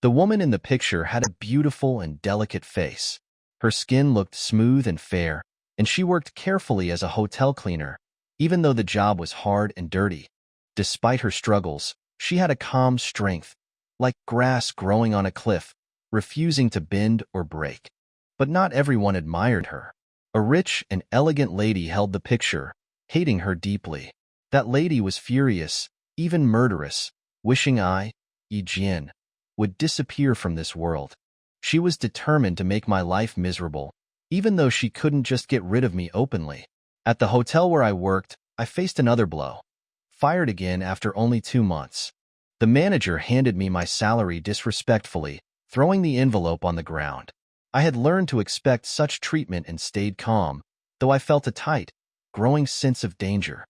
The woman in the picture had a beautiful and delicate face. Her skin looked smooth and fair, and she worked carefully as a hotel cleaner, even though the job was hard and dirty. Despite her struggles, she had a calm strength, like grass growing on a cliff, refusing to bend or break. But not everyone admired her. A rich and elegant lady held the picture, hating her deeply. That lady was furious, even murderous, wishing I, Jin, would disappear from this world. She was determined to make my life miserable, even though she couldn't just get rid of me openly. At the hotel where I worked, I faced another blow. Fired again after only 2 months. The manager handed me my salary disrespectfully, throwing the envelope on the ground. I had learned to expect such treatment and stayed calm, though I felt a tight, growing sense of danger.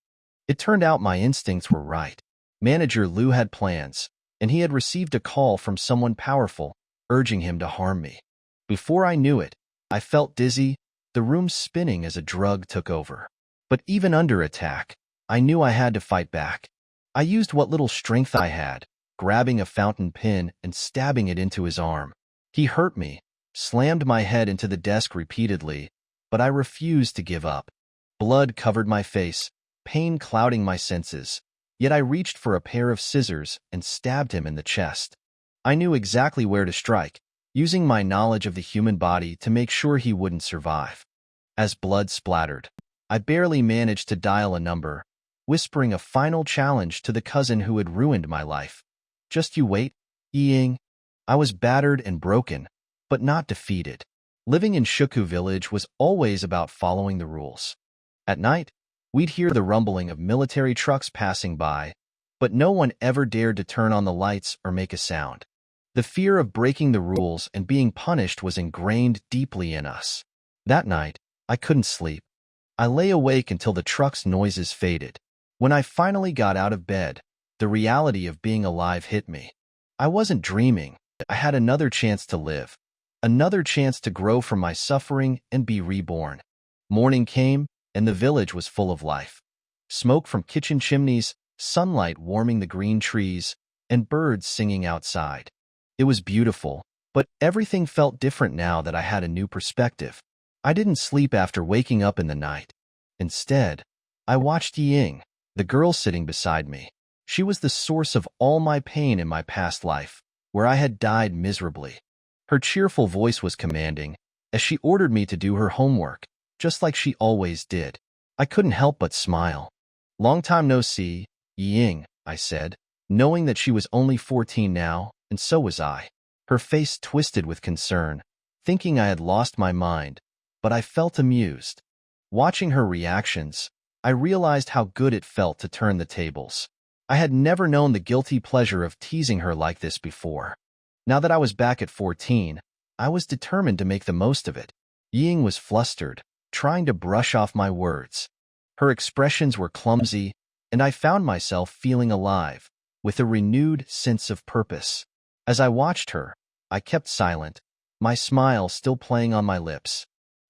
It turned out my instincts were right. Manager Liu had plans, and he had received a call from someone powerful, urging him to harm me. Before I knew it, I felt dizzy, the room spinning as a drug took over. But even under attack, I knew I had to fight back. I used what little strength I had, grabbing a fountain pen and stabbing it into his arm. He hurt me, slammed my head into the desk repeatedly, but I refused to give up. Blood covered my face, pain clouding my senses. Yet I reached for a pair of scissors and stabbed him in the chest. I knew exactly where to strike, using my knowledge of the human body to make sure he wouldn't survive. As blood splattered, I barely managed to dial a number, whispering a final challenge to the cousin who had ruined my life. Just you wait, Ying. I was battered and broken, but not defeated. Living in Shuku village was always about following the rules. At night, we'd hear the rumbling of military trucks passing by, but no one ever dared to turn on the lights or make a sound. The fear of breaking the rules and being punished was ingrained deeply in us. That night, I couldn't sleep. I lay awake until the truck's noises faded. When I finally got out of bed, the reality of being alive hit me. I wasn't dreaming. I had another chance to live, another chance to grow from my suffering and be reborn. Morning came, and the village was full of life. Smoke from kitchen chimneys, sunlight warming the green trees, and birds singing outside. It was beautiful, but everything felt different now that I had a new perspective. I didn't sleep after waking up in the night. Instead, I watched Ying, the girl sitting beside me. She was the source of all my pain in my past life, where I had died miserably. Her cheerful voice was commanding, as she ordered me to do her homework, just like she always did. I couldn't help but smile. "Long time no see, Ying," I said, knowing that she was only 14 now, and so was I. Her face twisted with concern, thinking I had lost my mind, but I felt amused. Watching her reactions, I realized how good it felt to turn the tables. I had never known the guilty pleasure of teasing her like this before. Now that I was back at 14, I was determined to make the most of it. Ying was flustered, trying to brush off my words. Her expressions were clumsy, and I found myself feeling alive, with a renewed sense of purpose. As I watched her, I kept silent, my smile still playing on my lips.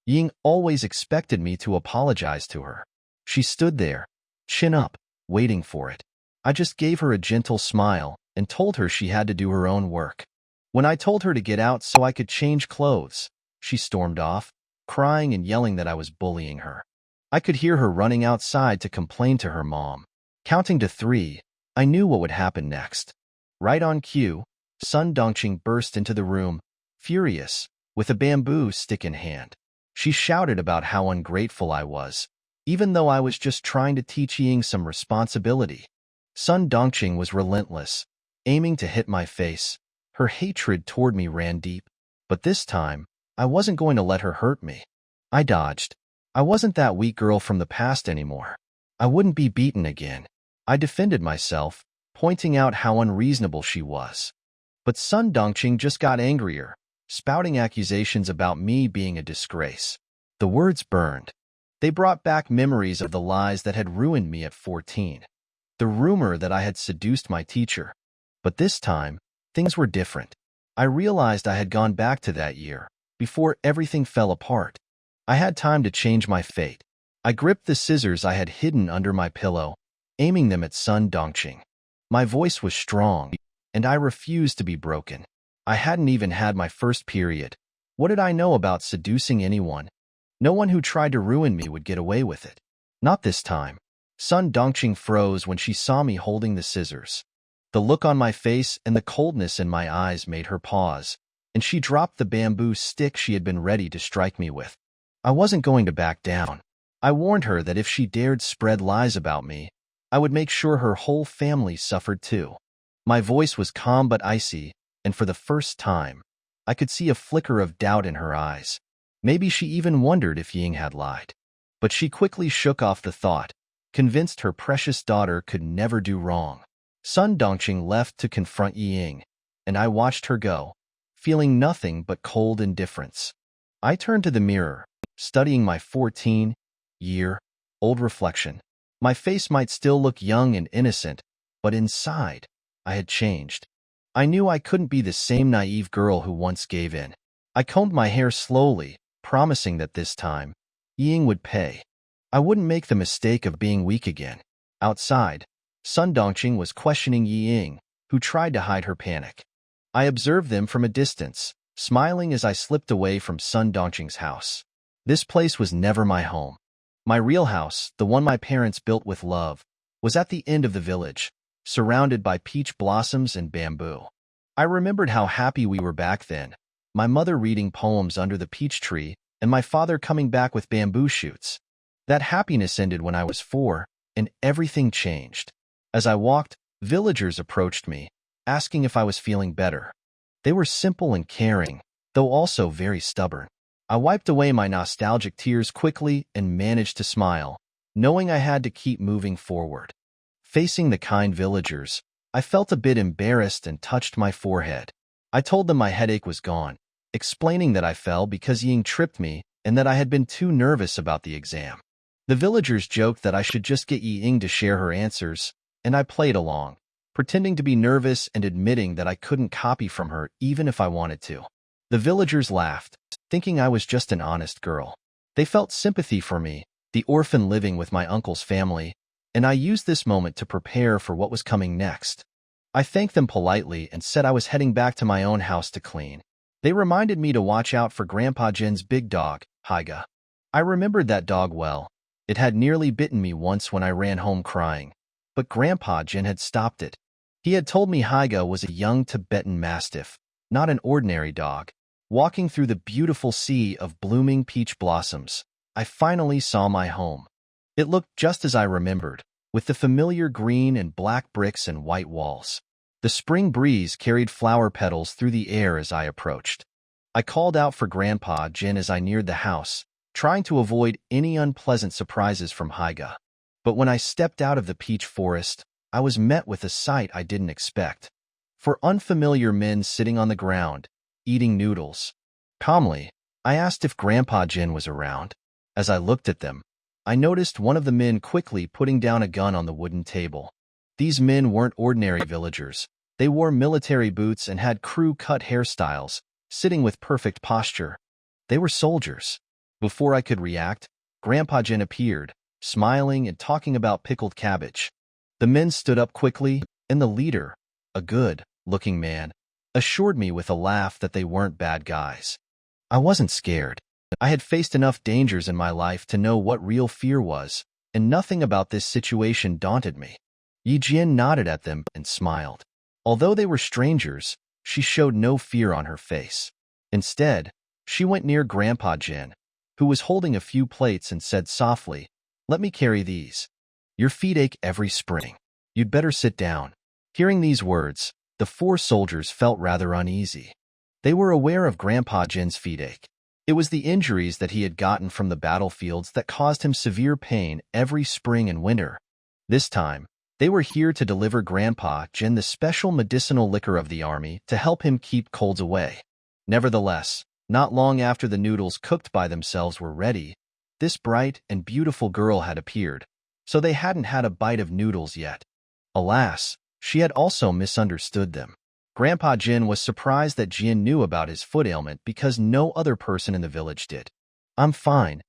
Ying always expected me to apologize to her. She stood there, chin up, waiting for it. I just gave her a gentle smile and told her she had to do her own work. When I told her to get out so I could change clothes, she stormed off, crying and yelling that I was bullying her. I could hear her running outside to complain to her mom. Counting to 3, I knew what would happen next. Right on cue, Sun Dongqing burst into the room, furious, with a bamboo stick in hand. She shouted about how ungrateful I was, even though I was just trying to teach Ying some responsibility. Sun Dongqing was relentless, aiming to hit my face. Her hatred toward me ran deep, but this time, I wasn't going to let her hurt me. I dodged. I wasn't that weak girl from the past anymore. I wouldn't be beaten again. I defended myself, pointing out how unreasonable she was. But Sun Dongqing just got angrier, spouting accusations about me being a disgrace. The words burned. They brought back memories of the lies that had ruined me at 14. The rumor that I had seduced my teacher. But this time, things were different. I realized I had gone back to that year, before everything fell apart. I had time to change my fate. I gripped the scissors I had hidden under my pillow, aiming them at Sun Dongqing. My voice was strong, and I refused to be broken. I hadn't even had my first period. What did I know about seducing anyone? No one who tried to ruin me would get away with it. Not this time. Sun Dongqing froze when she saw me holding the scissors. The look on my face and the coldness in my eyes made her pause, and she dropped the bamboo stick she had been ready to strike me with. I wasn't going to back down. I warned her that if she dared spread lies about me, I would make sure her whole family suffered too. My voice was calm but icy, and for the first time, I could see a flicker of doubt in her eyes. Maybe she even wondered if Ying had lied. But she quickly shook off the thought, convinced her precious daughter could never do wrong. Sun Dongqing left to confront Ying, and I watched her go, feeling nothing but cold indifference. I turned to the mirror, studying my 14-year-old reflection. My face might still look young and innocent, but inside, I had changed. I knew I couldn't be the same naive girl who once gave in. I combed my hair slowly, promising that this time, Ying would pay. I wouldn't make the mistake of being weak again. Outside, Sun Dongqing was questioning Ying, who tried to hide her panic. I observed them from a distance, smiling as I slipped away from Sun Dongqing's house. This place was never my home. My real house, the one my parents built with love, was at the end of the village, surrounded by peach blossoms and bamboo. I remembered how happy we were back then, my mother reading poems under the peach tree and my father coming back with bamboo shoots. That happiness ended when I was 4, and everything changed. As I walked, villagers approached me, asking if I was feeling better. They were simple and caring, though also very stubborn. I wiped away my nostalgic tears quickly and managed to smile, knowing I had to keep moving forward. Facing the kind villagers, I felt a bit embarrassed and touched my forehead. I told them my headache was gone, explaining that I fell because Ying tripped me and that I had been too nervous about the exam. The villagers joked that I should just get Ying to share her answers, and I played along, pretending to be nervous and admitting that I couldn't copy from her even if I wanted to. The villagers laughed, thinking I was just an honest girl. They felt sympathy for me, the orphan living with my uncle's family, and I used this moment to prepare for what was coming next. I thanked them politely and said I was heading back to my own house to clean. They reminded me to watch out for Grandpa Jin's big dog, Haiga. I remembered that dog well. It had nearly bitten me once when I ran home crying, but Grandpa Jin had stopped it. He had told me Haiga was a young Tibetan Mastiff, not an ordinary dog. Walking through the beautiful sea of blooming peach blossoms, I finally saw my home. It looked just as I remembered, with the familiar green and black bricks and white walls. The spring breeze carried flower petals through the air as I approached. I called out for Grandpa Jin as I neared the house, trying to avoid any unpleasant surprises from Haiga. But when I stepped out of the peach forest, I was met with a sight I didn't expect. 4 unfamiliar men sitting on the ground, eating noodles. Calmly, I asked if Grandpa Jin was around. As I looked at them, I noticed one of the men quickly putting down a gun on the wooden table. These men weren't ordinary villagers. They wore military boots and had crew-cut hairstyles, sitting with perfect posture. They were soldiers. Before I could react, Grandpa Jin appeared, smiling and talking about pickled cabbage. The men stood up quickly, and the leader, a good-looking man, assured me with a laugh that they weren't bad guys. I wasn't scared. I had faced enough dangers in my life to know what real fear was, and nothing about this situation daunted me. Yi Jian nodded at them and smiled. Although they were strangers, she showed no fear on her face. Instead, she went near Grandpa Jin, who was holding a few plates, and said softly, "Let me carry these. Your feet ache every spring. You'd better sit down." Hearing these words, the 4 soldiers felt rather uneasy. They were aware of Grandpa Jin's feet ache. It was the injuries that he had gotten from the battlefields that caused him severe pain every spring and winter. This time, they were here to deliver Grandpa Jin the special medicinal liquor of the army to help him keep colds away. Nevertheless, not long after the noodles cooked by themselves were ready, this bright and beautiful girl had appeared, so they hadn't had a bite of noodles yet. Alas, she had also misunderstood them. Grandpa Jin was surprised that Jian knew about his foot ailment because no other person in the village did. I'm fine,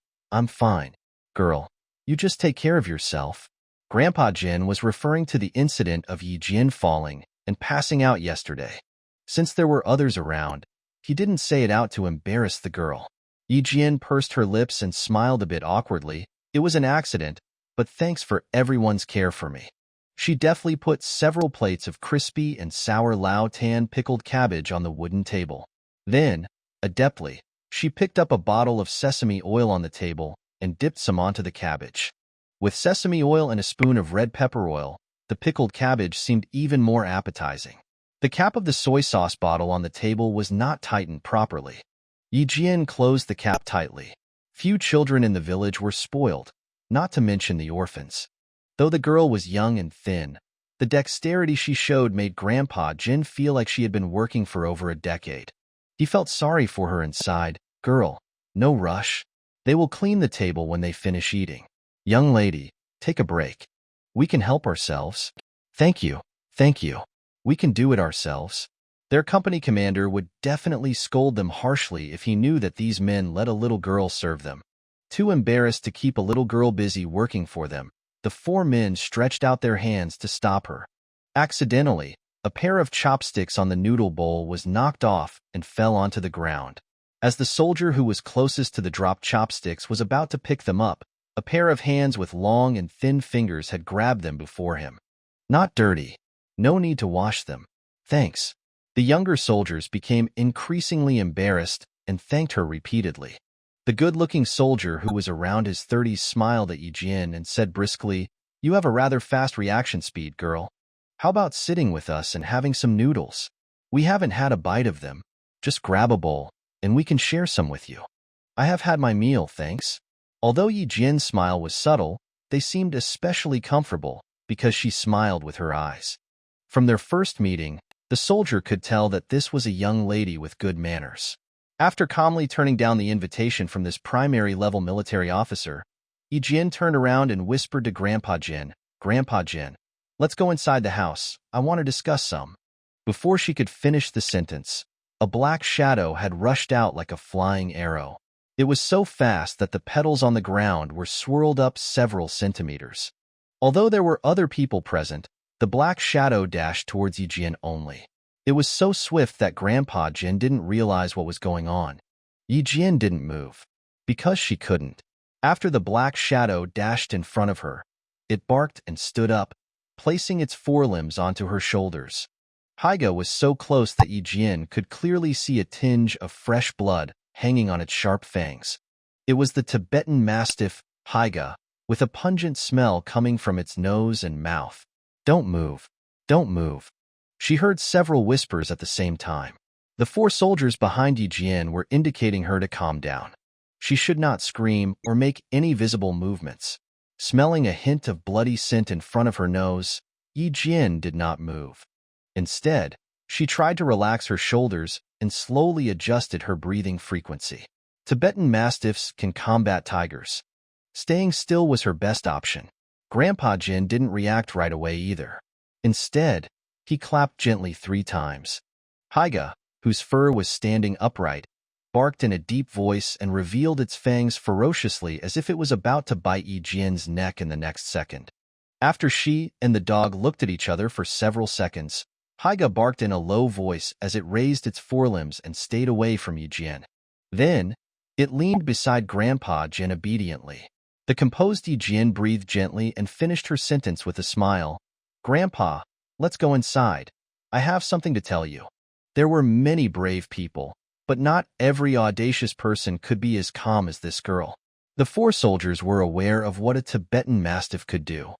girl. You just take care of yourself." Grandpa Jin was referring to the incident of Yi Jian falling and passing out yesterday. Since there were others around, he didn't say it out to embarrass the girl. Yi Jian pursed her lips and smiled a bit awkwardly. It was an accident, but thanks for everyone's care for me. She deftly put several plates of crispy and sour Lao Tan pickled cabbage on the wooden table. Then, adeptly, she picked up a bottle of sesame oil on the table and dipped some onto the cabbage. With sesame oil and a spoon of red pepper oil, the pickled cabbage seemed even more appetizing. The cap of the soy sauce bottle on the table was not tightened properly. Yi Jian closed the cap tightly. Few children in the village were spoiled, not to mention the orphans. Though the girl was young and thin, the dexterity she showed made Grandpa Jin feel like she had been working for over a decade. He felt sorry for her and sighed, "Girl, no rush. They will clean the table when they finish eating. Young lady, take a break. We can help ourselves." Thank you. We can do it ourselves." Their company commander would definitely scold them harshly if he knew that these men let a little girl serve them. Too embarrassed to keep a little girl busy working for them, the four men stretched out their hands to stop her. Accidentally, a pair of chopsticks on the noodle bowl was knocked off and fell onto the ground. As the soldier who was closest to the dropped chopsticks was about to pick them up, a pair of hands with long and thin fingers had grabbed them before him. "Not dirty. No need to wash them. Thanks." The younger soldiers became increasingly embarrassed and thanked her repeatedly. The good-looking soldier who was around his 30s smiled at Yi Jian and said briskly, "You have a rather fast reaction speed, girl. How about sitting with us and having some noodles? We haven't had a bite of them. Just grab a bowl, and we can share some with you." "I have had my meal, thanks." Although Yi Jian's smile was subtle, they seemed especially comfortable because she smiled with her eyes. From their first meeting, the soldier could tell that this was a young lady with good manners. After calmly turning down the invitation from this primary-level military officer, Yi Jian turned around and whispered to Grandpa Jin, "Grandpa Jin, let's go inside the house. I want to discuss some." Before she could finish the sentence, a black shadow had rushed out like a flying arrow. It was so fast that the petals on the ground were swirled up several centimeters. Although there were other people present, the black shadow dashed towards Yi Jian only. It was so swift that Grandpa Jin didn't realize what was going on. Yi Jian didn't move, because she couldn't. After the black shadow dashed in front of her, it barked and stood up, placing its forelimbs onto her shoulders. Haiga was so close that Yi Jian could clearly see a tinge of fresh blood hanging on its sharp fangs. It was the Tibetan Mastiff, Haiga, with a pungent smell coming from its nose and mouth. "Don't move. Don't move." She heard several whispers at the same time. The four soldiers behind Yi Jian were indicating her to calm down. She should not scream or make any visible movements. Smelling a hint of bloody scent in front of her nose, Yi Jian did not move. Instead, she tried to relax her shoulders and slowly adjusted her breathing frequency. Tibetan Mastiffs can combat tigers. Staying still was her best option. Grandpa Jin didn't react right away either. Instead, he clapped gently 3 times. Haiga, whose fur was standing upright, barked in a deep voice and revealed its fangs ferociously as if it was about to bite Yi Jian's neck in the next second. After she and the dog looked at each other for several seconds, Haiga barked in a low voice as it raised its forelimbs and stayed away from Yi Jian. Then, it leaned beside Grandpa Jin obediently. The composed Yi Jian breathed gently and finished her sentence with a smile. "Grandpa, let's go inside. I have something to tell you." There were many brave people, but not every audacious person could be as calm as this girl. The four soldiers were aware of what a Tibetan Mastiff could do.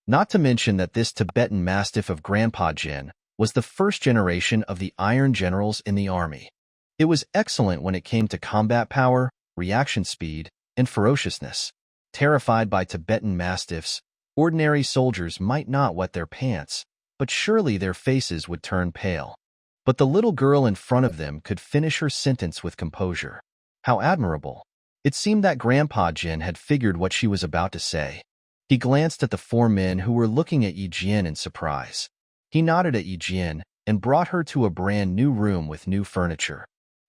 Not to mention that this Tibetan Mastiff of Grandpa Jin was the first generation of the Iron Generals in the army. It was excellent when it came to combat power, reaction speed, and ferociousness. Terrified by Tibetan Mastiffs, ordinary soldiers might not wet their pants, but surely their faces would turn pale. But the little girl in front of them could finish her sentence with composure. How admirable. It seemed that Grandpa Jin had figured what she was about to say. He glanced at the 4 men who were looking at Yi Jian in surprise. He nodded at Yi Jian and brought her to a brand new room with new furniture.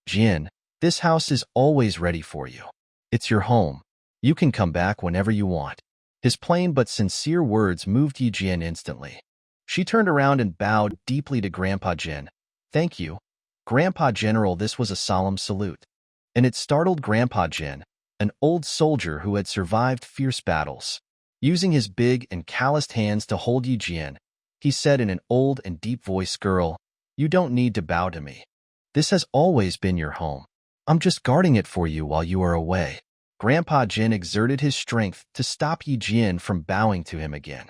"Jian, this house is always ready for you. It's your home. You can come back whenever you want." His plain but sincere words moved Yi Jian instantly. She turned around and bowed deeply to Grandpa Jin. "Thank you, Grandpa General, this was a solemn salute. And it startled Grandpa Jin, an old soldier who had survived fierce battles. Using his big and calloused hands to hold Yi Jian, he said in an old and deep voice, "Girl, you don't need to bow to me. This has always been your home. I'm just guarding it for you while you are away." Grandpa Jin exerted his strength to stop Yi Jian from bowing to him again.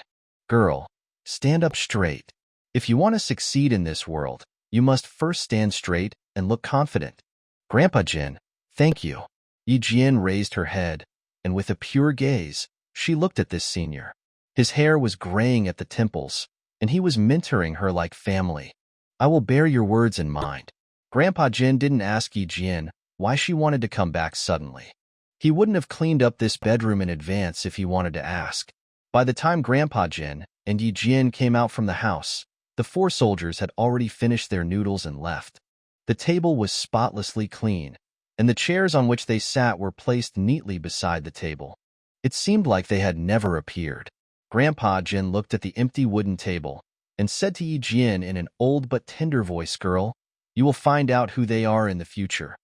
"Girl, stand up straight. If you want to succeed in this world, you must first stand straight and look confident." "Grandpa Jin, thank you." Yi Jian raised her head, and with a pure gaze, she looked at this senior. His hair was graying at the temples, and he was mentoring her like family. "I will bear your words in mind." Grandpa Jin didn't ask Yi Jian why she wanted to come back suddenly. He wouldn't have cleaned up this bedroom in advance if he wanted to ask. By the time Grandpa Jin and Yi Jian came out from the house, the 4 soldiers had already finished their noodles and left. The table was spotlessly clean, and the chairs on which they sat were placed neatly beside the table. It seemed like they had never appeared. Grandpa Jin looked at the empty wooden table and said to Yi Jian in an old but tender voice, "Girl, you will find out who they are in the future.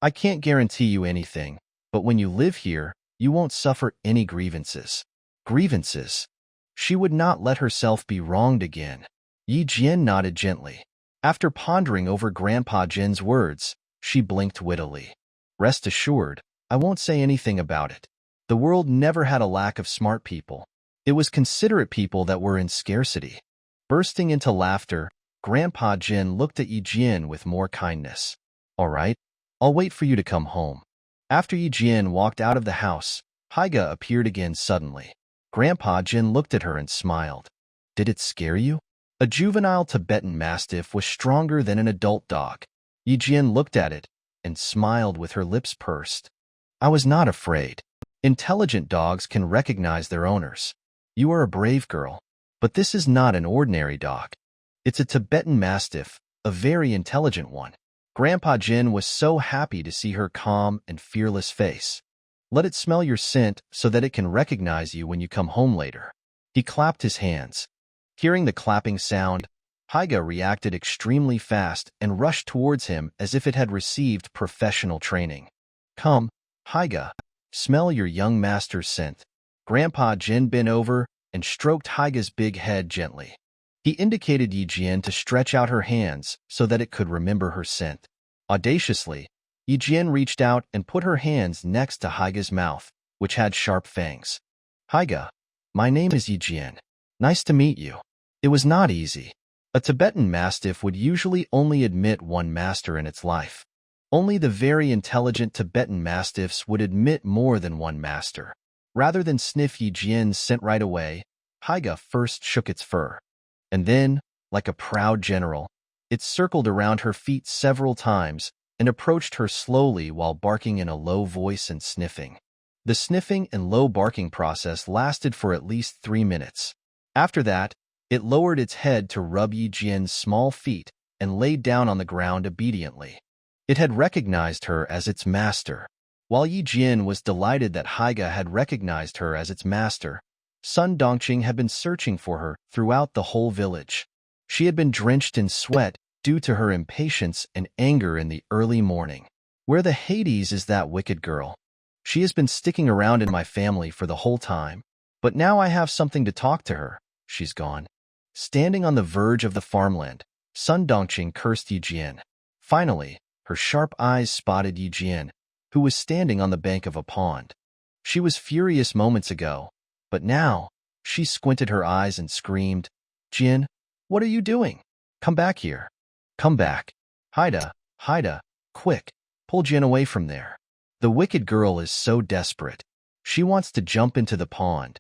I can't guarantee you anything, but when you live here, you won't suffer any grievances." Grievances? She would not let herself be wronged again. Yi Jian nodded gently. After pondering over Grandpa Jin's words, she blinked wittily. "Rest assured, I won't say anything about it. The world never had a lack of smart people. It was considerate people that were in scarcity." Bursting into laughter, Grandpa Jin looked at Yi Jian with more kindness. "All right, I'll wait for you to come home." After Yi Jian walked out of the house, Haiga appeared again suddenly. Grandpa Jin looked at her and smiled. "Did it scare you?" A juvenile Tibetan Mastiff was stronger than an adult dog. Yi Jian looked at it and smiled with her lips pursed. "I was not afraid. Intelligent dogs can recognize their owners. You are a brave girl, but this is not an ordinary dog. It's a Tibetan Mastiff, a very intelligent one." Grandpa Jin was so happy to see her calm and fearless face. "Let it smell your scent so that it can recognize you when you come home later." He clapped his hands. Hearing the clapping sound, Haiga reacted extremely fast and rushed towards him as if it had received professional training. "Come, Haiga, smell your young master's scent." Grandpa Jin bent over and stroked Haiga's big head gently. He indicated Yi Jian to stretch out her hands so that it could remember her scent. Audaciously, Yi Jian reached out and put her hands next to Haiga's mouth, which had sharp fangs. "Haiga, my name is Yi Jian. Nice to meet you." It was not easy. A Tibetan Mastiff would usually only admit one master in its life. Only the very intelligent Tibetan Mastiffs would admit more than one master. Rather than sniff Yi Jian's scent right away, Haiga first shook its fur. And then, like a proud general, it circled around her feet several times and approached her slowly while barking in a low voice and sniffing. The sniffing and low barking process lasted for at least 3 minutes. After that, it lowered its head to rub Yi Jian's small feet and laid down on the ground obediently. It had recognized her as its master. While Yi Jian was delighted that Haiga had recognized her as its master, Sun Dongqing had been searching for her throughout the whole village. She had been drenched in sweat due to her impatience and anger in the early morning. "Where the Hades is that wicked girl? She has been sticking around in my family for the whole time, but now I have something to talk to her. She's gone." Standing on the verge of the farmland, Sun Dongqing cursed Yi Jian. Finally, her sharp eyes spotted Yi Jian, who was standing on the bank of a pond. She was furious moments ago, but now, she squinted her eyes and screamed, "Jian, what are you doing? Come back here. Come back. Haida, quick, pull Jian away from there. The wicked girl is so desperate. She wants to jump into the pond."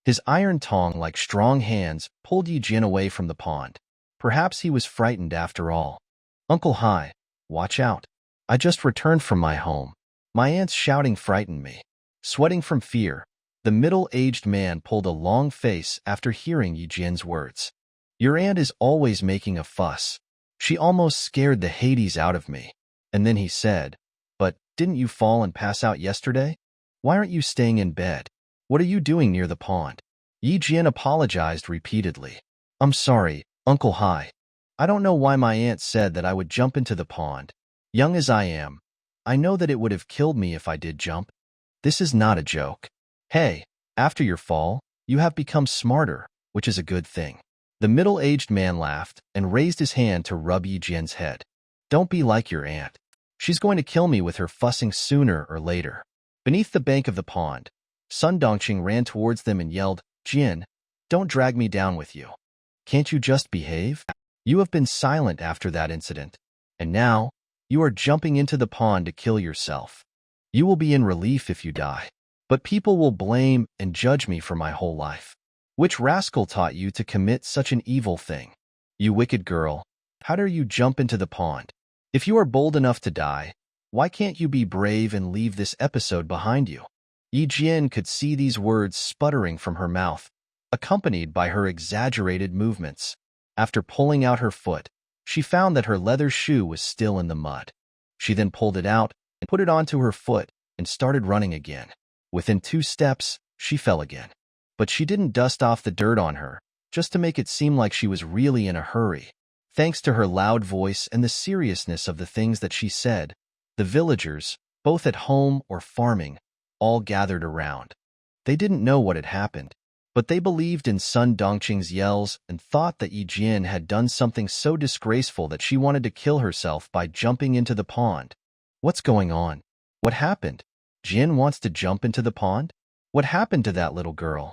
His iron tongue-like strong hands pulled Yi Jian away from the pond. Perhaps he was frightened after all. "Uncle Hai, watch out. I just returned from my home. My aunt's shouting frightened me." Sweating from fear, the middle-aged man pulled a long face after hearing Yi Jian's words. "Your aunt is always making a fuss. She almost scared the Hades out of me." And then he said, "But didn't you fall and pass out yesterday? Why aren't you staying in bed? What are you doing near the pond?" Yi Jian apologized repeatedly. "I'm sorry, Uncle Hai. I don't know why my aunt said that I would jump into the pond. Young as I am, I know that it would have killed me if I did jump. This is not a joke. Hey, after your fall, you have become smarter, which is a good thing. The middle-aged man laughed and raised his hand to rub Yi Jian's head. Don't be like your aunt. She's going to kill me with her fussing sooner or later. Beneath the bank of the pond, Sun Dongqing ran towards them and yelled, Jian, don't drag me down with you. Can't you just behave? You have been silent after that incident, and now you are jumping into the pond to kill yourself. You will be in relief if you die, but people will blame and judge me for my whole life. Which rascal taught you to commit such an evil thing? You wicked girl, how dare you jump into the pond? If you are bold enough to die, why can't you be brave and leave this episode behind you? Yi Jian could see these words sputtering from her mouth, accompanied by her exaggerated movements. After pulling out her foot, she found that her leather shoe was still in the mud. She then pulled it out and put it onto her foot and started running again. Within 2 steps, she fell again. But she didn't dust off the dirt on her, just to make it seem like she was really in a hurry. Thanks to her loud voice and the seriousness of the things that she said, the villagers, both at home or farming, all gathered around. They didn't know what had happened, but they believed in Sun Dongqing's yells and thought that Yi Jian had done something so disgraceful that she wanted to kill herself by jumping into the pond. What's going on? What happened? Jian wants to jump into the pond? What happened to that little girl?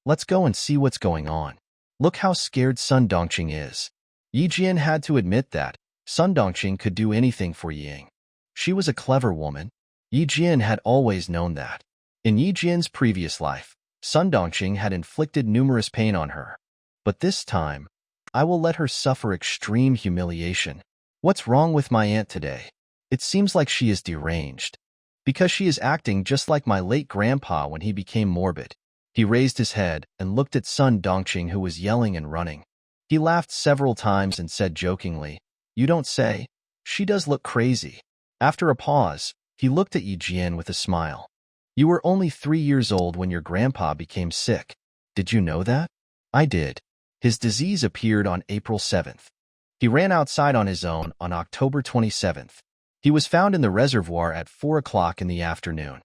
Let's go and see what's going on. Look how scared Sun Dongqing is. Yi Jian had to admit that Sun Dongqing could do anything for Ying. She was a clever woman. Yi Jian had always known that. In Yi Jian's previous life, Sun Dongqing had inflicted numerous pain on her. But this time, I will let her suffer extreme humiliation. What's wrong with my aunt today? It seems like she is deranged. Because she is acting just like my late grandpa when he became morbid. He raised his head and looked at Sun Dongqing, who was yelling and running. He laughed several times and said jokingly, You don't say. She does look crazy. After a pause, he looked at Yi Jian with a smile. You were only 3 years old when your grandpa became sick. Did you know that? I did. His disease appeared on April 7th. He ran outside on his own on October 27th. He was found in the reservoir at 4 o'clock in the afternoon.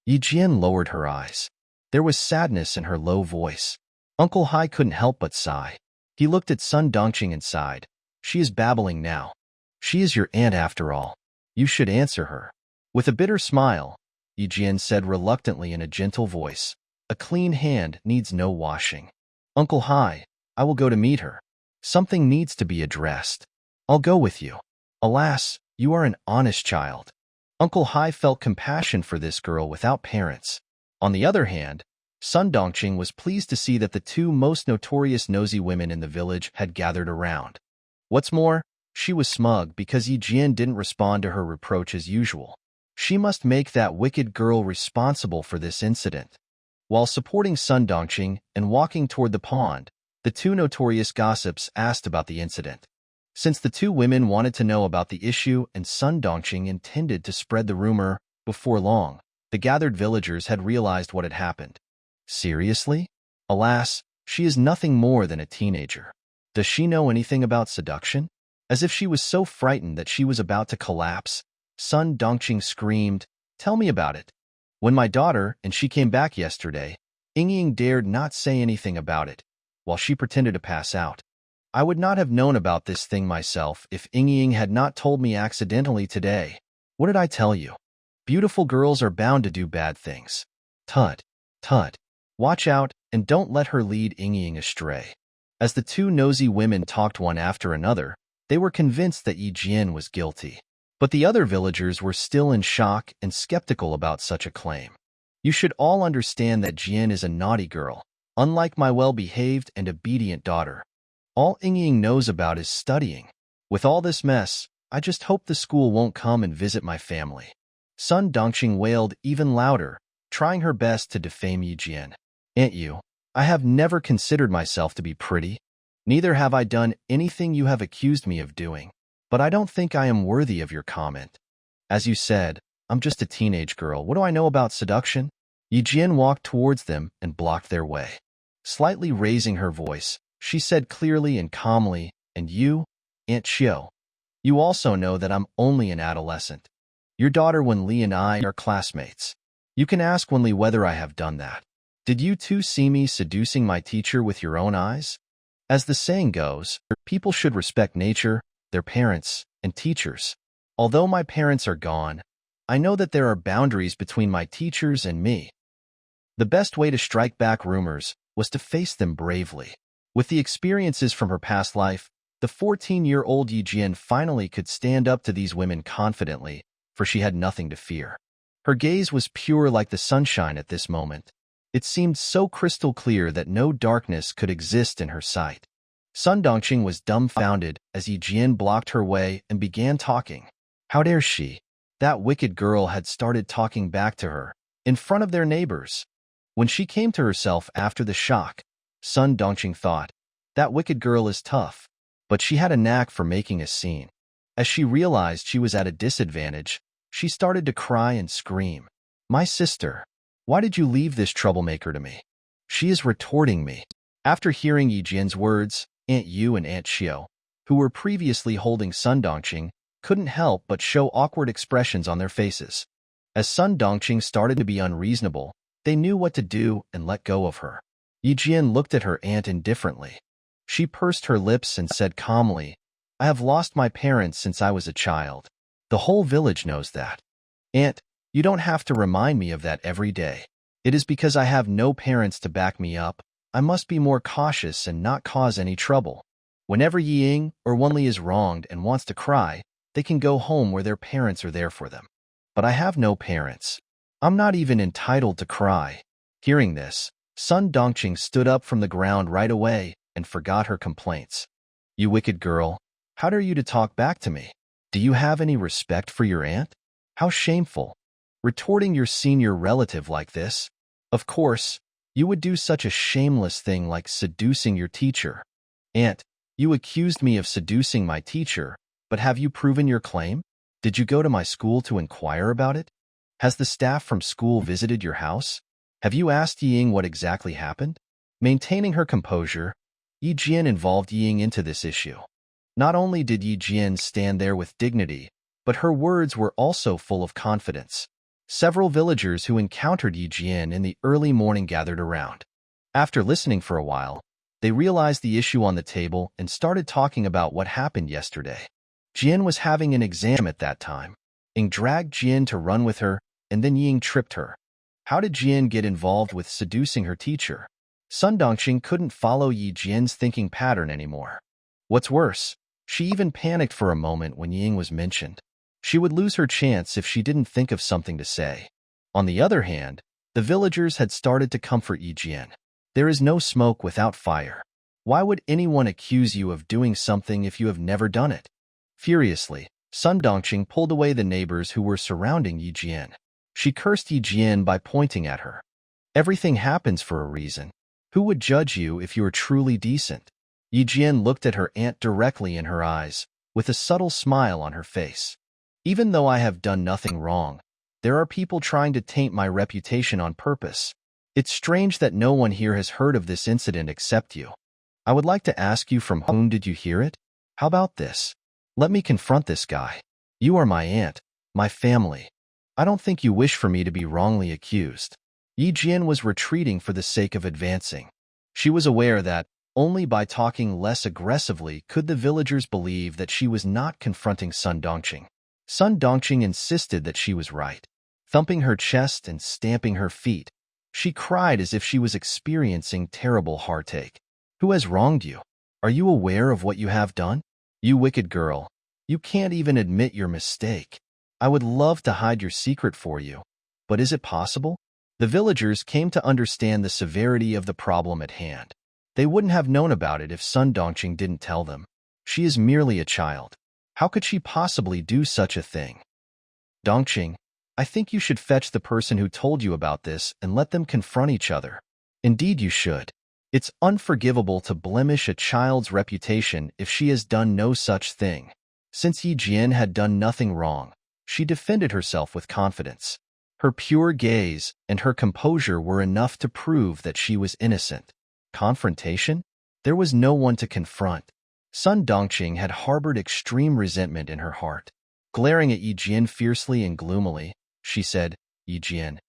Yi Jian lowered her eyes. There was sadness in her low voice. Uncle Hai couldn't help but sigh. He looked at Sun Dongqing and sighed. She is babbling now. She is your aunt after all. You should answer her. With a bitter smile, Yi Jian said reluctantly in a gentle voice, A clean hand needs no washing. Uncle Hai, I will go to meet her. Something needs to be addressed. I'll go with you. Alas, you are an honest child. Uncle Hai felt compassion for this girl without parents. On the other hand, Sun Dongqing was pleased to see that the 2 most notorious nosy women in the village had gathered around. What's more, she was smug because Yi Jian didn't respond to her reproach as usual. She must make that wicked girl responsible for this incident. While supporting Sun Dongqing and walking toward the pond, the 2 notorious gossips asked about the incident. Since the 2 women wanted to know about the issue and Sun Dongqing intended to spread the rumor, before long, the gathered villagers had realized what had happened. Seriously? Alas, she is nothing more than a teenager. Does she know anything about seduction? As if she was so frightened that she was about to collapse, Sun Dongqing screamed, Tell me about it. When my daughter and she came back yesterday, Ying dared not say anything about it, while she pretended to pass out. I would not have known about this thing myself if Ying had not told me accidentally today. What did I tell you? Beautiful girls are bound to do bad things. Tut, tut. Watch out and don't let her lead Ying astray. As the 2 nosy women talked one after another, they were convinced that Yi Jian was guilty. But the other villagers were still in shock and skeptical about such a claim. You should all understand that Jian is a naughty girl, unlike my well-behaved and obedient daughter. All Ying knows about is studying. With all this mess, I just hope the school won't come and visit my family. Sun Dongqing wailed even louder, trying her best to defame Yi Jian. Aunt you, I have never considered myself to be pretty. Neither have I done anything you have accused me of doing. But I don't think I am worthy of your comment. As you said, I'm just a teenage girl. What do I know about seduction? Yi Jian walked towards them and blocked their way. Slightly raising her voice, she said clearly and calmly, And you, Aunt Xio. You also know that I'm only an adolescent. Your daughter Wenli and I are classmates. You can ask Wenli whether I have done that. Did you two see me seducing my teacher with your own eyes? As the saying goes, people should respect nature, their parents, and teachers. Although my parents are gone, I know that there are boundaries between my teachers and me. The best way to strike back rumors was to face them bravely. With the experiences from her past life, the 14-year-old Yi Jian finally could stand up to these women confidently, for she had nothing to fear. Her gaze was pure like the sunshine at this moment. It seemed so crystal clear that no darkness could exist in her sight. Sun Dongqing was dumbfounded as Yi Jian blocked her way and began talking. How dare she? That wicked girl had started talking back to her, in front of their neighbors. When she came to herself after the shock, Sun Dongqing thought, that wicked girl is tough, but she had a knack for making a scene. As she realized she was at a disadvantage, she started to cry and scream. My sister, why did you leave this troublemaker to me? She is retorting me. After hearing Yi Jian's words, Aunt Yu and Aunt Xiao, who were previously holding Sun Dongqing, couldn't help but show awkward expressions on their faces. As Sun Dongqing started to be unreasonable, they knew what to do and let go of her. Yi Jian looked at her aunt indifferently. She pursed her lips and said calmly, I have lost my parents since I was a child. The whole village knows that. Aunt, you don't have to remind me of that every day. It is because I have no parents to back me up. I must be more cautious and not cause any trouble. Whenever Yi Ying or Wenli is wronged and wants to cry, they can go home where their parents are there for them. But I have no parents. I'm not even entitled to cry. Hearing this, Sun Dongqing stood up from the ground right away and forgot her complaints. You wicked girl, how dare you to talk back to me? Do you have any respect for your aunt? How shameful. Retorting your senior relative like this. Of course, you would do such a shameless thing like seducing your teacher. Aunt, you accused me of seducing my teacher, but have you proven your claim? Did you go to my school to inquire about it? Has the staff from school visited your house? Have you asked Yi Ying what exactly happened? Maintaining her composure, Yi Jian involved Yi Ying into this issue. Not only did Yi Jian stand there with dignity, but her words were also full of confidence. Several villagers who encountered Yi Jian in the early morning gathered around. After listening for a while, they realized the issue on the table and started talking about what happened yesterday. Jian was having an exam at that time. Ying dragged Jian to run with her, and then Ying tripped her. How did Jian get involved with seducing her teacher? Sun Dongqing couldn't follow Yi Jian's thinking pattern anymore. What's worse, she even panicked for a moment when Ying was mentioned. She would lose her chance if she didn't think of something to say. On the other hand, the villagers had started to comfort Yi Jian. There is no smoke without fire. Why would anyone accuse you of doing something if you have never done it? Furiously, Sun Dongqing pulled away the neighbors who were surrounding Yi Jian. She cursed Yi Jian by pointing at her. Everything happens for a reason. Who would judge you if you are truly decent? Yi Jian looked at her aunt directly in her eyes, with a subtle smile on her face. Even though I have done nothing wrong, there are people trying to taint my reputation on purpose. It's strange that no one here has heard of this incident except you. I would like to ask you, from whom did you hear it? How about this? Let me confront this guy. You are my aunt, my family. I don't think you wish for me to be wrongly accused. Yi Jian was retreating for the sake of advancing. She was aware that, only by talking less aggressively could the villagers believe that she was not confronting Sun Dongqing. Sun Dongqing insisted that she was right. Thumping her chest and stamping her feet, she cried as if she was experiencing terrible heartache. Who has wronged you? Are you aware of what you have done? You wicked girl, you can't even admit your mistake. I would love to hide your secret for you, but is it possible? The villagers came to understand the severity of the problem at hand. They wouldn't have known about it if Sun Dongqing didn't tell them. She is merely a child. How could she possibly do such a thing? Dongqing, I think you should fetch the person who told you about this and let them confront each other. Indeed you should. It's unforgivable to blemish a child's reputation if she has done no such thing. Since Yi Jian had done nothing wrong, she defended herself with confidence. Her pure gaze and her composure were enough to prove that she was innocent. Confrontation? There was no one to confront. Sun Dongqing had harbored extreme resentment in her heart. Glaring at Yi Jian fiercely and gloomily, she said, "Yi Jian,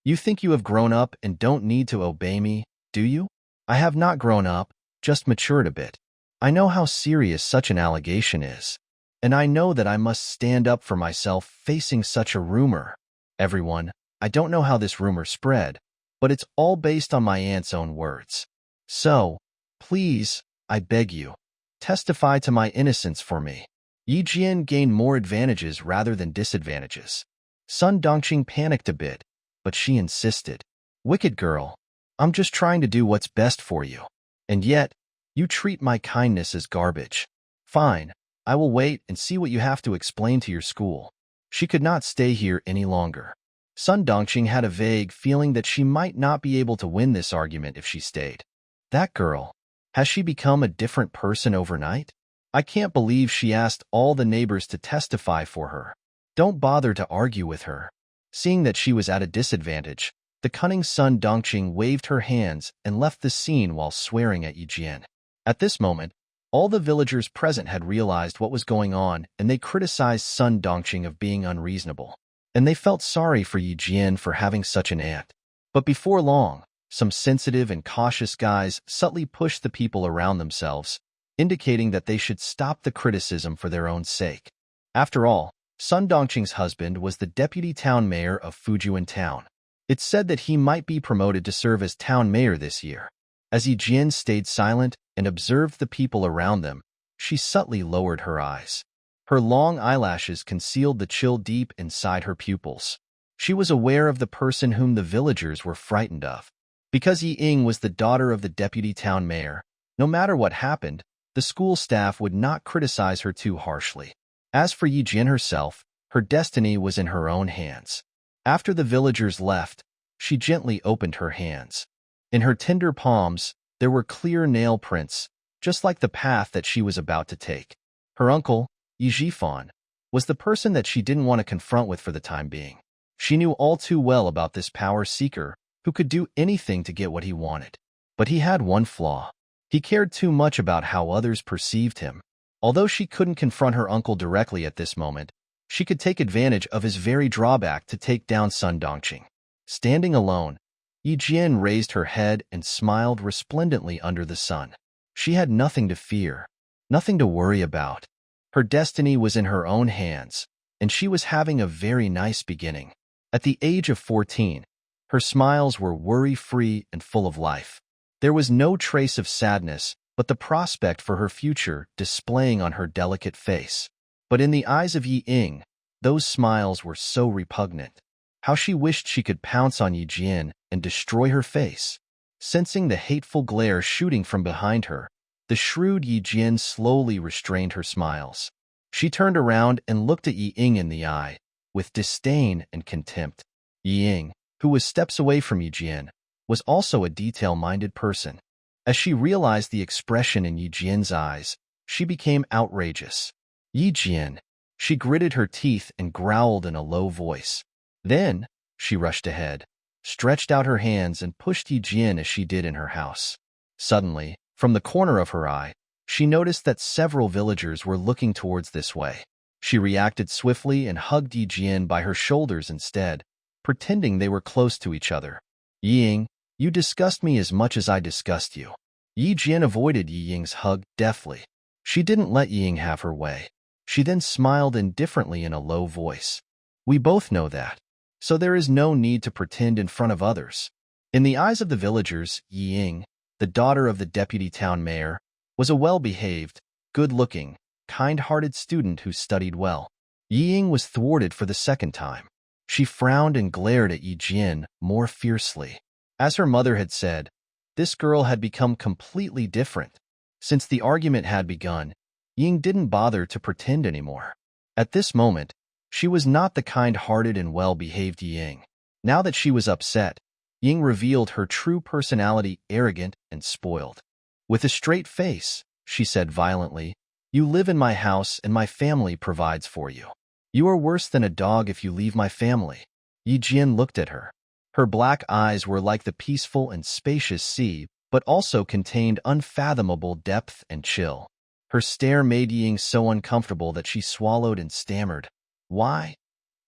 you think you have grown up and don't need to obey me, do you? I have not grown up, just matured a bit. I know how serious such an allegation is. And I know that I must stand up for myself facing such a rumor. Everyone, I don't know how this rumor spread, but it's all based on my aunt's own words. So, please, I beg you, testify to my innocence for me." Yi Jian gained more advantages rather than disadvantages. Sun Dongqing panicked a bit, but she insisted. "Wicked girl, I'm just trying to do what's best for you. And yet, you treat my kindness as garbage. Fine, I will wait and see what you have to explain to your school." She could not stay here any longer. Sun Dongqing had a vague feeling that she might not be able to win this argument if she stayed. That girl, has she become a different person overnight? I can't believe she asked all the neighbors to testify for her. Don't bother to argue with her. Seeing that she was at a disadvantage, the cunning Sun Dongqing waved her hands and left the scene while swearing at Yi Jian. At this moment, all the villagers present had realized what was going on, and they criticized Sun Dongqing of being unreasonable. And they felt sorry for Yi Jian for having such an aunt. But before long, some sensitive and cautious guys subtly pushed the people around themselves, indicating that they should stop the criticism for their own sake. After all, Sun Dongqing's husband was the deputy town mayor of Fujian Town. It's said that he might be promoted to serve as town mayor this year. As Yi Jian stayed silent and observed the people around them, she subtly lowered her eyes. Her long eyelashes concealed the chill deep inside her pupils. She was aware of the person whom the villagers were frightened of. Because Yi Ying was the daughter of the deputy town mayor, no matter what happened, the school staff would not criticize her too harshly. As for Yi Jian herself, her destiny was in her own hands. After the villagers left, she gently opened her hands. In her tender palms, there were clear nail prints, just like the path that she was about to take. Her uncle, Yi Jifan, was the person that she didn't want to confront with for the time being. She knew all too well about this power seeker who could do anything to get what he wanted. But he had one flaw. He cared too much about how others perceived him. Although she couldn't confront her uncle directly at this moment, she could take advantage of his very drawback to take down Sun Dongqing. Standing alone, Yi Jian raised her head and smiled resplendently under the sun. She had nothing to fear, nothing to worry about. Her destiny was in her own hands, and she was having a very nice beginning. At the age of 14, her smiles were worry-free and full of life. There was no trace of sadness, but the prospect for her future displaying on her delicate face. But in the eyes of Yi Ying, those smiles were so repugnant. How she wished she could pounce on Yi Jian and destroy her face. Sensing the hateful glare shooting from behind her, the shrewd Yi Jian slowly restrained her smiles. She turned around and looked at Yi Ying in the eye, with disdain and contempt. Yi Ying, who was steps away from Yi Jian, was also a detail-minded person. As she realized the expression in Yi Jian's eyes, she became outrageous. "Yi Jian," she gritted her teeth and growled in a low voice. Then, she rushed ahead, stretched out her hands and pushed Yi Jian as she did in her house. Suddenly, from the corner of her eye, she noticed that several villagers were looking towards this way. She reacted swiftly and hugged Yi Jian by her shoulders instead, pretending they were close to each other. "Yi Ying, you disgust me as much as I disgust you." Yi Jian avoided Yi Ying's hug deftly. She didn't let Yi Ying have her way. She then smiled indifferently in a low voice. "We both know that, so there is no need to pretend in front of others." In the eyes of the villagers, Yi Ying, the daughter of the deputy town mayor, was a well-behaved, good-looking, kind-hearted student who studied well. Yi Ying was thwarted for the second time. She frowned and glared at Yi Jian more fiercely. As her mother had said, this girl had become completely different. Since the argument had begun, Ying didn't bother to pretend anymore. At this moment, she was not the kind-hearted and well-behaved Ying. Now that she was upset, Ying revealed her true personality, arrogant and spoiled. With a straight face, she said violently, "You live in my house and my family provides for you. You are worse than a dog if you leave my family." Yi Jian looked at her. Her black eyes were like the peaceful and spacious sea, but also contained unfathomable depth and chill. Her stare made Ying so uncomfortable that she swallowed and stammered. Why?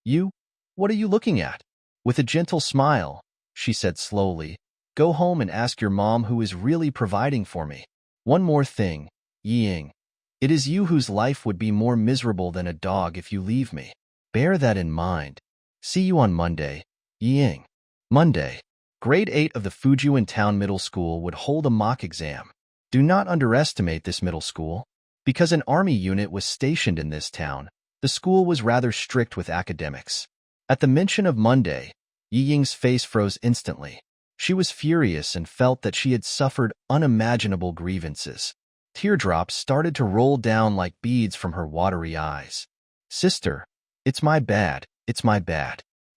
You? What are you looking at? With a gentle smile, she said slowly, go home and ask your mom who is really providing for me. One more thing, Ying. It is you whose life would be more miserable than a dog if you leave me. Bear that in mind. See you on Monday, Ying. Monday. Grade 8 of the Fujian Town Middle School would hold a mock exam. Do not underestimate this middle school. Because an army unit was stationed in this town, the school was rather strict with academics. At the mention of Monday, Yi Ying's face froze instantly. She was furious and felt that she had suffered unimaginable grievances. Teardrops started to roll down like beads from her watery eyes. Sister, it's my bad.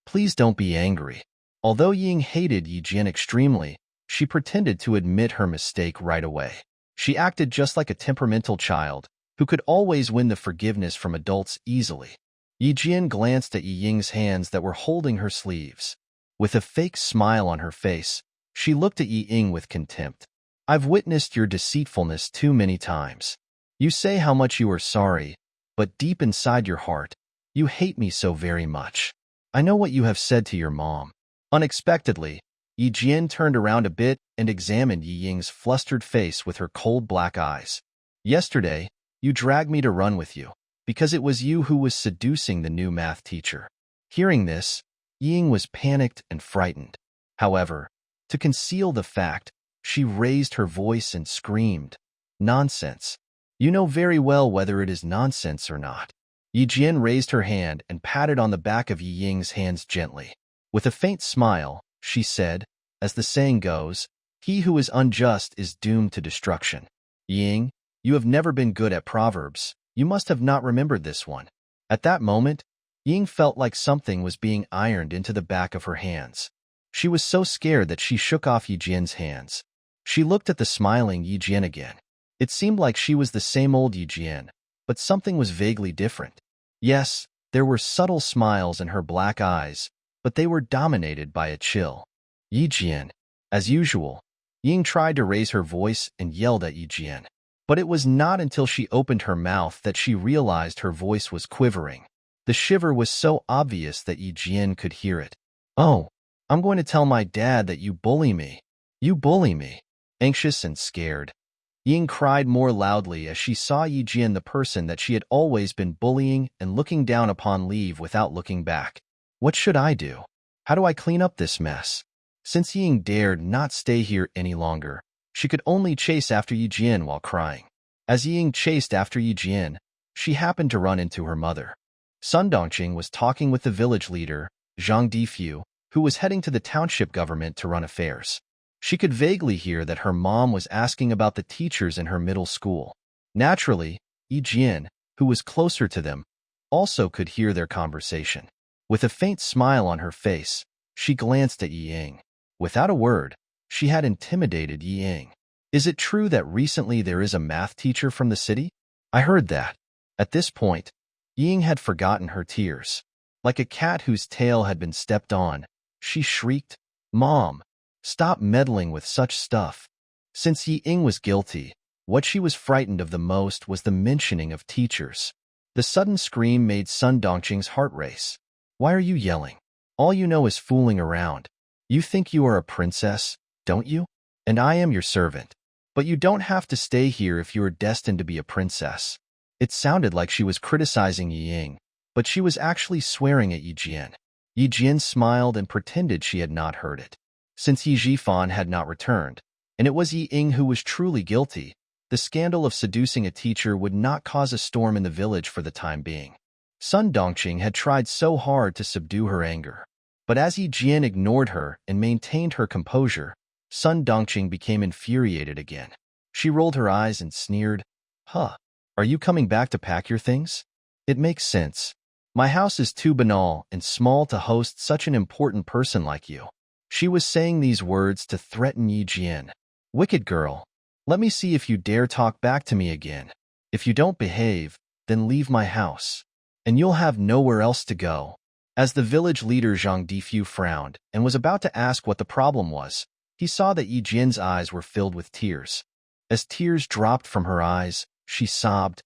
Please don't be angry. Although Ying hated Yi Jian extremely, she pretended to admit her mistake right away. She acted just like a temperamental child, who could always win the forgiveness from adults easily. Yi Jian glanced at Yi Ying's hands that were holding her sleeves. With a fake smile on her face, she looked at Yi Ying with contempt. I've witnessed your deceitfulness too many times. You say how much you are sorry, but deep inside your heart, you hate me so very much. I know what you have said to your mom. Unexpectedly, Yi Jian turned around a bit and examined Yi Ying's flustered face with her cold black eyes. Yesterday, you dragged me to run with you, because it was you who was seducing the new math teacher. Hearing this, Yi Ying was panicked and frightened. However, to conceal the fact, she raised her voice and screamed, Nonsense. You know very well whether it is nonsense or not. Yi Jian raised her hand and patted on the back of Yi Ying's hands gently. With a faint smile, she said, as the saying goes, he who is unjust is doomed to destruction. Ying, you have never been good at proverbs. You must have not remembered this one. At that moment, Ying felt like something was being ironed into the back of her hands. She was so scared that she shook off Yi Jian's hands. She looked at the smiling Yi Jian again. It seemed like she was the same old Yi Jian, but something was vaguely different. Yes, there were subtle smiles in her black eyes, but they were dominated by a chill. Yi Jian. As usual, Ying tried to raise her voice and yelled at Yi Jian. But it was not until she opened her mouth that she realized her voice was quivering. The shiver was so obvious that Yi Jian could hear it. Oh, I'm going to tell my dad that you bully me. You bully me. Anxious and scared, Ying cried more loudly as she saw Yi Jian, the person that she had always been bullying and looking down upon, leave without looking back. What should I do? How do I clean up this mess? Since Ying dared not stay here any longer, she could only chase after Yi Jian while crying. As Ying chased after Yi Jian, she happened to run into her mother. Sun Dongqing was talking with the village leader, Zhang Difu, who was heading to the township government to run affairs. She could vaguely hear that her mom was asking about the teachers in her middle school. Naturally, Yi Jian, who was closer to them, also could hear their conversation. With a faint smile on her face, she glanced at Yi Ying. Without a word, she had intimidated Yi Ying. Is it true that recently there is a math teacher from the city? I heard that. At this point, Yi Ying had forgotten her tears. Like a cat whose tail had been stepped on, she shrieked, Mom, stop meddling with such stuff. Since Yi Ying was guilty, what she was frightened of the most was the mentioning of teachers. The sudden scream made Sun Dongqing's heart race. Why are you yelling? All you know is fooling around. You think you are a princess, don't you? And I am your servant. But you don't have to stay here if you are destined to be a princess. It sounded like she was criticizing Yi Ying, but she was actually swearing at Yi Jian. Yi Jian smiled and pretended she had not heard it. Since Yi Jifan had not returned, and it was Yi Ying who was truly guilty, the scandal of seducing a teacher would not cause a storm in the village for the time being. Sun Dongqing had tried so hard to subdue her anger. But as Yi Jian ignored her and maintained her composure, Sun Dongqing became infuriated again. She rolled her eyes and sneered, Huh, are you coming back to pack your things? It makes sense. My house is too banal and small to host such an important person like you. She was saying these words to threaten Yi Jian. Wicked girl, let me see if you dare talk back to me again. If you don't behave, then leave my house, and you'll have nowhere else to go. As the village leader Zhang Difu frowned and was about to ask what the problem was, he saw that Yi Jian's eyes were filled with tears. As tears dropped from her eyes, She sobbed.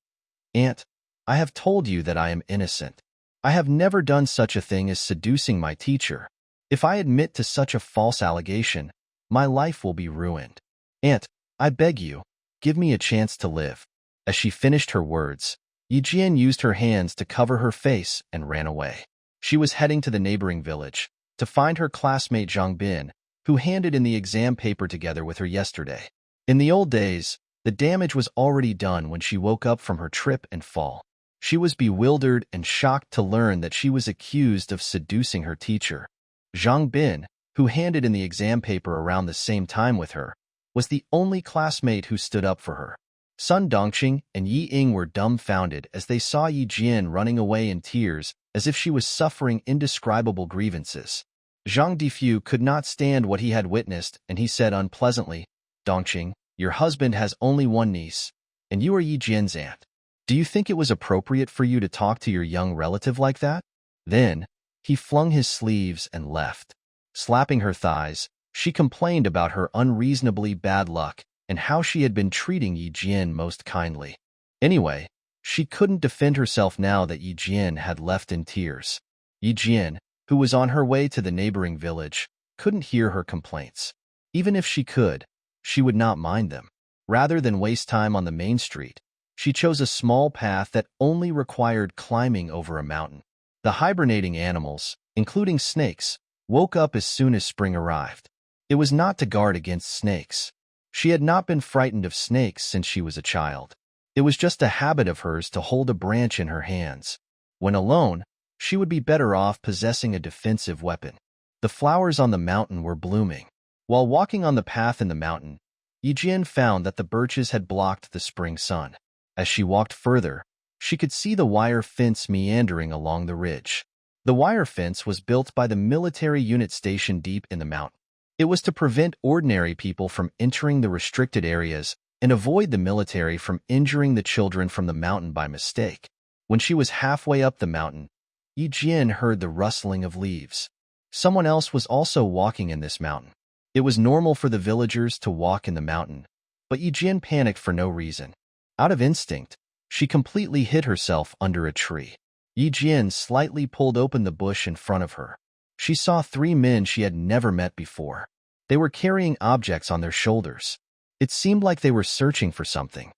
Aunt, I have told you that I am innocent. I have never done such a thing as seducing my teacher. If I admit to such a false allegation, my life will be ruined. Aunt, I beg you, give me a chance to live. As she finished her words, Yijian used her hands to cover her face and ran away. She was heading to the neighboring village to find her classmate Zhang Bin, who handed in the exam paper together with her yesterday. In the old days, the damage was already done when she woke up from her trip and fall. She was bewildered and shocked to learn that she was accused of seducing her teacher. Zhang Bin, who handed in the exam paper around the same time with her, was the only classmate who stood up for her. Sun Dongqing and Yi Ying were dumbfounded as they saw Yi Jian running away in tears as if she was suffering indescribable grievances. Zhang Difu could not stand what he had witnessed, and he said unpleasantly, Dongqing, your husband has only one niece, and you are Yi Jian's aunt. Do you think it was appropriate for you to talk to your young relative like that? Then, he flung his sleeves and left. Slapping her thighs, she complained about her unreasonably bad luck and how she had been treating Yi Jian most kindly. Anyway, she couldn't defend herself now that Yi Jian had left in tears. Yi Jian, who was on her way to the neighboring village, couldn't hear her complaints. Even if she could, she would not mind them. Rather than waste time on the main street, she chose a small path that only required climbing over a mountain. The hibernating animals, including snakes, woke up as soon as spring arrived. It was not to guard against snakes. She had not been frightened of snakes since she was a child. It was just a habit of hers to hold a branch in her hands. When alone, she would be better off possessing a defensive weapon. The flowers on the mountain were blooming. While walking on the path in the mountain, Yijian found that the birches had blocked the spring sun. As she walked further, she could see the wire fence meandering along the ridge. The wire fence was built by the military unit stationed deep in the mountain. It was to prevent ordinary people from entering the restricted areas and avoid the military from injuring the children from the mountain by mistake. When she was halfway up the mountain, Yi Jian heard the rustling of leaves. Someone else was also walking in this mountain. It was normal for the villagers to walk in the mountain, but Yi Jian panicked for no reason. Out of instinct, she completely hid herself under a tree. Yi Jian slightly pulled open the bush in front of her. She saw 3 men she had never met before. They were carrying objects on their shoulders. It seemed like they were searching for something.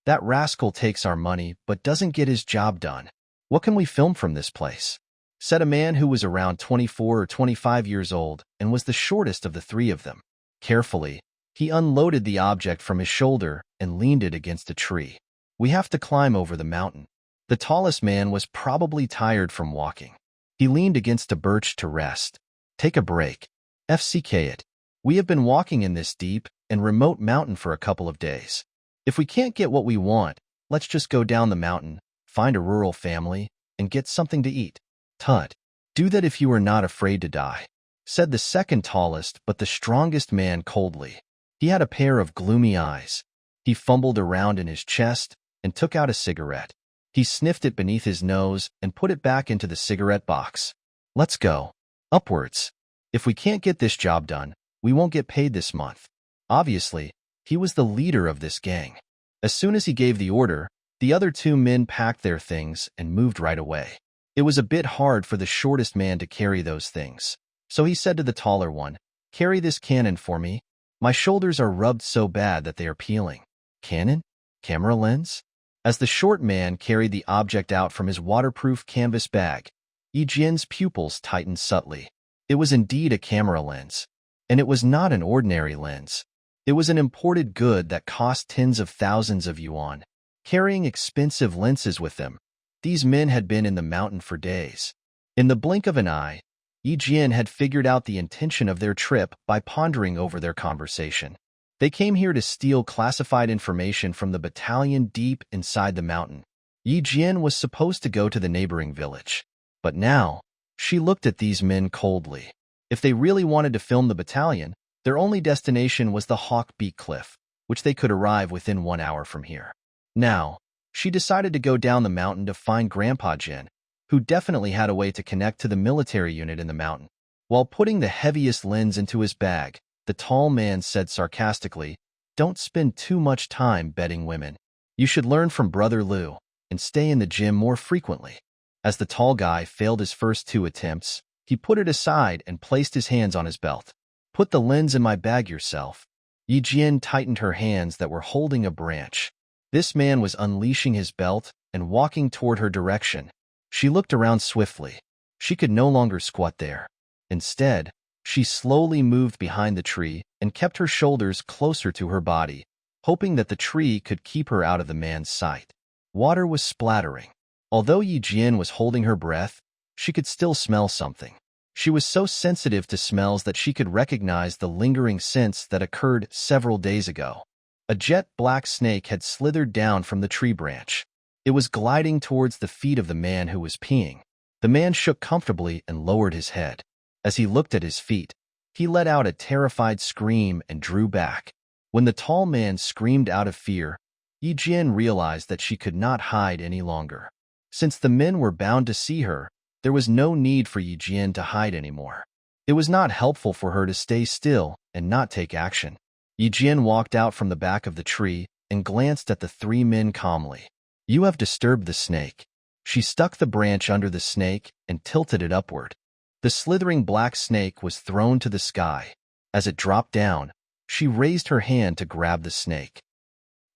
That rascal takes our money but doesn't get his job done. What can we film from this place? Said a man who was around 24 or 25 years old and was the shortest of the 3 of them. Carefully, he unloaded the object from his shoulder and leaned it against a tree. We have to climb over the mountain. The tallest man was probably tired from walking. He leaned against a birch to rest. Take a break. FCK it. We have been walking in this deep and remote mountain for a couple of days. If we can't get what we want, let's just go down the mountain, find a rural family, and get something to eat. Tut. Do that if you are not afraid to die, said the second tallest but the strongest man coldly. He had a pair of gloomy eyes. He fumbled around in his chest and took out a cigarette. He sniffed it beneath his nose and put it back into the cigarette box. Let's go. Upwards. If we can't get this job done, we won't get paid this month. Obviously, he was the leader of this gang. As soon as he gave the order, the other 2 men packed their things and moved right away. It was a bit hard for the shortest man to carry those things, so he said to the taller one, "Carry this cannon for me. My shoulders are rubbed so bad that they are peeling." Cannon? Camera lens? As the short man carried the object out from his waterproof canvas bag, Yi Jian's pupils tightened subtly. It was indeed a camera lens, and it was not an ordinary lens. It was an imported good that cost tens of thousands of yuan. Carrying expensive lenses with them, these men had been in the mountain for days. In the blink of an eye, Yi Jian had figured out the intention of their trip by pondering over their conversation. They came here to steal classified information from the battalion deep inside the mountain. Yi Jian was supposed to go to the neighboring village. But now, she looked at these men coldly. If they really wanted to film the battalion, their only destination was the Hawk Beak Cliff, which they could arrive within 1 hour from here. Now, she decided to go down the mountain to find Grandpa Jin, who definitely had a way to connect to the military unit in the mountain. While putting the heaviest lens into his bag, the tall man said sarcastically, "Don't spend too much time betting women. You should learn from Brother Liu and stay in the gym more frequently. As the tall guy failed his first 2 attempts, he put it aside and placed his hands on his belt. Put the lens in my bag yourself. Yi Jian tightened her hands that were holding a branch. This man was unleashing his belt and walking toward her direction. She looked around swiftly. She could no longer squat there. Instead, she slowly moved behind the tree and kept her shoulders closer to her body, hoping that the tree could keep her out of the man's sight. Water was splattering. Although Yi Jian was holding her breath, she could still smell something. She was so sensitive to smells that she could recognize the lingering scents that occurred several days ago. A jet black snake had slithered down from the tree branch. It was gliding towards the feet of the man who was peeing. The man shook comfortably and lowered his head. As he looked at his feet, he let out a terrified scream and drew back. When the tall man screamed out of fear, Yi Jian realized that she could not hide any longer. Since the men were bound to see her, there was no need for Yi Jian to hide anymore. It was not helpful for her to stay still and not take action. Yi Jian walked out from the back of the tree and glanced at the 3 men calmly. You have disturbed the snake. She stuck the branch under the snake and tilted it upward. The slithering black snake was thrown to the sky. As it dropped down, she raised her hand to grab the snake.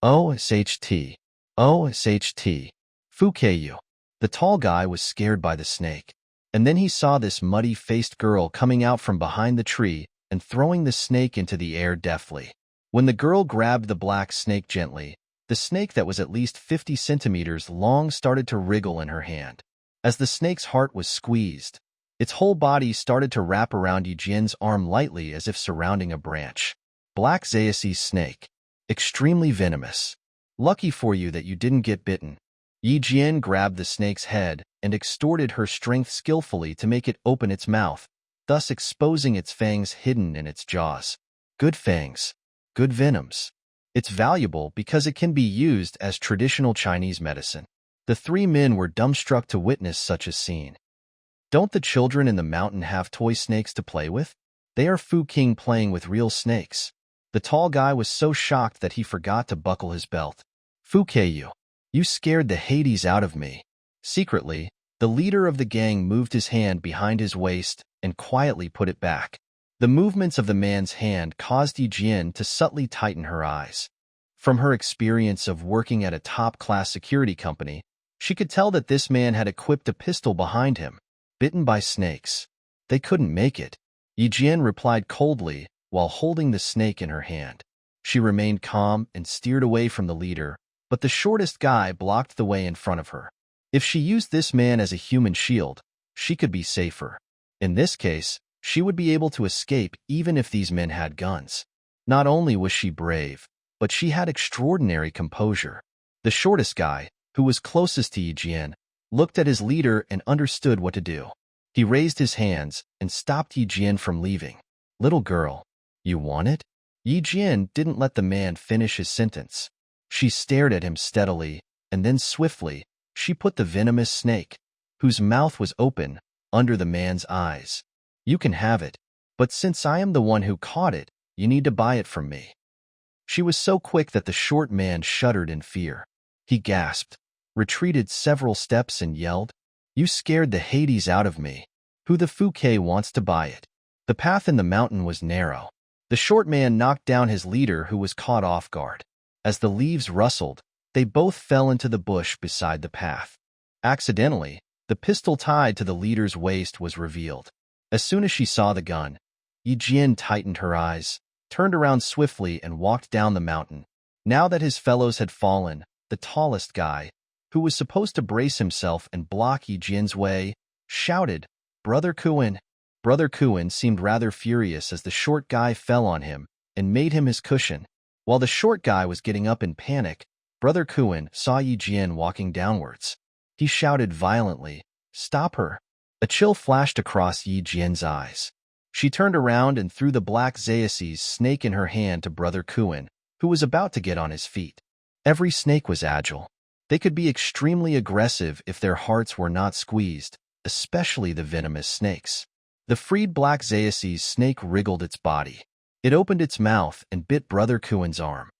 OSHT. OSHT. Fukeyu. The tall guy was scared by the snake. And then he saw this muddy-faced girl coming out from behind the tree and throwing the snake into the air deftly. When the girl grabbed the black snake gently, the snake that was at least 50 centimeters long started to wriggle in her hand. As the snake's heart was squeezed, its whole body started to wrap around Yi Jian's arm lightly as if surrounding a branch. Black Xaoxi's snake. Extremely venomous. Lucky for you that you didn't get bitten. Yi Jian grabbed the snake's head and extorted her strength skillfully to make it open its mouth, thus exposing its fangs hidden in its jaws. Good fangs. Good venoms. It's valuable because it can be used as traditional Chinese medicine. The 3 men were dumbstruck to witness such a scene. Don't the children in the mountain have toy snakes to play with? They are Fu King playing with real snakes. The tall guy was so shocked that he forgot to buckle his belt. Fukeyu, you scared the Hades out of me. Secretly, the leader of the gang moved his hand behind his waist and quietly put it back. The movements of the man's hand caused Yi Jian to subtly tighten her eyes. From her experience of working at a top-class security company, she could tell that this man had equipped a pistol behind him. Bitten by snakes. They couldn't make it. Yi Jian replied coldly while holding the snake in her hand. She remained calm and steered away from the leader, but the shortest guy blocked the way in front of her. If she used this man as a human shield, she could be safer. In this case, she would be able to escape even if these men had guns. Not only was she brave, but she had extraordinary composure. The shortest guy, who was closest to Yi Jian, looked at his leader and understood what to do. He raised his hands and stopped Yi Jian from leaving. Little girl, you want it? Yi Jian didn't let the man finish his sentence. She stared at him steadily, and then swiftly, she put the venomous snake, whose mouth was open, under the man's eyes. You can have it, but since I am the one who caught it, you need to buy it from me. She was so quick that the short man shuddered in fear. He gasped, retreated several steps and yelled, You scared the Hades out of me. Who the Fuke wants to buy it? The path in the mountain was narrow. The short man knocked down his leader who was caught off guard. As the leaves rustled, they both fell into the bush beside the path. Accidentally, the pistol tied to the leader's waist was revealed. As soon as she saw the gun, Yi Jian tightened her eyes, turned around swiftly and walked down the mountain. Now that his fellows had fallen, the tallest guy, who was supposed to brace himself and block Yi Jian's way, shouted, Brother Kuan. Brother Kuan seemed rather furious as the short guy fell on him and made him his cushion. While the short guy was getting up in panic, Brother Kuan saw Yi Jian walking downwards. He shouted violently, Stop her! A chill flashed across Yi Jian's eyes. She turned around and threw the black Xaoxi's snake in her hand to Brother Kuan, who was about to get on his feet. Every snake was agile. They could be extremely aggressive if their hearts were not squeezed, especially the venomous snakes. The freed black Xaoxi's snake wriggled its body. It opened its mouth and bit Brother Kuan's arm.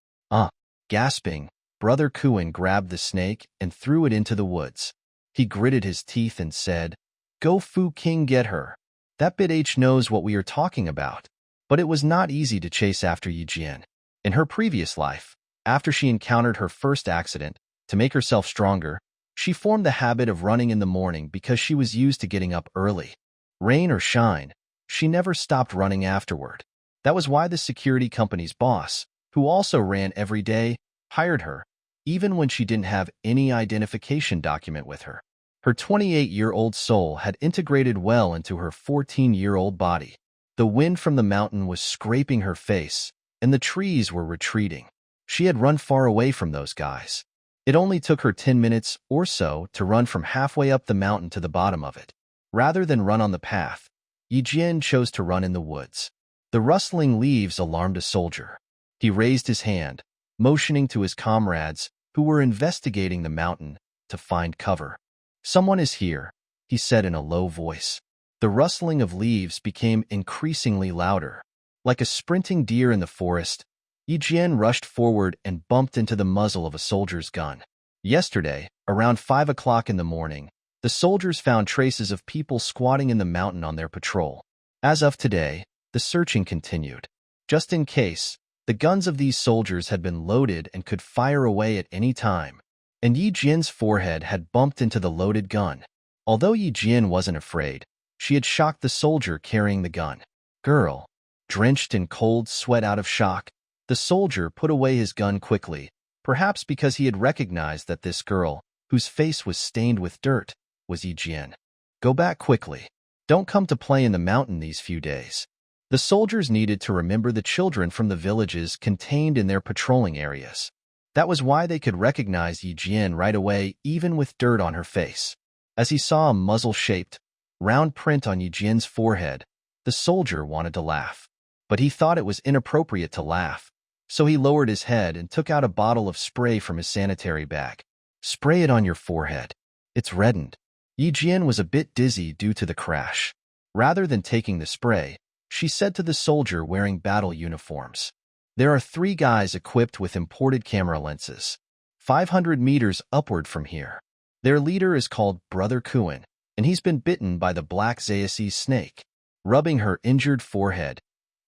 Gasping, Brother Kuan grabbed the snake and threw it into the woods. He gritted his teeth and said, "Go Fu King, get her. That bitch knows what we are talking about." But it was not easy to chase after Yi Jian. In her previous life, after she encountered her first accident, to make herself stronger, she formed the habit of running in the morning because she was used to getting up early. Rain or shine, she never stopped running afterward. That was why the security company's boss, who also ran every day, hired her, even when she didn't have any identification document with her. Her 28-year-old soul had integrated well into her 14-year-old body. The wind from the mountain was scraping her face, and the trees were retreating. She had run far away from those guys. It only took her 10 minutes or so to run from halfway up the mountain to the bottom of it. Rather than run on the path, Yi Jian chose to run in the woods. The rustling leaves alarmed a soldier. He raised his hand, motioning to his comrades, who were investigating the mountain, to find cover. "Someone is here," he said in a low voice. The rustling of leaves became increasingly louder. Like a sprinting deer in the forest, Yi Jian rushed forward and bumped into the muzzle of a soldier's gun. Yesterday, around 5 o'clock in the morning, the soldiers found traces of people squatting in the mountain on their patrol. As of today, the searching continued. Just in case, the guns of these soldiers had been loaded and could fire away at any time, and Yi Jian's forehead had bumped into the loaded gun. Although Yi Jian wasn't afraid, she had shocked the soldier carrying the gun. "Girl." Drenched in cold sweat out of shock, the soldier put away his gun quickly, perhaps because he had recognized that this girl, whose face was stained with dirt, was Yi Jian. "Go back quickly. Don't come to play in the mountain these few days." The soldiers needed to remember the children from the villages contained in their patrolling areas. That was why they could recognize Yi Jian right away, even with dirt on her face. As he saw a muzzle-shaped, round print on Yi Jian's forehead, the soldier wanted to laugh. But he thought it was inappropriate to laugh, so he lowered his head and took out a bottle of spray from his sanitary bag. "Spray it on your forehead. It's reddened." Yi Jian was a bit dizzy due to the crash. Rather than taking the spray, she said to the soldier wearing battle uniforms, "There are 3 guys equipped with imported camera lenses, 500 meters upward from here. Their leader is called Brother Kuan, and he's been bitten by the black Zayasis snake." Rubbing her injured forehead,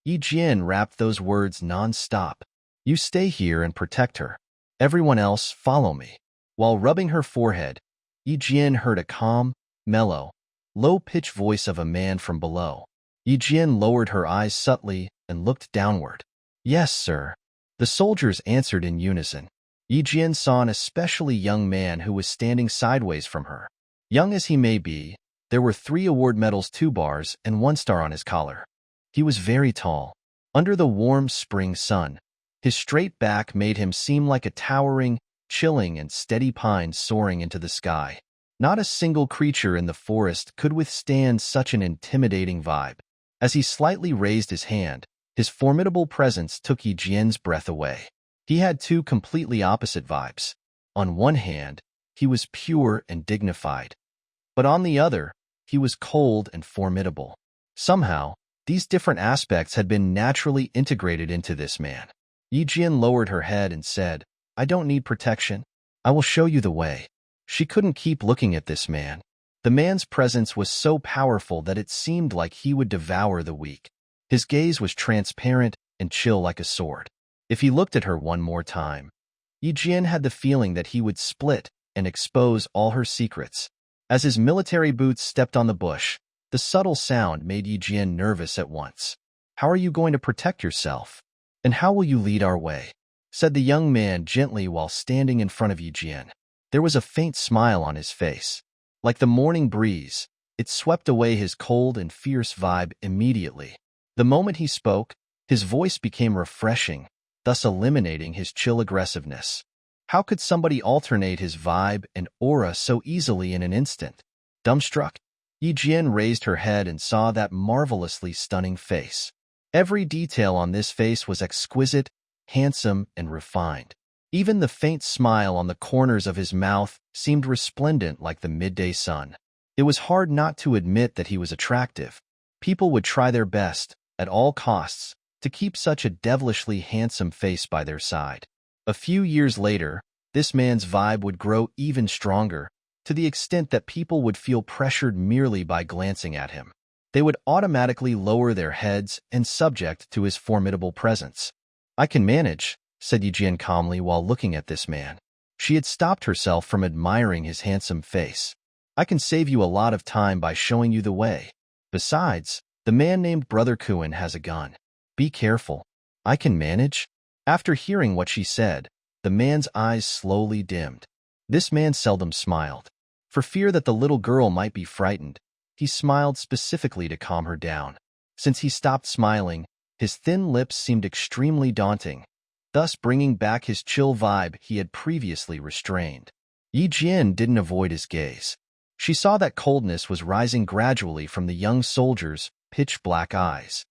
Yi Jian rapped those words non-stop. "You stay here and protect her. Everyone else, follow me." While rubbing her forehead, Yi Jian heard a calm, mellow, low-pitched voice of a man from below. Yi Jian lowered her eyes subtly and looked downward. "Yes, sir." The soldiers answered in unison. Yi Jian saw an especially young man who was standing sideways from her. Young as he may be, there were 3 award medals, 2 bars, and 1 star on his collar. He was very tall. Under the warm spring sun, his straight back made him seem like a towering, chilling, and steady pine soaring into the sky. Not a single creature in the forest could withstand such an intimidating vibe. As he slightly raised his hand, his formidable presence took Yi Jian's breath away. He had 2 completely opposite vibes. On one hand, he was pure and dignified, but on the other, he was cold and formidable. Somehow, these different aspects had been naturally integrated into this man. Yi Jian lowered her head and said, "I don't need protection. I will show you the way." She couldn't keep looking at this man. The man's presence was so powerful that it seemed like he would devour the weak. His gaze was transparent and chill like a sword. If he looked at her one more time, Yi Jian had the feeling that he would split and expose all her secrets. As his military boots stepped on the bush, the subtle sound made Yi Jian nervous at once. "How are you going to protect yourself? And how will you lead our way?" said the young man gently while standing in front of Yi Jian. There was a faint smile on his face. Like the morning breeze, it swept away his cold and fierce vibe immediately. The moment he spoke, his voice became refreshing, thus eliminating his chill aggressiveness. How could somebody alternate his vibe and aura so easily in an instant? Dumbstruck, Yi Jian raised her head and saw that marvelously stunning face. Every detail on this face was exquisite, handsome, and refined. Even the faint smile on the corners of his mouth seemed resplendent like the midday sun. It was hard not to admit that he was attractive. People would try their best, at all costs, to keep such a devilishly handsome face by their side. A few years later, This man's vibe would grow even stronger, to the extent that people would feel pressured merely by glancing at him. They would automatically lower their heads and subject to his formidable presence. "I can manage," said Yijin calmly while looking at this man. She had stopped herself from admiring his handsome face. "I can save you a lot of time by showing you the way. Besides, the man named Brother Kuan has a gun. Be careful." "I can manage?" After hearing what she said, the man's eyes slowly dimmed. This man seldom smiled. For fear that the little girl might be frightened, he smiled specifically to calm her down. Since he stopped smiling, his thin lips seemed extremely daunting, thus bringing back his chill vibe he had previously restrained. Yi Jian didn't avoid his gaze. She saw that coldness was rising gradually from the young soldier's pitch-black eyes.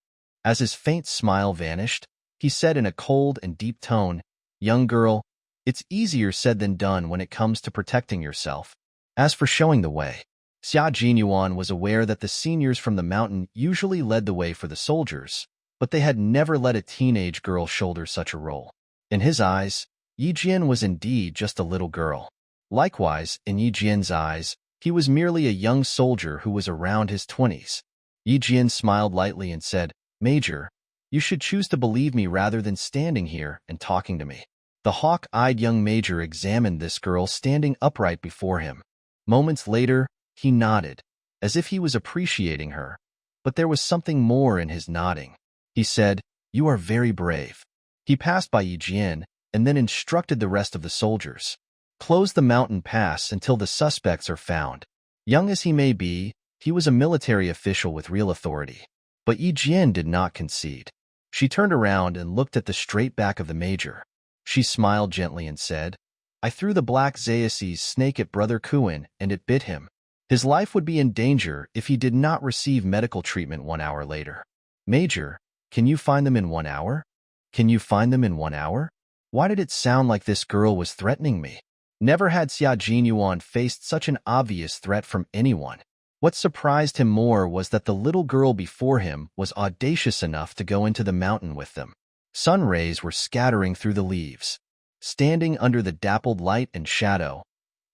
As his faint smile vanished, he said in a cold and deep tone, "Young girl, it's easier said than done when it comes to protecting yourself. As for showing the way." Xia Jinyuan was aware that the seniors from the mountain usually led the way for the soldiers, but they had never let a teenage girl shoulder such a role. In his eyes, Yi Jian was indeed just a little girl. Likewise, in Yi Jian's eyes, he was merely a young soldier who was around his 20s. Yi Jian smiled lightly and said, "Major, you should choose to believe me rather than standing here and talking to me." The hawk-eyed young major examined this girl standing upright before him. Moments later, he nodded, as if he was appreciating her, but there was something more in his nodding. He said, "You are very brave." He passed by Yi Jian and then instructed the rest of the soldiers. "Close the mountain pass until the suspects are found." Young as he may be, he was a military official with real authority. But Yi Jian did not concede. She turned around and looked at the straight back of the major. She smiled gently and said, "I threw the black Zayace's snake at Brother Kuan and it bit him. His life would be in danger if he did not receive medical treatment 1 hour later. Major, can you find them in 1 hour? Can you find them in 1 hour?" Why did it sound like this girl was threatening me? Never had Xia Jinyuan faced such an obvious threat from anyone. What surprised him more was that the little girl before him was audacious enough to go into the mountain with them. Sun rays were scattering through the leaves. Standing under the dappled light and shadow,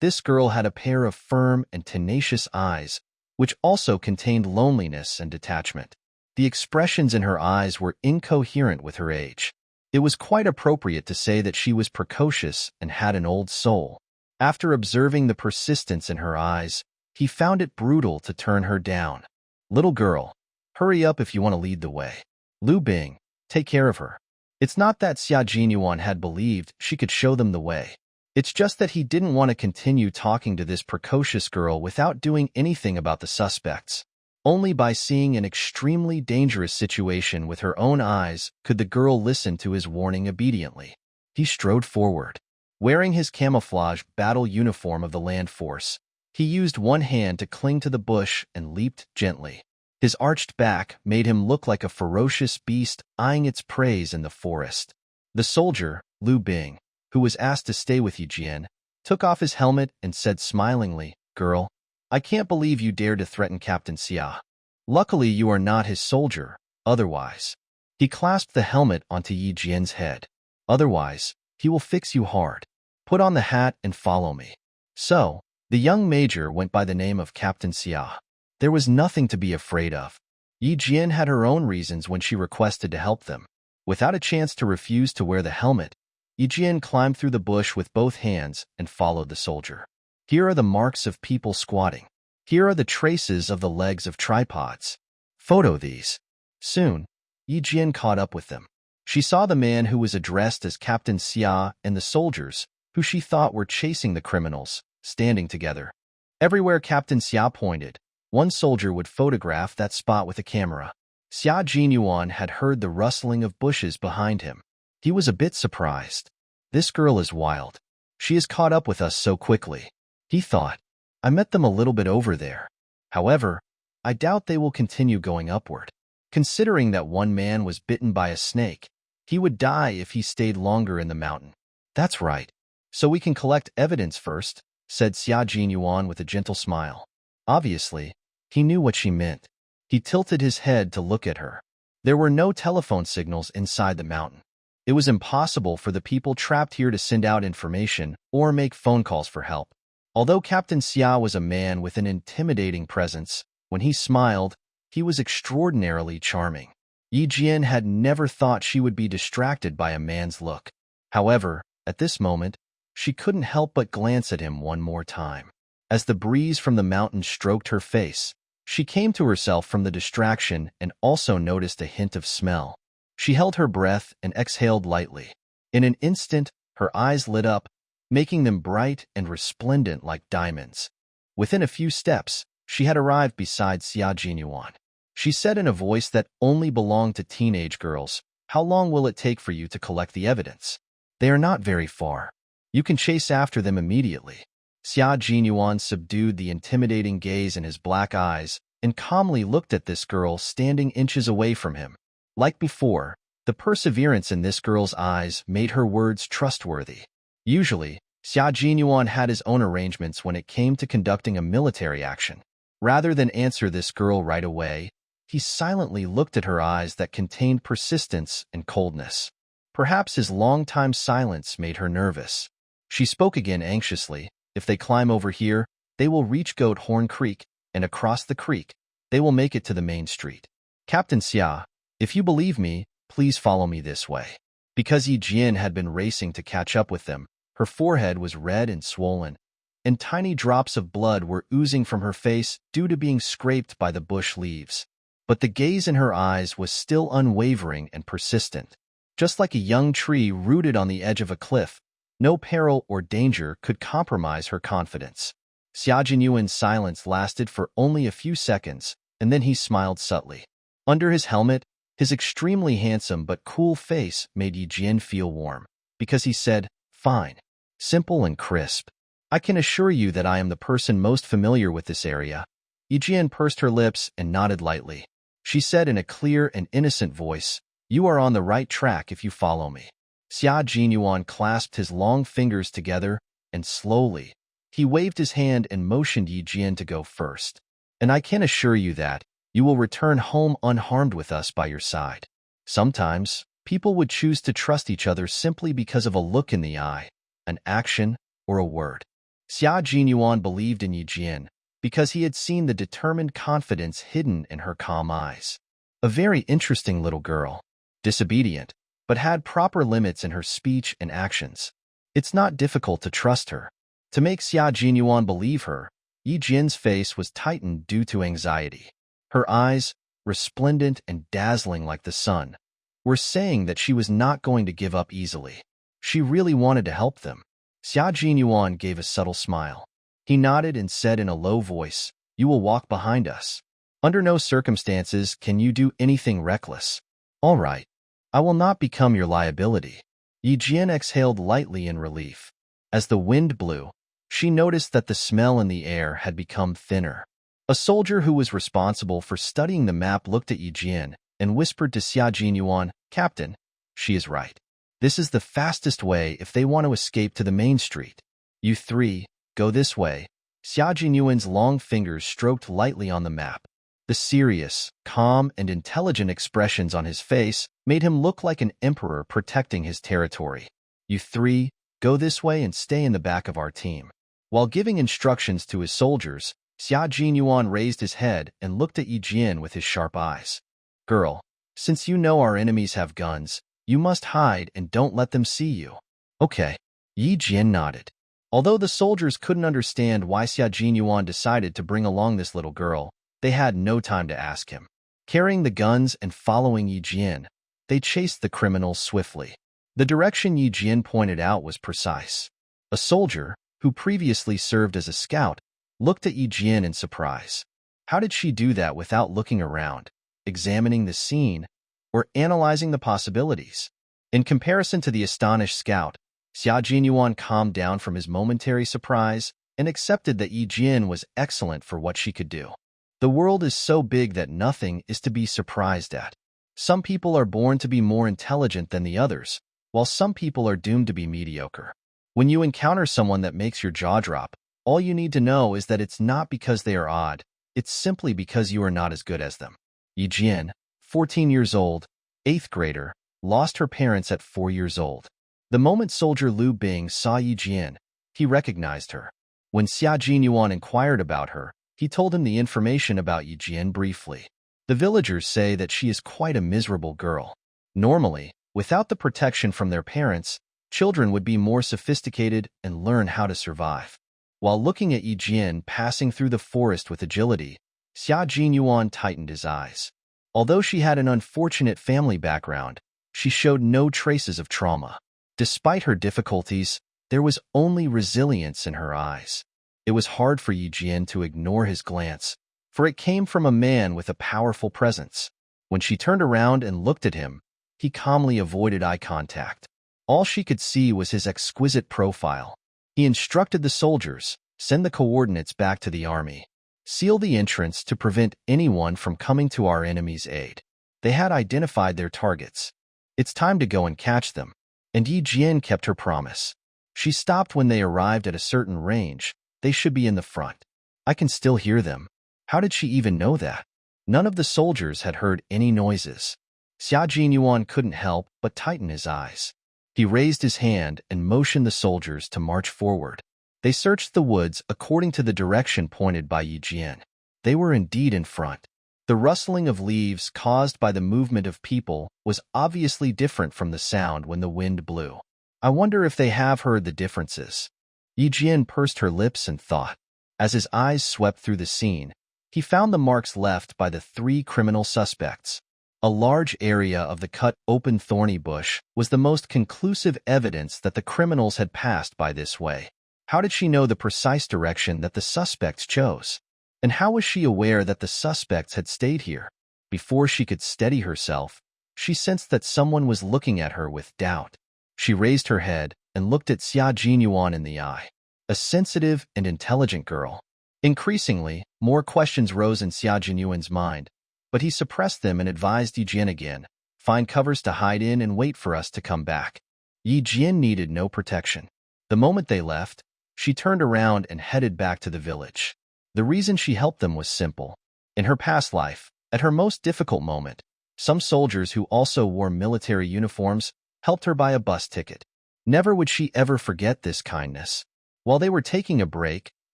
this girl had a pair of firm and tenacious eyes, which also contained loneliness and detachment. The expressions in her eyes were incoherent with her age. It was quite appropriate to say that she was precocious and had an old soul. After observing the persistence in her eyes, he found it brutal to turn her down. "Little girl, hurry up if you want to lead the way. Lu Bing, take care of her." It's not that Xia Jinyuan had believed she could show them the way. It's just that he didn't want to continue talking to this precocious girl without doing anything about the suspects. Only by seeing an extremely dangerous situation with her own eyes could the girl listen to his warning obediently. He strode forward. Wearing his camouflage battle uniform of the land force, he used one hand to cling to the bush and leaped gently. His arched back made him look like a ferocious beast eyeing its prey in the forest. The soldier, Lu Bing, who was asked to stay with Yi Jian, took off his helmet and said smilingly, "Girl, I can't believe you dared to threaten Captain Xia. Luckily you are not his soldier, otherwise." He clasped the helmet onto Yi Jian's head. "Otherwise, he will fix you hard. Put on the hat and follow me." So, the young major went by the name of Captain Xia. There was nothing to be afraid of. Yi Jian had her own reasons when she requested to help them. Without a chance to refuse to wear the helmet, Yi Jian climbed through the bush with both hands and followed the soldier. Here are the marks of people squatting. Here are the traces of the legs of tripods. Photo these. Soon, Yi Jian caught up with them. She saw the man who was addressed as Captain Xia and the soldiers, who she thought were chasing the criminals, standing together. Everywhere Captain Xia pointed, one soldier would photograph that spot with a camera. Xia Jinyuan had heard the rustling of bushes behind him. He was a bit surprised. This girl is wild. She has caught up with us so quickly. He thought, I met them a little bit over there. However, I doubt they will continue going upward. Considering that one man was bitten by a snake, he would die if he stayed longer in the mountain. That's right. So we can collect evidence first, said Xia Jinyuan with a gentle smile. Obviously, he knew what she meant. He tilted his head to look at her. There were no telephone signals inside the mountain. It was impossible for the people trapped here to send out information or make phone calls for help. Although Captain Xia was a man with an intimidating presence, when he smiled, he was extraordinarily charming. Yi Jian had never thought she would be distracted by a man's look. However, at this moment, she couldn't help but glance at him one more time. As the breeze from the mountain stroked her face, she came to herself from the distraction and also noticed a hint of smell. She held her breath and exhaled lightly. In an instant, her eyes lit up, making them bright and resplendent like diamonds. Within a few steps, she had arrived beside Xia Jinyuan. She said in a voice that only belonged to teenage girls, "How long will it take for you to collect the evidence?" "They are not very far. You can chase after them immediately." Xia Jinyuan subdued the intimidating gaze in his black eyes and calmly looked at this girl standing inches away from him. Like before, the perseverance in this girl's eyes made her words trustworthy. Usually, Xia Jinyuan had his own arrangements when it came to conducting a military action. Rather than answer this girl right away, he silently looked at her eyes that contained persistence and coldness. Perhaps his long-time silence made her nervous. She spoke again anxiously. "If they climb over here, they will reach Goat Horn Creek, and across the creek, they will make it to the main street. Captain Xia, if you believe me, please follow me this way." Because Yi Jian had been racing to catch up with them, her forehead was red and swollen, and tiny drops of blood were oozing from her face due to being scraped by the bush leaves. But the gaze in her eyes was still unwavering and persistent. Just like a young tree rooted on the edge of a cliff, no peril or danger could compromise her confidence. Xia Jinyuan's silence lasted for only a few seconds, and then he smiled subtly. Under his helmet, his extremely handsome but cool face made Yi Jian feel warm, because he said, "Fine." Simple and crisp. "I can assure you that I am the person most familiar with this area." Yi Jian pursed her lips and nodded lightly. She said in a clear and innocent voice, "You are on the right track if you follow me." Xia Jinyuan clasped his long fingers together, and slowly, he waved his hand and motioned Yi Jian to go first. "And I can assure you that you will return home unharmed with us by your side." Sometimes, people would choose to trust each other simply because of a look in the eye, an action, or a word. Xia Jinyuan believed in Yi Jian because he had seen the determined confidence hidden in her calm eyes. A very interesting little girl, disobedient, but had proper limits in her speech and actions. It's not difficult to trust her. To make Xia Jinyuan believe her, Yi Jian's face was tightened due to anxiety. Her eyes, resplendent and dazzling like the sun, were saying that she was not going to give up easily. She really wanted to help them. Xia Jinyuan gave a subtle smile. He nodded and said in a low voice, "You will walk behind us. Under no circumstances can you do anything reckless." "All right. I will not become your liability." Yi Jian exhaled lightly in relief. As the wind blew, she noticed that the smell in the air had become thinner. A soldier who was responsible for studying the map looked at Yi Jian and whispered to Xia Jinyuan, "Captain, she is right. This is the fastest way if they want to escape to the main street. You three, go this way." Xia Jinyuan's long fingers stroked lightly on the map. The serious, calm, and intelligent expressions on his face made him look like an emperor protecting his territory. "You three, go this way and stay in the back of our team." While giving instructions to his soldiers, Xia Jinyuan raised his head and looked at Yi Jian with his sharp eyes. "Girl, since you know our enemies have guns, you must hide and don't let them see you." "Okay." Yi Jian nodded. Although the soldiers couldn't understand why Xia Jinyuan decided to bring along this little girl, they had no time to ask him. Carrying the guns and following Yi Jian, they chased the criminals swiftly. The direction Yi Jian pointed out was precise. A soldier, who previously served as a scout, looked at Yi Jian in surprise. How did she do that without looking around, examining the scene, or analyzing the possibilities? In comparison to the astonished scout, Xia Jinyuan calmed down from his momentary surprise and accepted that Yi Jian was excellent for what she could do. The world is so big that nothing is to be surprised at. Some people are born to be more intelligent than the others, while some people are doomed to be mediocre. When you encounter someone that makes your jaw drop, all you need to know is that it's not because they are odd, it's simply because you are not as good as them. Yi Jian, 14 years old, 8th grader, lost her parents at 4 years old. The moment soldier Lu Bing saw Yi Jian, he recognized her. When Xia Jinyuan inquired about her, he told him the information about Yi Jian briefly. The villagers say that she is quite a miserable girl. Normally, without the protection from their parents, children would be more sophisticated and learn how to survive. While looking at Yi Jian passing through the forest with agility, Xia Jinyuan tightened his eyes. Although she had an unfortunate family background, she showed no traces of trauma. Despite her difficulties, there was only resilience in her eyes. It was hard for Yi Jian to ignore his glance, for it came from a man with a powerful presence. When she turned around and looked at him, he calmly avoided eye contact. All she could see was his exquisite profile. He instructed the soldiers, send the coordinates back to the army. Seal the entrance to prevent anyone from coming to our enemy's aid. They had identified their targets. It's time to go and catch them. And Yi Jian kept her promise. She stopped when they arrived at a certain range. They should be in the front. I can still hear them. How did she even know that? None of the soldiers had heard any noises. Xia Jinyuan couldn't help but tighten his eyes. He raised his hand and motioned the soldiers to march forward. They searched the woods according to the direction pointed by Yi Jian. They were indeed in front. The rustling of leaves caused by the movement of people was obviously different from the sound when the wind blew. I wonder if they have heard the differences. Yi Jian pursed her lips and thought. As his eyes swept through the scene, he found the marks left by the 3 criminal suspects. A large area of the cut-open thorny bush was the most conclusive evidence that the criminals had passed by this way. How did she know the precise direction that the suspects chose? And how was she aware that the suspects had stayed here? Before she could steady herself, she sensed that someone was looking at her with doubt. She raised her head and looked at Xia Jinyuan in the eye. A sensitive and intelligent girl. Increasingly, more questions rose in Xia Jinyuan's mind, but he suppressed them and advised Yi Jian again, find covers to hide in and wait for us to come back. Yi Jian needed no protection. The moment they left, she turned around and headed back to the village. The reason she helped them was simple. In her past life, at her most difficult moment, some soldiers who also wore military uniforms helped her buy a bus ticket. Never would she ever forget this kindness. While they were taking a break,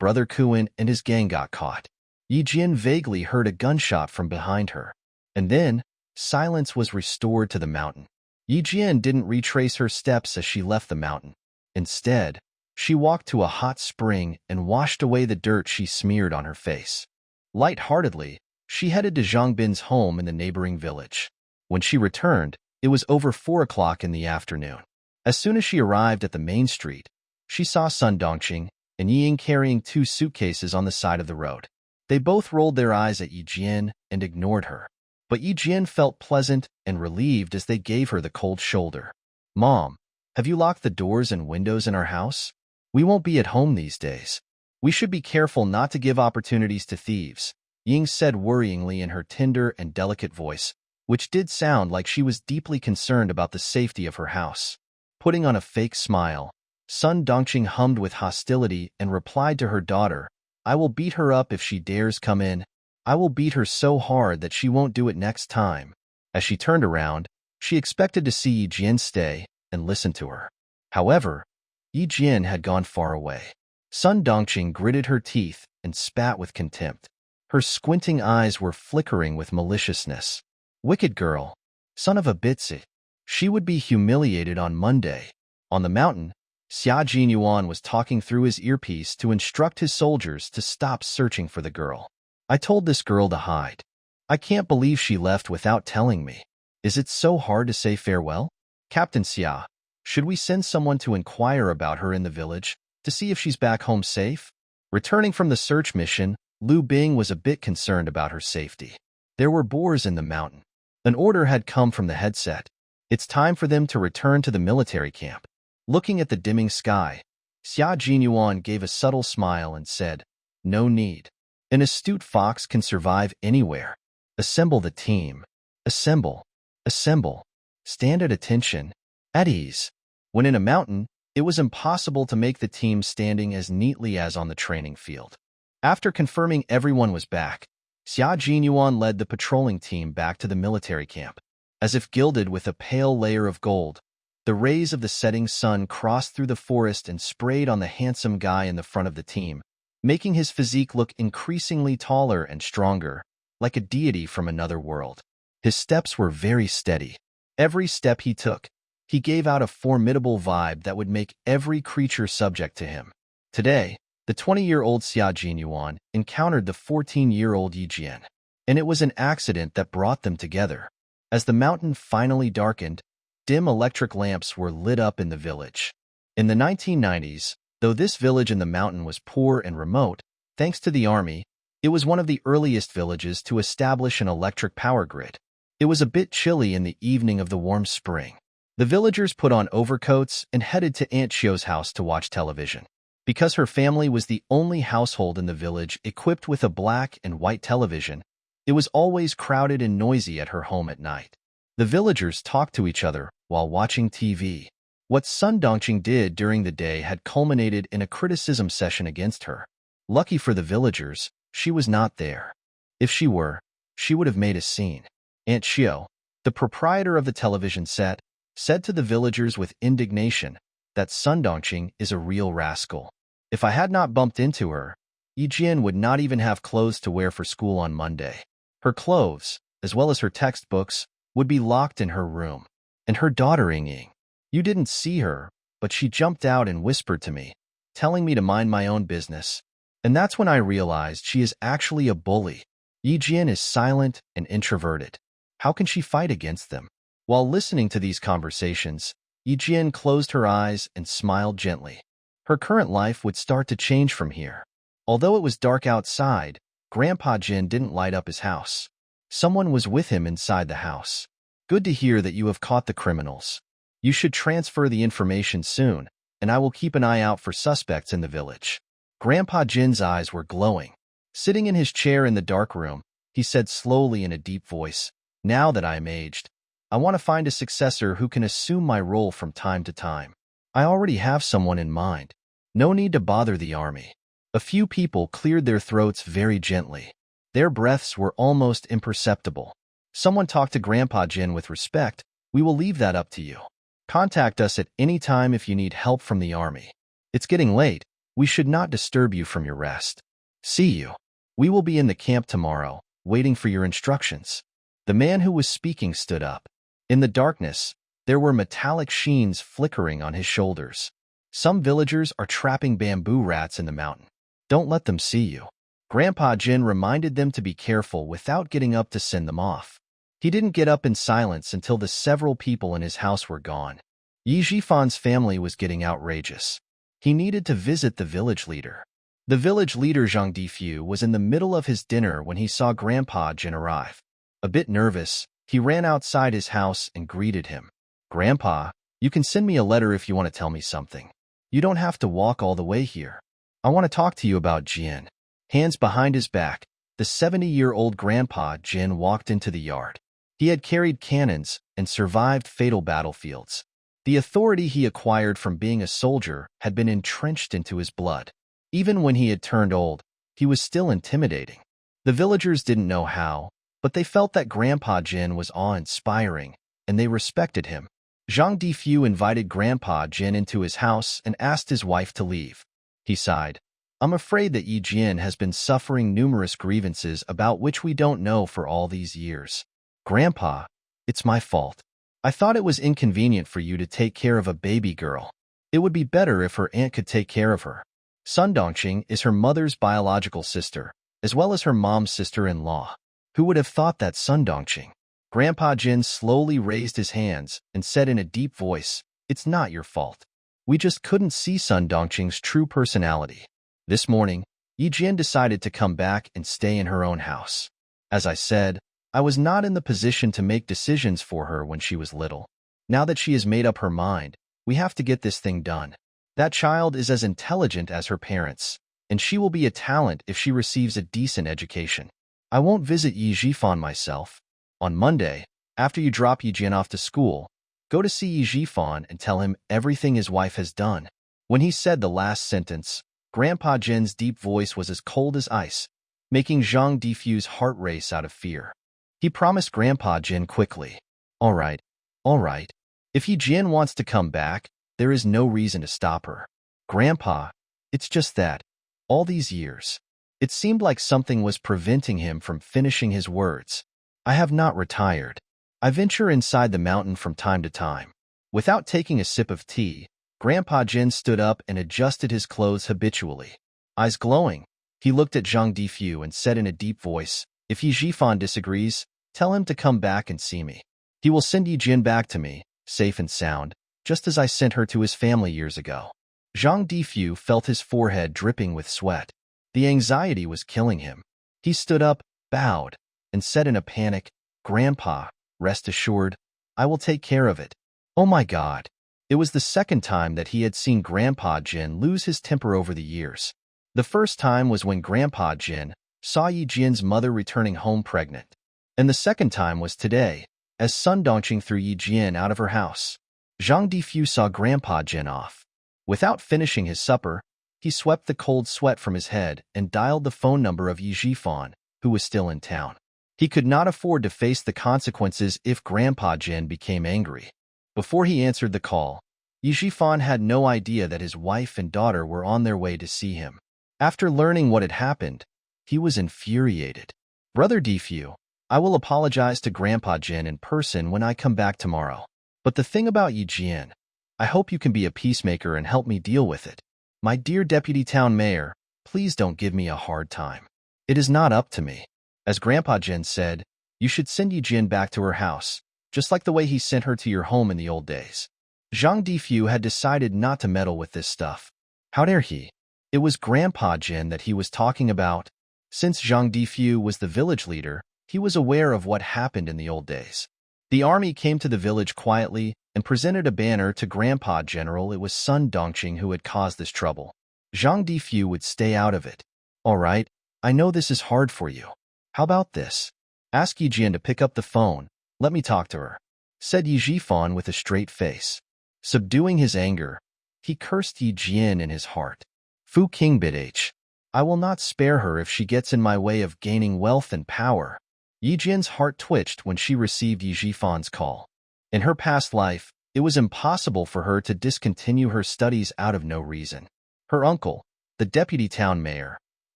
Brother Kuan and his gang got caught. Yi Jian vaguely heard a gunshot from behind her. And then, silence was restored to the mountain. Yi Jian didn't retrace her steps as she left the mountain. Instead, she walked to a hot spring and washed away the dirt she smeared on her face. Light-heartedly, she headed to Zhongbin's home in the neighboring village. When she returned, it was over 4 o'clock in the afternoon. As soon as she arrived at the main street, she saw Sun Dongqing and Ying carrying 2 suitcases on the side of the road. They both rolled their eyes at Yi Jian and ignored her. But Yi Jian felt pleasant and relieved as they gave her the cold shoulder. "Mom, have you locked the doors and windows in our house? We won't be at home these days. We should be careful not to give opportunities to thieves," Ying said worryingly in her tender and delicate voice, which did sound like she was deeply concerned about the safety of her house. Putting on a fake smile, Sun Dongqing hummed with hostility and replied to her daughter, "I will beat her up if she dares come in. I will beat her so hard that she won't do it next time." As she turned around, she expected to see Yi Jian stay and listen to her. However, Yi Jian had gone far away. Sun Dongqing gritted her teeth and spat with contempt. Her squinting eyes were flickering with maliciousness. Wicked girl, son of a bitch. She would be humiliated on Monday. On the mountain, Xia Jinyuan was talking through his earpiece to instruct his soldiers to stop searching for the girl. "I told this girl to hide. I can't believe she left without telling me. Is it so hard to say farewell? Captain Xia, should we send someone to inquire about her in the village, to see if she's back home safe?" Returning from the search mission, Lu Bing was a bit concerned about her safety. There were boars in the mountain. An order had come from the headset. It's time for them to return to the military camp. Looking at the dimming sky, Xia Jinyuan gave a subtle smile and said, "No need. An astute fox can survive anywhere. Assemble the team. Assemble. Assemble. Stand at attention. At ease." When in a mountain, it was impossible to make the team standing as neatly as on the training field. After confirming everyone was back, Xia Jinyuan led the patrolling team back to the military camp. as if gilded with a pale layer of gold. The rays of the setting sun crossed through the forest and sprayed on the handsome guy in the front of the team, making his physique look increasingly taller and stronger, like a deity from another world. His steps were very steady. Every step he took, he gave out a formidable vibe that would make every creature subject to him. Today, the 20-year-old Xia Jinyuan encountered the 14-year-old Yi Jian, and it was an accident that brought them together. As the mountain finally darkened, dim electric lamps were lit up in the village. In the 1990s, though this village in the mountain was poor and remote, thanks to the army, it was one of the earliest villages to establish an electric power grid. It was a bit chilly in the evening of the warm spring. The villagers put on overcoats and headed to Aunt Xiao's house to watch television. Because her family was the only household in the village equipped with a black and white television, it was always crowded and noisy at her home at night. The villagers talked to each other while watching TV. What Sun Dongqing did during the day had culminated in a criticism session against her. Lucky for the villagers, she was not there. If she were, she would have made a scene. Aunt Xiao, the proprietor of the television set, said to the villagers with indignation that Sun Dongqing is a real rascal. If I had not bumped into her, Yi Jian would not even have clothes to wear for school on Monday. Her clothes, as well as her textbooks, would be locked in her room. And her daughter Ying, you didn't see her, but she jumped out and whispered to me, telling me to mind my own business. And that's when I realized she is actually a bully. Yi Jian is silent and introverted. How can she fight against them? While listening to these conversations, Yi Jian closed her eyes and smiled gently. Her current life would start to change from here. Although it was dark outside, Grandpa Jin didn't light up his house. Someone was with him inside the house. Good to hear that you have caught the criminals. You should transfer the information soon, and I will keep an eye out for suspects in the village. Grandpa Jin's eyes were glowing. Sitting in his chair in the dark room, he said slowly in a deep voice, now that I am aged, I want to find a successor who can assume my role from time to time. I already have someone in mind. No need to bother the army. A few people cleared their throats very gently. Their breaths were almost imperceptible. Someone talked to Grandpa Jin with respect. We will leave that up to you. Contact us at any time if you need help from the army. It's getting late. We should not disturb you from your rest. See you. We will be in the camp tomorrow, waiting for your instructions. The man who was speaking stood up. In the darkness, there were metallic sheens flickering on his shoulders. Some villagers are trapping bamboo rats in the mountain. Don't let them see you. Grandpa Jin reminded them to be careful without getting up to send them off. He didn't get up in silence until the several people in his house were gone. Yi Jifan's family was getting outrageous. He needed to visit the village leader. The village leader Zhang Difu was in the middle of his dinner when he saw Grandpa Jin arrive. A bit nervous, he ran outside his house and greeted him. Grandpa, you can send me a letter if you want to tell me something. You don't have to walk all the way here. I want to talk to you about Jian. Hands behind his back, the 70-year-old Grandpa Jin walked into the yard. He had carried cannons and survived fatal battlefields. The authority he acquired from being a soldier had been entrenched into his blood. Even when he had turned old, he was still intimidating. The villagers didn't know how, but they felt that Grandpa Jin was awe-inspiring, and they respected him. Zhang Difu invited Grandpa Jin into his house and asked his wife to leave. He sighed. I'm afraid that Yi Jian has been suffering numerous grievances about which we don't know for all these years. Grandpa, it's my fault. I thought it was inconvenient for you to take care of a baby girl. It would be better if her aunt could take care of her. Sun Dongqing is her mother's biological sister, as well as her mom's sister-in-law. Who would have thought that Sun Dongqing? Grandpa Jin slowly raised his hands and said in a deep voice, it's not your fault. We just couldn't see Sun Dongqing's true personality. This morning, Yi Jian decided to come back and stay in her own house. As I said, I was not in the position to make decisions for her when she was little. Now that she has made up her mind, we have to get this thing done. That child is as intelligent as her parents, and she will be a talent if she receives a decent education. I won't visit Yi Jifan myself. On Monday, after you drop Yi Jian off to school, go to see Yi Jifan and tell him everything his wife has done. When he said the last sentence, Grandpa Jin's deep voice was as cold as ice, making Zhang Difu's heart race out of fear. He promised Grandpa Jin quickly. All right, all right. If Yi Jian wants to come back, there is no reason to stop her. Grandpa, it's just that, all these years, it seemed like something was preventing him from finishing his words. I have not retired. I venture inside the mountain from time to time. Without taking a sip of tea, Grandpa Jin stood up and adjusted his clothes habitually. Eyes glowing, he looked at Zhang Difu and said in a deep voice, "If Yi Jifan disagrees, tell him to come back and see me. He will send Yi Jin back to me, safe and sound, just as I sent her to his family years ago." Zhang Difu felt his forehead dripping with sweat. The anxiety was killing him. He stood up, bowed, and said in a panic, "Grandpa, rest assured, I will take care of it." Oh my God. It was the second time that he had seen Grandpa Jin lose his temper over the years. The first time was when Grandpa Jin saw Yi Jian's mother returning home pregnant. And the second time was today, as Sun Dongqing threw Yi Jian out of her house. Zhang Difu saw Grandpa Jin off. Without finishing his supper, he swept the cold sweat from his head and dialed the phone number of Yi Jifan, who was still in town. He could not afford to face the consequences if Grandpa Jin became angry. Before he answered the call, Yi Jifan had no idea that his wife and daughter were on their way to see him. After learning what had happened, he was infuriated. "Brother Difu, I will apologize to Grandpa Jin in person when I come back tomorrow. But the thing about Yi Jian, I hope you can be a peacemaker and help me deal with it. My dear Deputy Town Mayor, please don't give me a hard time. It is not up to me." As Grandpa Jin said, "You should send Yi Jian back to her house, just like the way he sent her to your home in the old days." Zhang Difu had decided not to meddle with this stuff. How dare he? It was Grandpa Jin that he was talking about. Since Zhang Difu was the village leader, he was aware of what happened in the old days. The army came to the village quietly and presented a banner to Grandpa General. It was Sun Dongqing who had caused this trouble. Zhang Difu would stay out of it. "All right, I know this is hard for you. How about this? Ask Yi Jian to pick up the phone. Let me talk to her," said Yi Jifan with a straight face. Subduing his anger, he cursed Yi Jian in his heart. "Fu King Bidh, I will not spare her if she gets in my way of gaining wealth and power." Yi Jian's heart twitched when she received Yi Jifan's call. In her past life, it was impossible for her to discontinue her studies out of no reason. Her uncle, the deputy town mayor,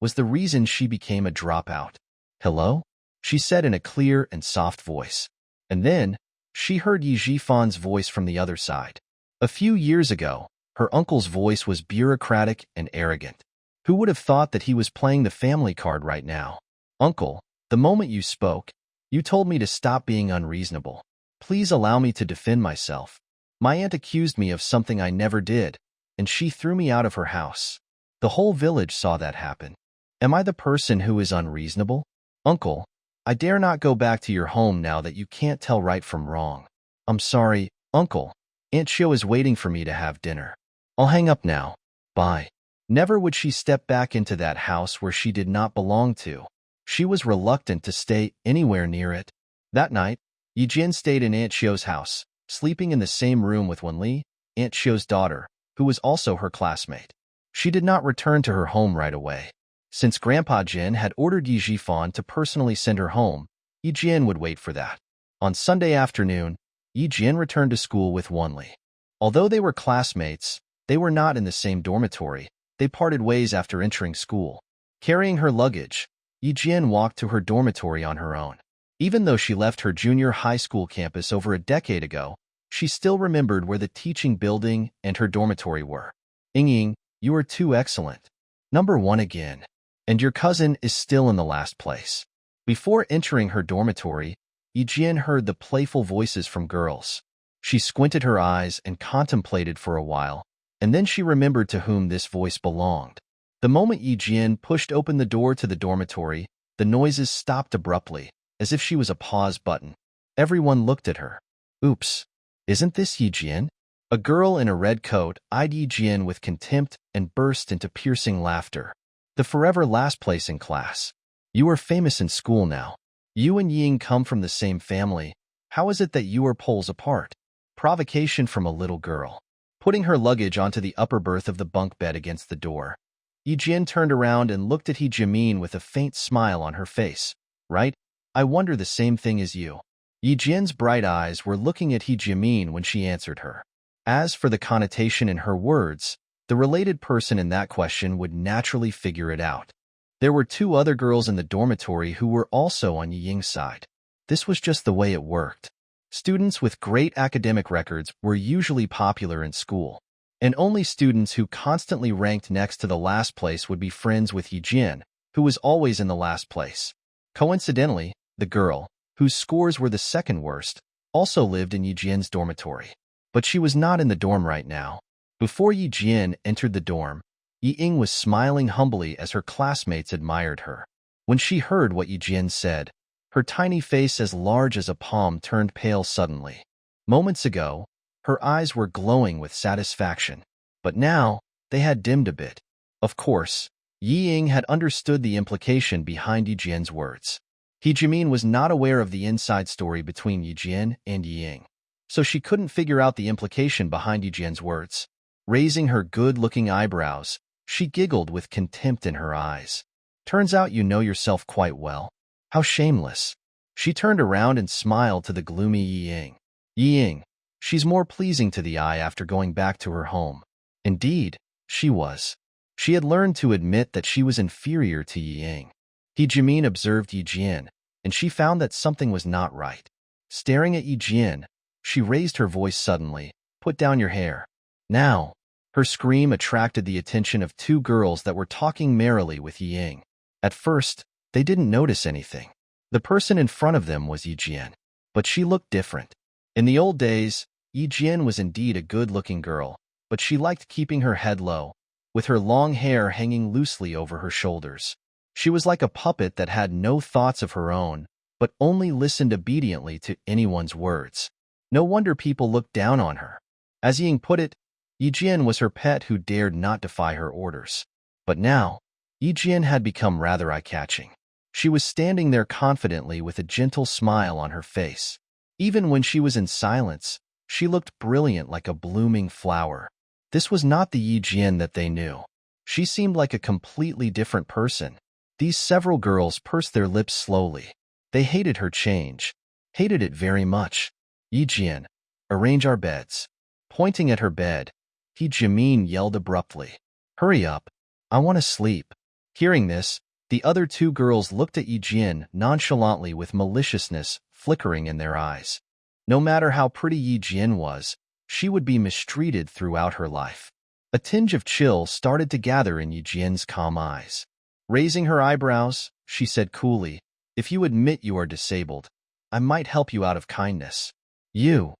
was the reason she became a dropout. "Hello?" she said in a clear and soft voice. And then, she heard Yi Jifan's voice from the other side. A few years ago, her uncle's voice was bureaucratic and arrogant. Who would have thought that he was playing the family card right now? "Uncle, the moment you spoke, you told me to stop being unreasonable. Please allow me to defend myself. My aunt accused me of something I never did, and she threw me out of her house. The whole village saw that happen. Am I the person who is unreasonable? Uncle, I dare not go back to your home now that you can't tell right from wrong. I'm sorry, Uncle. Aunt Xia is waiting for me to have dinner. I'll hang up now. Bye." Never would she step back into that house where she did not belong to. She was reluctant to stay anywhere near it. That night, Yi Jian stayed in Aunt Xiao's house, sleeping in the same room with Wenli, Aunt Xiao's daughter, who was also her classmate. She did not return to her home right away. Since Grandpa Jin had ordered Yi Jifan to personally send her home, Yi Jian would wait for that. On Sunday afternoon, Yi Jian returned to school with Wenli. Although they were classmates, they were not in the same dormitory. They parted ways after entering school. Carrying her luggage, Yi Jian walked to her dormitory on her own. Even though she left her junior high school campus over a decade ago, she still remembered where the teaching building and her dormitory were. "Ying, you are too excellent. Number 1 again. And your cousin is still in the last place." Before entering her dormitory, Yi Jian heard the playful voices from girls. She squinted her eyes and contemplated for a while, and then she remembered to whom this voice belonged. The moment Yi Jian pushed open the door to the dormitory, the noises stopped abruptly, as if she was a pause button. Everyone looked at her. "Oops, isn't this Yi Jian?" A girl in a red coat eyed Yi Jian with contempt and burst into piercing laughter. "The forever last place in class. You are famous in school now. You and Ying come from the same family. How is it that you are poles apart?" Provocation from a little girl. Putting her luggage onto the upper berth of the bunk bed against the door, Yi Jian turned around and looked at He Jimin with a faint smile on her face. "Right? I wonder the same thing as you." Yi Jian's bright eyes were looking at He Jimin when she answered her. As for the connotation in her words, the related person in that question would naturally figure it out. There were two other girls in the dormitory who were also on Yi Ying's side. This was just the way it worked. Students with great academic records were usually popular in school, and only students who constantly ranked next to the last place would be friends with Yi Jian, who was always in the last place. Coincidentally, the girl, whose scores were the second worst, also lived in Yi Jian's dormitory. But she was not in the dorm right now. Before Yi Jian entered the dorm, Yi Ying was smiling humbly as her classmates admired her. When she heard what Yi Jian said, her tiny face as large as a palm turned pale suddenly. Moments ago, her eyes were glowing with satisfaction, but now they had dimmed a bit. Of course, Yi Ying had understood the implication behind Yi Jian's words. He Jimin was not aware of the inside story between Yi Jian and Yi Ying, so she couldn't figure out the implication behind Yi Jian's words. Raising her good-looking eyebrows, she giggled with contempt in her eyes. Turns out you know yourself quite well. How shameless. She turned around and smiled to the gloomy Yi Ying. Yi Ying, she's more pleasing to the eye after going back to her home. Indeed, she was. She had learned to admit that she was inferior to Yi Ying. He Jimin observed Yi Jian, and she found that something was not right. Staring at Yi Jian, she raised her voice suddenly. Put down your hair. Now. Her scream attracted the attention of two girls that were talking merrily with Yi Ying. At first, they didn't notice anything. The person in front of them was Yi Jian, but she looked different. In the old days, Yi Jian was indeed a good-looking girl, but she liked keeping her head low, with her long hair hanging loosely over her shoulders. She was like a puppet that had no thoughts of her own, but only listened obediently to anyone's words. No wonder people looked down on her. As Ying put it, Yi Jian was her pet who dared not defy her orders. But now, Yi Jian had become rather eye-catching. She was standing there confidently with a gentle smile on her face. Even when she was in silence, she looked brilliant like a blooming flower. This was not the Yi Jian that they knew. She seemed like a completely different person. These several girls pursed their lips slowly. They hated her change. Hated it very much. Yi Jian, arrange our beds. Pointing at her bed, He Jimin yelled abruptly. Hurry up. I want to sleep. Hearing this, the other two girls looked at Yi Jian nonchalantly with maliciousness flickering in their eyes. No matter how pretty Yi Jian was, she would be mistreated throughout her life. A tinge of chill started to gather in Yi Jian's calm eyes. Raising her eyebrows, she said coolly, if you admit you are disabled, I might help you out of kindness. You.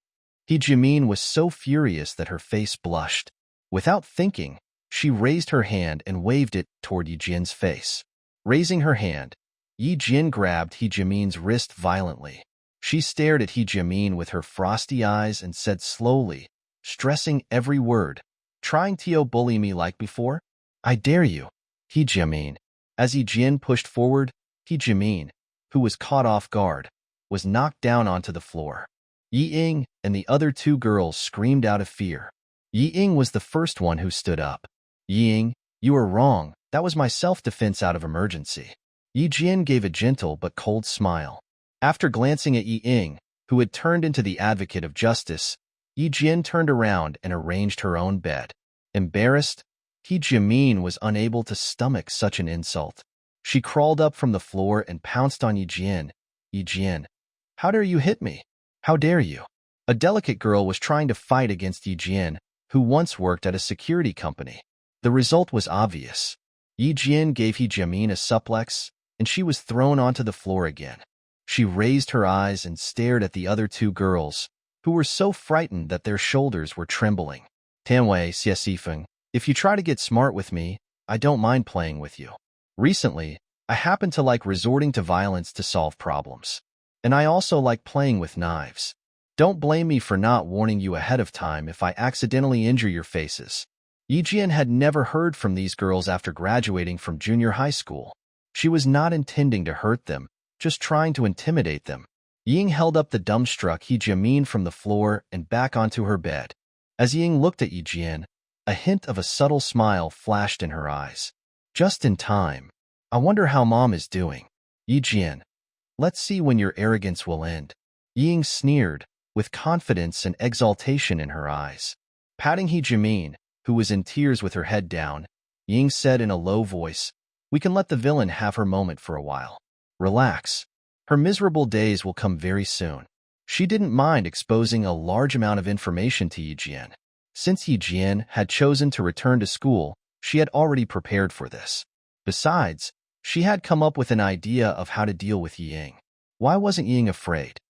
He Jimin was so furious that her face blushed. Without thinking, she raised her hand and waved it toward Yi Jian's face. Raising her hand, Yi Jian grabbed He Jimin's wrist violently. She stared at He Jimin with her frosty eyes and said slowly, stressing every word, trying to bully me like before? I dare you. He Jimin. As Yi Jian pushed forward, He Jimin, who was caught off guard, was knocked down onto the floor. Yi Ying and the other two girls screamed out of fear. Yi Ying was the first one who stood up. Yi Ying, you are wrong. That was my self-defense out of emergency. Yi Jian gave a gentle but cold smile. After glancing at Yi Ying, who had turned into the advocate of justice, Yi Jian turned around and arranged her own bed. Embarrassed, He Jimin was unable to stomach such an insult. She crawled up from the floor and pounced on Yi Jian. Yi Jian, how dare you hit me? How dare you? A delicate girl was trying to fight against Yi Jian, who once worked at a security company. The result was obvious. Yi Jian gave He Jimin a suplex, and she was thrown onto the floor again. She raised her eyes and stared at the other two girls, who were so frightened that their shoulders were trembling. Tanwei Xiesifeng, if you try to get smart with me, I don't mind playing with you. Recently, I happen to like resorting to violence to solve problems. And I also like playing with knives. Don't blame me for not warning you ahead of time if I accidentally injure your faces. Yi Jian had never heard from these girls after graduating from junior high school. She was not intending to hurt them, just trying to intimidate them. Ying held up the dumbstruck He Jimin from the floor and back onto her bed. As Ying looked at Yi Jian, a hint of a subtle smile flashed in her eyes. Just in time. I wonder how Mom is doing. Yi Jian, let's see when your arrogance will end. Ying sneered, with confidence and exaltation in her eyes. Patting Jimin, who was in tears with her head down, Ying said in a low voice, "We can let the villain have her moment for a while. Relax. Her miserable days will come very soon." She didn't mind exposing a large amount of information to Yijian. Since Yijian had chosen to return to school, she had already prepared for this. Besides, she had come up with an idea of how to deal with Ying. Why wasn't Ying afraid?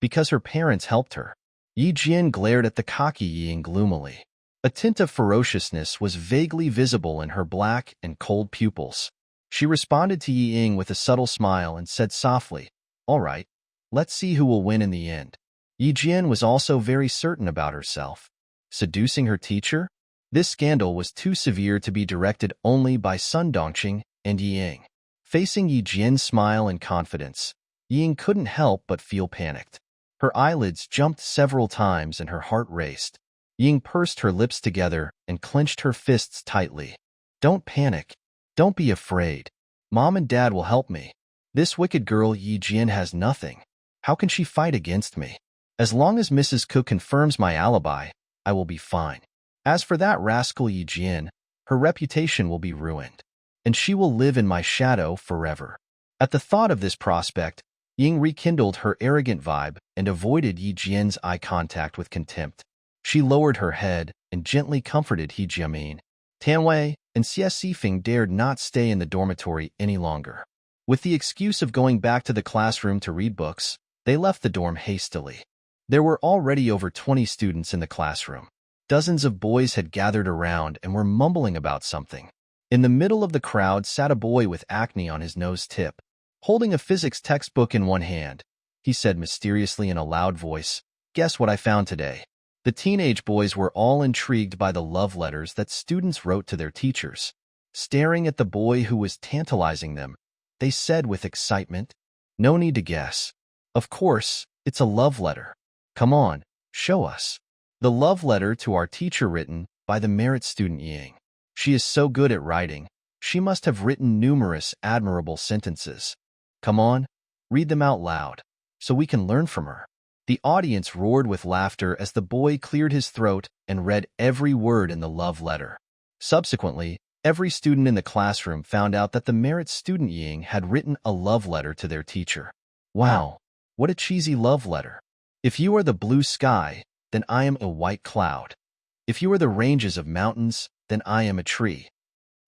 Because her parents helped her. Yijian glared at the cocky Ying gloomily. A tint of ferociousness was vaguely visible in her black and cold pupils. She responded to Ying with a subtle smile and said softly, "All right, let's see who will win in the end." Yijian was also very certain about herself. Seducing her teacher? This scandal was too severe to be directed only by Sun Dongqing and Ying. Facing Yijian's smile and confidence, Ying couldn't help but feel panicked. Her eyelids jumped several times and her heart raced. Ying pursed her lips together and clenched her fists tightly. "Don't panic. Don't be afraid. Mom and Dad will help me. This wicked girl Yijian has nothing. How can she fight against me? As long as Mrs. Cook confirms my alibi, I will be fine. As for that rascal Yijian, her reputation will be ruined, and she will live in my shadow forever." At the thought of this prospect, Ying rekindled her arrogant vibe and avoided Yijian's eye contact with contempt. She lowered her head and gently comforted Jimin. Tanwei and Xia Sifeng dared not stay in the dormitory any longer. With the excuse of going back to the classroom to read books, they left the dorm hastily. There were already over 20 students in the classroom. Dozens of boys had gathered around and were mumbling about something. In the middle of the crowd sat a boy with acne on his nose tip. Holding a physics textbook in one hand, he said mysteriously in a loud voice, "Guess what I found today?" The teenage boys were all intrigued by the love letters that students wrote to their teachers. Staring at the boy who was tantalizing them, they said with excitement, "No need to guess. Of course, it's a love letter. Come on, show us." The love letter to our teacher written by the merit student Ying. She is so good at writing. She must have written numerous admirable sentences. Come on, read them out loud, so we can learn from her. The audience roared with laughter as the boy cleared his throat and read every word in the love letter. Subsequently, every student in the classroom found out that the merit student Ying had written a love letter to their teacher. Wow, what a cheesy love letter. "If you are the blue sky, then I am a white cloud. If you are the ranges of mountains, then I am a tree."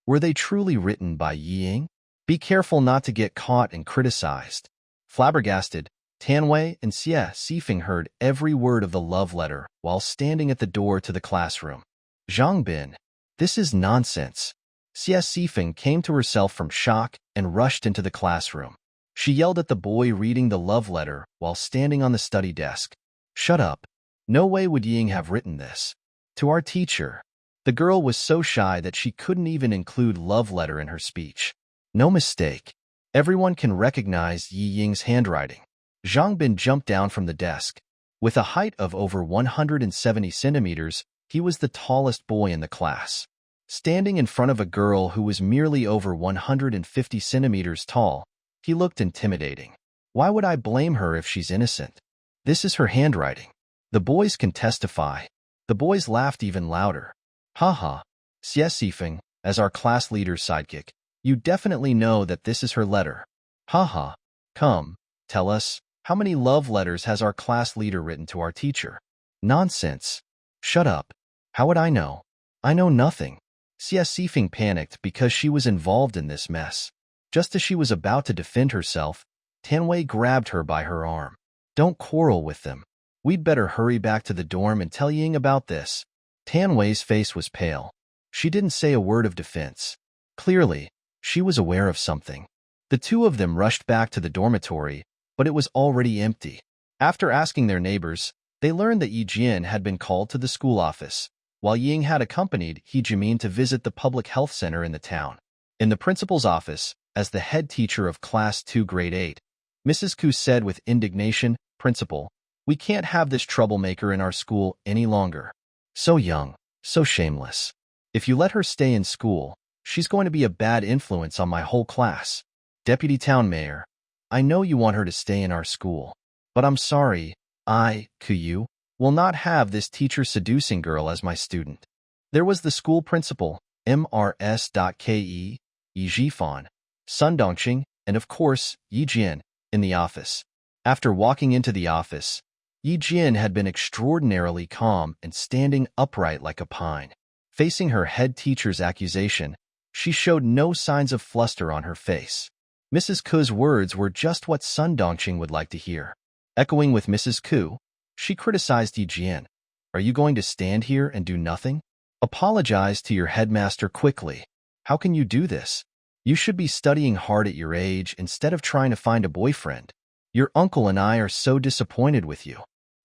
Were they truly written by Ying? Be careful not to get caught and criticized. Flabbergasted, Tanwei and Xia Sifeng heard every word of the love letter while standing at the door to the classroom. "Zhang Bin, this is nonsense." Xia Sifeng came to herself from shock and rushed into the classroom. She yelled at the boy reading the love letter while standing on the study desk. "Shut up. No way would Ying have written this. To our teacher." The girl was so shy that she couldn't even include love letter in her speech. No mistake. Everyone can recognize Yi Ying's handwriting. Zhang Bin jumped down from the desk. With a height of over 170 centimeters, he was the tallest boy in the class. Standing in front of a girl who was merely over 150 centimeters tall, he looked intimidating. Why would I blame her if she's innocent? This is her handwriting. The boys can testify. The boys laughed even louder. "Haha, Xie Sifeng, as our class leader's sidekick, you definitely know that this is her letter. Haha, come, tell us, how many love letters has our class leader written to our teacher?" "Nonsense. Shut up. How would I know? I know nothing." Xie Sifeng panicked because she was involved in this mess. Just as she was about to defend herself, Tanwei grabbed her by her arm. "Don't quarrel with them. We'd better hurry back to the dorm and tell Ying about this." Tanwei's face was pale. She didn't say a word of defense. Clearly, she was aware of something. The two of them rushed back to the dormitory, but it was already empty. After asking their neighbors, they learned that Yi Jian had been called to the school office, while Ying had accompanied Jimin to visit the public health center in the town. In the principal's office, as the head teacher of Class 2 Grade 8, Mrs. Ku said with indignation, "Principal, we can't have this troublemaker in our school any longer. So young, so shameless. If you let her stay in school, she's going to be a bad influence on my whole class. Deputy Town Mayor, I know you want her to stay in our school, But I'm sorry, Kuyu, will not have this teacher-seducing girl as my student. There was the school principal, Mrs.Ke, Yi Jifan, Sun Dongqing, and of course, Yi Jian, in the office. After walking into the office, Yi Jian had been extraordinarily calm and standing upright like a pine. Facing her head teacher's accusation, she showed no signs of fluster on her face. Mrs. Ku's words were just what Sun Dongqing would like to hear. Echoing with Mrs. Ku, she criticized Yi Jian. Are you going to stand here and do nothing? Apologize to your headmaster quickly. How can you do this? You should be studying hard at your age instead of trying to find a boyfriend. Your uncle and I are so disappointed with you.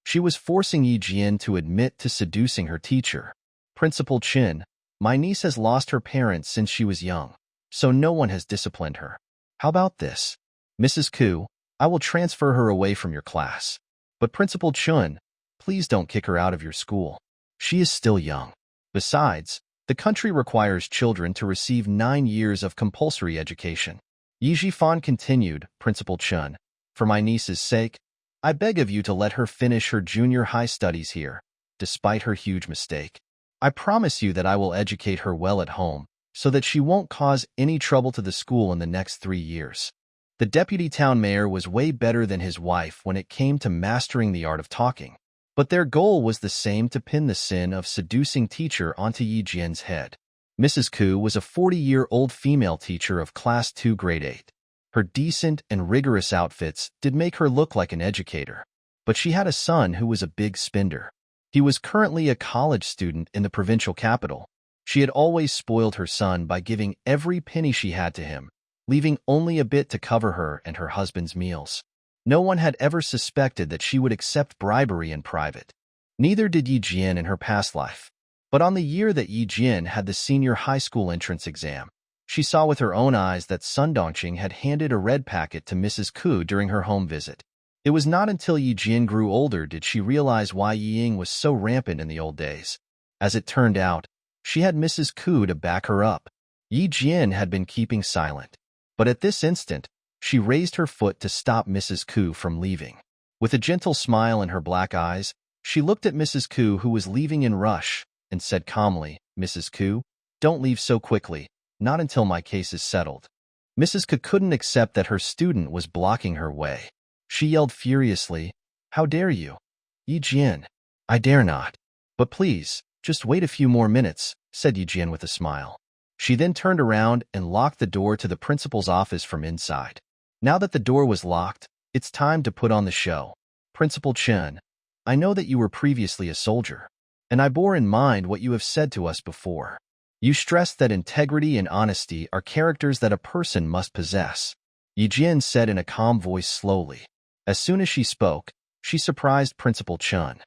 She was forcing Yi Jian to admit to seducing her teacher. Principal Chin, my niece has lost her parents since she was young, so no one has disciplined her. How about this? Mrs. Ku, I will transfer her away from your class. But Principal Chun, please don't kick her out of your school. She is still young. Besides, the country requires children to receive 9 years of compulsory education. Yi Jifan continued, Principal Chun, for my niece's sake, I beg of you to let her finish her junior high studies here, despite her huge mistake. I promise you that I will educate her well at home, so that she won't cause any trouble to the school in the next 3 years. The deputy town mayor was way better than his wife when it came to mastering the art of talking, but their goal was the same: to pin the sin of seducing teacher onto Yi Jian's head. Mrs. Ku was a 40-year-old female teacher of Class 2 Grade 8. Her decent and rigorous outfits did make her look like an educator, but she had a son who was a big spender. He was currently a college student in the provincial capital. She had always spoiled her son by giving every penny she had to him, leaving only a bit to cover her and her husband's meals. No one had ever suspected that she would accept bribery in private. Neither did Yi Jian in her past life. But on the year that Yi Jian had the senior high school entrance exam, she saw with her own eyes that Sun Dongqing had handed a red packet to Mrs. Ku during her home visit. It was not until Yi Jian grew older did she realize why Yi Ying was so rampant in the old days. As it turned out, she had Mrs. Ku to back her up. Yi Jian had been keeping silent, but at this instant, she raised her foot to stop Mrs. Ku from leaving. With a gentle smile in her black eyes, she looked at Mrs. Ku, who was leaving in rush, and said calmly, Mrs. Ku, don't leave so quickly, not until my case is settled. Mrs. Ku couldn't accept that her student was blocking her way. She yelled furiously, how dare you? Yi Jian, I dare not. But please, just wait a few more minutes, said Yi Jian with a smile. She then turned around and locked the door to the principal's office from inside. Now that the door was locked, it's time to put on the show. Principal Chen, I know that you were previously a soldier, and I bore in mind what you have said to us before. You stressed that integrity and honesty are characters that a person must possess. Yi Jian said in a calm voice slowly. As soon as she spoke, she surprised Principal Chun.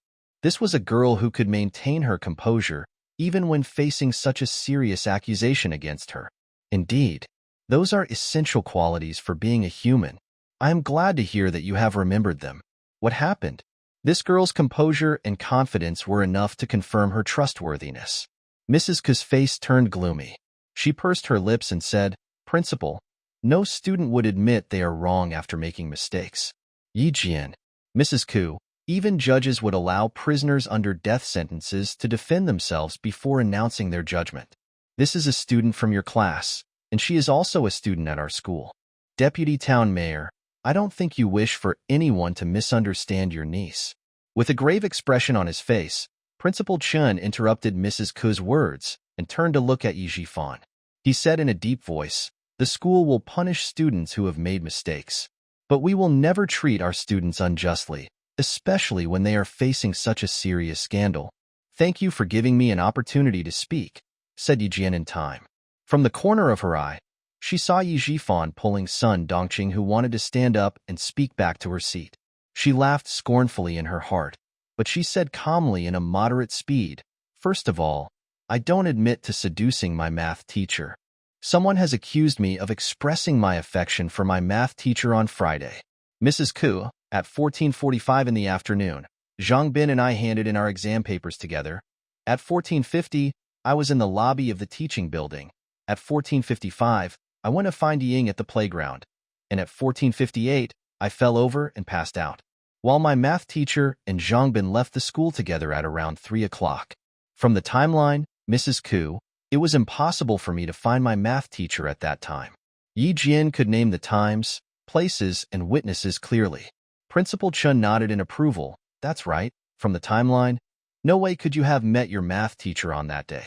This was a girl who could maintain her composure even when facing such a serious accusation against her. Indeed, those are essential qualities for being a human. I am glad to hear that you have remembered them. What happened? This girl's composure and confidence were enough to confirm her trustworthiness. Mrs. Ku's face turned gloomy. She pursed her lips and said, Principal, no student would admit they are wrong after making mistakes. Yi Jian, Mrs. Ku, even judges would allow prisoners under death sentences to defend themselves before announcing their judgment. This is a student from your class, and she is also a student at our school. Deputy Town Mayor, I don't think you wish for anyone to misunderstand your niece. With a grave expression on his face, Principal Chun interrupted Mrs. Ku's words and turned to look at Yi Jifan. He said in a deep voice, the school will punish students who have made mistakes. But we will never treat our students unjustly, especially when they are facing such a serious scandal. Thank you for giving me an opportunity to speak, said Yi Jian in time. From the corner of her eye, she saw Yi Jifan pulling Sun Dongqing, who wanted to stand up and speak, back to her seat. She laughed scornfully in her heart, but she said calmly in a moderate speed, First of all, I don't admit to seducing my math teacher. Someone has accused me of expressing my affection for my math teacher on Friday. Mrs. Ku, at 14:45 in the afternoon, Zhang Bin and I handed in our exam papers together. At 14:50, I was in the lobby of the teaching building. At 14:55, I went to find Ying at the playground. And at 14:58, I fell over and passed out. while my math teacher and Zhangbin left the school together at around 3 o'clock. From the timeline, Mrs. Ku, it was impossible for me to find my math teacher at that time. Yi Jian could name the times, places, and witnesses clearly. Principal Chun nodded in approval. That's right, from the timeline. No way could you have met your math teacher on that day.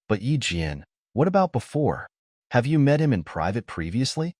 But Yi Jian, what about before? Have you met him in private previously?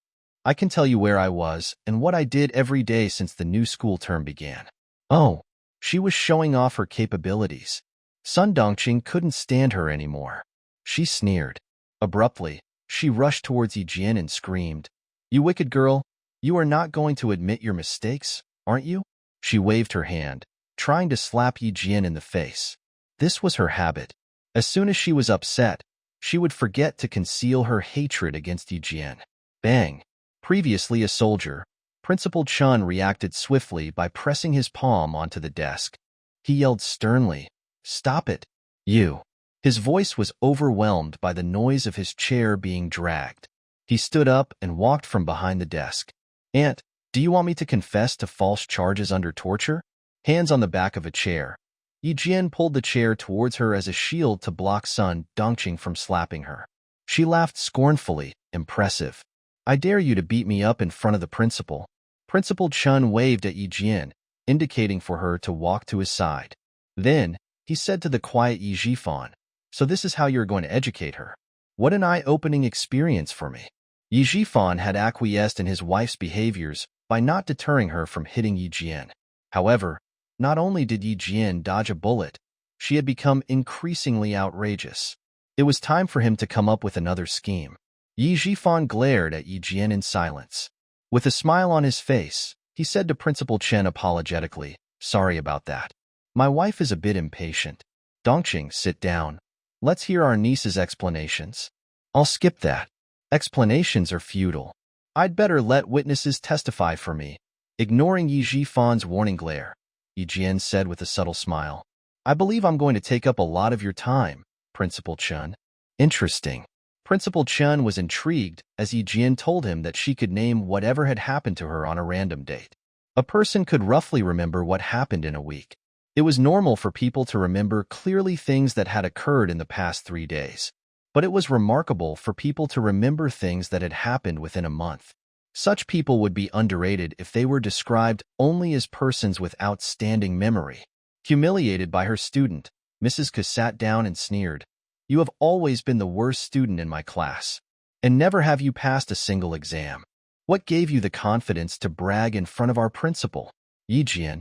I can tell you where I was and what I did every day since the new school term began. Oh, she was showing off her capabilities. Sun Dongqing couldn't stand her anymore. She sneered. Abruptly, she rushed towards Yi Jian and screamed, "You wicked girl, you are not going to admit your mistakes, aren't you?" She waved her hand, trying to slap Yi Jian in the face. This was her habit. As soon as she was upset, she would forget to conceal her hatred against Yi Jian. Bang! Previously a soldier, Principal Chun reacted swiftly by pressing his palm onto the desk. He yelled sternly, "Stop it, you!" His voice was overwhelmed by the noise of his chair being dragged. He stood up and walked from behind the desk. "Aunt, do you want me to confess to false charges under torture?" Hands on the back of a chair. Yi Jian pulled the chair towards her as a shield to block Sun Dongqing from slapping her. She laughed scornfully, impressive. "I dare you to beat me up in front of the principal." Principal Chun waved at Yi Jian, indicating for her to walk to his side. Then, he said to the quiet Yi Jifan, "So this is how you're going to educate her. What an eye-opening experience for me." Yi Jifan had acquiesced in his wife's behaviors by not deterring her from hitting Yi Jian. However, not only did Yi Jian dodge a bullet, she had become increasingly outrageous. It was time for him to come up with another scheme. Yi Jifan glared at Yi Jian in silence. With a smile on his face, he said to Principal Chen apologetically, "Sorry about that. My wife is a bit impatient. Dongqing, sit down. Let's hear our niece's explanations." "I'll skip that. Explanations are futile. I'd better let witnesses testify for me." Ignoring Yi Jifan's warning glare, Yi Jian said with a subtle smile, "I believe I'm going to take up a lot of your time, Principal Chun." Interesting. Principal Chun was intrigued as Yi Jian told him that she could name whatever had happened to her on a random date. A person could roughly remember what happened in a week. It was normal for people to remember clearly things that had occurred in the past 3 days. But it was remarkable for people to remember things that had happened within a month. Such people would be underrated if they were described only as persons with outstanding memory. Humiliated by her student, Mrs. Ku sat down and sneered, "You have always been the worst student in my class, and never have you passed a single exam. What gave you the confidence to brag in front of our principal?" "Yi Jian,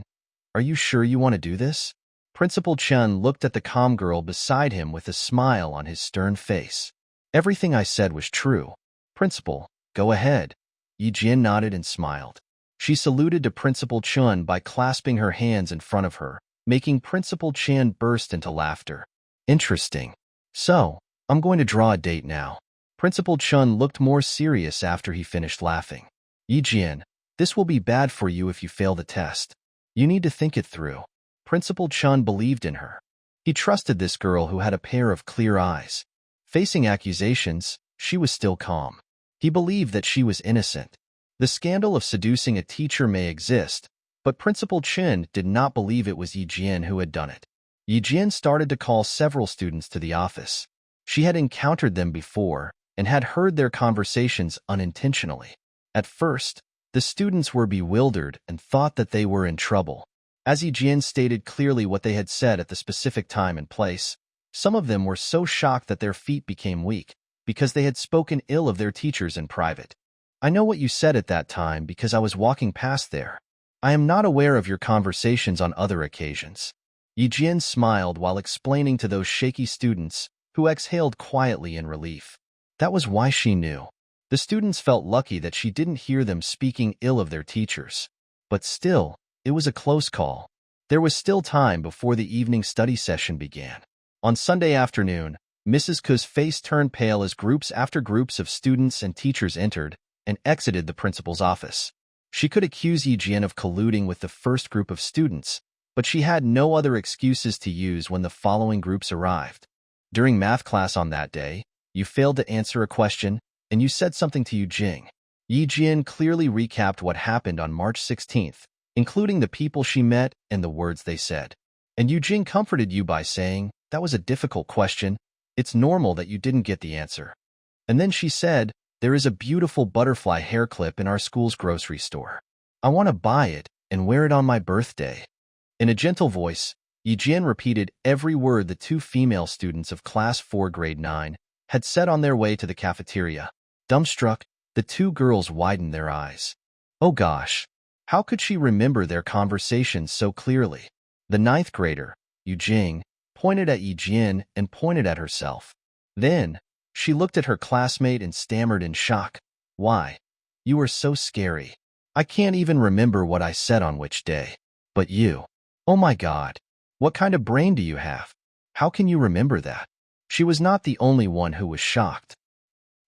are you sure you want to do this?" Principal Chun looked at the calm girl beside him with a smile on his stern face. "Everything I said was true. Principal, go ahead." Yi Jian nodded and smiled. She saluted to Principal Chun by clasping her hands in front of her, making Principal Chan burst into laughter. "Interesting. So, I'm going to draw a date now." Principal Chun looked more serious after he finished laughing. "Yi Jian, this will be bad for you if you fail the test. You need to think it through." Principal Chun believed in her. He trusted this girl who had a pair of clear eyes. Facing accusations, she was still calm. He believed that she was innocent. The scandal of seducing a teacher may exist, but Principal Chen did not believe it was Yi Jian who had done it. Yi Jian started to call several students to the office. She had encountered them before and had heard their conversations unintentionally. At first, the students were bewildered and thought that they were in trouble. As Yi Jian stated clearly what they had said at the specific time and place, some of them were so shocked that their feet became weak because they had spoken ill of their teachers in private. "I know what you said at that time because I was walking past there. I am not aware of your conversations on other occasions." Yi Jian smiled while explaining to those shaky students, who exhaled quietly in relief. That was why she knew. The students felt lucky that she didn't hear them speaking ill of their teachers. But still, it was a close call. There was still time before the evening study session began. On Sunday afternoon, Mrs. Ku's face turned pale as groups after groups of students and teachers entered and exited the principal's office. She could accuse Yi Jian of colluding with the first group of students, but she had no other excuses to use when the following groups arrived. During math class on that day, you failed to answer a question, and you said something to Yu Jing. Yi Jian clearly recapped what happened on March 16th, including the people she met and the words they said. And Eugene comforted you by saying, "That was a difficult question. It's normal that you didn't get the answer." And then she said, "There is a beautiful butterfly hair clip in our school's grocery store. I want to buy it and wear it on my birthday." In a gentle voice, Eugene repeated every word the two female students of Class 4 Grade 9 had said on their way to the cafeteria. Dumbstruck, the two girls widened their eyes. Oh gosh, how could she remember their conversations so clearly? The ninth grader, Eugene, pointed at Eugene and pointed at herself. Then, she looked at her classmate and stammered in shock. "Why? You are so scary. I can't even remember what I said on which day. But you. Oh my God. What kind of brain do you have? How can you remember that?" She was not the only one who was shocked.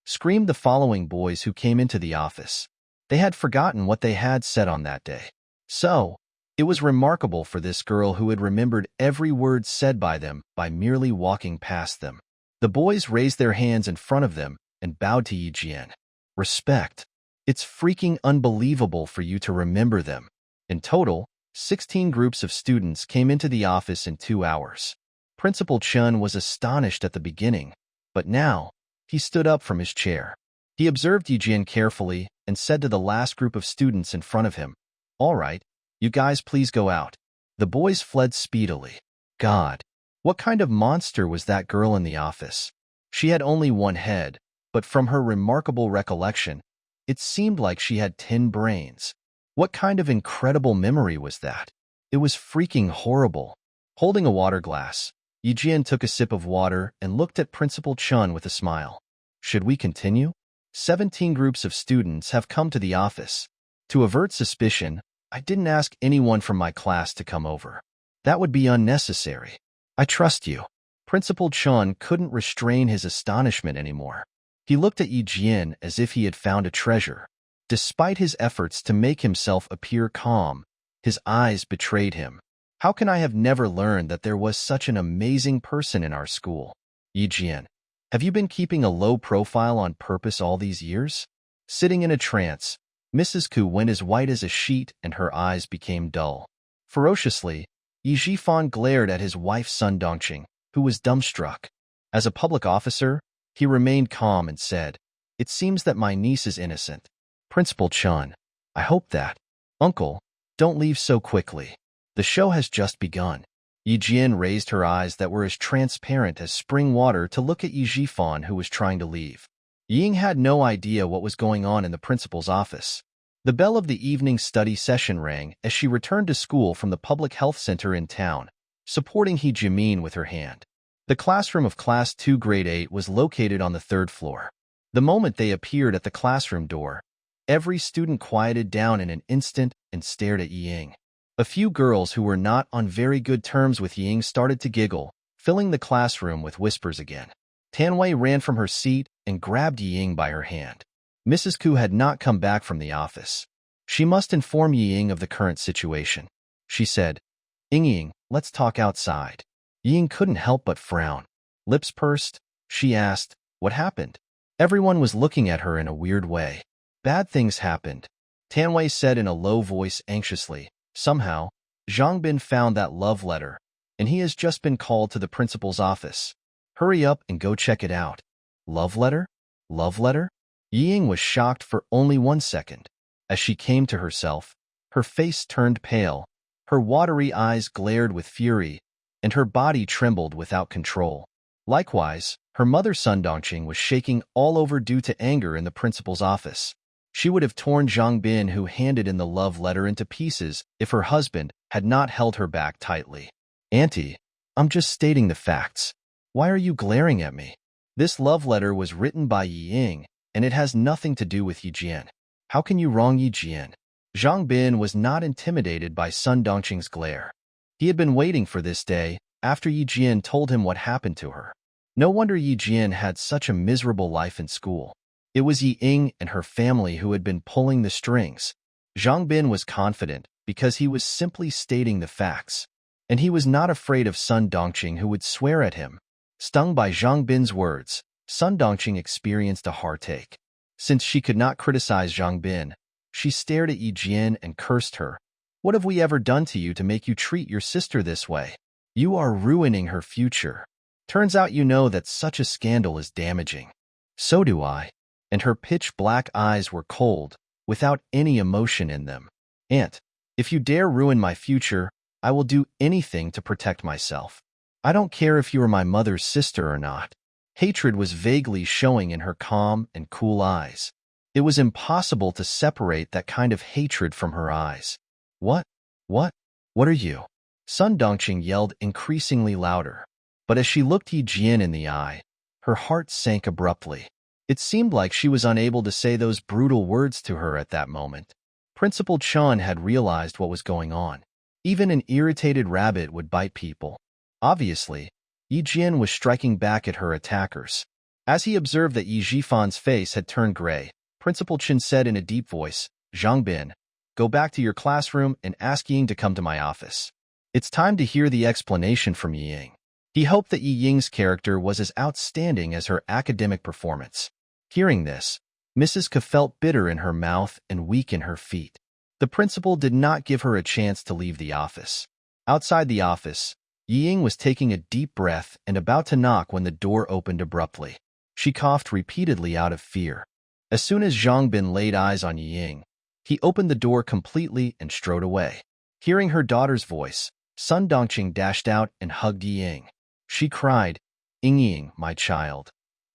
Screamed the following boys who came into the office. They had forgotten what they had said on that day. So, it was remarkable for this girl who had remembered every word said by them by merely walking past them. The boys raised their hands in front of them and bowed to Eugene. "Respect. It's freaking unbelievable for you to remember them." In total, 16 groups of students came into the office in 2 hours. Principal Chun was astonished at the beginning, but now, he stood up from his chair. He observed Eugene carefully and said to the last group of students in front of him, "All right, you guys please go out." The boys fled speedily. God, what kind of monster was that girl in the office? She had only one head, but from her remarkable recollection, it seemed like she had 10 brains. What kind of incredible memory was that? It was freaking horrible. Holding a water glass, Eugene took a sip of water and looked at Principal Chun with a smile. "Should we continue? 17 groups of students have come to the office. To avert suspicion, I didn't ask anyone from my class to come over. That would be unnecessary. I trust you." Principal Chun couldn't restrain his astonishment anymore. He looked at Eugene as if he had found a treasure. Despite his efforts to make himself appear calm, his eyes betrayed him. "How can I have never learned that there was such an amazing person in our school? Eugene, have you been keeping a low profile on purpose all these years?" Sitting in a trance, Mrs. Ku went as white as a sheet and her eyes became dull. Ferociously, Yi Jifan glared at his wife Sun Dongqing, who was dumbstruck. As a public officer, he remained calm and said, "It seems that my niece is innocent." Principal Chun, "I hope that." "Uncle, don't leave so quickly. The show has just begun." Eugene raised her eyes that were as transparent as spring water to look at Yi Jifan, who was trying to leave. Ying had no idea what was going on in the principal's office. The bell of the evening study session rang as she returned to school from the public health center in town, supporting He Jimin with her hand. The classroom of Class 2 Grade 8 was located on the 3rd floor. The moment they appeared at the classroom door, every student quieted down in an instant and stared at Ying. A few girls who were not on very good terms with Ying started to giggle, filling the classroom with whispers again. Tanwei ran from her seat and grabbed Ying by her hand. Mrs. Ku had not come back from the office. She must inform Ying of the current situation. She said, Ying, let's talk outside." Ying couldn't help but frown. Lips pursed, she asked, "What happened?" Everyone was looking at her in a weird way. "Bad things happened," Tanwei said in a low voice anxiously. "Somehow, Zhang Bin found that love letter, and he has just been called to the principal's office. Hurry up and go check it out." "Love letter? Love letter?" Ying was shocked for only 1 second. As she came to herself, her face turned pale, her watery eyes glared with fury, and her body trembled without control. Likewise, her mother Sun Dongqing was shaking all over due to anger in the principal's office. She would have torn Zhang Bin, who handed in the love letter, into pieces if her husband had not held her back tightly. "Auntie, I'm just stating the facts. Why are you glaring at me? This love letter was written by Ying, and it has nothing to do with Eugene. How can you wrong Eugene?" Zhang Bin was not intimidated by Sun Dongqing's glare. He had been waiting for this day after Eugene told him what happened to her. No wonder Eugene had such a miserable life in school. It was Ying and her family who had been pulling the strings. Zhang Bin was confident because he was simply stating the facts, and he was not afraid of Sun Dongqing, who would swear at him. Stung by Zhang Bin's words, Sun Dongqing experienced a heartache. Since she could not criticize Zhang Bin, she stared at Eugene and cursed her. What have we ever done to you to make you treat your sister this way? You are ruining her future. Turns out you know that such a scandal is damaging. So do I. And her pitch-black eyes were cold, without any emotion in them. Aunt, if you dare ruin my future, I will do anything to protect myself. I don't care if you are my mother's sister or not. Hatred was vaguely showing in her calm and cool eyes. It was impossible to separate that kind of hatred from her eyes. What? What? What are you? Sun Dongqing yelled increasingly louder. But as she looked Yi Jian in the eye, her heart sank abruptly. It seemed like she was unable to say those brutal words to her at that moment. Principal Chun had realized what was going on. Even an irritated rabbit would bite people. Obviously, Yi Jian was striking back at her attackers. As he observed that Yi Jifan's face had turned gray, Principal Chen said in a deep voice, "Zhang Bin, go back to your classroom and ask Ying to come to my office. It's time to hear the explanation from Yi Ying." He hoped that Yi Ying's character was as outstanding as her academic performance. Hearing this, Mrs. Ke felt bitter in her mouth and weak in her feet. The principal did not give her a chance to leave the office. Outside the office, Yi Ying was taking a deep breath and about to knock when the door opened abruptly. She coughed repeatedly out of fear. As soon as Zhang Bin laid eyes on Yi Ying, he opened the door completely and strode away. Hearing her daughter's voice, Sun Dongqing dashed out and hugged Yi Ying. She cried, "Ying, my child.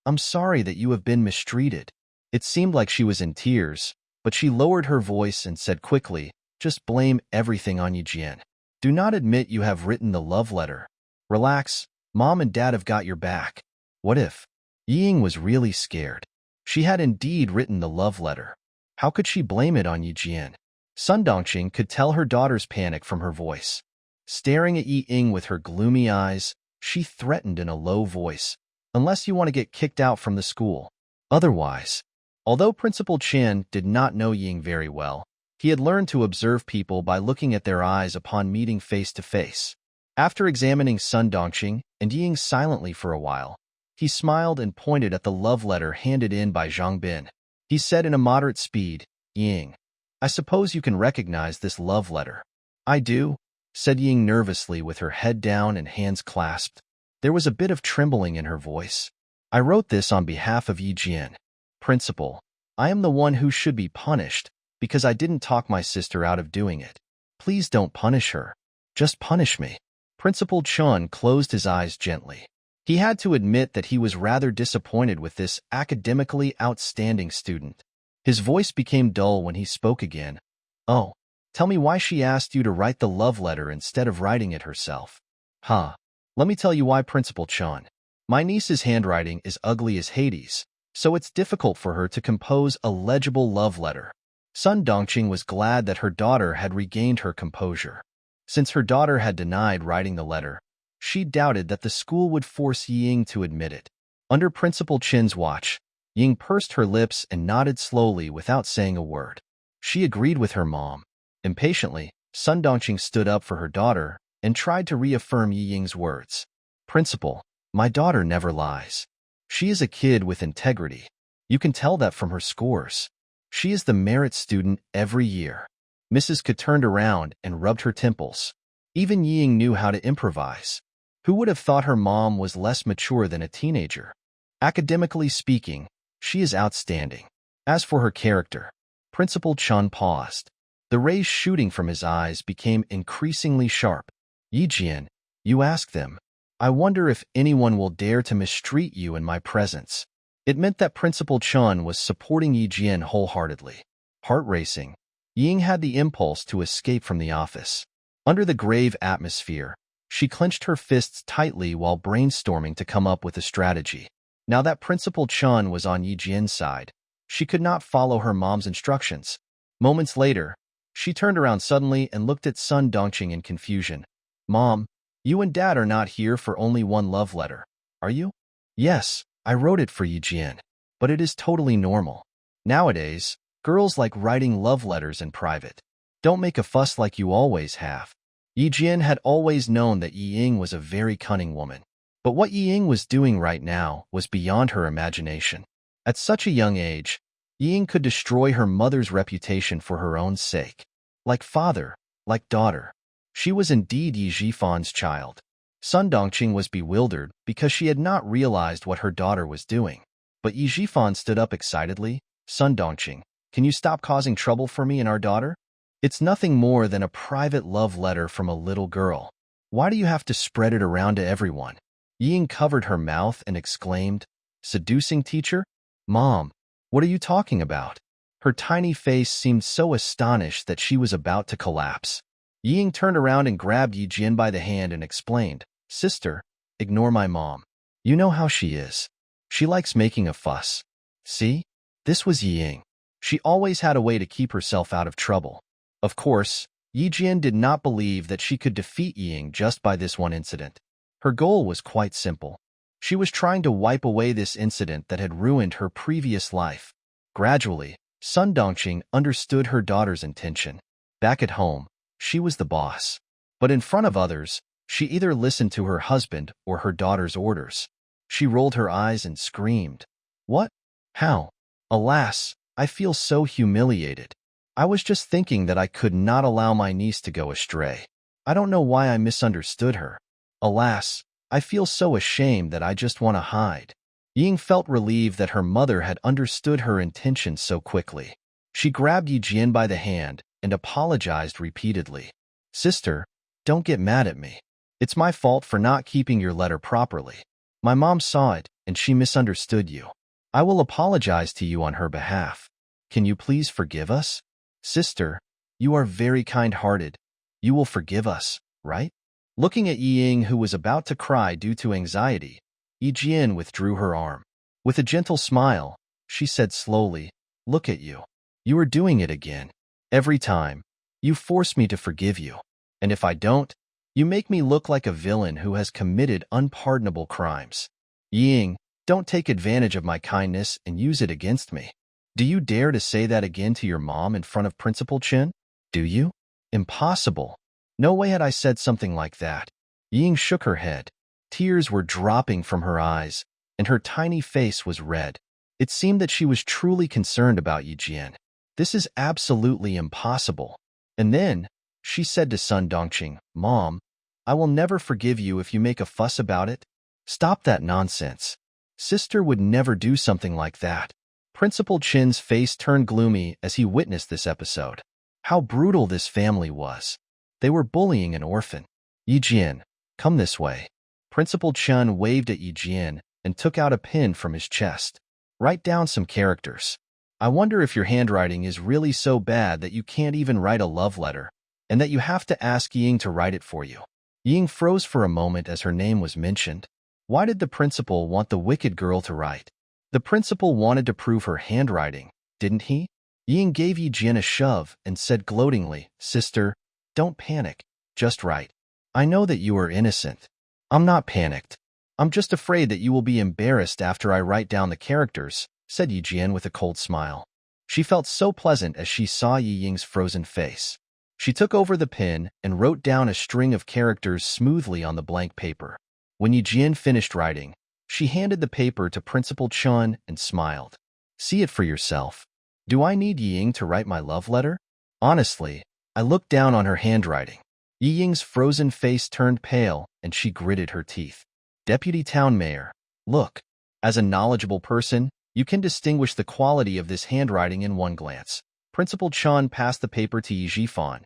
I'm sorry that you have been mistreated." It seemed like she was in tears, but she lowered her voice and said quickly, "Just blame everything on Yi Jian. Do not admit you have written the love letter. Relax, Mom and Dad have got your back." What if? Yi Ying was really scared. She had indeed written the love letter. How could she blame it on Yi Jian? Sun Dongqing could tell her daughter's panic from her voice. Staring at Yi Ying with her gloomy eyes, she threatened in a low voice, "Unless you want to get kicked out from the school. Otherwise." Although Principal Chen did not know Ying very well, he had learned to observe people by looking at their eyes upon meeting face to face. After examining Sun Dongqing and Ying silently for a while, he smiled and pointed at the love letter handed in by Zhang Bin. He said in a moderate speed, "Ying, I suppose you can recognize this love letter." "I do," said Ying nervously with her head down and hands clasped. There was a bit of trembling in her voice. "I wrote this on behalf of Yi Jian. Principal, I am the one who should be punished because I didn't talk my sister out of doing it. Please don't punish her. Just punish me." Principal Chun closed his eyes gently. He had to admit that he was rather disappointed with this academically outstanding student. His voice became dull when he spoke again. "Oh, tell me why she asked you to write the love letter instead of writing it herself." "Huh. Let me tell you why, Principal Chun. My niece's handwriting is ugly as Hades, so it's difficult for her to compose a legible love letter." Sun Dongqing was glad that her daughter had regained her composure. Since her daughter had denied writing the letter, she doubted that the school would force Ying to admit it. Under Principal Chen's watch, Ying pursed her lips and nodded slowly without saying a word. She agreed with her mom. Impatiently, Sun Dongqing stood up for her daughter and tried to reaffirm Yi Ying's words. "Principal, my daughter never lies. She is a kid with integrity. You can tell that from her scores. She is the merit student every year." Mrs. Ke turned around and rubbed her temples. Even Yi Ying knew how to improvise. Who would have thought her mom was less mature than a teenager? Academically speaking, she is outstanding. As for her character, Principal Chun paused. The rays shooting from his eyes became increasingly sharp. "Yi Jian, you ask them. I wonder if anyone will dare to mistreat you in my presence." It meant that Principal Chun was supporting Yi Jian wholeheartedly. Heart racing, Ying had the impulse to escape from the office. Under the grave atmosphere, she clenched her fists tightly while brainstorming to come up with a strategy. Now that Principal Chun was on Yi Jian's side, she could not follow her mom's instructions. Moments later, she turned around suddenly and looked at Sun Dongqing in confusion. "Mom, you and Dad are not here for only one love letter, are you?" "Yes, I wrote it for Yi Jian, but it is totally normal. Nowadays, girls like writing love letters in private. Don't make a fuss like you always have." Yi Jian had always known that Yi Ying was a very cunning woman. But what Yi Ying was doing right now was beyond her imagination. At such a young age, Yi Ying could destroy her mother's reputation for her own sake. Like father, like daughter. She was indeed Yi Jifan's child. Sun Dongqing was bewildered because she had not realized what her daughter was doing. But Yi Jifan stood up excitedly. Sun Dongqing, can you stop causing trouble for me and our daughter? It's nothing more than a private love letter from a little girl. Why do you have to spread it around to everyone? Ying covered her mouth and exclaimed, seducing teacher? Mom, what are you talking about? Her tiny face seemed so astonished that she was about to collapse. Ying turned around and grabbed Yi Jian by the hand and explained, Sister, ignore my mom. You know how she is. She likes making a fuss. See? This was Ying. She always had a way to keep herself out of trouble. Of course, Yi Jian did not believe that she could defeat Ying just by this one incident. Her goal was quite simple. She was trying to wipe away this incident that had ruined her previous life. Gradually, Sun Dongqing understood her daughter's intention. Back at home, she was the boss. But in front of others, she either listened to her husband or her daughter's orders. She rolled her eyes and screamed. What? How? Alas, I feel so humiliated. I was just thinking that I could not allow my niece to go astray. I don't know why I misunderstood her. Alas, I feel so ashamed that I just want to hide. Ying felt relieved that her mother had understood her intentions so quickly. She grabbed Yi Jian by the hand and apologized repeatedly. Sister, don't get mad at me. It's my fault for not keeping your letter properly. My mom saw it, and she misunderstood you. I will apologize to you on her behalf. Can you please forgive us? Sister, you are very kind-hearted. You will forgive us, right? Looking at Yi Ying, who was about to cry due to anxiety, Yi Jian withdrew her arm. With a gentle smile, she said slowly, Look at you. You are doing it again. Every time, you force me to forgive you. And if I don't, you make me look like a villain who has committed unpardonable crimes. Ying, don't take advantage of my kindness and use it against me. Do you dare to say that again to your mom in front of Principal Chen? Do you? Impossible. No way had I said something like that. Ying shook her head. Tears were dropping from her eyes, and her tiny face was red. It seemed that she was truly concerned about Yi Jian. This is absolutely impossible. And then, she said to Sun Dongqing, Mom, I will never forgive you if you make a fuss about it. Stop that nonsense. Sister would never do something like that. Principal Chin's face turned gloomy as he witnessed this episode. How brutal this family was. They were bullying an orphan. Yi Jian, come this way. Principal Chen waved at Yi Jian and took out a pen from his chest. Write down some characters. I wonder if your handwriting is really so bad that you can't even write a love letter, and that you have to ask Ying to write it for you. Ying froze for a moment as her name was mentioned. Why did the principal want the wicked girl to write? The principal wanted to prove her handwriting, didn't he? Ying gave Yi Jian a shove and said gloatingly, Sister, don't panic, just write. I know that you are innocent. I'm not panicked. I'm just afraid that you will be embarrassed after I write down the characters, said Yi Jian with a cold smile. She felt so pleasant as she saw Yi Ying's frozen face. She took over the pen and wrote down a string of characters smoothly on the blank paper. When Yi Jian finished writing, she handed the paper to Principal Chen and smiled. See it for yourself. Do I need Yi Ying to write my love letter? Honestly, I looked down on her handwriting. Yi Ying's frozen face turned pale and she gritted her teeth. Deputy Town Mayor, look. As a knowledgeable person, you can distinguish the quality of this handwriting in one glance. Principal Chen passed the paper to Yi Jifan.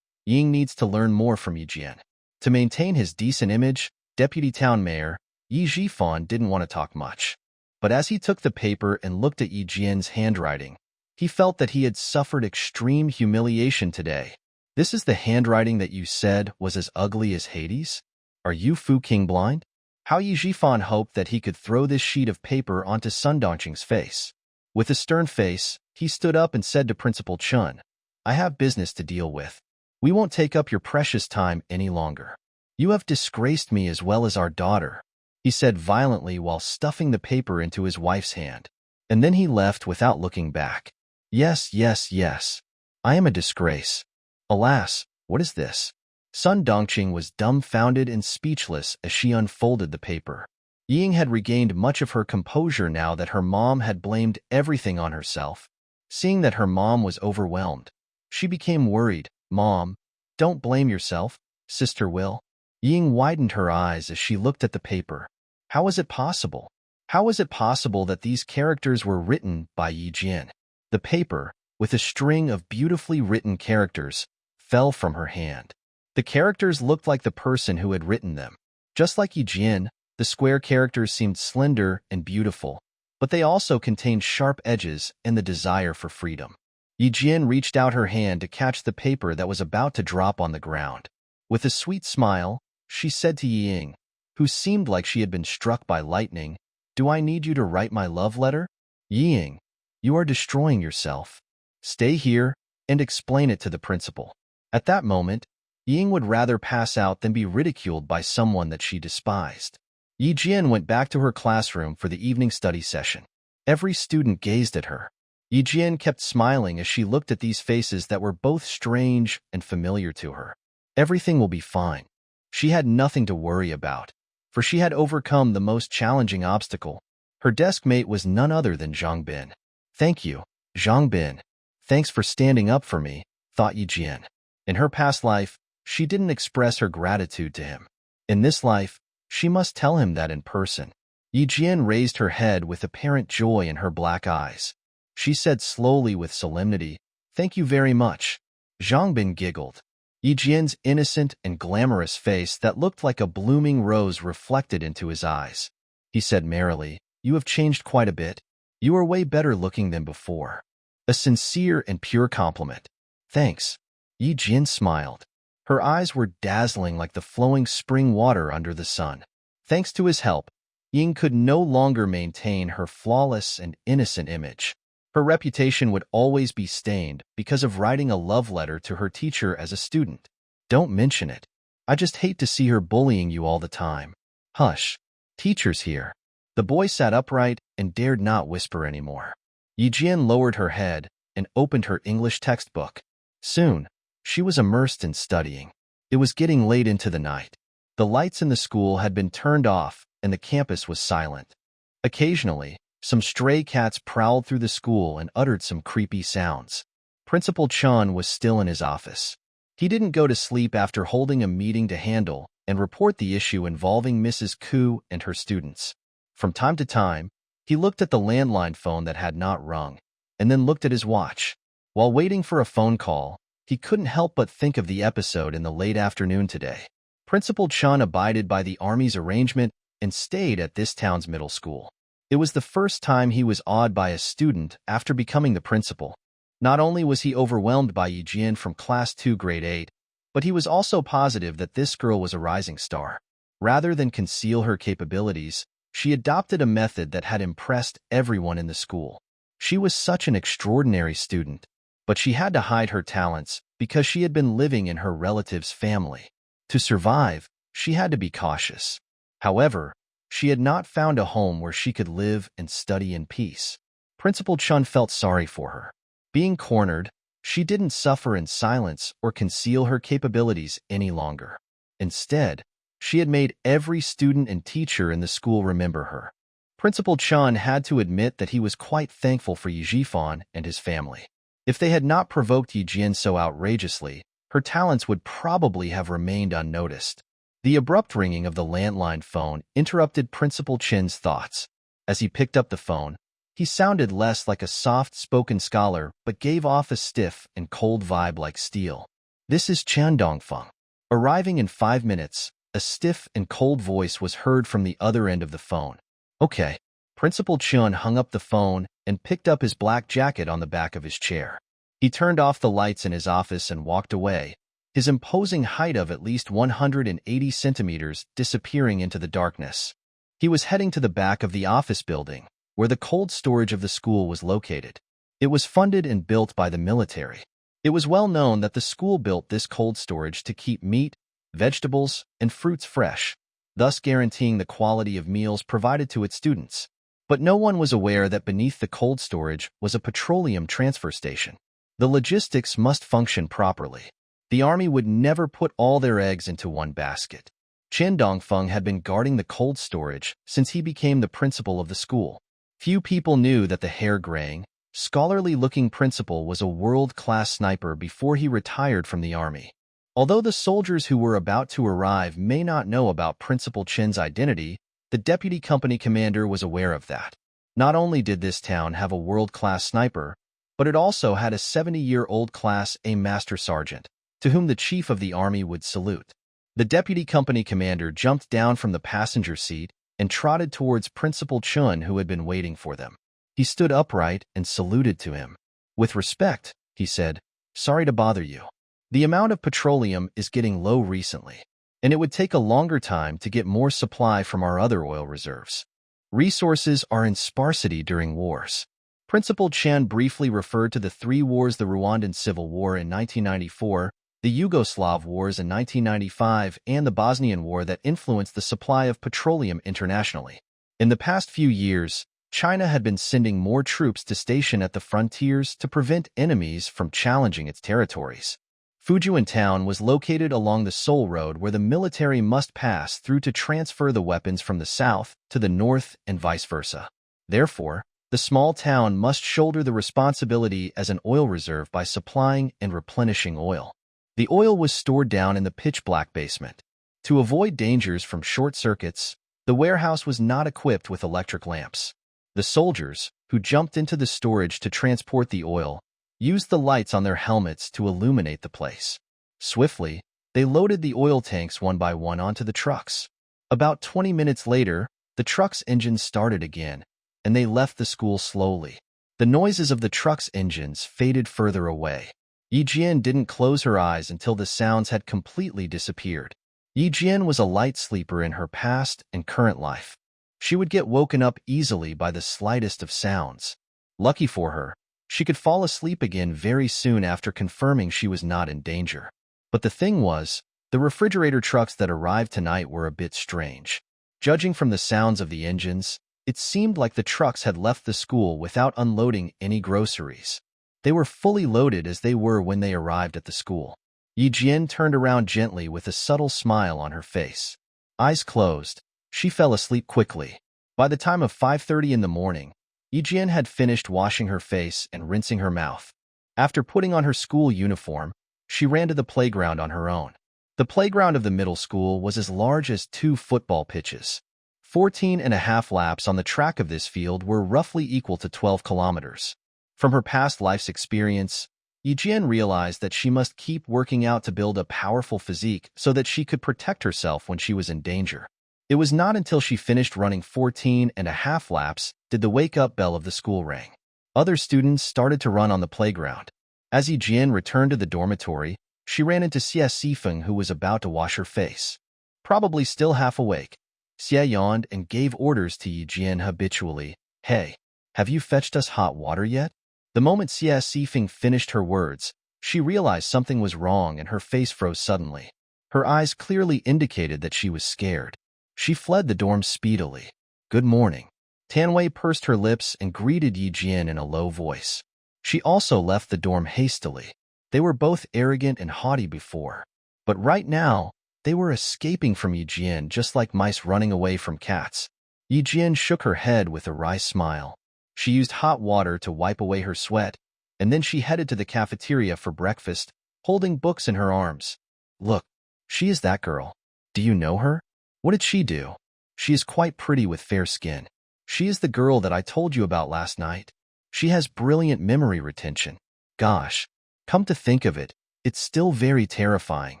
Ying needs to learn more from Yi Jian. To maintain his decent image, Deputy Town Mayor, Yi Jifan didn't want to talk much. But as he took the paper and looked at Yi Jian's handwriting, he felt that he had suffered extreme humiliation today. This is the handwriting that you said was as ugly as Hades? Are you Fu King blind? How Yi Jifan hoped that he could throw this sheet of paper onto Sun Dongqing's face. With a stern face, he stood up and said to Principal Chen, I have business to deal with. We won't take up your precious time any longer. You have disgraced me as well as our daughter, he said violently while stuffing the paper into his wife's hand. And then he left without looking back. Yes, yes, yes. I am a disgrace. Alas, what is this? Sun Dongqing was dumbfounded and speechless as she unfolded the paper. Ying had regained much of her composure now that her mom had blamed everything on herself. Seeing that her mom was overwhelmed, she became worried. Mom, Don't blame yourself, Sister Will. Ying widened her eyes as she looked at the paper. How was it possible? How was it possible that these characters were written by Yi Jian? The paper, with a string of beautifully written characters, fell from her hand. The characters looked like the person who had written them. Just like Yi Jian, the square characters seemed slender and beautiful, but they also contained sharp edges and the desire for freedom. Yi Jian reached out her hand to catch the paper that was about to drop on the ground. With a sweet smile, she said to Yi Ying, who seemed like she had been struck by lightning, "Do I need you to write my love letter?" "Yi Ying, you are destroying yourself. Stay here and explain it to the principal." At that moment, Yi Ying would rather pass out than be ridiculed by someone that she despised. Yi Jian went back to her classroom for the evening study session. Every student gazed at her. Yi Jian kept smiling as she looked at these faces that were both strange and familiar to her. Everything will be fine. She had nothing to worry about, for she had overcome the most challenging obstacle. Her desk mate was none other than Zhang Bin. "Thank you, Zhang Bin. Thanks for standing up for me," thought Yi Jian. In her past life, she didn't express her gratitude to him. In this life, she must tell him that in person. Yi Jian raised her head with apparent joy in her black eyes. She said slowly with solemnity, "Thank you very much." Zhang Bin giggled. Yi Jian's innocent and glamorous face that looked like a blooming rose reflected into his eyes. He said merrily, "You have changed quite a bit. You are way better looking than before." A sincere and pure compliment. "Thanks." Yi Jian smiled. Her eyes were dazzling like the flowing spring water under the sun. Thanks to his help, Ying could no longer maintain her flawless and innocent image. Her reputation would always be stained because of writing a love letter to her teacher as a student. "Don't mention it. I just hate to see her bullying you all the time." "Hush. Teacher's here." The boy sat upright and dared not whisper anymore. Yi Jian lowered her head and opened her English textbook. Soon, she was immersed in studying. It was getting late into the night. The lights in the school had been turned off and the campus was silent. Occasionally, some stray cats prowled through the school and uttered some creepy sounds. Principal Chun was still in his office. He didn't go to sleep after holding a meeting to handle and report the issue involving Mrs. Koo and her students. From time to time, he looked at the landline phone that had not rung, and then looked at his watch. While waiting for a phone call, he couldn't help but think of the episode in the late afternoon today. Principal Chun abided by the Army's arrangement and stayed at this town's middle school. It was the first time he was awed by a student after becoming the principal. Not only was he overwhelmed by Yi Jian from Class 2 Grade 8, but he was also positive that this girl was a rising star. Rather than conceal her capabilities, she adopted a method that had impressed everyone in the school. She was such an extraordinary student, but she had to hide her talents because she had been living in her relative's family. To survive, she had to be cautious. However, she had not found a home where she could live and study in peace. Principal Chun felt sorry for her. Being cornered, she didn't suffer in silence or conceal her capabilities any longer. Instead, she had made every student and teacher in the school remember her. Principal Chun had to admit that he was quite thankful for Yi Jifan and his family. If they had not provoked Yi Jian so outrageously, her talents would probably have remained unnoticed. The abrupt ringing of the landline phone interrupted Principal Chin's thoughts. As he picked up the phone, he sounded less like a soft-spoken scholar but gave off a stiff and cold vibe like steel. "This is Chan Dongfeng." Arriving in 5 minutes, a stiff and cold voice was heard from the other end of the phone. "Okay." Principal Chun hung up the phone and picked up his black jacket on the back of his chair. He turned off the lights in his office and walked away, his imposing height of at least 180 centimeters disappearing into the darkness. He was heading to the back of the office building, where the cold storage of the school was located. It was funded and built by the military. It was well known that the school built this cold storage to keep meat, vegetables, and fruits fresh, thus guaranteeing the quality of meals provided to its students. But no one was aware that beneath the cold storage was a petroleum transfer station. The logistics must function properly. The army would never put all their eggs into one basket. Chen Dongfeng had been guarding the cold storage since he became the principal of the school. Few people knew that the hair-graying, scholarly-looking principal was a world-class sniper before he retired from the army. Although the soldiers who were about to arrive may not know about Principal Chen's identity, the deputy company commander was aware of that. Not only did this town have a world-class sniper, but it also had a 70-year-old Class A master sergeant, to whom the chief of the army would salute. The deputy company commander jumped down from the passenger seat and trotted towards Principal Chun, who had been waiting for them. He stood upright and saluted to him. "With respect," he said, "sorry to bother you. The amount of petroleum is getting low recently, and it would take a longer time to get more supply from our other oil reserves. Resources are in sparsity during wars." Principal Chen briefly referred to the three wars: the Rwandan Civil War in 1994, the Yugoslav Wars in 1995, and the Bosnian War that influenced the supply of petroleum internationally. In the past few years, China had been sending more troops to station at the frontiers to prevent enemies from challenging its territories. Fujian Town was located along the Seoul Road, where the military must pass through to transfer the weapons from the south to the north and vice versa. Therefore, the small town must shoulder the responsibility as an oil reserve by supplying and replenishing oil. The oil was stored down in the pitch-black basement. To avoid dangers from short circuits, the warehouse was not equipped with electric lamps. The soldiers, who jumped into the storage to transport the oil, used the lights on their helmets to illuminate the place. Swiftly, they loaded the oil tanks one by one onto the trucks. About 20 minutes later, the truck's engines started again, and they left the school slowly. The noises of the truck's engines faded further away. Yi Jian didn't close her eyes until the sounds had completely disappeared. Yi Jian was a light sleeper in her past and current life. She would get woken up easily by the slightest of sounds. Lucky for her, she could fall asleep again very soon after confirming she was not in danger. But the thing was, the refrigerator trucks that arrived tonight were a bit strange. Judging from the sounds of the engines, it seemed like the trucks had left the school without unloading any groceries. They were fully loaded as they were when they arrived at the school. Yi Jian turned around gently with a subtle smile on her face. Eyes closed, she fell asleep quickly. By the time of 5:30 in the morning, Yi Jian had finished washing her face and rinsing her mouth. After putting on her school uniform, she ran to the playground on her own. The playground of the middle school was as large as 2 football pitches. 14.5 laps on the track of this field were roughly equal to 12 kilometers. From her past life's experience, Yi Jian realized that she must keep working out to build a powerful physique so that she could protect herself when she was in danger. It was not until she finished running 14.5 laps did the wake-up bell of the school ring. Other students started to run on the playground. As Yi Jian returned to the dormitory, she ran into Xia Sifeng, who was about to wash her face. Probably still half awake, Xia yawned and gave orders to Yi Jian habitually. "Hey, have you fetched us hot water yet?" The moment Xia Sifeng finished her words, she realized something was wrong and her face froze suddenly. Her eyes clearly indicated that she was scared. She fled the dorm speedily. "Good morning." Tanwei pursed her lips and greeted Yi Jian in a low voice. She also left the dorm hastily. They were both arrogant and haughty before, but right now, they were escaping from Yi Jian just like mice running away from cats. Yi Jian shook her head with a wry smile. She used hot water to wipe away her sweat, and then she headed to the cafeteria for breakfast, holding books in her arms. "Look, she is that girl. Do you know her? What did she do? She is quite pretty with fair skin. She is the girl that I told you about last night. She has brilliant memory retention. Gosh, come to think of it, it's still very terrifying."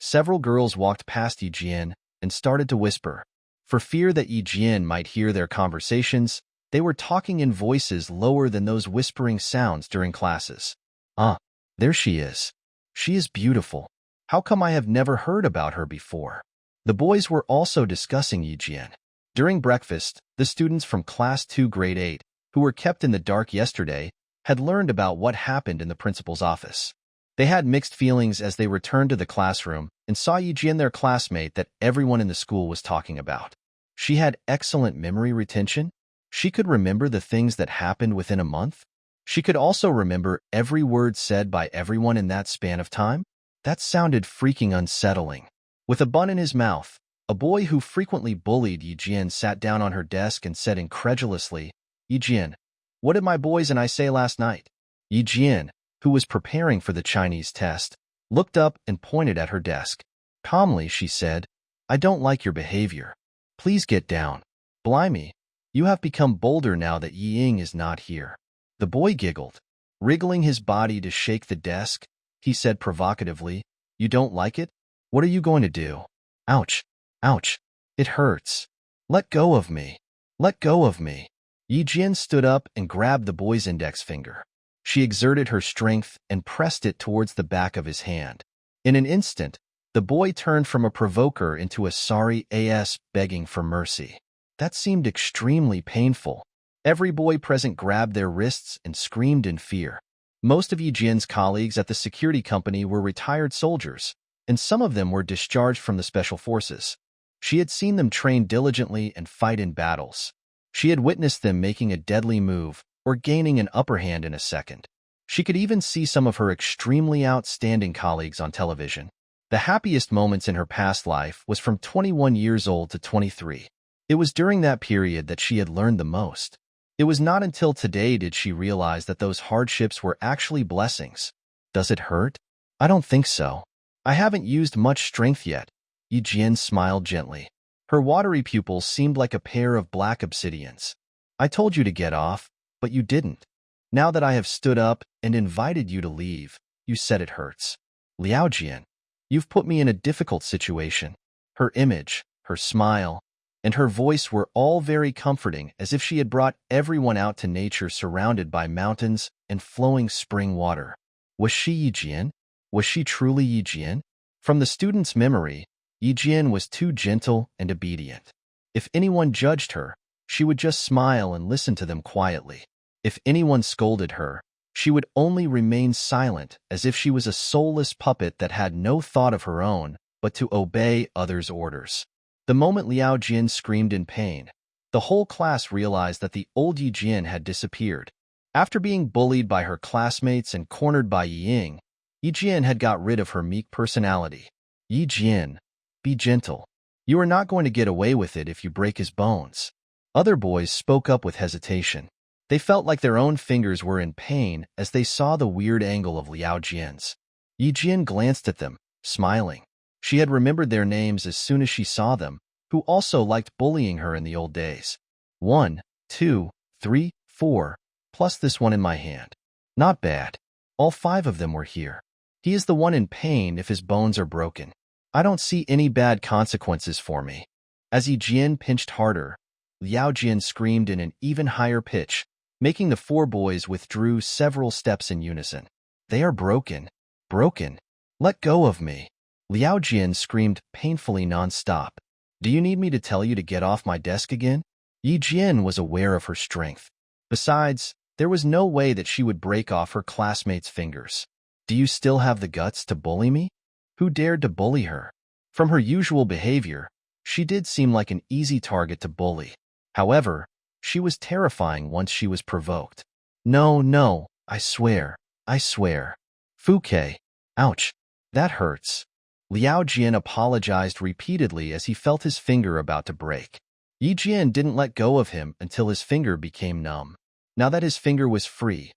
Several girls walked past Yi Jian and started to whisper. For fear that Yi Jian might hear their conversations, they were talking in voices lower than those whispering sounds during classes. "Ah, there she is. She is beautiful. How come I have never heard about her before?" The boys were also discussing Yi Jian. During breakfast, the students from Class 2 Grade 8, who were kept in the dark yesterday, had learned about what happened in the principal's office. They had mixed feelings as they returned to the classroom and saw Yi Jian, their classmate that everyone in the school was talking about. She had excellent memory retention. She could remember the things that happened within a month. She could also remember every word said by everyone in that span of time. That sounded freaking unsettling. With a bun in his mouth, a boy who frequently bullied Yi Jian sat down on her desk and said incredulously, "Yi Jian, what did my boys and I say last night?" Yi Jian, who was preparing for the Chinese test, looked up and pointed at her desk. Calmly, she said, "I don't like your behavior. Please get down." "Blimey, you have become bolder now that Yi Ying is not here." The boy giggled. Wriggling his body to shake the desk, he said provocatively, "You don't like it? What are you going to do?" "Ouch, ouch, it hurts. Let go of me. Let go of me." Yi Jian stood up and grabbed the boy's index finger. She exerted her strength and pressed it towards the back of his hand. In an instant, the boy turned from a provoker into a sorry ass begging for mercy. That seemed extremely painful. Every boy present grabbed their wrists and screamed in fear. Most of Yi Jian's colleagues at the security company were retired soldiers, and some of them were discharged from the special forces. She had seen them train diligently and fight in battles. She had witnessed them making a deadly move or gaining an upper hand in a second. She could even see some of her extremely outstanding colleagues on television. The happiest moments in her past life was from 21 years old to 23. It was during that period that she had learned the most. It was not until today did she realize that those hardships were actually blessings. "Does it hurt?" "I don't think so. I haven't used much strength yet." Yi Jian smiled gently. Her watery pupils seemed like a pair of black obsidians. "I told you to get off, but you didn't. Now that I have stood up and invited you to leave, you said it hurts. Liao Jian, you've put me in a difficult situation." Her image, her smile, and her voice were all very comforting, as if she had brought everyone out to nature surrounded by mountains and flowing spring water. Was she Yi Jian? Was she truly Yi Jian? From the student's memory, Yi Jian was too gentle and obedient. If anyone judged her, she would just smile and listen to them quietly. If anyone scolded her, she would only remain silent, as if she was a soulless puppet that had no thought of her own but to obey others' orders. The moment Liao Jian screamed in pain, the whole class realized that the old Yi Jian had disappeared. After being bullied by her classmates and cornered by Yi Ying, Yi Jian had got rid of her meek personality. "Yi Jian, be gentle. You are not going to get away with it if you break his bones." Other boys spoke up with hesitation. They felt like their own fingers were in pain as they saw the weird angle of Liao Jian's. Yi Jian glanced at them, smiling. She had remembered their names as soon as she saw them, who also liked bullying her in the old days. 1, 2, 3, 4, plus this one in my hand. Not bad. All 5 of them were here. He is the one in pain if his bones are broken. I don't see any bad consequences for me. As Yi Jian pinched harder, Liao Jian screamed in an even higher pitch, making the 4 boys withdrew several steps in unison. "They are broken. Broken. Let go of me." Liao Jian screamed painfully non-stop. "Do you need me to tell you to get off my desk again?" Yi Jian was aware of her strength. Besides, there was no way that she would break off her classmates' fingers. "Do you still have the guts to bully me?" Who dared to bully her? From her usual behavior, she did seem like an easy target to bully. However, she was terrifying once she was provoked. "No, no, I swear, I swear." "Fouquet, ouch, that hurts." Liao Jian apologized repeatedly as he felt his finger about to break. Yi Jian didn't let go of him until his finger became numb. Now that his finger was free,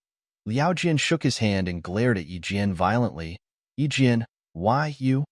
Liao Jian shook his hand and glared at Yi Jian violently. "Yi Jian, why you?"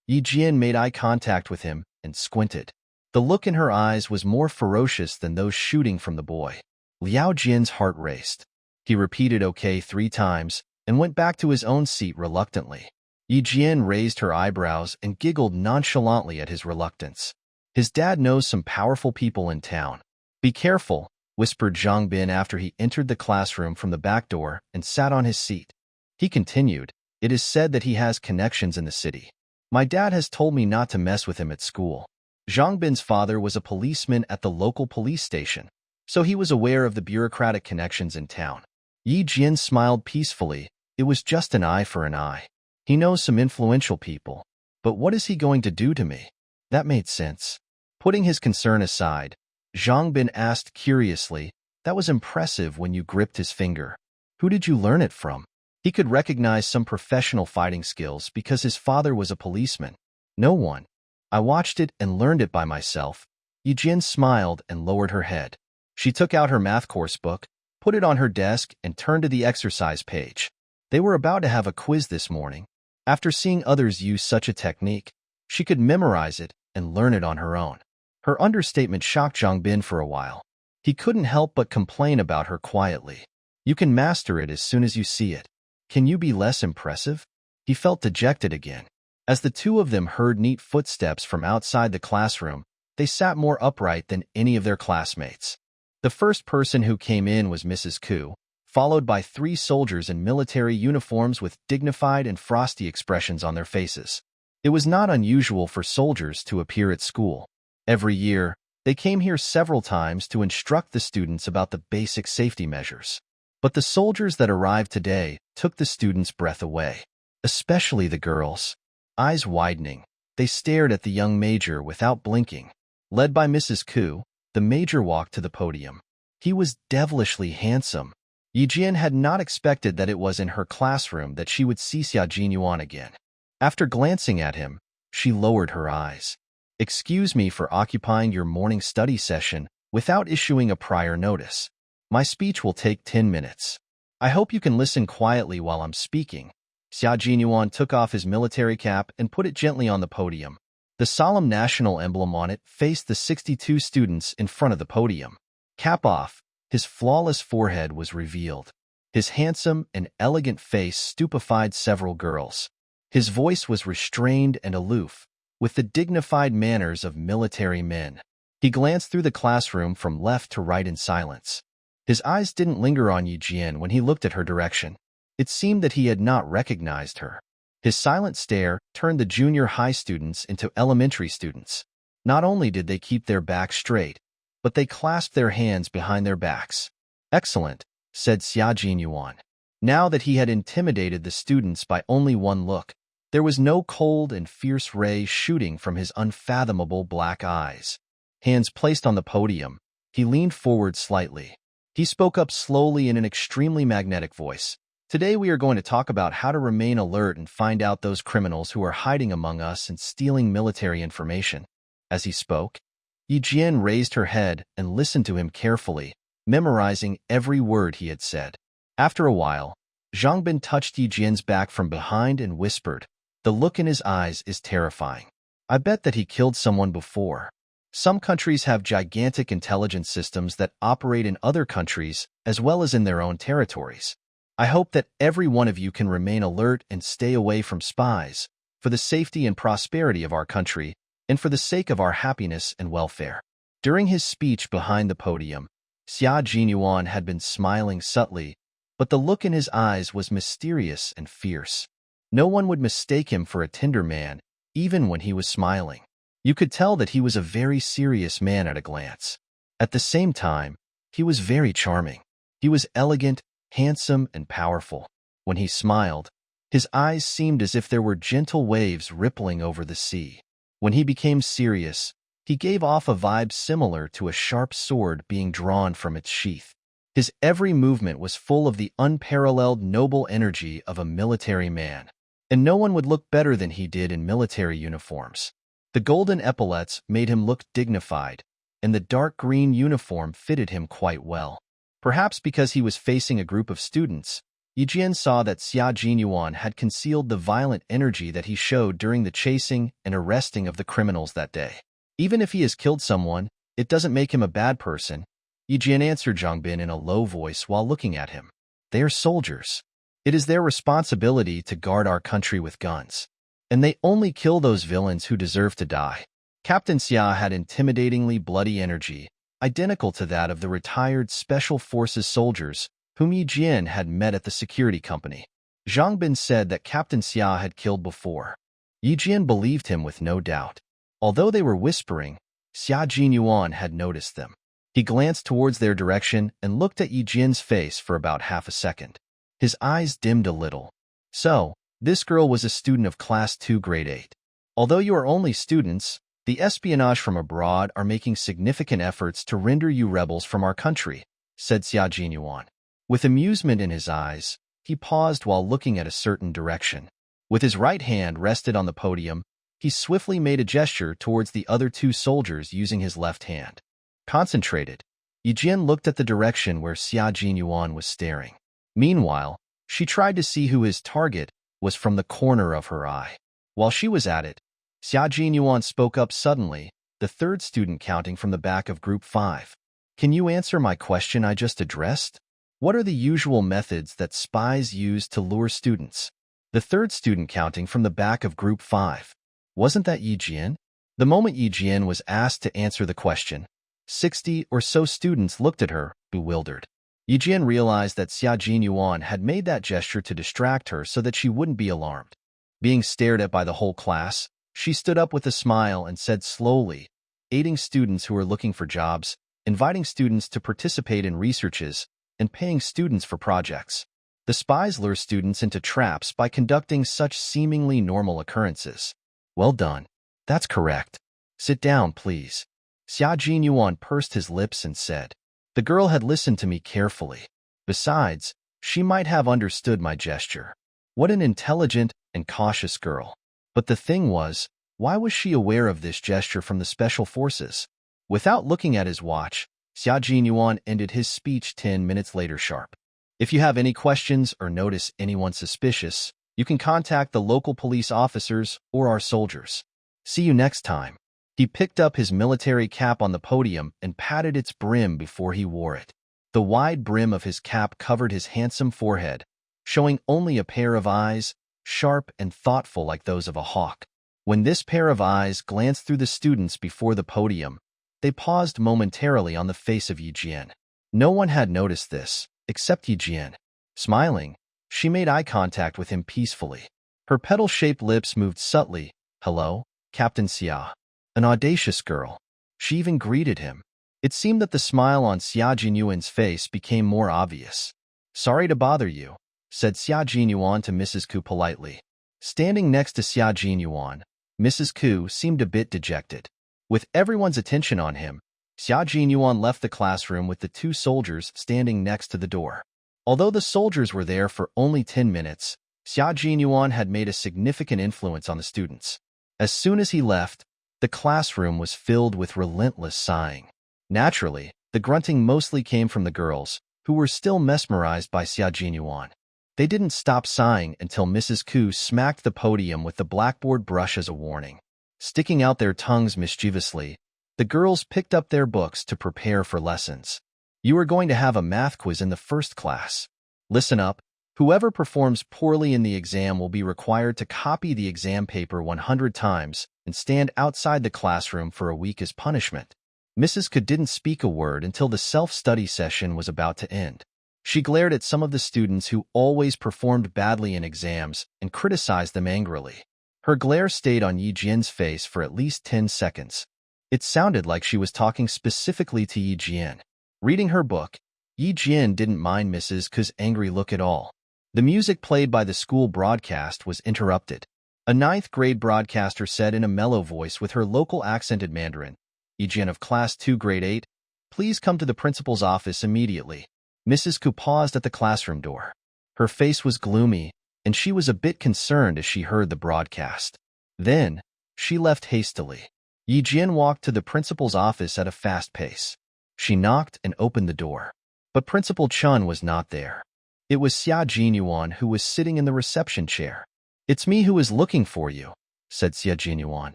Yi Jian made eye contact with him and squinted. The look in her eyes was more ferocious than those shooting from the boy. Liao Jian's heart raced. He repeated "okay" 3 times and went back to his own seat reluctantly. Yi Jian raised her eyebrows and giggled nonchalantly at his reluctance. His dad knows some powerful people in town. "Be careful," whispered Zhang Bin after he entered the classroom from the back door and sat on his seat. He continued, "It is said that he has connections in the city. My dad has told me not to mess with him at school." Zhang Bin's father was a policeman at the local police station, so he was aware of the bureaucratic connections in town. Yi Jian smiled peacefully. It was just an eye for an eye. He knows some influential people, but what is he going to do to me? That made sense. Putting his concern aside, Zhang Bin asked curiously, "That was impressive when you gripped his finger. Who did you learn it from?" He could recognize some professional fighting skills because his father was a policeman. "No one. I watched it and learned it by myself." Yi Jian smiled and lowered her head. She took out her math course book, put it on her desk, and turned to the exercise page. They were about to have a quiz this morning. After seeing others use such a technique, she could memorize it and learn it on her own. Her understatement shocked Zhang Bin for a while. He couldn't help but complain about her quietly. You can master it as soon as you see it. Can you be less impressive? He felt dejected again. As the two of them heard neat footsteps from outside the classroom, they sat more upright than any of their classmates. The first person who came in was Mrs. Ku, followed by 3 soldiers in military uniforms with dignified and frosty expressions on their faces. It was not unusual for soldiers to appear at school. Every year, they came here several times to instruct the students about the basic safety measures. But the soldiers that arrived today took the students' breath away, especially the girls. Eyes widening, they stared at the young major without blinking. Led by Mrs. Ku, the major walked to the podium. He was devilishly handsome. Yi Jian had not expected that it was in her classroom that she would see Xia Jinyuan again. After glancing at him, she lowered her eyes. "Excuse me for occupying your morning study session without issuing a prior notice. My speech will take 10 minutes. I hope you can listen quietly while I'm speaking." Xia Jinyuan took off his military cap and put it gently on the podium. The solemn national emblem on it faced the 62 students in front of the podium. Cap off, his flawless forehead was revealed. His handsome and elegant face stupefied several girls. His voice was restrained and aloof, with the dignified manners of military men. He glanced through the classroom from left to right in silence. His eyes didn't linger on Yi Jian when he looked at her direction. It seemed that he had not recognized her. His silent stare turned the junior high students into elementary students. Not only did they keep their backs straight, but they clasped their hands behind their backs. "Excellent," said Xia Jinyuan. Now that he had intimidated the students by only one look, there was no cold and fierce ray shooting from his unfathomable black eyes. Hands placed on the podium, he leaned forward slightly. He spoke up slowly in an extremely magnetic voice. "Today we are going to talk about how to remain alert and find out those criminals who are hiding among us and stealing military information." As he spoke, Yi Jian raised her head and listened to him carefully, memorizing every word he had said. After a while, Zhang Bin touched Yi Jian's back from behind and whispered, "The look in his eyes is terrifying. I bet that he killed someone before." Some countries have gigantic intelligence systems that operate in other countries as well as in their own territories. I hope that every one of you can remain alert and stay away from spies, for the safety and prosperity of our country, and for the sake of our happiness and welfare. During his speech behind the podium, Xia Jinyuan had been smiling subtly, but the look in his eyes was mysterious and fierce. No one would mistake him for a tender man, even when he was smiling. You could tell that he was a very serious man at a glance. At the same time, he was very charming. He was elegant, handsome, and powerful. When he smiled, his eyes seemed as if there were gentle waves rippling over the sea. When he became serious, he gave off a vibe similar to a sharp sword being drawn from its sheath. His every movement was full of the unparalleled noble energy of a military man, and no one would look better than he did in military uniforms. The golden epaulets made him look dignified, and the dark green uniform fitted him quite well. Perhaps because he was facing a group of students, Yi Jian saw that Xia Jinyuan had concealed the violent energy that he showed during the chasing and arresting of the criminals that day. Even if he has killed someone, it doesn't make him a bad person, Yi Jian answered Zhang Bin in a low voice while looking at him. They are soldiers. It is their responsibility to guard our country with guns. And they only kill those villains who deserve to die. Captain Xia had intimidatingly bloody energy, identical to that of the retired Special Forces soldiers whom Yi Jian had met at the security company. Zhang Bin said that Captain Xia had killed before. Yi Jian believed him with no doubt. Although they were whispering, Xia Jinyuan had noticed them. He glanced towards their direction and looked at Yi Jian's face for about half a second. His eyes dimmed a little. "So, this girl was a student of Class 2 Grade 8. Although you are only students, the espionage from abroad are making significant efforts to render you rebels from our country," said Xia Jinyuan. With amusement in his eyes, he paused while looking at a certain direction. With his right hand rested on the podium, he swiftly made a gesture towards the other 2 soldiers using his left hand. Concentrated, Yi Jian looked at the direction where Xia Jinyuan was staring. Meanwhile, she tried to see who his target was from the corner of her eye. While she was at it, Xia Jinyuan spoke up suddenly, the third student counting from the back of Group 5. Can you answer my question I just addressed? What are the usual methods that spies use to lure students? The third student counting from the back of Group 5. Wasn't that Yi Jian? The moment Yi Jian was asked to answer the question, 60 or so students looked at her, bewildered. Yi Jian realized that Xia Jinyuan had made that gesture to distract her so that she wouldn't be alarmed. Being stared at by the whole class, she stood up with a smile and said slowly, aiding students who are looking for jobs, inviting students to participate in researches, and paying students for projects. The spies lure students into traps by conducting such seemingly normal occurrences. Well done. That's correct. Sit down, please. Xia Jinyuan pursed his lips and said. The girl had listened to me carefully. Besides, she might have understood my gesture. What an intelligent and cautious girl. But the thing was, why was she aware of this gesture from the special forces? Without looking at his watch, Xia Jinyuan ended his speech 10 minutes later sharp. If you have any questions or notice anyone suspicious, you can contact the local police officers or our soldiers. See you next time. He picked up his military cap on the podium and patted its brim before he wore it. The wide brim of his cap covered his handsome forehead, showing only a pair of eyes, sharp and thoughtful like those of a hawk. When this pair of eyes glanced through the students before the podium, they paused momentarily on the face of Yi Jian. No one had noticed this, except Yi Jian. Smiling, she made eye contact with him peacefully. Her petal-shaped lips moved subtly. Hello, Captain Xia. An audacious girl. She even greeted him. It seemed that the smile on Xia Jinyuan's face became more obvious. Sorry to bother you, said Xia Jinyuan to Mrs. Ku politely. Standing next to Xia Jinyuan, Mrs. Ku seemed a bit dejected. With everyone's attention on him, Xia Jinyuan left the classroom with the two soldiers standing next to the door. Although the soldiers were there for only 10 minutes, Xia Jinyuan had made a significant influence on the students. As soon as he left, the classroom was filled with relentless sighing. Naturally, the grunting mostly came from the girls, who were still mesmerized by Xia Jinyuan. They didn't stop sighing until Mrs. Ku smacked the podium with the blackboard brush as a warning. Sticking out their tongues mischievously, the girls picked up their books to prepare for lessons. You are going to have a math quiz in the first class. Listen up. Whoever performs poorly in the exam will be required to copy the exam paper 100 times and stand outside the classroom for a week as punishment. Mrs. Ku didn't speak a word until the self-study session was about to end. She glared at some of the students who always performed badly in exams and criticized them angrily. Her glare stayed on Yi Jian's face for at least 10 seconds. It sounded like she was talking specifically to Yi Jian. Reading her book, Yi Jian didn't mind Mrs. Ku's angry look at all. The music played by the school broadcast was interrupted. A 9th grade broadcaster said in a mellow voice with her local accented Mandarin, Yi Jian of Class 2 Grade 8, please come to the principal's office immediately. Mrs. Ku paused at the classroom door. Her face was gloomy, and she was a bit concerned as she heard the broadcast. Then, she left hastily. Yi Jian walked to the principal's office at a fast pace. She knocked and opened the door. But Principal Chun was not there. It was Xia Jinyuan who was sitting in the reception chair. It's me who is looking for you, said Xia Jinyuan.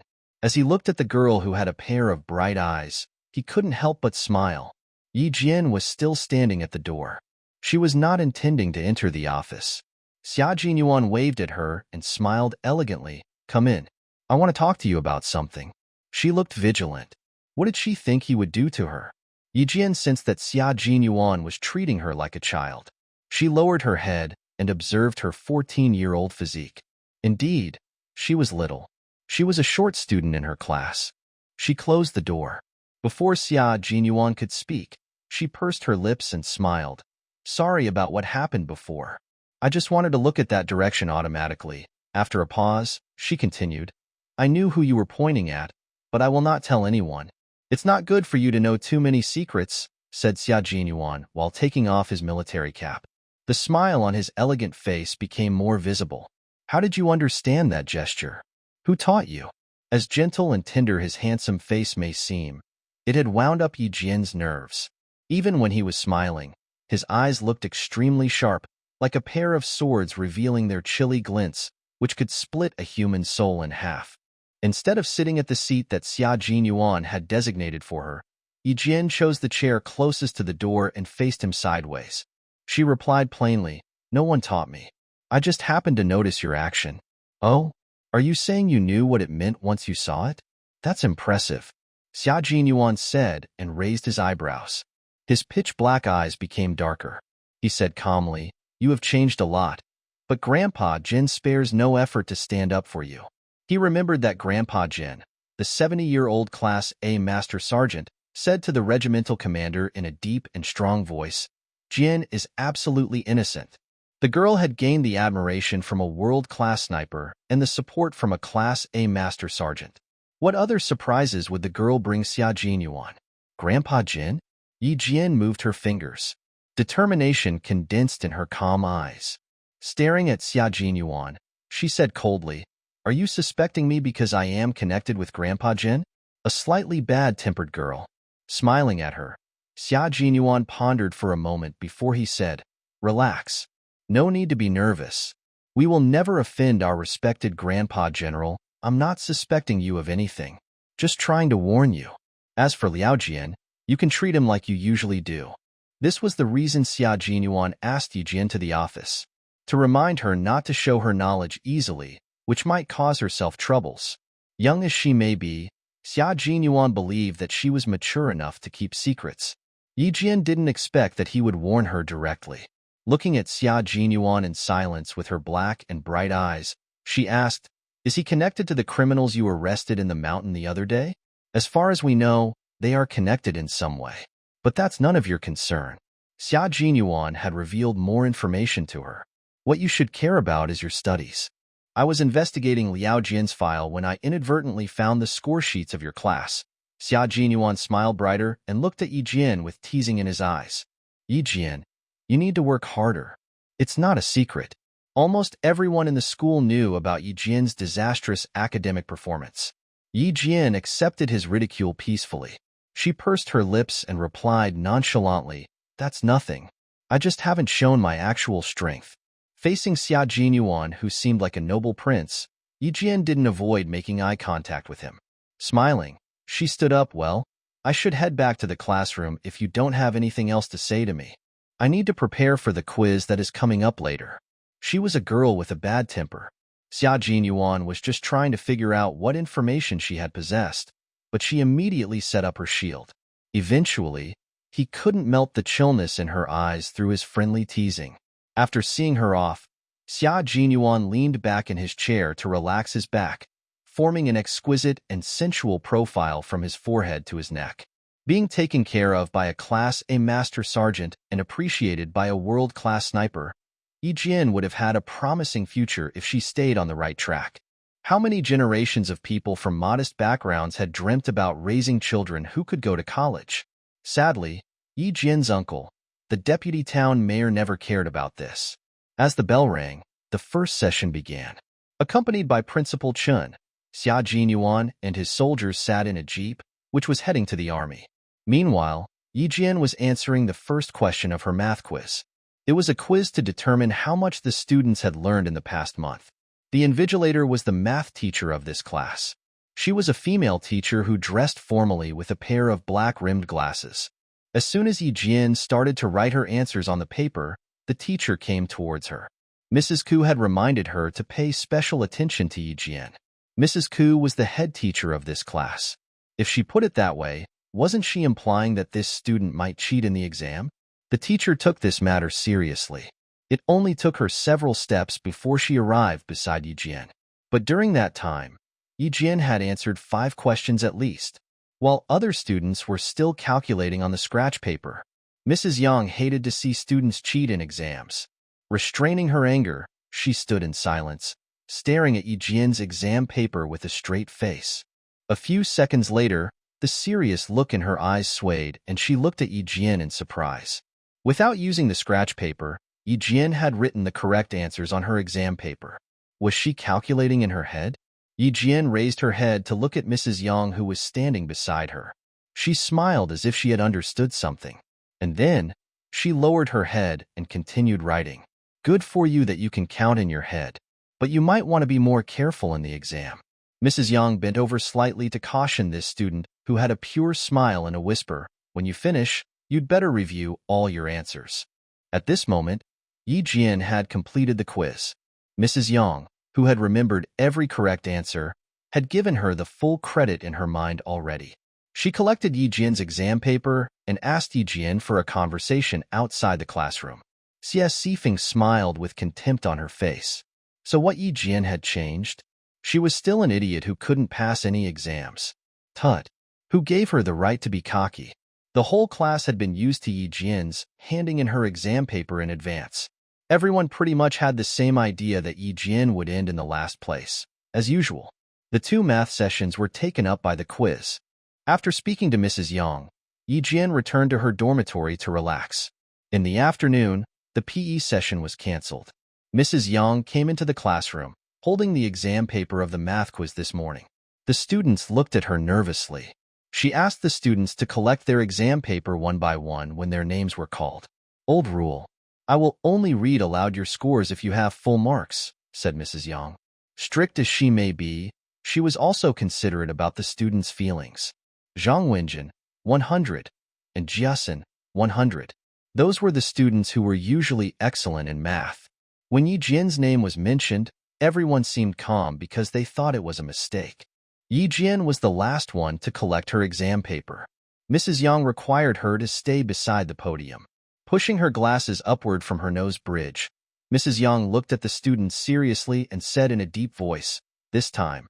As he looked at the girl who had a pair of bright eyes, he couldn't help but smile. Yi Jian was still standing at the door. She was not intending to enter the office. Xia Jinyuan waved at her and smiled elegantly. Come in. I want to talk to you about something. She looked vigilant. What did she think he would do to her? Yi Jian sensed that Xia Jinyuan was treating her like a child. She lowered her head and observed her 14-year-old physique. Indeed, she was little. She was a short student in her class. She closed the door. Before Xia Jinyuan could speak, she pursed her lips and smiled. Sorry about what happened before. I just wanted to look at that direction automatically. After a pause, she continued. I knew who you were pointing at, but I will not tell anyone. It's not good for you to know too many secrets, said Xia Jinyuan while taking off his military cap. The smile on his elegant face became more visible. How did you understand that gesture? Who taught you? As gentle and tender his handsome face may seem, it had wound up Yi Jian's nerves. Even when he was smiling, his eyes looked extremely sharp, like a pair of swords revealing their chilly glints which could split a human soul in half. Instead of sitting at the seat that Xia Jinyuan had designated for her, Yi Jian chose the chair closest to the door and faced him sideways. She replied plainly, "No one taught me. I just happened to notice your action." "Oh? Are you saying you knew what it meant once you saw it? That's impressive," Xia Jinyuan said and raised his eyebrows. His pitch-black eyes became darker. He said calmly, "You have changed a lot, but Grandpa Jin spares no effort to stand up for you." He remembered that Grandpa Jin, the 70-year-old Class A Master Sergeant, said to the regimental commander in a deep and strong voice, "Jin is absolutely innocent." The girl had gained the admiration from a world-class sniper and the support from a Class A Master Sergeant. What other surprises would the girl bring Xia Jinyuan? Grandpa Jin? Yi Jian moved her fingers. Determination condensed in her calm eyes. Staring at Xia Jinyuan, she said coldly, "Are you suspecting me because I am connected with Grandpa Jin?" A slightly bad-tempered girl. Smiling at her, Xia Jinyuan pondered for a moment before he said, "Relax. No need to be nervous. We will never offend our respected Grandpa General. I'm not suspecting you of anything. Just trying to warn you. As for Liao Jian, you can treat him like you usually do." This was the reason Xia Jinyuan asked Yi Jian to the office, to remind her not to show her knowledge easily, which might cause herself troubles. Young as she may be, Xia Jinyuan believed that she was mature enough to keep secrets. Yi Jian didn't expect that he would warn her directly. Looking at Xia Jinyuan in silence with her black and bright eyes, she asked, "Is he connected to the criminals you arrested in the mountain the other day?" "As far as we know, they are connected in some way. But that's none of your concern." Xia Jinyuan had revealed more information to her. "What you should care about is your studies. I was investigating Liao Jian's file when I inadvertently found the score sheets of your class." Xia Jinyuan smiled brighter and looked at Yi Jian with teasing in his eyes. "Yi Jian, you need to work harder. It's not a secret. Almost everyone in the school knew about Yi Jian's disastrous academic performance." Yi Jian accepted his ridicule peacefully. She pursed her lips and replied nonchalantly, "That's nothing. I just haven't shown my actual strength." Facing Xia Jinyuan, who seemed like a noble prince, Yi Jian didn't avoid making eye contact with him. Smiling, she stood up. "Well, I should head back to the classroom if you don't have anything else to say to me. I need to prepare for the quiz that is coming up later." She was a girl with a bad temper. Xia Jinyuan was just trying to figure out what information she had possessed, but she immediately set up her shield. Eventually, he couldn't melt the chillness in her eyes through his friendly teasing. After seeing her off, Xia Jinyuan leaned back in his chair to relax his back, forming an exquisite and sensual profile from his forehead to his neck. Being taken care of by a Class A Master Sergeant and appreciated by a world-class sniper, Yi Jian would have had a promising future if she stayed on the right track. How many generations of people from modest backgrounds had dreamt about raising children who could go to college? Sadly, Yi Jian's uncle, the deputy town mayor, never cared about this. As the bell rang, the first session began. Accompanied by Principal Chun, Xia Jinyuan and his soldiers sat in a jeep, which was heading to the army. Meanwhile, Yi Jian was answering the first question of her math quiz. It was a quiz to determine how much the students had learned in the past month. The invigilator was the math teacher of this class. She was a female teacher who dressed formally with a pair of black-rimmed glasses. As soon as Yi Jian started to write her answers on the paper, the teacher came towards her. Mrs. Ku had reminded her to pay special attention to Yi Jian. Mrs. Ku was the head teacher of this class. If she put it that way, wasn't she implying that this student might cheat in the exam? The teacher took this matter seriously. It only took her several steps before she arrived beside Yi Jian. But during that time, Yi Jian had answered 5 questions at least, while other students were still calculating on the scratch paper. Mrs. Yang hated to see students cheat in exams. Restraining her anger, she stood in silence, staring at Yi Jian's exam paper with a straight face. A few seconds later, the serious look in her eyes swayed and she looked at Yi Jian in surprise. Without using the scratch paper, Yi Jian had written the correct answers on her exam paper. Was she calculating in her head? Yi Jian raised her head to look at Mrs. Yang, who was standing beside her. She smiled as if she had understood something. And then, she lowered her head and continued writing. "Good for you that you can count in your head. but you might want to be more careful in the exam. Mrs. Yang bent over slightly to caution this student, who had a pure smile and a whisper. When you finish, you'd better review all your answers. At this moment, Yi Jian had completed the quiz. Mrs. Yang, who had remembered every correct answer, had given her the full credit in her mind already. She collected Yi Jian's exam paper and asked Yi Jian for a conversation outside the classroom. Xia Sifeng smiled with contempt on her face. So what Yi Jian had changed? She was still an idiot who couldn't pass any exams. Tut! Who gave her the right to be cocky? The whole class had been used to Yi Jian's handing in her exam paper in advance. Everyone pretty much had the same idea that Yi Jian would end in the last place. As usual, the 2 math sessions were taken up by the quiz. After speaking to Mrs. Yang, Yi Jian returned to her dormitory to relax. In the afternoon, the PE session was cancelled. Mrs. Yang came into the classroom, holding the exam paper of the math quiz this morning. The students looked at her nervously. She asked the students to collect their exam paper one by one when their names were called. Old rule. I will only read aloud your scores if you have full marks, said Mrs. Yang. Strict as she may be, she was also considerate about the students' feelings. Zhang Wenjin, 100, and Jiasun, 100. Those were the students who were usually excellent in math. When Yi Jian's name was mentioned, everyone seemed calm because they thought it was a mistake. Yi Jian was the last one to collect her exam paper. Mrs. Yang required her to stay beside the podium. Pushing her glasses upward from her nose bridge, Mrs. Yang looked at the students seriously and said in a deep voice, "This time,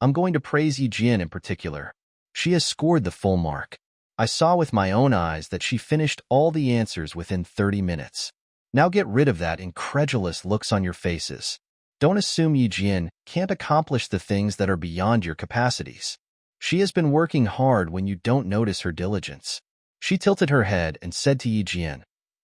I'm going to praise Yi Jian in particular. She has scored the full mark. I saw with my own eyes that she finished all the answers within 30 minutes. Now get rid of that incredulous looks on your faces. Don't assume Yi Jian can't accomplish the things that are beyond your capacities. She has been working hard when you don't notice her diligence." She tilted her head and said to Yi Jian,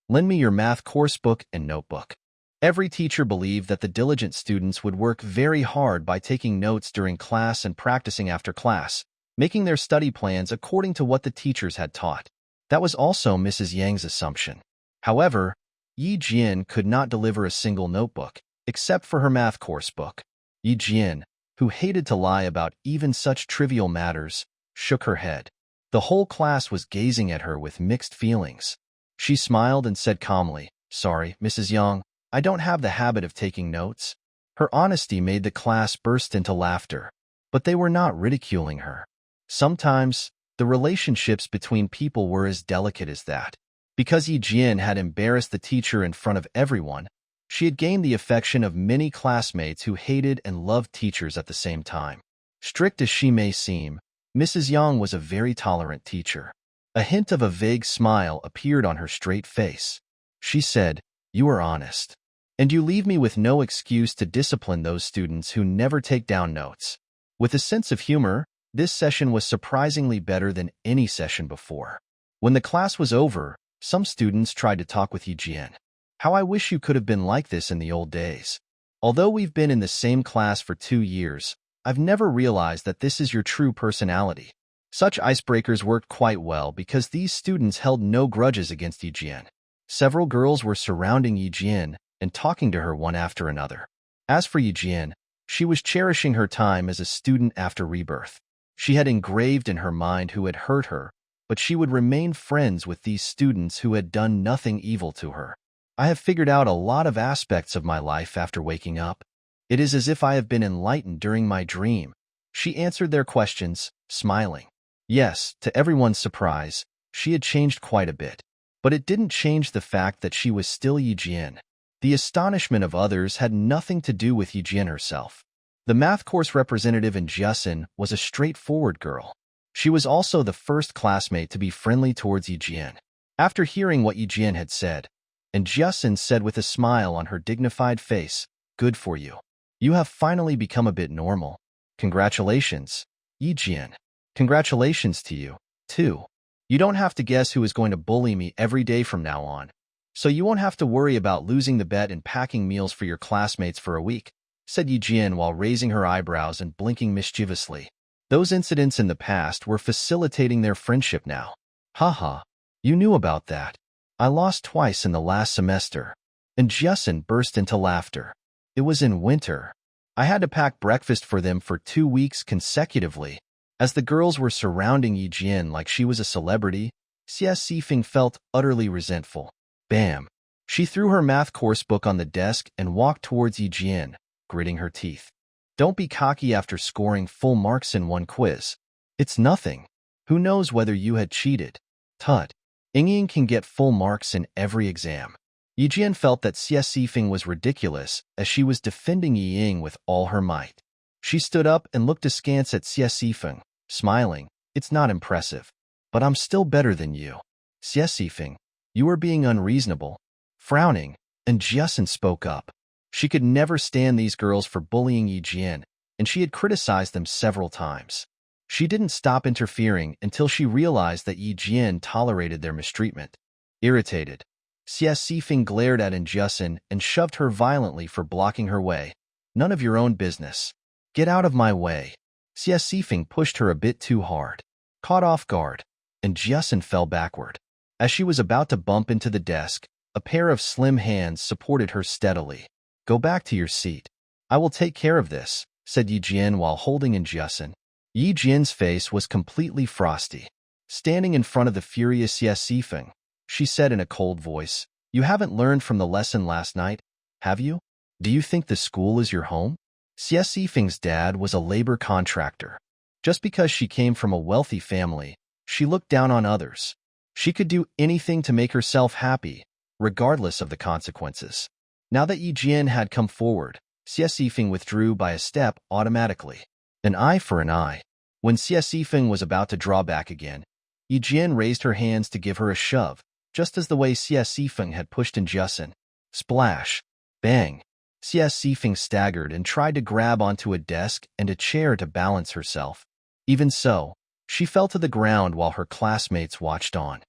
"Lend me your math course book and notebook." Every teacher believed that the diligent students would work very hard by taking notes during class and practicing after class, making their study plans according to what the teachers had taught. That was also Mrs. Yang's assumption. However, Yi Jian could not deliver a single notebook, except for her math course book. Yi Jian, who hated to lie about even such trivial matters, shook her head. The whole class was gazing at her with mixed feelings. She smiled and said calmly, "Sorry, Mrs. Yang, I don't have the habit of taking notes." Her honesty made the class burst into laughter, but they were not ridiculing her. Sometimes, the relationships between people were as delicate as that. Because Yi Jian had embarrassed the teacher in front of everyone, she had gained the affection of many classmates who hated and loved teachers at the same time. Strict as she may seem, Mrs. Yang was a very tolerant teacher. A hint of a vague smile appeared on her straight face. She said, "You are honest. And you leave me with no excuse to discipline those students who never take down notes." With a sense of humor, this session was surprisingly better than any session before. When the class was over, some students tried to talk with Yi Jian. "How I wish you could have been like this in the old days. Although we've been in the same class for 2 years, I've never realized that this is your true personality." Such icebreakers worked quite well because these students held no grudges against Yi Jian. Several girls were surrounding Yi Jian and talking to her one after another. As for Yi Jian, she was cherishing her time as a student after rebirth. She had engraved in her mind who had hurt her, but she would remain friends with these students who had done nothing evil to her. "I have figured out a lot of aspects of my life after waking up. It is as if I have been enlightened during my dream." She answered their questions, smiling. Yes, to everyone's surprise, she had changed quite a bit. But it didn't change the fact that she was still Yi Jian. The astonishment of others had nothing to do with Yi Jian herself. The math course representative in Jiasun was a straightforward girl. She was also the first classmate to be friendly towards Yi Jian. After hearing what Yi Jian had said, and Jiasun said with a smile on her dignified face, "Good for you. You have finally become a bit normal. Congratulations, Yi Jian. Congratulations to you, too. You don't have to guess who is going to bully me every day from now on. So you won't have to worry about losing the bet and packing meals for your classmates for a week," said Yi Jian while raising her eyebrows and blinking mischievously. Those incidents in the past were facilitating their friendship now. "Haha, you knew about that. I lost twice in the last semester." And Jiasun burst into laughter. It was in winter. I had to pack breakfast for them for 2 weeks consecutively. As the girls were surrounding Yi Jian like she was a celebrity, Xia Sifeng felt utterly resentful. Bam! She threw her math course book on the desk and walked towards Yi Jian, gritting her teeth. Don't be cocky after scoring full marks in one quiz. It's nothing. Who knows whether you had cheated? Tut. Ying can get full marks in every exam. Yi Jian felt that Xia Sifeng was ridiculous as she was defending Yi Ying with all her might. She stood up and looked askance at Xia Sifeng, smiling. It's not impressive, but I'm still better than you. Xia Sifeng, you are being unreasonable. Frowning, and Jiasun spoke up. She could never stand these girls for bullying Yi Jian, and she had criticized them several times. She didn't stop interfering until she realized that Yi Jian tolerated their mistreatment. Irritated, Xia Sifeng glared at Jiasun and shoved her violently for blocking her way. None of your own business. Get out of my way. Xia Sifeng pushed her a bit too hard. Caught off guard, and Jiasun fell backward. As she was about to bump into the desk, a pair of slim hands supported her steadily. Go back to your seat. I will take care of this, said Yi Jian while holding Jiasun. Yi Jian's face was completely frosty. Standing in front of the furious Xia Sifeng, she said in a cold voice, You haven't learned from the lesson last night, have you? Do you think the school is your home? Xia Sifeng's dad was a labor contractor. Just because she came from a wealthy family, she looked down on others. She could do anything to make herself happy, regardless of the consequences. Now that Yi Jian had come forward, Xia Sifeng withdrew by a step automatically. An eye for an eye. When Xia Sifeng was about to draw back again, Yi Jian raised her hands to give her a shove, just as the way Xia Sifeng had pushed Jiasun. Splash! Bang! Xia Sifeng staggered and tried to grab onto a desk and a chair to balance herself. Even so, she fell to the ground while her classmates watched on.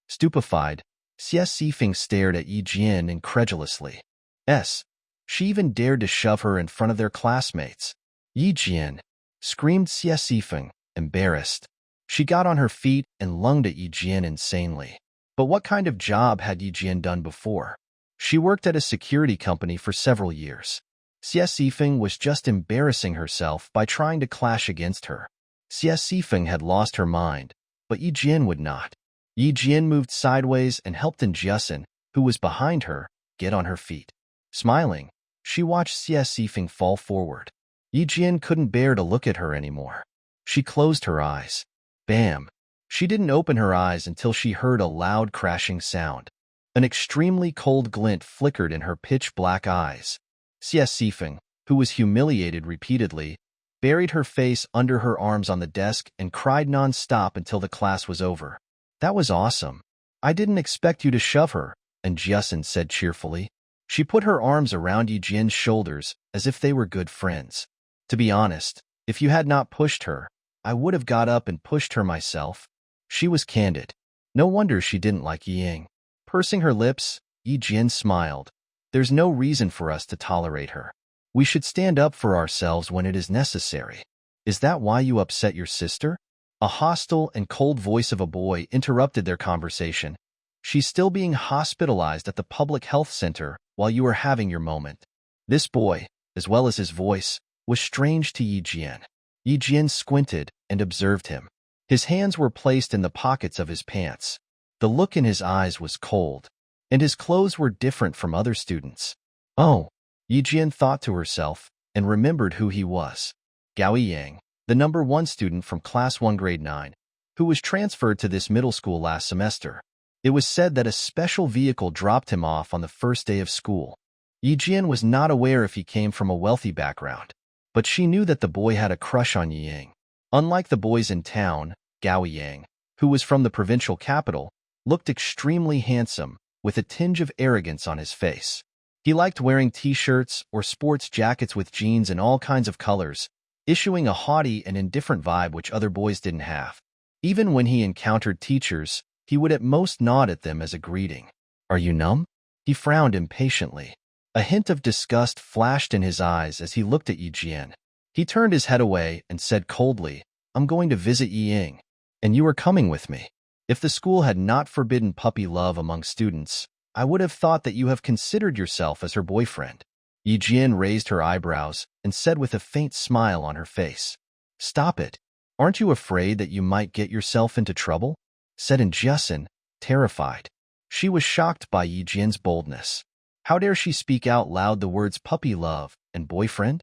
Stupefied, Xia Sifeng stared at Yi Jian incredulously. She even dared to shove her in front of their classmates. Yi Jian, screamed Xia Sifeng, embarrassed. She got on her feet and lunged at Yi Jian insanely. But what kind of job had Yi Jian done before? She worked at a security company for several years. Xia Sifeng was just embarrassing herself by trying to clash against her. Xia Sifeng had lost her mind, but Yi Jian would not. Yi Jian moved sideways and helped Jiasun, who was behind her, get on her feet. Smiling, she watched Xia Sifeng fall forward. Yi Jian couldn't bear to look at her anymore. She closed her eyes. Bam! She didn't open her eyes until she heard a loud crashing sound. An extremely cold glint flickered in her pitch-black eyes. Xia Sifeng, who was humiliated repeatedly, buried her face under her arms on the desk and cried non-stop until the class was over. That was awesome. I didn't expect you to shove her, Jiasun said cheerfully. She put her arms around Yi Jian's shoulders as if they were good friends. To be honest, if you had not pushed her, I would have got up and pushed her myself. She was candid. No wonder she didn't like Yi Ying. Pursing her lips, Yi Jian smiled. There's no reason for us to tolerate her. We should stand up for ourselves when it is necessary. Is that why you upset your sister? A hostile and cold voice of a boy interrupted their conversation. She's still being hospitalized at the public health center while you are having your moment. This boy, as well as his voice, was strange to Yi Jian. Yi Jian squinted and observed him. His hands were placed in the pockets of his pants. The look in his eyes was cold, and his clothes were different from other students. Oh, Yi Jian thought to herself and remembered who he was. Gao Yang, the number 1 student from Class 1 Grade 9, who was transferred to this middle school last semester. It was said that a special vehicle dropped him off on the first day of school. Yi Jian was not aware if he came from a wealthy background, but she knew that the boy had a crush on Yi Ying. Unlike the boys in town, Gao Yang, who was from the provincial capital, looked extremely handsome, with a tinge of arrogance on his face. He liked wearing t-shirts or sports jackets with jeans in all kinds of colors, issuing a haughty and indifferent vibe which other boys didn't have. Even when he encountered teachers, he would at most nod at them as a greeting. Are you numb? He frowned impatiently. A hint of disgust flashed in his eyes as he looked at Yi Jian. He turned his head away and said coldly, I'm going to visit Yi Ying, and you are coming with me. If the school had not forbidden puppy love among students, I would have thought that you have considered yourself as her boyfriend. Yi Jian raised her eyebrows and said with a faint smile on her face, "Stop it. Aren't you afraid that you might get yourself into trouble?" said Jiasin, terrified. She was shocked by Yi Jian's boldness. How dare she speak out loud the words puppy love and boyfriend?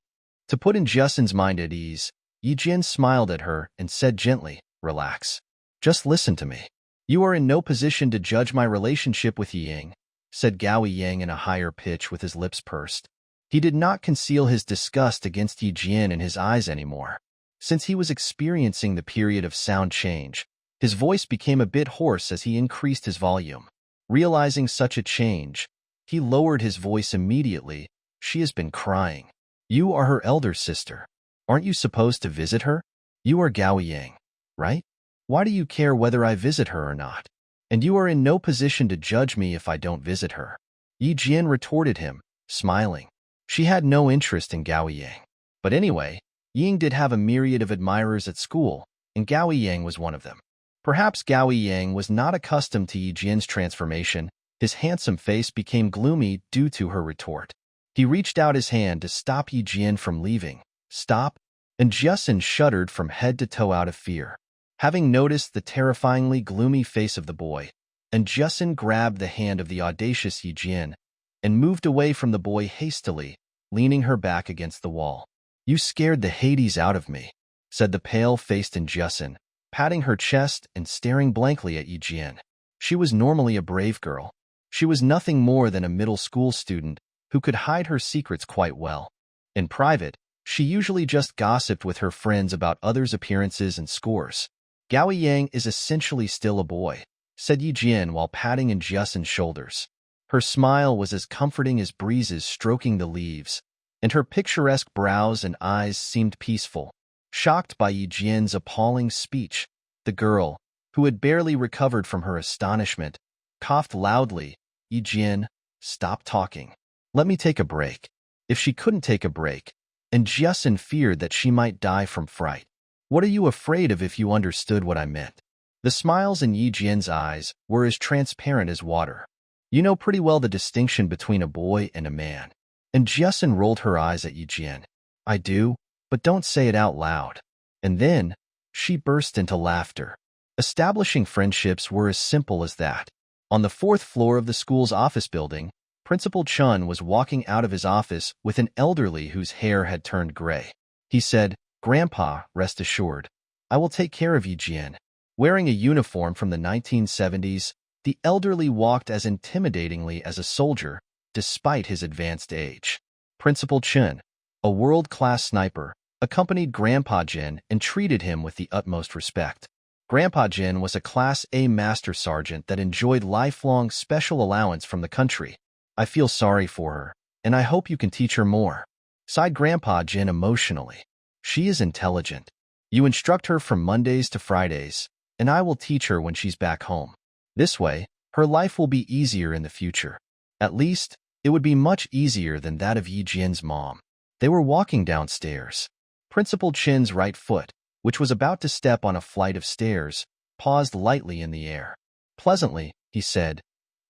To put Jiasin's mind at ease, Yi Jian smiled at her and said gently, "Relax. Just listen to me. You are in no position to judge my relationship with Yi Yang," said Gao Yang in a higher pitch with his lips pursed. He did not conceal his disgust against Yi Jian in his eyes anymore. Since he was experiencing the period of sound change, his voice became a bit hoarse as he increased his volume. Realizing such a change, he lowered his voice immediately. "She has been crying. You are her elder sister. Aren't you supposed to visit her? You are Gao Yang, right? Why do you care whether I visit her or not? And you are in no position to judge me if I don't visit her." Yi Jian retorted him, smiling. She had no interest in Gao Yang. But anyway, Ying did have a myriad of admirers at school, and Gao Yang was one of them. Perhaps Gao Yang was not accustomed to Yi Jian's transformation. His handsome face became gloomy due to her retort. He reached out his hand to stop Yi Jian from leaving. "Stop!" And Jiasin shuddered from head to toe out of fear. Having noticed the terrifyingly gloomy face of the boy, and Jiasin grabbed the hand of the audacious Yi Jian and moved away from the boy hastily, leaning her back against the wall. "You scared the Hades out of me," said the pale-faced Jiasin, patting her chest and staring blankly at Yi Jian. She was normally a brave girl. She was nothing more than a middle school student who could hide her secrets quite well. In private, she usually just gossiped with her friends about others' appearances and scores. "Gao Yang is essentially still a boy," said Yi Jian while patting Jiasin's shoulders. Her smile was as comforting as breezes stroking the leaves, and her picturesque brows and eyes seemed peaceful. Shocked by Yi Jian's appalling speech, the girl, who had barely recovered from her astonishment, coughed loudly. "Yi Jian, stop talking. Let me take a break." If she couldn't take a break, and Jiasin feared that she might die from fright. "What are you afraid of if you understood what I meant?" The smiles in Yi Jian's eyes were as transparent as water. "You know pretty well the distinction between a boy and a man." And Jiasin rolled her eyes at Yi Jian. "I do, but don't say it out loud." And then, she burst into laughter. Establishing friendships were as simple as that. On the 4th floor of the school's office building, Principal Chun was walking out of his office with an elderly whose hair had turned gray. He said, "Grandpa, rest assured, I will take care of Yi Jian." Wearing a uniform from the 1970s, the elderly walked as intimidatingly as a soldier, despite his advanced age. Principal Chun, a world-class sniper, accompanied Grandpa Jin and treated him with the utmost respect. Grandpa Jin was a Class A Master Sergeant that enjoyed lifelong special allowance from the country. "I feel sorry for her, and I hope you can teach her more," sighed Grandpa Jin emotionally. "She is intelligent. You instruct her from Mondays to Fridays, and I will teach her when she's back home. This way, her life will be easier in the future. At least, it would be much easier than that of Yi Jian's mom." They were walking downstairs. Principal Chin's right foot, which was about to step on a flight of stairs, paused lightly in the air. Pleasantly, he said,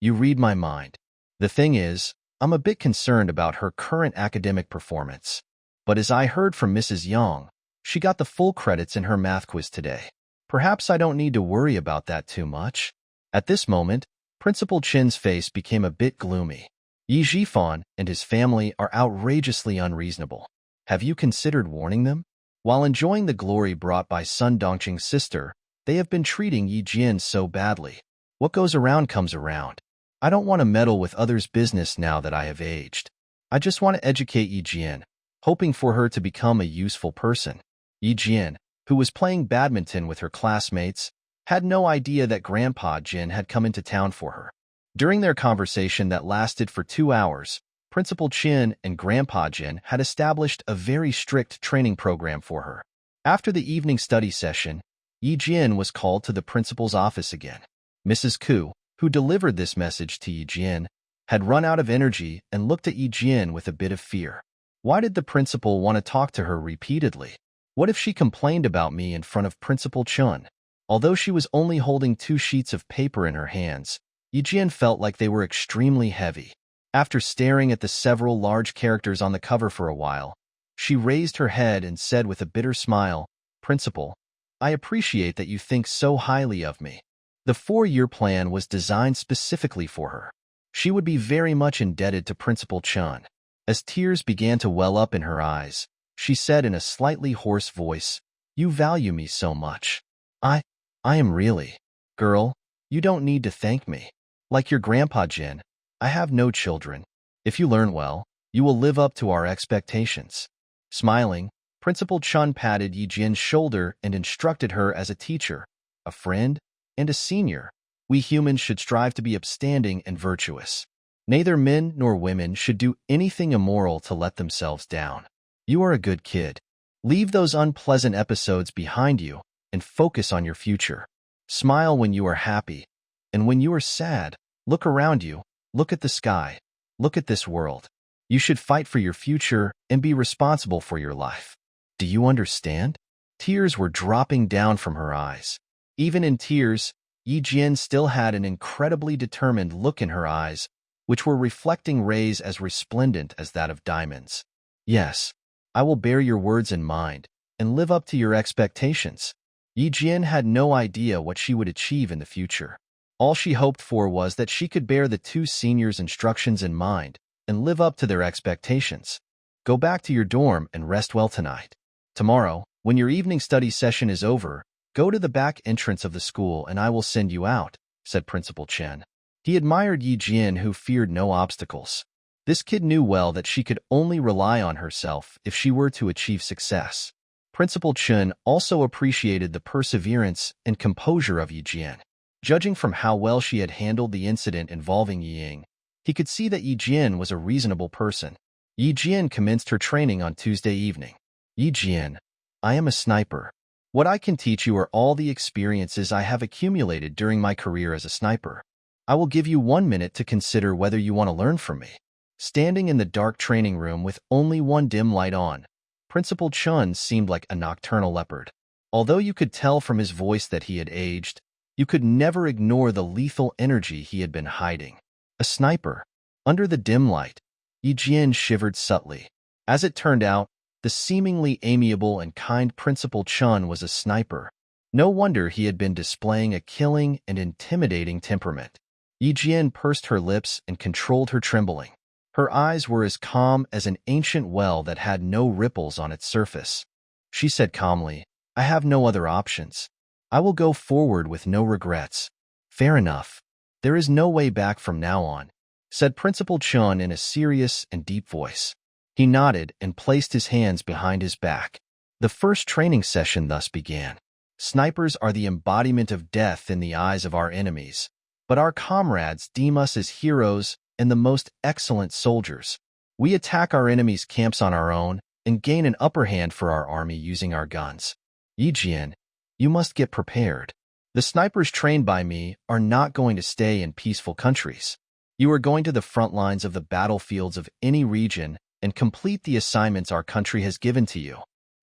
"You read my mind. The thing is, I'm a bit concerned about her current academic performance. But as I heard from Mrs. Yang, she got the full credits in her math quiz today. Perhaps I don't need to worry about that too much." At this moment, Principal Chin's face became a bit gloomy. "Yi Jifan and his family are outrageously unreasonable. Have you considered warning them? While enjoying the glory brought by Sun Dongqing's sister, they have been treating Yi Jian so badly. What goes around comes around. I don't want to meddle with others' business now that I have aged. I just want to educate Yi Jian, hoping for her to become a useful person." Yi Jian, who was playing badminton with her classmates, had no idea that Grandpa Jin had come into town for her. During their conversation that lasted for 2 hours, Principal Chin and Grandpa Jin had established a very strict training program for her. After the evening study session, Yi Jian was called to the principal's office again. Mrs. Ku, who delivered this message to Yi Jian, had run out of energy and looked at Yi Jian with a bit of fear. Why did the principal want to talk to her repeatedly? What if she complained about me in front of Principal Chun? Although she was only holding 2 sheets of paper in her hands, Yi Jian felt like they were extremely heavy. After staring at the several large characters on the cover for a while, she raised her head and said with a bitter smile, "Principal, I appreciate that you think so highly of me." The 4-year plan was designed specifically for her. She would be very much indebted to Principal Chun. As tears began to well up in her eyes, she said in a slightly hoarse voice, "You value me so much. I am really. Girl, you don't need to thank me. Like your grandpa Jin, I have no children. If you learn well, you will live up to our expectations." Smiling, Principal Chun patted Yi Jin's shoulder and instructed her as a teacher, a friend, and a senior. We humans should strive to be upstanding and virtuous. Neither men nor women should do anything immoral to let themselves down. You are a good kid. Leave those unpleasant episodes behind you and focus on your future. Smile when you are happy, and when you are sad, look around you, look at the sky, look at this world. You should fight for your future and be responsible for your life. Do you understand? Tears were dropping down from her eyes. Even in tears, Yi Jin still had an incredibly determined look in her eyes, which were reflecting rays as resplendent as that of diamonds. "Yes, I will bear your words in mind and live up to your expectations." Yi Jin had no idea what she would achieve in the future. All she hoped for was that she could bear the 2 seniors' instructions in mind and live up to their expectations. "Go back to your dorm and rest well tonight. Tomorrow, when your evening study session is over, go to the back entrance of the school and I will send you out," said Principal Chen. He admired Yi Jin, who feared no obstacles. This kid knew well that she could only rely on herself if she were to achieve success. Principal Chen also appreciated the perseverance and composure of Yi Jin. Judging from how well she had handled the incident involving Yi Ying, he could see that Yi Jin was a reasonable person. Yi Jin commenced her training on Tuesday evening. "Yi Jin, I am a sniper. What I can teach you are all the experiences I have accumulated during my career as a sniper. I will give you 1 minute to consider whether you want to learn from me." Standing in the dark training room with only one dim light on, Principal Chun seemed like a nocturnal leopard. Although you could tell from his voice that he had aged, you could never ignore the lethal energy he had been hiding. A sniper. Under the dim light, Yi Jin shivered subtly. As it turned out, the seemingly amiable and kind Principal Chun was a sniper. No wonder he had been displaying a killing and intimidating temperament. Yi Jin pursed her lips and controlled her trembling. Her eyes were as calm as an ancient well that had no ripples on its surface. She said calmly, "I have no other options. I will go forward with no regrets." "Fair enough. There is no way back from now on," said Principal Chun in a serious and deep voice. He nodded and placed his hands behind his back. The first training session thus began. Snipers are the embodiment of death in the eyes of our enemies, but our comrades deem us as heroes and the most excellent soldiers. We attack our enemies' camps on our own and gain an upper hand for our army using our guns. Yi Jin, you must get prepared. The snipers trained by me are not going to stay in peaceful countries. You are going to the front lines of the battlefields of any region and complete the assignments our country has given to you.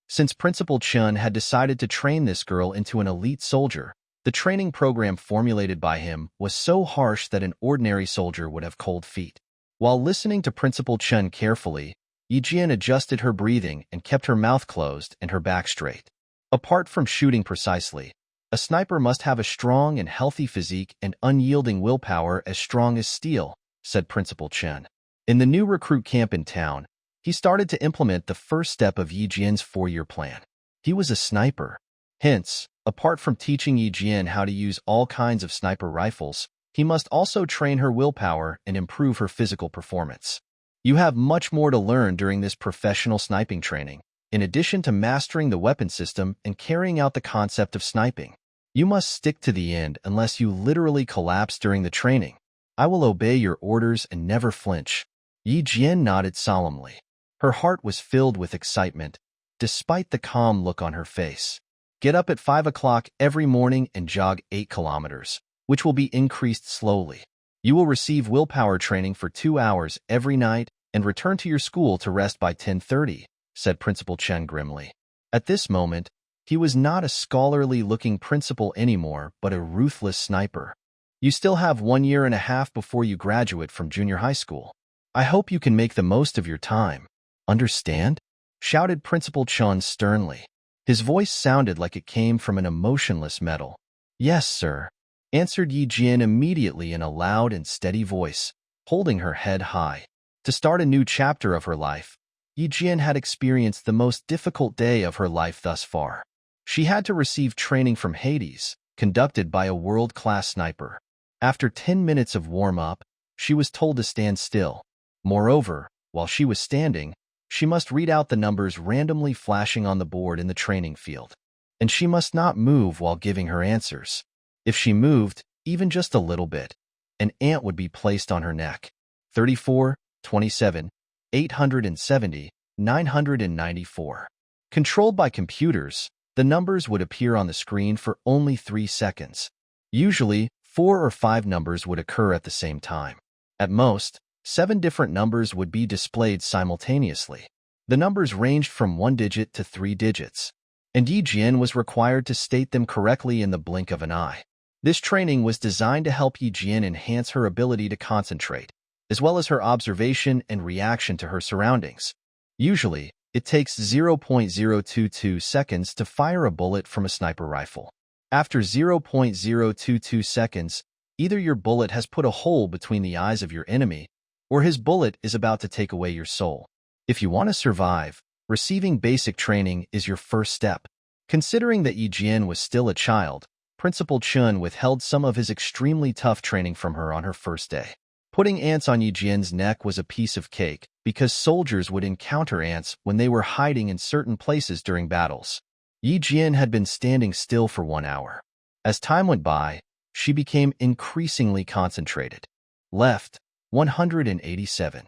Since Principal Chun had decided to train this girl into an elite soldier, the training program formulated by him was so harsh that an ordinary soldier would have cold feet. While listening to Principal Chun carefully, Yi Jin adjusted her breathing and kept her mouth closed and her back straight. Apart from shooting precisely, a sniper must have a strong and healthy physique and unyielding willpower as strong as steel, said Principal Chun. In the new recruit camp in town, he started to implement the first step of Yi Jin's 4-year plan. He was a sniper. Hence, apart from teaching Yi Jin how to use all kinds of sniper rifles, he must also train her willpower and improve her physical performance. You have much more to learn during this professional sniping training, in addition to mastering the weapon system and carrying out the concept of sniping. You must stick to the end unless you literally collapse during the training. I will obey your orders and never flinch. Yi Jin nodded solemnly. Her heart was filled with excitement, despite the calm look on her face. Get up at 5 o'clock every morning and jog 8 kilometers, which will be increased slowly. You will receive willpower training for 2 hours every night and return to your school to rest by 10:30, said Principal Chen grimly. At this moment, he was not a scholarly-looking principal anymore, but a ruthless sniper. You still have 1.5 years before you graduate from junior high school. I hope you can make the most of your time. Understand? Shouted Principal Chun sternly. His voice sounded like it came from an emotionless metal. Yes, sir, answered Yi Jian immediately in a loud and steady voice, holding her head high. To start a new chapter of her life, Yi Jian had experienced the most difficult day of her life thus far. She had to receive training from Hades, conducted by a world-class sniper. After 10 minutes of warm-up, she was told to stand still. Moreover, while she was standing, she must read out the numbers randomly flashing on the board in the training field. And she must not move while giving her answers. If she moved, even just a little bit, an ant would be placed on her neck. 34, 27, 870, 994. Controlled by computers, the numbers would appear on the screen for only 3 seconds. Usually, 4 or 5 numbers would occur at the same time. At most, 7 different numbers would be displayed simultaneously. The numbers ranged from 1 digit to 3 digits, and Yi Jian was required to state them correctly in the blink of an eye. This training was designed to help Yi Jian enhance her ability to concentrate, as well as her observation and reaction to her surroundings. Usually, it takes 0.022 seconds to fire a bullet from a sniper rifle. After 0.022 seconds, either your bullet has put a hole between the eyes of your enemy, or his bullet is about to take away your soul. If you want to survive, receiving basic training is your first step. Considering that Yi Jian was still a child, Principal Chun withheld some of his extremely tough training from her on her first day. Putting ants on Yi Jian's neck was a piece of cake, because soldiers would encounter ants when they were hiding in certain places during battles. Yi Jian had been standing still for 1 hour. As time went by, she became increasingly concentrated. Left, 187.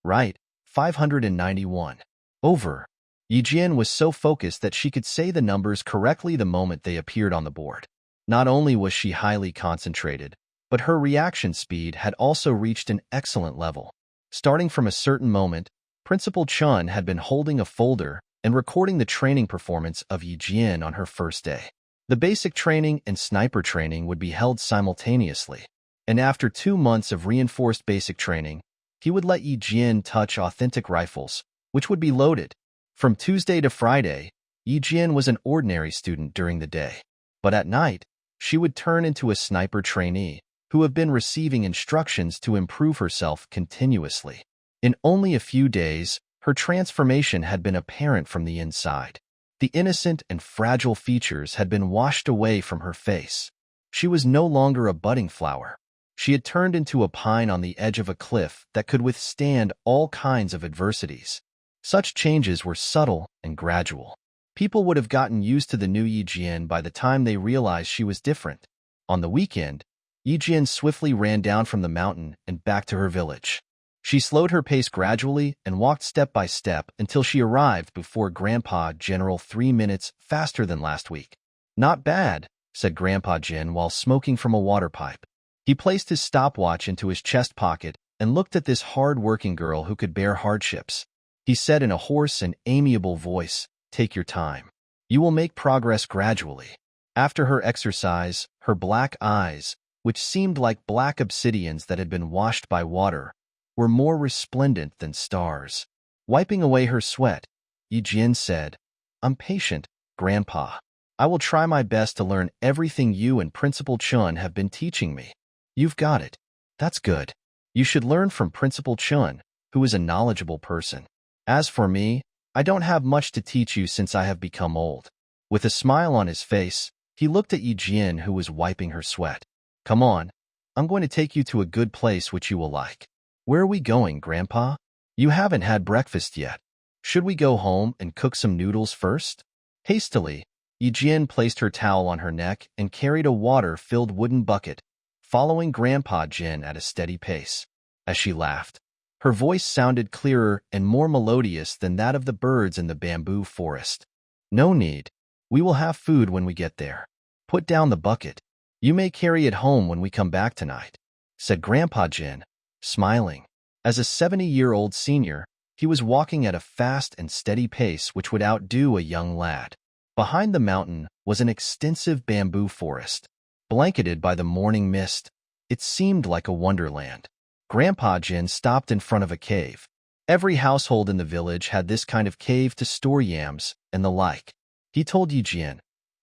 Right, 591. Over. Yi Jian was so focused that she could say the numbers correctly the moment they appeared on the board. Not only was she highly concentrated, but her reaction speed had also reached an excellent level. Starting from a certain moment, Principal Chun had been holding a folder and recording the training performance of Yi Jian on her first day. The basic training and sniper training would be held simultaneously, and after 2 months of reinforced basic training, he would let Yi Jian touch authentic rifles, which would be loaded. From Tuesday to Friday, Yi Jian was an ordinary student during the day, but at night, she would turn into a sniper trainee who have been receiving instructions to improve herself continuously. In only a few days, her transformation had been apparent from the inside. The innocent and fragile features had been washed away from her face. She was no longer a budding flower. She had turned into a pine on the edge of a cliff that could withstand all kinds of adversities. Such changes were subtle and gradual. People would have gotten used to the new Yi Jian by the time they realized she was different. On the weekend, Yi Jian swiftly ran down from the mountain and back to her village. She slowed her pace gradually and walked step by step until she arrived before Grandpa General 3 minutes faster than last week. Not bad, said Grandpa Jin while smoking from a water pipe. He placed his stopwatch into his chest pocket and looked at this hard-working girl who could bear hardships. He said in a hoarse and amiable voice, "Take your time. You will make progress gradually." After her exercise, her black eyes, which seemed like black obsidians that had been washed by water, were more resplendent than stars. Wiping away her sweat, Yi Jian said, "I'm patient, Grandpa. I will try my best to learn everything you and Principal Chun have been teaching me." "You've got it. That's good. You should learn from Principal Chun, who is a knowledgeable person. As for me, I don't have much to teach you since I have become old." With a smile on his face, he looked at Yi Jian, who was wiping her sweat. "Come on. I'm going to take you to a good place which you will like." "Where are we going, Grandpa? You haven't had breakfast yet. Should we go home and cook some noodles first?" Hastily, Yi Jian placed her towel on her neck and carried a water-filled wooden bucket, following Grandpa Jin at a steady pace. As she laughed, her voice sounded clearer and more melodious than that of the birds in the bamboo forest. "No need. We will have food when we get there. Put down the bucket. You may carry it home when we come back tonight," said Grandpa Jin, smiling. As a 70-year-old senior, he was walking at a fast and steady pace which would outdo a young lad. Behind the mountain was an extensive bamboo forest. Blanketed by the morning mist, it seemed like a wonderland. Grandpa Jin stopped in front of a cave. Every household in the village had this kind of cave to store yams and the like. He told Yi Jian,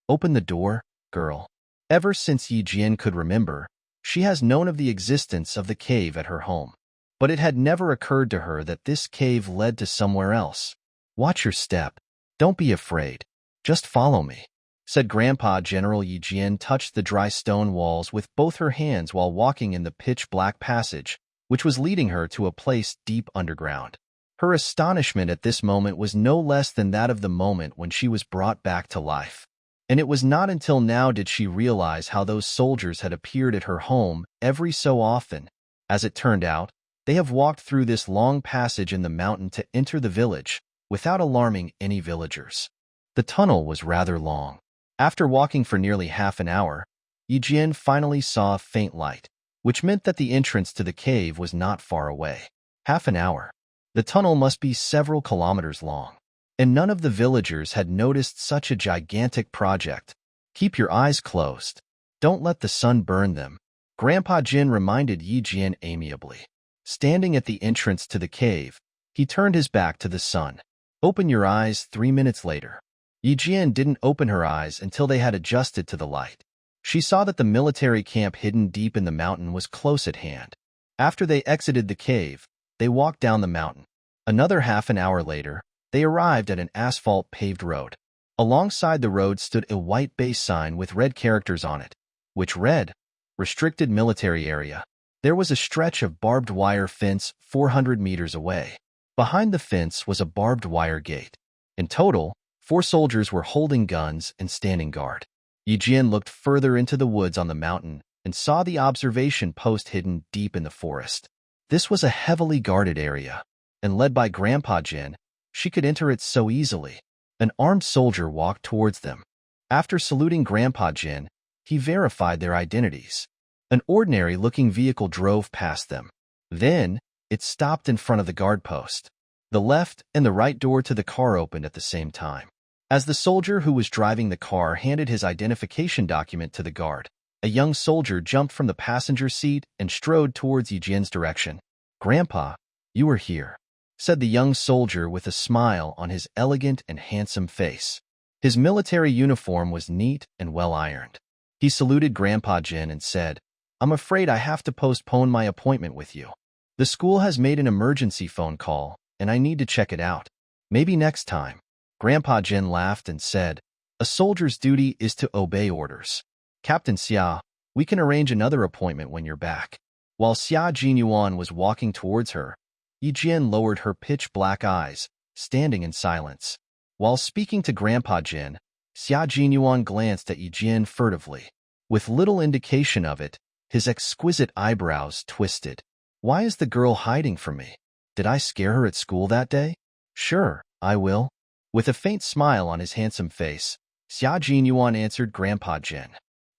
"Open the door, girl." Ever since Yi Jian could remember, she has known of the existence of the cave at her home. But it had never occurred to her that this cave led to somewhere else. "Watch your step. Don't be afraid. Just follow me," said Grandpa. General Yi Jian touched the dry stone walls with both her hands while walking in the pitch-black passage, which was leading her to a place deep underground. Her astonishment at this moment was no less than that of the moment when she was brought back to life. And it was not until now did she realize how those soldiers had appeared at her home every so often. As it turned out, they have walked through this long passage in the mountain to enter the village, without alarming any villagers. The tunnel was rather long. After walking for nearly half an hour, Yi Jian finally saw a faint light, which meant that the entrance to the cave was not far away. Half an hour. The tunnel must be several kilometers long, and none of the villagers had noticed such a gigantic project. "Keep your eyes closed. Don't let the sun burn them," Grandpa Jin reminded Yi Jian amiably. Standing at the entrance to the cave, he turned his back to the sun. "Open your eyes." 3 minutes later, Yi Jian didn't open her eyes until they had adjusted to the light. She saw that the military camp hidden deep in the mountain was close at hand. After they exited the cave, they walked down the mountain. Another half an hour later, they arrived at an asphalt-paved road. Alongside the road stood a white base sign with red characters on it, which read, "Restricted Military Area." There was a stretch of barbed wire fence 400 meters away. Behind the fence was a barbed wire gate. In total, 4 soldiers were holding guns and standing guard. Yi Jian looked further into the woods on the mountain and saw the observation post hidden deep in the forest. This was a heavily guarded area, and led by Grandpa Jin, she could enter it so easily. An armed soldier walked towards them. After saluting Grandpa Jin, he verified their identities. An ordinary-looking vehicle drove past them. Then, it stopped in front of the guard post. The left and the right door to the car opened at the same time. As the soldier who was driving the car handed his identification document to the guard, a young soldier jumped from the passenger seat and strode towards Yi Jian's direction. "Grandpa, you are here," said the young soldier with a smile on his elegant and handsome face. His military uniform was neat and well-ironed. He saluted Grandpa Jin and said, "I'm afraid I have to postpone my appointment with you. The school has made an emergency phone call, and I need to check it out. Maybe next time." Grandpa Jin laughed and said, "A soldier's duty is to obey orders. Captain Xia, we can arrange another appointment when you're back." While Xia Jinyuan was walking towards her, Yi Jian lowered her pitch-black eyes, standing in silence. While speaking to Grandpa Jin, Xia Jinyuan glanced at Yi Jian furtively. With little indication of it, his exquisite eyebrows twisted. "Why is the girl hiding from me? Did I scare her at school that day? Sure, I will." With a faint smile on his handsome face, Xia Jinyuan answered Grandpa Jin.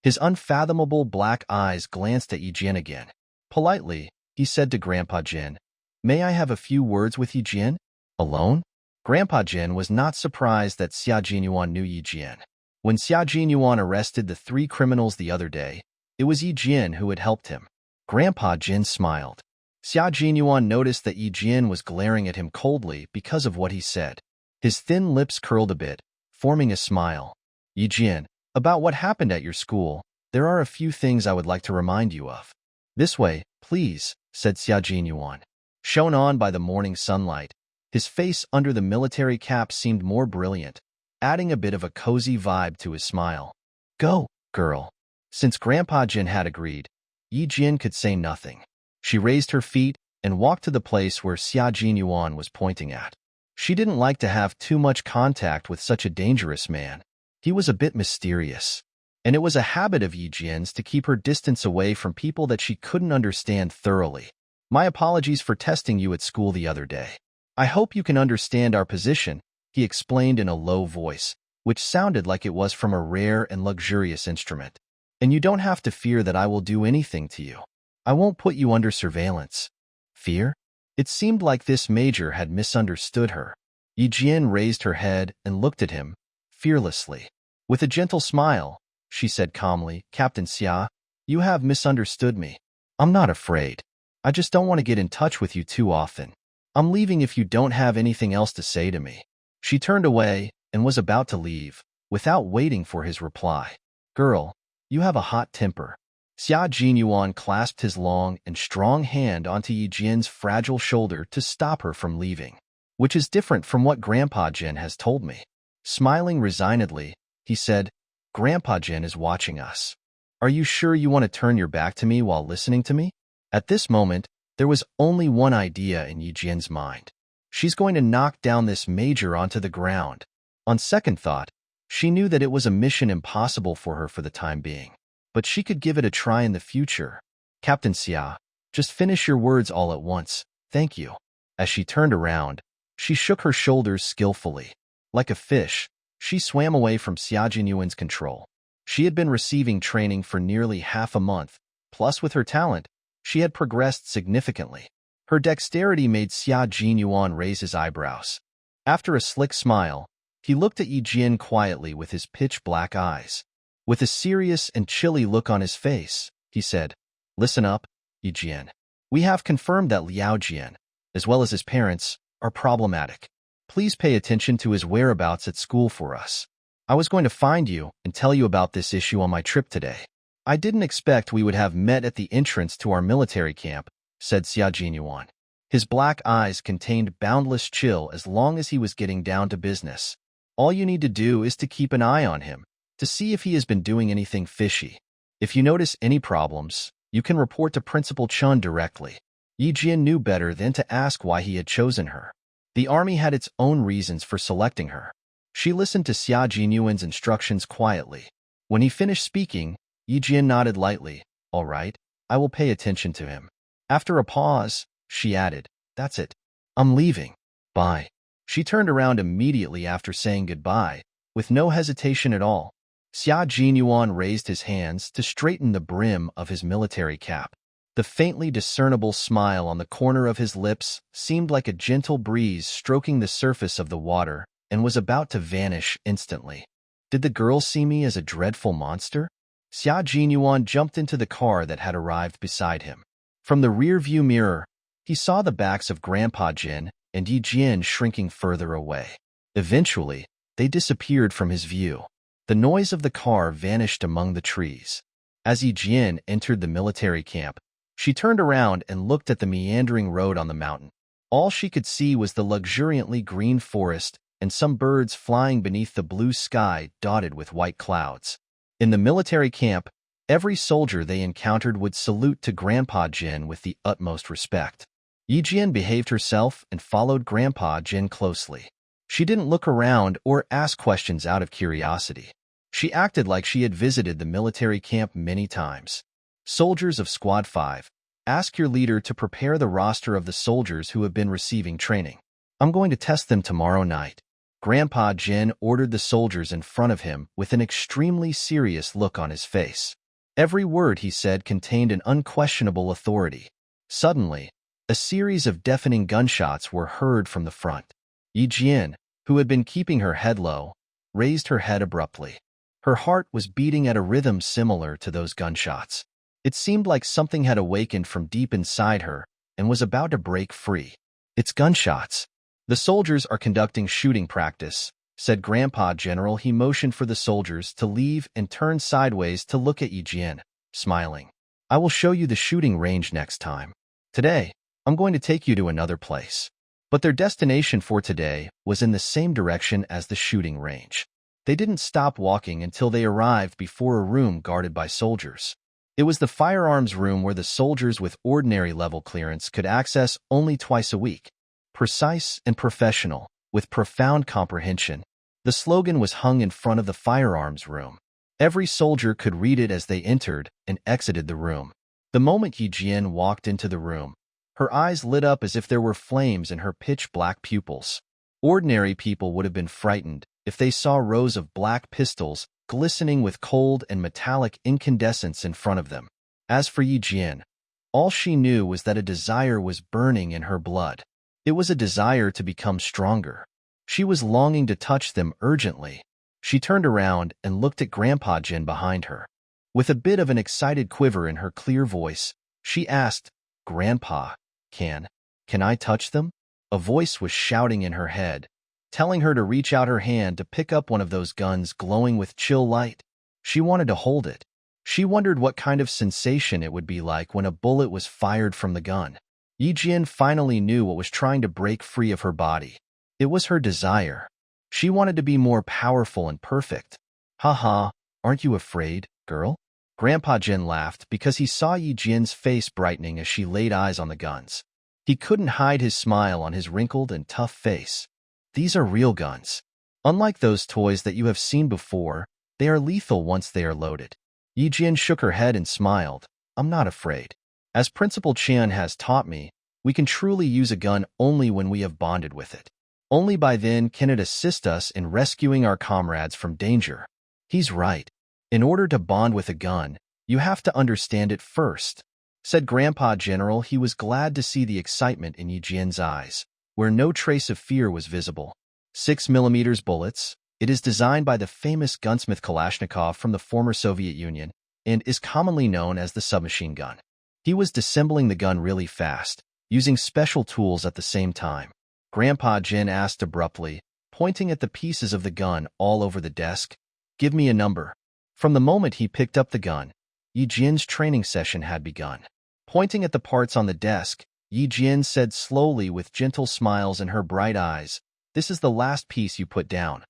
His unfathomable black eyes glanced at Yi Jian again. Politely, he said to Grandpa Jin, "May I have a few words with Yi Jian? Alone?" Grandpa Jin was not surprised that Xia Jinyuan knew Yi Jian. When Xia Jinyuan arrested the 3 criminals the other day, it was Yi Jian who had helped him. Grandpa Jin smiled. Xia Jinyuan noticed that Yi Jian was glaring at him coldly because of what he said. His thin lips curled a bit, forming a smile. "Yi Jian, about what happened at your school, there are a few things I would like to remind you of." "This way, please," said Xia Jinyuan. Shone on by the morning sunlight, his face under the military cap seemed more brilliant, adding a bit of a cozy vibe to his smile. "Go, girl." Since Grandpa Jin had agreed, Yi Jian could say nothing. She raised her feet and walked to the place where Xia Jinyuan was pointing at. She didn't like to have too much contact with such a dangerous man. He was a bit mysterious, and it was a habit of Yi Jian's to keep her distance away from people that she couldn't understand thoroughly. "My apologies for testing you at school the other day. I hope you can understand our position," he explained in a low voice, which sounded like it was from a rare and luxurious instrument. "And you don't have to fear that I will do anything to you. I won't put you under surveillance." Fear? It seemed like this major had misunderstood her. Yi Jian raised her head and looked at him, fearlessly. With a gentle smile, she said calmly, "Captain Xia, you have misunderstood me. I'm not afraid. I just don't want to get in touch with you too often. I'm leaving if you don't have anything else to say to me." She turned away and was about to leave, without waiting for his reply. "Girl, you have a hot temper." Xia Jinyuan clasped his long and strong hand onto Yi Jian's fragile shoulder to stop her from leaving, which is different from what Grandpa Jin has told me. Smiling resignedly, he said, "Grandpa Jin is watching us. Are you sure you want to turn your back to me while listening to me?" At this moment, there was only one idea in Yi Jian's mind. She's going to knock down this major onto the ground. On second thought, she knew that it was a mission impossible for her for the time being, but she could give it a try in the future. "Captain Xia, just finish your words all at once, thank you." As she turned around, she shook her shoulders skillfully. Like a fish, she swam away from Xia Jinyuan's control. She had been receiving training for nearly half a month, plus with her talent, she had progressed significantly. Her dexterity made Xia Jinyuan raise his eyebrows. After a slick smile, he looked at Yi Jian quietly with his pitch-black eyes. With a serious and chilly look on his face, he said, "Listen up, Yi Jian. We have confirmed that Liao Jian, as well as his parents, are problematic. Please pay attention to his whereabouts at school for us. I was going to find you and tell you about this issue on my trip today. I didn't expect we would have met at the entrance to our military camp," said Xia Jinyuan. His black eyes contained boundless chill as long as he was getting down to business. "All you need to do is to keep an eye on him, to see if he has been doing anything fishy. If you notice any problems, you can report to Principal Chun directly." Yi Jian knew better than to ask why he had chosen her. The army had its own reasons for selecting her. She listened to Xia Jinyuan's instructions quietly. When he finished speaking, Yi Jian nodded lightly. "All right, I will pay attention to him." After a pause, she added, "That's it. I'm leaving. Bye." She turned around immediately after saying goodbye, with no hesitation at all. Xia Jinyuan raised his hands to straighten the brim of his military cap. The faintly discernible smile on the corner of his lips seemed like a gentle breeze stroking the surface of the water and was about to vanish instantly. Did the girl see me as a dreadful monster? Xia Jinyuan jumped into the car that had arrived beside him. From the rear-view mirror, he saw the backs of Grandpa Jin and Yi Jian shrinking further away. Eventually, they disappeared from his view. The noise of the car vanished among the trees. As Yi Jian entered the military camp, she turned around and looked at the meandering road on the mountain. All she could see was the luxuriantly green forest and some birds flying beneath the blue sky dotted with white clouds. In the military camp, every soldier they encountered would salute to Grandpa Jin with the utmost respect. Yi Jian behaved herself and followed Grandpa Jin closely. She didn't look around or ask questions out of curiosity. She acted like she had visited the military camp many times. "Soldiers of Squad 5, ask your leader to prepare the roster of the soldiers who have been receiving training. I'm going to test them tomorrow night." Grandpa Jin ordered the soldiers in front of him with an extremely serious look on his face. Every word he said contained an unquestionable authority. Suddenly, a series of deafening gunshots were heard from the front. Yi Jian, who had been keeping her head low, raised her head abruptly. Her heart was beating at a rhythm similar to those gunshots. It seemed like something had awakened from deep inside her and was about to break free. "It's gunshots. The soldiers are conducting shooting practice," said Grandpa General. He motioned for the soldiers to leave and turned sideways to look at Yi Jian, smiling. "I will show you the shooting range next time. Today, I'm going to take you to another place." But their destination for today was in the same direction as the shooting range. They didn't stop walking until they arrived before a room guarded by soldiers. It was the firearms room where the soldiers with ordinary level clearance could access only twice a week. Precise and professional, with profound comprehension. The slogan was hung in front of the firearms room. Every soldier could read it as they entered and exited the room. The moment Yi Jian walked into the room, her eyes lit up as if there were flames in her pitch-black pupils. Ordinary people would have been frightened if they saw rows of black pistols glistening with cold and metallic incandescence in front of them. As for Yi Jian, all she knew was that a desire was burning in her blood. It was a desire to become stronger. She was longing to touch them urgently. She turned around and looked at Grandpa Jin behind her. With a bit of an excited quiver in her clear voice, she asked, Grandpa, can I touch them? A voice was shouting in her head, telling her to reach out her hand to pick up one of those guns glowing with chill light. She wanted to hold it. She wondered what kind of sensation it would be like when a bullet was fired from the gun. Yi Jian finally knew what was trying to break free of her body. It was her desire. She wanted to be more powerful and perfect. Haha, aren't you afraid, girl? Grandpa Jin laughed because he saw Yi Jian's face brightening as she laid eyes on the guns. He couldn't hide his smile on his wrinkled and tough face. These are real guns. Unlike those toys that you have seen before, they are lethal once they are loaded. Yi Jian shook her head and smiled. I'm not afraid. As Principal Qian has taught me, we can truly use a gun only when we have bonded with it. Only by then can it assist us in rescuing our comrades from danger. He's right. In order to bond with a gun, you have to understand it first, said Grandpa General. He was glad to see the excitement in Yi Jian's eyes, where no trace of fear was visible. 6mm bullets. It is designed by the famous gunsmith Kalashnikov from the former Soviet Union and is commonly known as the submachine gun. He was disassembling the gun really fast, using special tools at the same time. Grandpa Jin asked abruptly, pointing at the pieces of the gun all over the desk. Give me a number. From the moment he picked up the gun, Yi Jian's training session had begun. Pointing at the parts on the desk, Yi Jian said slowly with gentle smiles in her bright eyes, this is the last piece you put down.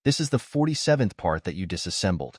This is the 47th part that you disassembled.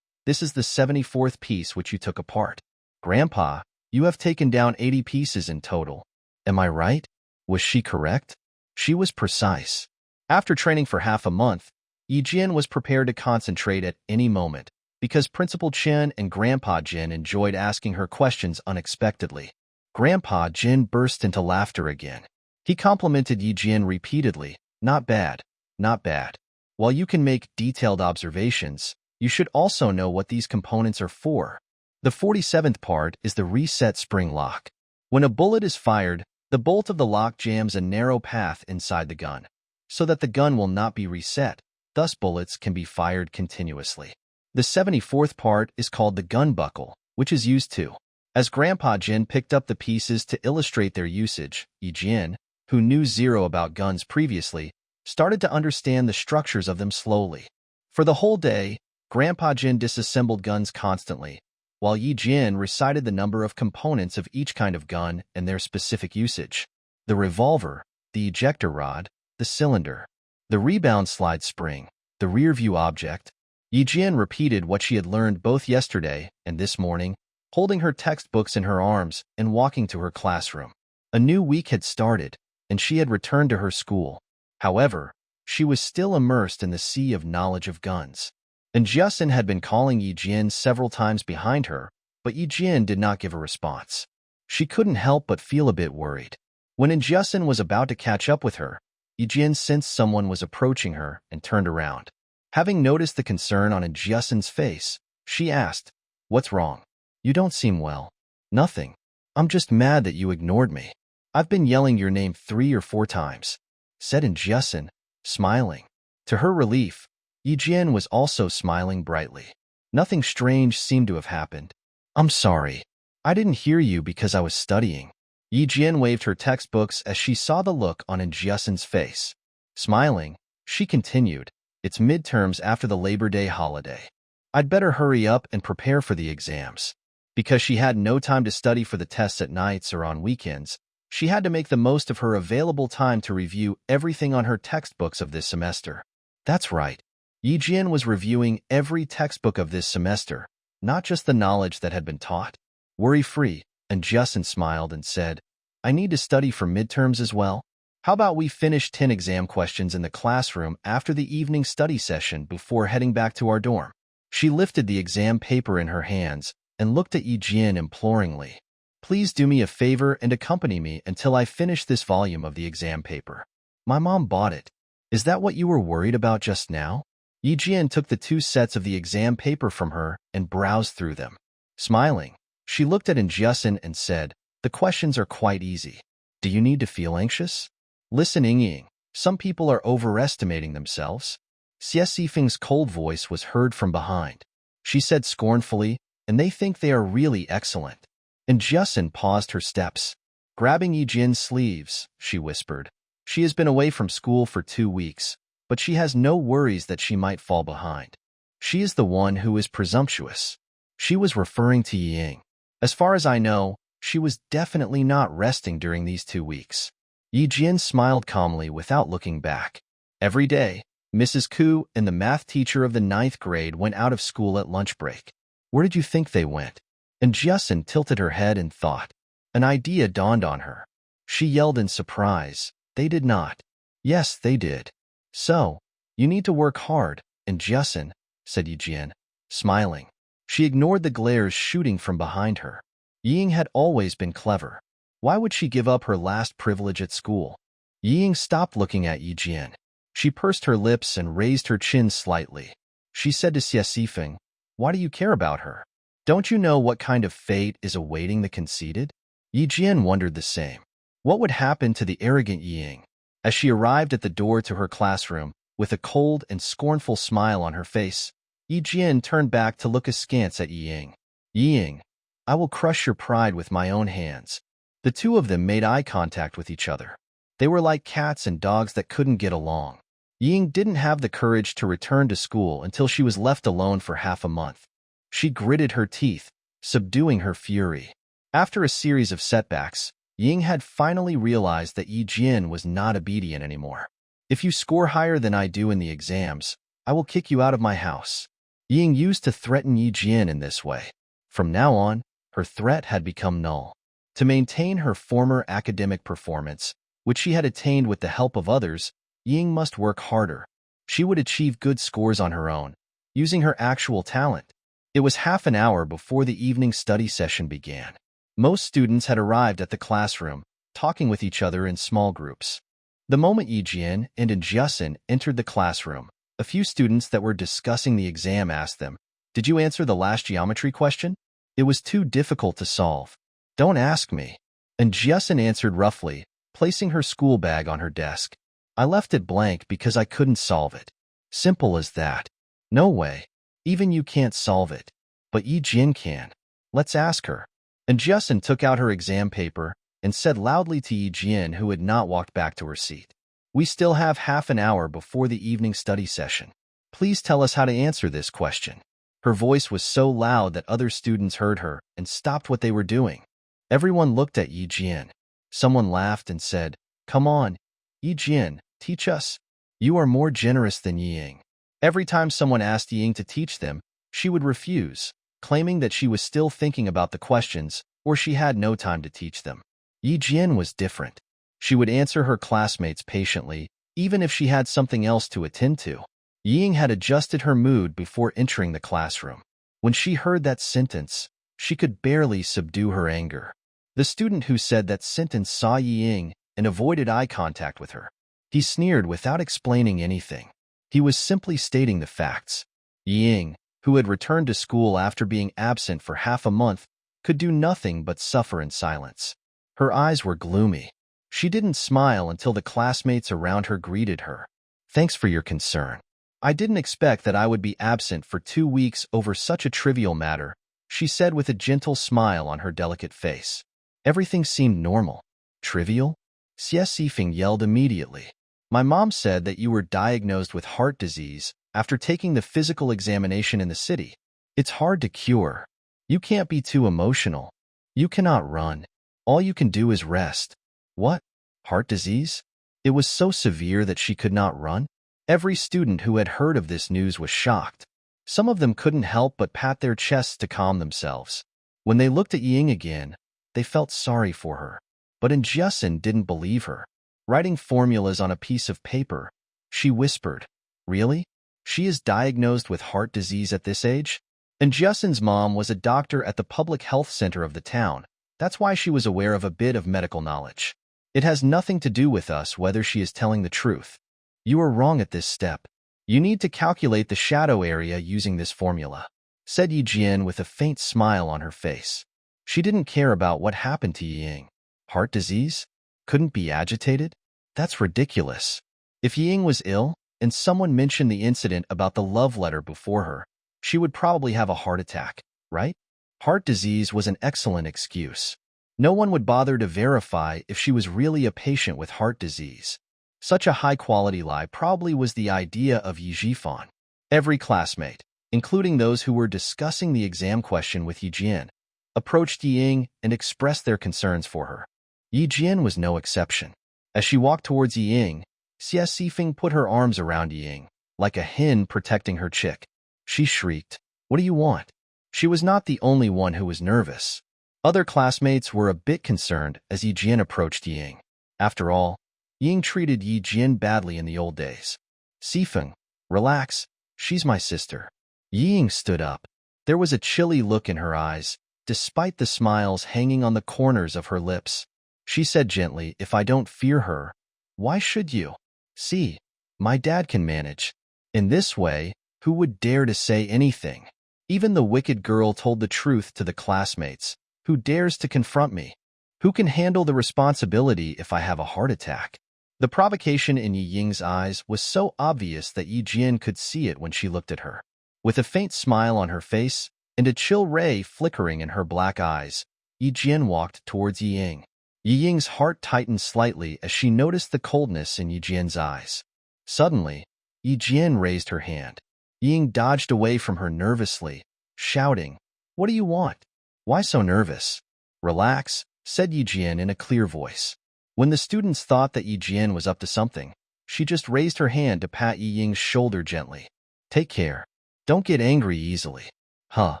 This is the 74th piece which you took apart. Grandpa, you have taken down 80 pieces in total. Am I right? Was she correct? She was precise. After training for half a month, Yi Jian was prepared to concentrate at any moment, because Principal Chen and Grandpa Jin enjoyed asking her questions unexpectedly. Grandpa Jin burst into laughter again. He complimented Yi Jian repeatedly. Not bad, not bad. While you can make detailed observations, you should also know what these components are for. The 47th part is the reset spring lock. When a bullet is fired, the bolt of the lock jams a narrow path inside the gun, so that the gun will not be reset, thus bullets can be fired continuously. The 74th part is called the gun buckle, which is used to. As Grandpa Jin picked up the pieces to illustrate their usage, Yi Jian, who knew zero about guns previously, started to understand the structures of them slowly. For the whole day, Grandpa Jin disassembled guns constantly, while Yi Jian recited the number of components of each kind of gun and their specific usage. The revolver, the ejector rod, the cylinder, the rebound slide spring, the rear view object. Yi Jian repeated what she had learned both yesterday and this morning, holding her textbooks in her arms and walking to her classroom. A new week had started, and she had returned to her school. However, she was still immersed in the sea of knowledge of guns. And Jiasin had been calling Yi Jian several times behind her, but Yi Jian did not give a response. She couldn't help but feel a bit worried. When Jiasin was about to catch up with her, Yi Jian sensed someone was approaching her and turned around. Having noticed the concern on Jiasin's face, she asked, "What's wrong? You don't seem well." "Nothing. I'm just mad that you ignored me. I've been yelling your name 3 or 4 times, said Jiasin, smiling. To her relief, Yi Jian was also smiling brightly. Nothing strange seemed to have happened. "I'm sorry. I didn't hear you because I was studying." Yi Jian waved her textbooks as she saw the look on Jiasin's face. Smiling, she continued, "It's midterms after the Labor Day holiday. I'd better hurry up and prepare for the exams." Because she had no time to study for the tests at nights or on weekends, she had to make the most of her available time to review everything on her textbooks of this semester. That's right. Yi Jian was reviewing every textbook of this semester, not just the knowledge that had been taught. Worry-free, and Jiasin smiled and said, "I need to study for midterms as well. How about we finish 10 exam questions in the classroom after the evening study session before heading back to our dorm?" She lifted the exam paper in her hands and looked at Yi Jian imploringly. "Please do me a favor and accompany me until I finish this volume of the exam paper. My mom bought it. Is that what you were worried about just now?" Yi Jian took the 2 sets of the exam paper from her and browsed through them. Smiling, she looked at Jiasin and said, "The questions are quite easy. Do you need to feel anxious?" "Listen, Ying, some people are overestimating themselves." Xie Sifeng's cold voice was heard from behind. She said scornfully, "And they think they are really excellent." And Jiasin paused her steps. Grabbing Yijin's sleeves, she whispered. She has been away from school for 2 weeks, but she has no worries that she might fall behind. She is the one who is presumptuous. She was referring to Ying. As far as I know, she was definitely not resting during these 2 weeks. Yijin smiled calmly without looking back. Every day, Mrs. Ku and the math teacher of the 9th grade went out of school at lunch break. Where did you think they went? And Jiasun tilted her head in thought. An idea dawned on her. She yelled in surprise. They did not. Yes, they did. So, you need to work hard, and Jiasun, said Yijin, smiling. She ignored the glares shooting from behind her. Ying had always been clever. Why would she give up her last privilege at school? Ying stopped looking at Yijin. She pursed her lips and raised her chin slightly. She said to Xia, why do you care about her? Don't you know what kind of fate is awaiting the conceited? Yijin wondered the same. What would happen to the arrogant Ying? As she arrived at the door to her classroom, with a cold and scornful smile on her face, Yijin turned back to look askance at Ying. Ying, I will crush your pride with my own hands. The two of them made eye contact with each other. They were like cats and dogs that couldn't get along. Ying didn't have the courage to return to school until she was left alone for half a month. She gritted her teeth, subduing her fury. After a series of setbacks, Ying had finally realized that Yijin was not obedient anymore. If you score higher than I do in the exams, I will kick you out of my house. Ying used to threaten Yijin in this way. From now on, her threat had become null. To maintain her former academic performance, which she had attained with the help of others, Ying must work harder. She would achieve good scores on her own, using her actual talent. It was half an hour before the evening study session began. Most students had arrived at the classroom, talking with each other in small groups. The moment Yijin and Jiasun entered the classroom, a few students that were discussing the exam asked them, "Did you answer the last geometry question? It was too difficult to solve." "Don't ask me." And Jiasun answered roughly, placing her school bag on her desk. "I left it blank because I couldn't solve it. Simple as that." "No way. Even you can't solve it. But Yijin can. Let's ask her." And Jiasun took out her exam paper and said loudly to Yijin, who had not walked back to her seat, "We still have half an hour before the evening study session. Please tell us how to answer this question." Her voice was so loud that other students heard her and stopped what they were doing. Everyone looked at Yijin. Someone laughed and said, "Come on, Yijin, teach us. You are more generous than Ying." Every time someone asked Ying to teach them, she would refuse, claiming that she was still thinking about the questions or she had no time to teach them. Yijin was different. She would answer her classmates patiently, even if she had something else to attend to. Ying had adjusted her mood before entering the classroom. When she heard that sentence, she could barely subdue her anger. The student who said that sentence saw Ying and avoided eye contact with her. He sneered without explaining anything. He was simply stating the facts. Ying, who had returned to school after being absent for half a month, could do nothing but suffer in silence. Her eyes were gloomy. She didn't smile until the classmates around her greeted her. "Thanks for your concern. I didn't expect that I would be absent for 2 weeks over such a trivial matter," she said with a gentle smile on her delicate face. Everything seemed normal. "Trivial?" Xia Sifeng yelled immediately. "My mom said that you were diagnosed with heart disease after taking the physical examination in the city. It's hard to cure. You can't be too emotional. You cannot run. All you can do is rest." "What? Heart disease?" It was so severe that she could not run? Every student who had heard of this news was shocked. Some of them couldn't help but pat their chests to calm themselves. When they looked at Ying again, they felt sorry for her. But Jiasun didn't believe her. Writing formulas on a piece of paper, she whispered, "Really? She is diagnosed with heart disease at this age?" And Jiasun's mom was a doctor at the public health center of the town. That's why she was aware of a bit of medical knowledge. "It has nothing to do with us whether she is telling the truth. You are wrong at this step. You need to calculate the shadow area using this formula," said Yijin with a faint smile on her face. She didn't care about what happened to Ying. Heart disease? Couldn't be agitated? That's ridiculous. If Ying was ill, and someone mentioned the incident about the love letter before her, she would probably have a heart attack, right? Heart disease was an excellent excuse. No one would bother to verify if she was really a patient with heart disease. Such a high-quality lie probably was the idea of Yi Jifan. Every classmate, including those who were discussing the exam question with Yi Jian, approached Yi Ying and expressed their concerns for her. Yi Jian was no exception. As she walked towards Yi Ying, Xia Sifeng put her arms around Yi Ying, like a hen protecting her chick. She shrieked, "What do you want?" She was not the only one who was nervous. Other classmates were a bit concerned as Yi Jian approached Yi Ying. After all, Yi Ying treated Yi Jian badly in the old days. "Sifeng, relax, she's my sister." Yi Ying stood up. There was a chilly look in her eyes, despite the smiles hanging on the corners of her lips. She said gently, "If I don't fear her, why should you? See, my dad can manage." In this way, who would dare to say anything? Even the wicked girl told the truth to the classmates. Who dares to confront me? Who can handle the responsibility if I have a heart attack? The provocation in Yi Ying's eyes was so obvious that Yi Jian could see it when she looked at her. With a faint smile on her face and a chill ray flickering in her black eyes, Yi Jian walked towards Yi Ying. Yi Ying's heart tightened slightly as she noticed the coldness in Yi Jian's eyes. Suddenly, Yi Jian raised her hand. Yi Ying dodged away from her nervously, shouting, "What do you want? Why so nervous?" "Relax," said Yi Jian in a clear voice. When the students thought that Yi Jian was up to something, she just raised her hand to pat Yi Ying's shoulder gently. "Take care. Don't get angry easily." Huh.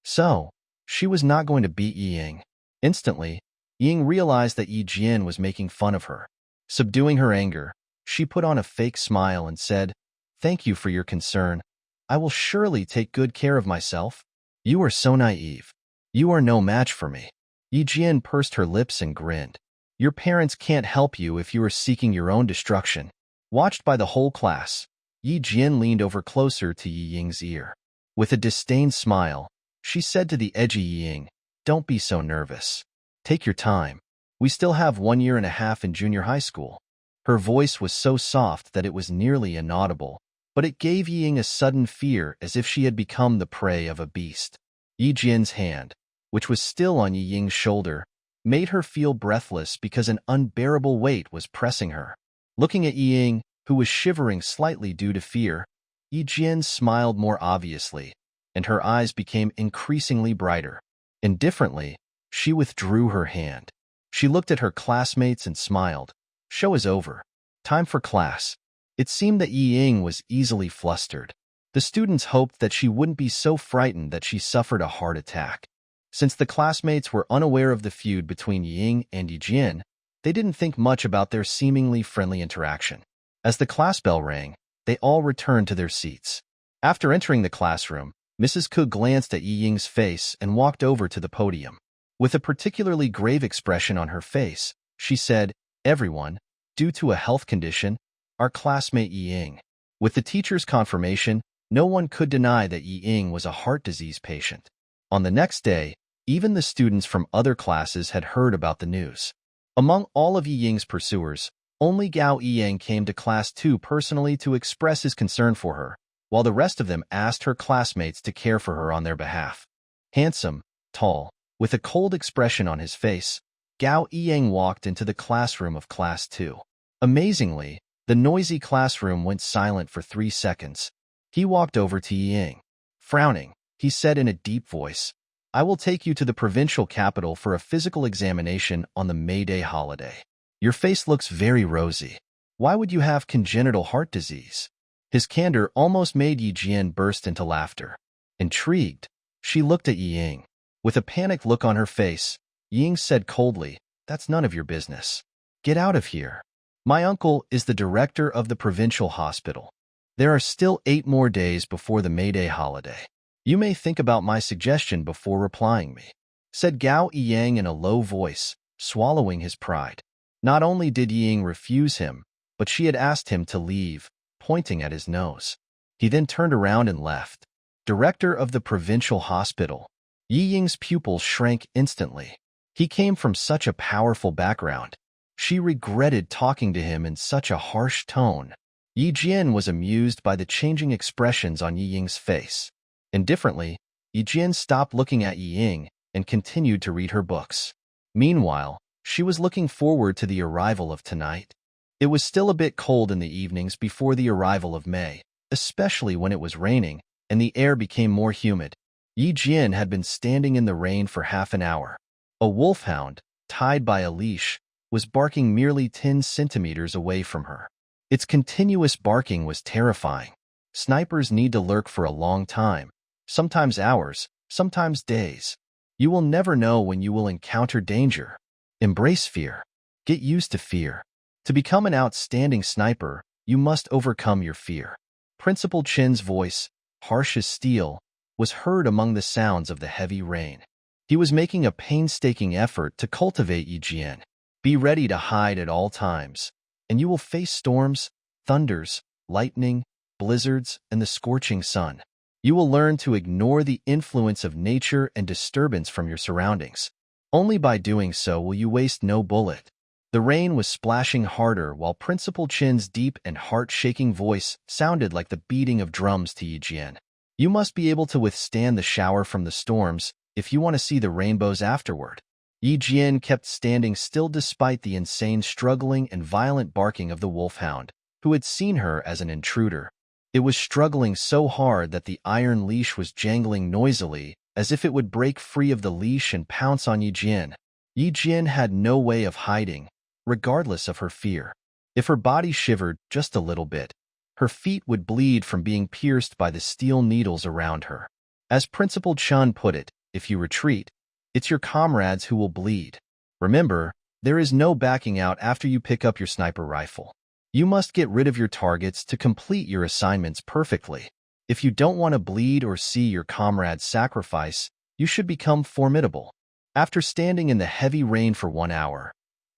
So, she was not going to beat Yi Ying. Instantly, Yi Ying realized that Yi Jian was making fun of her. Subduing her anger, she put on a fake smile and said, "Thank you for your concern. I will surely take good care of myself." "You are so naive. You are no match for me." Yi Jian pursed her lips and grinned. "Your parents can't help you if you are seeking your own destruction." Watched by the whole class, Yi Jian leaned over closer to Yi Ying's ear. With a disdained smile, she said to the edgy Yi Ying, "Don't be so nervous. Take your time. We still have 1.5 years in junior high school." Her voice was so soft that it was nearly inaudible, but it gave Yi Ying a sudden fear as if she had become the prey of a beast. Yi Jian's hand, which was still on Yi Ying's shoulder, made her feel breathless because an unbearable weight was pressing her. Looking at Yi Ying, who was shivering slightly due to fear, Yi Jian smiled more obviously, and her eyes became increasingly brighter. Indifferently, she withdrew her hand. She looked at her classmates and smiled. "Show is over. Time for class." It seemed that Yi Ying was easily flustered. The students hoped that she wouldn't be so frightened that she suffered a heart attack. Since the classmates were unaware of the feud between Yi Ying and Yi Jian, they didn't think much about their seemingly friendly interaction. As the class bell rang, they all returned to their seats. After entering the classroom, Mrs. Ke glanced at Yi Ying's face and walked over to the podium. With a particularly grave expression on her face, she said, "Everyone, due to a health condition, our classmate Yi Ying." With the teacher's confirmation, no one could deny that Yi Ying was a heart disease patient. On the next day, even the students from other classes had heard about the news. Among all of Yi Ying's pursuers, only Gao Yiyang came to class 2 personally to express his concern for her, while the rest of them asked her classmates to care for her on their behalf. Handsome, tall, with a cold expression on his face, Gao Yiyang walked into the classroom of class 2. Amazingly, the noisy classroom went silent for 3 seconds. He walked over to Yiyang. Frowning, he said in a deep voice, "I will take you to the provincial capital for a physical examination on the May Day holiday. Your face looks very rosy. Why would you have congenital heart disease?" His candor almost made Yi Jian burst into laughter. Intrigued, she looked at Yi Ying. With a panicked look on her face, Yi Ying said coldly, "That's none of your business. Get out of here. My uncle is the director of the provincial hospital. There are still 8 more days before the May Day holiday. You may think about my suggestion before replying me," said Gao Yiyang in a low voice, swallowing his pride. Not only did Yiying refuse him, but she had asked him to leave, pointing at his nose. He then turned around and left. Director of the provincial hospital. Yiying's pupils shrank instantly. He came from such a powerful background. She regretted talking to him in such a harsh tone. Yi Jian was amused by the changing expressions on Yi Ying's face. Indifferently, Yi Jian stopped looking at Yi Ying and continued to read her books. Meanwhile, she was looking forward to the arrival of tonight. It was still a bit cold in the evenings before the arrival of May, especially when it was raining and the air became more humid. Yi Jian had been standing in the rain for half an hour. A wolfhound, tied by a leash, was barking merely 10 centimeters away from her. Its continuous barking was terrifying. Snipers need to lurk for a long time, sometimes hours, sometimes days. You will never know when you will encounter danger. Embrace fear. Get used to fear. To become an outstanding sniper, you must overcome your fear. Principal Chin's voice, harsh as steel, was heard among the sounds of the heavy rain. He was making a painstaking effort to cultivate Yi Jian. Be ready to hide at all times, and you will face storms, thunders, lightning, blizzards, and the scorching sun. You will learn to ignore the influence of nature and disturbance from your surroundings. Only by doing so will you waste no bullet. The rain was splashing harder while Principal Chin's deep and heart-shaking voice sounded like the beating of drums to Yi Jian. You must be able to withstand the shower from the storms if you want to see the rainbows afterward. Yi Jian kept standing still despite the insane struggling and violent barking of the wolfhound, who had seen her as an intruder. It was struggling so hard that the iron leash was jangling noisily, as if it would break free of the leash and pounce on Yi Jian. Yi Jian had no way of hiding, regardless of her fear. If her body shivered just a little bit, her feet would bleed from being pierced by the steel needles around her. As Principal Chun put it, if you retreat, it's your comrades who will bleed. Remember, there is no backing out after you pick up your sniper rifle. You must get rid of your targets to complete your assignments perfectly. If you don't want to bleed or see your comrades sacrifice, you should become formidable. After standing in the heavy rain for 1 hour,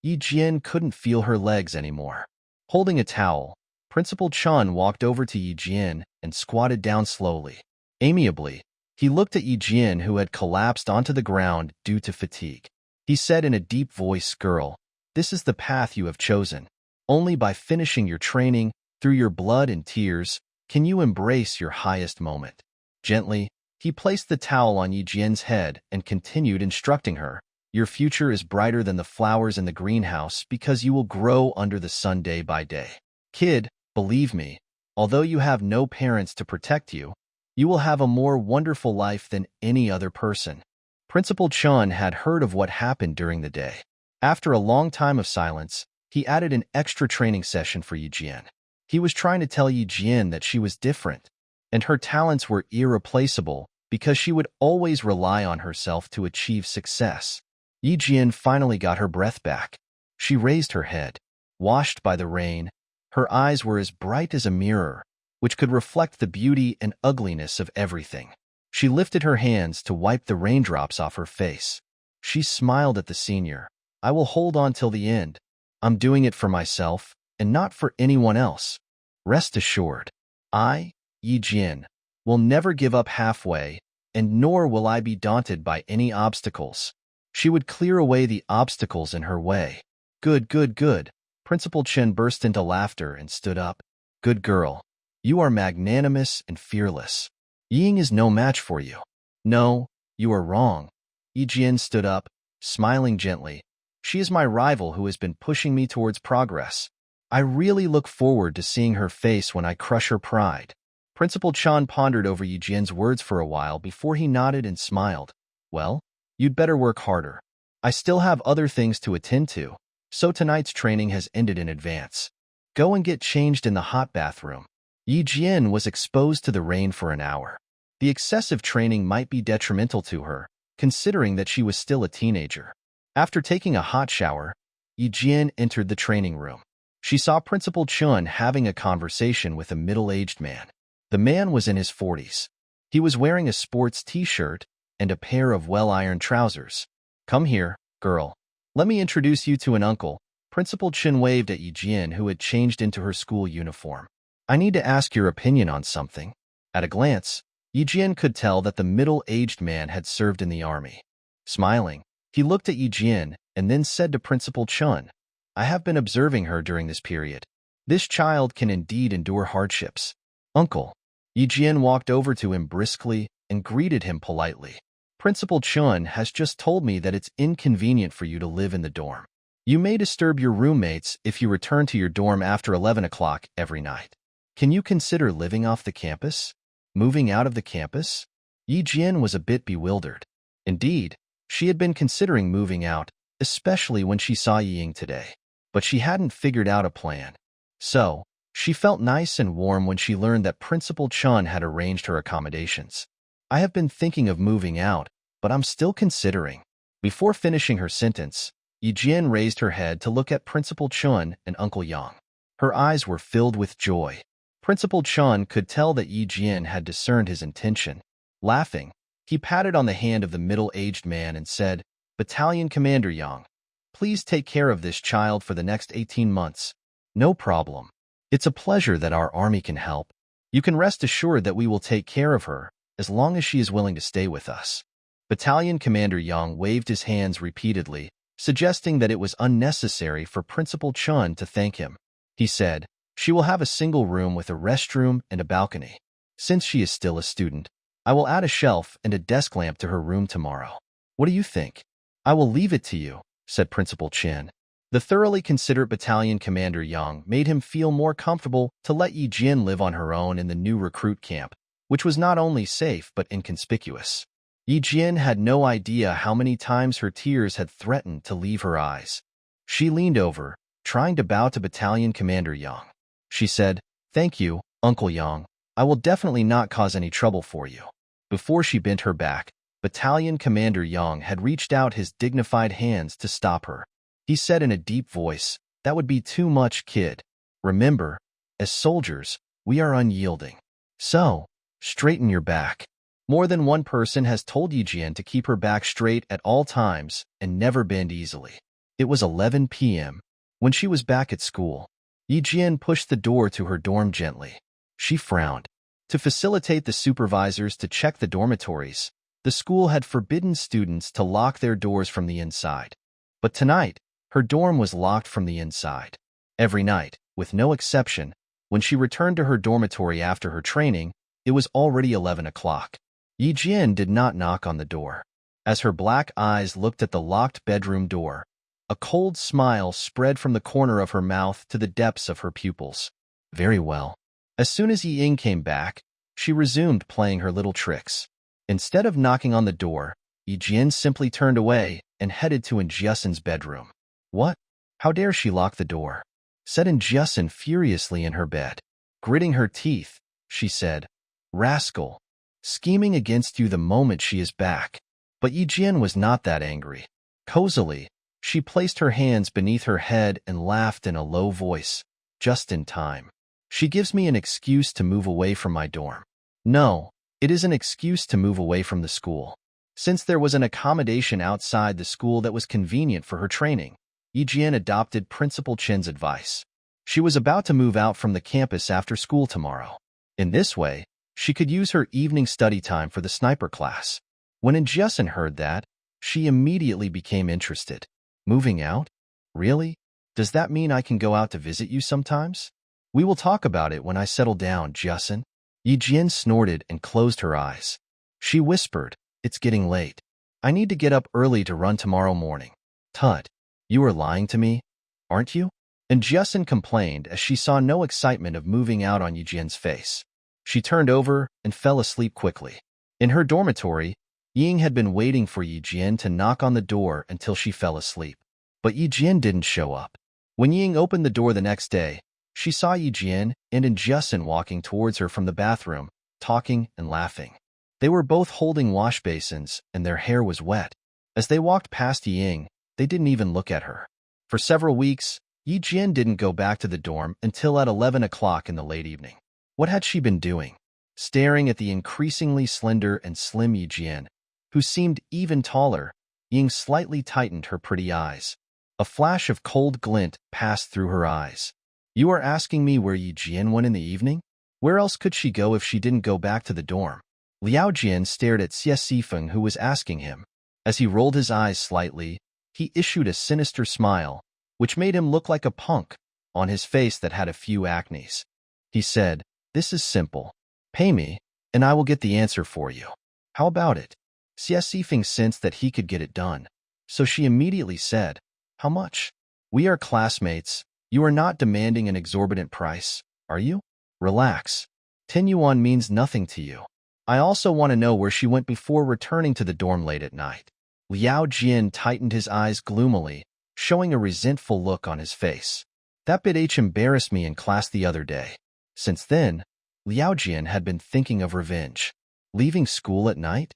Yi Jian couldn't feel her legs anymore. Holding a towel, Principal Chun walked over to Yi Jian and squatted down slowly. Amiably, he looked at Yi Jian, who had collapsed onto the ground due to fatigue. He said in a deep voice, "Girl, this is the path you have chosen. Only by finishing your training, through your blood and tears, can you embrace your highest moment." Gently, he placed the towel on Yi Jian's head and continued instructing her. Your future is brighter than the flowers in the greenhouse because you will grow under the sun day by day. Kid, believe me, although you have no parents to protect you, you will have a more wonderful life than any other person. Principal Chun had heard of what happened during the day. After a long time of silence, he added an extra training session for Yi Jian. He was trying to tell Yi Jian that she was different, and her talents were irreplaceable because she would always rely on herself to achieve success. Yi Jian finally got her breath back. She raised her head. Washed by the rain, her eyes were as bright as a mirror, which could reflect the beauty and ugliness of everything. She lifted her hands to wipe the raindrops off her face. She smiled at the senior. "I will hold on till the end. I'm doing it for myself, and not for anyone else. Rest assured, I, Yi Jian, will never give up halfway, and nor will I be daunted by any obstacles." She would clear away the obstacles in her way. Good, good, good. Principal Chen burst into laughter and stood up. Good girl. You are magnanimous and fearless. Ying is no match for you. No, you are wrong. Yi Jian stood up, smiling gently. She is my rival who has been pushing me towards progress. I really look forward to seeing her face when I crush her pride. Principal Chan pondered over Yi Jian's words for a while before he nodded and smiled. Well, you'd better work harder. I still have other things to attend to, so tonight's training has ended in advance. Go and get changed in the hot bathroom. Yi Jian was exposed to the rain for an hour. The excessive training might be detrimental to her, considering that she was still a teenager. After taking a hot shower, Yi Jian entered the training room. She saw Principal Chun having a conversation with a middle-aged man. The man was in his 40s. He was wearing a sports t-shirt and a pair of well-ironed trousers. Come here, girl. Let me introduce you to an uncle. Principal Chun waved at Yi Jian, who had changed into her school uniform. I need to ask your opinion on something. At a glance, Yi Jian could tell that the middle-aged man had served in the army. Smiling, he looked at Yi Jian and then said to Principal Chun, I have been observing her during this period. This child can indeed endure hardships. Uncle. Yi Jian walked over to him briskly and greeted him politely. Principal Chun has just told me that it's inconvenient for you to live in the dorm. You may disturb your roommates if you return to your dorm after 11 o'clock every night. Can you consider living off the campus? Moving out of the campus? Yi Jian was a bit bewildered. Indeed, she had been considering moving out, especially when she saw Yi Ying today. But she hadn't figured out a plan. So, she felt nice and warm when she learned that Principal Chun had arranged her accommodations. I have been thinking of moving out, but I'm still considering. Before finishing her sentence, Yi Jian raised her head to look at Principal Chun and Uncle Yang. Her eyes were filled with joy. Principal Chun could tell that Yi Jian had discerned his intention. Laughing, he patted on the hand of the middle-aged man and said, "Battalion Commander Yang, please take care of this child for the next 18 months. No problem. It's a pleasure that our army can help. You can rest assured that we will take care of her, as long as she is willing to stay with us." Battalion Commander Yang waved his hands repeatedly, suggesting that it was unnecessary for Principal Chun to thank him. He said, "She will have a single room with a restroom and a balcony. Since she is still a student, I will add a shelf and a desk lamp to her room tomorrow. What do you think?" "I will leave it to you," said Principal Chin. The thoroughly considerate Battalion Commander Yang made him feel more comfortable to let Yi Jian live on her own in the new recruit camp, which was not only safe but inconspicuous. Yi Jian had no idea how many times her tears had threatened to leave her eyes. She leaned over, trying to bow to Battalion Commander Yang. She said, "Thank you, Uncle Yang. I will definitely not cause any trouble for you." Before she bent her back, Battalion Commander Yang had reached out his dignified hands to stop her. He said in a deep voice, "That would be too much, kid. Remember, as soldiers, we are unyielding. So, straighten your back." More than one person has told Yi Jian to keep her back straight at all times and never bend easily. It was 11 p.m. When she was back at school. Yi Jian pushed the door to her dorm gently. She frowned. To facilitate the supervisors to check the dormitories, the school had forbidden students to lock their doors from the inside. But tonight, her dorm was locked from the inside. Every night, with no exception, when she returned to her dormitory after her training, it was already 11 o'clock. Yi Jian did not knock on the door. As her black eyes looked at the locked bedroom door, a cold smile spread from the corner of her mouth to the depths of her pupils. Very well. As soon as Yi Ying came back, she resumed playing her little tricks. Instead of knocking on the door, Yi Jian simply turned away and headed to Jiasen's bedroom. "What? How dare she lock the door?" said Jiasen furiously in her bed. Gritting her teeth, she said, "Rascal, scheming against you the moment she is back." But Yi Jian was not that angry. Cozily, she placed her hands beneath her head and laughed in a low voice, just in time. "She gives me an excuse to move away from my dorm." "No, it is an excuse to move away from the school." Since there was an accommodation outside the school that was convenient for her training, Yi Jian adopted Principal Chin's advice. She was about to move out from the campus after school tomorrow. In this way, she could use her evening study time for the sniper class. When Jiasen heard that, she immediately became interested. "Moving out? Really? Does that mean I can go out to visit you sometimes?" "We will talk about it when I settle down, Jiasen." Yi Jian snorted and closed her eyes. She whispered, "It's getting late. I need to get up early to run tomorrow morning." "Tut, you are lying to me, aren't you?" And Jiasen complained as she saw no excitement of moving out on Yi Jian's face. She turned over and fell asleep quickly. In her dormitory, Ying had been waiting for Yi Jian to knock on the door until she fell asleep. But Yi Jian didn't show up. When Ying opened the door the next day, she saw Yi Jian and Jiasen walking towards her from the bathroom, talking and laughing. They were both holding wash basins, and their hair was wet. As they walked past Ying, they didn't even look at her. For several weeks, Yi Jian didn't go back to the dorm until at 11 o'clock in the late evening. What had she been doing? Staring at the increasingly slender and slim Yi Jian, who seemed even taller, Ying slightly tightened her pretty eyes. A flash of cold glint passed through her eyes. "You are asking me where Yi Jian went in the evening? Where else could she go if she didn't go back to the dorm?" Liao Jian stared at Xie Sifeng, who was asking him. As he rolled his eyes slightly, he issued a sinister smile, which made him look like a punk, on his face that had a few acnes. He said, "This is simple. Pay me, and I will get the answer for you. How about it?" Xia Sifeng sensed that he could get it done, so she immediately said, "How much?" "We are classmates. You are not demanding an exorbitant price, are you?" "Relax. 10 yuan means nothing to you." "I also want to know where she went before returning to the dorm late at night." Liao Jian tightened his eyes gloomily, showing a resentful look on his face. "That bit embarrassed me in class the other day." Since then, Liao Jian had been thinking of revenge. Leaving school at night?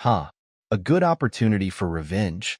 A good opportunity for revenge.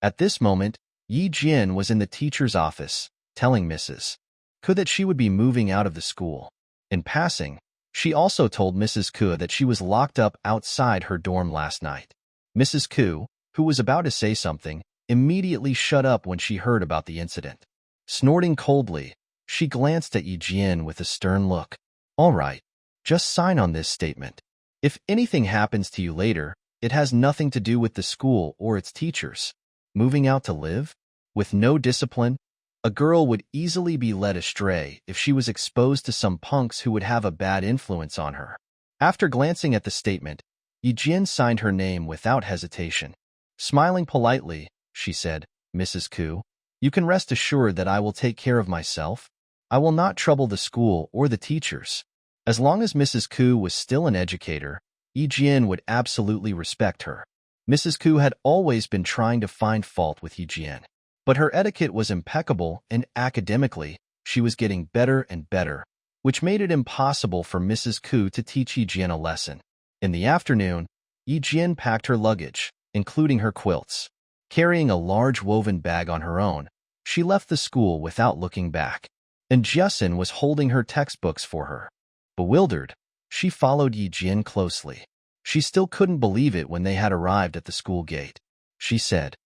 At this moment, Yi Jian was in the teacher's office, telling Mrs. Ku that she would be moving out of the school. In passing, she also told Mrs. Ku that she was locked up outside her dorm last night. Mrs. Ku, who was about to say something, immediately shut up when she heard about the incident. Snorting coldly, she glanced at Yi Jian with a stern look. "All right, just sign on this statement. If anything happens to you later, it has nothing to do with the school or its teachers." Moving out to live? With no discipline? A girl would easily be led astray if she was exposed to some punks who would have a bad influence on her. After glancing at the statement, Yi Jian signed her name without hesitation. Smiling politely, she said, "Mrs. Ku, you can rest assured that I will take care of myself. I will not trouble the school or the teachers." As long as Mrs. Ku was still an educator, Yi Jian would absolutely respect her. Mrs. Ku had always been trying to find fault with Yi Jian, but her etiquette was impeccable and academically, she was getting better and better, which made it impossible for Mrs. Ku to teach Yi Jian a lesson. In the afternoon, Yi Jian packed her luggage, including her quilts. Carrying a large woven bag on her own, she left the school without looking back, and Jiasin was holding her textbooks for her. Bewildered, she followed Yi Jian closely. She still couldn't believe it when they had arrived at the school gate. She said,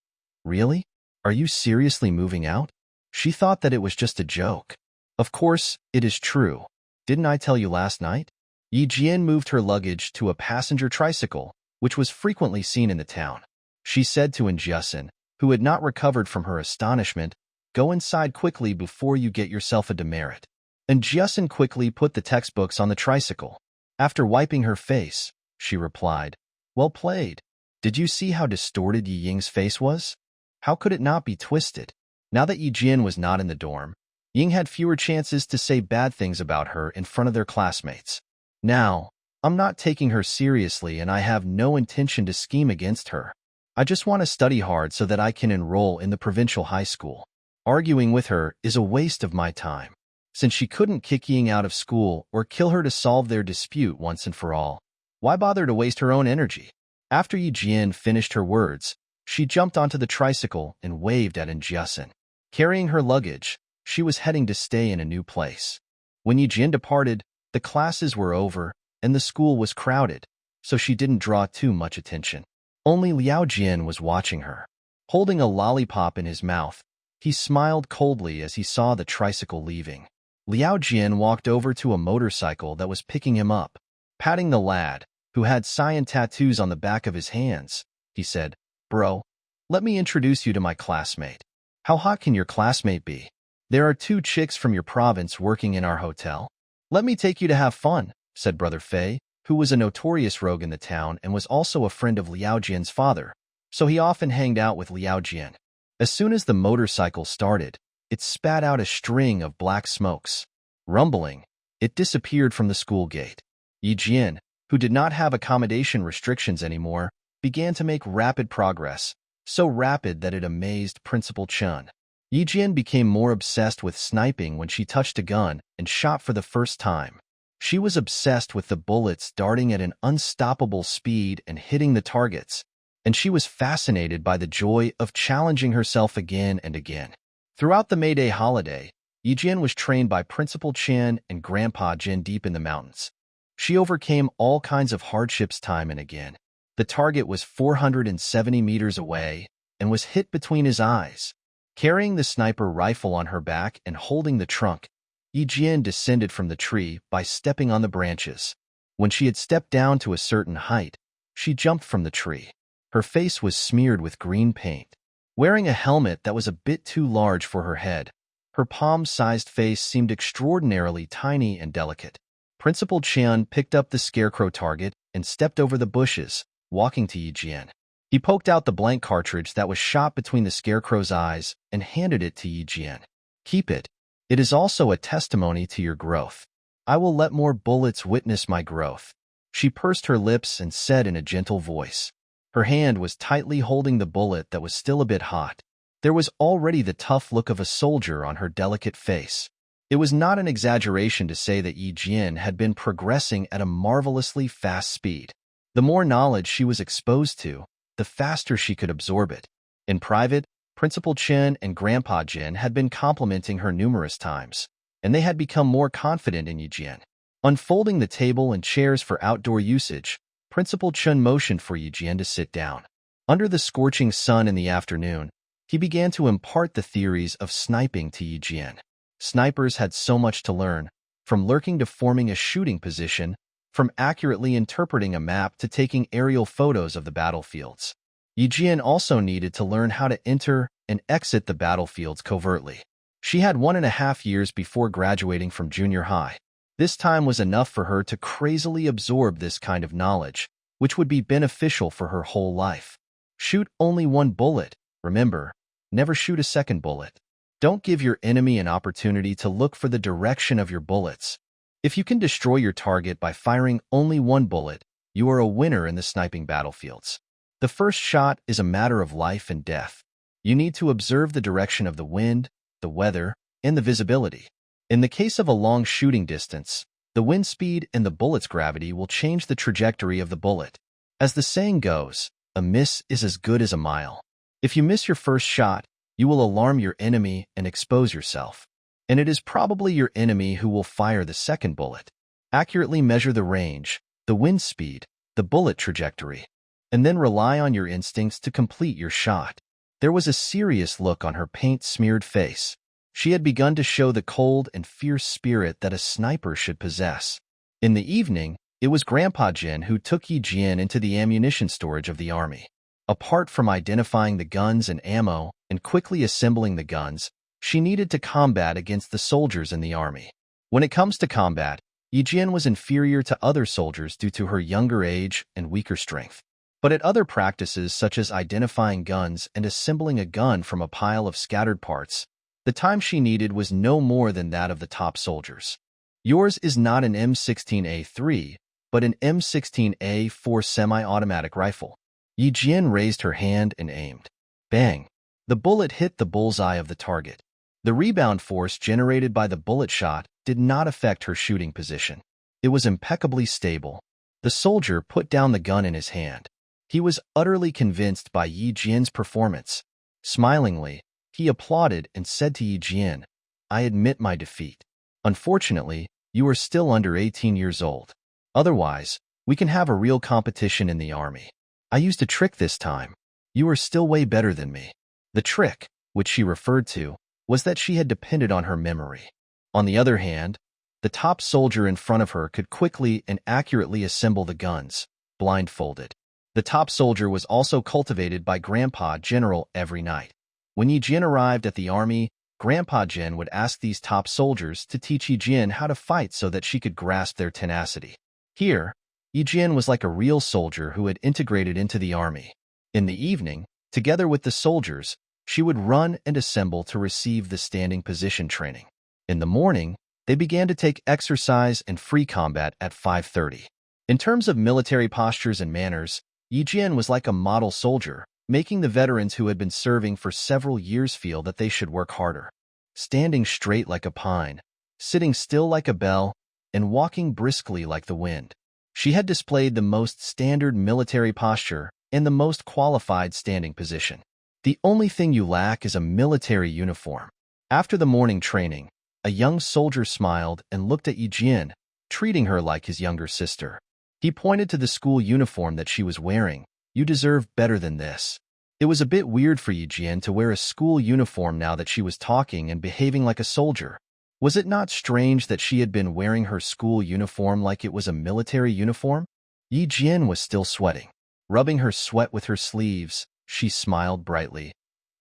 "Really? Are you seriously moving out?" She thought that it was just a joke. "Of course, it is true. Didn't I tell you last night?" Yi Jian moved her luggage to a passenger tricycle, which was frequently seen in the town. She said to Jiasin, who had not recovered from her astonishment, "Go inside quickly before you get yourself a demerit." And Jiasin quickly put the textbooks on the tricycle. After wiping her face, she replied, "Well played. Did you see how distorted Yi Ying's face was? How could it not be twisted?" Now that Yi Jian was not in the dorm, Ying had fewer chances to say bad things about her in front of their classmates. "Now, I'm not taking her seriously and I have no intention to scheme against her. I just want to study hard so that I can enroll in the provincial high school. Arguing with her is a waste of my time." Since she couldn't kick Ying out of school or kill her to solve their dispute once and for all, why bother to waste her own energy? After Yi Jian finished her words, she jumped onto the tricycle and waved at Jiasin. Carrying her luggage, she was heading to stay in a new place. When Yi Jian departed, the classes were over and the school was crowded, so she didn't draw too much attention. Only Liao Jian was watching her. Holding a lollipop in his mouth, he smiled coldly as he saw the tricycle leaving. Liao Jian walked over to a motorcycle that was picking him up. Patting the lad, who had cyan tattoos on the back of his hands, he said, "Bro, let me introduce you to my classmate." "How hot can your classmate be?" "There are 2 chicks from your province working in our hotel." "Let me take you to have fun," said Brother Fei, who was a notorious rogue in the town and was also a friend of Liao Jian's father, so he often hanged out with Liao Jian. As soon as the motorcycle started, it spat out a string of black smokes. Rumbling, it disappeared from the school gate. Yi Jian, who did not have accommodation restrictions anymore, began to make rapid progress, so rapid that it amazed Principal Chun. Yi Jian became more obsessed with sniping when she touched a gun and shot for the first time. She was obsessed with the bullets darting at an unstoppable speed and hitting the targets, and she was fascinated by the joy of challenging herself again and again. Throughout the May Day holiday, Yi Jian was trained by Principal Chen and Grandpa Jin deep in the mountains. She overcame all kinds of hardships time and again. The target was 470 meters away and was hit between his eyes. Carrying the sniper rifle on her back and holding the trunk, Yi Jian descended from the tree by stepping on the branches. When she had stepped down to a certain height, she jumped from the tree. Her face was smeared with green paint. Wearing a helmet that was a bit too large for her head, her palm-sized face seemed extraordinarily tiny and delicate. Principal Chen picked up the scarecrow target and stepped over the bushes, walking to Yi Jian. He poked out the blank cartridge that was shot between the scarecrow's eyes and handed it to Yi Jian. Keep it. It is also a testimony to your growth. I will let more bullets witness my growth. She pursed her lips and said in a gentle voice. Her hand was tightly holding the bullet that was still a bit hot. There was already the tough look of a soldier on her delicate face. It was not an exaggeration to say that Yi Jian had been progressing at a marvelously fast speed. The more knowledge she was exposed to, the faster she could absorb it. In private, Principal Chen and Grandpa Jin had been complimenting her numerous times, and they had become more confident in Yi Jian. Unfolding the table and chairs for outdoor usage, Principal Chen motioned for Yi Jian to sit down. Under the scorching sun in the afternoon, he began to impart the theories of sniping to Yi Jian. Snipers had so much to learn, from lurking to forming a shooting position, from accurately interpreting a map to taking aerial photos of the battlefields. Yi Jian also needed to learn how to enter and exit the battlefields covertly. She had 1.5 years before graduating from junior high. This time was enough for her to crazily absorb this kind of knowledge, which would be beneficial for her whole life. Shoot only one bullet. Remember, never shoot a second bullet. Don't give your enemy an opportunity to look for the direction of your bullets. If you can destroy your target by firing only one bullet, you are a winner in the sniping battlefields. The first shot is a matter of life and death. You need to observe the direction of the wind, the weather, and the visibility. In the case of a long shooting distance, the wind speed and the bullet's gravity will change the trajectory of the bullet. As the saying goes, a miss is as good as a mile. If you miss your first shot, you will alarm your enemy and expose yourself. And it is probably your enemy who will fire the second bullet. Accurately measure the range, the wind speed, the bullet trajectory, and then rely on your instincts to complete your shot. There was a serious look on her paint-smeared face. She had begun to show the cold and fierce spirit that a sniper should possess. In the evening, it was Grandpa Jin who took Yi Jian into the ammunition storage of the army. Apart from identifying the guns and ammo and quickly assembling the guns, she needed to combat against the soldiers in the army. When it comes to combat, Yi Jian was inferior to other soldiers due to her younger age and weaker strength. But at other practices such as identifying guns and assembling a gun from a pile of scattered parts, the time she needed was no more than that of the top soldiers. Yours is not an M16A3, but an M16A4 semi-automatic rifle. Yi Jian raised her hand and aimed. Bang! The bullet hit the bullseye of the target. The rebound force generated by the bullet shot did not affect her shooting position. It was impeccably stable. The soldier put down the gun in his hand. He was utterly convinced by Yi Jian's performance. Smilingly, he applauded and said to Yi Jian, I admit my defeat. Unfortunately, you are still under 18 years old. Otherwise, we can have a real competition in the army. I used a trick this time. You are still way better than me. The trick, which she referred to, was that she had depended on her memory. On the other hand, the top soldier in front of her could quickly and accurately assemble the guns, blindfolded. The top soldier was also cultivated by Grandpa General every night. When Yi Jian arrived at the army, Grandpa Jin would ask these top soldiers to teach Yi Jian how to fight so that she could grasp their tenacity. Here, Yi Jian was like a real soldier who had integrated into the army. In the evening, together with the soldiers, she would run and assemble to receive the standing position training. In the morning, they began to take exercise and free combat at 5:30. In terms of military postures and manners, Yi Jian was like a model soldier, making the veterans who had been serving for several years feel that they should work harder. Standing straight like a pine, sitting still like a bell, and walking briskly like the wind. She had displayed the most standard military posture and the most qualified standing position. The only thing you lack is a military uniform. After the morning training, a young soldier smiled and looked at Yi Jian, treating her like his younger sister. He pointed to the school uniform that she was wearing. You deserve better than this. It was a bit weird for Yi Jian to wear a school uniform now that she was talking and behaving like a soldier. Was it not strange that she had been wearing her school uniform like it was a military uniform? Yi Jian was still sweating. Rubbing her sweat with her sleeves, she smiled brightly.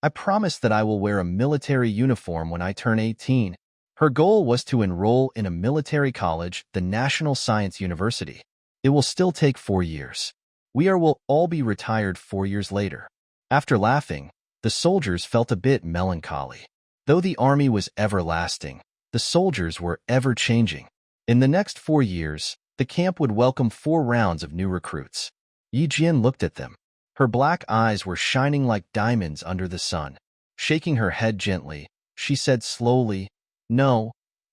I promise that I will wear a military uniform when I turn 18. Her goal was to enroll in a military college, the National Science University. It will still take 4 years. Will all be retired 4 years later." After laughing, the soldiers felt a bit melancholy. Though the army was everlasting, the soldiers were ever-changing. In the next 4 years, the camp would welcome 4 rounds of new recruits. Yi Jian looked at them. Her black eyes were shining like diamonds under the sun. Shaking her head gently, she said slowly, "No,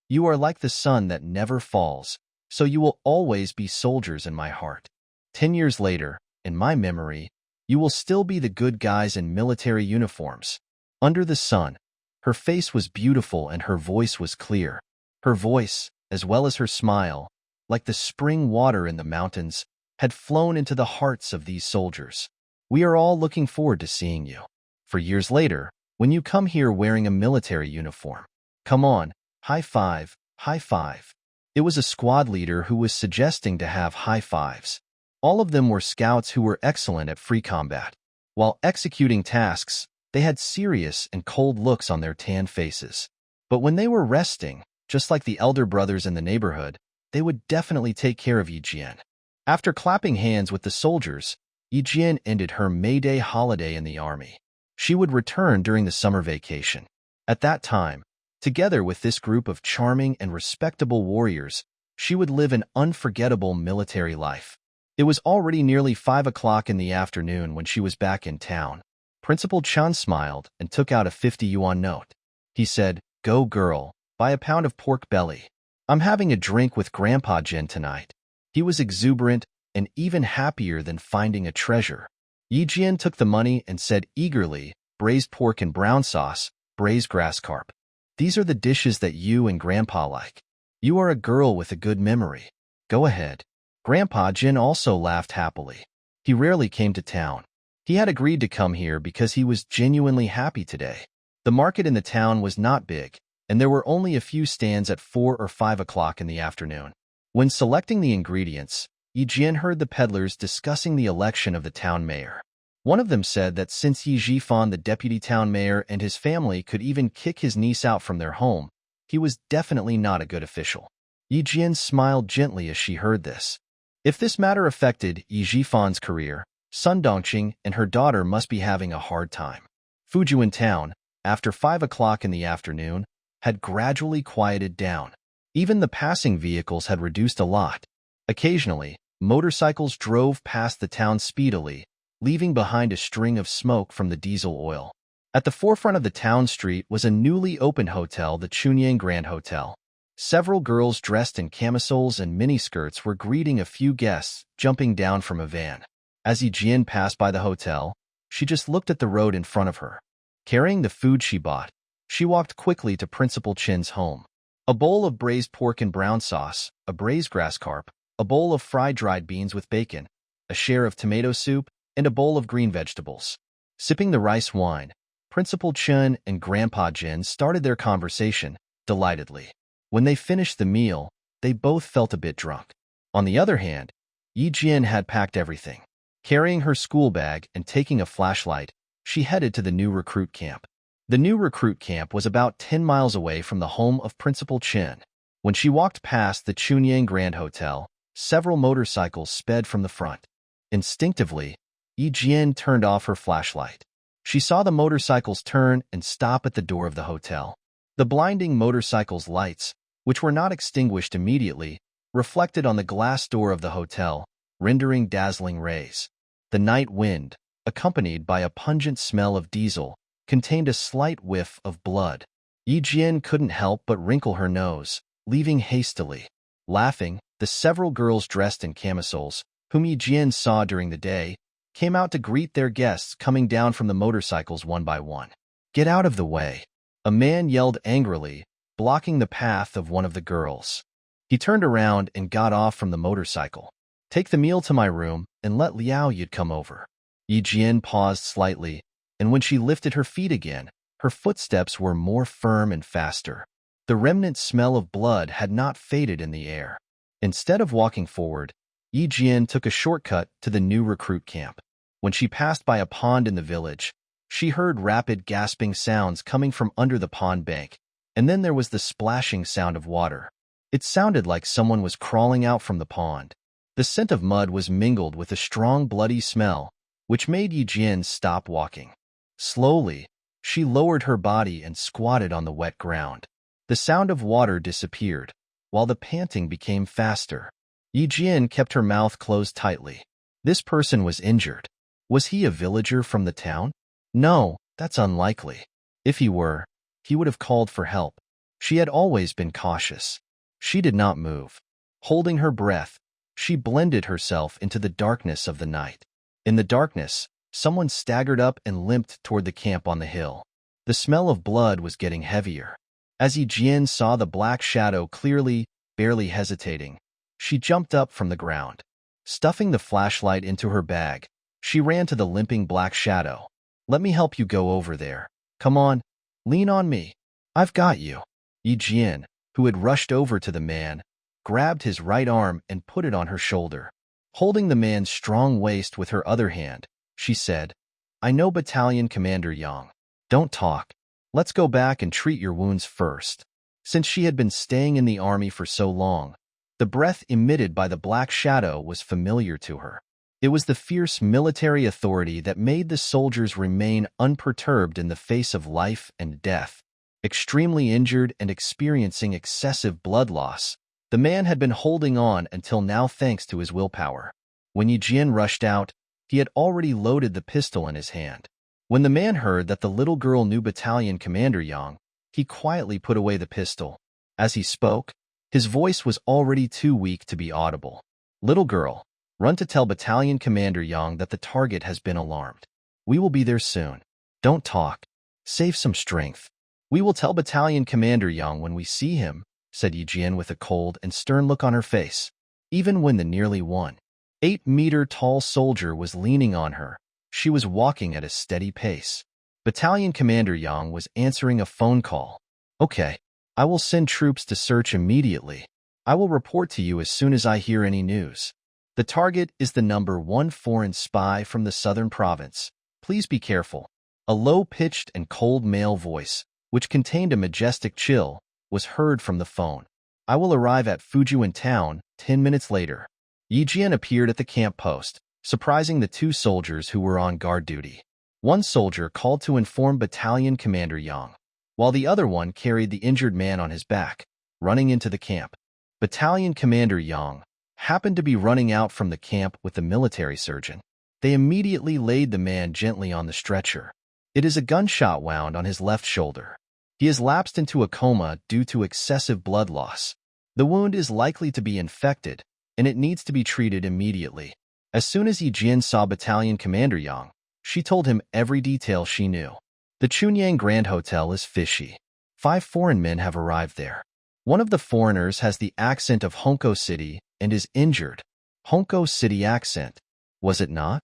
you are like the sun that never falls, so you will always be soldiers in my heart. 10 years later, in my memory, you will still be the good guys in military uniforms." Under the sun, her face was beautiful and her voice was clear. Her voice, as well as her smile, like the spring water in the mountains, had flown into the hearts of these soldiers. "We are all looking forward to seeing you. For years later, when you come here wearing a military uniform. Come on, high five, high five." It was a squad leader who was suggesting to have high fives. All of them were scouts who were excellent at free combat. While executing tasks, they had serious and cold looks on their tan faces. But when they were resting, just like the elder brothers in the neighborhood, they would definitely take care of Yi Jian. After clapping hands with the soldiers, Yi Jian ended her May Day holiday in the army. She would return during the summer vacation. At that time, together with this group of charming and respectable warriors, she would live an unforgettable military life. It was already nearly 5 o'clock in the afternoon when she was back in town. Principal Chan smiled and took out a 50 yuan note. He said, "Go girl, buy a pound of pork belly. I'm having a drink with Grandpa Jin tonight." He was exuberant and even happier than finding a treasure. Yi Jian took the money and said eagerly, "Braised pork and brown sauce, braised grass carp. These are the dishes that you and Grandpa like. You are a girl with a good memory. Go ahead." Grandpa Jin also laughed happily. He rarely came to town. He had agreed to come here because he was genuinely happy today. The market in the town was not big, and there were only a few stands at 4 or 5 o'clock in the afternoon. When selecting the ingredients, Yi Jian heard the peddlers discussing the election of the town mayor. One of them said that since Yi Jifan, the deputy town mayor, and his family could even kick his niece out from their home, he was definitely not a good official. Yi Jian smiled gently as she heard this. If this matter affected Yi Jifan's career, Sun Dongqing and her daughter must be having a hard time. Fujian town, after 5 o'clock in the afternoon, had gradually quieted down. Even the passing vehicles had reduced a lot. Occasionally, motorcycles drove past the town speedily, leaving behind a string of smoke from the diesel oil. At the forefront of the town street was a newly opened hotel, the Chunyang Grand Hotel. Several girls dressed in camisoles and miniskirts were greeting a few guests jumping down from a van. As Yi Jian passed by the hotel, she just looked at the road in front of her. Carrying the food she bought, she walked quickly to Principal Chin's home. A bowl of braised pork and brown sauce, a braised grass carp, a bowl of fried dried beans with bacon, a share of tomato soup, and a bowl of green vegetables. Sipping the rice wine, Principal Chen and Grandpa Jin started their conversation, delightedly. When they finished the meal, they both felt a bit drunk. On the other hand, Yi Jian had packed everything. Carrying her school bag and taking a flashlight, she headed to the new recruit camp. The new recruit camp was about 10 miles away from the home of Principal Chen. When she walked past the Chunyang Grand Hotel, several motorcycles sped from the front. Instinctively, Yi Jian turned off her flashlight. She saw the motorcycles turn and stop at the door of the hotel. The blinding motorcycles' lights, which were not extinguished immediately, reflected on the glass door of the hotel, rendering dazzling rays. The night wind, accompanied by a pungent smell of diesel, contained a slight whiff of blood. Yi Jian couldn't help but wrinkle her nose, leaving hastily. Laughing, the several girls dressed in camisoles, whom Yi Jian saw during the day, came out to greet their guests coming down from the motorcycles one by one. "Get out of the way!" A man yelled angrily, blocking the path of one of the girls. He turned around and got off from the motorcycle. "Take the meal to my room and let Liao Yud come over." Yi Jian paused slightly, and when she lifted her feet again, her footsteps were more firm and faster. The remnant smell of blood had not faded in the air. Instead of walking forward, Yi Jian took a shortcut to the new recruit camp. When she passed by a pond in the village, she heard rapid gasping sounds coming from under the pond bank, and then there was the splashing sound of water. It sounded like someone was crawling out from the pond. The scent of mud was mingled with a strong bloody smell, which made Yi Jian stop walking. Slowly, she lowered her body and squatted on the wet ground. The sound of water disappeared, while the panting became faster. Yi Jian kept her mouth closed tightly. This person was injured. Was he a villager from the town? No, that's unlikely. If he were, he would have called for help. She had always been cautious. She did not move. Holding her breath, she blended herself into the darkness of the night. In the darkness, someone staggered up and limped toward the camp on the hill. The smell of blood was getting heavier. As Yi Jian saw the black shadow clearly, barely hesitating, she jumped up from the ground. Stuffing the flashlight into her bag, she ran to the limping black shadow. Let me help you go over there. Come on, lean on me. I've got you. Yi Jian, who had rushed over to the man, grabbed his right arm and put it on her shoulder. Holding the man's strong waist with her other hand, she said, I know Battalion Commander Yang. Don't talk. Let's go back and treat your wounds first. Since she had been staying in the army for so long, the breath emitted by the black shadow was familiar to her. It was the fierce military authority that made the soldiers remain unperturbed in the face of life and death. Extremely injured and experiencing excessive blood loss, the man had been holding on until now thanks to his willpower. When Yi Jian rushed out, he had already loaded the pistol in his hand. When the man heard that the little girl knew Battalion Commander Yang, he quietly put away the pistol. As he spoke, his voice was already too weak to be audible. Little girl, run to tell Battalion Commander Yang that the target has been alarmed. We will be there soon. Don't talk. Save some strength. We will tell Battalion Commander Yang when we see him, said Yi Jian with a cold and stern look on her face. Even when the nearly 1.8-meter tall soldier was leaning on her, she was walking at a steady pace. Battalion Commander Yang was answering a phone call. Okay, I will send troops to search immediately. I will report to you as soon as I hear any news. The target is the number 1 foreign spy from the southern province. Please be careful. A low-pitched and cold male voice, which contained a majestic chill, was heard from the phone. I will arrive at Fujian town 10 minutes later. Yi Jian appeared at the camp post, surprising the 2 soldiers who were on guard duty. One soldier called to inform Battalion Commander Yang, while the other one carried the injured man on his back, running into the camp. Battalion Commander Yang happened to be running out from the camp with the military surgeon. They immediately laid the man gently on the stretcher. It is a gunshot wound on his left shoulder. He has lapsed into a coma due to excessive blood loss. The wound is likely to be infected, and it needs to be treated immediately. As soon as Yi Jian saw Battalion Commander Yang, she told him every detail she knew. The Chunyang Grand Hotel is fishy. 5 foreign men have arrived there. One of the foreigners has the accent of Hongkou City and is injured. Hongkou City accent, was it not?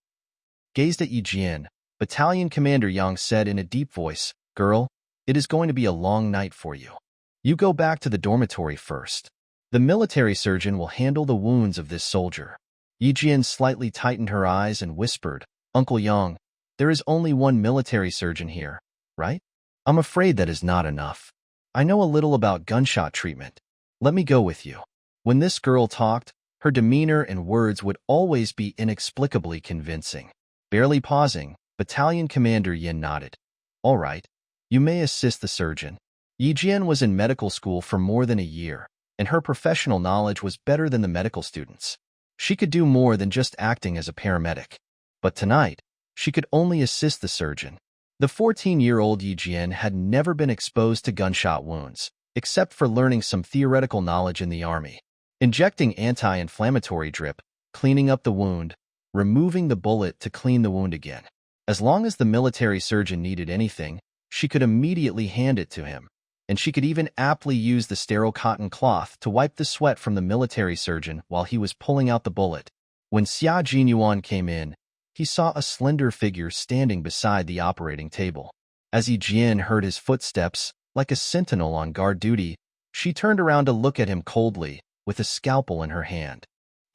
Gazed at Yi Jian, Battalion Commander Yang said in a deep voice, Girl, it is going to be a long night for you. You go back to the dormitory first. The military surgeon will handle the wounds of this soldier. Yi Jian slightly tightened her eyes and whispered, Uncle Yang, there is only one military surgeon here, right? I'm afraid that is not enough. I know a little about gunshot treatment. Let me go with you. When this girl talked, her demeanor and words would always be inexplicably convincing. Barely pausing, Battalion Commander Yin nodded. All right, you may assist the surgeon. Yi Jian was in medical school for more than a year, and her professional knowledge was better than the medical students. She could do more than just acting as a paramedic. But tonight, she could only assist the surgeon. The 14-year-old Yi Jian had never been exposed to gunshot wounds, except for learning some theoretical knowledge in the army. Injecting anti-inflammatory drip, cleaning up the wound, removing the bullet to clean the wound again. As long as the military surgeon needed anything, she could immediately hand it to him, and she could even aptly use the sterile cotton cloth to wipe the sweat from the military surgeon while he was pulling out the bullet. When Xia Jinyuan came in, he saw a slender figure standing beside the operating table. As Yi Jian heard his footsteps, like a sentinel on guard duty, she turned around to look at him coldly, with a scalpel in her hand.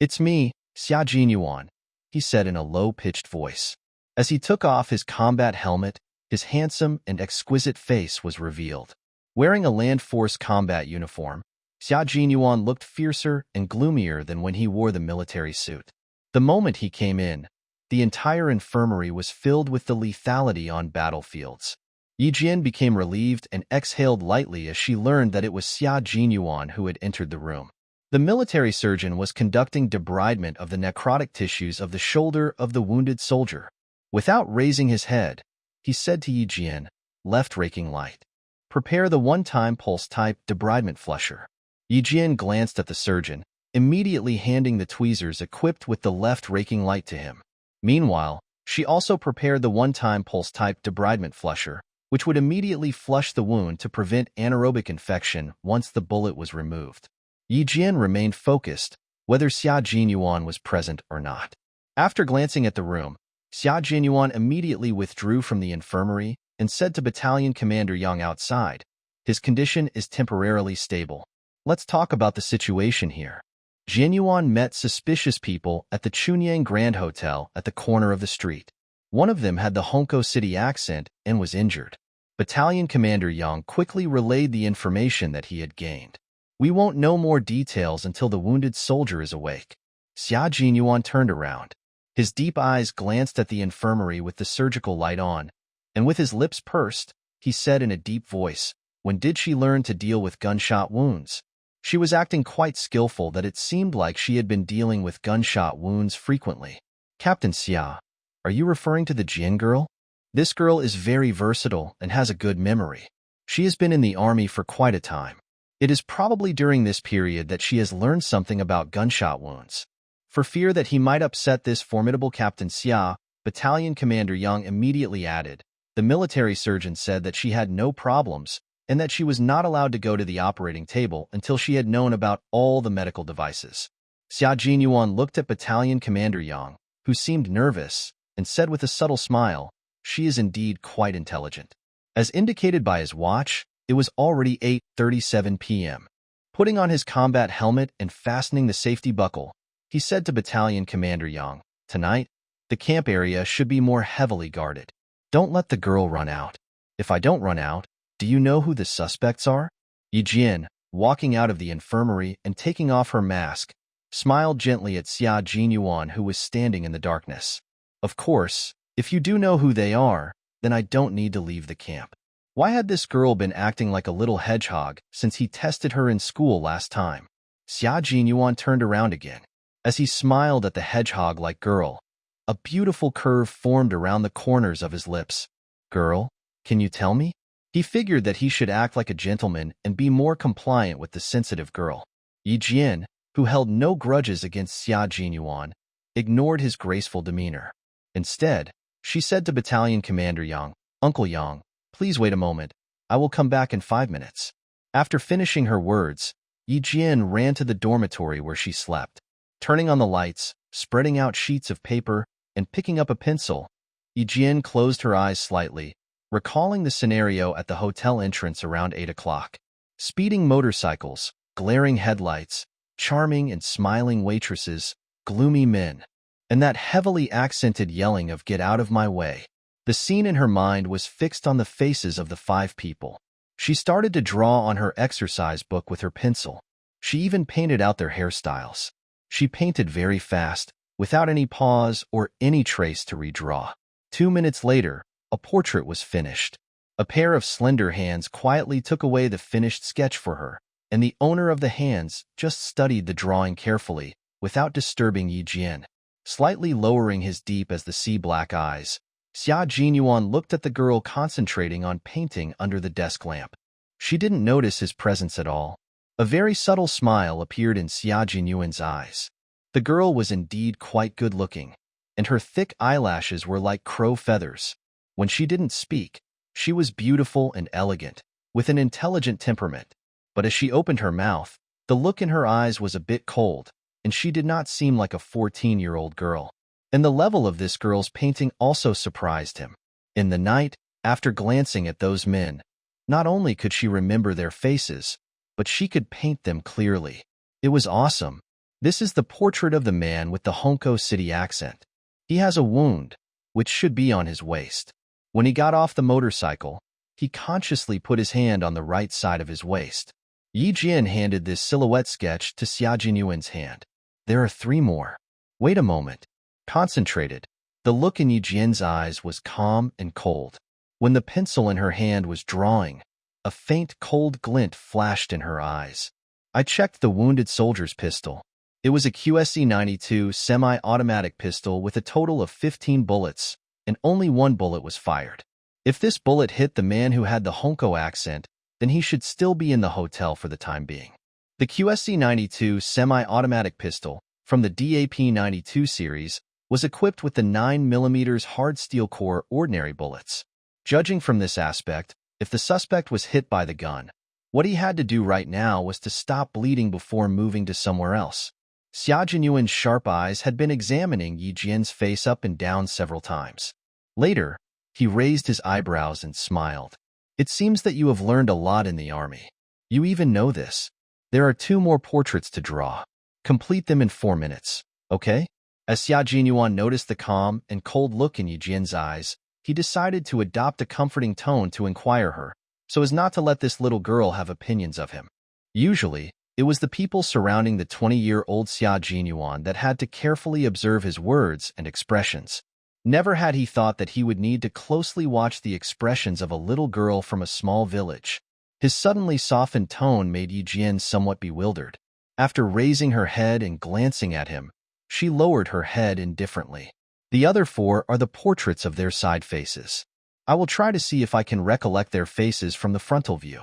It's me, Xia Jinyuan, he said in a low-pitched voice. As he took off his combat helmet, his handsome and exquisite face was revealed. Wearing a Land Force combat uniform, Xia Jinyuan looked fiercer and gloomier than when he wore the military suit. The moment he came in, the entire infirmary was filled with the lethality on battlefields. Yi Jian became relieved and exhaled lightly as she learned that it was Xia Jinyuan who had entered the room. The military surgeon was conducting debridement of the necrotic tissues of the shoulder of the wounded soldier. Without raising his head, he said to Yi Jian, "Left raking light. Prepare the one-time pulse-type debridement flusher." Yi Jian glanced at the surgeon, immediately handing the tweezers equipped with the left raking light to him. Meanwhile, she also prepared the one-time pulse-type debridement flusher, which would immediately flush the wound to prevent anaerobic infection once the bullet was removed. Yi Jian remained focused, whether Xia Jinyuan was present or not. After glancing at the room, Xia Jinyuan immediately withdrew from the infirmary and said to Battalion Commander Yang outside, "His condition is temporarily stable. Let's talk about the situation here." Jinyuan met suspicious people at the Chunyang Grand Hotel at the corner of the street. One of them had the Honko City accent and was injured. Battalion Commander Yang quickly relayed the information that he had gained. "We won't know more details until the wounded soldier is awake." Xia Jinyuan turned around. His deep eyes glanced at the infirmary with the surgical light on, and with his lips pursed, he said in a deep voice, "When did she learn to deal with gunshot wounds?" She was acting quite skillful that it seemed like she had been dealing with gunshot wounds frequently. "Captain Xia, are you referring to the Jin girl? This girl is very versatile and has a good memory. She has been in the army for quite a time. It is probably during this period that she has learned something about gunshot wounds." For fear that he might upset this formidable Captain Xia, Battalion Commander Yang immediately added, "The military surgeon said that she had no problems and that she was not allowed to go to the operating table until she had known about all the medical devices." Xia Jinyuan looked at Battalion Commander Yang, who seemed nervous, and said with a subtle smile, "She is indeed quite intelligent." As indicated by his watch, it was already 8:37 p.m. Putting on his combat helmet and fastening the safety buckle, he said to Battalion Commander Yang, "Tonight, the camp area should be more heavily guarded. Don't let the girl run out. If I don't run out, do you know who the suspects are?" Yi Jian, walking out of the infirmary and taking off her mask, smiled gently at Xia Jinyuan, who was standing in the darkness. "Of course, if you do know who they are, then I don't need to leave the camp." Why had this girl been acting like a little hedgehog since he tested her in school last time? Xia Jinyuan turned around again. As he smiled at the hedgehog-like girl, a beautiful curve formed around the corners of his lips. "Girl, can you tell me?" He figured that he should act like a gentleman and be more compliant with the sensitive girl. Yi Jian, who held no grudges against Xia Jinyuan, ignored his graceful demeanor. Instead, she said to Battalion Commander Yang, "Uncle Yang, please wait a moment. I will come back in 5 minutes." After finishing her words, Yi Jian ran to the dormitory where she slept. Turning on the lights, spreading out sheets of paper, and picking up a pencil, Yi Jian closed her eyes slightly, recalling the scenario at the hotel entrance around 8 o'clock. Speeding motorcycles, glaring headlights, charming and smiling waitresses, gloomy men, and that heavily accented yelling of "Get out of my way." The scene in her mind was fixed on the faces of the 5 people. She started to draw on her exercise book with her pencil. She even painted out their hairstyles. She painted very fast, without any pause or any trace to redraw. 2 minutes later, a portrait was finished. A pair of slender hands quietly took away the finished sketch for her, and the owner of the hands just studied the drawing carefully, without disturbing Yi Jian. Slightly lowering his deep as the sea black eyes, Xia Jinyuan looked at the girl concentrating on painting under the desk lamp. She didn't notice his presence at all. A very subtle smile appeared in Xia Jinyuan's eyes. The girl was indeed quite good-looking, and her thick eyelashes were like crow feathers. When she didn't speak, she was beautiful and elegant, with an intelligent temperament. But as she opened her mouth, the look in her eyes was a bit cold, and she did not seem like a 14-year-old girl. And the level of this girl's painting also surprised him. In the night, after glancing at those men, not only could she remember their faces, but she could paint them clearly. It was awesome. This is the portrait of the man with the Honko City accent. He has a wound, which should be on his waist. When he got off the motorcycle, he consciously put his hand on the right side of his waist. Yi Jian handed this silhouette sketch to Xia Jinyuan's hand. There are 3 more. Wait a moment. Concentrated. The look in Yi Jian's eyes was calm and cold. When the pencil in her hand was drawing, a faint cold glint flashed in her eyes. I checked the wounded soldier's pistol. It was a QSC-92 semi-automatic pistol with a total of 15 bullets, and only 1 bullet was fired. If this bullet hit the man who had the Honko accent, then he should still be in the hotel for the time being. The QSC-92 semi-automatic pistol, from the DAP-92 series, was equipped with the 9mm hard steel core ordinary bullets. Judging from this aspect, if the suspect was hit by the gun, what he had to do right now was to stop bleeding before moving to somewhere else. Xia Jinyuan's sharp eyes had been examining Yi Jian's face up and down several times. Later, he raised his eyebrows and smiled. It seems that you have learned a lot in the army. You even know this. There are 2 more portraits to draw. Complete them in 4 minutes, okay? As Xia Jinyuan noticed the calm and cold look in Yi Jian's eyes, he decided to adopt a comforting tone to inquire her, so as not to let this little girl have opinions of him. Usually, it was the people surrounding the 20-year-old Xia Jinyuan that had to carefully observe his words and expressions. Never had he thought that he would need to closely watch the expressions of a little girl from a small village. His suddenly softened tone made Yi Jian somewhat bewildered. After raising her head and glancing at him, she lowered her head indifferently. The other 4 are the portraits of their side faces. I will try to see if I can recollect their faces from the frontal view.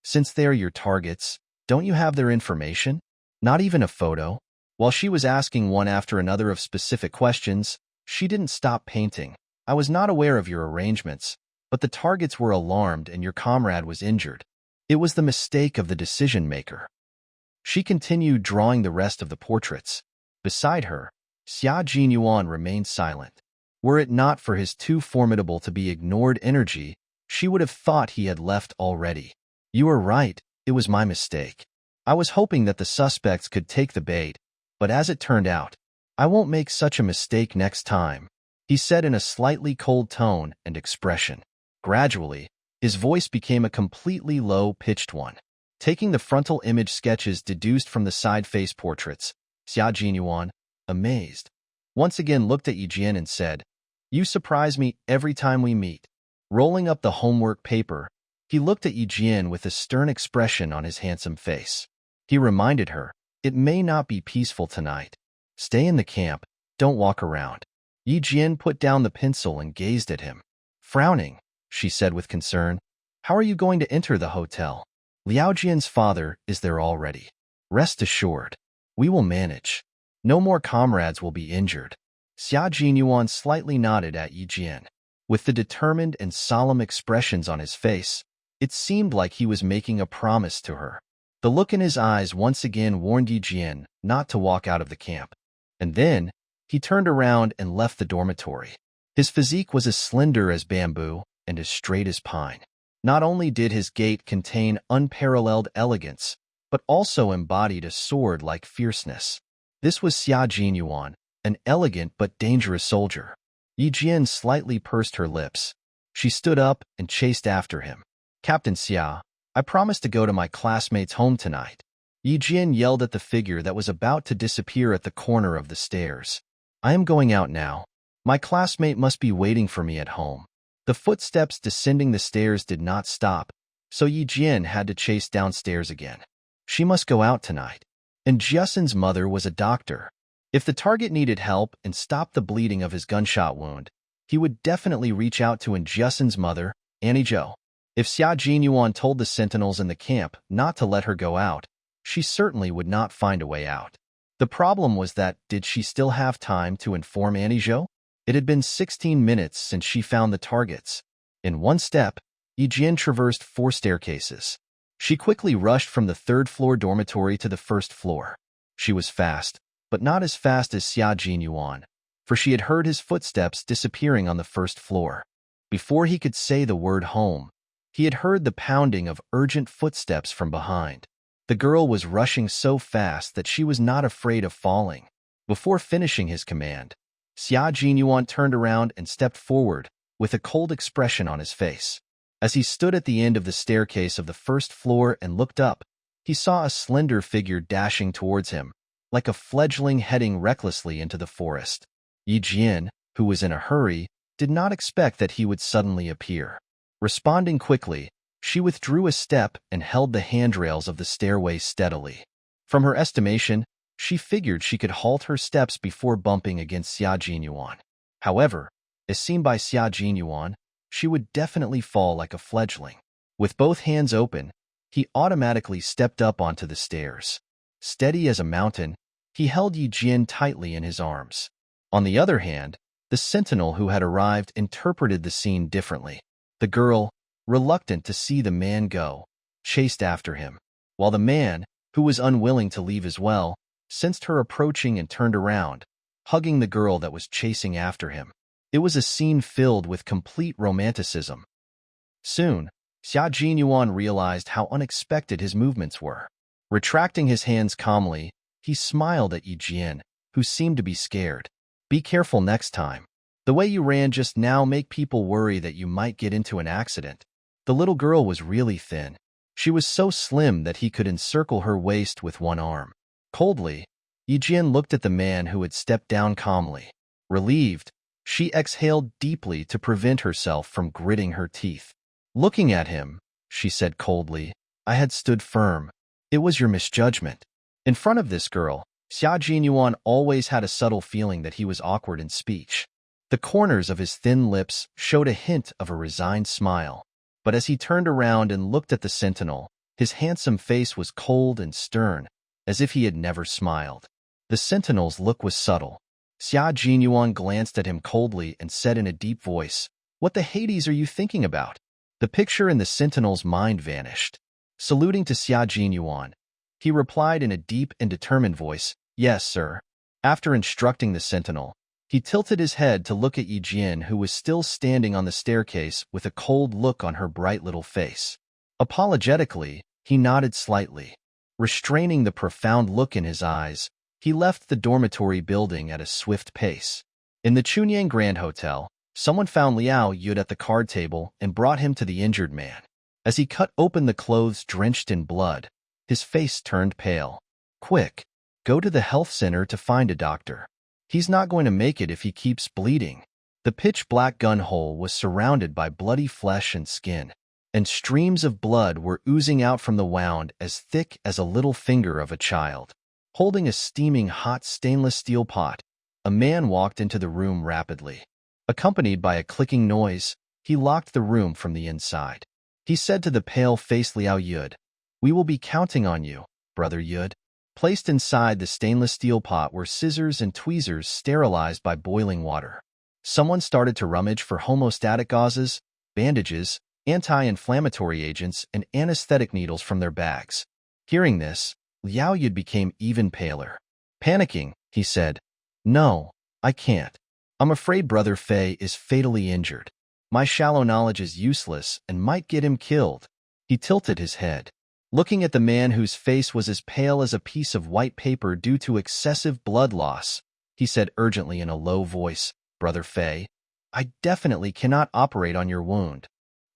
Since they are your targets, don't you have their information? Not even a photo? While she was asking one after another of specific questions, she didn't stop painting. I was not aware of your arrangements, but the targets were alarmed and your comrade was injured. It was the mistake of the decision-maker. She continued drawing the rest of the portraits. Beside her, Xia Jinyuan remained silent. Were it not for his too formidable to be ignored energy, she would have thought he had left already. You are right, it was my mistake. I was hoping that the suspects could take the bait, but as it turned out, I won't make such a mistake next time, he said in a slightly cold tone and expression. Gradually, his voice became a completely low-pitched one. Taking the frontal image sketches deduced from the side face portraits, Xia Jinyuan, amazed, once again looked at Yi Jian and said, "You surprise me every time we meet." Rolling up the homework paper, he looked at Yi Jian with a stern expression on his handsome face. He reminded her, "It may not be peaceful tonight. Stay in the camp, don't walk around." Yi Jian put down the pencil and gazed at him. Frowning, she said with concern, "How are you going to enter the hotel? Liao Jian's father is there already. Rest assured, we will manage. No more comrades will be injured." Xia Jinyuan slightly nodded at Yi Jian. With the determined and solemn expressions on his face, it seemed like he was making a promise to her. The look in his eyes once again warned Yi Jian not to walk out of the camp. And then, he turned around and left the dormitory. His physique was as slender as bamboo and as straight as pine. Not only did his gait contain unparalleled elegance, but also embodied a sword-like fierceness. This was Xia Jinyuan, an elegant but dangerous soldier. Yi Jian slightly pursed her lips. She stood up and chased after him. "Captain Xia, I promised to go to my classmate's home tonight." Yi Jian yelled at the figure that was about to disappear at the corner of the stairs. "I am going out now. My classmate must be waiting for me at home." The footsteps descending the stairs did not stop, so Yi Jian had to chase downstairs again. She must go out tonight. And Jiasen's mother was a doctor. If the target needed help and stop the bleeding of his gunshot wound, he would definitely reach out to Jiasen's mother, Annie Zhou. If Xia Jinyuan told the sentinels in the camp not to let her go out, she certainly would not find a way out. The problem was that, did she still have time to inform Annie Zhou? It had been 16 minutes since she found the targets. In one step, Yi Jian traversed 4 staircases. She quickly rushed from the 3rd-floor dormitory to the 1st floor. She was fast, but not as fast as Xia Jinyuan, for she had heard his footsteps disappearing on the 1st floor. Before he could say the word home, he had heard the pounding of urgent footsteps from behind. The girl was rushing so fast that she was not afraid of falling. Before finishing his command, Xia Jinyuan turned around and stepped forward, with a cold expression on his face. As he stood at the end of the staircase of the 1st floor and looked up, he saw a slender figure dashing towards him, like a fledgling heading recklessly into the forest. Yi Jian, who was in a hurry, did not expect that he would suddenly appear. Responding quickly, she withdrew a step and held the handrails of the stairway steadily. From her estimation, she figured she could halt her steps before bumping against Xia Jinyuan. However, as seen by Xia Jinyuan, she would definitely fall like a fledgling. With both hands open, he automatically stepped up onto the stairs. Steady as a mountain, he held Yi Jian tightly in his arms. On the other hand, the sentinel who had arrived interpreted the scene differently. The girl, reluctant to see the man go, chased after him, while the man, who was unwilling to leave as well, sensed her approaching and turned around, hugging the girl that was chasing after him. It was a scene filled with complete romanticism. Soon, Xia Jinyuan realized how unexpected his movements were. Retracting his hands calmly, he smiled at Yi Jian, who seemed to be scared. Be careful next time. The way you ran just now make people worry that you might get into an accident. The little girl was really thin. She was so slim that he could encircle her waist with one arm. Coldly, Yi Jian looked at the man who had stepped down calmly. Relieved, she exhaled deeply to prevent herself from gritting her teeth. Looking at him, she said coldly, I had stood firm. It was your misjudgment. In front of this girl, Xia Jinyuan always had a subtle feeling that he was awkward in speech. The corners of his thin lips showed a hint of a resigned smile. But as he turned around and looked at the sentinel, his handsome face was cold and stern, as if he had never smiled. The sentinel's look was subtle. Xia Jinyuan glanced at him coldly and said in a deep voice, What the Hades are you thinking about? The picture in the sentinel's mind vanished. Saluting to Xia Jinyuan, he replied in a deep and determined voice, Yes, sir. After instructing the sentinel, he tilted his head to look at Yi Jian, who was still standing on the staircase with a cold look on her bright little face. Apologetically, he nodded slightly. Restraining the profound look in his eyes, he left the dormitory building at a swift pace. In the Chunyang Grand Hotel, someone found Liao Yud at the card table and brought him to the injured man. As he cut open the clothes drenched in blood, his face turned pale. Quick, go to the health center to find a doctor. He's not going to make it if he keeps bleeding. The pitch-black gun hole was surrounded by bloody flesh and skin, and streams of blood were oozing out from the wound as thick as a little finger of a child. Holding a steaming hot stainless steel pot, a man walked into the room rapidly. Accompanied by a clicking noise, he locked the room from the inside. He said to the pale-faced Liao Yud, We will be counting on you, Brother Yud. Placed inside the stainless steel pot were scissors and tweezers sterilized by boiling water. Someone started to rummage for homostatic gauzes, bandages, anti-inflammatory agents, and anesthetic needles from their bags. Hearing this, Liao Yud became even paler. Panicking, he said, No, I can't. I'm afraid Brother Fei is fatally injured. My shallow knowledge is useless and might get him killed. He tilted his head. Looking at the man whose face was as pale as a piece of white paper due to excessive blood loss, he said urgently in a low voice, Brother Fei, I definitely cannot operate on your wound.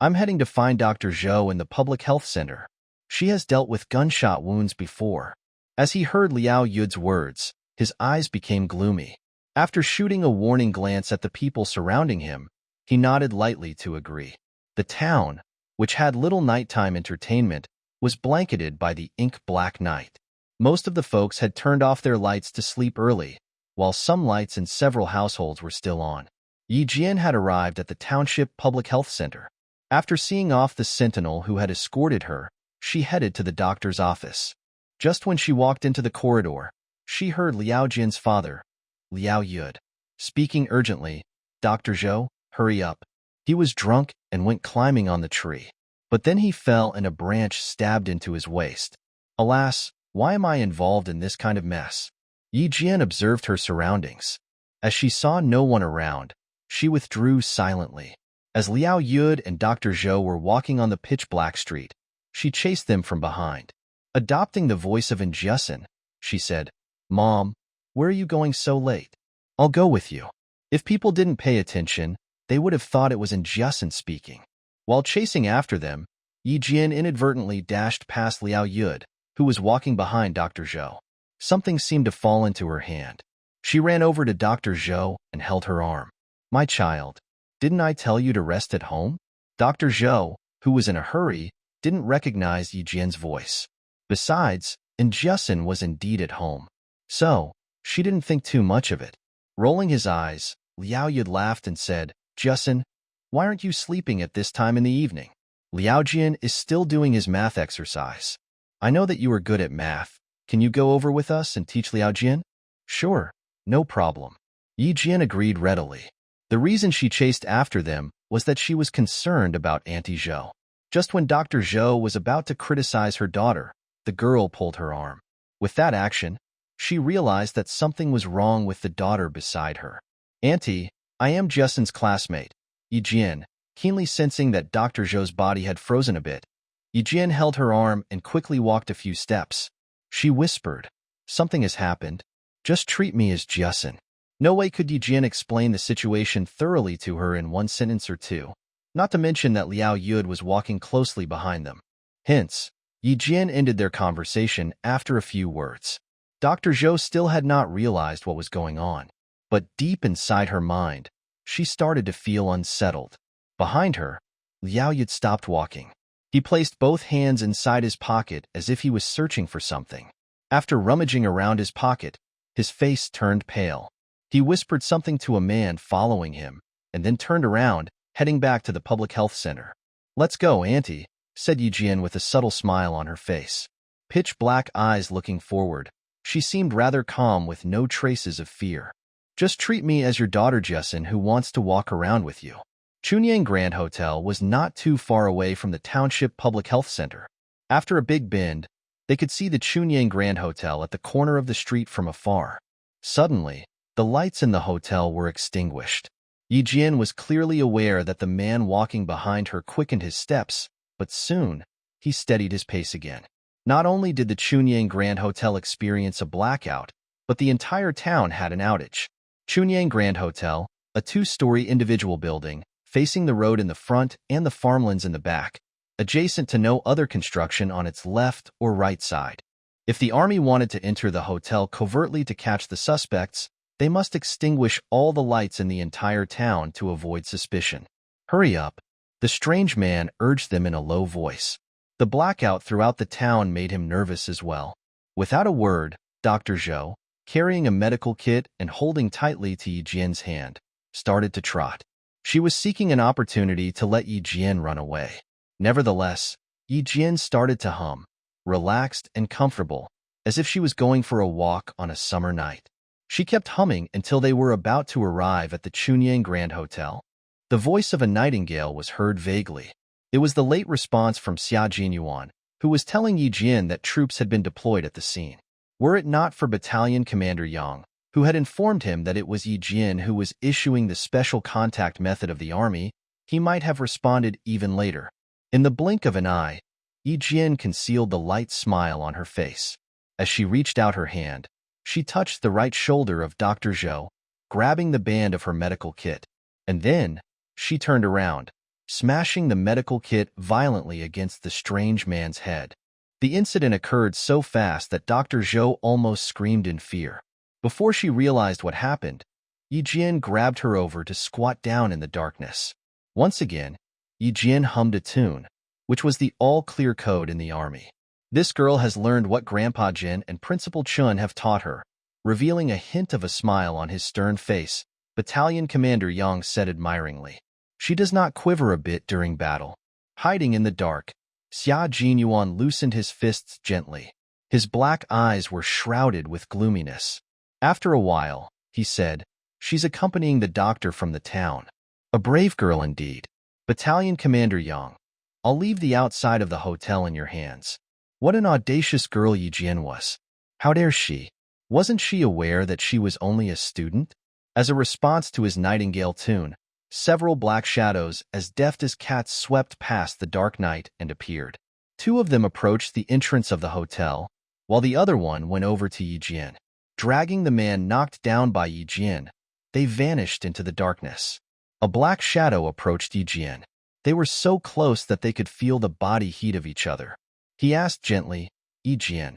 I'm heading to find Dr. Zhou in the public health center. She has dealt with gunshot wounds before. As he heard Liao Yud's words, his eyes became gloomy. After shooting a warning glance at the people surrounding him, he nodded lightly to agree. The town, which had little nighttime entertainment, was blanketed by the ink-black night. Most of the folks had turned off their lights to sleep early, while some lights in several households were still on. Yi Jian had arrived at the township public health center. After seeing off the sentinel who had escorted her, she headed to the doctor's office. Just when she walked into the corridor, she heard Liao Jian's father, Liao Yud, speaking urgently, Dr. Zhou, hurry up. He was drunk and went climbing on the tree. But then he fell and a branch stabbed into his waist. Alas, why am I involved in this kind of mess? Yi Jian observed her surroundings. As she saw no one around, she withdrew silently. As Liao Yud and Dr. Zhou were walking on the pitch-black street, she chased them from behind. Adopting the voice of Injusin, she said, Mom, where are you going so late? I'll go with you. If people didn't pay attention, they would have thought it was Injusin speaking. While chasing after them, Yi Jian inadvertently dashed past Liao Yud, who was walking behind Dr. Zhou. Something seemed to fall into her hand. She ran over to Dr. Zhou and held her arm. "My child, didn't I tell you to rest at home?" Dr. Zhou, who was in a hurry, didn't recognize Yi Jian's voice. Besides, Jiasin was indeed at home. So, she didn't think too much of it. Rolling his eyes, Liao Yud laughed and said, "Jiasin, why aren't you sleeping at this time in the evening? Liao Jian is still doing his math exercise. I know that you are good at math. Can you go over with us and teach Liao Jian?" "Sure, no problem." Yi Jian agreed readily. The reason she chased after them was that she was concerned about Auntie Zhou. Just when Dr. Zhou was about to criticize her daughter, the girl pulled her arm. With that action, she realized that something was wrong with the daughter beside her. "Auntie, I am Justin's classmate." Yi Jian, keenly sensing that Dr. Zhou's body had frozen a bit. Yi Jian held her arm and quickly walked a few steps. She whispered, "Something has happened. Just treat me as Justin." No way could Yi Jian explain the situation thoroughly to her in one sentence or two, not to mention that Liao Yud was walking closely behind them. Hence, Yi Jian ended their conversation after a few words. Dr. Zhou still had not realized what was going on, but deep inside her mind, she started to feel unsettled. Behind her, Liao Yud stopped walking. He placed both hands inside his pocket as if he was searching for something. After rummaging around his pocket, his face turned pale. He whispered something to a man following him, and then turned around, heading back to the public health center. "Let's go, Auntie," said Yi Jian with a subtle smile on her face. Pitch-black eyes looking forward, she seemed rather calm with no traces of fear. "Just treat me as your daughter Jessin who wants to walk around with you." Chunyang Grand Hotel was not too far away from the Township Public Health Center. After a big bend, they could see the Chunyang Grand Hotel at the corner of the street from afar. Suddenly, the lights in the hotel were extinguished. Yi Jian was clearly aware that the man walking behind her quickened his steps, but soon, he steadied his pace again. Not only did the Chunyang Grand Hotel experience a blackout, but the entire town had an outage. Chunyang Grand Hotel, a two-story individual building, facing the road in the front and the farmlands in the back, adjacent to no other construction on its left or right side. If the army wanted to enter the hotel covertly to catch the suspects, they must extinguish all the lights in the entire town to avoid suspicion. "Hurry up," the strange man urged them in a low voice. The blackout throughout the town made him nervous as well. Without a word, Dr. Zhou, carrying a medical kit and holding tightly to Yi Jian's hand, started to trot. She was seeking an opportunity to let Yi Jian run away. Nevertheless, Yi Jian started to hum, relaxed and comfortable, as if she was going for a walk on a summer night. She kept humming until they were about to arrive at the Chunyang Grand Hotel. The voice of a nightingale was heard vaguely. It was the late response from Xia Jinyuan, who was telling Yi Jian that troops had been deployed at the scene. Were it not for Battalion Commander Yang, who had informed him that it was Yi Jian who was issuing the special contact method of the army, he might have responded even later. In the blink of an eye, Yi Jian concealed the light smile on her face. As she reached out her hand, she touched the right shoulder of Dr. Zhou, grabbing the band of her medical kit. And then, she turned around, smashing the medical kit violently against the strange man's head. The incident occurred so fast that Dr. Zhou almost screamed in fear. Before she realized what happened, Yi Jian grabbed her over to squat down in the darkness. Once again, Yi Jian hummed a tune, which was the all-clear code in the army. This girl has learned what Grandpa Jin and Principal Chun have taught her. Revealing a hint of a smile on his stern face, Battalion Commander Yang said admiringly. She does not quiver a bit during battle. Hiding in the dark, Xia Jinyuan loosened his fists gently. His black eyes were shrouded with gloominess. After a while, he said, "She's accompanying the doctor from the town. A brave girl indeed." Battalion Commander Yang, "I'll leave the outside of the hotel in your hands." What an audacious girl Yi Jian was. How dare she? Wasn't she aware that she was only a student? As a response to his nightingale tune, several black shadows as deft as cats swept past the dark night and appeared. Two of them approached the entrance of the hotel, while the other one went over to Yi Jian. Dragging the man knocked down by Yi Jian, they vanished into the darkness. A black shadow approached Yi Jian. They were so close that they could feel the body heat of each other. He asked gently, Yi Jian,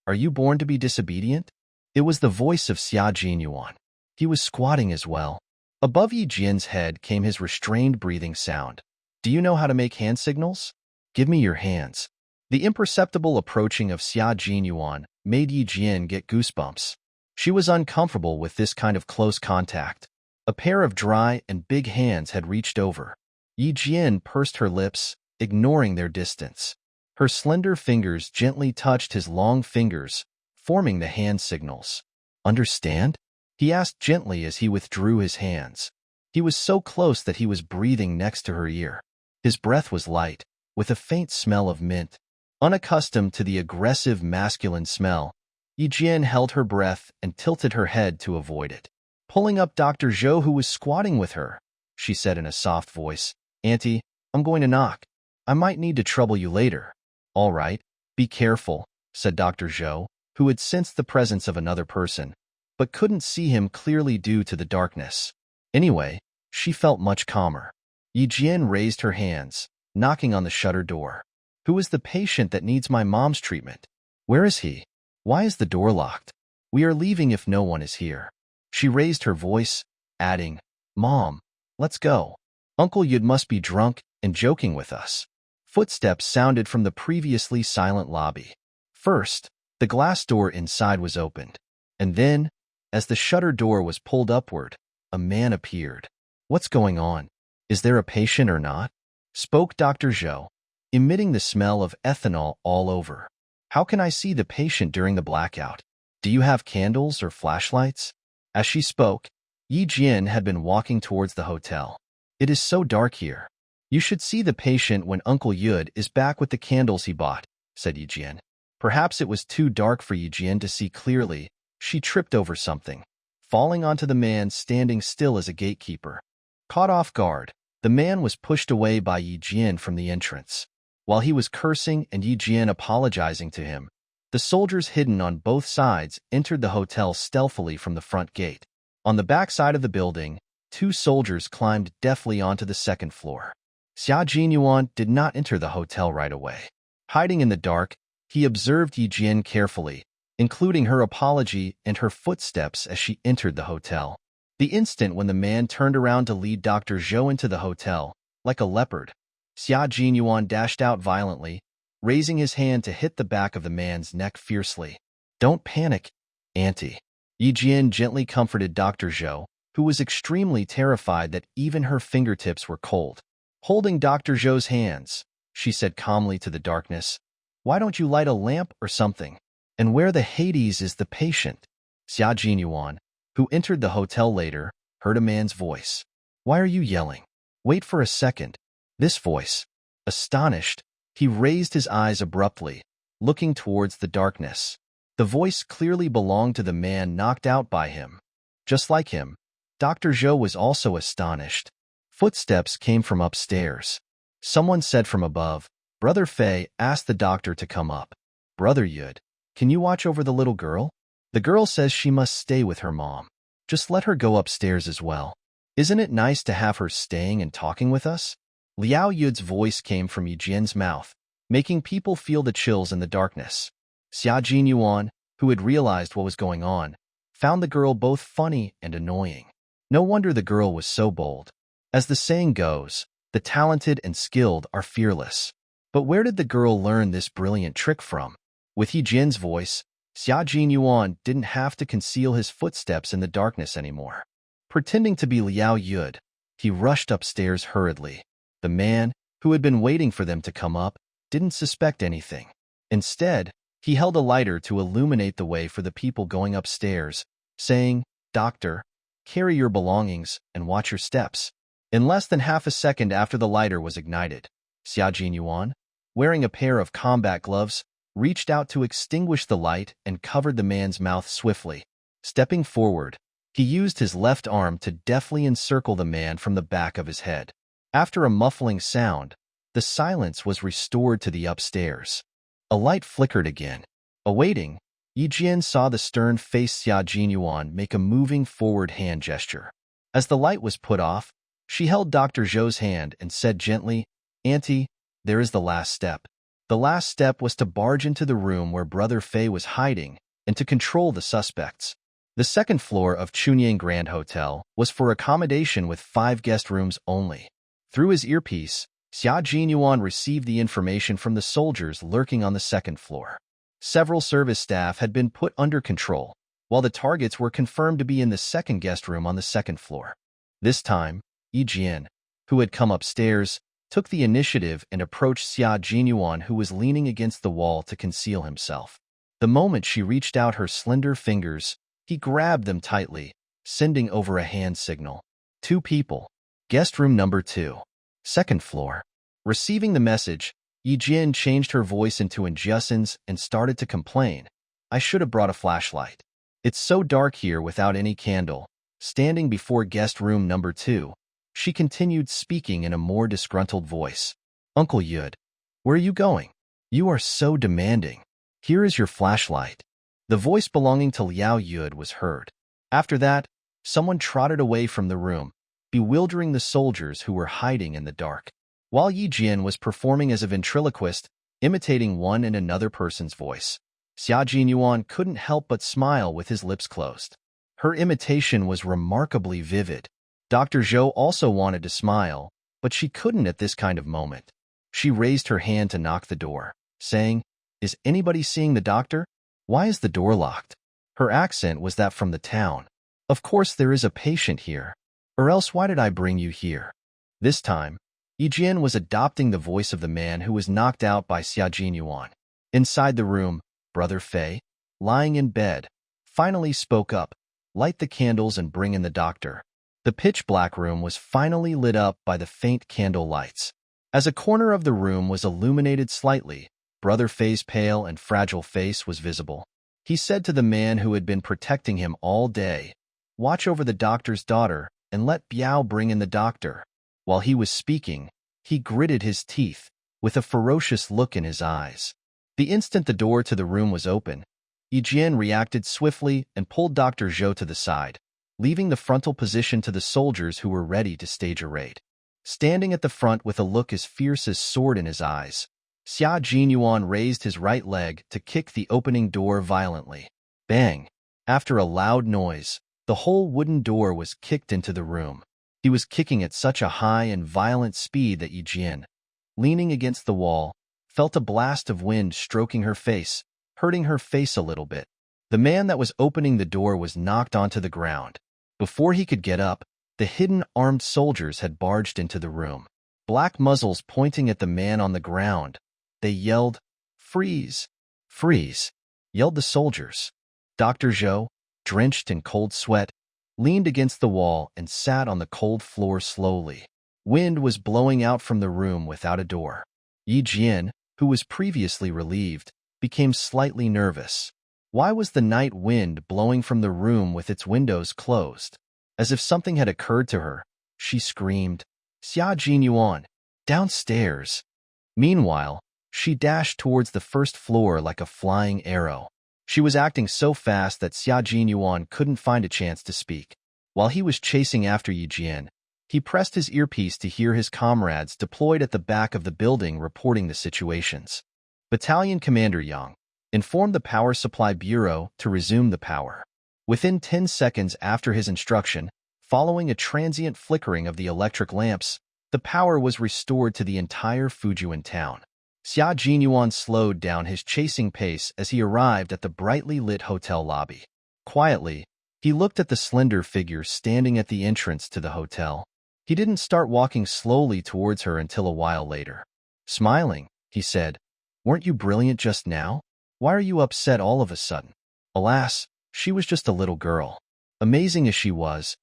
are you born to be disobedient? It was the voice of Xia Jinyuan. He was squatting as well. Above Yi Jian's head came his restrained breathing sound. Do you know how to make hand signals? Give me your hands. The imperceptible approaching of Xia Jinyuan made Yi Jian get goosebumps. She was uncomfortable with this kind of close contact. A pair of dry and big hands had reached over. Yi Jian pursed her lips, ignoring their distance. Her slender fingers gently touched his long fingers, forming the hand signals. Understand? He asked gently as he withdrew his hands. He was so close that he was breathing next to her ear. His breath was light, with a faint smell of mint. Unaccustomed to the aggressive masculine smell, Yi Jian held her breath and tilted her head to avoid it. Pulling up Dr. Zhou, who was squatting with her, she said in a soft voice, Auntie, I'm going to knock. I might need to trouble you later. All right, be careful, said Dr. Zhou, who had sensed the presence of another person, but couldn't see him clearly due to the darkness. Anyway, she felt much calmer. Yi Jian raised her hands, knocking on the shutter door. Who is the patient that needs my mom's treatment? Where is he? Why is the door locked? We are leaving if no one is here. She raised her voice, adding, Mom, let's go. Uncle Yud must be drunk and joking with us. Footsteps sounded from the previously silent lobby. First, the glass door inside was opened, and then, as the shutter door was pulled upward, a man appeared. What's going on? Is there a patient or not? Spoke Dr. Zhou, emitting the smell of ethanol all over. How can I see the patient during the blackout? Do you have candles or flashlights? As she spoke, Yi Jian had been walking towards the hotel. It is so dark here. You should see the patient when Uncle Yud is back with the candles he bought, said Yi Jian. Perhaps it was too dark for Yi Jian to see clearly. She tripped over something, falling onto the man standing still as a gatekeeper. Caught off guard, the man was pushed away by Yi Jian from the entrance. While he was cursing and Yi Jian apologizing to him, the soldiers hidden on both sides entered the hotel stealthily from the front gate. On the back side of the building, 2 soldiers climbed deftly onto the second floor. Xia Jinyuan did not enter the hotel right away. Hiding in the dark, he observed Yi Jian carefully, including her apology and her footsteps as she entered the hotel. The instant when the man turned around to lead Dr. Zhou into the hotel, like a leopard, Xia Jinyuan dashed out violently, raising his hand to hit the back of the man's neck fiercely. Don't panic, Auntie. Yi Jian gently comforted Dr. Zhou, who was extremely terrified that even her fingertips were cold. Holding Dr. Zhou's hands, she said calmly to the darkness, Why don't you light a lamp or something? And where the Hades is the patient? Xia Jinyuan, who entered the hotel later, heard a man's voice. Why are you yelling? Wait for a second. This voice. Astonished, he raised his eyes abruptly, looking towards the darkness. The voice clearly belonged to the man knocked out by him. Just like him, Dr. Zhou was also astonished. Footsteps came from upstairs. Someone said from above, Brother Fei asked the doctor to come up. Brother Yud, can you watch over the little girl? The girl says she must stay with her mom. Just let her go upstairs as well. Isn't it nice to have her staying and talking with us? Liao Yud's voice came from Yi Jian's mouth, making people feel the chills in the darkness. Xia Jinyuan, who had realized what was going on, found the girl both funny and annoying. No wonder the girl was so bold. As the saying goes, the talented and skilled are fearless. But where did the girl learn this brilliant trick from? With Yi Jian's voice, Xia Jinyuan didn't have to conceal his footsteps in the darkness anymore. Pretending to be Liao Yud, he rushed upstairs hurriedly. The man, who had been waiting for them to come up, didn't suspect anything. Instead, he held a lighter to illuminate the way for the people going upstairs, saying, Doctor, carry your belongings and watch your steps. In less than half a second after the lighter was ignited, Xia Jinyuan, wearing a pair of combat gloves, reached out to extinguish the light and covered the man's mouth swiftly. Stepping forward, he used his left arm to deftly encircle the man from the back of his head. After a muffling sound, the silence was restored to the upstairs. A light flickered again. Awaiting, Yi Jian saw the stern-faced Xia Jinyuan make a moving forward hand gesture. As the light was put off, she held Dr. Zhou's hand and said gently, Auntie, there is the last step. The last step was to barge into the room where Brother Fei was hiding and to control the suspects. The second floor of Chunyang Grand Hotel was for accommodation with 5 guest rooms only. Through his earpiece, Xia Jinyuan received the information from the soldiers lurking on the second floor. Several service staff had been put under control, while the targets were confirmed to be in the second guest room on the second floor. This time, Yi Jian, who had come upstairs, took the initiative and approached Xia Jinyuan, who was leaning against the wall to conceal himself. The moment she reached out her slender fingers, he grabbed them tightly, sending over a hand signal. 2 people. Guest room number 2. Second floor. Receiving the message, Yi Jian changed her voice into Injusin's and started to complain. I should have brought a flashlight. It's so dark here without any candle. Standing before guest room number 2, she continued speaking in a more disgruntled voice. Uncle Yud, where are you going? You are so demanding. Here is your flashlight. The voice belonging to Liao Yud was heard. After that, someone trotted away from the room, bewildering the soldiers who were hiding in the dark. While Yi Jian was performing as a ventriloquist, imitating one and another person's voice, Xia Jinyuan couldn't help but smile with his lips closed. Her imitation was remarkably vivid. Dr. Zhou also wanted to smile, but she couldn't at this kind of moment. She raised her hand to knock the door, saying, Is anybody seeing the doctor? Why is the door locked? Her accent was that from the town. Of course there is a patient here. Or else why did I bring you here? This time, Yi Jian was adopting the voice of the man who was knocked out by Xia Jinyuan. Inside the room, Brother Fei, lying in bed, finally spoke up. Light the candles and bring in the doctor. The pitch-black room was finally lit up by the faint candle lights. As a corner of the room was illuminated slightly, Brother Fei's pale and fragile face was visible. He said to the man who had been protecting him all day, Watch over the doctor's daughter and let Biao bring in the doctor. While he was speaking, he gritted his teeth, with a ferocious look in his eyes. The instant the door to the room was open, Yi Jian reacted swiftly and pulled Dr. Zhou to the side, leaving the frontal position to the soldiers who were ready to stage a raid. Standing at the front with a look as fierce as sword in his eyes, Xia Jinyuan raised his right leg to kick the opening door violently. Bang! After a loud noise, the whole wooden door was kicked into the room. He was kicking at such a high and violent speed that Yi Jian, leaning against the wall, felt a blast of wind stroking her face, hurting her face a little bit. The man that was opening the door was knocked onto the ground. Before he could get up, the hidden armed soldiers had barged into the room. Black muzzles pointing at the man on the ground. They yelled, Freeze! Freeze! Yelled the soldiers. Dr. Zhou, drenched in cold sweat, leaned against the wall and sat on the cold floor slowly. Wind was blowing out from the room without a door. Yi Jian, who was previously relieved, became slightly nervous. Why was the night wind blowing from the room with its windows closed? As if something had occurred to her, she screamed, Xia Jinyuan, downstairs. Meanwhile, she dashed towards the first floor like a flying arrow. She was acting so fast that Xia Jinyuan couldn't find a chance to speak. While he was chasing after Yi Jian, he pressed his earpiece to hear his comrades deployed at the back of the building reporting the situations. Battalion Commander Yang informed the Power Supply Bureau to resume the power. Within 10 seconds after his instruction, following a transient flickering of the electric lamps, the power was restored to the entire Fujian town. Xia Jinyuan slowed down his chasing pace as he arrived at the brightly lit hotel lobby. Quietly, he looked at the slender figure standing at the entrance to the hotel. He didn't start walking slowly towards her until a while later. Smiling, he said, Weren't you brilliant just now? Why are you upset all of a sudden? Alas, she was just a little girl. Amazing as she was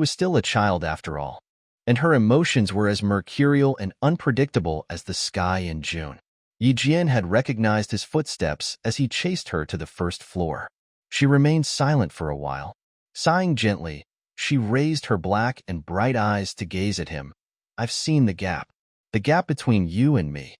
still a child after all. And her emotions were as mercurial and unpredictable as the sky in June. Yi Jian had recognized his footsteps as he chased her to the first floor. She remained silent for a while. Sighing gently, she raised her black and bright eyes to gaze at him. I've seen the gap between you and me.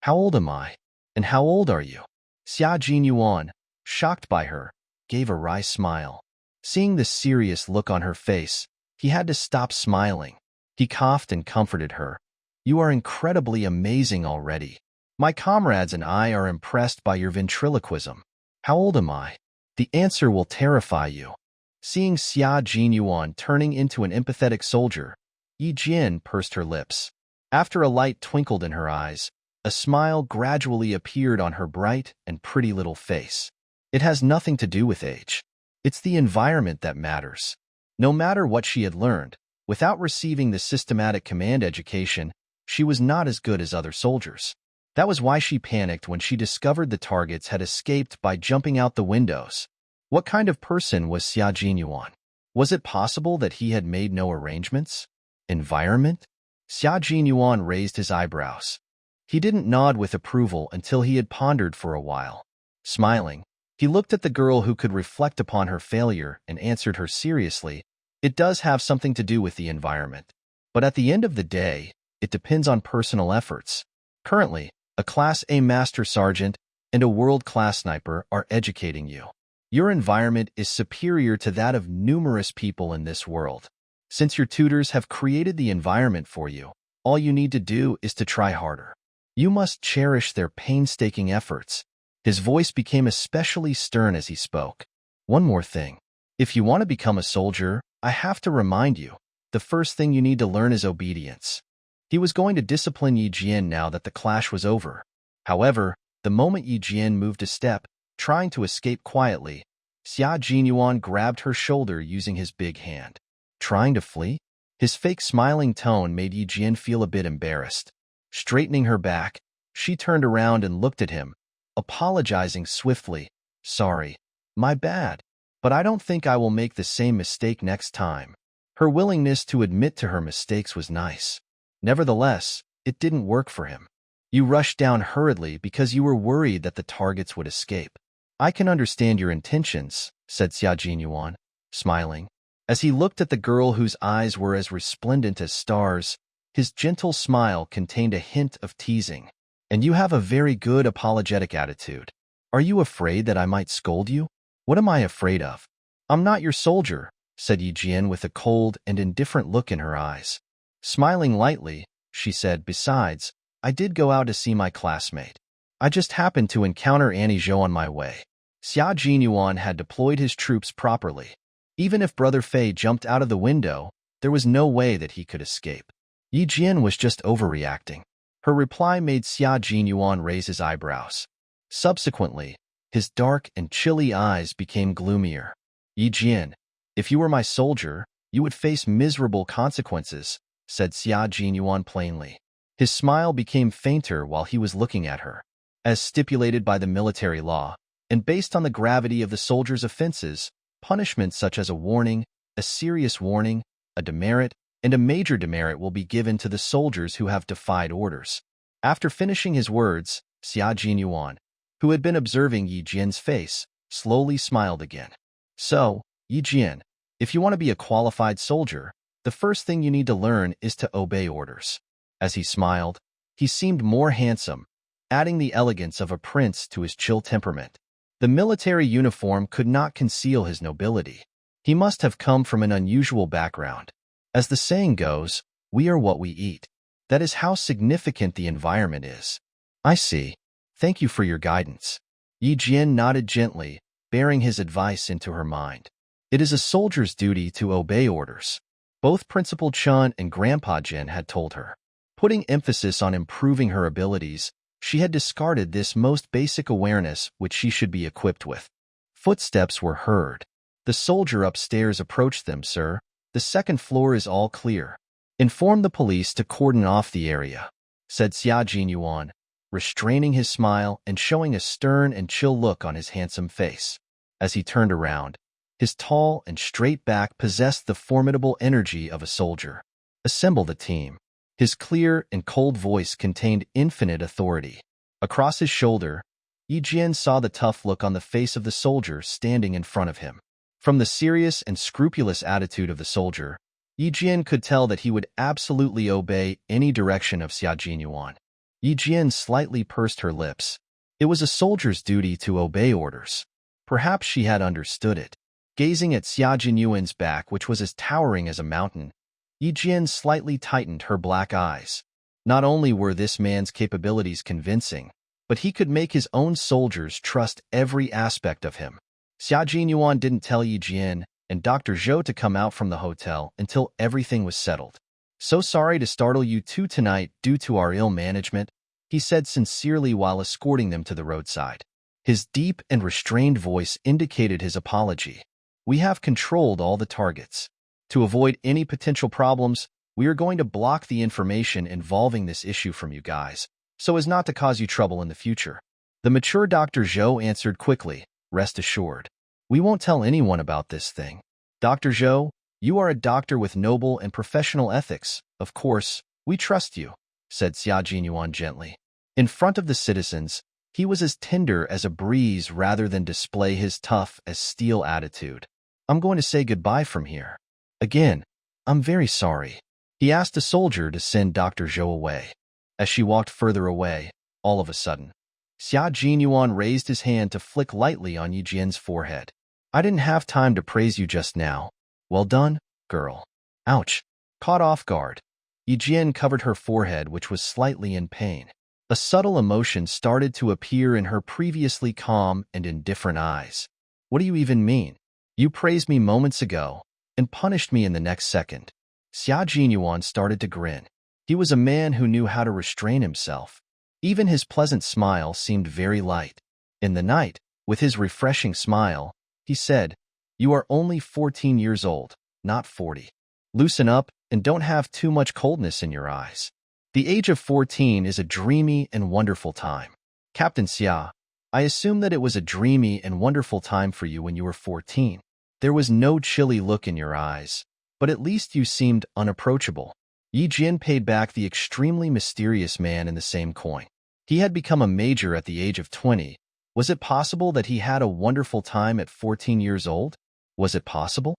How old am I? And how old are you? Xia Jinyuan, shocked by her, gave a wry smile. Seeing the serious look on her face, he had to stop smiling. He coughed and comforted her. You are incredibly amazing already. My comrades and I are impressed by your ventriloquism. How old am I? The answer will terrify you. Seeing Xia Jinyuan turning into an empathetic soldier, Yi Jian pursed her lips. After a light twinkled in her eyes, a smile gradually appeared on her bright and pretty little face. It has nothing to do with age. It's the environment that matters. No matter what she had learned, without receiving the systematic command education, she was not as good as other soldiers. That was why she panicked when she discovered the targets had escaped by jumping out the windows. What kind of person was Xia Jinyuan? Was it possible that he had made no arrangements? Environment? Xia Jinyuan raised his eyebrows. He didn't nod with approval until he had pondered for a while. Smiling, he looked at the girl who could reflect upon her failure and answered her seriously. It does have something to do with the environment. But at the end of the day, it depends on personal efforts. Currently, a Class A Master Sergeant and a world-class sniper are educating you. Your environment is superior to that of numerous people in this world. Since your tutors have created the environment for you, all you need to do is to try harder. You must cherish their painstaking efforts. His voice became especially stern as he spoke. One more thing. If you want to become a soldier, I have to remind you, the first thing you need to learn is obedience. He was going to discipline Yi Jian now that the clash was over. However, the moment Yi Jian moved a step, trying to escape quietly, Xia Jinyuan grabbed her shoulder using his big hand. Trying to flee? His fake smiling tone made Yi Jian feel a bit embarrassed. Straightening her back, she turned around and looked at him, apologizing swiftly. Sorry, my bad, but I don't think I will make the same mistake next time. Her willingness to admit to her mistakes was nice. Nevertheless, it didn't work for him. You rushed down hurriedly because you were worried that the targets would escape. I can understand your intentions, said Xia Jinyuan, smiling. As he looked at the girl whose eyes were as resplendent as stars, his gentle smile contained a hint of teasing. And you have a very good apologetic attitude. Are you afraid that I might scold you? What am I afraid of? I'm not your soldier, said Yi Jian with a cold and indifferent look in her eyes. Smiling lightly, she said, besides, I did go out to see my classmate. I just happened to encounter Annie Zhou on my way. Xia Jinyuan had deployed his troops properly. Even if Brother Fei jumped out of the window, there was no way that he could escape. Yi Jian was just overreacting. Her reply made Xia Jinyuan raise his eyebrows. Subsequently, his dark and chilly eyes became gloomier. Yi Jian, if you were my soldier, you would face miserable consequences, said Xia Jinyuan plainly. His smile became fainter while he was looking at her. As stipulated by the military law, and based on the gravity of the soldier's offenses, punishments such as a warning, a serious warning, a demerit, and a major demerit will be given to the soldiers who have defied orders. After finishing his words, Xia Jinyuan, who had been observing Yi Jian's face, slowly smiled again. So, Yi Jian, if you want to be a qualified soldier, the first thing you need to learn is to obey orders. As he smiled, he seemed more handsome, adding the elegance of a prince to his chill temperament. The military uniform could not conceal his nobility. He must have come from an unusual background. As the saying goes, we are what we eat. That is how significant the environment is. I see. Thank you for your guidance. Yi Jian nodded gently, bearing his advice into her mind. It is a soldier's duty to obey orders. Both Principal Chun and Grandpa Jin had told her. Putting emphasis on improving her abilities, she had discarded this most basic awareness which she should be equipped with. Footsteps were heard. The soldier upstairs approached them, sir. The second floor is all clear. Inform the police to cordon off the area, said Xia Jinyuan, restraining his smile and showing a stern and chill look on his handsome face. As he turned around, his tall and straight back possessed the formidable energy of a soldier. Assemble the team. His clear and cold voice contained infinite authority. Across his shoulder, Yi Jian saw the tough look on the face of the soldier standing in front of him. From the serious and scrupulous attitude of the soldier, Yi Jian could tell that he would absolutely obey any direction of Xia Jinyuan. Yi Jian slightly pursed her lips. It was a soldier's duty to obey orders. Perhaps she had understood it. Gazing at Xia Jinyuan's back, which was as towering as a mountain, Yi Jian slightly tightened her black eyes. Not only were this man's capabilities convincing, but he could make his own soldiers trust every aspect of him. Xia Jinyuan didn't tell Yi Jian and Dr. Zhou to come out from the hotel until everything was settled. "So sorry to startle you two tonight due to our ill management," he said sincerely while escorting them to the roadside. His deep and restrained voice indicated his apology. "We have controlled all the targets. To avoid any potential problems, we are going to block the information involving this issue from you guys, so as not to cause you trouble in the future." The mature Dr. Zhou answered quickly, "Rest assured. We won't tell anyone about this thing. Dr. Zhou, you are a doctor with noble and professional ethics. Of course, we trust you," said Xia Jinyuan gently. In front of the citizens, he was as tender as a breeze rather than display his tough as steel attitude. "I'm going to say goodbye from here. Again, I'm very sorry." He asked a soldier to send Dr. Zhou away. As she walked further away, all of a sudden, Xia Jinyuan raised his hand to flick lightly on Yi Jian's forehead. "I didn't have time to praise you just now. Well done, girl." Ouch. Caught off guard, Yi Jian covered her forehead, which was slightly in pain. A subtle emotion started to appear in her previously calm and indifferent eyes. "What do you even mean? You praised me moments ago and punished me in the next second." Xia Jinyuan started to grin. He was a man who knew how to restrain himself. Even his pleasant smile seemed very light. In the night, with his refreshing smile, he said, "You are only 14 years old, not 40. Loosen up and don't have too much coldness in your eyes. The age of 14 is a dreamy and wonderful time." "Captain Xia, I assume that it was a dreamy and wonderful time for you when you were 14. There was no chilly look in your eyes, but at least you seemed unapproachable." Yi Jian paid back the extremely mysterious man in the same coin. He had become a major at the age of 20. Was it possible that he had a wonderful time at 14 years old? Was it possible?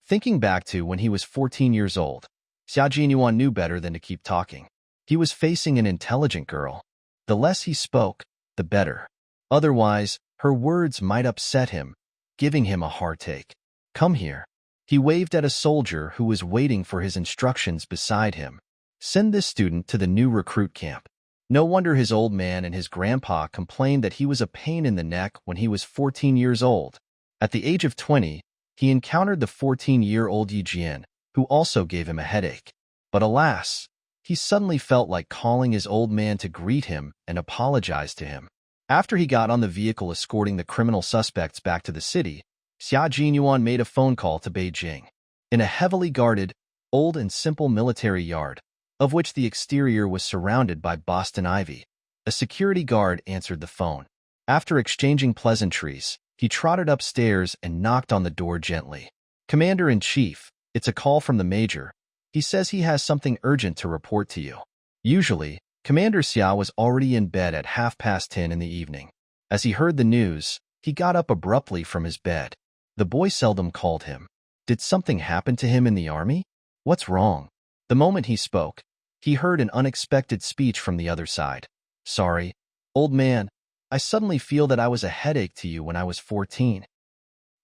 Thinking back to when he was 14 years old, Xia Jinyuan knew better than to keep talking. He was facing an intelligent girl. The less he spoke, the better. Otherwise, her words might upset him, giving him a heartache. "Come here." He waved at a soldier who was waiting for his instructions beside him. "Send this student to the new recruit camp." No wonder his old man and his grandpa complained that he was a pain in the neck when he was 14 years old. At the age of 20, he encountered the 14-year-old Yi Jian, who also gave him a headache. But alas, he suddenly felt like calling his old man to greet him and apologize to him. After he got on the vehicle escorting the criminal suspects back to the city, Xia Jinyuan made a phone call to Beijing. In a heavily guarded, old and simple military yard, of which the exterior was surrounded by Boston ivy, a security guard answered the phone. After exchanging pleasantries, he trotted upstairs and knocked on the door gently. "Commander-in-Chief, it's a call from the Major. He says he has something urgent to report to you." Usually, Commander Xia was already in bed at 10:30 in the evening. As he heard the news, he got up abruptly from his bed. The boy seldom called him. Did something happen to him in the army? What's wrong? The moment he spoke, he heard an unexpected speech from the other side. "Sorry, old man, I suddenly feel that I was a headache to you when I was 14.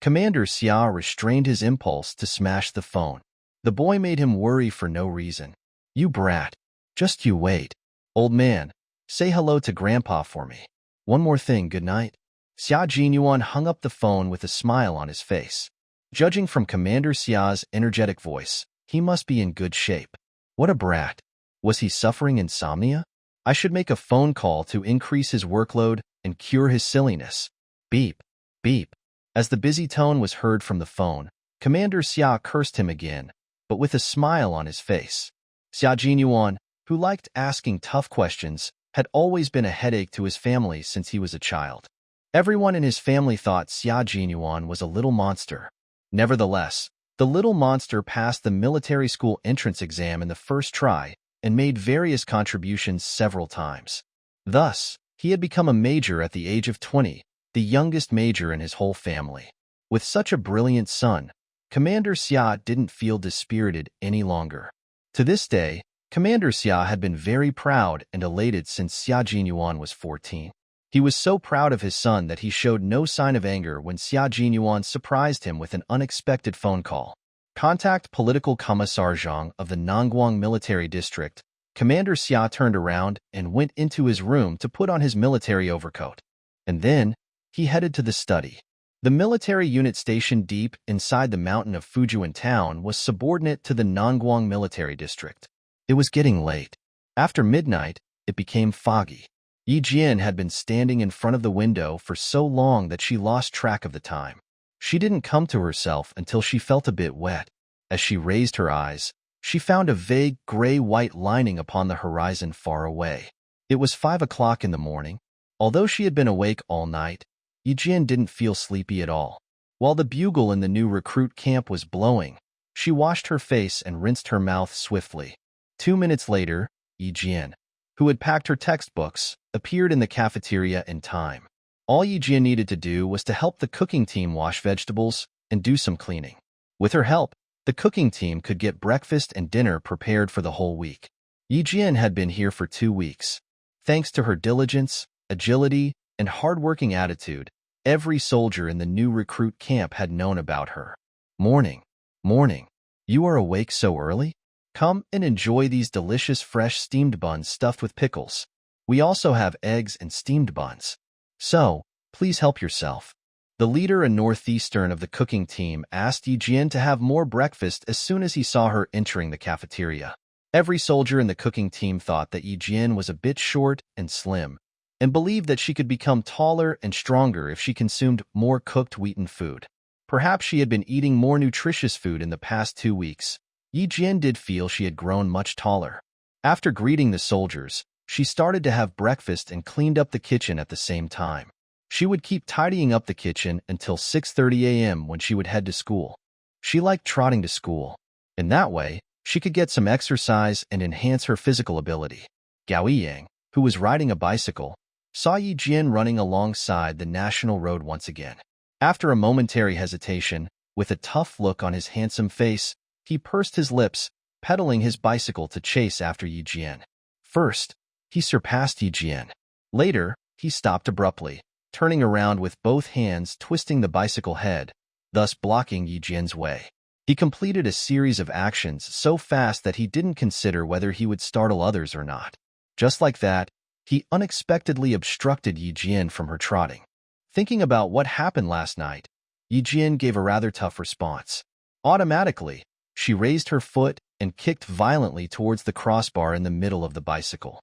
Commander Xia restrained his impulse to smash the phone. The boy made him worry for no reason. "You brat. Just you wait. Old man, say hello to Grandpa for me. One more thing, good night." Xia Jinyuan hung up the phone with a smile on his face. Judging from Commander Xia's energetic voice, he must be in good shape. What a brat. Was he suffering insomnia? I should make a phone call to increase his workload and cure his silliness. Beep, beep. As the busy tone was heard from the phone, Commander Xia cursed him again, but with a smile on his face. Xia Jinyuan, who liked asking tough questions, had always been a headache to his family since he was a child. Everyone in his family thought Xia Jinyuan was a little monster. Nevertheless, the little monster passed the military school entrance exam in the first try and made various contributions several times. Thus, he had become a major at the age of 20, the youngest major in his whole family. With such a brilliant son, Commander Xia didn't feel dispirited any longer. To this day, Commander Xia had been very proud and elated since Xia Jinyuan was 14. He was so proud of his son that he showed no sign of anger when Xia Jinyuan surprised him with an unexpected phone call. Contact Political Commissar Zhang of the Nangguang Military District, Commander Xia turned around and went into his room to put on his military overcoat. And then, he headed to the study. The military unit stationed deep inside the mountain of Fujian town was subordinate to the Nangguang military district. It was getting late. After midnight, it became foggy. Yi Jian had been standing in front of the window for so long that she lost track of the time. She didn't come to herself until she felt a bit wet. As she raised her eyes, she found a vague gray-white lining upon the horizon far away. It was 5 o'clock in the morning. Although she had been awake all night, Yi Jian didn't feel sleepy at all. While the bugle in the new recruit camp was blowing, she washed her face and rinsed her mouth swiftly. 2 minutes later, Yi Jian, who had packed her textbooks, appeared in the cafeteria in time. All Yi Jian needed to do was to help the cooking team wash vegetables and do some cleaning. With her help, the cooking team could get breakfast and dinner prepared for the whole week. Yi Jian had been here for 2 weeks. Thanks to her diligence, agility, and hard-working attitude, every soldier in the new recruit camp had known about her. Morning, morning. You are awake so early? Come and enjoy these delicious fresh steamed buns stuffed with pickles. We also have eggs and steamed buns. So, please help yourself. The leader and northeastern of the cooking team asked Yi Jian to have more breakfast as soon as he saw her entering the cafeteria. Every soldier in the cooking team thought that Yi Jian was a bit short and slim, and believed that she could become taller and stronger if she consumed more cooked wheaten food. Perhaps she had been eating more nutritious food in the past 2 weeks. Yi Jian did feel she had grown much taller. After greeting the soldiers, she started to have breakfast and cleaned up the kitchen at the same time. She would keep tidying up the kitchen until 6:30 a.m. when she would head to school. She liked trotting to school. In that way, she could get some exercise and enhance her physical ability. Gao Yang, who was riding a bicycle, saw Yi Jian running alongside the national road once again. After a momentary hesitation, with a tough look on his handsome face, he pursed his lips, pedaling his bicycle to chase after Yi Jian. First, he surpassed Yi Jian. Later, he stopped abruptly, turning around with both hands twisting the bicycle head, thus blocking Yi Jian's way. He completed a series of actions so fast that he didn't consider whether he would startle others or not. Just like that, he unexpectedly obstructed Yi Jian from her trotting. Thinking about what happened last night, Yi Jian gave a rather tough response. Automatically, she raised her foot and kicked violently towards the crossbar in the middle of the bicycle.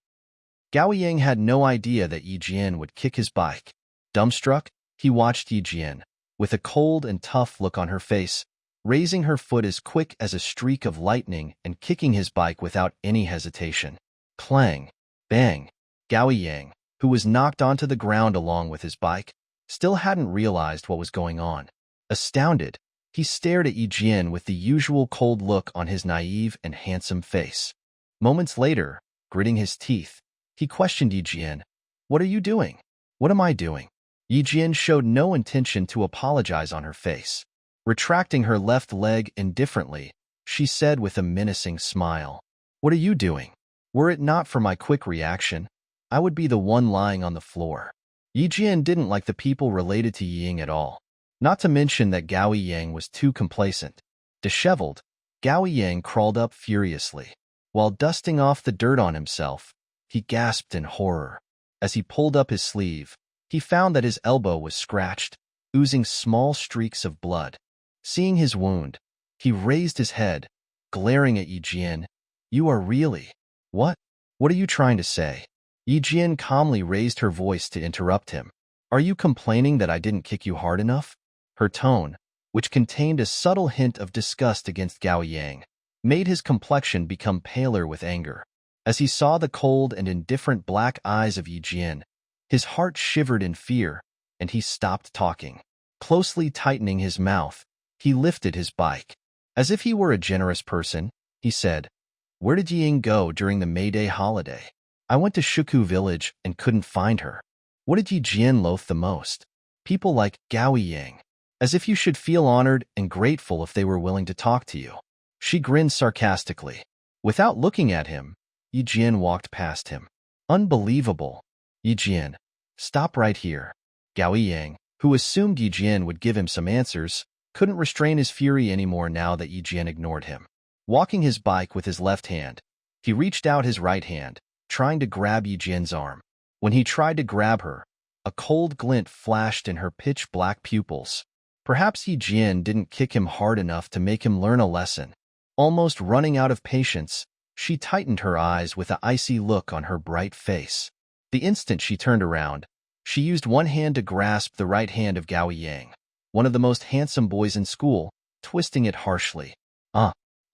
Gao Yang had no idea that Yi Jian would kick his bike. Dumbstruck, he watched Yi Jian, with a cold and tough look on her face, raising her foot as quick as a streak of lightning and kicking his bike without any hesitation. Clang! Bang! Gao Yang, who was knocked onto the ground along with his bike, still hadn't realized what was going on. Astounded, he stared at Yi Jian with the usual cold look on his naive and handsome face. Moments later, gritting his teeth, he questioned Yi Jian, "What are you doing? What am I doing?" Yi Jian showed no intention to apologize on her face. Retracting her left leg indifferently, she said with a menacing smile, "What are you doing? Were it not for my quick reaction, I would be the one lying on the floor." Yi Jian didn't like the people related to Ying at all. Not to mention that Gao Yang was too complacent. Disheveled, Gao Yang crawled up furiously. While dusting off the dirt on himself, he gasped in horror. As he pulled up his sleeve, he found that his elbow was scratched, oozing small streaks of blood. Seeing his wound, he raised his head, glaring at Yi Jian. "You are really... What? What are you trying to say?" Yi Jian calmly raised her voice to interrupt him. "Are you complaining that I didn't kick you hard enough?" Her tone, which contained a subtle hint of disgust against Gao Yang, made his complexion become paler with anger. As he saw the cold and indifferent black eyes of Yi Jian, his heart shivered in fear, and he stopped talking. Closely tightening his mouth, he lifted his bike. As if he were a generous person, he said, "Where did Ying go during the May Day holiday? I went to Shuku village and couldn't find her." What did Yi Jian loathe the most? People like Gao Yang. As if you should feel honored and grateful if they were willing to talk to you. She grinned sarcastically. Without looking at him, Yi Jian walked past him. Unbelievable. Yi Jian, stop right here. Gao Yang, who assumed Yi Jian would give him some answers, couldn't restrain his fury anymore now that Yi Jian ignored him. Walking his bike with his left hand, He reached out his right hand, trying to grab Yi Jian's arm. When he tried to grab her, a cold glint flashed in her pitch-black pupils. Perhaps Yi Jian didn't kick him hard enough to make him learn a lesson. Almost running out of patience, she tightened her eyes with an icy look on her bright face. The instant she turned around, she used one hand to grasp the right hand of Gao Yang, one of the most handsome boys in school, twisting it harshly.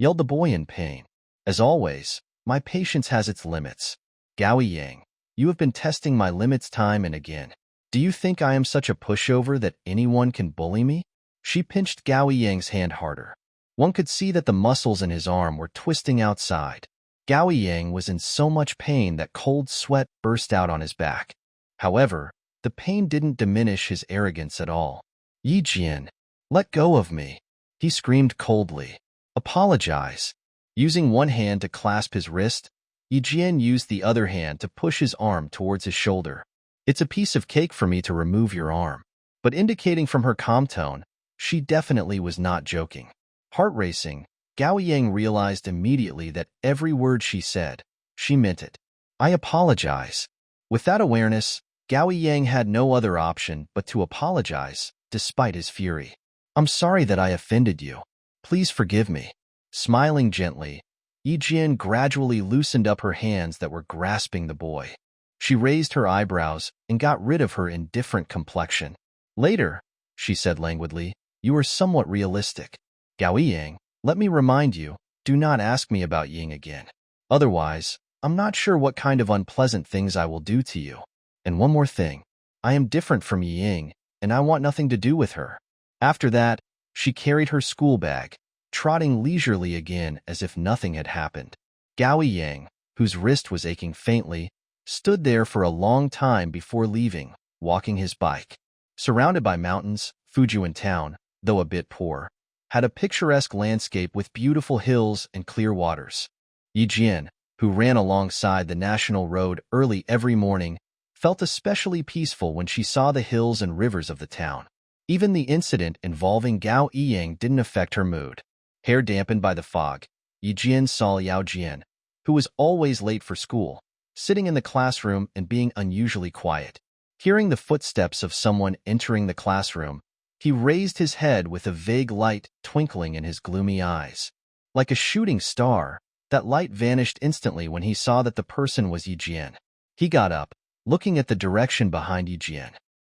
Yelled the boy in pain. As always, my patience has its limits. Gao Yang, you have been testing my limits time and again. Do you think I am such a pushover that anyone can bully me? She pinched Gao Yang's hand harder. One could see that the muscles in his arm were twisting outside. Gao Yang was in so much pain that cold sweat burst out on his back. However, the pain didn't diminish his arrogance at all. Yi Jian, let go of me, he screamed coldly. Apologize. Using one hand to clasp his wrist, Yi Jian used the other hand to push his arm towards his shoulder. It's a piece of cake for me to remove your arm. But indicating from her calm tone, she definitely was not joking. Heart racing, Gao Yang realized immediately that every word she said, she meant it. I apologize. With that awareness, Gao Yang had no other option but to apologize, despite his fury. I'm sorry that I offended you. Please forgive me. Smiling gently, Yi Jian gradually loosened up her hands that were grasping the boy. She raised her eyebrows and got rid of her indifferent complexion. Later, she said languidly, you are somewhat realistic. Gao Yang, let me remind you, do not ask me about Ying again. Otherwise, I'm not sure what kind of unpleasant things I will do to you. And one more thing, I am different from Ying, and I want nothing to do with her. After that, she carried her school bag, trotting leisurely again as if nothing had happened. Gao Yang, whose wrist was aching faintly, stood there for a long time before leaving, walking his bike. Surrounded by mountains, Fujian town, though a bit poor, had a picturesque landscape with beautiful hills and clear waters. Yi Jian, who ran alongside the national road early every morning, felt especially peaceful when she saw the hills and rivers of the town. Even the incident involving Gao Yang didn't affect her mood. Hair dampened by the fog, Yi Jian saw Liao Jian, who was always late for school, sitting in the classroom and being unusually quiet. Hearing the footsteps of someone entering the classroom, he raised his head with a vague light twinkling in his gloomy eyes. Like a shooting star, that light vanished instantly when he saw that the person was Yi Jian. He got up, looking at the direction behind Yi Jian.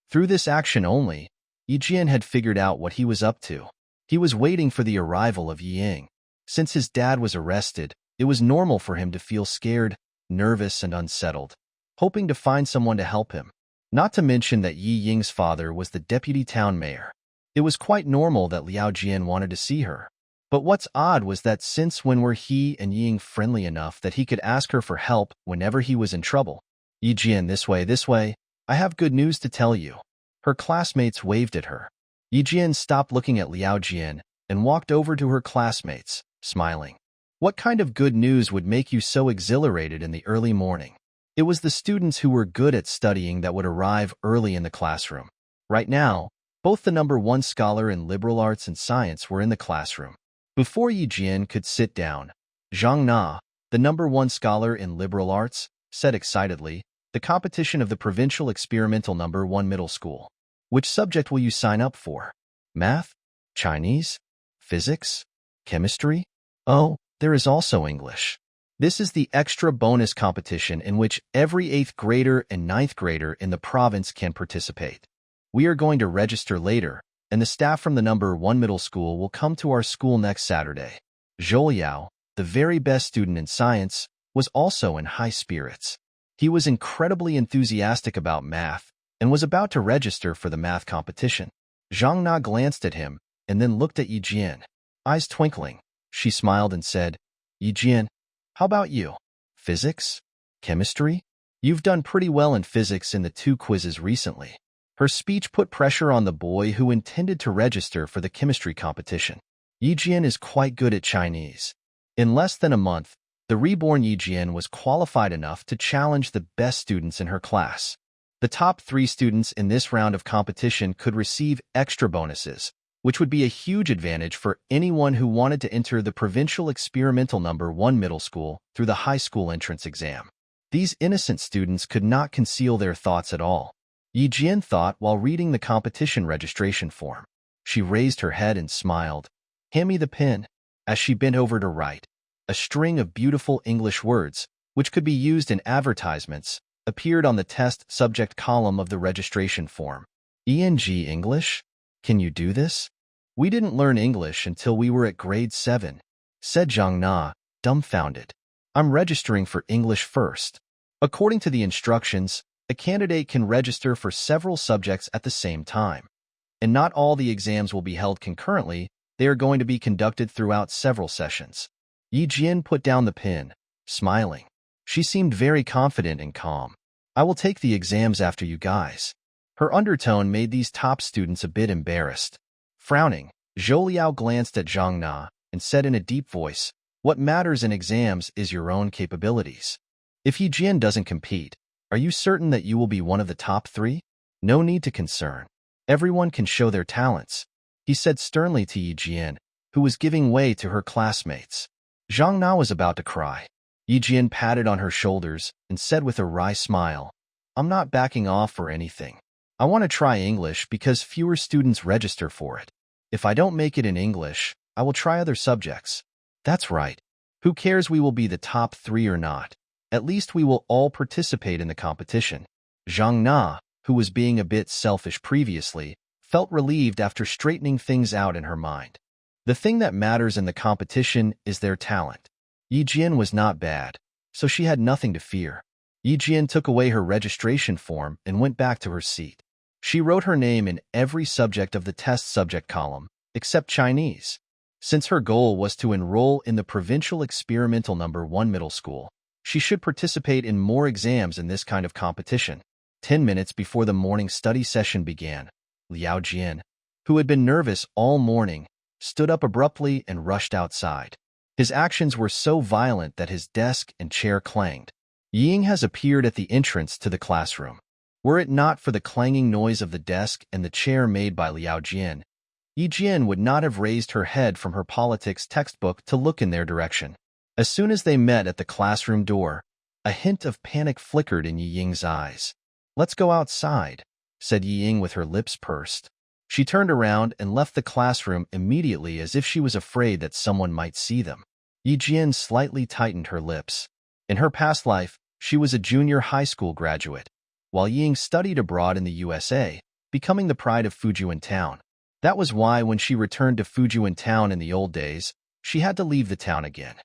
Through this action only, Yi Jian had figured out what he was up to. He was waiting for the arrival of Yi Ying. Since his dad was arrested, it was normal for him to feel scared, nervous, and unsettled, hoping to find someone to help him. Not to mention that Yi Ying's father was the deputy town mayor. It was quite normal that Liao Jian wanted to see her. But what's odd was that since when were he and Ying friendly enough that he could ask her for help whenever he was in trouble? Yi Jian, this way, I have good news to tell you. Her classmates waved at her. Yi Jian stopped looking at Liao Jian and walked over to her classmates, smiling. What kind of good news would make you so exhilarated in the early morning? It was the students who were good at studying that would arrive early in the classroom. Right now, both the #1 scholar in liberal arts and science were in the classroom. Before Yi Jian could sit down, Zhang Na, the #1 scholar in liberal arts, said excitedly, the competition of the provincial experimental #1 middle school. Which subject will you sign up for? Math? Chinese? Physics? Chemistry? Oh, there is also English. This is the extra bonus competition in which every 8th grader and 9th grader in the province can participate. We are going to register later, and the staff from the #1 middle school will come to our school next Saturday. Zhou Yao, the very best student in science, was also in high spirits. He was incredibly enthusiastic about math and was about to register for the math competition. Zhang Na glanced at him and then looked at Yi Jian. Eyes twinkling, she smiled and said, Yi Jian, how about you? Physics? Chemistry? You've done pretty well in physics in the 2 quizzes recently. Her speech put pressure on the boy who intended to register for the chemistry competition. Yi Jian is quite good at Chinese. In less than a month, the reborn Yi Jian was qualified enough to challenge the best students in her class. The top 3 students in this round of competition could receive extra bonuses, which would be a huge advantage for anyone who wanted to enter the provincial experimental number 1 middle school through the high school entrance exam. These innocent students could not conceal their thoughts at all. Yi Jian thought while reading the competition registration form. She raised her head and smiled. "Hand me the pen." As she bent over to write, a string of beautiful English words, which could be used in advertisements, appeared on the test subject column of the registration form. "ENG English? Can you do this?" "We didn't learn English until we were at grade 7, said Zhang Na, dumbfounded. "I'm registering for English first." According to the instructions, a candidate can register for several subjects at the same time. And not all the exams will be held concurrently. They are going to be conducted throughout several sessions. Yi Jian put down the pen, smiling. She seemed very confident and calm. "I will take the exams after you guys." Her undertone made these top students a bit embarrassed. Frowning, Zhou Liao glanced at Zhang Na and said in a deep voice, "What matters in exams is your own capabilities. If Yi Jian doesn't compete, are you certain that you will be one of the top 3? No need to concern. Everyone can show their talents," he said sternly to Yi Jian, who was giving way to her classmates. Zhang Na was about to cry. Yi Jian patted on her shoulders and said with a wry smile, "I'm not backing off or anything. I want to try English because fewer students register for it. If I don't make it in English, I will try other subjects." "That's right. Who cares we will be the top 3 or not? At least we will all participate in the competition." Zhang Na, who was being a bit selfish previously, felt relieved after straightening things out in her mind. The thing that matters in the competition is their talent. Yi Jian was not bad, so she had nothing to fear. Yi Jian took away her registration form and went back to her seat. She wrote her name in every subject of the test subject column, except Chinese. Since her goal was to enroll in the provincial experimental number 1 middle school, she should participate in more exams in this kind of competition. 10 minutes before the morning study session began, Liao Jian, who had been nervous all morning, stood up abruptly and rushed outside. His actions were so violent that his desk and chair clanged. Ying has appeared at the entrance to the classroom. Were it not for the clanging noise of the desk and the chair made by Liao Jian, Yi Jian would not have raised her head from her politics textbook to look in their direction. As soon as they met at the classroom door, a hint of panic flickered in Yi Ying's eyes. "Let's go outside," said Yi Ying with her lips pursed. She turned around and left the classroom immediately as if she was afraid that someone might see them. Yi Jian slightly tightened her lips. In her past life, she was a junior high school graduate, while Ying studied abroad in the USA, becoming the pride of Fujian Town. That was why when she returned to Fujian Town in the old days, she had to leave the town again.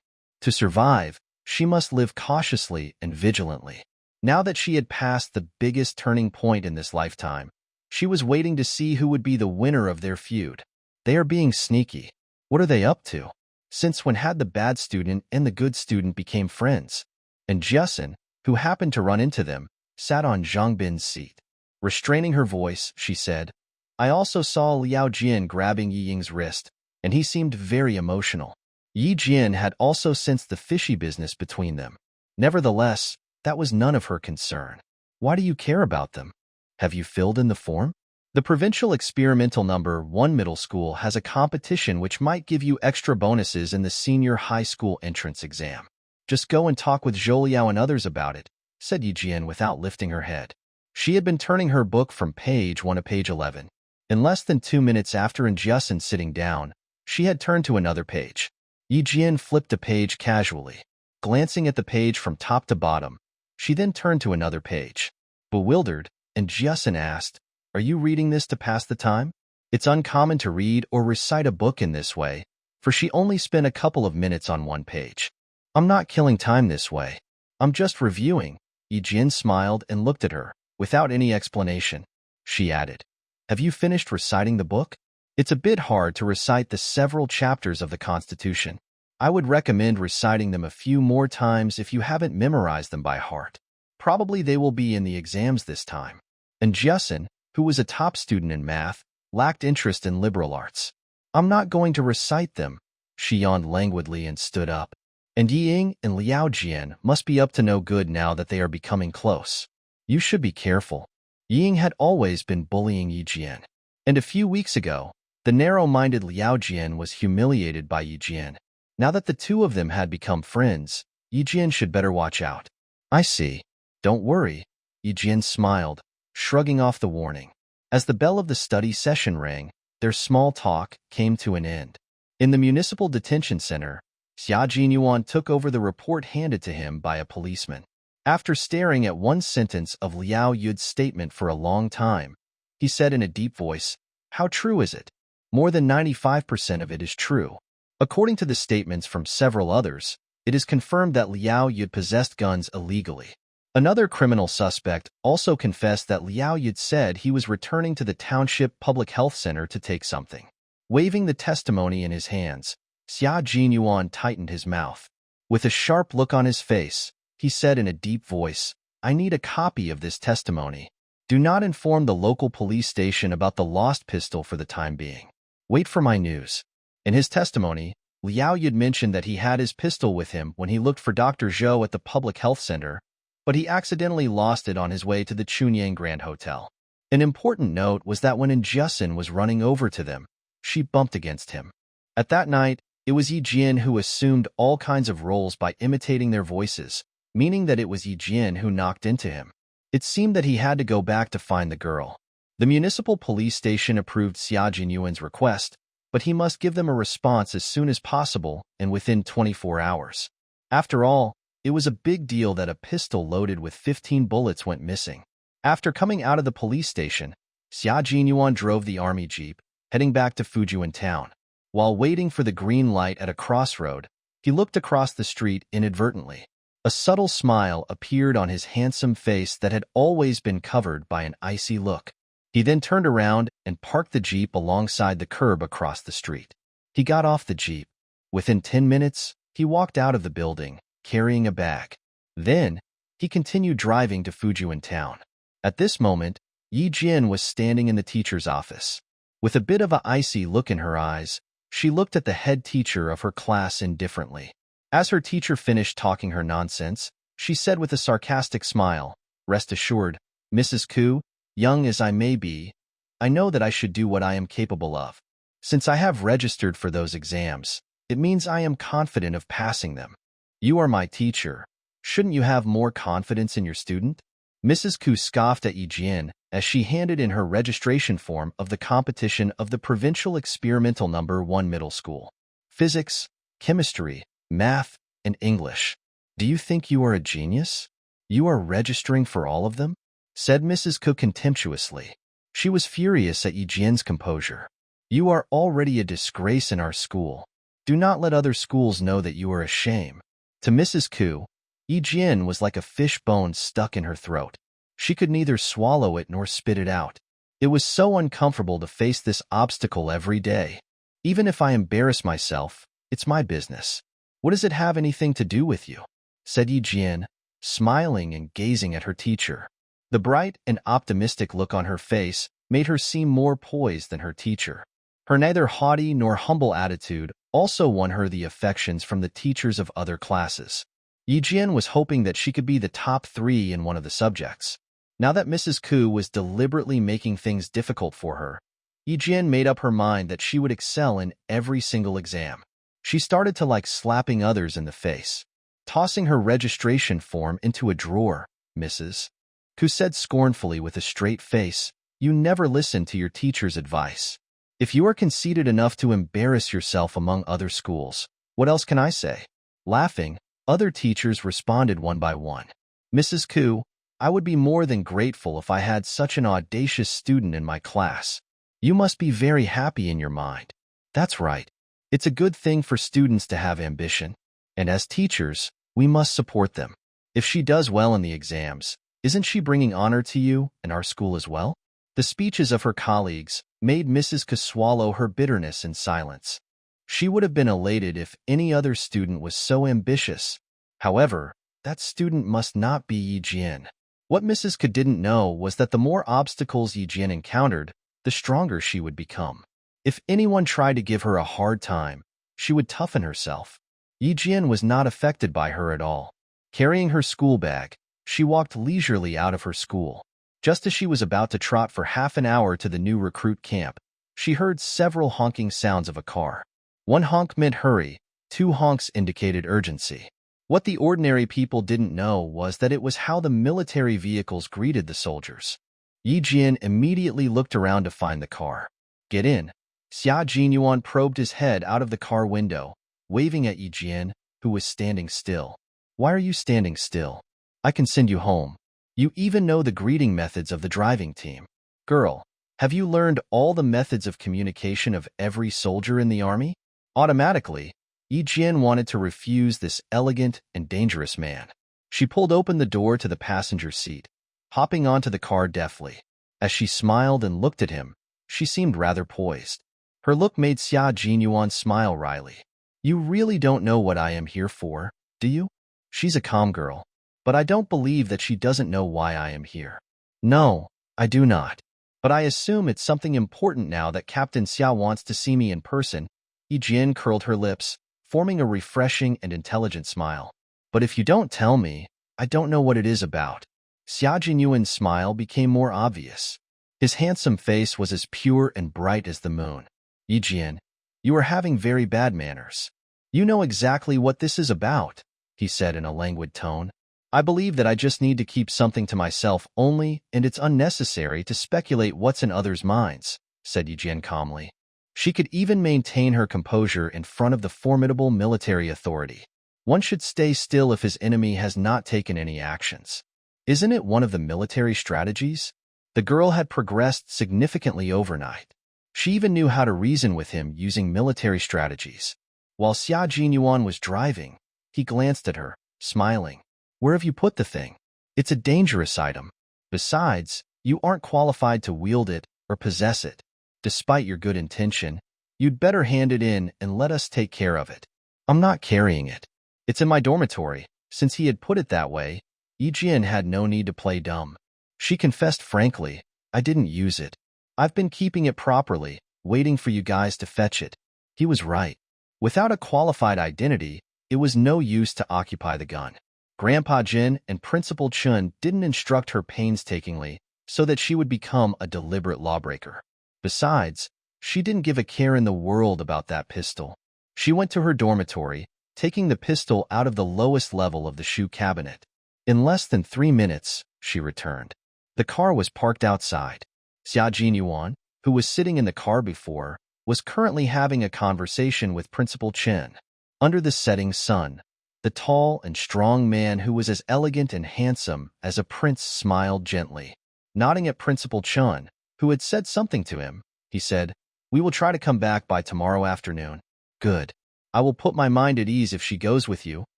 To survive, she must live cautiously and vigilantly. Now that she had passed the biggest turning point in this lifetime, she was waiting to see who would be the winner of their feud. They are being sneaky. What are they up to? Since when had the bad student and the good student became friends? And Jiasin, who happened to run into them, sat on Zhang Bin's seat. Restraining her voice, she said, "I also saw Liao Jian grabbing Yi Ying's wrist, and he seemed very emotional." Yi Jian had also sensed the fishy business between them. Nevertheless, that was none of her concern. "Why do you care about them? Have you filled in the form?" The provincial experimental number 1 middle school has a competition which might give you extra bonuses in the senior high school entrance exam. "Just go and talk with Zhou Liao and others about it," said Yi Jian without lifting her head. She had been turning her book from page 1 to page 11. In less than 2 minutes after Jiasin sitting down, she had turned to another page. Yi Jian flipped a page casually, glancing at the page from top to bottom. She then turned to another page. Bewildered, Jiasin asked, "Are you reading this to pass the time?" It's uncommon to read or recite a book in this way, for she only spent a couple of minutes on one page. "I'm not killing time this way. I'm just reviewing." Yi Jian smiled and looked at her, without any explanation. She added, "Have you finished reciting the book? It's a bit hard to recite the several chapters of the Constitution. I would recommend reciting them a few more times if you haven't memorized them by heart. Probably they will be in the exams this time." And Jiasin, who was a top student in math, lacked interest in liberal arts. "I'm not going to recite them." She yawned languidly and stood up. "And Yi Ying and Liao Jian must be up to no good now that they are becoming close. You should be careful." Yi Ying had always been bullying Yi Jian. And a few weeks ago, The narrow-minded Liao Jian was humiliated by Yi Jian. Now that the two of them had become friends, Yi Jian should better watch out. I see. Don't worry. Yi Jian smiled, shrugging off the warning. As the bell of the study session rang, their small talk came to an end. In the municipal detention center, Xia Jinyuan took over the report handed to him by a policeman. After staring at one sentence of Liao Yud's statement for a long time, he said in a deep voice, "How true is it? More than 95% of it is true. According to the statements from several others, it is confirmed that Liao Yud possessed guns illegally." Another criminal suspect also confessed that Liao Yud said he was returning to the township public health center to take something. Waving the testimony in his hands, Xia Jinyuan tightened his mouth. With a sharp look on his face, he said in a deep voice, "I need a copy of this testimony. Do not inform the local police station about the lost pistol for the time being. Wait for my news." In his testimony, Liao Yud mentioned that he had his pistol with him when he looked for Dr. Zhou at the public health center, but he accidentally lost it on his way to the Chunyang Grand Hotel. An important note was that when Injusin was running over to them, she bumped against him. At that night, it was Yi Jian who assumed all kinds of roles by imitating their voices, meaning that it was Yi Jian who knocked into him. It seemed that he had to go back to find the girl. The municipal police station approved Xia Jinyuan's request, but he must give them a response as soon as possible and within 24 hours. After all, it was a big deal that a pistol loaded with 15 bullets went missing. After coming out of the police station, Xia Jinyuan drove the army jeep, heading back to Fujian town. While waiting for the green light at a crossroad, he looked across the street inadvertently. A subtle smile appeared on his handsome face that had always been covered by an icy look. He then turned around and parked the jeep alongside the curb across the street. He got off the jeep. Within 10 minutes, he walked out of the building, carrying a bag. Then, he continued driving to Fujian town. At this moment, Yi Jian was standing in the teacher's office. With a bit of an icy look in her eyes, she looked at the head teacher of her class indifferently. As her teacher finished talking her nonsense, she said with a sarcastic smile, "Rest assured, Mrs. Ku, young as I may be, I know that I should do what I am capable of. Since I have registered for those exams, it means I am confident of passing them. You are my teacher. Shouldn't you have more confidence in your student?" Mrs. Ku scoffed at Yi Jian as she handed in her registration form of the competition of the Provincial Experimental No. 1 Middle School. Physics, chemistry, math, and English. "Do you think you are a genius? You are registering for all of them?" said Mrs. Ku contemptuously. She was furious at Yi Jian's composure. "You are already a disgrace in our school. Do not let other schools know that you are a shame." To Mrs. Ku, Yi Jian was like a fish bone stuck in her throat. She could neither swallow it nor spit it out. It was so uncomfortable to face this obstacle every day. "Even if I embarrass myself, it's my business. What does it have anything to do with you?" said Yi Jian, smiling and gazing at her teacher. The bright and optimistic look on her face made her seem more poised than her teacher. Her neither haughty nor humble attitude also won her the affections from the teachers of other classes. Yi Jian was hoping that she could be the top 3 in one of the subjects. Now that Mrs. Ku was deliberately making things difficult for her, Yi Jian made up her mind that she would excel in every single exam. She started to like slapping others in the face. Tossing her registration form into a drawer, Mrs. Ku said scornfully with a straight face, "You never listen to your teacher's advice. If you are conceited enough to embarrass yourself among other schools, what else can I say?" Laughing, other teachers responded one by one. "Mrs. Ku, I would be more than grateful if I had such an audacious student in my class. You must be very happy in your mind." "That's right. It's a good thing for students to have ambition. And as teachers, we must support them. If she does well in the exams, isn't she bringing honor to you and our school as well?" The speeches of her colleagues made Mrs. Ku swallow her bitterness in silence. She would have been elated if any other student was so ambitious. However, that student must not be Yi Jian. What Mrs. Ku didn't know was that the more obstacles Yi Jian encountered, the stronger she would become. If anyone tried to give her a hard time, she would toughen herself. Yi Jian was not affected by her at all. Carrying her school bag, she walked leisurely out of her school. Just as she was about to trot for half an hour to the new recruit camp, She heard several honking sounds of a car. One honk meant hurry, two honks indicated urgency. What the ordinary people didn't know was that it was how the military vehicles greeted the soldiers. Yi Jian immediately looked around to find the car. Get in. Xia Jinyuan probed his head out of the car window, waving at Yi Jian, who was standing still. Why are you standing still? I can send you home. You even know the greeting methods of the driving team. Girl, have you learned all the methods of communication of every soldier in the army? Automatically, Yi Jian wanted to refuse this elegant and dangerous man. She pulled open the door to the passenger seat, hopping onto the car deftly. As she smiled and looked at him, she seemed rather poised. Her look made Xia Jinyuan smile wryly. You really don't know what I am here for, do you? She's a calm girl, but I don't believe that she doesn't know why I am here. No, I do not. But I assume it's something important now that Captain Xia wants to see me in person. Yi Jian curled her lips, forming a refreshing and intelligent smile. But if you don't tell me, I don't know what it is about. Xia Jinyuan's smile became more obvious. His handsome face was as pure and bright as the moon. Yi Jian, you are having very bad manners. You know exactly what this is about, he said in a languid tone. I believe that I just need to keep something to myself only, and it's unnecessary to speculate what's in others' minds, said Yi Jian calmly. She could even maintain her composure in front of the formidable military authority. One should stay still if his enemy has not taken any actions. Isn't it one of the military strategies? The girl had progressed significantly overnight. She even knew how to reason with him using military strategies. While Xia Jinyuan was driving, he glanced at her, smiling. Where have you put the thing? It's a dangerous item. Besides, you aren't qualified to wield it or possess it. Despite your good intention, you'd better hand it in and let us take care of it. I'm not carrying it. It's in my dormitory. Since he had put it that way, Yi Jian had no need to play dumb. She confessed frankly, I didn't use it. I've been keeping it properly, waiting for you guys to fetch it. He was right. Without a qualified identity, it was no use to occupy the gun. Grandpa Jin and Principal Chun didn't instruct her painstakingly so that she would become a deliberate lawbreaker. Besides, she didn't give a care in the world about that pistol. She went to her dormitory, taking the pistol out of the lowest level of the shoe cabinet. In less than 3 minutes, she returned. The car was parked outside. Xia Jinyuan, who was sitting in the car before, was currently having a conversation with Principal Chen. Under the setting sun, the tall and strong man who was as elegant and handsome as a prince smiled gently. Nodding at Principal Chen, who had said something to him, he said, We will try to come back by tomorrow afternoon. Good. I will put my mind at ease if she goes with you.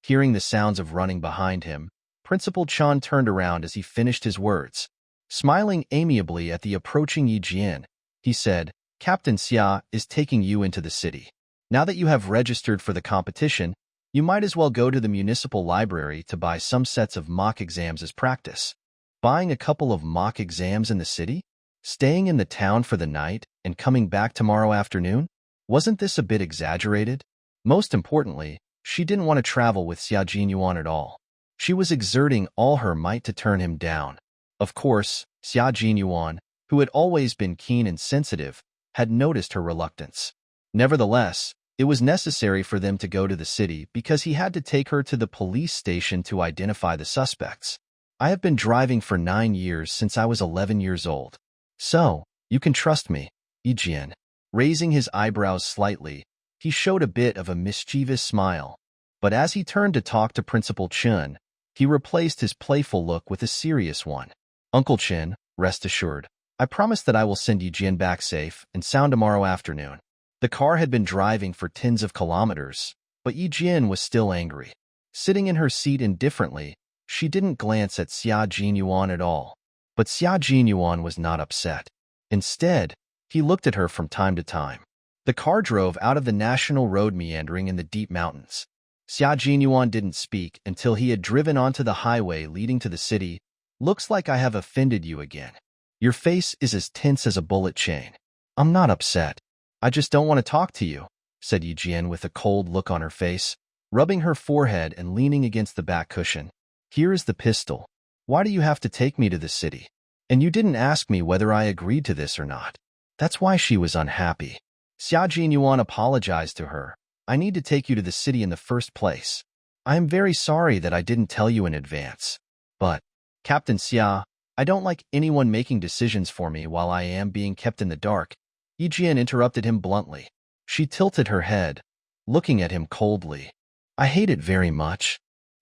Hearing the sounds of running behind him, Principal Chen turned around as he finished his words. Smiling amiably at the approaching Yi Jian, he said, Captain Xia is taking you into the city. Now that you have registered for the competition, you might as well go to the municipal library to buy some sets of mock exams as practice. Buying a couple of mock exams in the city? Staying in the town for the night and coming back tomorrow afternoon? Wasn't this a bit exaggerated? Most importantly, she didn't want to travel with Xia Jinyuan at all. She was exerting all her might to turn him down. Of course, Xia Jinyuan, who had always been keen and sensitive, had noticed her reluctance. Nevertheless, it was necessary for them to go to the city because he had to take her to the police station to identify the suspects. I have been driving for 9 years since I was 11 years old. So, you can trust me, Yi Jian. Raising his eyebrows slightly, he showed a bit of a mischievous smile. But as he turned to talk to Principal Chen, he replaced his playful look with a serious one. Uncle Chen, rest assured, I promise that I will send Yi Jian back safe and sound tomorrow afternoon. The car had been driving for tens of kilometers, but Yi Jian was still angry. Sitting in her seat indifferently, she didn't glance at Xia Jinyuan at all. But Xia Jinyuan was not upset. Instead, he looked at her from time to time. The car drove out of the national road meandering in the deep mountains. Xia Jinyuan didn't speak until he had driven onto the highway leading to the city. Looks like I have offended you again. Your face is as tense as a bullet chain. I'm not upset. I just don't want to talk to you, said Yi Jian with a cold look on her face, rubbing her forehead and leaning against the back cushion. Here is the pistol. Why do you have to take me to the city? And you didn't ask me whether I agreed to this or not. That's why she was unhappy. Xia Jinyuan apologized to her. I need to take you to the city in the first place. I am very sorry that I didn't tell you in advance. But, Captain Xia, I don't like anyone making decisions for me while I am being kept in the dark. Yijian interrupted him bluntly. She tilted her head, looking at him coldly. I hate it very much.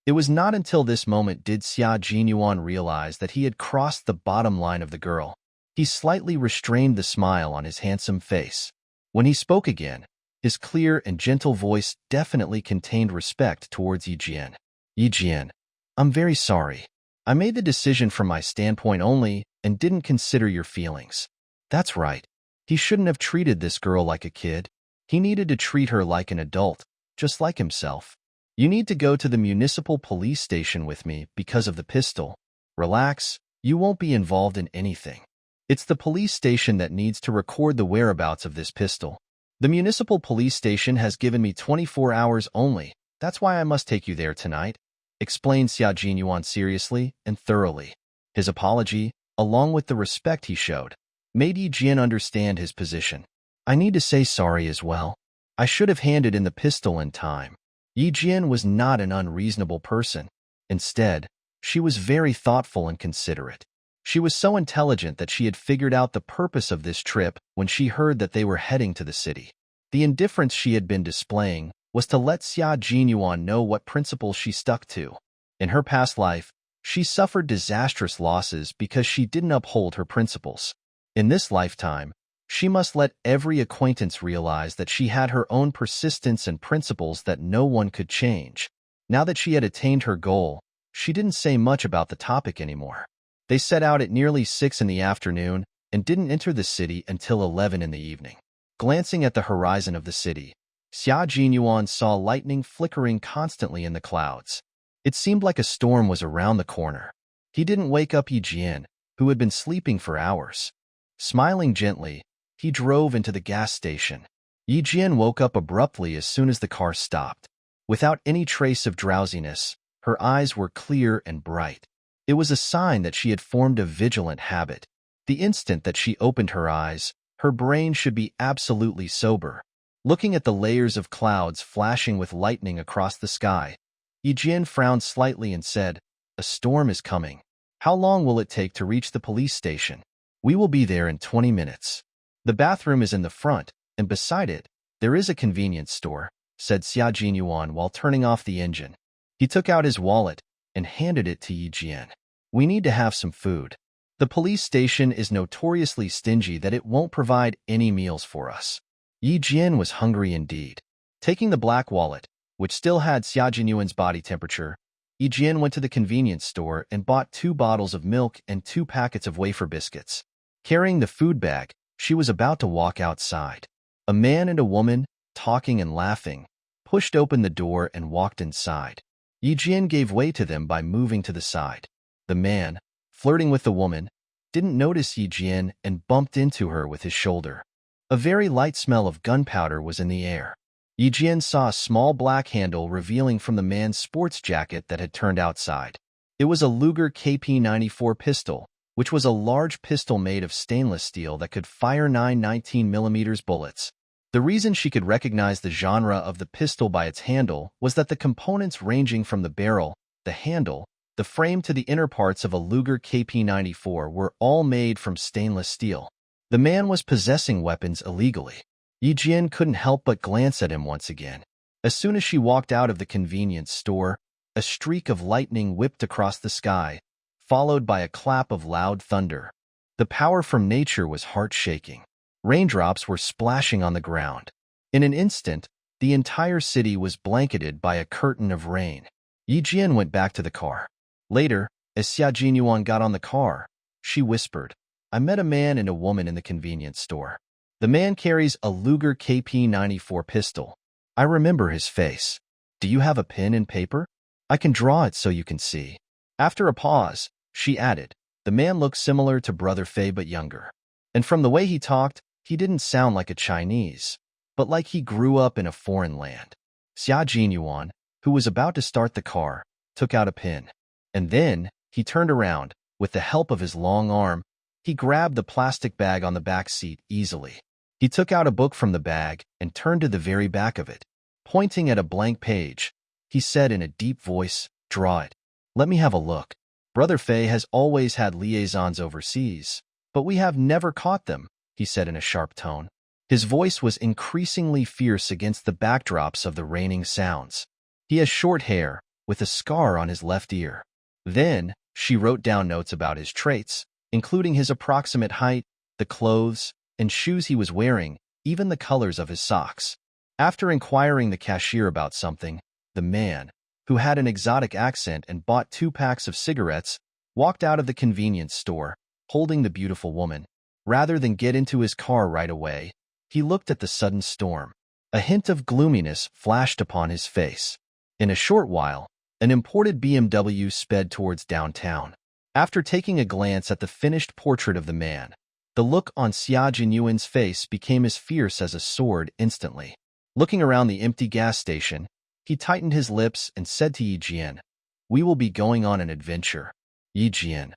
It was not until this moment did Xia Jinyuan realize that he had crossed the bottom line of the girl. He slightly restrained the smile on his handsome face. When he spoke again, his clear and gentle voice definitely contained respect towards Yijian. Yijian, I'm very sorry. I made the decision from my standpoint only and didn't consider your feelings. That's right. He shouldn't have treated this girl like a kid. He needed to treat her like an adult, just like himself. You need to go to the municipal police station with me because of the pistol. Relax, you won't be involved in anything. It's the police station that needs to record the whereabouts of this pistol. The municipal police station has given me 24 hours only. That's why I must take you there tonight, explained Xia Jinyuan seriously and thoroughly. His apology, along with the respect he showed, made Yi Jian understand his position. I need to say sorry as well. I should have handed in the pistol in time. Yi Jian was not an unreasonable person. Instead, she was very thoughtful and considerate. She was so intelligent that she had figured out the purpose of this trip when she heard that they were heading to the city. The indifference she had been displaying was to let Xia Jinyuan know what principles she stuck to. In her past life, she suffered disastrous losses because she didn't uphold her principles. In this lifetime, she must let every acquaintance realize that she had her own persistence and principles that no one could change. Now that she had attained her goal, she didn't say much about the topic anymore. They set out at nearly 6 in the afternoon and didn't enter the city until 11 in the evening. Glancing at the horizon of the city, Xia Jinyuan saw lightning flickering constantly in the clouds. It seemed like a storm was around the corner. He didn't wake up Yi Jian, who had been sleeping for hours. Smiling gently, he drove into the gas station. Yi Jian woke up abruptly as soon as the car stopped. Without any trace of drowsiness, her eyes were clear and bright. It was a sign that she had formed a vigilant habit. The instant that she opened her eyes, her brain should be absolutely sober. Looking at the layers of clouds flashing with lightning across the sky, Yi Jian frowned slightly and said, "A storm is coming. How long will it take to reach the police station? We will be there in 20 minutes. The bathroom is in the front, and beside it, there is a convenience store," said Xia Jinyuan while turning off the engine. He took out his wallet and handed it to Yi Jian. "We need to have some food. The police station is notoriously stingy that it won't provide any meals for us." Yi Jian was hungry indeed. Taking the black wallet, which still had Xia Jinyuan's body temperature, Yi Jian went to the convenience store and bought 2 bottles of milk and 2 packets of wafer biscuits. Carrying the food bag, she was about to walk outside. A man and a woman, talking and laughing, pushed open the door and walked inside. Yi Jian gave way to them by moving to the side. The man, flirting with the woman, didn't notice Yi Jian and bumped into her with his shoulder. A very light smell of gunpowder was in the air. Yi Jian saw a small black handle revealing from the man's sports jacket that had turned outside. It was a Luger KP-94 pistol, which was a large pistol made of stainless steel that could fire 9 19mm bullets. The reason she could recognize the genre of the pistol by its handle was that the components ranging from the barrel, the handle, the frame to the inner parts of a Luger KP-94 were all made from stainless steel. The man was possessing weapons illegally. Yi Jian couldn't help but glance at him once again. As soon as she walked out of the convenience store, a streak of lightning whipped across the sky, followed by a clap of loud thunder. The power from nature was heart-shaking. Raindrops were splashing on the ground. In an instant, the entire city was blanketed by a curtain of rain. Yi Jian went back to the car. Later, as Xia Jinyuan got on the car, she whispered, "I met a man and a woman in the convenience store. The man carries a Luger KP-94 pistol. I remember his face. Do you have a pen and paper? I can draw it so you can see." After a pause, she added, "The man looked similar to Brother Fei but younger. And from the way he talked, he didn't sound like a Chinese, but like he grew up in a foreign land." Xia Jinyuan, who was about to start the car, took out a pen. And then, he turned around, with the help of his long arm, He grabbed the plastic bag on the back seat easily. He took out a book from the bag and turned to the very back of it. Pointing at a blank page, he said in a deep voice, "Draw it. Let me have a look." Brother Fei has always had liaisons overseas, but we have never caught them, he said in a sharp tone. His voice was increasingly fierce against the backdrops of the raining sounds. He has short hair, with a scar on his left ear. Then, she wrote down notes about his traits, including his approximate height, the clothes and shoes he was wearing, even the colors of his socks. After inquiring the cashier about something, the man, who had an exotic accent and bought 2 packs of cigarettes, walked out of the convenience store, holding the beautiful woman. Rather than get into his car right away, he looked at the sudden storm. A hint of gloominess flashed upon his face. In a short while, an imported BMW sped towards downtown. After taking a glance at the finished portrait of the man, the look on Xia Jinyuan's face became as fierce as a sword instantly. Looking around the empty gas station, he tightened his lips and said to Yi Jian, "We will be going on an adventure. Yi Jian,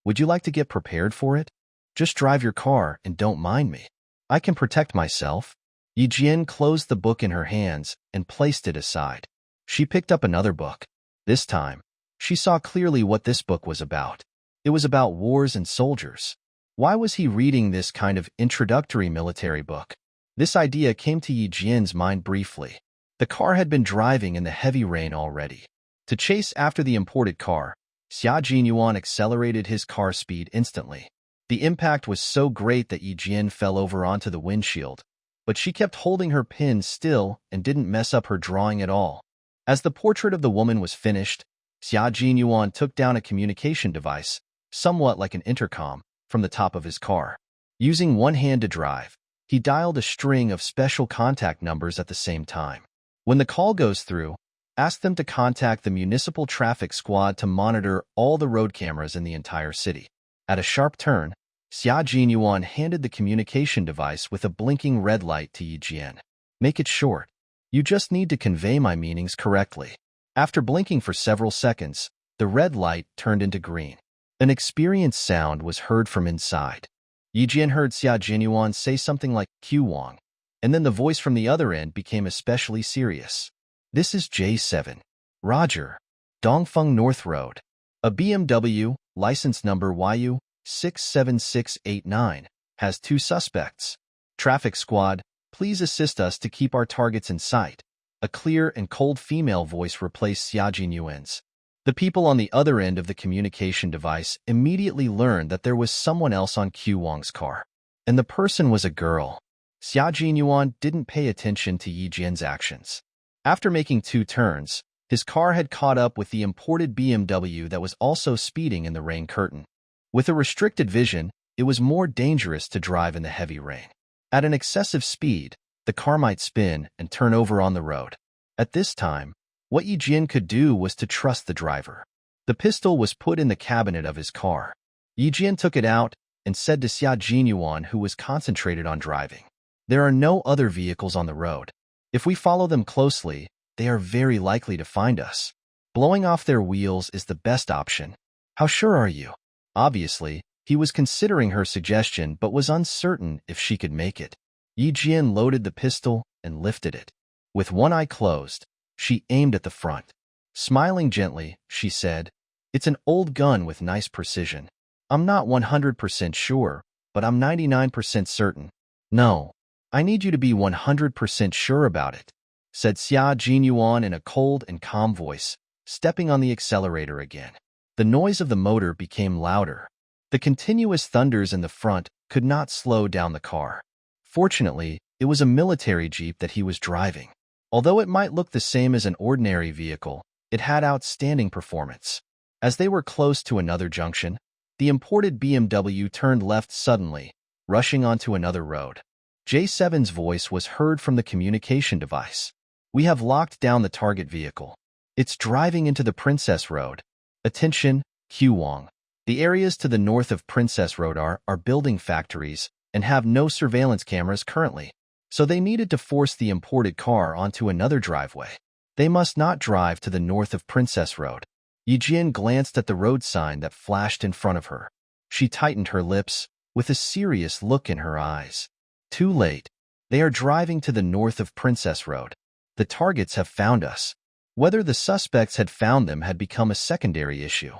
would you like to get prepared for it? Just drive your car and don't mind me. I can protect myself." Yi Jian closed the book in her hands and placed it aside. She picked up another book. This time, she saw clearly what this book was about. It was about wars and soldiers. Why was he reading this kind of introductory military book? This idea came to Yi Jian's mind briefly. The car had been driving in the heavy rain already. To chase after the imported car, Xia Jinyuan accelerated his car speed instantly. The impact was so great that Yi Jian fell over onto the windshield, but she kept holding her pin still and didn't mess up her drawing at all. As the portrait of the woman was finished, Xia Jinyuan took down a communication device, somewhat like an intercom, from the top of his car. Using one hand to drive, he dialed a string of special contact numbers at the same time. When the call goes through, ask them to contact the municipal traffic squad to monitor all the road cameras in the entire city. At a sharp turn, Xia Jinyuan handed the communication device with a blinking red light to Yi Jian. "Make it short. You just need to convey my meanings correctly." After blinking for several seconds, the red light turned into green. An experienced sound was heard from inside. Yi Jian heard Xia Jinyuan say something like "Q Wang," and then the voice from the other end became especially serious. "This is J7. Roger. Dongfeng North Road. A BMW, license number YU67689, has 2 suspects. Traffic squad, please assist us to keep our targets in sight." A clear and cold female voice replaced Xia Jinyuan's. The people on the other end of the communication device immediately learned that there was someone else on Q Wang's car. And the person was a girl. Xia Jinyuan didn't pay attention to Yi Jian's actions. After making 2 turns, his car had caught up with the imported BMW that was also speeding in the rain curtain. With a restricted vision, it was more dangerous to drive in the heavy rain. At an excessive speed, the car might spin and turn over on the road. At this time, what Yi Jian could do was to trust the driver. The pistol was put in the cabinet of his car. Yi Jian took it out and said to Xia Jinyuan, who was concentrated on driving, "There are no other vehicles on the road. If we follow them closely, they are very likely to find us. Blowing off their wheels is the best option. How sure are you?" Obviously, he was considering her suggestion but was uncertain if she could make it. Yi Jian loaded the pistol and lifted it. With one eye closed, she aimed at the front. Smiling gently, she said, "It's an old gun with nice precision. I'm not 100% sure, but I'm 99% certain." "No, I need you to be 100% sure about it," said Xia Jinyuan in a cold and calm voice, stepping on the accelerator again. The noise of the motor became louder. The continuous thunders in the front could not slow down the car. Fortunately, it was a military jeep that he was driving. Although it might look the same as an ordinary vehicle, it had outstanding performance. As they were close to another junction, the imported BMW turned left suddenly, rushing onto another road. J7's voice was heard from the communication device. "We have locked down the target vehicle. It's driving into the Princess Road. Attention, Q Wang. The areas to the north of Princess Road are building factories and have no surveillance cameras currently, so they needed to force the imported car onto another driveway. They must not drive to the north of Princess Road." Yi Jian glanced at the road sign that flashed in front of her. She tightened her lips, with a serious look in her eyes. Too late. They are driving to the north of Princess Road. The targets have found us. Whether the suspects had found them had become a secondary issue.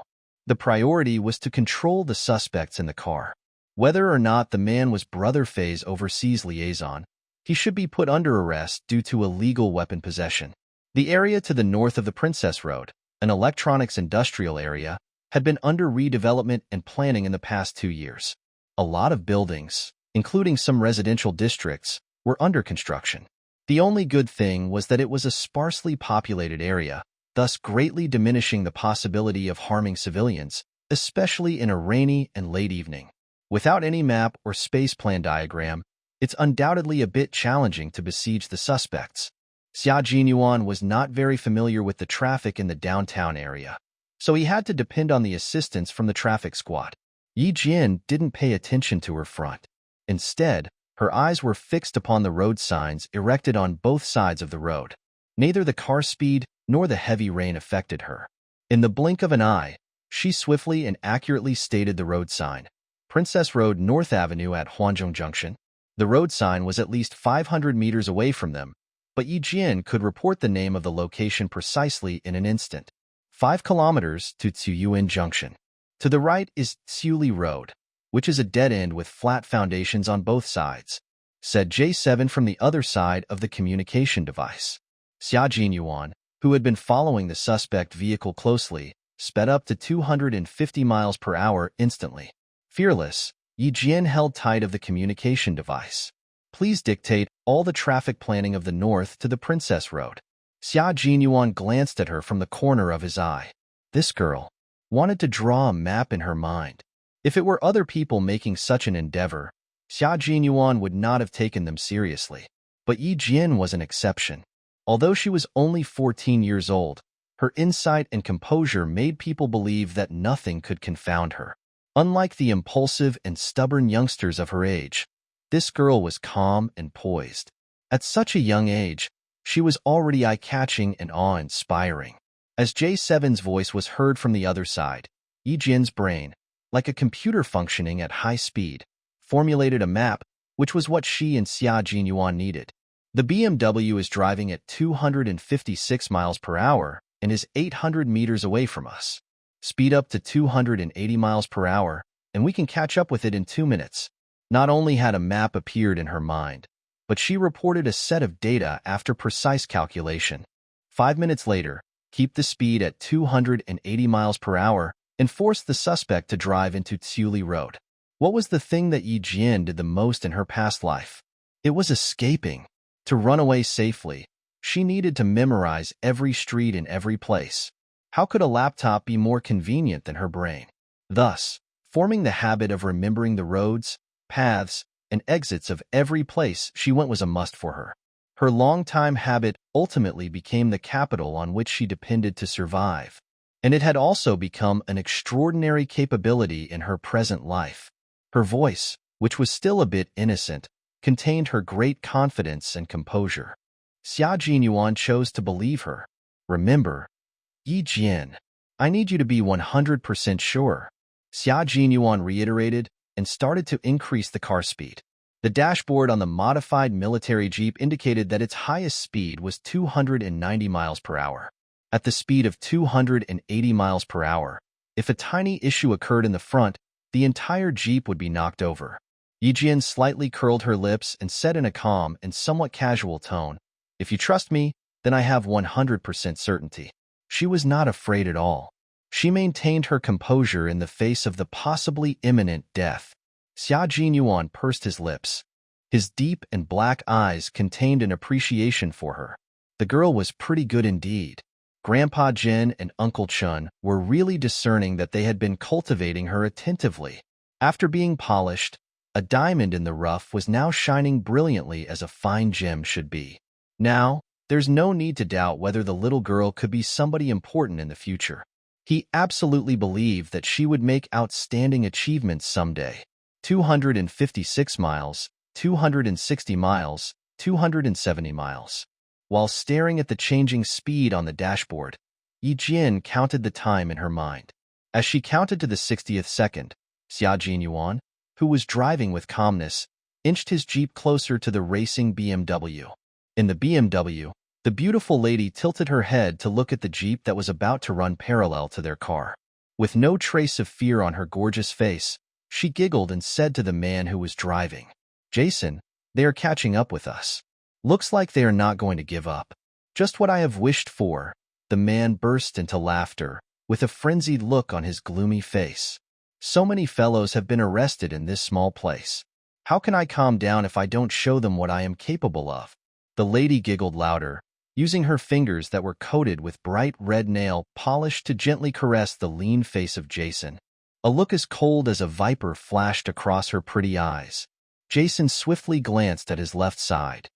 The priority was to control the suspects in the car. Whether or not the man was Brother Faye's overseas liaison, he should be put under arrest due to illegal weapon possession. The area to the north of the Princess Road, an electronics industrial area, had been under redevelopment and planning in the past 2 years. A lot of buildings, including some residential districts, were under construction. The only good thing was that it was a sparsely populated area, thus greatly diminishing the possibility of harming civilians, especially in a rainy and late evening. Without any map or space plan diagram, it's undoubtedly a bit challenging to besiege the suspects. Xia Jinyuan was not very familiar with the traffic in the downtown area, so he had to depend on the assistance from the traffic squad. Yi Jian didn't pay attention to her front. Instead, her eyes were fixed upon the road signs erected on both sides of the road. Neither the car speed nor the heavy rain affected her. In the blink of an eye, she swiftly and accurately stated the road sign. Princess Road, North Avenue at Huanzhong Junction. The road sign was at least 500 meters away from them, but Yi Jian could report the name of the location precisely in an instant. 5 kilometers to Tsuyuan Junction. To the right is Tsiuli Road, which is a dead end with flat foundations on both sides, said J7 from the other side of the communication device. Xia Jinyuan, who had been following the suspect vehicle closely, sped up to 250 miles per hour instantly. Fearless, Yi Jian held tight of the communication device. Please dictate all the traffic planning of the north to the Princess Road. Xia Jinyuan glanced at her from the corner of his eye. This girl wanted to draw a map in her mind. If it were other people making such an endeavor, Xia Jinyuan would not have taken them seriously. But Yi Jian was an exception. Although she was only 14 years old, her insight and composure made people believe that nothing could confound her. Unlike the impulsive and stubborn youngsters of her age, this girl was calm and poised. At such a young age, she was already eye-catching and awe-inspiring. As J7's voice was heard from the other side, Yi Jian's brain, like a computer functioning at high speed, formulated a map, which was what she and Xia Jinyuan needed. The BMW is driving at 256 miles per hour and is 800 meters away from us. Speed up to 280 miles per hour, and we can catch up with it in 2 minutes. Not only had a map appeared in her mind, but she reported a set of data after precise calculation. 5 minutes later, keep the speed at 280 miles per hour and force the suspect to drive into Tsiuli Road. What was the thing that Yi Jian did the most in her past life? It was escaping. To run away safely, she needed to memorize every street in every place. How could a laptop be more convenient than her brain? Thus, forming the habit of remembering the roads, paths, and exits of every place she went was a must for her. Her long-time habit ultimately became the capital on which she depended to survive, and it had also become an extraordinary capability in her present life. Her voice, which was still a bit innocent, contained her great confidence and composure. Xia Jinyuan chose to believe her. Remember, Yi Jian, I need you to be 100% sure. Xia Jinyuan reiterated and started to increase the car speed. The dashboard on the modified military jeep indicated that its highest speed was 290 miles per hour. At the speed of 280 miles per hour, if a tiny issue occurred in the front, the entire jeep would be knocked over. Yi Jian slightly curled her lips and said in a calm and somewhat casual tone, "If you trust me, then I have 100% certainty." She was not afraid at all. She maintained her composure in the face of the possibly imminent death. Xia Jinyuan pursed his lips. His deep and black eyes contained an appreciation for her. The girl was pretty good indeed. Grandpa Jin and Uncle Chun were really discerning that they had been cultivating her attentively. After being polished, a diamond in the rough was now shining brilliantly as a fine gem should be. Now, there's no need to doubt whether the little girl could be somebody important in the future. He absolutely believed that she would make outstanding achievements someday. 256 miles, 260 miles, 270 miles. While staring at the changing speed on the dashboard, Yi Jian counted the time in her mind. As she counted to the 60th second, Xia Jinyuan, who was driving with calmness, inched his Jeep closer to the racing BMW. In the BMW, the beautiful lady tilted her head to look at the Jeep that was about to run parallel to their car. With no trace of fear on her gorgeous face, she giggled and said to the man who was driving, "Jason, they are catching up with us. Looks like they are not going to give up." "Just what I have wished for." The man burst into laughter, with a frenzied look on his gloomy face. "So many fellows have been arrested in this small place. How can I calm down if I don't show them what I am capable of?" The lady giggled louder, using her fingers that were coated with bright red nail polish to gently caress the lean face of Jason. A look as cold as a viper flashed across her pretty eyes. Jason swiftly glanced at his left side.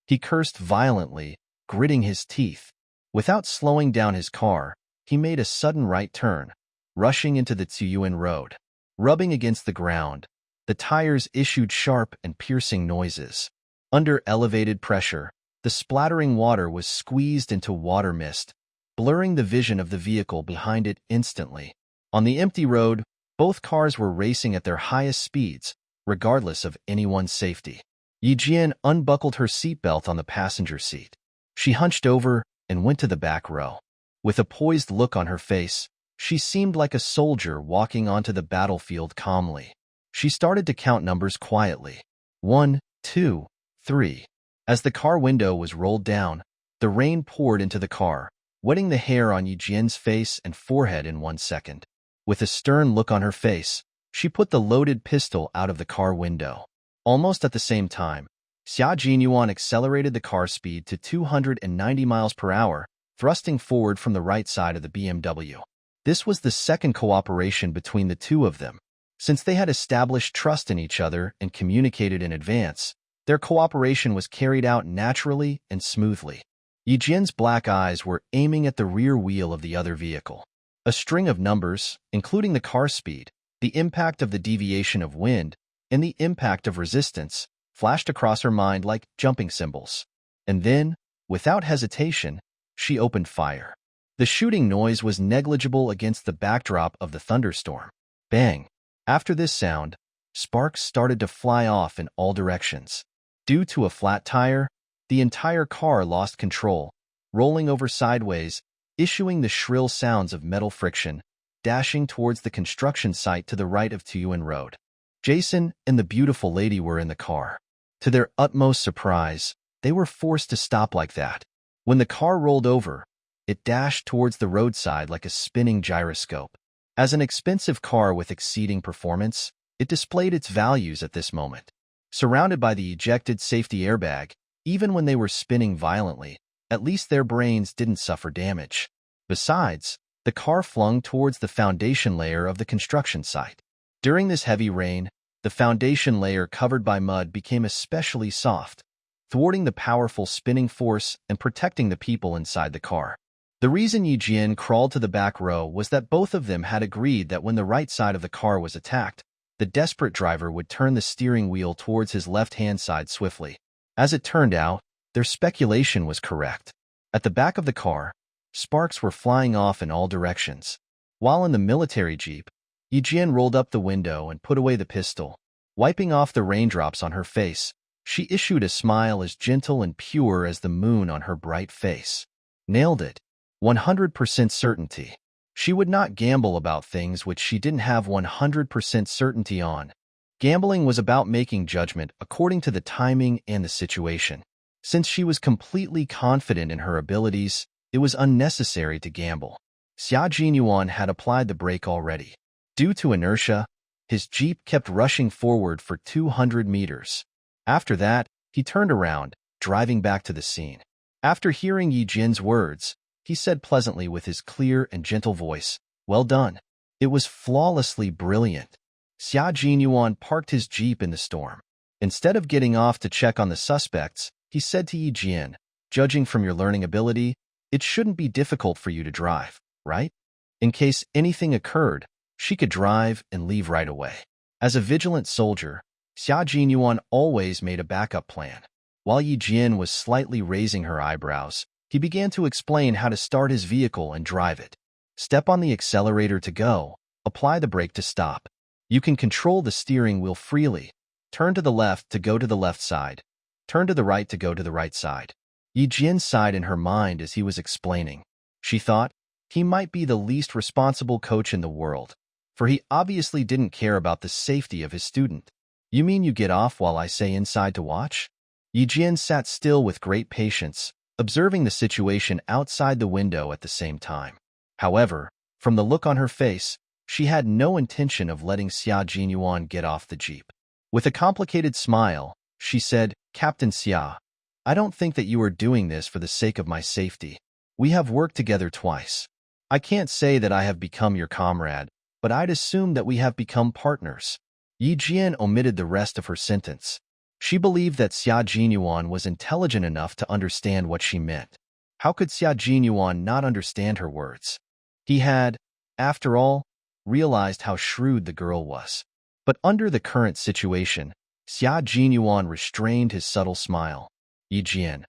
He cursed violently, gritting his teeth. Without slowing down his car, he made a sudden right turn, rushing into the Tsuyuan road. Rubbing against the ground, the tires issued sharp and piercing noises. Under elevated pressure, the splattering water was squeezed into water mist, blurring the vision of the vehicle behind it instantly. On the empty road, both cars were racing at their highest speeds, regardless of anyone's safety. Yijian unbuckled her seatbelt on the passenger seat. She hunched over and went to the back row. With a poised look on her face, she seemed like a soldier walking onto the battlefield calmly. She started to count numbers quietly. 1, 2, 3. As the car window was rolled down, the rain poured into the car, wetting the hair on Yijian's face and forehead in 1 second. With a stern look on her face, she put the loaded pistol out of the car window. Almost at the same time, Xia Jinyuan accelerated the car speed to 290 miles per hour, thrusting forward from the right side of the BMW. This was the second cooperation between the two of them. Since they had established trust in each other and communicated in advance, their cooperation was carried out naturally and smoothly. Yijian's black eyes were aiming at the rear wheel of the other vehicle. A string of numbers, including the car speed, the impact of the deviation of wind, and the impact of resistance, flashed across her mind like jumping symbols. And then, without hesitation, she opened fire. The shooting noise was negligible against the backdrop of the thunderstorm. Bang! After this sound, sparks started to fly off in all directions. Due to a flat tire, the entire car lost control, rolling over sideways, issuing the shrill sounds of metal friction, dashing towards the construction site to the right of Tuyuan Road. Jason and the beautiful lady were in the car. To their utmost surprise, they were forced to stop like that. When the car rolled over, it dashed towards the roadside like a spinning gyroscope. As an expensive car with exceeding performance, it displayed its values at this moment. Surrounded by the ejected safety airbag, even when they were spinning violently, at least their brains didn't suffer damage. Besides, the car flung towards the foundation layer of the construction site. During this heavy rain, the foundation layer covered by mud became especially soft, thwarting the powerful spinning force and protecting the people inside the car. The reason Yijian crawled to the back row was that both of them had agreed that when the right side of the car was attacked, the desperate driver would turn the steering wheel towards his left-hand side swiftly. As it turned out, their speculation was correct. At the back of the car, sparks were flying off in all directions. While in the military jeep, Yijian rolled up the window and put away the pistol. Wiping off the raindrops on her face, she issued a smile as gentle and pure as the moon on her bright face. Nailed it. 100% certainty. She would not gamble about things which she didn't have 100% certainty on. Gambling was about making judgment according to the timing and the situation. Since she was completely confident in her abilities, it was unnecessary to gamble. Xia Jinyuan had applied the brake already. Due to inertia, his jeep kept rushing forward for 200 meters. After that, he turned around, driving back to the scene. After hearing Yijian's words, he said pleasantly with his clear and gentle voice, "Well done." It was flawlessly brilliant. Xia Jinyuan parked his jeep in the storm. Instead of getting off to check on the suspects, he said to Yijian, "Judging from your learning ability, it shouldn't be difficult for you to drive, right?" In case anything occurred, she could drive and leave right away. As a vigilant soldier, Xia Jinyuan always made a backup plan. While Yijian was slightly raising her eyebrows, he began to explain how to start his vehicle and drive it. Step on the accelerator to go, apply the brake to stop. You can control the steering wheel freely. Turn to the left to go to the left side. Turn to the right to go to the right side. Yi Jian sighed in her mind as he was explaining. She thought, he might be the least responsible coach in the world, for he obviously didn't care about the safety of his student. You mean you get off while I say inside to watch? Yi Jian sat still with great patience, observing the situation outside the window at the same time. However, from the look on her face, she had no intention of letting Xia Jinyuan get off the jeep. With a complicated smile, she said, Captain Xia, I don't think that you are doing this for the sake of my safety. We have worked together twice. I can't say that I have become your comrade, but I'd assume that we have become partners. Yi Jian omitted the rest of her sentence. She believed that Xia Jinyuan was intelligent enough to understand what she meant. How could Xia Jinyuan not understand her words? He had, after all, realized how shrewd the girl was. But under the current situation, Xia Jinyuan restrained his subtle smile. Yi Jian,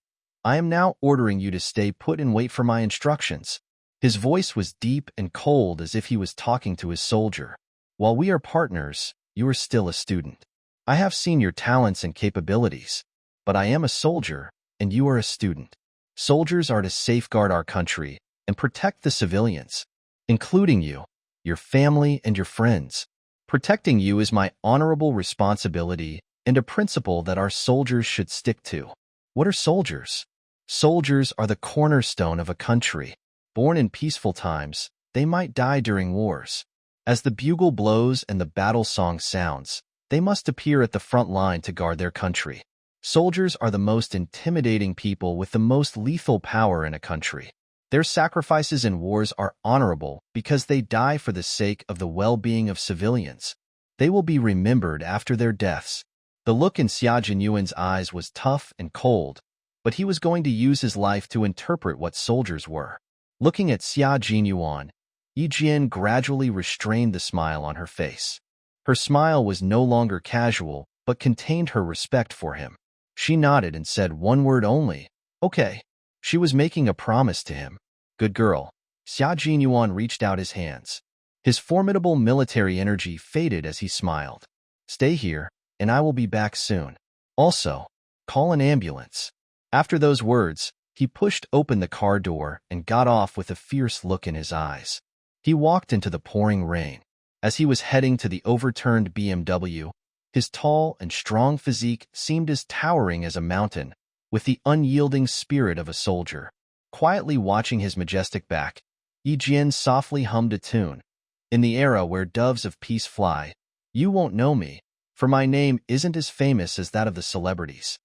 I am now ordering you to stay put and wait for my instructions. His voice was deep and cold as if he was talking to his soldier. While we are partners, you are still a student. I have seen your talents and capabilities, but I am a soldier, and you are a student. Soldiers are to safeguard our country and protect the civilians, including you, your family, and your friends. Protecting you is my honorable responsibility and a principle that our soldiers should stick to. What are soldiers? Soldiers are the cornerstone of a country. Born in peaceful times, they might die during wars. As the bugle blows and the battle song sounds, they must appear at the front line to guard their country. Soldiers are the most intimidating people with the most lethal power in a country. Their sacrifices in wars are honorable because they die for the sake of the well-being of civilians. They will be remembered after their deaths. The look in Xia Jinyuan's eyes was tough and cold, but he was going to use his life to interpret what soldiers were. Looking at Xia Jinyuan, Yi Jian gradually restrained the smile on her face. Her smile was no longer casual, but contained her respect for him. She nodded and said one word only, okay. She was making a promise to him. Good girl. Xia Jinyuan reached out his hands. His formidable military energy faded as he smiled. Stay here, and I will be back soon. Also, call an ambulance. After those words, he pushed open the car door and got off with a fierce look in his eyes. He walked into the pouring rain. As he was heading to the overturned BMW, his tall and strong physique seemed as towering as a mountain, with the unyielding spirit of a soldier. Quietly watching his majestic back, Yi Jian softly hummed a tune. In the era where doves of peace fly, you won't know me, for my name isn't as famous as that of the celebrities.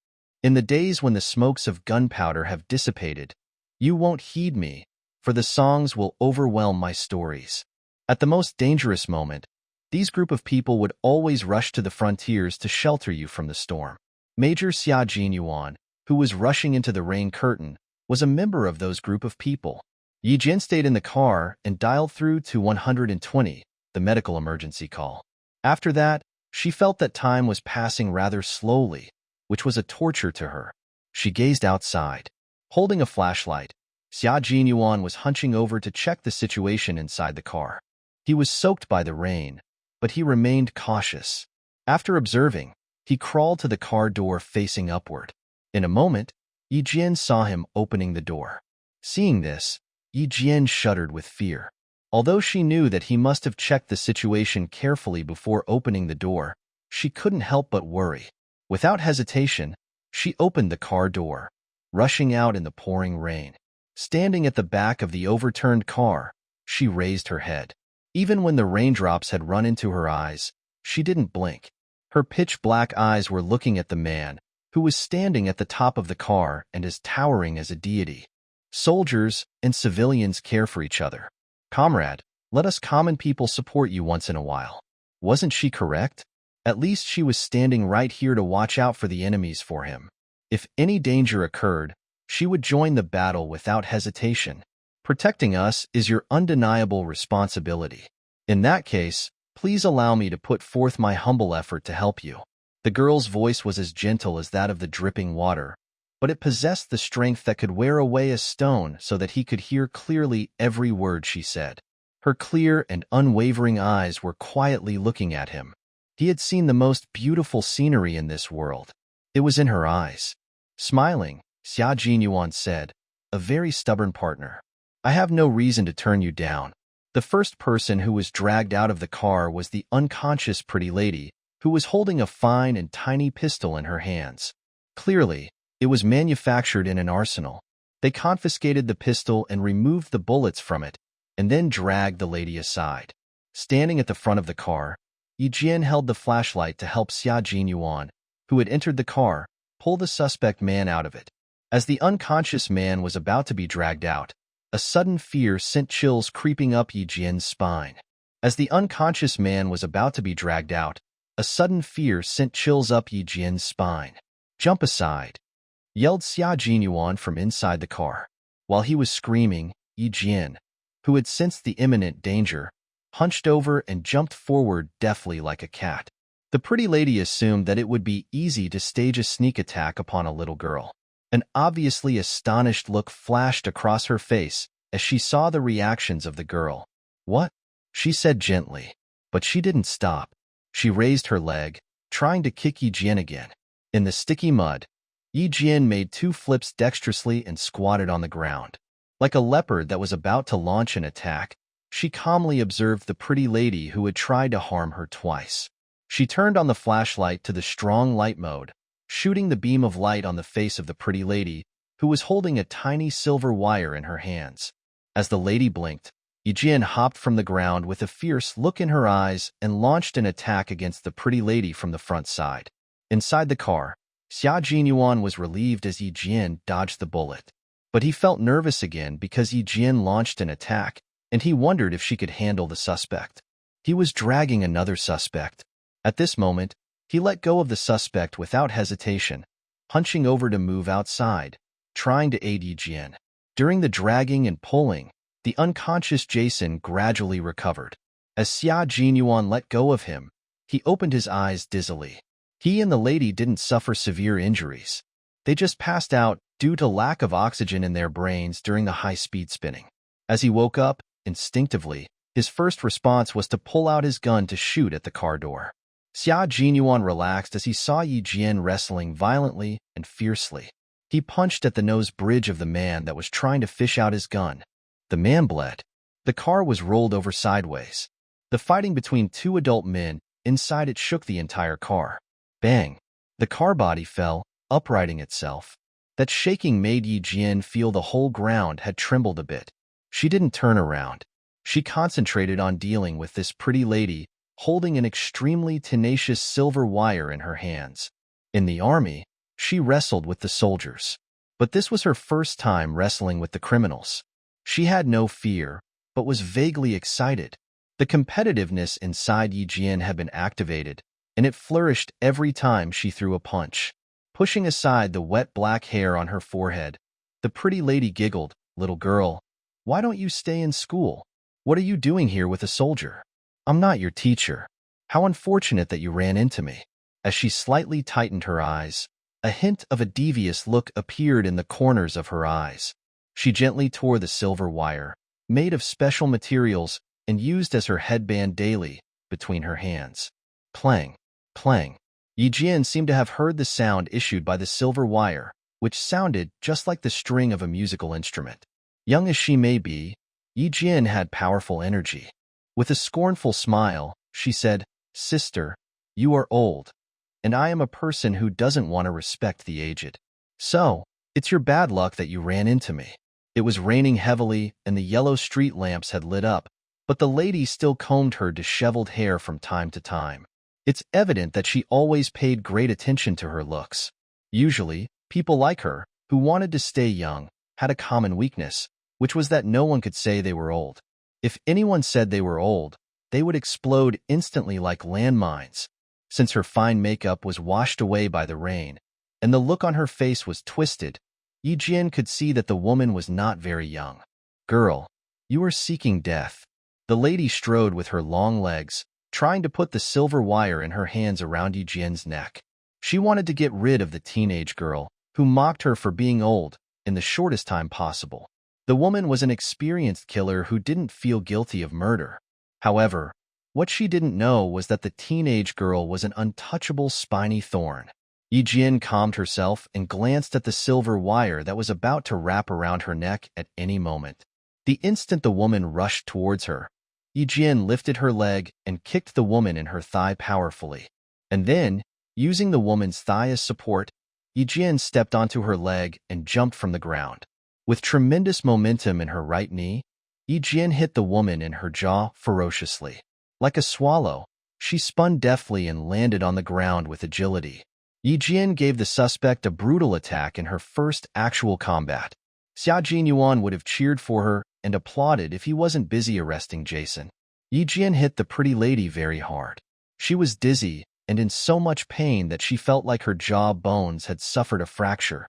In the days when the smokes of gunpowder have dissipated, you won't heed me, for the songs will overwhelm my stories. At the most dangerous moment, these group of people would always rush to the frontiers to shelter you from the storm. Major Xia Jinyuan, who was rushing into the rain curtain, was a member of those group of people. Yi Jian stayed in the car and dialed through to 120, the medical emergency call. After that, she felt that time was passing rather slowly, which was a torture to her. She gazed outside. Holding a flashlight, Xia Jinyuan was hunching over to check the situation inside the car. He was soaked by the rain, but he remained cautious. After observing, he crawled to the car door facing upward. In a moment, Yi Jian saw him opening the door. Seeing this, Yi Jian shuddered with fear. Although she knew that he must have checked the situation carefully before opening the door, she couldn't help but worry. Without hesitation, she opened the car door, rushing out in the pouring rain. Standing at the back of the overturned car, she raised her head. Even when the raindrops had run into her eyes, she didn't blink. Her pitch-black eyes were looking at the man, who was standing at the top of the car and as towering as a deity. Soldiers and civilians care for each other. Comrade, let us common people support you once in a while. Wasn't she correct? At least she was standing right here to watch out for the enemies for him. If any danger occurred, she would join the battle without hesitation. Protecting us is your undeniable responsibility. In that case, please allow me to put forth my humble effort to help you. The girl's voice was as gentle as that of the dripping water, but it possessed the strength that could wear away a stone so that he could hear clearly every word she said. Her clear and unwavering eyes were quietly looking at him. He had seen the most beautiful scenery in this world. It was in her eyes. Smiling, Xia Jinyuan said, "A very stubborn partner. I have no reason to turn you down." The first person who was dragged out of the car was the unconscious pretty lady, who was holding a fine and tiny pistol in her hands. Clearly, it was manufactured in an arsenal. They confiscated the pistol and removed the bullets from it, and then dragged the lady aside. Standing at the front of the car, Yijian held the flashlight to help Xia Jinyuan, who had entered the car, pull the suspect man out of it. As the unconscious man was about to be dragged out, a sudden fear sent chills creeping up Yijian's spine. As the unconscious man was about to be dragged out, a sudden fear sent chills up Yijian's spine. "Jump aside," yelled Xia Jinyuan from inside the car. While he was screaming, Yijian, who had sensed the imminent danger, hunched over and jumped forward deftly like a cat. The pretty lady assumed that it would be easy to stage a sneak attack upon a little girl. An obviously astonished look flashed across her face as she saw the reactions of the girl. "What?" she said gently, but she didn't stop. She raised her leg, trying to kick Yijian again. In the sticky mud, Yijian made 2 flips dexterously and squatted on the ground. Like a leopard that was about to launch an attack, she calmly observed the pretty lady who had tried to harm her twice. She turned on the flashlight to the strong light mode, shooting the beam of light on the face of the pretty lady, who was holding a tiny silver wire in her hands. As the lady blinked, Yijian hopped from the ground with a fierce look in her eyes and launched an attack against the pretty lady from the front side. Inside the car, Xia Jinyuan was relieved as Yijian dodged the bullet. But he felt nervous again because Yijian launched an attack, and he wondered if she could handle the suspect. He was dragging another suspect. At this moment, he let go of the suspect without hesitation, hunching over to move outside, trying to aid Yijian. During the dragging and pulling, the unconscious Jason gradually recovered. As Xia Jinyuan let go of him, he opened his eyes dizzily. He and the lady didn't suffer severe injuries. They just passed out due to lack of oxygen in their brains during the high-speed spinning. As he woke up, instinctively, his first response was to pull out his gun to shoot at the car door. Xia Jinyuan relaxed as he saw Yijian wrestling violently and fiercely. He punched at the nose bridge of the man that was trying to fish out his gun. The man bled. The car was rolled over sideways. The fighting between 2 adult men inside it shook the entire car. Bang! The car body fell, uprighting itself. That shaking made Yijian feel the whole ground had trembled a bit. She didn't turn around. She concentrated on dealing with this pretty lady, holding an extremely tenacious silver wire in her hands. In the army, she wrestled with the soldiers. But this was her first time wrestling with the criminals. She had no fear, but was vaguely excited. The competitiveness inside Yijian had been activated, and it flourished every time she threw a punch. Pushing aside the wet black hair on her forehead, the pretty lady giggled, "Little girl, why don't you stay in school? What are you doing here with a soldier? I'm not your teacher. How unfortunate that you ran into me." As she slightly tightened her eyes, a hint of a devious look appeared in the corners of her eyes. She gently tore the silver wire, made of special materials and used as her headband daily, between her hands. Clang, clang. Yijian seemed to have heard the sound issued by the silver wire, which sounded just like the string of a musical instrument. Young as she may be, Yijian had powerful energy. With a scornful smile, she said, "Sister, you are old, and I am a person who doesn't want to respect the aged. So, it's your bad luck that you ran into me." It was raining heavily, and the yellow street lamps had lit up, but the lady still combed her disheveled hair from time to time. It's evident that she always paid great attention to her looks. Usually, people like her, who wanted to stay young, had a common weakness, which was that no one could say they were old. If anyone said they were old, they would explode instantly like landmines. Since her fine makeup was washed away by the rain, and the look on her face was twisted, Yijian could see that the woman was not very young. "Girl, you are seeking death." The lady strode with her long legs, trying to put the silver wire in her hands around Yijian's neck. She wanted to get rid of the teenage girl, who mocked her for being old, in the shortest time possible. The woman was an experienced killer who didn't feel guilty of murder. However, what she didn't know was that the teenage girl was an untouchable spiny thorn. Yi Jian calmed herself and glanced at the silver wire that was about to wrap around her neck at any moment. The instant the woman rushed towards her, Yi Jian lifted her leg and kicked the woman in her thigh powerfully. And then, using the woman's thigh as support, Yi Jian stepped onto her leg and jumped from the ground. With tremendous momentum in her right knee, Yi Jian hit the woman in her jaw ferociously. Like a swallow, she spun deftly and landed on the ground with agility. Yi Jian gave the suspect a brutal attack in her first actual combat. Xia Jinyuan would have cheered for her and applauded if he wasn't busy arresting Jason. Yi Jian hit the pretty lady very hard. She was dizzy and in so much pain that she felt like her jaw bones had suffered a fracture.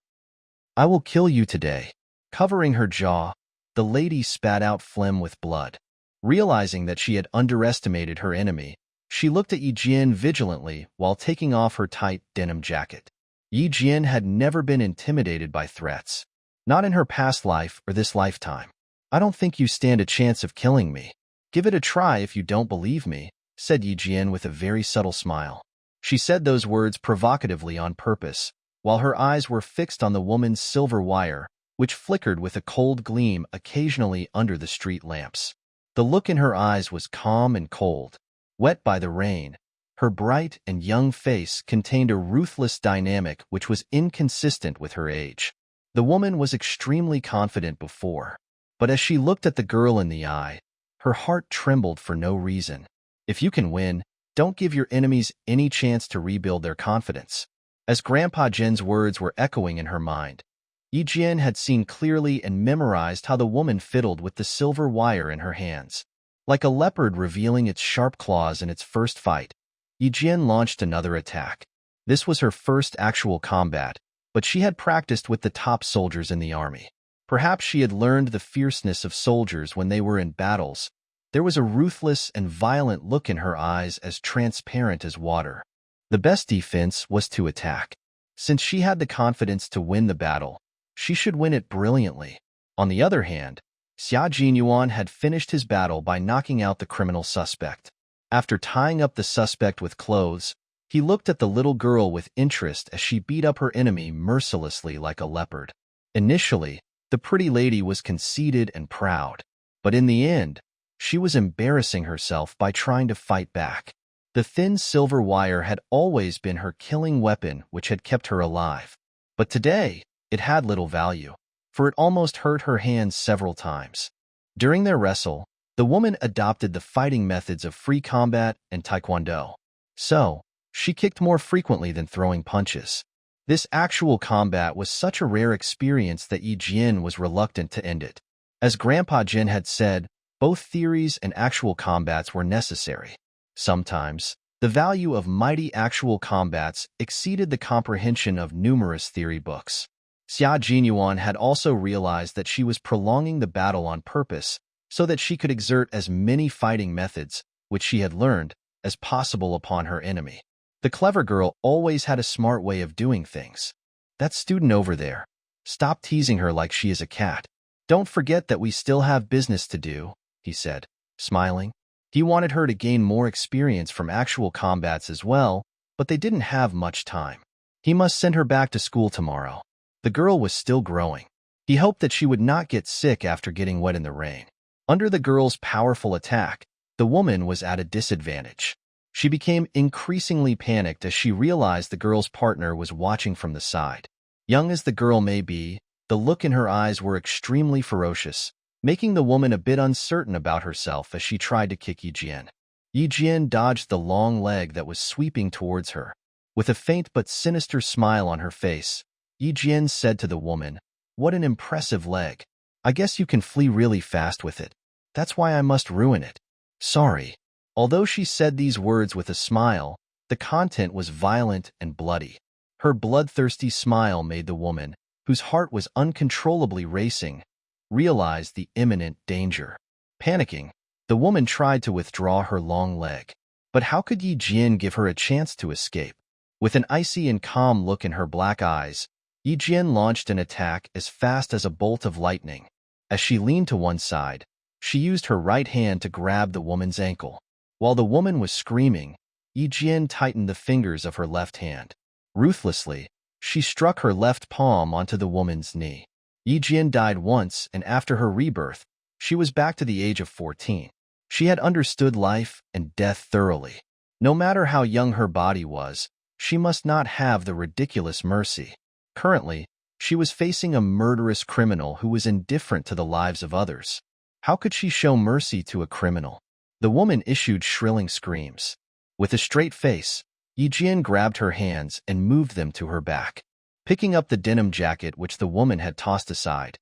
"I will kill you today." Covering her jaw, the lady spat out phlegm with blood. Realizing that she had underestimated her enemy, she looked at Yi Jian vigilantly while taking off her tight denim jacket. Yi Jian had never been intimidated by threats. Not in her past life or this lifetime. "I don't think you stand a chance of killing me. Give it a try if you don't believe me," said Yi Jian with a very subtle smile. She said those words provocatively on purpose, while her eyes were fixed on the woman's silver wire, which flickered with a cold gleam occasionally under the street lamps. The look in her eyes was calm and cold. Wet by the rain, her bright and young face contained a ruthless dynamic which was inconsistent with her age. The woman was extremely confident before, but as she looked at the girl in the eye, her heart trembled for no reason. If you can win, don't give your enemies any chance to rebuild their confidence. As Grandpa Jin's words were echoing in her mind, Yi Jian had seen clearly and memorized how the woman fiddled with the silver wire in her hands. Like a leopard revealing its sharp claws in its first fight, Yi Jian launched another attack. This was her first actual combat, but she had practiced with the top soldiers in the army. Perhaps she had learned the fierceness of soldiers when they were in battles. There was a ruthless and violent look in her eyes as transparent as water. The best defense was to attack. Since she had the confidence to win the battle, she should win it brilliantly. On the other hand, Xia Jinyuan had finished his battle by knocking out the criminal suspect. After tying up the suspect with clothes, he looked at the little girl with interest as she beat up her enemy mercilessly like a leopard. Initially, the pretty lady was conceited and proud, but in the end, she was embarrassing herself by trying to fight back. The thin silver wire had always been her killing weapon which had kept her alive. But today, it had little value, for it almost hurt her hands several times. During their wrestle, the woman adopted the fighting methods of free combat and taekwondo. So, she kicked more frequently than throwing punches. This actual combat was such a rare experience that Yi Jian was reluctant to end it. As Grandpa Jin had said, both theories and actual combats were necessary. Sometimes, the value of mighty actual combats exceeded the comprehension of numerous theory books. Xia Jinyuan had also realized that she was prolonging the battle on purpose so that she could exert as many fighting methods, which she had learned, as possible upon her enemy. The clever girl always had a smart way of doing things. "That student over there. Stop teasing her like she is a cat. Don't forget that we still have business to do," he said, smiling. He wanted her to gain more experience from actual combats as well, but they didn't have much time. He must send her back to school tomorrow. The girl was still growing. He hoped that she would not get sick after getting wet in the rain. Under the girl's powerful attack, the woman was at a disadvantage. She became increasingly panicked as she realized the girl's partner was watching from the side. Young as the girl may be, the look in her eyes were extremely ferocious, making the woman a bit uncertain about herself as she tried to kick Yi Jian. Yi Jian dodged the long leg that was sweeping towards her. With a faint but sinister smile on her face, Yi Jian said to the woman, "What an impressive leg. I guess you can flee really fast with it. That's why I must ruin it. Sorry." Although she said these words with a smile, the content was violent and bloody. Her bloodthirsty smile made the woman, whose heart was uncontrollably racing, realize the imminent danger. Panicking, the woman tried to withdraw her long leg. But how could Yi Jian give her a chance to escape? With an icy and calm look in her black eyes, Yi Jian launched an attack as fast as a bolt of lightning. As she leaned to one side, she used her right hand to grab the woman's ankle. While the woman was screaming, Yi Jian tightened the fingers of her left hand. Ruthlessly, she struck her left palm onto the woman's knee. Yi Jian died once, and after her rebirth, she was back to the age of 14. She had understood life and death thoroughly. No matter how young her body was, she must not have the ridiculous mercy. Currently, she was facing a murderous criminal who was indifferent to the lives of others. How could she show mercy to a criminal? The woman issued shrilling screams. With a straight face, Yi Jian grabbed her hands and moved them to her back. Picking up the denim jacket which the woman had tossed aside,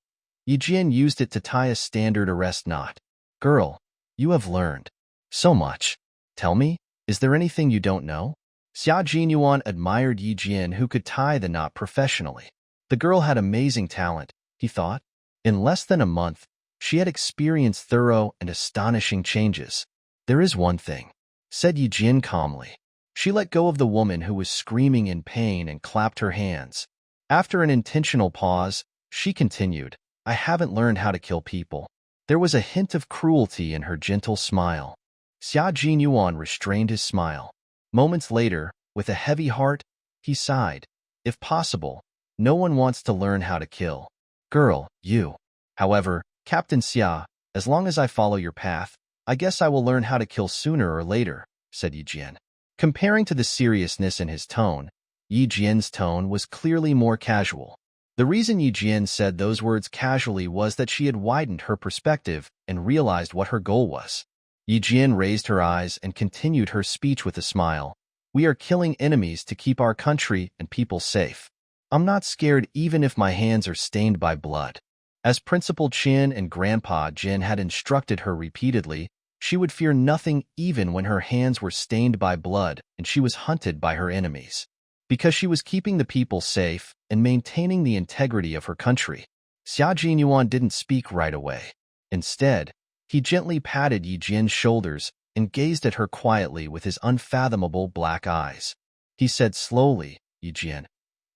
Yi Jian used it to tie a standard arrest knot. "Girl, you have learned so much. Tell me, is there anything you don't know?" Xia Jinyuan admired Yi Jian, who could tie the knot professionally. The girl had amazing talent, he thought. In less than a month, she had experienced thorough and astonishing changes. "There is one thing," said Yi Jian calmly. She let go of the woman who was screaming in pain and clapped her hands. After an intentional pause, she continued, "I haven't learned how to kill people." There was a hint of cruelty in her gentle smile. Xia Jinyuan restrained his smile. Moments later, with a heavy heart, he sighed. "If possible, no one wants to learn how to kill. Girl, you. However, Captain Xia, as long as I follow your path, I guess I will learn how to kill sooner or later," said Yi Jian. Comparing to the seriousness in his tone, Yi Jian's tone was clearly more casual. The reason Yi Jian said those words casually was that she had widened her perspective and realized what her goal was. Yi Jian raised her eyes and continued her speech with a smile. "We are killing enemies to keep our country and people safe. I'm not scared even if my hands are stained by blood." As Principal Qin and Grandpa Jin had instructed her repeatedly, she would fear nothing even when her hands were stained by blood and she was hunted by her enemies. Because she was keeping the people safe and maintaining the integrity of her country. Xia Jinyuan didn't speak right away. Instead, he gently patted Yi Jian's shoulders and gazed at her quietly with his unfathomable black eyes. He said slowly, "Yi Jian,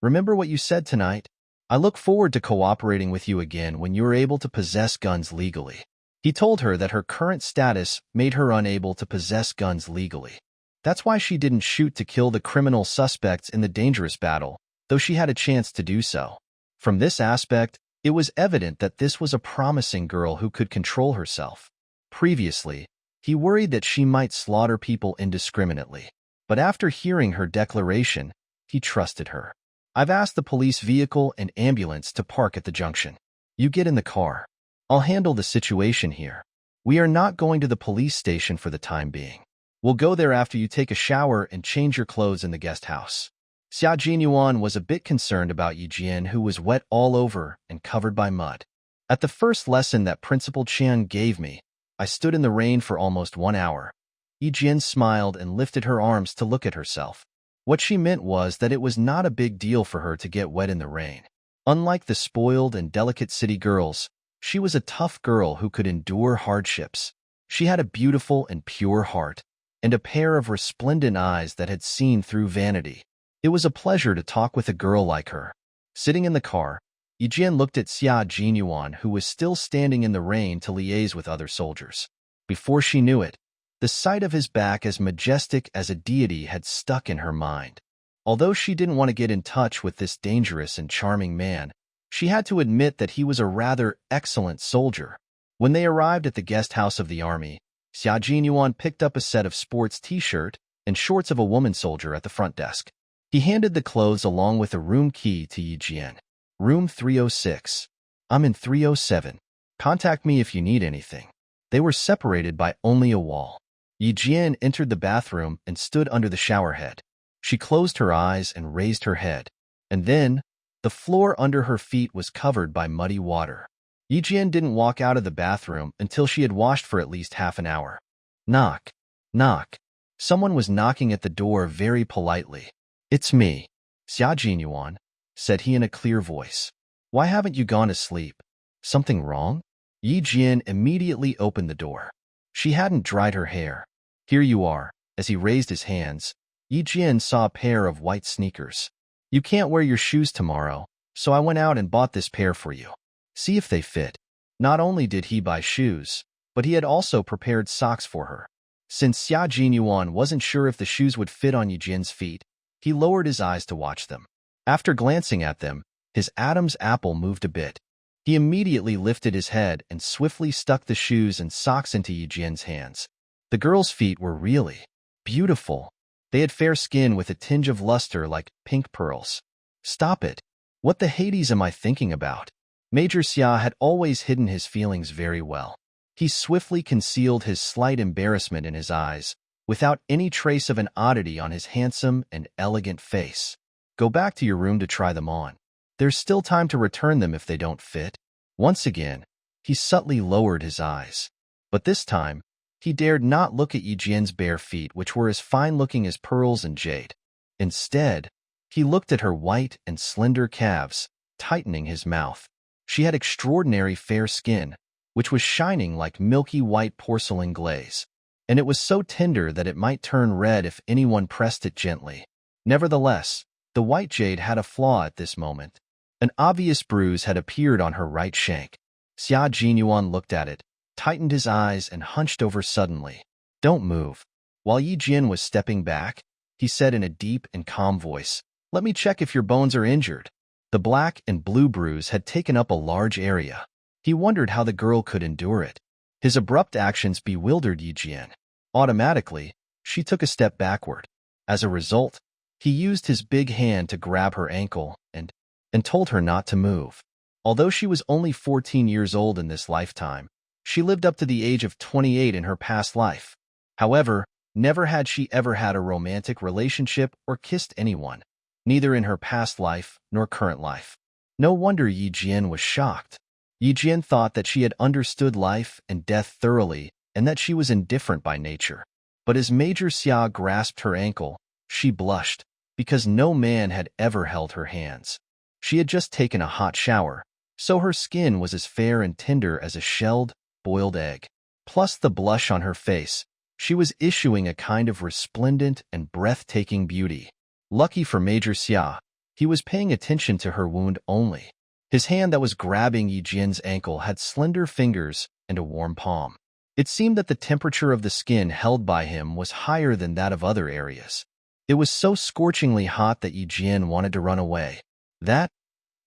remember what you said tonight? I look forward to cooperating with you again when you are able to possess guns legally." He told her that her current status made her unable to possess guns legally. That's why she didn't shoot to kill the criminal suspects in the dangerous battle, though she had a chance to do so. From this aspect, it was evident that this was a promising girl who could control herself. Previously, he worried that she might slaughter people indiscriminately, but after hearing her declaration, he trusted her. "I've asked the police vehicle and ambulance to park at the junction. You get in the car. I'll handle the situation here. We are not going to the police station for the time being. We'll go there after you take a shower and change your clothes in the guest house." Xia Jinyuan was a bit concerned about Yi Jian, who was wet all over and covered by mud. "At the first lesson that Principal Qian gave me, I stood in the rain for almost 1 hour." Yi Jian smiled and lifted her arms to look at herself. What she meant was that it was not a big deal for her to get wet in the rain. Unlike the spoiled and delicate city girls, she was a tough girl who could endure hardships. She had a beautiful and pure heart, and a pair of resplendent eyes that had seen through vanity. It was a pleasure to talk with a girl like her. Sitting in the car, Yi Jian looked at Xia Jinyuan, who was still standing in the rain to liaise with other soldiers. Before she knew it, the sight of his back as majestic as a deity had stuck in her mind. Although she didn't want to get in touch with this dangerous and charming man, she had to admit that he was a rather excellent soldier. When they arrived at the guest house of the army, Xia Jinyuan picked up a set of sports t-shirt and shorts of a woman soldier at the front desk. He handed the clothes along with a room key to Yi Jian. "Room 306. I'm in 307. Contact me if you need anything." They were separated by only a wall. Yi Jian entered the bathroom and stood under the shower head. She closed her eyes and raised her head. And then, the floor under her feet was covered by muddy water. Yi Jian didn't walk out of the bathroom until she had washed for at least half an hour. Knock. Knock. Someone was knocking at the door very politely. "It's me, Xia Jinyuan," said he in a clear voice. "Why haven't you gone to sleep? Something wrong?" Yi Jian immediately opened the door. She hadn't dried her hair. "Here you are." As he raised his hands, Yi Jian saw a pair of white sneakers. "You can't wear your shoes tomorrow, so I went out and bought this pair for you. See if they fit." Not only did he buy shoes, but he had also prepared socks for her. Since Xia Jinyuan wasn't sure if the shoes would fit on Yijin's feet, he lowered his eyes to watch them. After glancing at them, his Adam's apple moved a bit. He immediately lifted his head and swiftly stuck the shoes and socks into Yijin's hands. The girl's feet were really beautiful. They had fair skin with a tinge of luster like pink pearls. Stop it. What the Hades am I thinking about? Major Xia had always hidden his feelings very well. He swiftly concealed his slight embarrassment in his eyes, without any trace of an oddity on his handsome and elegant face. Go back to your room to try them on. There's still time to return them if they don't fit. Once again, he subtly lowered his eyes. But this time, he dared not look at Yijin's bare feet, which were as fine-looking as pearls and jade. Instead, he looked at her white and slender calves, tightening his mouth. She had extraordinary fair skin, which was shining like milky white porcelain glaze, and it was so tender that it might turn red if anyone pressed it gently. Nevertheless, the white jade had a flaw at this moment. An obvious bruise had appeared on her right shank. Xia Jinyuan looked at it, tightened his eyes, and hunched over suddenly. Don't move. While Yijin was stepping back, he said in a deep and calm voice, Let me check if your bones are injured. The black and blue bruise had taken up a large area. He wondered how the girl could endure it. His abrupt actions bewildered Yijin. Automatically, she took a step backward. As a result, he used his big hand to grab her ankle and told her not to move. Although she was only 14 years old in this lifetime, she lived up to the age of 28 in her past life. However, never had she ever had a romantic relationship or kissed anyone, neither in her past life nor current life. No wonder Yijin was shocked. Yijin thought that she had understood life and death thoroughly and that she was indifferent by nature. But as Major Xia grasped her ankle, she blushed, because no man had ever held her hands. She had just taken a hot shower, so her skin was as fair and tender as a shelled, boiled egg. Plus the blush on her face, she was issuing a kind of resplendent and breathtaking beauty. Lucky for Major Xia, he was paying attention to her wound only. His hand that was grabbing Yijin's ankle had slender fingers and a warm palm. It seemed that the temperature of the skin held by him was higher than that of other areas. It was so scorchingly hot that Yijin wanted to run away.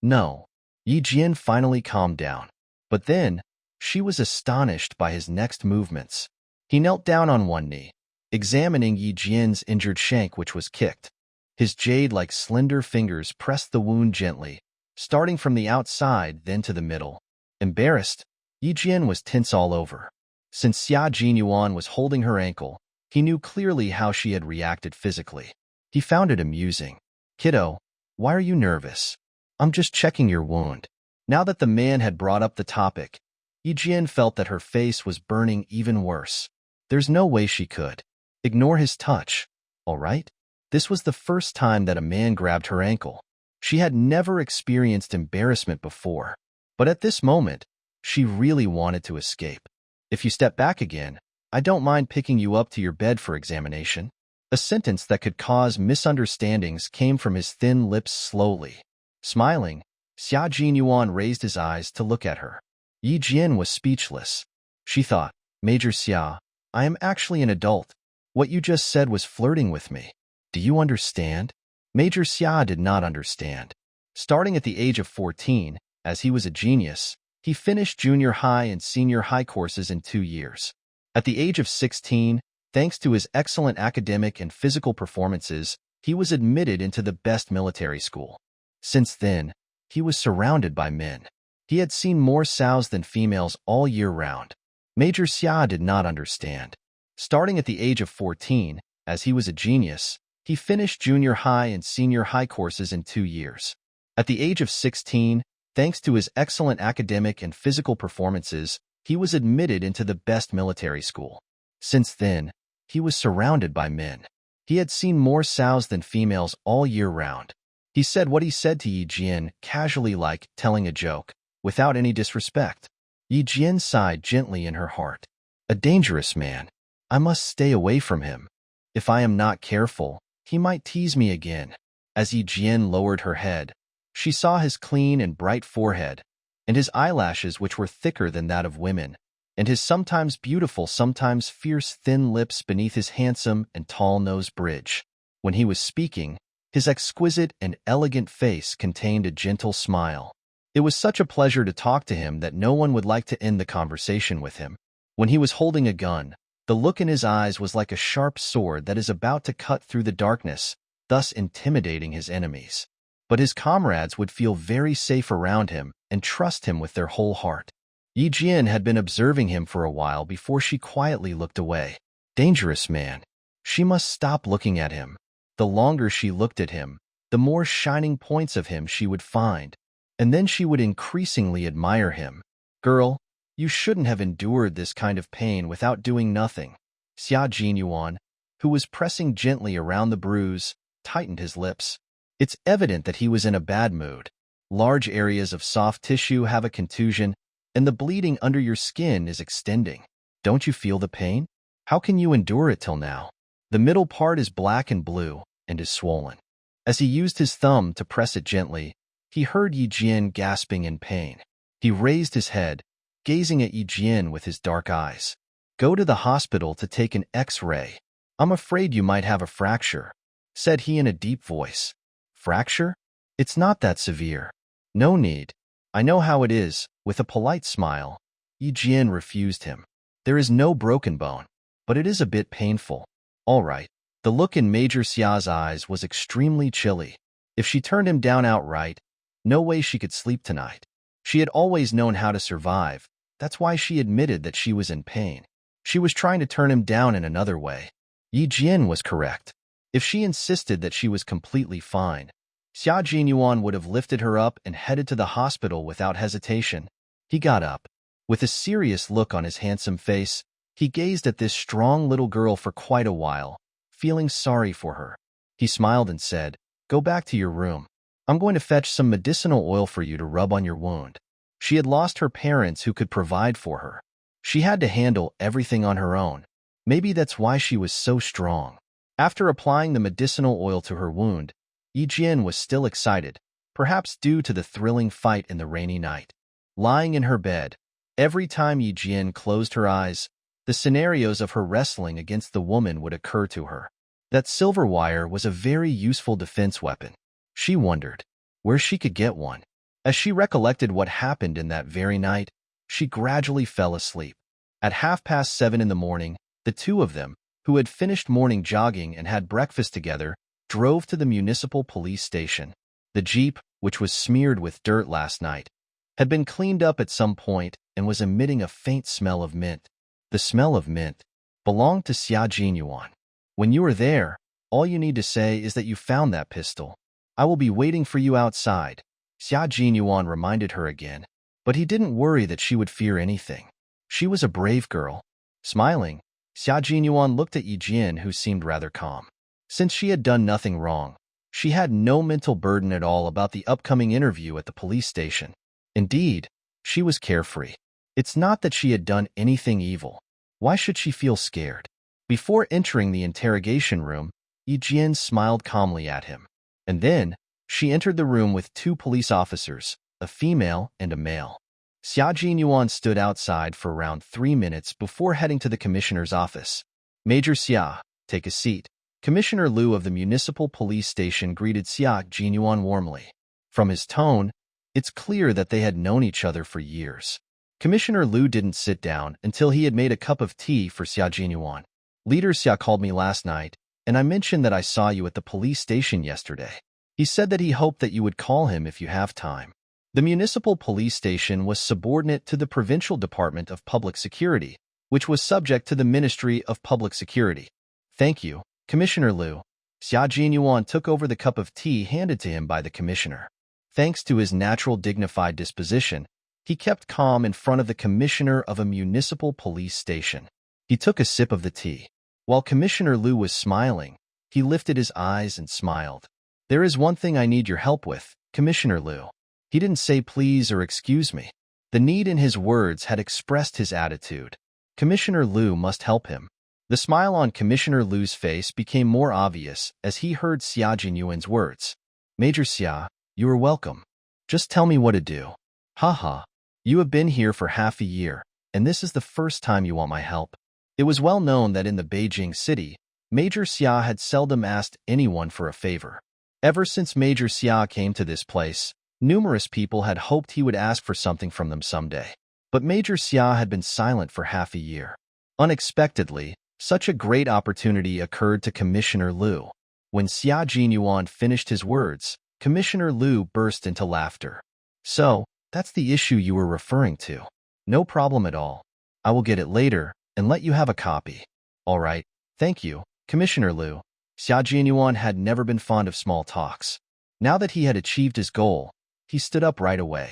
No. Yijin finally calmed down. But then, she was astonished by his next movements. He knelt down on one knee, examining Yijin's injured shank, which was kicked. His jade-like slender fingers pressed the wound gently, starting from the outside, then to the middle. Embarrassed, Yijin was tense all over. Since Xia Jinyuan was holding her ankle, he knew clearly how she had reacted physically. He found it amusing. Kiddo, why are you nervous? I'm just checking your wound. Now that the man had brought up the topic, Yijin felt that her face was burning even worse. There's no way she could ignore his touch, all right? This was the first time that a man grabbed her ankle. She had never experienced embarrassment before, but at this moment, she really wanted to escape. If you step back again, I don't mind picking you up to your bed for examination. A sentence that could cause misunderstandings came from his thin lips slowly. Smiling, Xia Jinyuan raised his eyes to look at her. Yijin was speechless. She thought, Major Xia, I am actually an adult. What you just said was flirting with me. Do you understand? Major Xia did not understand. Starting at the age of 14, as he was a genius, he finished junior high and senior high courses in 2 years. At the age of 16, thanks to his excellent academic and physical performances, he was admitted into the best military school. Since then, he was surrounded by men. He had seen more sows than females all year round. Major Xia did not understand. Starting at the age of 14, as he was a genius, he finished junior high and senior high courses in 2 years. At the age of 16, thanks to his excellent academic and physical performances, he was admitted into the best military school. Since then, he was surrounded by men. He had seen more sows than females all year round. He said what he said to Yijin, casually like telling a joke, without any disrespect. Yijin sighed gently in her heart. A dangerous man. I must stay away from him. If I am not careful, he might tease me again. As Yijin lowered her head, she saw his clean and bright forehead, and his eyelashes which were thicker than that of women, and his sometimes beautiful, sometimes fierce thin lips beneath his handsome and tall nose bridge. When he was speaking, his exquisite and elegant face contained a gentle smile. It was such a pleasure to talk to him that no one would like to end the conversation with him. When he was holding a gun, the look in his eyes was like a sharp sword that is about to cut through the darkness, thus intimidating his enemies. But his comrades would feel very safe around him and trust him with their whole heart. Yi Jian had been observing him for a while before she quietly looked away. Dangerous man. She must stop looking at him. The longer she looked at him, the more shining points of him she would find, and then she would increasingly admire him. Girl, you shouldn't have endured this kind of pain without doing nothing. Xia Jinyuan, who was pressing gently around the bruise, tightened his lips. It's evident that he was in a bad mood. Large areas of soft tissue have a contusion, and the bleeding under your skin is extending. Don't you feel the pain? How can you endure it till now? The middle part is black and blue and is swollen. As he used his thumb to press it gently, he heard Yi Jian gasping in pain. He raised his head, gazing at Yi Jian with his dark eyes. Go to the hospital to take an X-ray. I'm afraid you might have a fracture, said he in a deep voice. Fracture? It's not that severe. No need. I know how it is. With a polite smile, Yi Jian refused him. There is no broken bone, but it is a bit painful. All right. The look in Major Xia's eyes was extremely chilly. If she turned him down outright, no way she could sleep tonight. She had always known how to survive. That's why she admitted that she was in pain. She was trying to turn him down in another way. Yi Jian was correct. If she insisted that she was completely fine, Xia Jinyuan would have lifted her up and headed to the hospital without hesitation. He got up. With a serious look on his handsome face, he gazed at this strong little girl for quite a while, feeling sorry for her. He smiled and said, Go back to your room. I'm going to fetch some medicinal oil for you to rub on your wound. She had lost her parents who could provide for her. She had to handle everything on her own. Maybe that's why she was so strong. After applying the medicinal oil to her wound, Yi Jian was still excited, perhaps due to the thrilling fight in the rainy night. Lying in her bed, every time Yi Jian closed her eyes, the scenarios of her wrestling against the woman would occur to her. That silver wire was a very useful defense weapon. She wondered where she could get one. As she recollected what happened in that very night, she gradually fell asleep. At 7:30 in the morning, the two of them, who had finished morning jogging and had breakfast together, drove to the municipal police station. The jeep, which was smeared with dirt last night, had been cleaned up at some point and was emitting a faint smell of mint. The smell of mint belonged to Xia Jinyuan. When you are there, all you need to say is that you found that pistol. I will be waiting for you outside, Xia Jinyuan reminded her again, but he didn't worry that she would fear anything. She was a brave girl. Smiling, Xia Jinyuan looked at Yi Jian, who seemed rather calm. Since she had done nothing wrong, she had no mental burden at all about the upcoming interview at the police station. Indeed, she was carefree. It's not that she had done anything evil. Why should she feel scared? Before entering the interrogation room, Yi Jian smiled calmly at him. And then, she entered the room with two police officers, a female and a male. Xia Jinyuan stood outside for around 3 minutes before heading to the commissioner's office. Major Xia, take a seat. Commissioner Liu of the municipal police station greeted Xia Jinyuan warmly. From his tone, it's clear that they had known each other for years. Commissioner Liu didn't sit down until he had made a cup of tea for Xia Jinyuan. Leader Xia called me last night, and I mentioned that I saw you at the police station yesterday. He said that he hoped that you would call him if you have time. The municipal police station was subordinate to the Provincial Department of Public Security, which was subject to the Ministry of Public Security. Thank you, Commissioner Liu. Xia Jinyuan took over the cup of tea handed to him by the commissioner. Thanks to his natural dignified disposition, he kept calm in front of the commissioner of a municipal police station. He took a sip of the tea. While Commissioner Liu was smiling, he lifted his eyes and smiled. There is one thing I need your help with, Commissioner Liu. He didn't say please or excuse me. The need in his words had expressed his attitude. Commissioner Liu must help him. The smile on Commissioner Liu's face became more obvious as he heard Xia Jinyuan's words. Major Xia, you are welcome. Just tell me what to do. Haha. You have been here for half a year, and this is the first time you want my help. It was well known that in the Beijing city, Major Xia had seldom asked anyone for a favor. Ever since Major Xia came to this place, numerous people had hoped he would ask for something from them someday. But Major Xia had been silent for half a year. Unexpectedly, such a great opportunity occurred to Commissioner Liu. When Xia Jinyuan finished his words, Commissioner Liu burst into laughter. So, that's the issue you were referring to. No problem at all. I will get it later and let you have a copy. All right, thank you, Commissioner Liu. Xia Jinyuan had never been fond of small talks. Now that he had achieved his goal, he stood up right away.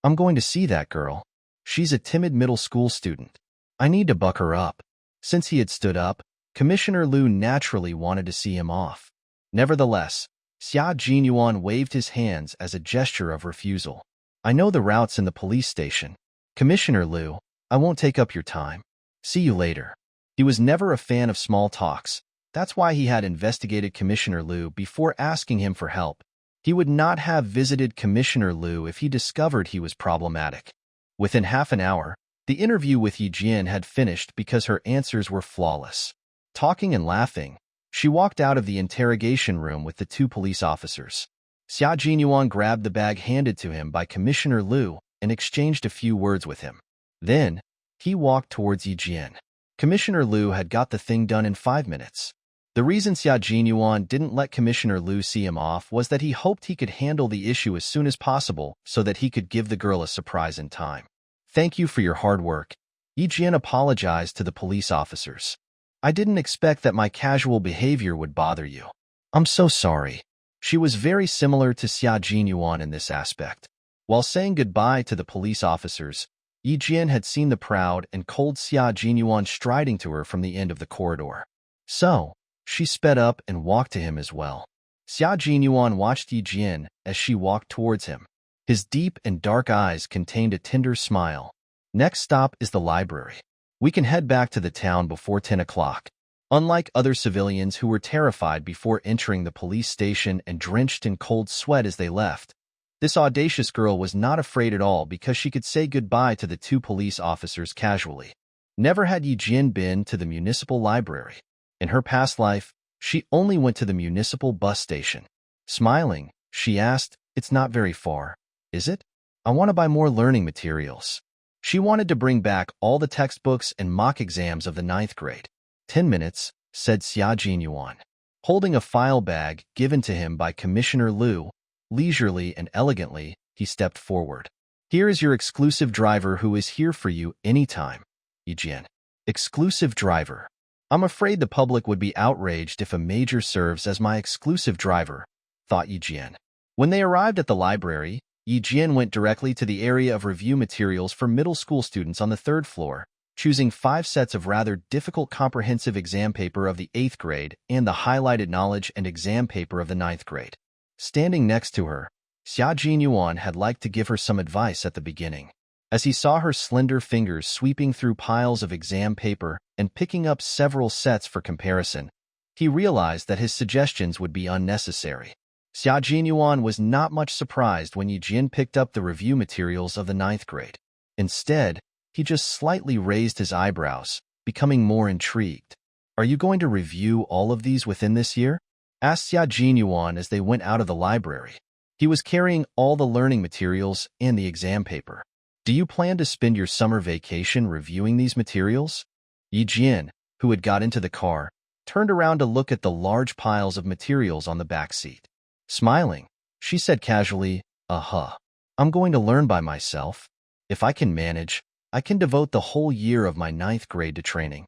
I'm going to see that girl. She's a timid middle school student. I need to buck her up. Since he had stood up, Commissioner Liu naturally wanted to see him off. Nevertheless, Xia Jinyuan waved his hands as a gesture of refusal. I know the routes in the police station. Commissioner Liu, I won't take up your time. See you later. He was never a fan of small talks. That's why he had investigated Commissioner Liu before asking him for help. He would not have visited Commissioner Liu if he discovered he was problematic. Within half an hour, the interview with Yi Jian had finished because her answers were flawless. Talking and laughing, she walked out of the interrogation room with the two police officers. Xia Jinyuan grabbed the bag handed to him by Commissioner Liu and exchanged a few words with him. Then, he walked towards Yi Jian. Commissioner Liu had got the thing done in 5 minutes. The reason Xia Jinyuan didn't let Commissioner Liu see him off was that he hoped he could handle the issue as soon as possible so that he could give the girl a surprise in time. Thank you for your hard work. Yi Jian apologized to the police officers. I didn't expect that my casual behavior would bother you. I'm so sorry. She was very similar to Xia Jinyuan in this aspect. While saying goodbye to the police officers, Yi Jian had seen the proud and cold Xia Jinyuan striding to her from the end of the corridor. So, she sped up and walked to him as well. Xia Jinyuan watched Yi Jian as she walked towards him. His deep and dark eyes contained a tender smile. Next stop is the library. We can head back to the town before 10 o'clock. Unlike other civilians who were terrified before entering the police station and drenched in cold sweat as they left, this audacious girl was not afraid at all because she could say goodbye to the two police officers casually. Never had Yi Jian been to the municipal library. In her past life, she only went to the municipal bus station. Smiling, she asked, "It's not very far, is it? I want to buy more learning materials." She wanted to bring back all the textbooks and mock exams of the 9th grade. 10 minutes, said Xia Jinyuan. Holding a file bag given to him by Commissioner Liu, leisurely and elegantly, he stepped forward. Here is your exclusive driver who is here for you anytime. Yi Jian. Exclusive driver. I'm afraid the public would be outraged if a major serves as my exclusive driver, thought Yi Jian. When they arrived at the library, Yi Jian went directly to the area of review materials for middle school students on the 3rd floor, choosing 5 sets of rather difficult comprehensive exam paper of the 8th grade and the highlighted knowledge and exam paper of the 9th grade. Standing next to her, Xia Jinyuan had liked to give her some advice at the beginning. As he saw her slender fingers sweeping through piles of exam paper and picking up several sets for comparison, he realized that his suggestions would be unnecessary. Xia Jinyuan was not much surprised when Yi Jian picked up the review materials of the 9th grade. Instead, he just slightly raised his eyebrows, becoming more intrigued. Are you going to review all of these within this year? Asked Xia Jinyuan as they went out of the library. He was carrying all the learning materials and the exam paper. Do you plan to spend your summer vacation reviewing these materials? Yi Jian, who had got into the car, turned around to look at the large piles of materials on the back seat. Smiling, she said casually, I'm going to learn by myself. If I can manage, I can devote the whole year of my 9th grade to training.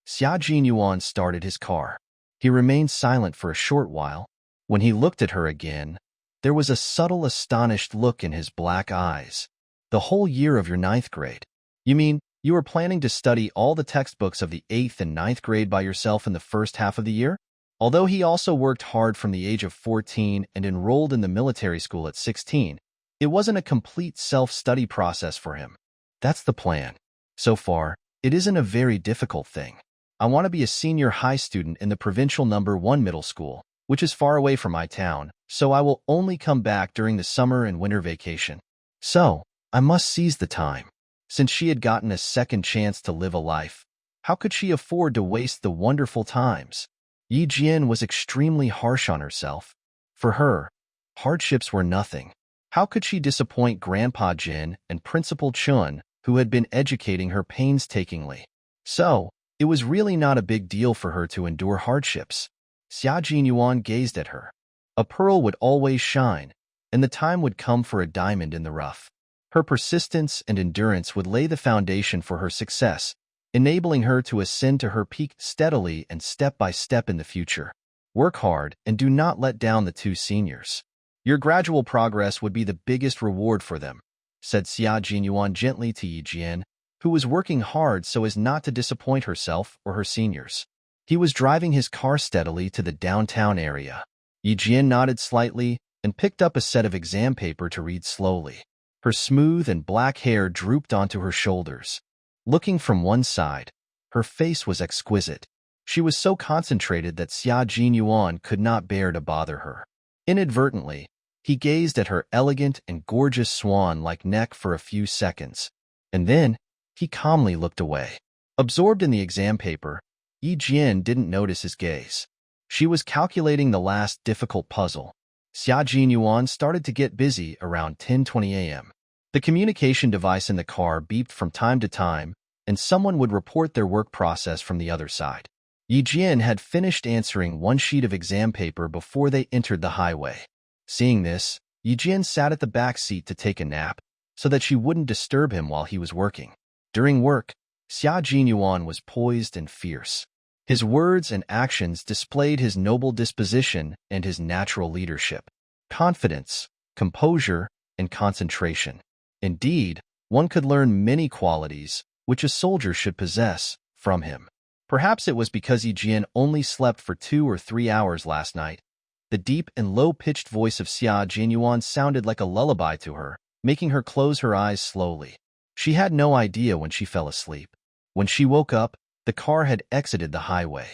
Xia Jinyuan started his car. He remained silent for a short while. When he looked at her again, there was a subtle, astonished look in his black eyes. The whole year of your 9th grade? You mean, you were planning to study all the textbooks of the 8th and 9th grade by yourself in the first half of the year? Although he also worked hard from the age of 14 and enrolled in the military school at 16, it wasn't a complete self-study process for him. That's the plan. So far, it isn't a very difficult thing. I want to be a senior high student in the provincial number 1 middle school, which is far away from my town, so I will only come back during the summer and winter vacation. So, I must seize the time. Since she had gotten a second chance to live a life, how could she afford to waste the wonderful times? Yi Jian was extremely harsh on herself. For her, hardships were nothing. How could she disappoint Grandpa Jin and Principal Chun, who had been educating her painstakingly? So, it was really not a big deal for her to endure hardships. Xia Jinyuan gazed at her. A pearl would always shine, and the time would come for a diamond in the rough. Her persistence and endurance would lay the foundation for her success, enabling her to ascend to her peak steadily and step by step in the future. Work hard and do not let down the two seniors. Your gradual progress would be the biggest reward for them, said Xia Jinyuan gently to Yi Jian, who was working hard so as not to disappoint herself or her seniors. He was driving his car steadily to the downtown area. Yi Jian nodded slightly and picked up a set of exam paper to read slowly. Her smooth and black hair drooped onto her shoulders. Looking from one side, her face was exquisite. She was so concentrated that Xia Jinyuan could not bear to bother her. Inadvertently, he gazed at her elegant and gorgeous swan-like neck for a few seconds, and then he calmly looked away. Absorbed in the exam paper, Yi Jian didn't notice his gaze. She was calculating the last difficult puzzle. Xia Jinyuan started to get busy around 10:20 a.m. The communication device in the car beeped from time to time, and someone would report their work process from the other side. Yi Jian had finished answering one sheet of exam paper before they entered the highway. Seeing this, Yi Jian sat at the back seat to take a nap, so that she wouldn't disturb him while he was working. During work, Xia Jinyuan was poised and fierce. His words and actions displayed his noble disposition and his natural leadership, confidence, composure, and concentration. Indeed, one could learn many qualities which a soldier should possess from him. Perhaps it was because Yi Jian only slept for 2 or 3 hours last night. The deep and low-pitched voice of Xia Jinyuan sounded like a lullaby to her, making her close her eyes slowly. She had no idea when she fell asleep. When she woke up, the car had exited the highway.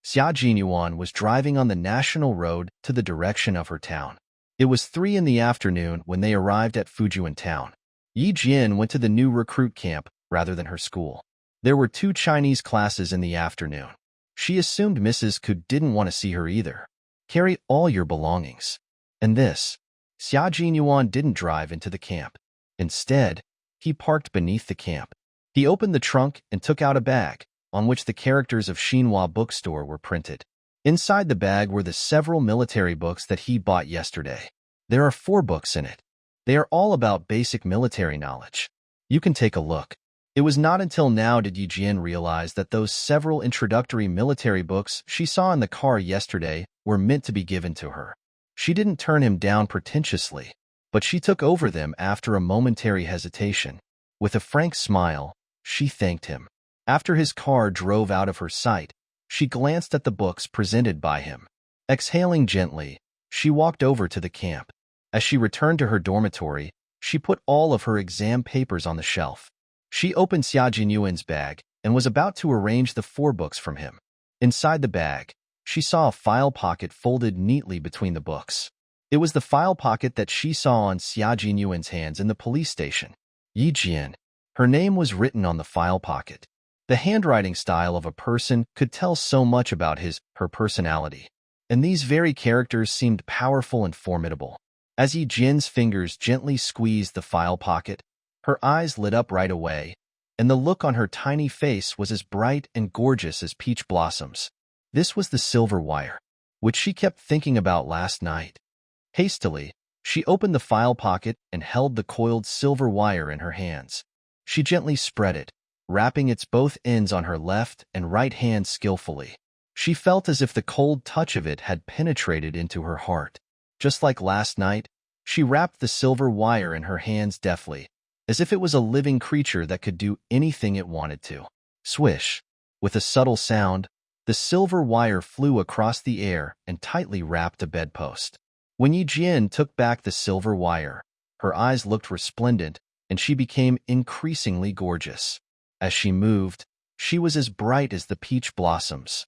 Xia Jinyuan was driving on the national road to the direction of her town. It was 3 in the afternoon when they arrived at Fujian town. Yi Jian went to the new recruit camp rather than her school. There were 2 Chinese classes in the afternoon. She assumed Mrs. Ku didn't want to see her either. Carry all your belongings. And this. Xia Jinyuan didn't drive into the camp. Instead, he parked beneath the camp. He opened the trunk and took out a bag, on which the characters of Xinhua bookstore were printed. Inside the bag were the several military books that he bought yesterday. There are 4 books in it. They are all about basic military knowledge. You can take a look. It was not until now did Yi Jian realize that those several introductory military books she saw in the car yesterday were meant to be given to her. She didn't turn him down pretentiously, but she took over them after a momentary hesitation. With a frank smile, she thanked him. After his car drove out of her sight, she glanced at the books presented by him. Exhaling gently, she walked over to the camp. As she returned to her dormitory, she put all of her exam papers on the shelf. She opened Xia Jinyuan's bag and was about to arrange the 4 books from him. Inside the bag, she saw a file pocket folded neatly between the books. It was the file pocket that she saw on Xia Jinyuan's hands in the police station. Yi Jian. Her name was written on the file pocket. The handwriting style of a person could tell so much about her personality, and these very characters seemed powerful and formidable. As Yi Jian's fingers gently squeezed the file pocket, her eyes lit up right away, and the look on her tiny face was as bright and gorgeous as peach blossoms. This was the silver wire, which she kept thinking about last night. Hastily, she opened the file pocket and held the coiled silver wire in her hands. She gently spread it, wrapping its both ends on her left and right hand skillfully. She felt as if the cold touch of it had penetrated into her heart. Just like last night, she wrapped the silver wire in her hands deftly, as if it was a living creature that could do anything it wanted to. Swish! With a subtle sound, the silver wire flew across the air and tightly wrapped a bedpost. When Yi Jian took back the silver wire, her eyes looked resplendent, and she became increasingly gorgeous. As she moved, she was as bright as the peach blossoms.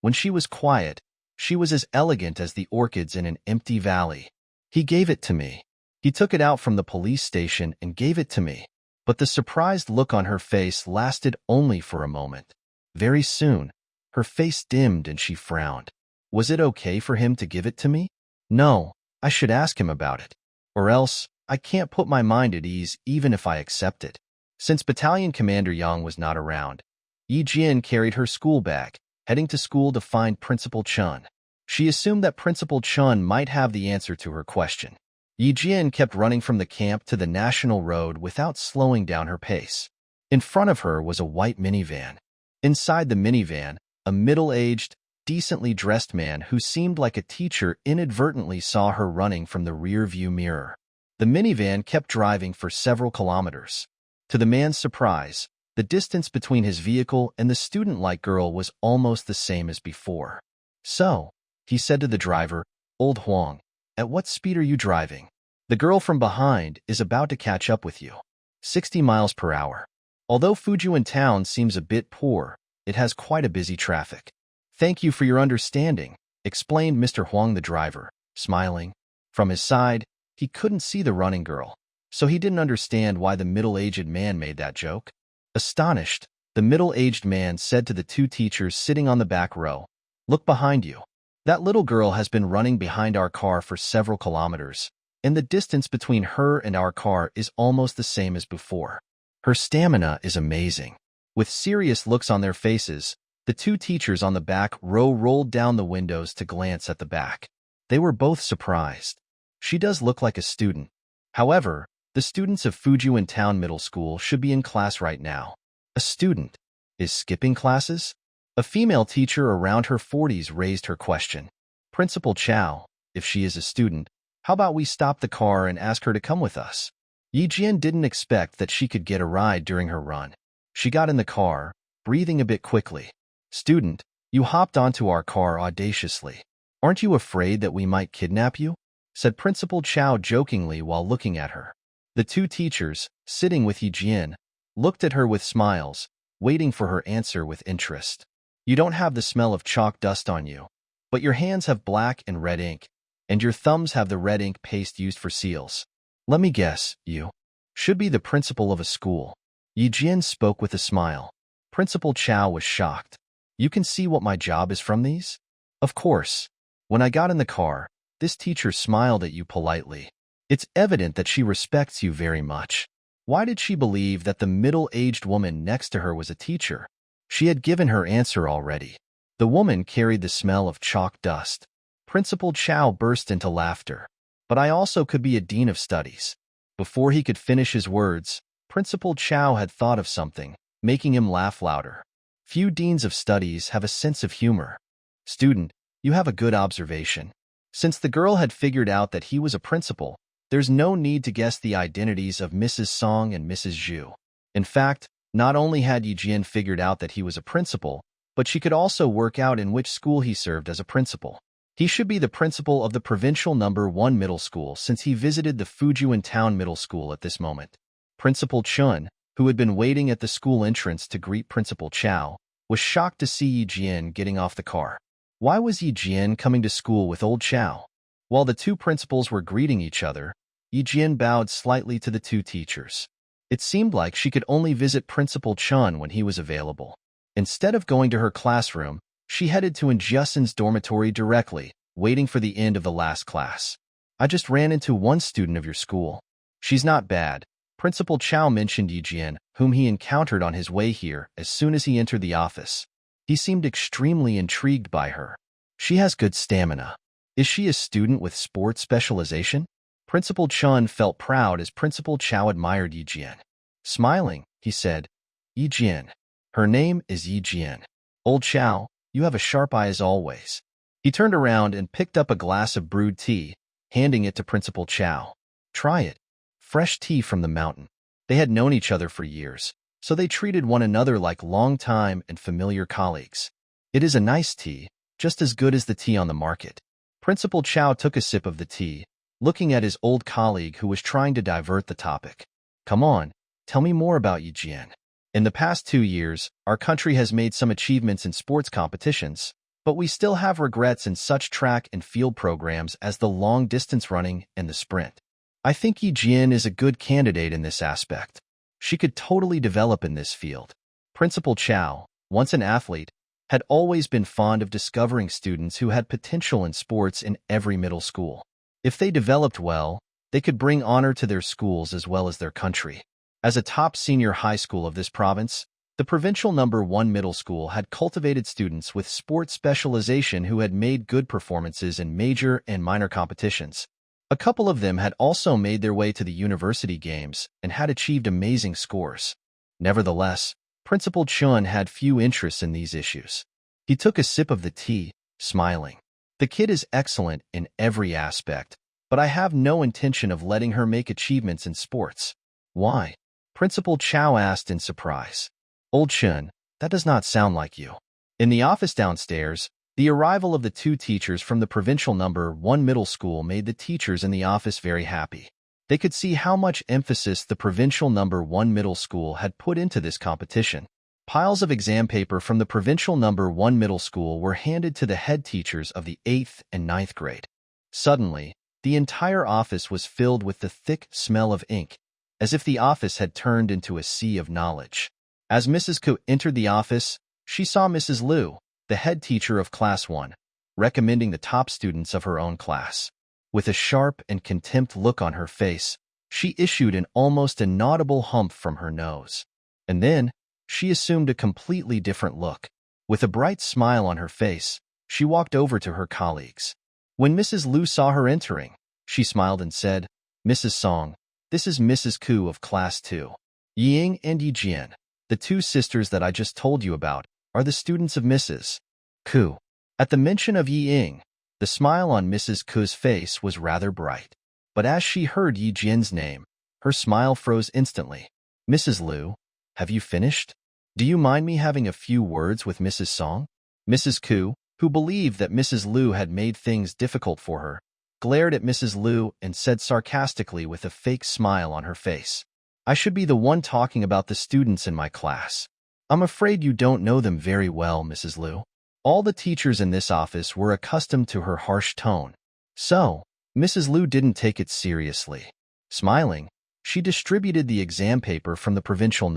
When she was quiet, she was as elegant as the orchids in an empty valley. He gave it to me. He took it out from the police station and gave it to me. But the surprised look on her face lasted only for a moment. Very soon, her face dimmed and she frowned. Was it okay for him to give it to me? No, I should ask him about it. Or else, I can't put my mind at ease even if I accept it. Since Battalion Commander Yang was not around, Yi Jian carried her school bag, heading to school to find Principal Chun. She assumed that Principal Chun might have the answer to her question. Yi Jian kept running from the camp to the national road without slowing down her pace. In front of her was a white minivan. Inside the minivan, a middle-aged, decently dressed man who seemed like a teacher inadvertently saw her running from the rear-view mirror. The minivan kept driving for several kilometers. To the man's surprise, the distance between his vehicle and the student-like girl was almost the same as before. So, he said to the driver, "Old Huang, at what speed are you driving? The girl from behind is about to catch up with you. 60 miles per hour. Although Fujian town seems a bit poor, it has quite a busy traffic." "Thank you for your understanding," explained Mr. Huang the driver, smiling. From his side, he couldn't see the running girl, so he didn't understand why the middle-aged man made that joke. Astonished, the middle-aged man said to the two teachers sitting on the back row, "Look behind you. That little girl has been running behind our car for several kilometers, and the distance between her and our car is almost the same as before. Her stamina is amazing." With serious looks on their faces, the two teachers on the back row rolled down the windows to glance at the back. They were both surprised. She does look like a student. However, the students of Fujian Town Middle School should be in class right now. A student is skipping classes? A female teacher around her 40s raised her question. "Principal Chow, if she is a student, how about we stop the car and ask her to come with us?" Yi Jian didn't expect that she could get a ride during her run. She got in the car, breathing a bit quickly. "Student, you hopped onto our car audaciously. Aren't you afraid that we might kidnap you?" said Principal Chow jokingly while looking at her. The two teachers, sitting with Yi Jian, looked at her with smiles, waiting for her answer with interest. "You don't have the smell of chalk dust on you, but your hands have black and red ink, and your thumbs have the red ink paste used for seals. Let me guess, you should be the principal of a school." Yi Jian spoke with a smile. Principal Chow was shocked. "You can see what my job is from these?" "Of course. When I got in the car, this teacher smiled at you politely. It's evident that she respects you very much." Why did she believe that the middle-aged woman next to her was a teacher? She had given her answer already. The woman carried the smell of chalk dust. Principal Chow burst into laughter. "But I also could be a dean of studies." Before he could finish his words, Principal Chow had thought of something, making him laugh louder. "Few deans of studies have a sense of humor. Student, you have a good observation." Since the girl had figured out that he was a principal, there's no need to guess the identities of Mrs. Song and Mrs. Zhu. In fact, not only had Yi Jian figured out that he was a principal, but she could also work out in which school he served as a principal. He should be the principal of the Provincial No. 1 Middle School since he visited the Fujian Town Middle School at this moment. Principal Chun, who had been waiting at the school entrance to greet Principal Chow, was shocked to see Yi Jian getting off the car. Why was Yi Jian coming to school with old Chow? While the two principals were greeting each other, Yi Jian bowed slightly to the two teachers. It seemed like she could only visit Principal Chun when he was available. Instead of going to her classroom, she headed to Injiasen's dormitory directly, waiting for the end of the last class. "I just ran into one student of your school. She's not bad." Principal Chow mentioned Yi Jian, whom he encountered on his way here as soon as he entered the office. He seemed extremely intrigued by her. "She has good stamina. Is she a student with sports specialization?" Principal Chun felt proud as Principal Chow admired Yi Jian. Smiling, he said, "Yi Jian. Her name is Yi Jian. Old Chow, you have a sharp eye as always." He turned around and picked up a glass of brewed tea, handing it to Principal Chow. "Try it. Fresh tea from the mountain." They had known each other for years, so they treated one another like long-time and familiar colleagues. "It is a nice tea, just as good as the tea on the market." Principal Chow took a sip of the tea, looking at his old colleague who was trying to divert the topic. "Come on, tell me more about Yi Jian. In the past 2 years, our country has made some achievements in sports competitions, but we still have regrets in such track and field programs as the long-distance running and the sprint. I think Yi Jian is a good candidate in this aspect. She could totally develop in this field. Principal Chow, once an athlete, had always been fond of discovering students who had potential in sports in every middle school. If they developed well, they could bring honor to their schools as well as their country. As a top senior high school of this province, the provincial #1 middle school had cultivated students with sports specialization who had made good performances in major and minor competitions. A couple of them had also made their way to the university games and had achieved amazing scores. Nevertheless, Principal Chun had few interests in these issues. He took a sip of the tea, smiling. The kid is excellent in every aspect, but I have no intention of letting her make achievements in sports. Why? Principal Chow asked in surprise. Old Chun, that does not sound like you. In the office downstairs, the arrival of the two teachers from the provincial #1 middle school made the teachers in the office very happy. They could see how much emphasis the provincial #1 middle school had put into this competition. Piles of exam paper from the provincial #1 middle school were handed to the head teachers of the 8th and 9th grade. Suddenly, the entire office was filled with the thick smell of ink, as if the office had turned into a sea of knowledge. As Mrs. Ku entered the office, she saw Mrs. Liu, the head teacher of Class 1, recommending the top students of her own class. With a sharp and contempt look on her face, she issued an almost inaudible humph from her nose. And then, she assumed a completely different look. With a bright smile on her face, she walked over to her colleagues. When Mrs. Liu saw her entering, she smiled and said, "Mrs. Song, this is Mrs. Ku of Class 2. Ying and Yi Jian, the two sisters that I just told you about, are the students of Mrs. Ku." At the mention of Yi Ying, the smile on Mrs. Ku's face was rather bright. But as she heard Yi Jian's name, her smile froze instantly. "Mrs. Liu, have you finished? Do you mind me having a few words with Mrs. Song?" Mrs. Ku, who believed that Mrs. Liu had made things difficult for her, glared at Mrs. Liu and said sarcastically with a fake smile on her face, "I should be the one talking about the students in my class. I'm afraid you don't know them very well, Mrs. Liu." All the teachers in this office were accustomed to her harsh tone, so Mrs. Liu didn't take it seriously. Smiling, she distributed the exam paper from the provincial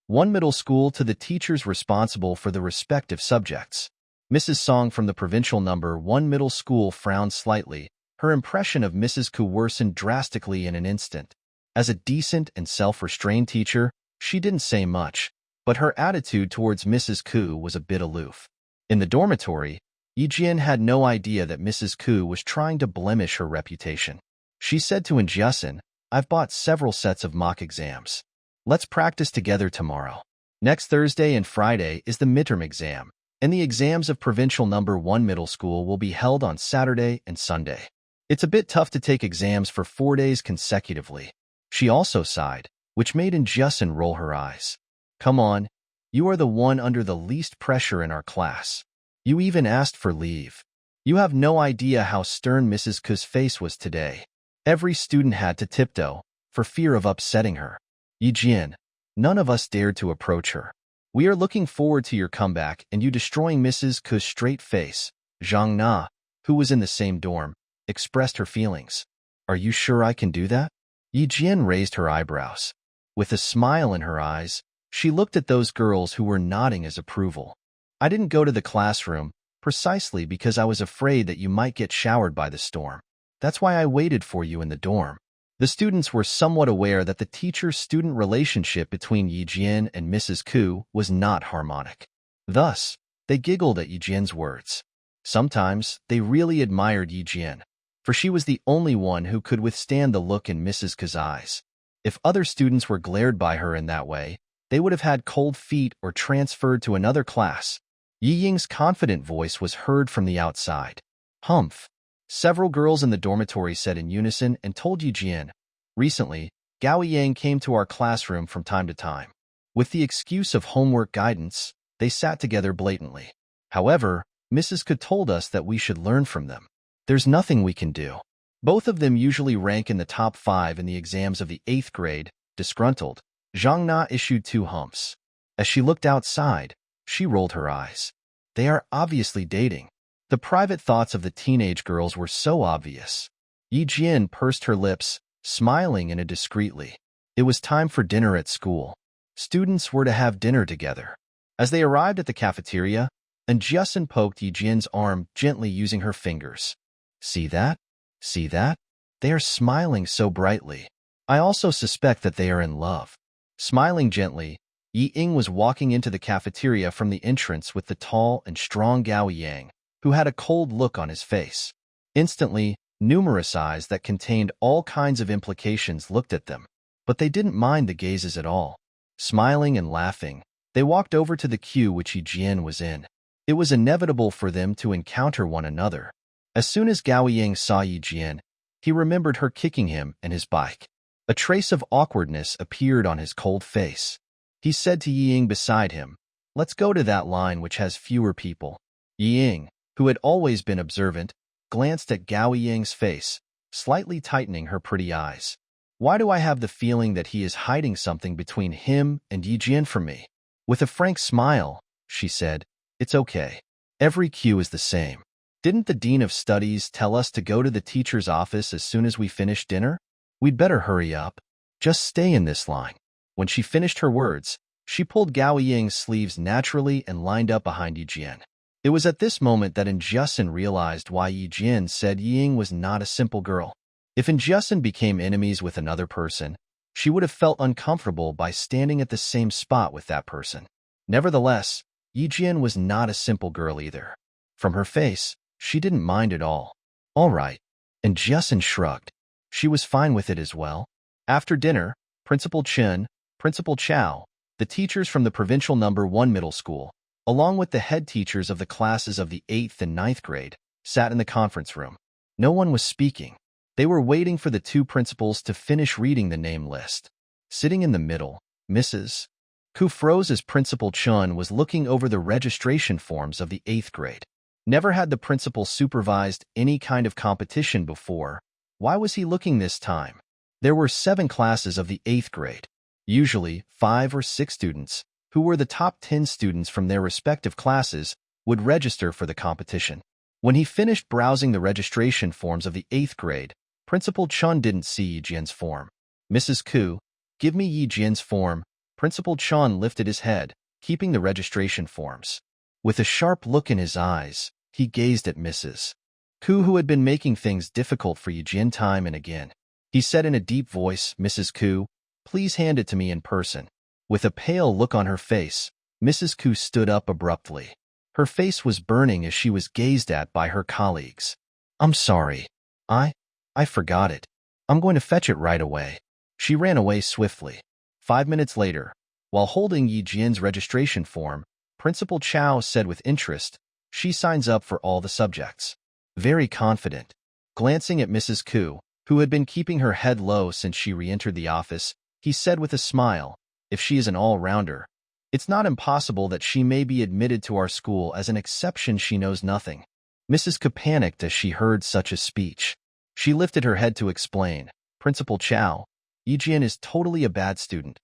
#1 middle school to the teachers responsible for the respective subjects. Mrs. Song from the provincial #1 middle school frowned slightly. Her impression of Mrs. Ku worsened drastically in an instant. As a decent and self-restrained teacher, she didn't say much, but her attitude towards Mrs. Ku was a bit aloof. In the dormitory, Yi Jian had no idea that Mrs. Ku was trying to blemish her reputation. She said to Jiasun, "I've bought several sets of mock exams. Let's practice together tomorrow. Next Thursday and Friday is the midterm exam, and the exams of provincial #1 middle school will be held on Saturday and Sunday. It's a bit tough to take exams for 4 days consecutively." She also sighed, which made Jiasun roll her eyes. "Come on, you are the one under the least pressure in our class. You even asked for leave. You have no idea how stern Mrs. Ku's face was today. Every student had to tiptoe, for fear of upsetting her. Yi Jian, none of us dared to approach her. We are looking forward to your comeback and you destroying Mrs. Ku's straight face." Zhang Na, who was in the same dorm, expressed her feelings. "Are you sure I can do that?" Yi Jian raised her eyebrows. With a smile in her eyes, she looked at those girls who were nodding as approval. "I didn't go to the classroom, precisely because I was afraid that you might get showered by the storm. That's why I waited for you in the dorm." The students were somewhat aware that the teacher-student relationship between Yi Jian and Mrs. Ku was not harmonic. Thus, they giggled at Yi Jian's words. Sometimes, they really admired Yi Jian, for she was the only one who could withstand the look in Mrs. Ku's eyes. If other students were glared by her in that way, they would have had cold feet or transferred to another class. Yi Ying's confident voice was heard from the outside. "Humph." Several girls in the dormitory said in unison and told Yi Jian, "Recently, Gao Yang came to our classroom from time to time. With the excuse of homework guidance, they sat together blatantly. However, Mrs. Ku told us that we should learn from them. There's nothing we can do. Both of them usually rank in the top 5 in the exams of the 8th grade." Disgruntled, Zhang Na issued 2 humps. As she looked outside, she rolled her eyes. They are obviously dating. The private thoughts of the teenage girls were so obvious. Yi Jian pursed her lips, smiling discreetly. It was time for dinner at school. Students were to have dinner together. As they arrived at the cafeteria, Jiasun poked Yijin's arm gently using her fingers. See that? See that? They are smiling so brightly. I also suspect that they are in love. Smiling gently, Yi Ying was walking into the cafeteria from the entrance with the tall and strong Gao Yang, who had a cold look on his face. Instantly, numerous eyes that contained all kinds of implications looked at them, but they didn't mind the gazes at all. Smiling and laughing, they walked over to the queue which Yijin was in. It was inevitable for them to encounter one another. As soon as Gao Yang saw Yijin, he remembered her kicking him and his bike. A trace of awkwardness appeared on his cold face. He said to Yi Ying beside him, "Let's go to that line which has fewer people." Yi Ying, who had always been observant, glanced at Gao Yang's face, slightly tightening her pretty eyes. Why do I have the feeling that he is hiding something between him and Yijin from me? With a frank smile, she said, "It's okay. Every queue is the same. Didn't the Dean of Studies tell us to go to the teacher's office as soon as we finish dinner? We'd better hurry up. Just stay in this line." When she finished her words, she pulled Gao Ying's sleeves naturally and lined up behind Yijin. It was at this moment that Jiasun realized why Yijin said Yi Ying was not a simple girl. If Jiasun became enemies with another person, she would have felt uncomfortable by standing at the same spot with that person. Nevertheless, Yijin was not a simple girl either. From her face, she didn't mind at all. All right. And Jiasun shrugged. She was fine with it as well. After dinner, Principal Chen, Principal Chao, the teachers from the Provincial No. 1 Middle School, along with the head teachers of the classes of the 8th and 9th grade, sat in the conference room. No one was speaking. They were waiting for the two principals to finish reading the name list. Sitting in the middle, Mrs. Ku froze as Principal Chun was looking over the registration forms of the 8th grade. Never had the principal supervised any kind of competition before. Why was he looking this time? There were 7 classes of the 8th grade. Usually, 5 or 6 students, who were the top 10 students from their respective classes, would register for the competition. When he finished browsing the registration forms of the 8th grade, Principal Chun didn't see Yijin's form. "Mrs. Ku, give me Yijin's form." Principal Chun lifted his head, keeping the registration forms. With a sharp look in his eyes, he gazed at Mrs. Ku, who had been making things difficult for Yijin time and again. He said in a deep voice, "Mrs. Ku, please hand it to me in person." With a pale look on her face, Mrs. Ku stood up abruptly. Her face was burning as she was gazed at by her colleagues. "I'm sorry. I forgot it. I'm going to fetch it right away." She ran away swiftly. 5 minutes later, while holding Yijin's registration form, Principal Chao said with interest, "She signs up for all the subjects." Very confident. Glancing at Mrs. Ku, who had been keeping her head low since she re-entered the office, he said with a smile, "If she is an all-rounder, it's not impossible that she may be admitted to our school. As an exception, she knows nothing." Mrs. Ku panicked as she heard such a speech. She lifted her head to explain, "Principal Chao, Yijin is totally a bad student.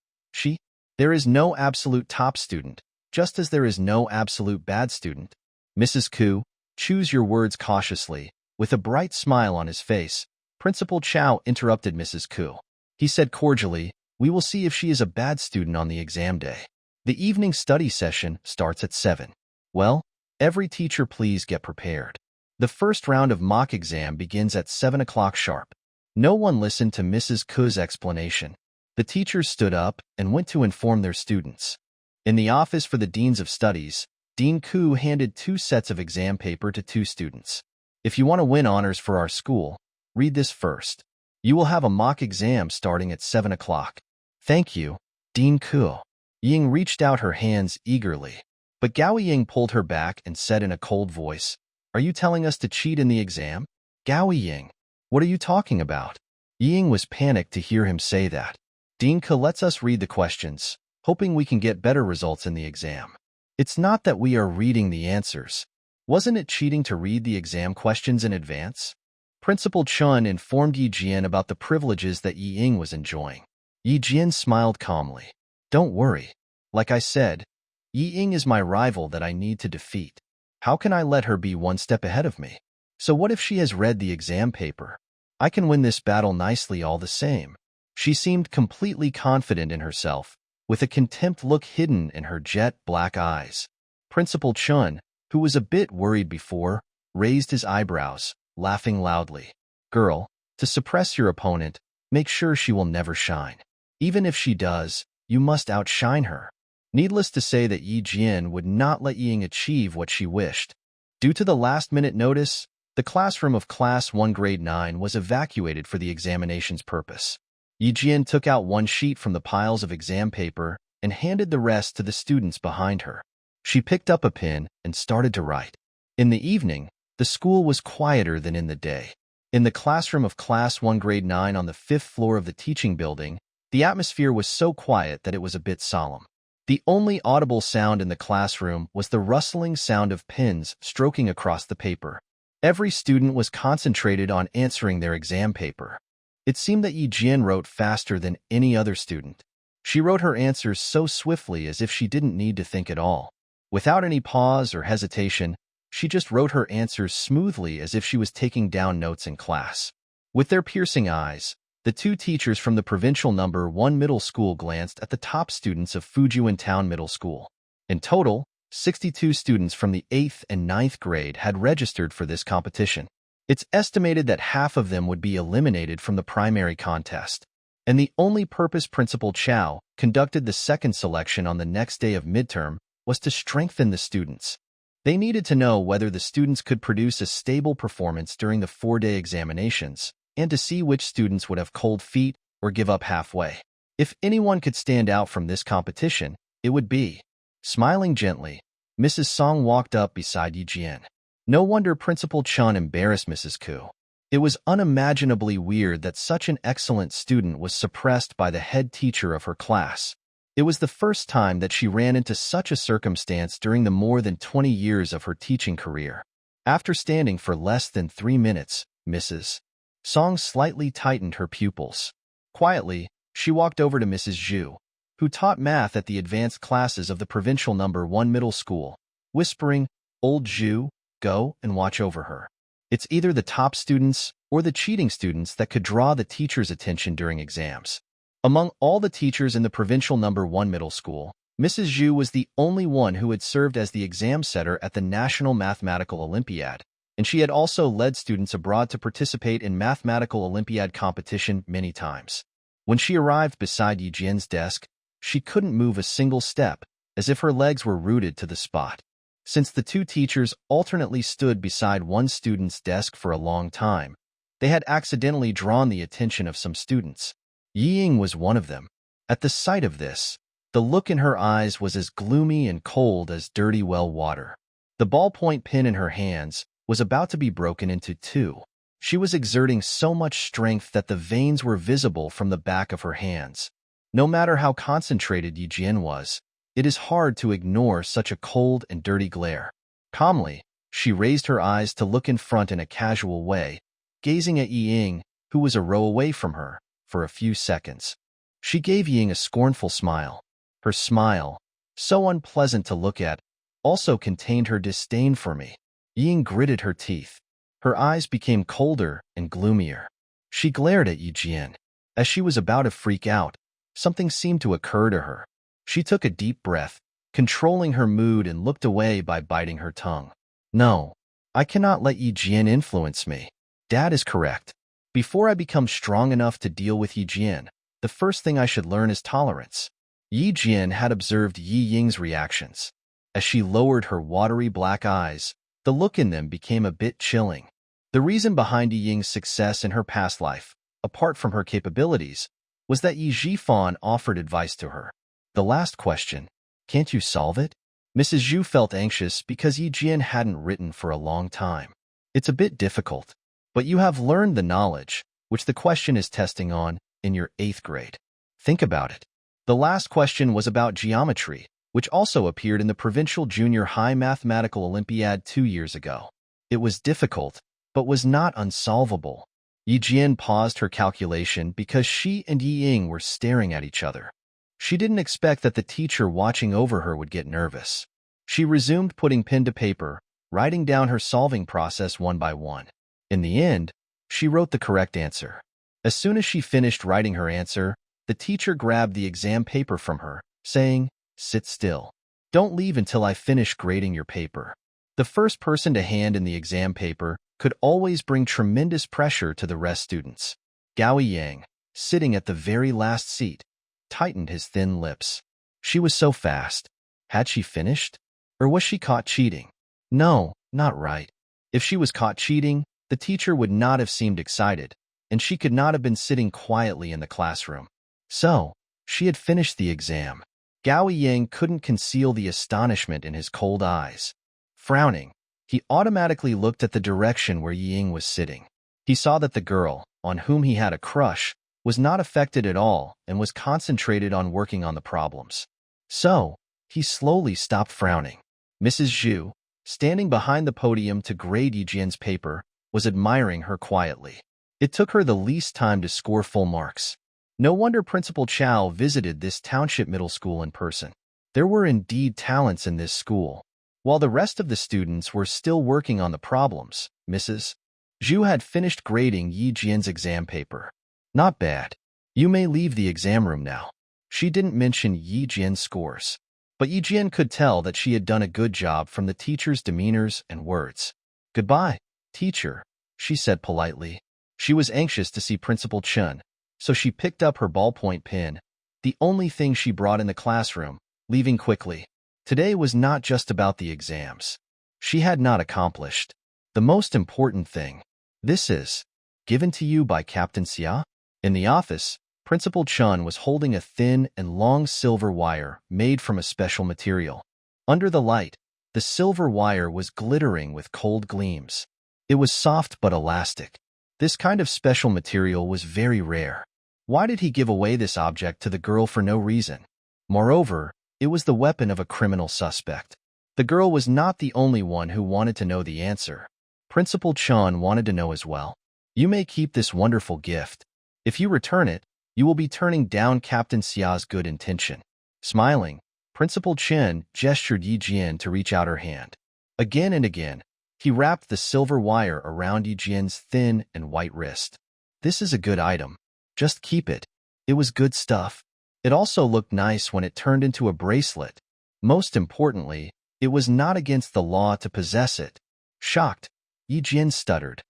There is no absolute top student, just as there is no absolute bad student." "Mrs. Ku, choose your words cautiously." With a bright smile on his face, Principal Chao interrupted Mrs. Ku. He said cordially, "We will see if she is a bad student on the exam day. The evening study session starts at 7. Well, every teacher please get prepared. The first round of mock exam begins at 7 o'clock sharp." No one listened to Mrs. Ku's explanation. The teachers stood up and went to inform their students. In the office for the Deans of Studies, Dean Ku handed 2 sets of exam paper to 2 students. "If you want to win honors for our school, read this first. You will have a mock exam starting at 7 o'clock. "Thank you, Dean Ku." Ying reached out her hands eagerly, but Gao Ying pulled her back and said in a cold voice, "Are you telling us to cheat in the exam?" "Gao Ying, what are you talking about?" Ying was panicked to hear him say that. "Dean Ku lets us read the questions, hoping we can get better results in the exam. It's not that we are reading the answers. Wasn't it cheating to read the exam questions in advance?" Principal Chun informed Yijin about the privileges that Yi Ying was enjoying. Yijin smiled calmly. "Don't worry. Like I said, Yi Ying is my rival that I need to defeat. How can I let her be one step ahead of me? So what if she has read the exam paper? I can win this battle nicely all the same. She seemed completely confident in herself, with a contempt look hidden in her jet black eyes. Principal Chun, who was a bit worried before, raised his eyebrows, laughing loudly. Girl, to suppress your opponent, make sure she will never shine. Even if she does, you must outshine her. Needless to say that Yi Jian would not let Ying achieve what she wished. Due to the last-minute notice, the classroom of Class 1 Grade 9 was evacuated for the examination's purpose. Yi Jian took out one sheet from the piles of exam paper and handed the rest to the students behind her. She picked up a pen and started to write. In the evening, the school was quieter than in the day. In the classroom of Class 1 Grade 9 on the 5th floor of the teaching building, the atmosphere was so quiet that it was a bit solemn. The only audible sound in the classroom was the rustling sound of pens stroking across the paper. Every student was concentrated on answering their exam paper. It seemed that Yi Jian wrote faster than any other student. She wrote her answers so swiftly as if she didn't need to think at all. Without any pause or hesitation, she just wrote her answers smoothly as if she was taking down notes in class. With their piercing eyes, the two teachers from the provincial number 1 middle school glanced at the top students of Fujian Town Middle School. In total, 62 students from the 8th and 9th grade had registered for this competition. It's estimated that half of them would be eliminated from the primary contest. And the only purpose Principal Chow conducted the second selection on the next day of midterm was to strengthen the students. They needed to know whether the students could produce a stable performance during the 4-day examinations, and to see which students would have cold feet or give up halfway. If anyone could stand out from this competition, it would be. Smiling gently, Mrs. Song walked up beside Yi Jian. No wonder Principal Chun embarrassed Mrs. Ku. It was unimaginably weird that such an excellent student was suppressed by the head teacher of her class. It was the first time that she ran into such a circumstance during the more than 20 years of her teaching career. After standing for less than 3 minutes, Mrs. Song slightly tightened her pupils. Quietly, she walked over to Mrs. Zhu, who taught math at the advanced classes of the provincial number 1 middle school, whispering, "Old Zhu, go and watch over her." It's either the top students or the cheating students that could draw the teacher's attention during exams. Among all the teachers in the provincial number 1 middle school, Mrs. Zhu was the only one who had served as the exam setter at the National Mathematical Olympiad, and she had also led students abroad to participate in mathematical Olympiad competition many times. When she arrived beside Yi Jian's desk, she couldn't move a single step, as if her legs were rooted to the spot. Since the two teachers alternately stood beside one student's desk for a long time, they had accidentally drawn the attention of some students. Yi Ying was one of them. At the sight of this, the look in her eyes was as gloomy and cold as dirty well water. The ballpoint pen in her hands was about to be broken into two. She was exerting so much strength that the veins were visible from the back of her hands. No matter how concentrated Yi Jian was, it is hard to ignore such a cold and dirty glare. Calmly, she raised her eyes to look in front in a casual way, gazing at Yi Ying, who was a row away from her, for a few seconds. She gave Ying a scornful smile. Her smile, so unpleasant to look at, also contained her disdain for me. Ying gritted her teeth. Her eyes became colder and gloomier. She glared at Yi Jian. As she was about to freak out, something seemed to occur to her. She took a deep breath, controlling her mood, and looked away by biting her tongue. No, I cannot let Yi Jian influence me. Dad is correct. Before I become strong enough to deal with Yi Jian, the first thing I should learn is tolerance. Yi Jian had observed Yi Ying's reactions. As she lowered her watery black eyes, the look in them became a bit chilling. The reason behind Yi Ying's success in her past life, apart from her capabilities, was that Yi Zhifan offered advice to her. The last question, can't you solve it? Mrs. Zhu felt anxious because Yi Jian hadn't written for a long time. It's a bit difficult, but you have learned the knowledge, which the question is testing on, in your 8th grade. Think about it. The last question was about geometry, which also appeared in the Provincial Junior High Mathematical Olympiad 2 years ago. It was difficult, but was not unsolvable. Yi Jian paused her calculation because she and Yi Ying were staring at each other. She didn't expect that the teacher watching over her would get nervous. She resumed putting pen to paper, writing down her solving process one by one. In the end, She wrote the correct answer. As soon as she finished writing her answer, the teacher grabbed the exam paper from her, saying, "Sit still. Don't leave until I finish grading your paper." The first person to hand in the exam paper could always bring tremendous pressure to the rest students. Gao Yang, sitting at the very last seat, tightened his thin lips. She was so fast. Had she finished? Or was she caught cheating? No, not right. If she was caught cheating, the teacher would not have seemed excited, and she could not have been sitting quietly in the classroom. So, she had finished the exam. Gao Yang couldn't conceal the astonishment in his cold eyes. Frowning, he automatically looked at the direction where Ying was sitting. He saw that the girl, on whom he had a crush, was not affected at all and was concentrated on working on the problems. So, he slowly stopped frowning. Mrs. Zhu, standing behind the podium to grade Yijian's paper, was admiring her quietly. It took her the least time to score full marks. No wonder Principal Chow visited this township middle school in person. There were indeed talents in this school. While the rest of the students were still working on the problems, Mrs. Zhu had finished grading Yi Jian's exam paper. Not bad. You may leave the exam room now. She didn't mention Yi Jian's scores, but Yi Jian could tell that she had done a good job from the teacher's demeanors and words. Goodbye, teacher, she said politely. She was anxious to see Principal Chen, so she picked up her ballpoint pen, the only thing she brought in the classroom, leaving quickly. Today was not just about the exams. She had not accomplished the most important thing. This is given to you by Captain Xia. In the office, Principal Chen was holding a thin and long silver wire made from a special material. Under the light, the silver wire was glittering with cold gleams. It was soft but elastic. This kind of special material was very rare. Why did he give away this object to the girl for no reason? Moreover, it was the weapon of a criminal suspect. The girl was not the only one who wanted to know the answer. Principal Chen wanted to know as well. You may keep this wonderful gift. If you return it, you will be turning down Captain Xia's good intention. Smiling, Principal Chen gestured Yi Jian to reach out her hand. Again and again, he wrapped the silver wire around Yi Jian's thin and white wrist. This is a good item. Just keep it. It was good stuff. It also looked nice when it turned into a bracelet. Most importantly, it was not against the law to possess it. Shocked, Yi Jian stuttered,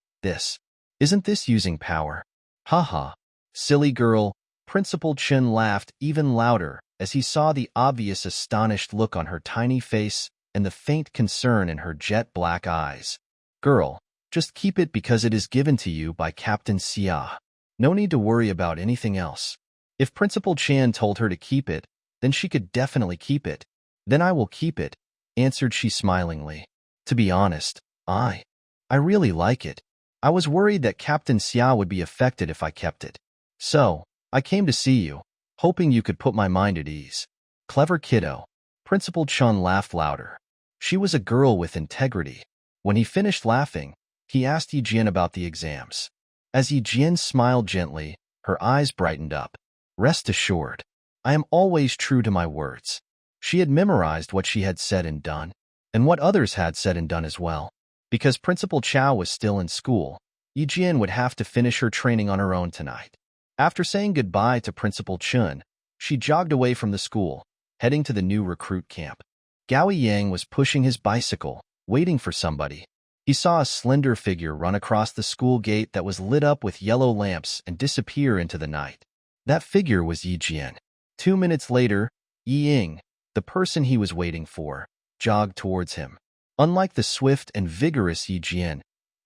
Isn't this using power? Haha. Silly girl, Principal Chen laughed even louder as he saw the obvious astonished look on her tiny face and the faint concern in her jet-black eyes. Girl, just keep it because it is given to you by Captain Xia. No need to worry about anything else. If Principal Chen told her to keep it, then she could definitely keep it. Then I will keep it, answered she smilingly. To be honest, I really like it. I was worried that Captain Xia would be affected if I kept it. So, I came to see you, hoping you could put my mind at ease. Clever kiddo. Principal Chen laughed louder. She was a girl with integrity. When he finished laughing, he asked Yi Jian about the exams. As Yi Jian smiled gently, her eyes brightened up. Rest assured, I am always true to my words. She had memorized what she had said and done, and what others had said and done as well. Because Principal Chow was still in school, Yi Jian would have to finish her training on her own tonight. After saying goodbye to Principal Chun, she jogged away from the school, heading to the new recruit camp. Gao Yang was pushing his bicycle, waiting for somebody. He saw a slender figure run across the school gate that was lit up with yellow lamps and disappear into the night. That figure was Yi Jian. 2 minutes later, Yi Ying, the person he was waiting for, jogged towards him. Unlike the swift and vigorous Yi Jian,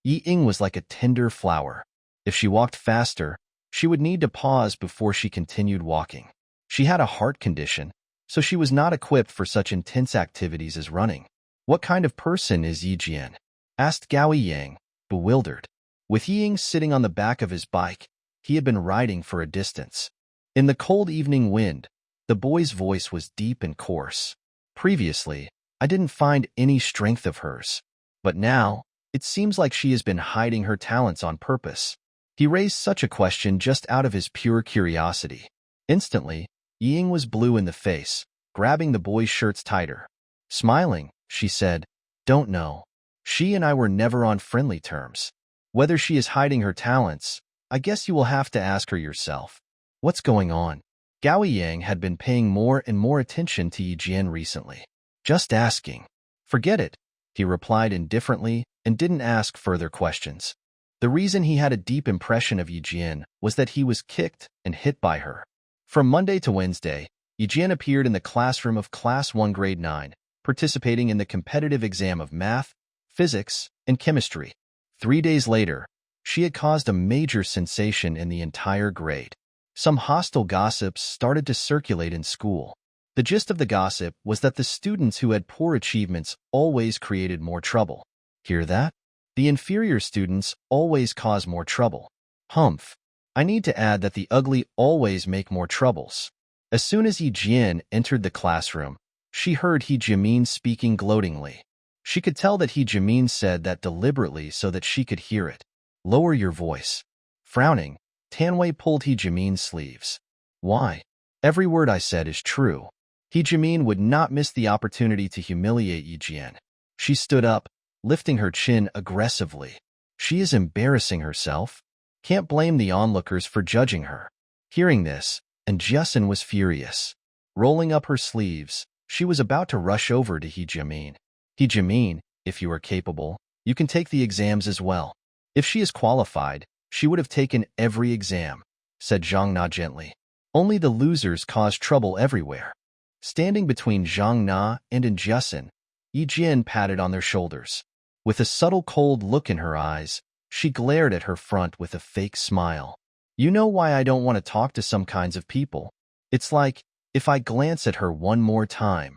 Yi Ying was like a tender flower. If she walked faster, she would need to pause before she continued walking. She had a heart condition, so she was not equipped for such intense activities as running. What kind of person is Yi Jian? Asked Gao Yang, bewildered. With Yi Ying sitting on the back of his bike, he had been riding for a distance. In the cold evening wind, the boy's voice was deep and coarse. Previously, I didn't find any strength of hers, but now, it seems like she has been hiding her talents on purpose. He raised such a question just out of his pure curiosity. Instantly, Yi Ying was blue in the face, grabbing the boy's shirts tighter. Smiling, she said, "Don't know. She and I were never on friendly terms. Whether she is hiding her talents, I guess you will have to ask her yourself. What's going on? Gao Yang had been paying more and more attention to Yi Jian recently. Just asking. Forget it, he replied indifferently and didn't ask further questions. The reason he had a deep impression of Yi Jian was that he was kicked and hit by her. From Monday to Wednesday, Yi Jian appeared in the classroom of Class 1 Grade 9, participating in the competitive exam of math, physics, and chemistry. 3 days later, she had caused a major sensation in the entire grade. Some hostile gossips started to circulate in school. The gist of the gossip was that the students who had poor achievements always created more trouble. Hear that? The inferior students always cause more trouble. Humph. I need to add that the ugly always make more troubles. As soon as Yi Jian entered the classroom, she heard He Jimin speaking gloatingly. She could tell that He Jimin said that deliberately so that she could hear it. Lower your voice. Frowning, Tanwei pulled He Jimin's sleeves. Why? Every word I said is true. He Jimin would not miss the opportunity to humiliate Yi Jian. She stood up, lifting her chin aggressively. She is embarrassing herself. Can't blame the onlookers for judging her. Hearing this, and Jiasin was furious. Rolling up her sleeves, she was about to rush over to He Jimin. He Jimin, if you are capable, you can take the exams as well. If she is qualified, she would have taken every exam, said Zhang Na gently. Only the losers cause trouble everywhere. Standing between Zhang Na and Jiasin, Yi Jian patted on their shoulders. With a subtle cold look in her eyes, she glared at her front with a fake smile. You know why I don't want to talk to some kinds of people? It's like, if I glance at her one more time,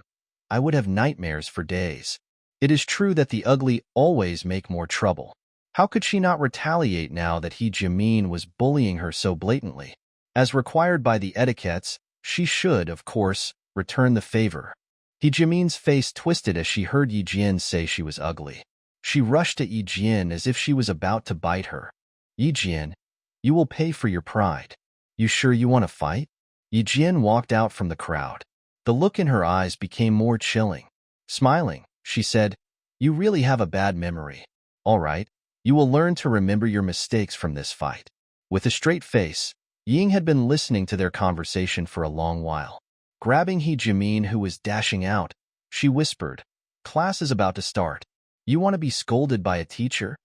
I would have nightmares for days. It is true that the ugly always make more trouble. How could she not retaliate now that He Jimin was bullying her so blatantly? As required by the etiquettes, she should, of course, return the favor. He Jimin's face twisted as she heard Yi Jian say she was ugly. She rushed at Yi Jian as if she was about to bite her. Yi Jian, you will pay for your pride. You sure you want to fight? Yi Jian walked out from the crowd. The look in her eyes became more chilling. Smiling, she said, you really have a bad memory. All right, you will learn to remember your mistakes from this fight. With a straight face, Ying had been listening to their conversation for a long while. Grabbing He Jimin, who was dashing out, she whispered, class is about to start. You want to be scolded by a teacher?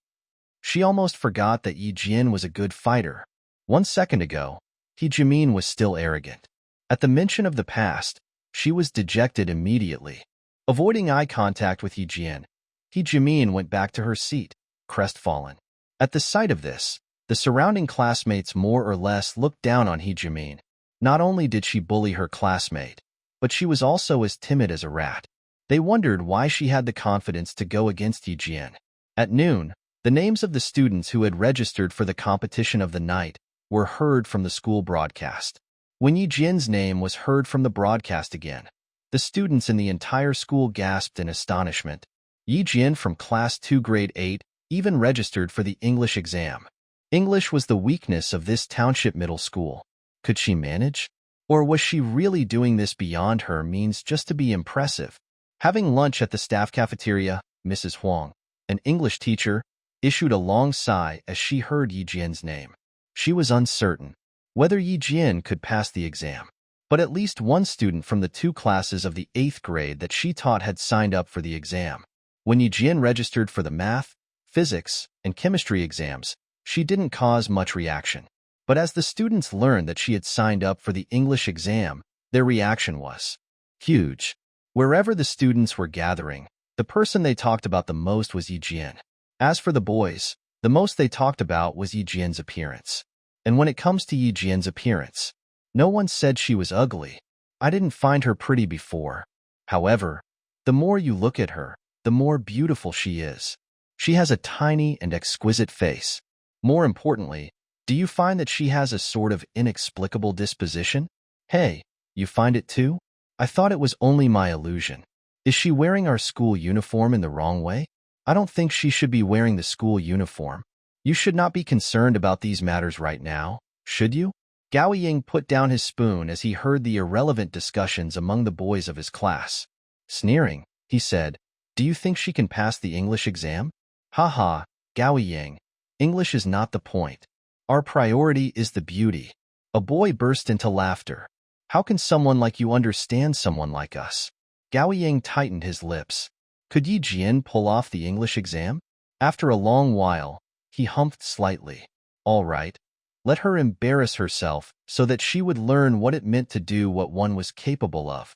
She almost forgot that Yi Jian was a good fighter. 1 second ago, He Jimin was still arrogant. At the mention of the past, she was dejected immediately. Avoiding eye contact with Yi Jian, He Jimin went back to her seat, crestfallen. At the sight of this, the surrounding classmates more or less looked down on He Jimin. Not only did she bully her classmate, but she was also as timid as a rat. They wondered why she had the confidence to go against Yi Jian. At noon, the names of the students who had registered for the competition of the night were heard from the school broadcast. When Yi Jian's name was heard from the broadcast again, the students in the entire school gasped in astonishment. Yi Jian from Class 2 Grade 8 even registered for the English exam. English was the weakness of this township middle school. Could she manage? Or was she really doing this beyond her means just to be impressive? Having lunch at the staff cafeteria, Mrs. Huang, an English teacher, issued a long sigh as she heard Yi Jian's name. She was uncertain whether Yi Jian could pass the exam, but at least one student from the 2 classes of the 8th grade that she taught had signed up for the exam. When Yi Jian registered for the math, physics, and chemistry exams, she didn't cause much reaction. But as the students learned that she had signed up for the English exam, their reaction was huge. Wherever the students were gathering, the person they talked about the most was Yi Jian. As for the boys, the most they talked about was Yi Jian's appearance. And when it comes to Yi Jian's appearance, no one said she was ugly. I didn't find her pretty before. However, the more you look at her, the more beautiful she is. She has a tiny and exquisite face. More importantly, do you find that she has a sort of inexplicable disposition? Hey, you find it too? I thought it was only my illusion. Is she wearing our school uniform in the wrong way? I don't think she should be wearing the school uniform. You should not be concerned about these matters right now, should you? Gao Ying put down his spoon as he heard the irrelevant discussions among the boys of his class. Sneering, he said, do you think she can pass the English exam? Ha ha, Gao Ying, English is not the point. Our priority is the beauty. A boy burst into laughter. How can someone like you understand someone like us? Gao Yang tightened his lips. Could Yi Jian pull off the English exam? After a long while, he humphed slightly. All right. Let her embarrass herself so that she would learn what it meant to do what one was capable of.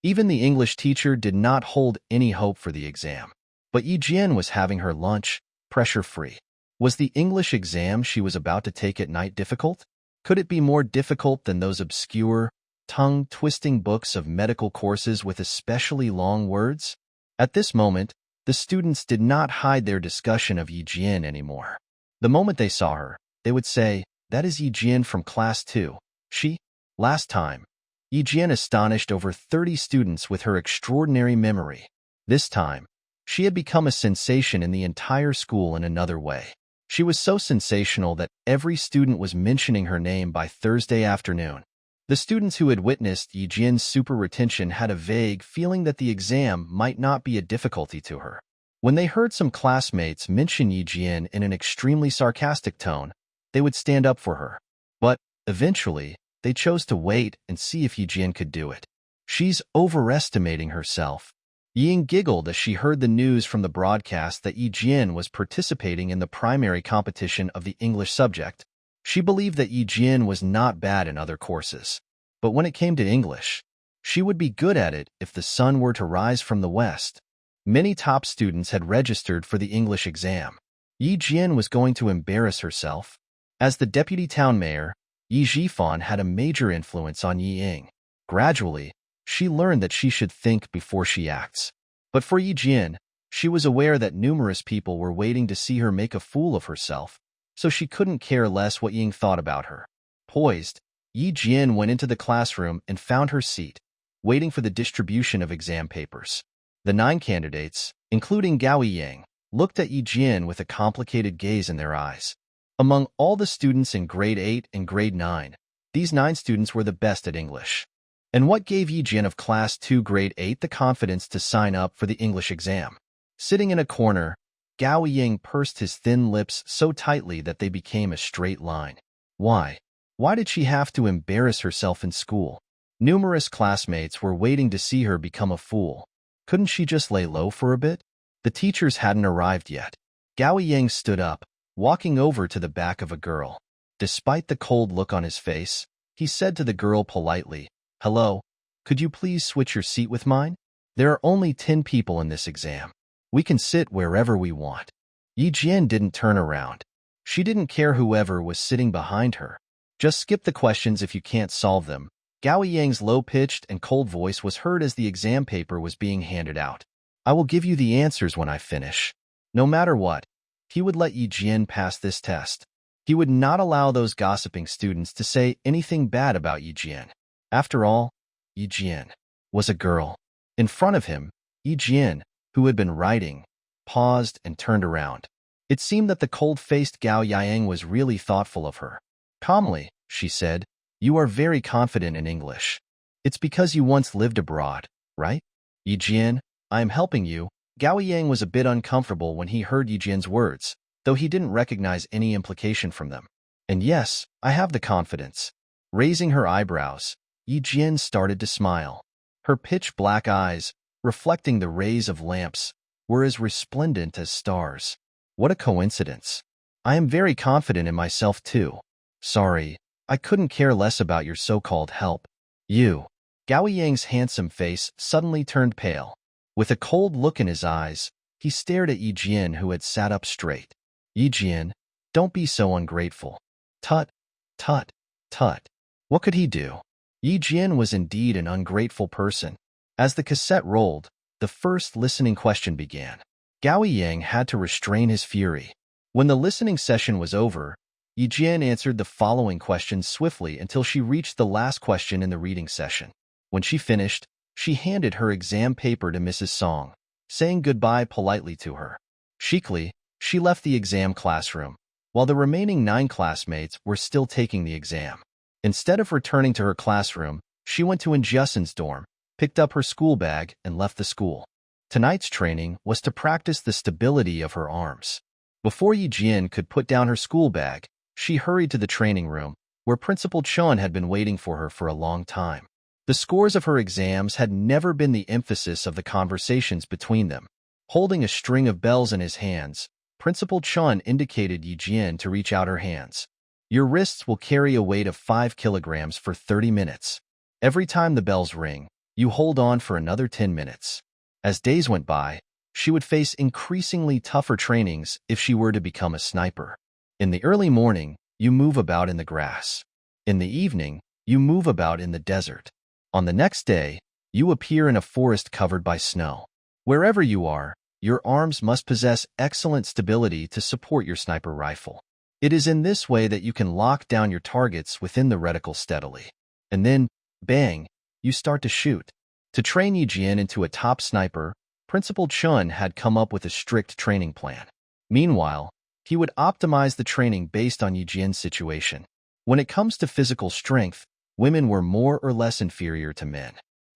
Even the English teacher did not hold any hope for the exam. But Yi Jian was having her lunch, pressure-free. Was the English exam she was about to take at night difficult? Could it be more difficult than those obscure, tongue-twisting books of medical courses with especially long words? At this moment, the students did not hide their discussion of Yi Jian anymore. The moment they saw her, they would say, "That is Yi Jian from class 2. She?" Last time, Yi Jian astonished over 30 students with her extraordinary memory. This time, she had become a sensation in the entire school in another way. She was so sensational that every student was mentioning her name by Thursday afternoon. The students who had witnessed Yi Jian's super retention had a vague feeling that the exam might not be a difficulty to her. When they heard some classmates mention Yi Jian in an extremely sarcastic tone, they would stand up for her. But, eventually, they chose to wait and see if Yi Jian could do it. She's overestimating herself. Ying giggled as she heard the news from the broadcast that Yi Jian was participating in the primary competition of the English subject. She believed that Yi Jian was not bad in other courses. But when it came to English, she would be good at it if the sun were to rise from the west. Many top students had registered for the English exam. Yi Jian was going to embarrass herself. As the deputy town mayor, Yi Zhifan had a major influence on Yi Ying. Gradually, she learned that she should think before she acts. But for Yi Jian, she was aware that numerous people were waiting to see her make a fool of herself, so she couldn't care less what Ying thought about her. Poised, Yi Jian went into the classroom and found her seat, waiting for the distribution of exam papers. The 9 candidates, including Gao Yang, looked at Yi Jian with a complicated gaze in their eyes. Among all the students in grade 8 and grade 9, these 9 students were the best at English. And what gave Yi Jian of class 2 grade 8 the confidence to sign up for the English exam? Sitting in a corner, Gao Yang pursed his thin lips so tightly that they became a straight line. Why? Why did she have to embarrass herself in school? Numerous classmates were waiting to see her become a fool. Couldn't she just lay low for a bit? The teachers hadn't arrived yet. Gao Yang stood up, walking over to the back of a girl. Despite the cold look on his face, he said to the girl politely, "Hello, could you please switch your seat with mine? There are only 10 people in this exam. We can sit wherever we want." Yi Jian didn't turn around. She didn't care whoever was sitting behind her. "Just skip the questions if you can't solve them." Gao Yang's low-pitched and cold voice was heard as the exam paper was being handed out. "I will give you the answers when I finish." No matter what, he would let Yi Jian pass this test. He would not allow those gossiping students to say anything bad about Yi Jian. After all, Yi Jian was a girl. In front of him, Yi Jian, who had been writing, paused and turned around. It seemed that the cold-faced Gao Yang was really thoughtful of her. Calmly, she said, "You are very confident in English. It's because you once lived abroad, right? Yi Jian, I am helping you." Gao Yang was a bit uncomfortable when he heard Yi Jian's words, though he didn't recognize any implication from them. "And yes, I have the confidence." Raising her eyebrows, Yi Jian started to smile. Her pitch-black eyes, reflecting the rays of lamps, were as resplendent as stars. What a coincidence. "I am very confident in myself too. Sorry, I couldn't care less about your so-called help." "You." Gao Yang's handsome face suddenly turned pale. With a cold look in his eyes, he stared at Yi Jian, who had sat up straight. "Yi Jian, don't be so ungrateful." Tut, tut, tut. What could he do? Yi Jian was indeed an ungrateful person. As the cassette rolled, the first listening question began. Gao Yang had to restrain his fury. When the listening session was over, Yi Jian answered the following questions swiftly until she reached the last question in the reading session. When she finished, she handed her exam paper to Mrs. Song, saying goodbye politely to her. Chicly, she left the exam classroom, while the remaining 9 classmates were still taking the exam. Instead of returning to her classroom, she went to Injusin's dorm, picked up her school bag, and left the school. Tonight's training was to practice the stability of her arms. Before Yi Jian could put down her school bag, she hurried to the training room, where Principal Chun had been waiting for her for a long time. The scores of her exams had never been the emphasis of the conversations between them. Holding a string of bells in his hands, Principal Chun indicated Yi Jian to reach out her hands. Your wrists will carry a weight of 5 kilograms for 30 minutes. Every time the bells ring, you hold on for another 10 minutes. As days went by, she would face increasingly tougher trainings if she were to become a sniper. In the early morning, you move about in the grass. In the evening, you move about in the desert. On the next day, you appear in a forest covered by snow. Wherever you are, your arms must possess excellent stability to support your sniper rifle. It is in this way that you can lock down your targets within the reticle steadily. And then, bang, you start to shoot. To train Yi Jian into a top sniper, Principal Chun had come up with a strict training plan. Meanwhile, he would optimize the training based on Yi Jian's situation. When it comes to physical strength, women were more or less inferior to men.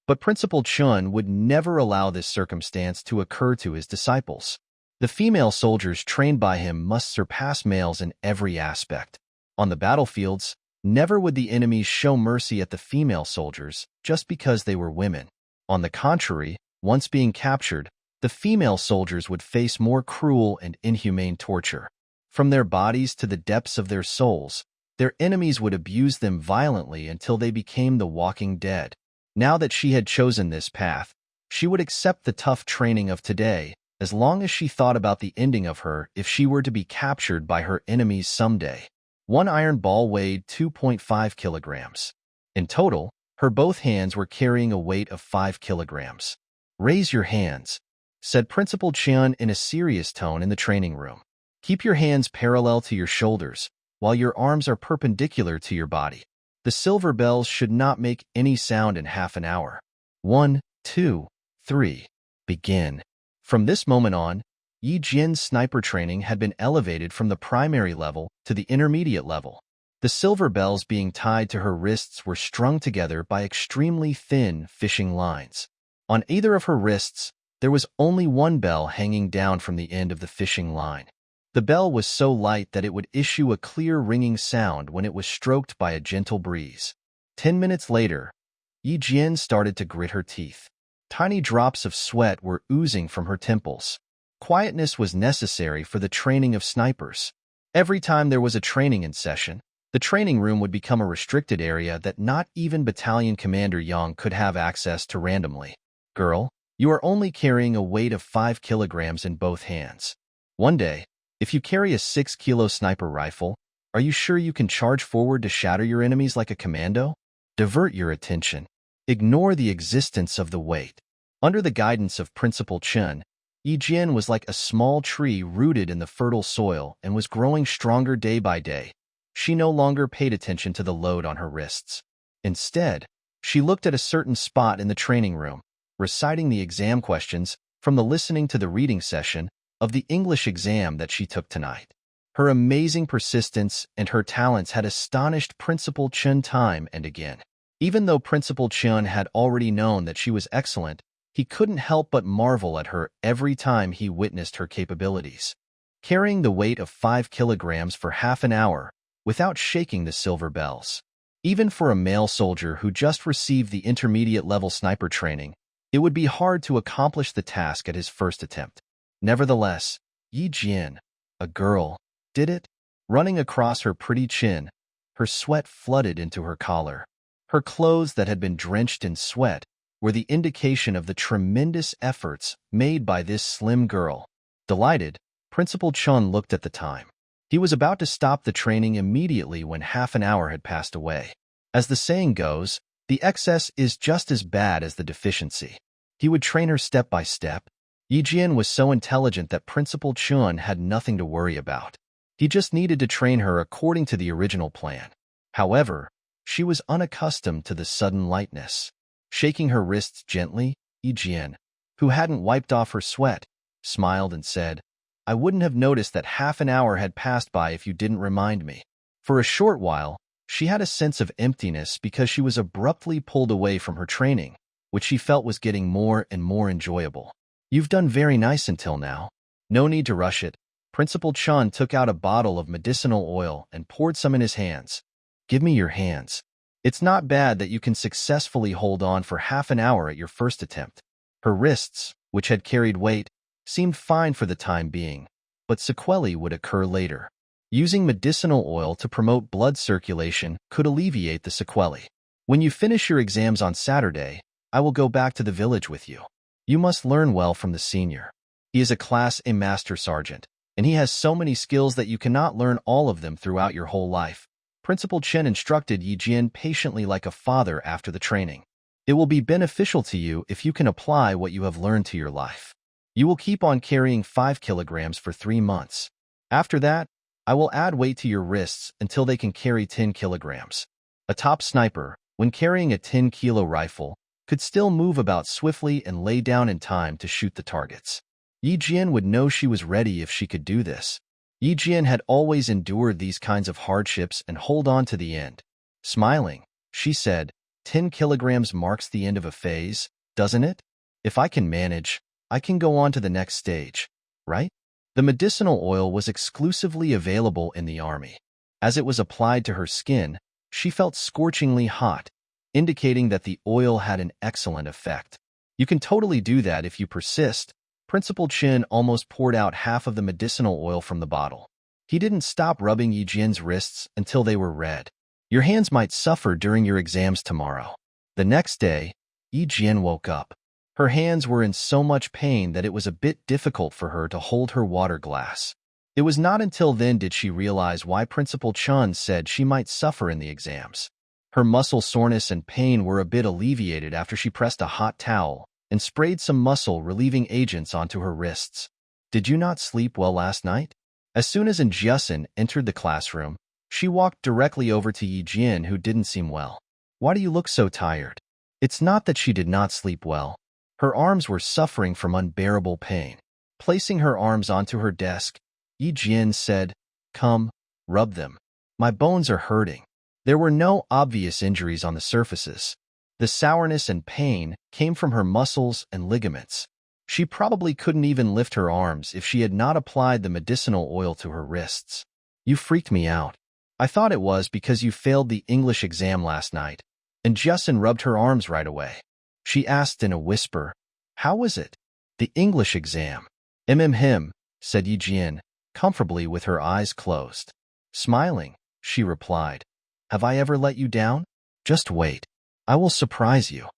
But Principal Chun would never allow this circumstance to occur to his disciples. The female soldiers trained by him must surpass males in every aspect. On the battlefields, never would the enemies show mercy at the female soldiers just because they were women. On the contrary, once being captured, the female soldiers would face more cruel and inhumane torture. From their bodies to the depths of their souls, their enemies would abuse them violently until they became the walking dead. Now that she had chosen this path, she would accept the tough training of today, as long as she thought about the ending of her if she were to be captured by her enemies someday. One iron ball weighed 2.5 kilograms. In total, her both hands were carrying a weight of 5 kilograms. Raise your hands, said Principal Chun in a serious tone in the training room. Keep your hands parallel to your shoulders, while your arms are perpendicular to your body. The silver bells should not make any sound in half an hour. 1, 2, 3. Begin. From this moment on, Yi Jian's sniper training had been elevated from the primary level to the intermediate level. The silver bells being tied to her wrists were strung together by extremely thin fishing lines. On either of her wrists, there was only one bell hanging down from the end of the fishing line. The bell was so light that it would issue a clear ringing sound when it was stroked by a gentle breeze. 10 minutes later, Yi Jian started to grit her teeth. Tiny drops of sweat were oozing from her temples. Quietness was necessary for the training of snipers. Every time there was a training in session, the training room would become a restricted area that not even Battalion Commander Yang could have access to randomly. Girl, you are only carrying a weight of 5 kilograms in both hands. One day, if you carry a 6-kilo sniper rifle, are you sure you can charge forward to shatter your enemies like a commando? Divert your attention. Ignore the existence of the weight. Under the guidance of Principal Chun, Yi Jian was like a small tree rooted in the fertile soil and was growing stronger day by day. She no longer paid attention to the load on her wrists. Instead, she looked at a certain spot in the training room, reciting the exam questions from the listening to the reading session of the English exam that she took tonight. Her amazing persistence and her talents had astonished Principal Chun time and again. Even though Principal Chun had already known that she was excellent, he couldn't help but marvel at her every time he witnessed her capabilities. Carrying the weight of 5 kilograms for half an hour without shaking the silver bells. Even for a male soldier who just received the intermediate-level sniper training, it would be hard to accomplish the task at his first attempt. Nevertheless, Yi Jian, a girl, did it. Running across her pretty chin, her sweat flooded into her collar. Her clothes that had been drenched in sweat were the indication of the tremendous efforts made by this slim girl. Delighted, Principal Chun looked at the time. He was about to stop the training immediately when half an hour had passed away. As the saying goes, the excess is just as bad as the deficiency. He would train her step by step. Yi Jian was so intelligent that Principal Chun had nothing to worry about. He just needed to train her according to the original plan. However, she was unaccustomed to the sudden lightness. Shaking her wrists gently, Yi Jian, who hadn't wiped off her sweat, smiled and said, I wouldn't have noticed that half an hour had passed by if you didn't remind me. For a short while, she had a sense of emptiness because she was abruptly pulled away from her training, which she felt was getting more and more enjoyable. You've done very nice until now. No need to rush it, Principal Chun took out a bottle of medicinal oil and poured some in his hands. Give me your hands. It's not bad that you can successfully hold on for half an hour at your first attempt. Her wrists, which had carried weight, seemed fine for the time being, but sequelae would occur later. Using medicinal oil to promote blood circulation could alleviate the sequelae. When you finish your exams on Saturday, I will go back to the village with you. You must learn well from the senior. He is a Class A Master Sergeant, and he has so many skills that you cannot learn all of them throughout your whole life. Principal Chen instructed Yi Jian patiently like a father after the training. It will be beneficial to you if you can apply what you have learned to your life. You will keep on carrying 5 kilograms for 3 months. After that, I will add weight to your wrists until they can carry 10 kilograms. A top sniper, when carrying a 10-kilo rifle, could still move about swiftly and lay down in time to shoot the targets. Yi Jian would know she was ready if she could do this. Yi Jian had always endured these kinds of hardships and hold on to the end. Smiling, she said, 10 kilograms marks the end of a phase, doesn't it? If I can manage, I can go on to the next stage, right? The medicinal oil was exclusively available in the army. As it was applied to her skin, she felt scorchingly hot, indicating that the oil had an excellent effect. You can totally do that if you persist. Principal Chen almost poured out half of the medicinal oil from the bottle. He didn't stop rubbing Yi Jian's wrists until they were red. Your hands might suffer during your exams tomorrow. The next day, Yi Jian woke up. Her hands were in so much pain that it was a bit difficult for her to hold her water glass. It was not until then did she realize why Principal Chun said she might suffer in the exams. Her muscle soreness and pain were a bit alleviated after she pressed a hot towel and sprayed some muscle-relieving agents onto her wrists. Did you not sleep well last night? As soon as Jiasun entered the classroom, she walked directly over to Yi Jian, who didn't seem well. Why do you look so tired? It's not that she did not sleep well. Her arms were suffering from unbearable pain. Placing her arms onto her desk, Yi Jian said, "Come, rub them. My bones are hurting." There were no obvious injuries on the surfaces. The sourness and pain came from her muscles and ligaments. She probably couldn't even lift her arms if she had not applied the medicinal oil to her wrists. You freaked me out. I thought it was because you failed the English exam last night. And Jiasun rubbed her arms right away. She asked in a whisper, "How was it?" "The English exam." Him, said Yi Jian, comfortably with her eyes closed. Smiling, she replied, "Have I ever let you down? Just wait. I will surprise you."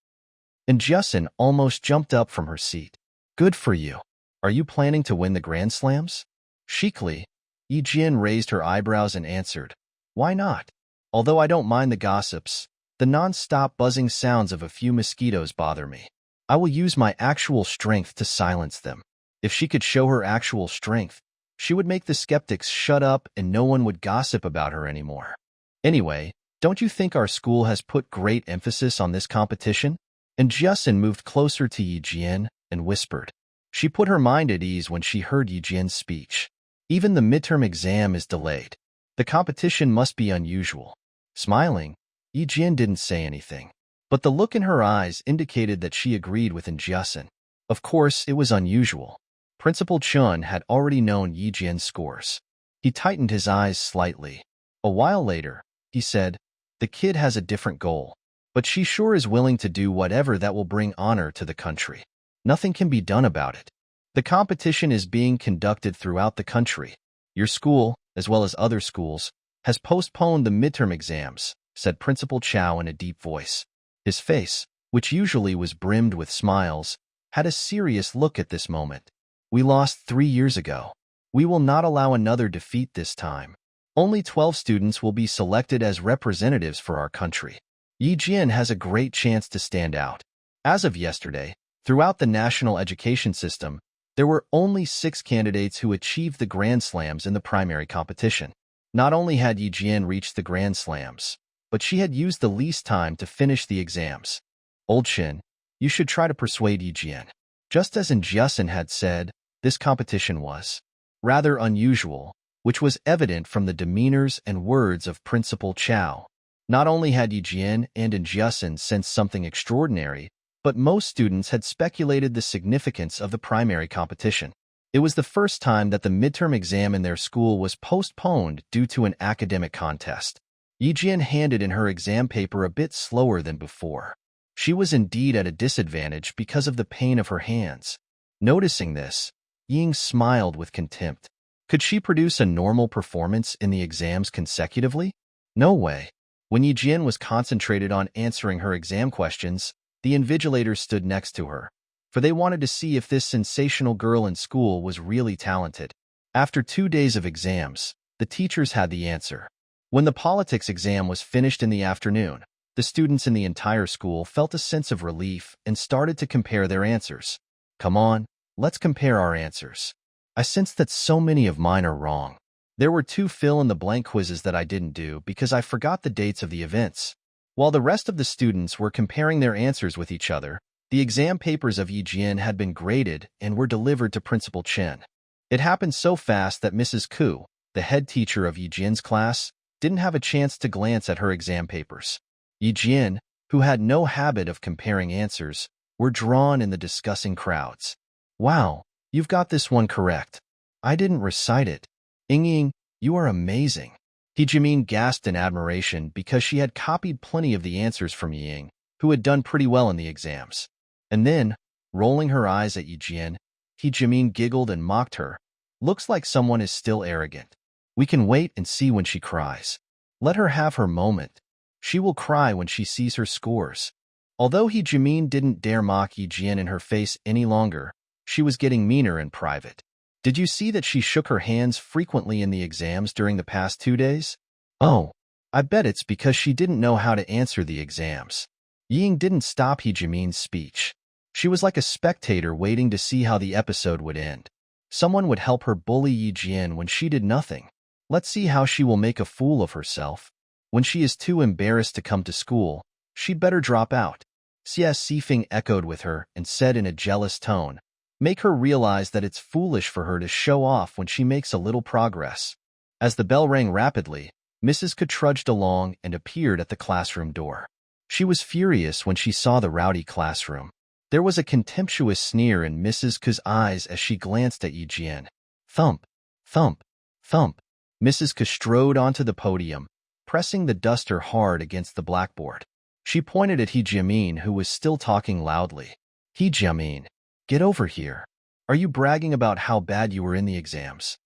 And Jiasun almost jumped up from her seat. "Good for you. Are you planning to win the Grand Slams?" Chicly, Yi Jian raised her eyebrows and answered, "Why not? Although I don't mind the gossips, the non-stop buzzing sounds of a few mosquitoes bother me. I will use my actual strength to silence them." If she could show her actual strength, she would make the skeptics shut up and no one would gossip about her anymore. Anyway, don't you think our school has put great emphasis on this competition? And Jiasun moved closer to Yi Jian and whispered. She put her mind at ease when she heard Yi Jian's speech. Even the midterm exam is delayed. The competition must be unusual. Smiling, Yi Jian didn't say anything, but the look in her eyes indicated that she agreed with Jiasun. Of course, it was unusual. Principal Chun had already known Yi Jian's scores. He tightened his eyes slightly. A while later, he said, "The kid has a different goal, but she sure is willing to do whatever that will bring honor to the country. Nothing can be done about it. The competition is being conducted throughout the country. Your school, as well as other schools, has postponed the midterm exams," said Principal Chow in a deep voice. His face, which usually was brimmed with smiles, had a serious look at this moment. "We lost 3 years ago. We will not allow another defeat this time. Only 12 students will be selected as representatives for our country. Yi Jian has a great chance to stand out." As of yesterday, throughout the national education system, there were only 6 candidates who achieved the Grand Slams in the primary competition. Not only had Yi Jian reached the Grand Slams, but she had used the least time to finish the exams. "Old Shin, you should try to persuade Yi Jian." Just as Jiasun had said, this competition was rather unusual, which was evident from the demeanors and words of Principal Chow. Not only had Yi Jian and Jiasun sensed something extraordinary, but most students had speculated the significance of the primary competition. It was the first time that the midterm exam in their school was postponed due to an academic contest. Yijin handed in her exam paper a bit slower than before. She was indeed at a disadvantage because of the pain of her hands. Noticing this, Ying smiled with contempt. Could she produce a normal performance in the exams consecutively? No way. When Yijin was concentrated on answering her exam questions, the invigilators stood next to her, for they wanted to see if this sensational girl in school was really talented. After 2 days of exams, the teachers had the answer. When the politics exam was finished in the afternoon, the students in the entire school felt a sense of relief and started to compare their answers. Come on, let's compare our answers. I sense that so many of mine are wrong. There were 2 fill-in-the-blank quizzes that I didn't do because I forgot the dates of the events. While the rest of the students were comparing their answers with each other, the exam papers of Yijin had been graded and were delivered to Principal Chen. It happened so fast that Mrs. Ku, the head teacher of Yijin's class, didn't have a chance to glance at her exam papers. Yijin, who had no habit of comparing answers, were drawn in the discussing crowds. Wow, you've got this one correct. I didn't recite it. Ying, you are amazing. Jimin gasped in admiration because she had copied plenty of the answers from Ying, who had done pretty well in the exams. And then, rolling her eyes at Yijin, Jimin giggled and mocked her. Looks like someone is still arrogant. We can wait and see when she cries. Let her have her moment. She will cry when she sees her scores. Although Jimin didn't dare mock Yijin in her face any longer, she was getting meaner in private. Did you see that she shook her hands frequently in the exams during the past 2 days? Oh, I bet it's because she didn't know how to answer the exams. Ying didn't stop Jimin's speech. She was like a spectator waiting to see how the episode would end. Someone would help her bully Yijin when she did nothing. Let's see how she will make a fool of herself. When she is too embarrassed to come to school, she'd better drop out. Xia Sifeng echoed with her and said in a jealous tone, make her realize that it's foolish for her to show off when she makes a little progress. As the bell rang rapidly, Mrs. Ke trudged along and appeared at the classroom door. She was furious when she saw the rowdy classroom. There was a contemptuous sneer in Mrs. Ke's eyes as she glanced at Yijin. Thump, thump, thump. Mrs. Ke strode onto the podium, pressing the duster hard against the blackboard. She pointed at Jimin, who was still talking loudly. Jimin, get over here. Are you bragging about how bad you were in the exams?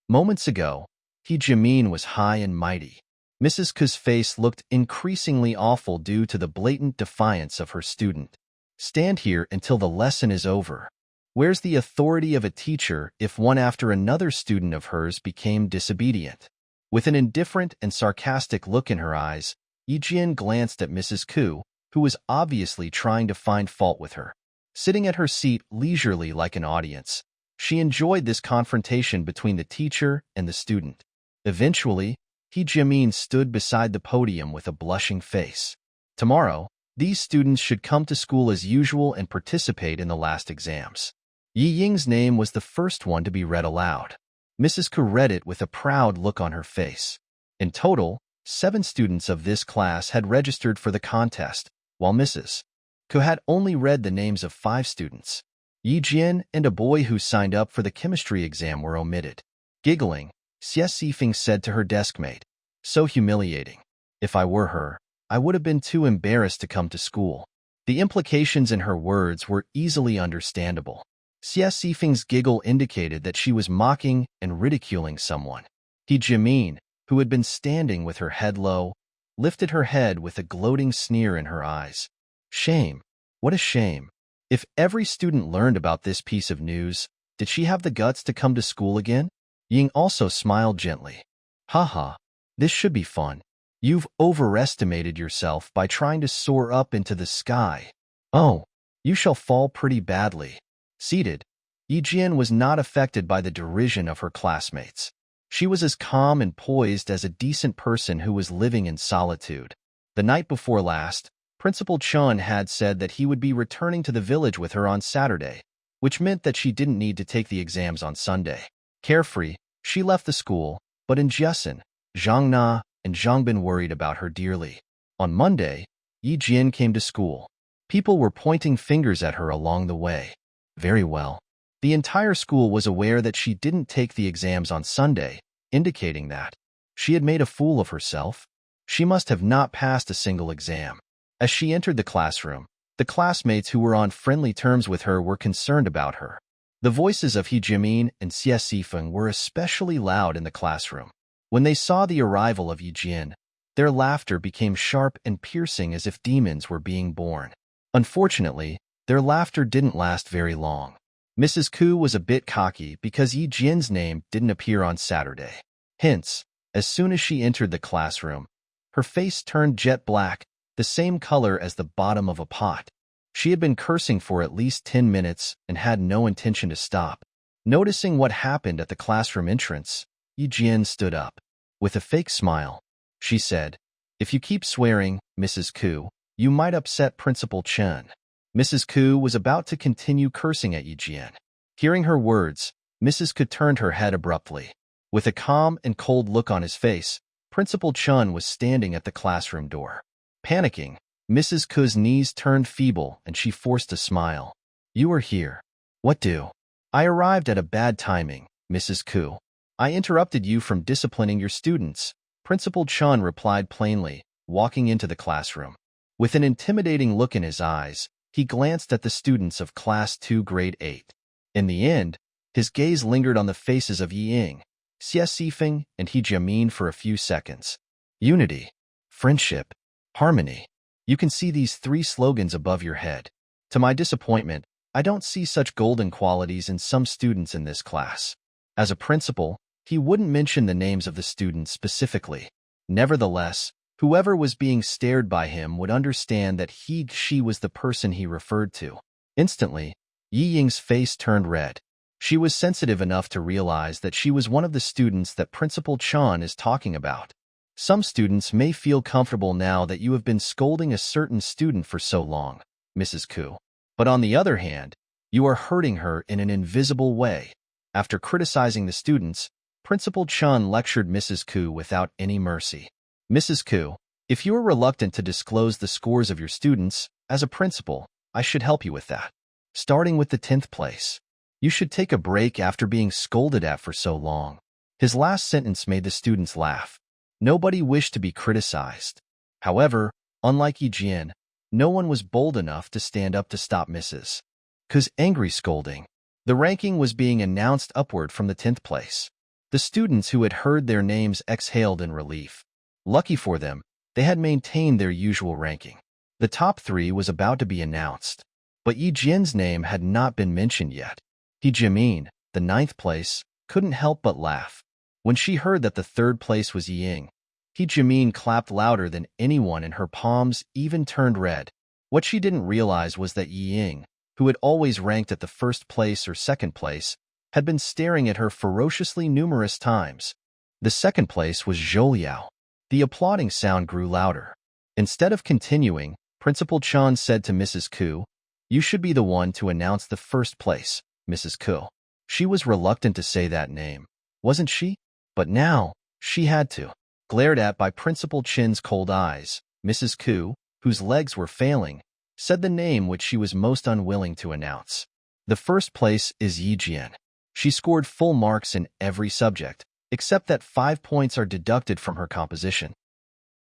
Moments ago, Jimin was high and mighty. Mrs. Ke's face looked increasingly awful due to the blatant defiance of her student. Stand here until the lesson is over. Where's the authority of a teacher if one after another student of hers became disobedient? With an indifferent and sarcastic look in her eyes, Yijin glanced at Mrs. Ku, who was obviously trying to find fault with her. Sitting at her seat leisurely like an audience, she enjoyed this confrontation between the teacher and the student. Eventually, Jimin stood beside the podium with a blushing face. Tomorrow, these students should come to school as usual and participate in the last exams. Yi Ying's name was the first one to be read aloud. Mrs. Ku read it with a proud look on her face. In total, 7 students of this class had registered for the contest, while Mrs. Ku had only read the names of 5 students. Yijin and a boy who signed up for the chemistry exam were omitted. Giggling, Xia Sifeng said to her deskmate, so humiliating. If I were her, I would have been too embarrassed to come to school. The implications in her words were easily understandable. Xia Sifeng's giggle indicated that she was mocking and ridiculing someone. Jimin, who had been standing with her head low, lifted her head with a gloating sneer in her eyes. Shame. What a shame. If every student learned about this piece of news, did she have the guts to come to school again? Ying also smiled gently. Haha, this should be fun. You've overestimated yourself by trying to soar up into the sky. Oh, you shall fall pretty badly. Seated, Yijin was not affected by the derision of her classmates. She was as calm and poised as a decent person who was living in solitude. The night before last, Principal Chun had said that he would be returning to the village with her on Saturday, which meant that she didn't need to take the exams on Sunday. Carefree, she left the school, but in Jessen, Zhang Na and Zhang Bin worried about her dearly. On Monday, Yi Jin came to school. People were pointing fingers at her along the way. Very well. The entire school was aware that she didn't take the exams on Sunday, indicating that she had made a fool of herself. She must have not passed a single exam. As she entered the classroom, the classmates who were on friendly terms with her were concerned about her. The voices of He Jimin and Xia Sifeng were especially loud in the classroom. When they saw the arrival of Yi Jin, their laughter became sharp and piercing as if demons were being born. Unfortunately, their laughter didn't last very long. Mrs. Koo was a bit cocky because Yi Jin's name didn't appear on Saturday. Hence, as soon as she entered the classroom, her face turned jet black, the same color as the bottom of a pot. She had been cursing for at least 10 minutes and had no intention to stop. Noticing what happened at the classroom entrance, Yi Jin stood up. With a fake smile, she said, "If you keep swearing, Mrs. Koo, you might upset Principal Chen." Mrs. Koo was about to continue cursing at Yi Jin. Hearing her words, Mrs. Koo turned her head abruptly. With a calm and cold look on his face, Principal Chen was standing at the classroom door. Panicking, Mrs. Koo's knees turned feeble and she forced a smile. "You are here. What do?" "I arrived at a bad timing, Mrs. Koo. I interrupted you from disciplining your students," Principal Chen replied plainly, walking into the classroom. With an intimidating look in his eyes, he glanced at the students of Class 2 Grade 8. In the end, his gaze lingered on the faces of Yi Ying, Xia Sifeng, and He Jimin for a few seconds. Unity, friendship, harmony. You can see these three slogans above your head. To my disappointment, I don't see such golden qualities in some students in this class. As a principal, he wouldn't mention the names of the students specifically. Nevertheless, whoever was being stared by him would understand that she was the person he referred to. Instantly, Yi Ying's face turned red. She was sensitive enough to realize that she was one of the students that Principal Chan is talking about. Some students may feel comfortable now that you have been scolding a certain student for so long, Mrs. Koo. But on the other hand, you are hurting her in an invisible way. After criticizing the students, Principal Chan lectured Mrs. Koo without any mercy. "Mrs. Koo, if you are reluctant to disclose the scores of your students, as a principal, I should help you with that. Starting with the 10th place. You should take a break after being scolded at for so long." His last sentence made the students laugh. Nobody wished to be criticized. However, unlike Yi Jin, no one was bold enough to stand up to stop Mrs. Koo's angry scolding. The ranking was being announced upward from the 10th place. The students who had heard their names exhaled in relief. Lucky for them, they had maintained their usual ranking. The top 3 was about to be announced, but Yi Jin's name had not been mentioned yet. He Jimin, the 9th place, couldn't help but laugh. When she heard that the 3rd place was Yi Ying, He Jimin clapped louder than anyone and her palms even turned red. What she didn't realize was that Yi Ying, who had always ranked at the 1st place or 2nd place, had been staring at her ferociously numerous times. The 2nd place was Zhou Liao. The applauding sound grew louder. Instead of continuing, Principal Chan said to Mrs. Koo, "You should be the one to announce the 1st place, Mrs. Koo." She was reluctant to say that name, wasn't she? But now, she had to. Glared at by Principal Chin's cold eyes, Mrs. Koo, whose legs were failing, said the name which she was most unwilling to announce. "The 1st place is Yi Jian. She scored full marks in every subject, except that 5 points are deducted from her composition."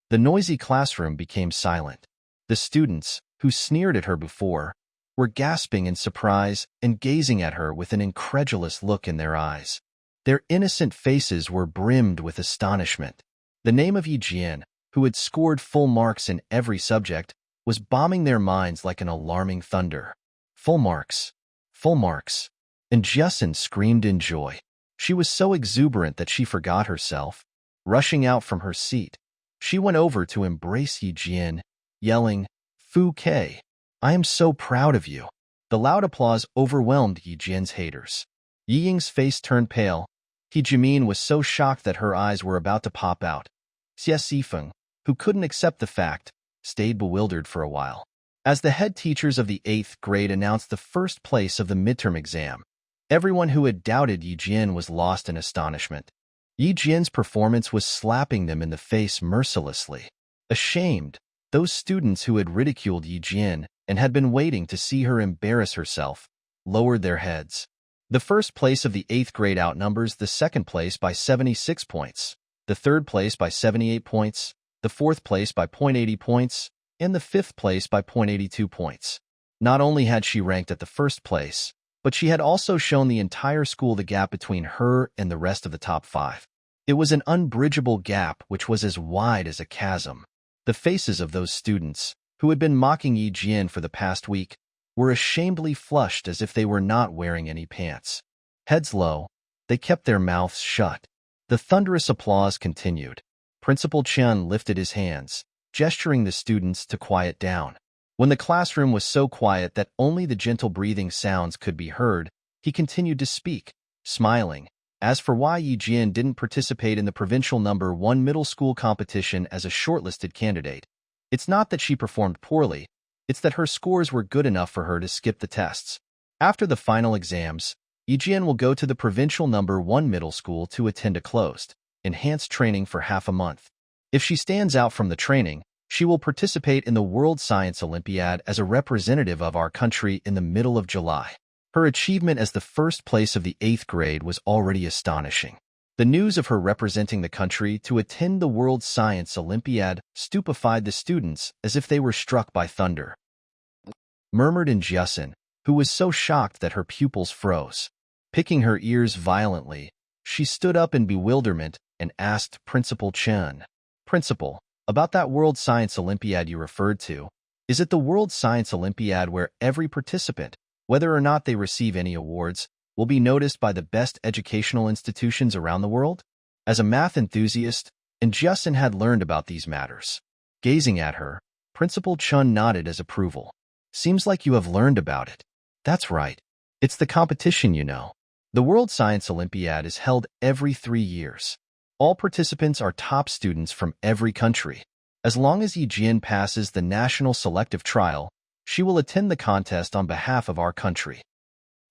The noisy classroom became silent. The students, who sneered at her before, were gasping in surprise and gazing at her with an incredulous look in their eyes. Their innocent faces were brimmed with astonishment. The name of Yi Jian, who had scored full marks in every subject, was bombing their minds like an alarming thunder. Full marks. Full marks. And Justin screamed in joy. She was so exuberant that she forgot herself. Rushing out from her seat, she went over to embrace Yi Jian, yelling, "Fu Kei, I am so proud of you." The loud applause overwhelmed Yi Jian's haters. Yi Ying's face turned pale. He Jimin was so shocked that her eyes were about to pop out. Xia Sifeng, who couldn't accept the fact, stayed bewildered for a while. As the head teachers of the 8th grade announced the 1st place of the midterm exam, everyone who had doubted Yi Jian was lost in astonishment. Yi Jian's performance was slapping them in the face mercilessly. Ashamed, those students who had ridiculed Yi Jian and had been waiting to see her embarrass herself lowered their heads. The first place of the 8th grade outnumbers the second place by 76 points, the third place by 78 points, the fourth place by .80 points, and the fifth place by .82 points. Not only had she ranked at the first place, but she had also shown the entire school the gap between her and the rest of the top 5. It was an unbridgeable gap which was as wide as a chasm. The faces of those students, who had been mocking Yi Jian for the past week, were ashamedly flushed as if they were not wearing any pants. Heads low, they kept their mouths shut. The thunderous applause continued. Principal Chen lifted his hands, gesturing the students to quiet down. When the classroom was so quiet that only the gentle breathing sounds could be heard, he continued to speak, smiling. As for why Yi Jian didn't participate in the provincial number 1 middle school competition as a shortlisted candidate, it's not that she performed poorly, it's that her scores were good enough for her to skip the tests. After the final exams, Yi Jian will go to the provincial number 1 middle school to attend a closed, enhanced training for half a month. If she stands out from the training, she will participate in the World Science Olympiad as a representative of our country in the middle of July. Her achievement as the first place of the 8th grade was already astonishing. The news of her representing the country to attend the World Science Olympiad stupefied the students as if they were struck by thunder. Murmured in Jiasin, who was so shocked that her pupils froze. Picking her ears violently, she stood up in bewilderment and asked Principal Chen, "Principal, about that World Science Olympiad you referred to, is it the World Science Olympiad where every participant, whether or not they receive any awards, will be noticed by the best educational institutions around the world?" As a math enthusiast, and Jiasin had learned about these matters. Gazing at her, Principal Chen nodded as approval. "Seems like you have learned about it." "That's right. It's the competition, you know. The World Science Olympiad is held every 3 years. All participants are top students from every country. As long as Yi Jian passes the national selective trial, she will attend the contest on behalf of our country.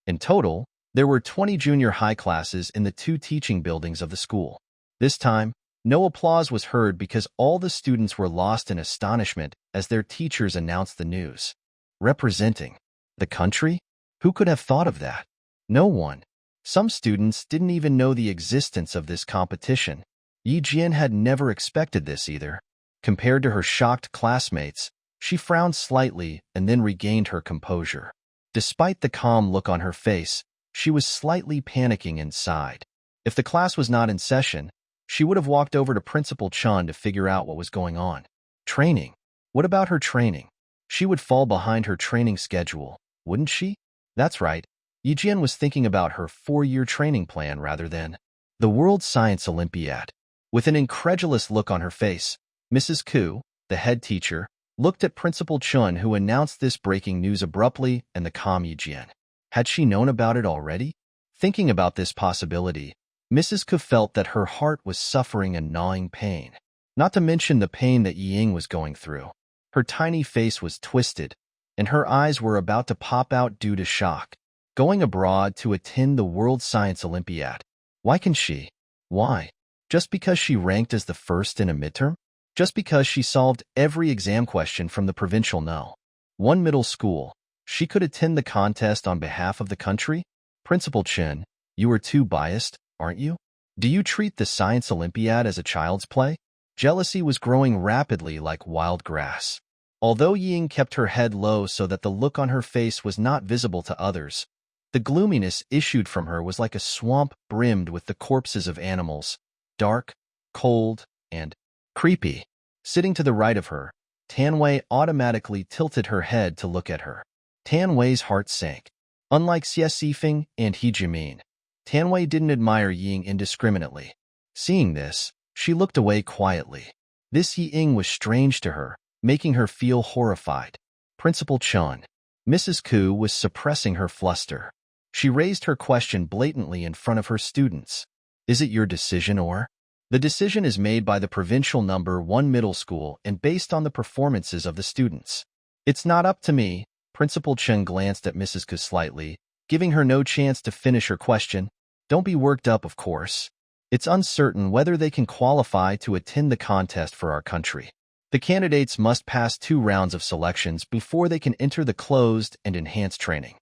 In total, there were 20 junior high classes in the 2 teaching buildings of the school. This time, no applause was heard because all the students were lost in astonishment as their teachers announced the news. Representing the country? Who could have thought of that? No one. Some students didn't even know the existence of this competition. Yi Jian had never expected this either. Compared to her shocked classmates, she frowned slightly and then regained her composure. Despite the calm look on her face, she was slightly panicking inside. If the class was not in session, she would have walked over to Principal Chen to figure out what was going on. Training? What about her training? She would fall behind her training schedule, wouldn't she? That's right. Yi Jian was thinking about her 4-year training plan rather than the World Science Olympiad. With an incredulous look on her face, Mrs. Ku, the head teacher, looked at Principal Chen, who announced this breaking news abruptly, and the calm Yi Jian. Had she known about it already? Thinking about this possibility, Mrs. Ku felt that her heart was suffering a gnawing pain. Not to mention the pain that Yi Ying was going through. Her tiny face was twisted, and her eyes were about to pop out due to shock. Going abroad to attend the World Science Olympiad. Why can she? Why? Just because she ranked as the first in a midterm? Just because she solved every exam question from the provincial No. 1 middle school, she could attend the contest on behalf of the country? Principal Chen, you are too biased, aren't you? Do you treat the Science Olympiad as a child's play? Jealousy was growing rapidly like wild grass. Although Ying kept her head low so that the look on her face was not visible to others, the gloominess issued from her was like a swamp brimmed with the corpses of animals, dark, cold, and creepy. Sitting to the right of her, Tan Wei automatically tilted her head to look at her. Tan Wei's heart sank. Unlike Xie Sifeng and He Jimin, Tan Wei didn't admire Ying indiscriminately. Seeing this, she looked away quietly. This Yi Ying was strange to her, making her feel horrified. Principal Chen. Mrs. Ku was suppressing her fluster. She raised her question blatantly in front of her students. Is it your decision or? The decision is made by the provincial number 1 middle school and based on the performances of the students. It's not up to me. Principal Chen glanced at Mrs. Ku slightly, giving her no chance to finish her question. Don't be worked up, of course. It's uncertain whether they can qualify to attend the contest for our country. The candidates must pass 2 rounds of selections before they can enter the closed and enhanced training.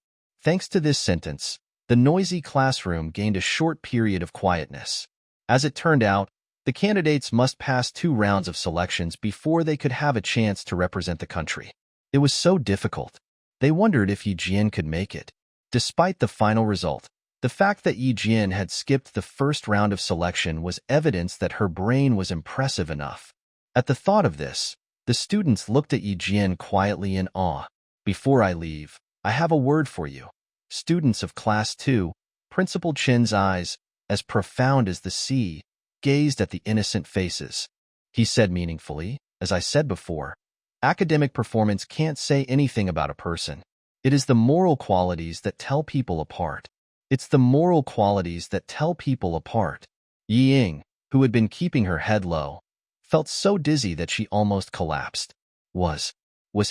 Thanks to this sentence, The noisy classroom gained a short period of quietness. As it turned out, the candidates must pass 2 rounds of selections before they could have a chance to represent the country. It was so difficult. They wondered if Yi Jian could make it. Despite the final result, the fact that Yi Jian had skipped the first round of selection was evidence that her brain was impressive enough. At the thought of this, the students looked at Yi Jian quietly in awe. "Before I leave, I have a word for you." Students of Class 2, Principal Chin's eyes, as profound as the sea, gazed at the innocent faces. He said meaningfully, "As I said before, academic performance can't say anything about a person. It is the moral qualities that tell people apart. It's the moral qualities that tell people apart." Yi Ying, who had been keeping her head low, felt so dizzy that she almost collapsed. Was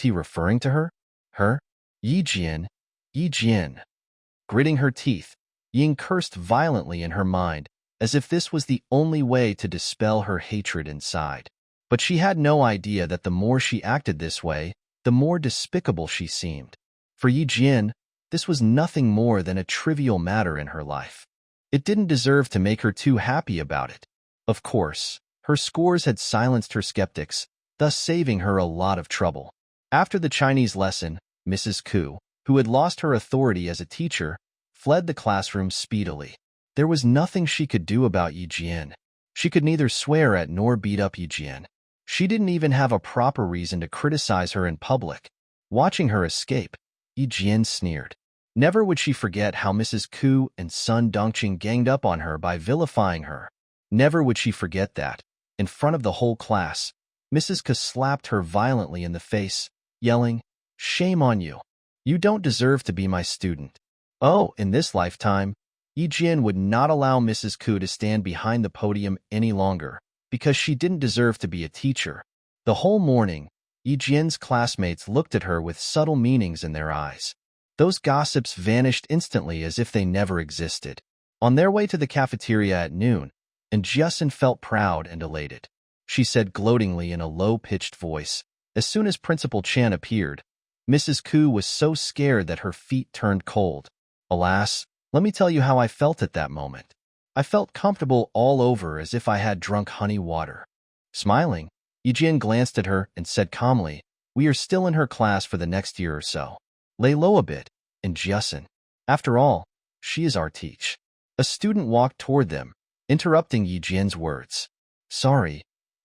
he referring to her? Her? Yi Jian? Yi Jian. Gritting her teeth, Ying cursed violently in her mind, as if this was the only way to dispel her hatred inside. But she had no idea that the more she acted this way, the more despicable she seemed. For Yi Jian, this was nothing more than a trivial matter in her life. It didn't deserve to make her too happy about it. Of course, her scores had silenced her skeptics, thus saving her a lot of trouble. After the Chinese lesson, Mrs. Ku, who had lost her authority as a teacher, fled the classroom speedily. There was nothing she could do about Yi Jian. She could neither swear at nor beat up Yi Jian. She didn't even have a proper reason to criticize her in public. Watching her escape, Yi Jian sneered. Never would she forget how Mrs. Ku and Sun Dongqing ganged up on her by vilifying her. Never would she forget that, in front of the whole class, Mrs. Ku slapped her violently in the face, yelling, "Shame on you! You don't deserve to be my student." Oh, in this lifetime, Yi Jian would not allow Mrs. Ku to stand behind the podium any longer, because she didn't deserve to be a teacher. The whole morning, Yi Jian's classmates looked at her with subtle meanings in their eyes. Those gossips vanished instantly as if they never existed. On their way to the cafeteria at noon, and Jiasin felt proud and elated. She said gloatingly in a low-pitched voice, as soon as Principal Chan appeared, Mrs. Ku was so scared that her feet turned cold. Alas, let me tell you how I felt at that moment. I felt comfortable all over as if I had drunk honey water. Smiling, Yi Jian glanced at her and said calmly, "We are still in her class for the next year or so. Lay low a bit, and Jiasin. After all, she is our teacher." A student walked toward them, interrupting Yi Jian's words. "Sorry,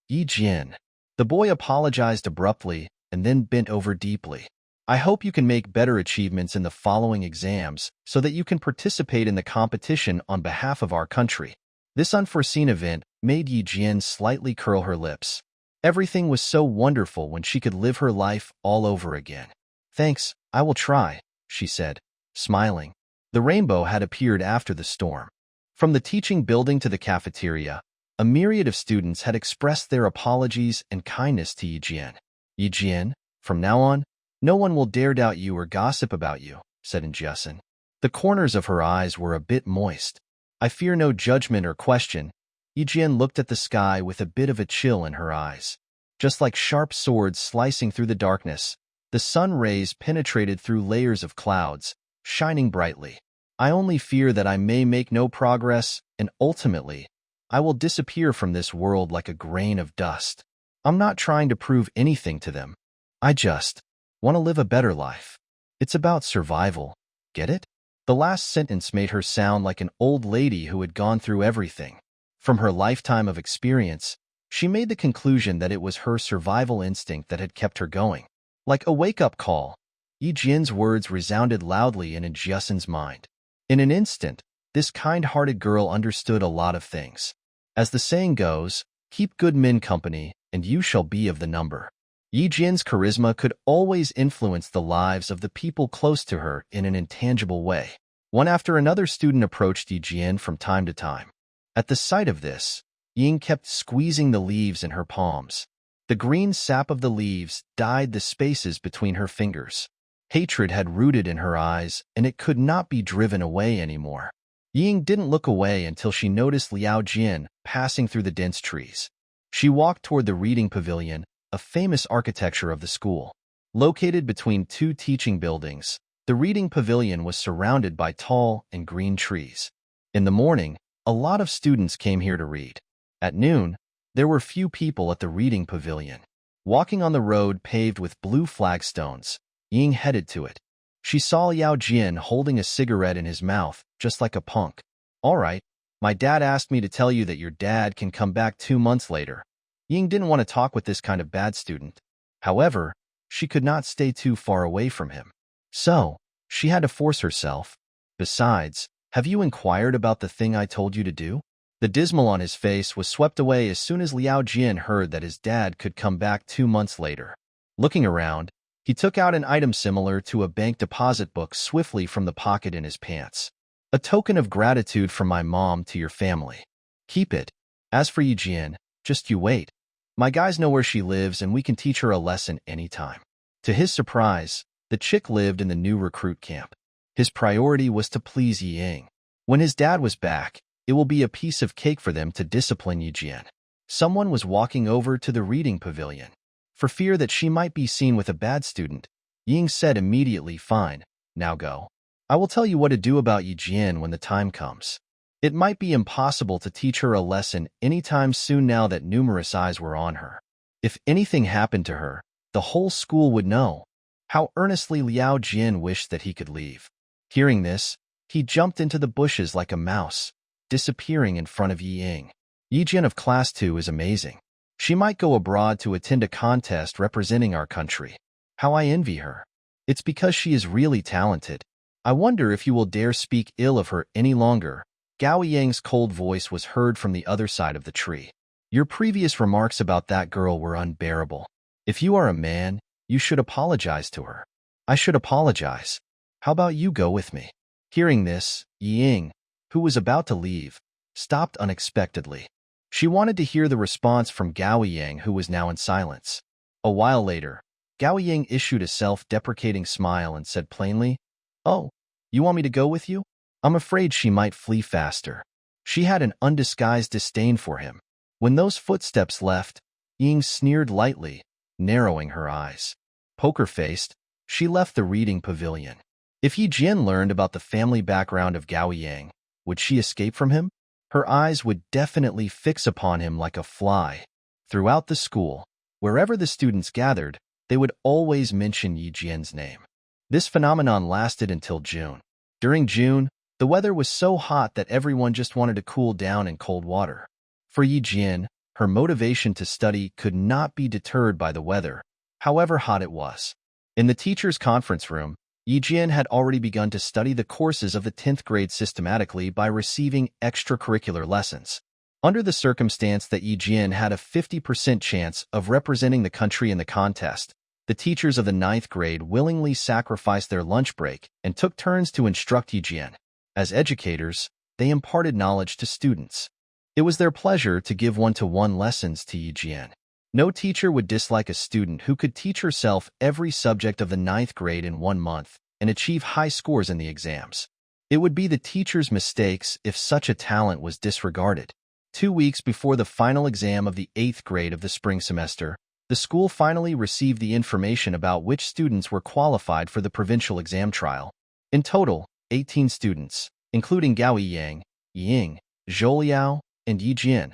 Yi Jian." The boy apologized abruptly and then bent over deeply. "I hope you can make better achievements in the following exams so that you can participate in the competition on behalf of our country." This unforeseen event made Yi Jian slightly curl her lips. Everything was so wonderful when she could live her life all over again. "Thanks, I will try," she said, smiling. The rainbow had appeared after the storm. From the teaching building to the cafeteria, a myriad of students had expressed their apologies and kindness to Yi Jian. "Yi Jian, from now on, no one will dare doubt you or gossip about you," said Jiasin. The corners of her eyes were a bit moist. "I fear no judgment or question." Yi Jian looked at the sky with a bit of a chill in her eyes. Just like sharp swords slicing through the darkness, the sun rays penetrated through layers of clouds, shining brightly. "I only fear that I may make no progress, and ultimately, I will disappear from this world like a grain of dust. I'm not trying to prove anything to them. I just want to live a better life. It's about survival. Get it?" The last sentence made her sound like an old lady who had gone through everything. From her lifetime of experience, she made the conclusion that it was her survival instinct that had kept her going. Like a wake-up call, Yi Jian's words resounded loudly in Jiasin's mind. In an instant, this kind-hearted girl understood a lot of things. As the saying goes, keep good men company, and you shall be of the number. Yi Jian's charisma could always influence the lives of the people close to her in an intangible way. One after another student approached Yi Jian from time to time. At the sight of this, Ying kept squeezing the leaves in her palms. The green sap of the leaves dyed the spaces between her fingers. Hatred had rooted in her eyes, and it could not be driven away anymore. Ying didn't look away until she noticed Liao Jian passing through the dense trees. She walked toward the reading pavilion, a famous architecture of the school. Located between two teaching buildings, The reading pavilion was surrounded by tall and green trees. In the morning, a lot of students came here to read. At noon, there were few people at the reading pavilion. Walking on the road paved with blue flagstones, Ying headed to it. She saw Liao Jian holding a cigarette in his mouth, just like a punk. "All right, my dad asked me to tell you that your dad can come back 2 months later." Ying didn't want to talk with this kind of bad student. However, she could not stay too far away from him. So, she had to force herself. "Besides, have you inquired about the thing I told you to do?" The dismal on his face was swept away as soon as Liao Jian heard that his dad could come back 2 months later. Looking around, he took out an item similar to a bank deposit book swiftly from the pocket in his pants. "A token of gratitude from my mom to your family. Keep it. As for you, Jian, just you wait. My guys know where she lives and we can teach her a lesson anytime." To his surprise, the chick lived in the new recruit camp. His priority was to please Ying. When his dad was back, it will be a piece of cake for them to discipline Jian. Someone was walking over to the reading pavilion. For fear that she might be seen with a bad student, Ying said immediately, "Fine, now go. I will tell you what to do about Jian when the time comes." It might be impossible to teach her a lesson anytime soon now that numerous eyes were on her. If anything happened to her, the whole school would know. How earnestly Liao Jian wished that he could leave. Hearing this, he jumped into the bushes like a mouse, disappearing in front of Ying. Jian of Class 2 is amazing. She might go abroad to attend a contest representing our country. How I envy her. It's because she is really talented. I wonder if you will dare speak ill of her any longer. Gao Yang's cold voice was heard from the other side of the tree. Your previous remarks about that girl were unbearable. If you are a man, you should apologize to her. I should apologize. How about you go with me? Hearing this, Ying, who was about to leave, stopped unexpectedly. She wanted to hear the response from Gao Yang, who was now in silence. A while later, Gao Yang issued a self-deprecating smile and said plainly, "Oh, you want me to go with you?" I'm afraid she might flee faster. She had an undisguised disdain for him. When those footsteps left, Ying sneered lightly, narrowing her eyes. Poker-faced, she left the reading pavilion. If Jian learned about the family background of Gao Yang, would she escape from him? Her eyes would definitely fix upon him like a fly. Throughout the school, wherever the students gathered, they would always mention Jian's name. This phenomenon lasted until June. During June, the weather was so hot that everyone just wanted to cool down in cold water. For Jian, her motivation to study could not be deterred by the weather, however hot it was. In the teacher's conference room, Jian had already begun to study the courses of the 10th grade systematically by receiving extracurricular lessons. Under the circumstance that Jian had a 50% chance of representing the country in the contest, the teachers of the 9th grade willingly sacrificed their lunch break and took turns to instruct Jian. As educators, they imparted knowledge to students. It was their pleasure to give one-to-one lessons to Jian. No teacher would dislike a student who could teach herself every subject of the 9th grade in 1 month and achieve high scores in the exams. It would be the teacher's mistakes if such a talent was disregarded. 2 weeks before the final exam of the 8th grade of the spring semester, the school finally received the information about which students were qualified for the provincial exam trial. In total, 18 students, including Gao Yang, Ying, Zhou Liao, and Jian,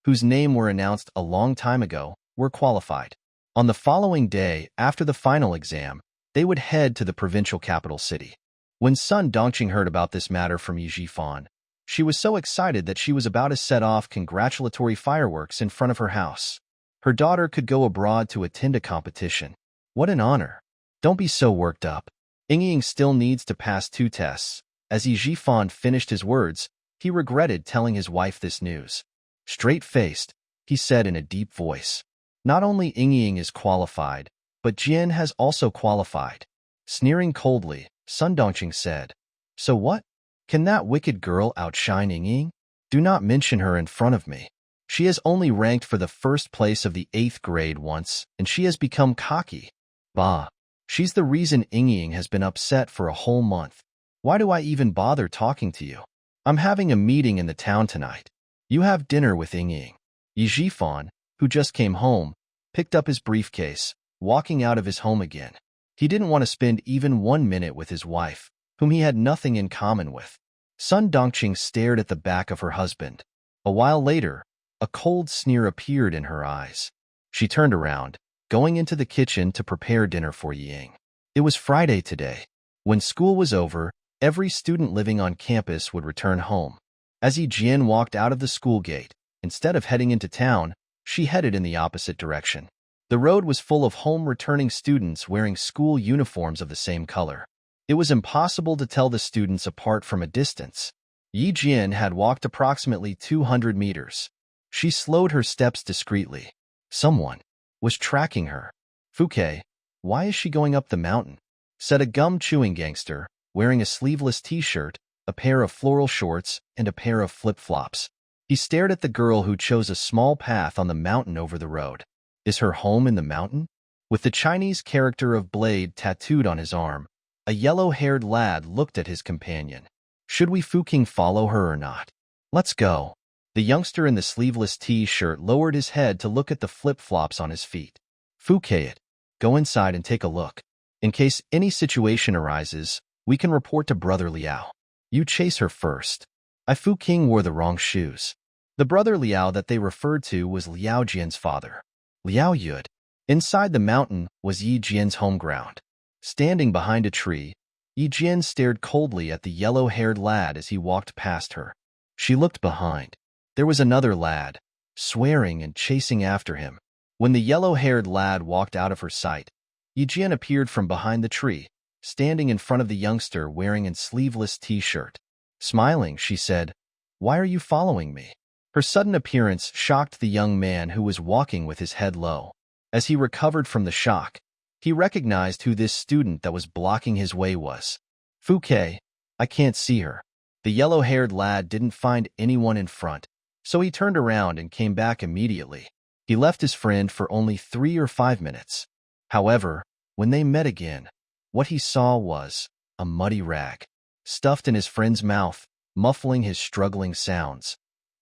whose name were announced a long time ago, were qualified. On the following day, after the final exam, they would head to the provincial capital city. When Sun Dongqing heard about this matter from Yi Fan, she was so excited that she was about to set off congratulatory fireworks in front of her house. Her daughter could go abroad to attend a competition. What an honor. Don't be so worked up. Ying still needs to pass 2 tests. As Yi Fan finished his words, he regretted telling his wife this news. Straight-faced, he said in a deep voice. Not only Ying is qualified, but Jian has also qualified. Sneering coldly, Sun Dongqing said, "So what? Can that wicked girl outshine Ying? Do not mention her in front of me. She has only ranked for the 1st place of the 8th grade once, and she has become cocky. Bah, she's the reason Ying has been upset for a whole month. Why do I even bother talking to you? I'm having a meeting in the town tonight. You have dinner with Ying." Yi Fan, who just came home, picked up his briefcase, walking out of his home again. He didn't want to spend even 1 minute with his wife, whom he had nothing in common with. Sun Dongqing stared at the back of her husband. A while later, a cold sneer appeared in her eyes. She turned around, going into the kitchen to prepare dinner for Ying. It was Friday today. When school was over, every student living on campus would return home. As Yi Jian walked out of the school gate, instead of heading into town, she headed in the opposite direction. The road was full of home-returning students wearing school uniforms of the same color. It was impossible to tell the students apart from a distance. Yi Jian had walked approximately 200 meters. She slowed her steps discreetly. Someone was tracking her. "Fuke, why is she going up the mountain?" said a gum-chewing gangster, wearing a sleeveless t-shirt, a pair of floral shorts, and a pair of flip-flops. He stared at the girl who chose a small path on the mountain over the road. Is her home in the mountain? With the Chinese character of Blade tattooed on his arm, a yellow-haired lad looked at his companion. "Should we Fuking follow her or not?" "Let's go." The youngster in the sleeveless t-shirt lowered his head to look at the flip-flops on his feet. "Fuke, go inside and take a look. In case any situation arises, we can report to Brother Liao. You chase her first." Fu King wore the wrong shoes. The Brother Liao that they referred to was Liao Jian's father. Liao Yud. Inside the mountain was Yi Jian's home ground. Standing behind a tree, Yi Jian stared coldly at the yellow-haired lad as he walked past her. She looked behind. There was another lad, swearing and chasing after him. When the yellow-haired lad walked out of her sight, Yi Jian appeared from behind the tree, standing in front of the youngster wearing a sleeveless t-shirt. Smiling, she said, "Why are you following me?" Her sudden appearance shocked the young man who was walking with his head low. As he recovered from the shock, he recognized who this student that was blocking his way was. "Fuke, I can't see her." The yellow-haired lad didn't find anyone in front, so he turned around and came back immediately. He left his friend for only 3 or 5 minutes. However, when they met again, what he saw was a muddy rag stuffed in his friend's mouth, muffling his struggling sounds.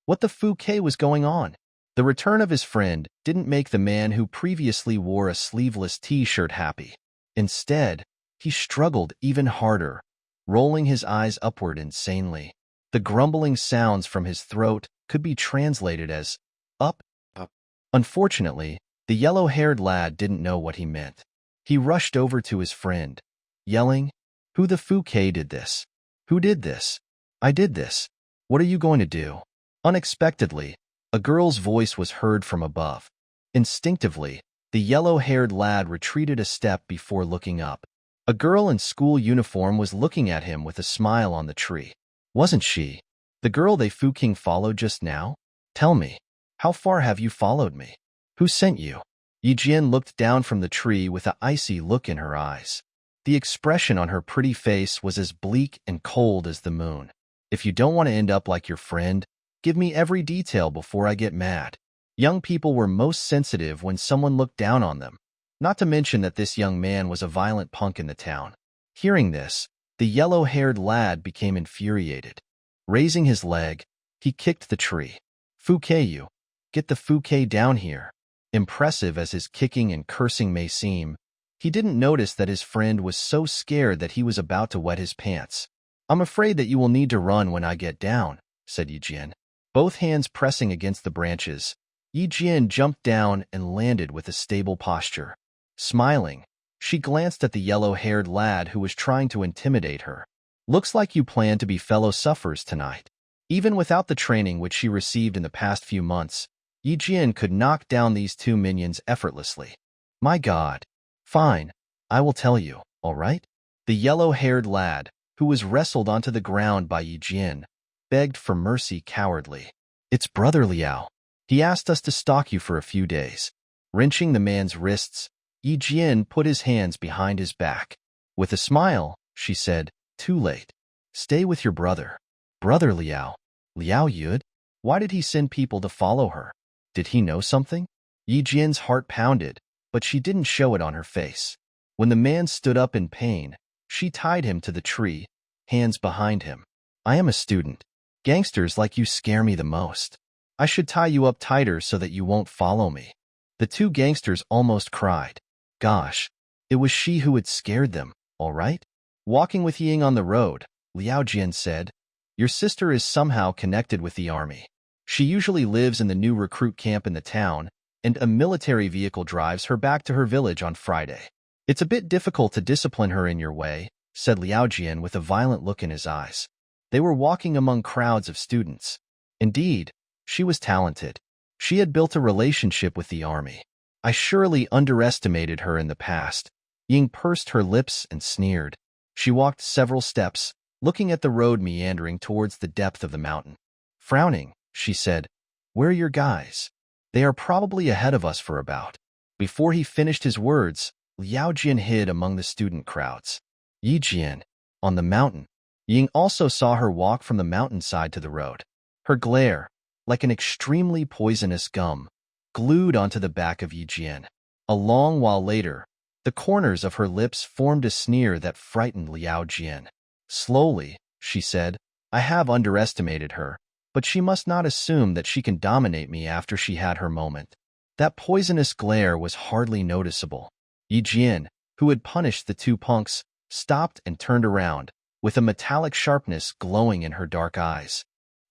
What the Fuke was going on? The return of his friend didn't make the man who previously wore a sleeveless t-shirt happy. Instead, he struggled even harder, rolling his eyes upward insanely. The grumbling sounds from his throat could be translated as, up, up. Unfortunately, the yellow-haired lad didn't know what he meant. He rushed over to his friend, yelling, "Who the Fuke did this? Who did this?" "I did this." "What are you going to do?" Unexpectedly, a girl's voice was heard from above. Instinctively, the yellow-haired lad retreated a step before looking up. A girl in school uniform was looking at him with a smile on the tree. Wasn't she the girl they Fuking followed just now? "Tell me, how far have you followed me? Who sent you?" Yi Jian looked down from the tree with an icy look in her eyes. The expression on her pretty face was as bleak and cold as the moon. "If you don't want to end up like your friend, give me every detail before I get mad." Young people were most sensitive when someone looked down on them, not to mention that this young man was a violent punk in the town. Hearing this, the yellow-haired lad became infuriated. Raising his leg, he kicked the tree. "Fuke, you! Get the Fuke down here." Impressive as his kicking and cursing may seem, he didn't notice that his friend was so scared that he was about to wet his pants. "I'm afraid that you will need to run when I get down," said Yi Jian. Both hands pressing against the branches, Yi Jian jumped down and landed with a stable posture. Smiling, she glanced at the yellow-haired lad who was trying to intimidate her. "Looks like you plan to be fellow sufferers tonight." Even without the training which she received in the past few months, Yi Jian could knock down these two minions effortlessly. "My God. Fine, I will tell you, all right?" The yellow-haired lad, who was wrestled onto the ground by Yi Jian, begged for mercy cowardly. "It's Brother Liao. He asked us to stalk you for a few days." Wrenching the man's wrists, Yi Jian put his hands behind his back. With a smile, she said, "Too late. Stay with your brother." Brother Liao? Liao Yud? Why did he send people to follow her? Did he know something? Yi Jian's heart pounded, but she didn't show it on her face. When the man stood up in pain, she tied him to the tree, hands behind him. "I am a student. Gangsters like you scare me the most. I should tie you up tighter so that you won't follow me." The two gangsters almost cried. "Gosh, It was she who had scared them, all right? Walking with Ying on the road, Liao Jian said, "Your sister is somehow connected with the army. She usually lives in the new recruit camp in the town, and a military vehicle drives her back to her village on Friday. It's a bit difficult to discipline her in your way," said Liao Jian with a violent look in his eyes. They were walking among crowds of students. Indeed, she was talented. She had built a relationship with the army. "I surely underestimated her in the past." Ying pursed her lips and sneered. She walked several steps, looking at the road meandering towards the depth of the mountain. Frowning, she said, "Where are your guys? They are probably ahead of us for about." Before he finished his words, Liao Jian hid among the student crowds. Yi Jian, on the mountain. Ying also saw her walk from the mountainside to the road. Her glare, like an extremely poisonous gum, glued onto the back of Yi Jian. A long while later, the corners of her lips formed a sneer that frightened Liao Jian. Slowly, she said, "I have underestimated her, but she must not assume that she can dominate me after she had her moment." That poisonous glare was hardly noticeable. Yi Jian, who had punished the two punks, stopped and turned around, with a metallic sharpness glowing in her dark eyes.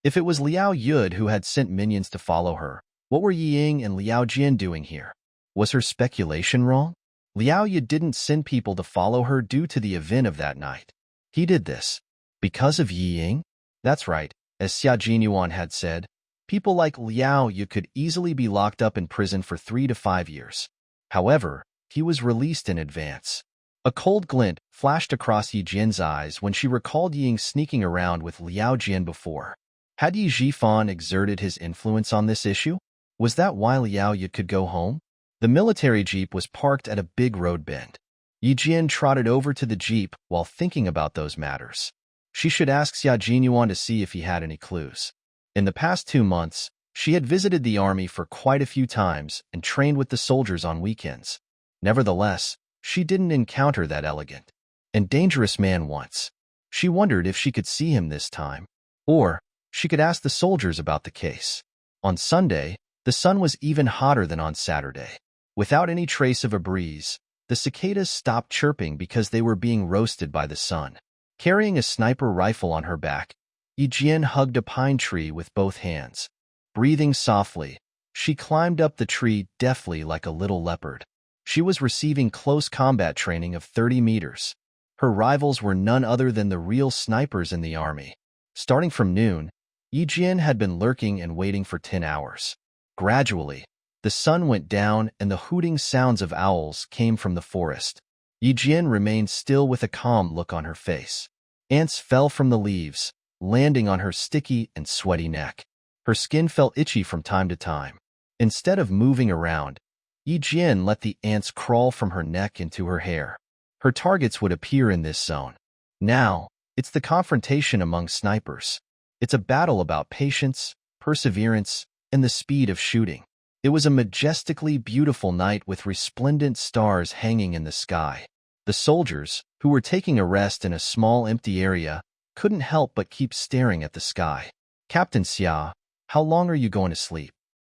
If it was Liao Yud who had sent minions to follow her, what were Yi Ying and Liao Jian doing here? Was her speculation wrong? Liao Yud didn't send people to follow her due to the event of that night. He did this because of Yi Ying? That's right, as Xia Jinyuan had said, people like Liao Yud could easily be locked up in prison for 3 to 5 years. However, he was released in advance. A cold glint flashed across Yi Jian's eyes when she recalled Ying sneaking around with Liao Jian before. Had Yi Jifan exerted his influence on this issue? Was that why Liao Yud could go home? The military jeep was parked at a big road bend. Yi Jian trotted over to the jeep while thinking about those matters. She should ask Xia Jinyuan to see if he had any clues. In the past 2 months, she had visited the army for quite a few times and trained with the soldiers on weekends. Nevertheless, she didn't encounter that elegant and dangerous man once. She wondered if she could see him this time. Or, she could ask the soldiers about the case. On Sunday, the sun was even hotter than on Saturday. Without any trace of a breeze, the cicadas stopped chirping because they were being roasted by the sun. Carrying a sniper rifle on her back, Yi Jian hugged a pine tree with both hands. Breathing softly, she climbed up the tree deftly like a little leopard. She was receiving close combat training of 30 meters. Her rivals were none other than the real snipers in the army. Starting from noon, Yi Jian had been lurking and waiting for 10 hours. Gradually, the sun went down and the hooting sounds of owls came from the forest. Yi Jian remained still with a calm look on her face. Ants fell from the leaves, landing on her sticky and sweaty neck. Her skin felt itchy from time to time. Instead of moving around, Yi Jian let the ants crawl from her neck into her hair. Her targets would appear in this zone. Now, it's the confrontation among snipers. It's a battle about patience, perseverance, and the speed of shooting. It was a majestically beautiful night with resplendent stars hanging in the sky. The soldiers, who were taking a rest in a small empty area, couldn't help but keep staring at the sky. "Captain Xia, how long are you going to sleep?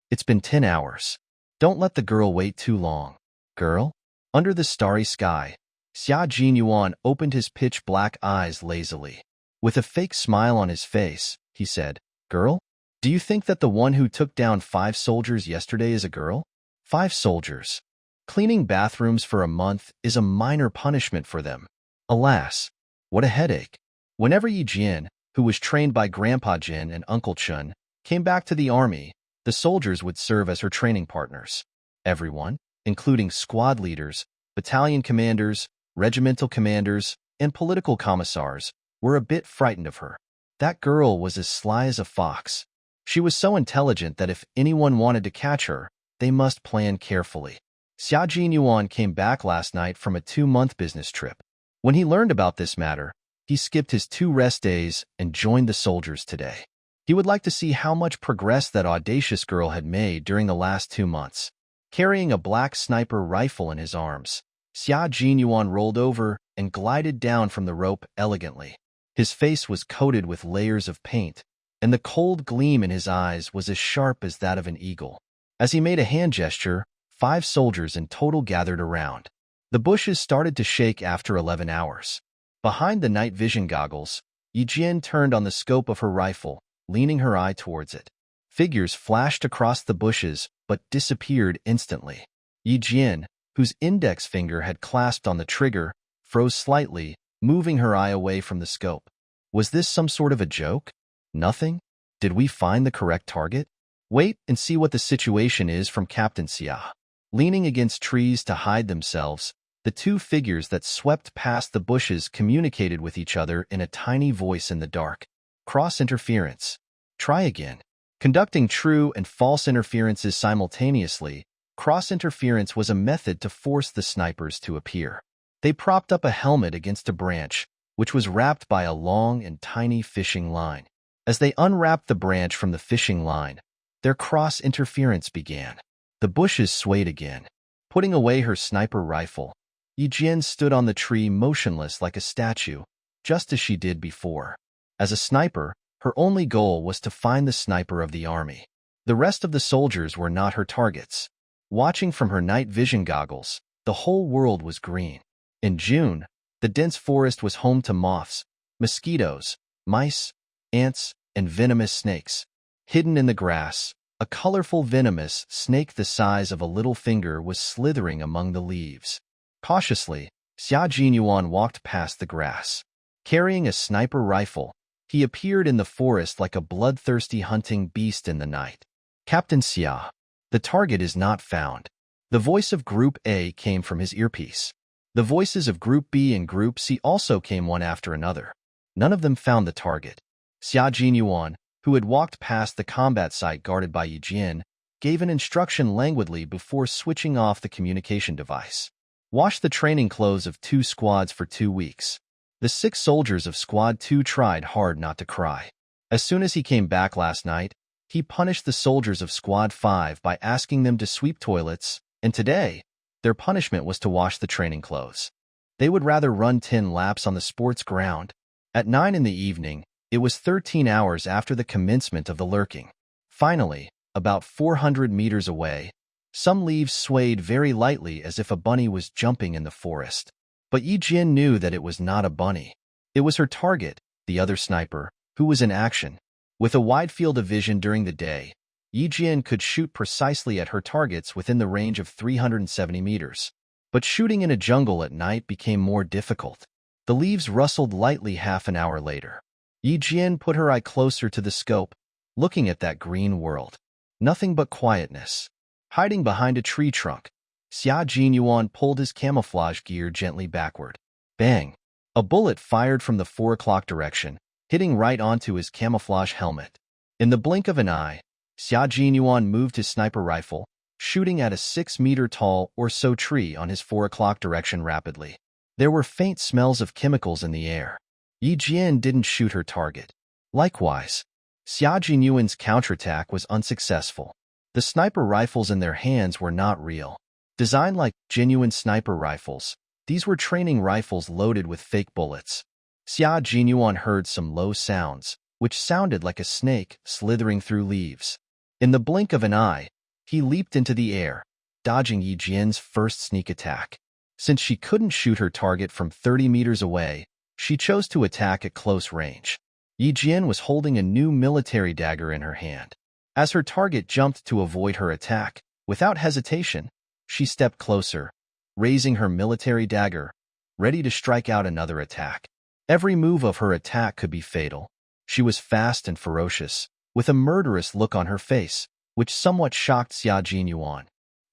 It's been 10 hours. Don't let the girl wait too long." "Girl?" Under the starry sky, Xia Jinyuan opened his pitch-black eyes lazily. With a fake smile on his face, he said, "Girl? Do you think that the one who took down 5 soldiers yesterday is a girl? 5 soldiers. Cleaning bathrooms for a month is a minor punishment for them. Alas, what a headache." Whenever Yi Jian, who was trained by Grandpa Jin and Uncle Chun, came back to the army, the soldiers would serve as her training partners. Everyone, including squad leaders, battalion commanders, regimental commanders, and political commissars, were a bit frightened of her. That girl was as sly as a fox. She was so intelligent that if anyone wanted to catch her, they must plan carefully. Xia Jinyuan came back last night from a 2-month business trip. When he learned about this matter, he skipped his 2 rest days and joined the soldiers today. He would like to see how much progress that audacious girl had made during the last 2 months. Carrying a black sniper rifle in his arms, Xia Jinyuan rolled over and glided down from the rope elegantly. His face was coated with layers of paint, and the cold gleam in his eyes was as sharp as that of an eagle. As he made a hand gesture, 5 soldiers in total gathered around. The bushes started to shake after 11 hours. Behind the night vision goggles, Yijin turned on the scope of her rifle, leaning her eye towards it. Figures flashed across the bushes but disappeared instantly. Yijin, whose index finger had clasped on the trigger, froze slightly, moving her eye away from the scope. Was this some sort of a joke? Nothing? Did we find the correct target? Wait and see what the situation is from Captain Xia. Leaning against trees to hide themselves, the two figures that swept past the bushes communicated with each other in a tiny voice in the dark. Cross-interference. Try again. Conducting true and false interferences simultaneously, cross-interference was a method to force the snipers to appear. They propped up a helmet against a branch, which was wrapped by a long and tiny fishing line. As they unwrapped the branch from the fishing line, their cross-interference began. The bushes swayed again. Putting away her sniper rifle, Yijin stood on the tree motionless like a statue, just as she did before. As a sniper, her only goal was to find the sniper of the army. The rest of the soldiers were not her targets. Watching from her night vision goggles, the whole world was green. In June, the dense forest was home to moths, mosquitoes, mice, ants, and venomous snakes. Hidden in the grass, a colorful venomous snake the size of a little finger was slithering among the leaves. Cautiously, Xia Jinyuan walked past the grass. Carrying a sniper rifle, he appeared in the forest like a bloodthirsty hunting beast in the night. Captain Xia, the target is not found. The voice of Group A came from his earpiece. The voices of Group B and Group C also came one after another. None of them found the target. Xia Jinyuan, who had walked past the combat site guarded by Yijin, gave an instruction languidly before switching off the communication device. Wash the training clothes of 2 squads for 2 weeks. The 6 soldiers of Squad 2 tried hard not to cry. As soon as he came back last night, he punished the soldiers of Squad 5 by asking them to sweep toilets, and today, their punishment was to wash the training clothes. They would rather run 10 laps on the sports ground. At 9 in the evening, it was 13 hours after the commencement of the lurking. Finally, about 400 meters away, some leaves swayed very lightly as if a bunny was jumping in the forest. But Yijin knew that it was not a bunny. It was her target, the other sniper, who was in action. With a wide field of vision during the day, Yijin could shoot precisely at her targets within the range of 370 meters. But shooting in a jungle at night became more difficult. The leaves rustled lightly half an hour later. Yijin put her eye closer to the scope, looking at that green world. Nothing but quietness. Hiding behind a tree trunk, Xia Jinyuan pulled his camouflage gear gently backward. Bang! A bullet fired from the 4 o'clock direction, hitting right onto his camouflage helmet. In the blink of an eye, Xia Jinyuan moved his sniper rifle, shooting at a 6-meter-tall or so tree on his 4 o'clock direction rapidly. There were faint smells of chemicals in the air. Yijin didn't shoot her target. Likewise, Xia Jinyuan's counterattack was unsuccessful. The sniper rifles in their hands were not real. Designed like genuine sniper rifles, these were training rifles loaded with fake bullets. Xia Jinyuan heard some low sounds, which sounded like a snake slithering through leaves. In the blink of an eye, he leaped into the air, dodging Yijin's first sneak attack. Since she couldn't shoot her target from 30 meters away, she chose to attack at close range. Yijin was holding a new military dagger in her hand. As her target jumped to avoid her attack, without hesitation, she stepped closer, raising her military dagger, ready to strike out another attack. Every move of her attack could be fatal. She was fast and ferocious, with a murderous look on her face, which somewhat shocked Xia Jinyuan.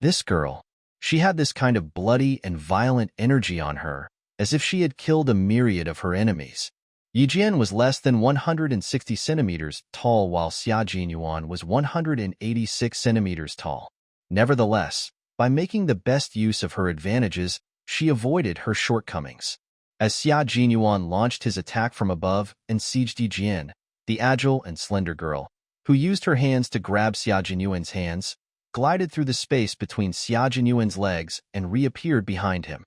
This girl, she had this kind of bloody and violent energy on her, as if she had killed a myriad of her enemies. Yijin was less than 160 centimeters tall while Xia Jinyuan was 186 centimeters tall. Nevertheless, by making the best use of her advantages, she avoided her shortcomings. As Xia Jinyuan launched his attack from above and sieged Yijin, the agile and slender girl, who used her hands to grab Xia Jinyuan's hands, glided through the space between Xia Jinyuan's legs and reappeared behind him.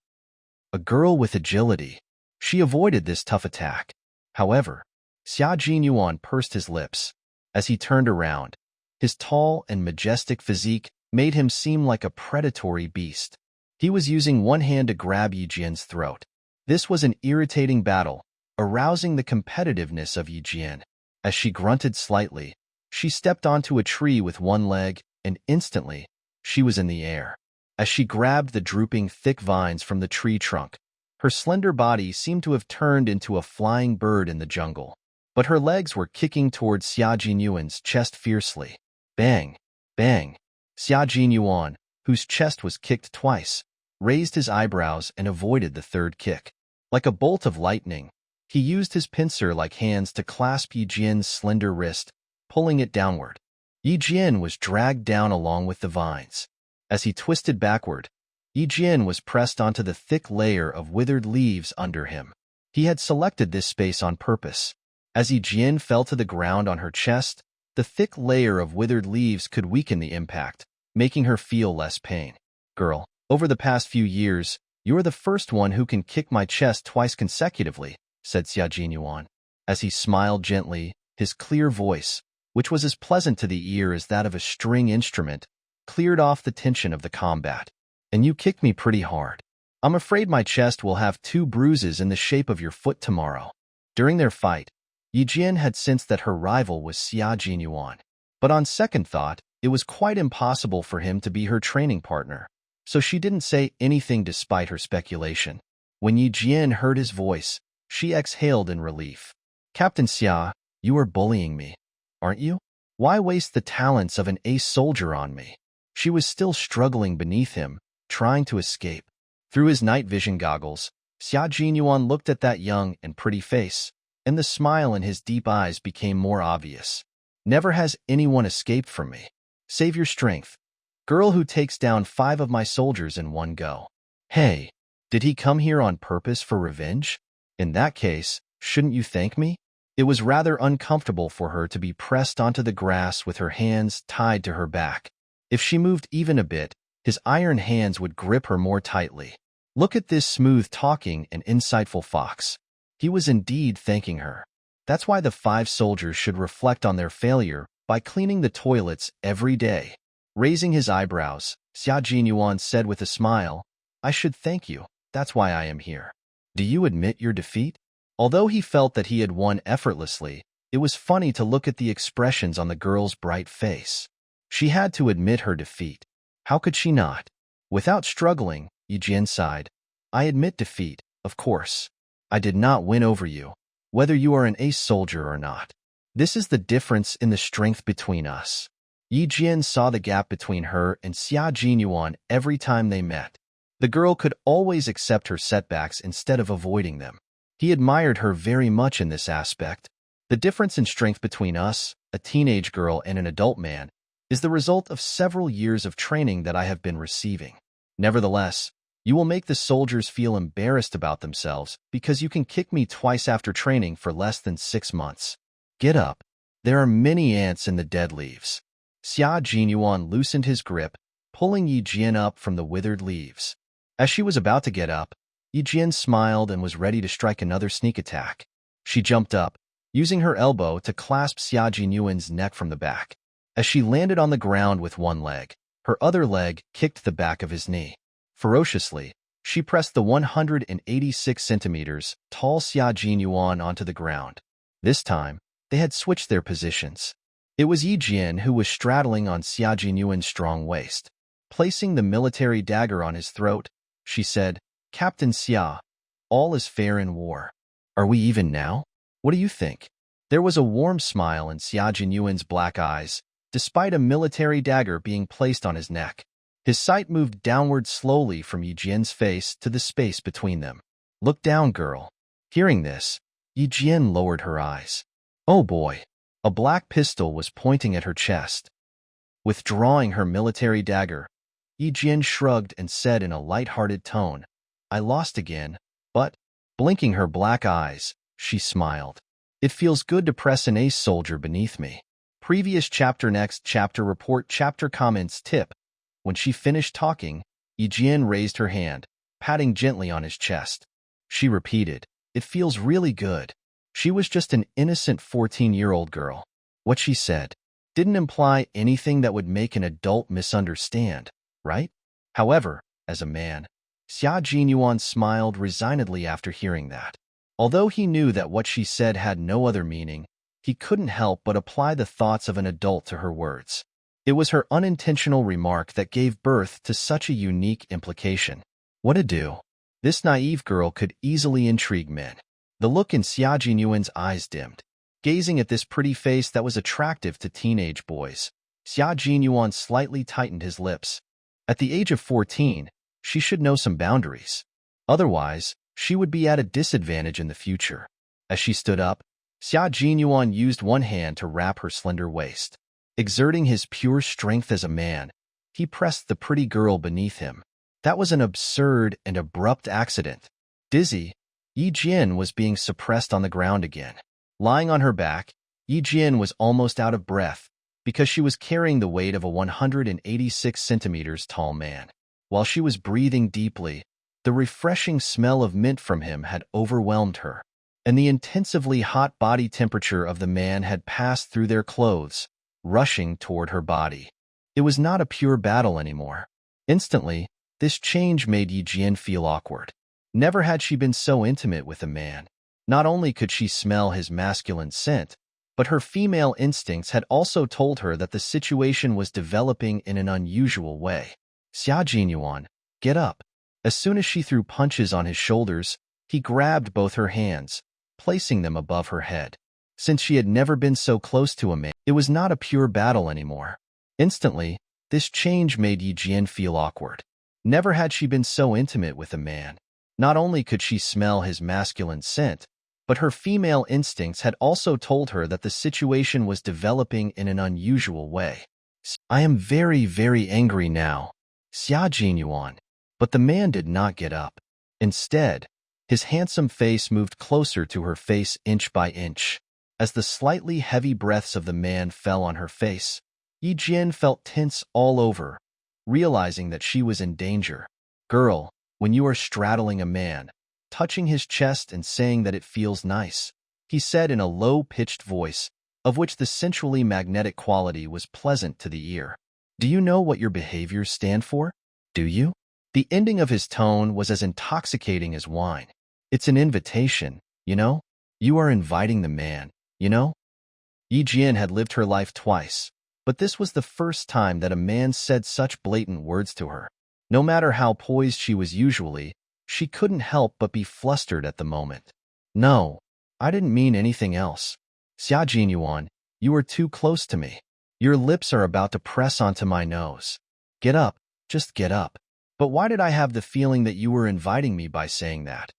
A girl with agility. She avoided this tough attack. However, Xia Jinyuan pursed his lips. As he turned around, his tall and majestic physique made him seem like a predatory beast. He was using one hand to grab Yi Jian's throat. This was an irritating battle, arousing the competitiveness of Yi Jian. As she grunted slightly, she stepped onto a tree with one leg, and instantly, she was in the air. As she grabbed the drooping, thick vines from the tree trunk, her slender body seemed to have turned into a flying bird in the jungle. But her legs were kicking towards Xia Jinyuan's chest fiercely. Bang! Bang! Xia Jinyuan, whose chest was kicked twice, raised his eyebrows and avoided the third kick. Like a bolt of lightning, he used his pincer-like hands to clasp Yi Jian's slender wrist, pulling it downward. Yi Jian was dragged down along with the vines. As he twisted backward, Yi Jian was pressed onto the thick layer of withered leaves under him. He had selected this space on purpose. As Yi Jian fell to the ground on her chest, the thick layer of withered leaves could weaken the impact, making her feel less pain. Girl, over the past few years, you are the first one who can kick my chest twice consecutively, said Xia Jinyuan. As he smiled gently, his clear voice, which was as pleasant to the ear as that of a string instrument, cleared off the tension of the combat. And you kicked me pretty hard. I'm afraid my chest will have 2 bruises in the shape of your foot tomorrow. During their fight, Yi Jian had sensed that her rival was Xia Jinyuan. But on second thought, it was quite impossible for him to be her training partner. So she didn't say anything despite her speculation. When Yi Jian heard his voice, she exhaled in relief. Captain Xia, you are bullying me, aren't you? Why waste the talents of an ace soldier on me? She was still struggling beneath him, trying to escape. Through his night vision goggles, Xia Jinyuan looked at that young and pretty face, and the smile in his deep eyes became more obvious. Never has anyone escaped from me. Save your strength. Girl who takes down 5 of my soldiers in one go. Hey, did he come here on purpose for revenge? In that case, shouldn't you thank me? It was rather uncomfortable for her to be pressed onto the grass with her hands tied to her back. If she moved even a bit, his iron hands would grip her more tightly. Look at this smooth-talking and insightful fox. He was indeed thanking her. That's why the 5 soldiers should reflect on their failure by cleaning the toilets every day. Raising his eyebrows, Xia Jinyuan said with a smile, I should thank you. That's why I am here. Do you admit your defeat? Although he felt that he had won effortlessly, it was funny to look at the expressions on the girl's bright face. She had to admit her defeat. How could she not? Without struggling, Yi Jian sighed. I admit defeat, of course. I did not win over you, whether you are an ace soldier or not. This is the difference in the strength between us. Yi Jian saw the gap between her and Xia Jinyuan every time they met. The girl could always accept her setbacks instead of avoiding them. He admired her very much in this aspect. The difference in strength between us, a teenage girl and an adult man, is the result of several years of training that I have been receiving. Nevertheless, you will make the soldiers feel embarrassed about themselves because you can kick me twice after training for less than 6 months. Get up. There are many ants in the dead leaves. Xia Jinyuan loosened his grip, pulling Yi Jian up from the withered leaves. As she was about to get up, Yi Jian smiled and was ready to strike another sneak attack. She jumped up, using her elbow to clasp Xia Jinyuan's neck from the back. As she landed on the ground with one leg, her other leg kicked the back of his knee. Ferociously, she pressed the 186 centimeters tall Xia Jinyuan onto the ground. This time, they had switched their positions. It was Yi Jian who was straddling on Xia Jinyuan's strong waist. Placing the military dagger on his throat, she said, Captain Xia, all is fair in war. Are we even now? What do you think? There was a warm smile in Xia Jinyuan's black eyes, despite a military dagger being placed on his neck. His sight moved downward slowly from Yi Jian's face to the space between them. Look down, girl. Hearing this, Yi Jian lowered her eyes. Oh boy. A black pistol was pointing at her chest. Withdrawing her military dagger, Yi Jian shrugged and said in a light-hearted tone, I lost again, but, blinking her black eyes, she smiled. It feels good to press an ace soldier beneath me. Previous chapter. Next chapter report. Chapter comments. Tip. When she finished talking, Yi Jian raised her hand, patting gently on his chest. She repeated, It feels really good. She was just an innocent 14-year-old girl. What she said didn't imply anything that would make an adult misunderstand, right? However, as a man. Xia Jinyuan smiled resignedly after hearing that. Although he knew that what she said had no other meaning, he couldn't help but apply the thoughts of an adult to her words. It was her unintentional remark that gave birth to such a unique implication. What a do! This naive girl could easily intrigue men. The look in Xia Jinyuan's eyes dimmed. Gazing at this pretty face that was attractive to teenage boys, Xia Jinyuan slightly tightened his lips. At the age of 14, she should know some boundaries. Otherwise, she would be at a disadvantage in the future. As she stood up, Xia Jinyuan used one hand to wrap her slender waist. Exerting his pure strength as a man, he pressed the pretty girl beneath him. That was an absurd and abrupt accident. Dizzy, Yi Jian was being suppressed on the ground again. Lying on her back, Yi Jian was almost out of breath because she was carrying the weight of a 186 centimeters tall man. While she was breathing deeply, the refreshing smell of mint from him had overwhelmed her, and the intensively hot body temperature of the man had passed through their clothes, rushing toward her body. It was not a pure battle anymore. Instantly, this change made Yi Jian feel awkward. Never had she been so intimate with a man. Not only could she smell his masculine scent, but her female instincts had also told her that the situation was developing in an unusual way. Xia Jinyuan, get up. As soon as she threw punches on his shoulders, he grabbed both her hands, placing them above her head. Since she had never been so close to a man, it was not a pure battle anymore. Instantly, this change made Yi Jian feel awkward. Never had she been so intimate with a man. Not only could she smell his masculine scent, but her female instincts had also told her that the situation was developing in an unusual way. I am very, very angry now, Xia Jinyuan. But the man did not get up. Instead, his handsome face moved closer to her face inch by inch. As the slightly heavy breaths of the man fell on her face, Yi Jian felt tense all over, realizing that she was in danger. Girl, when you are straddling a man, touching his chest and saying that it feels nice, he said in a low-pitched voice, of which the sensually magnetic quality was pleasant to the ear. Do you know what your behaviors stand for? Do you? The ending of his tone was as intoxicating as wine. It's an invitation, you know? You are inviting the man, you know? Yi Jian had lived her life twice, but this was the first time that a man said such blatant words to her. No matter how poised she was usually, she couldn't help but be flustered at the moment. No, I didn't mean anything else. Xia Jinyuan, you are too close to me. Your lips are about to press onto my nose. Get up, just get up. But why did I have the feeling that you were inviting me by saying that?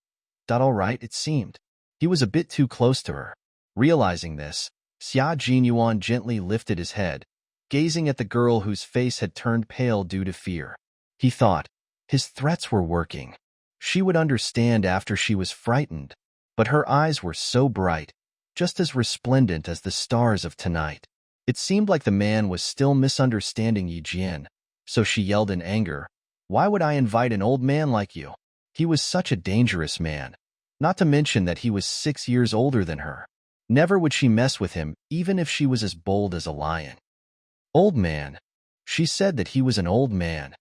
All right, it seemed. He was a bit too close to her. Realizing this, Xia Jinyuan gently lifted his head, gazing at the girl whose face had turned pale due to fear. He thought, his threats were working. She would understand after she was frightened, but her eyes were so bright, just as resplendent as the stars of tonight. It seemed like the man was still misunderstanding Yi Jian, so she yelled in anger, "Why would I invite an old man like you? He was such a dangerous man. Not to mention that he was 6 years older than her. Never would she mess with him, even if she was as bold as a lion." Old man. She said that he was an old man.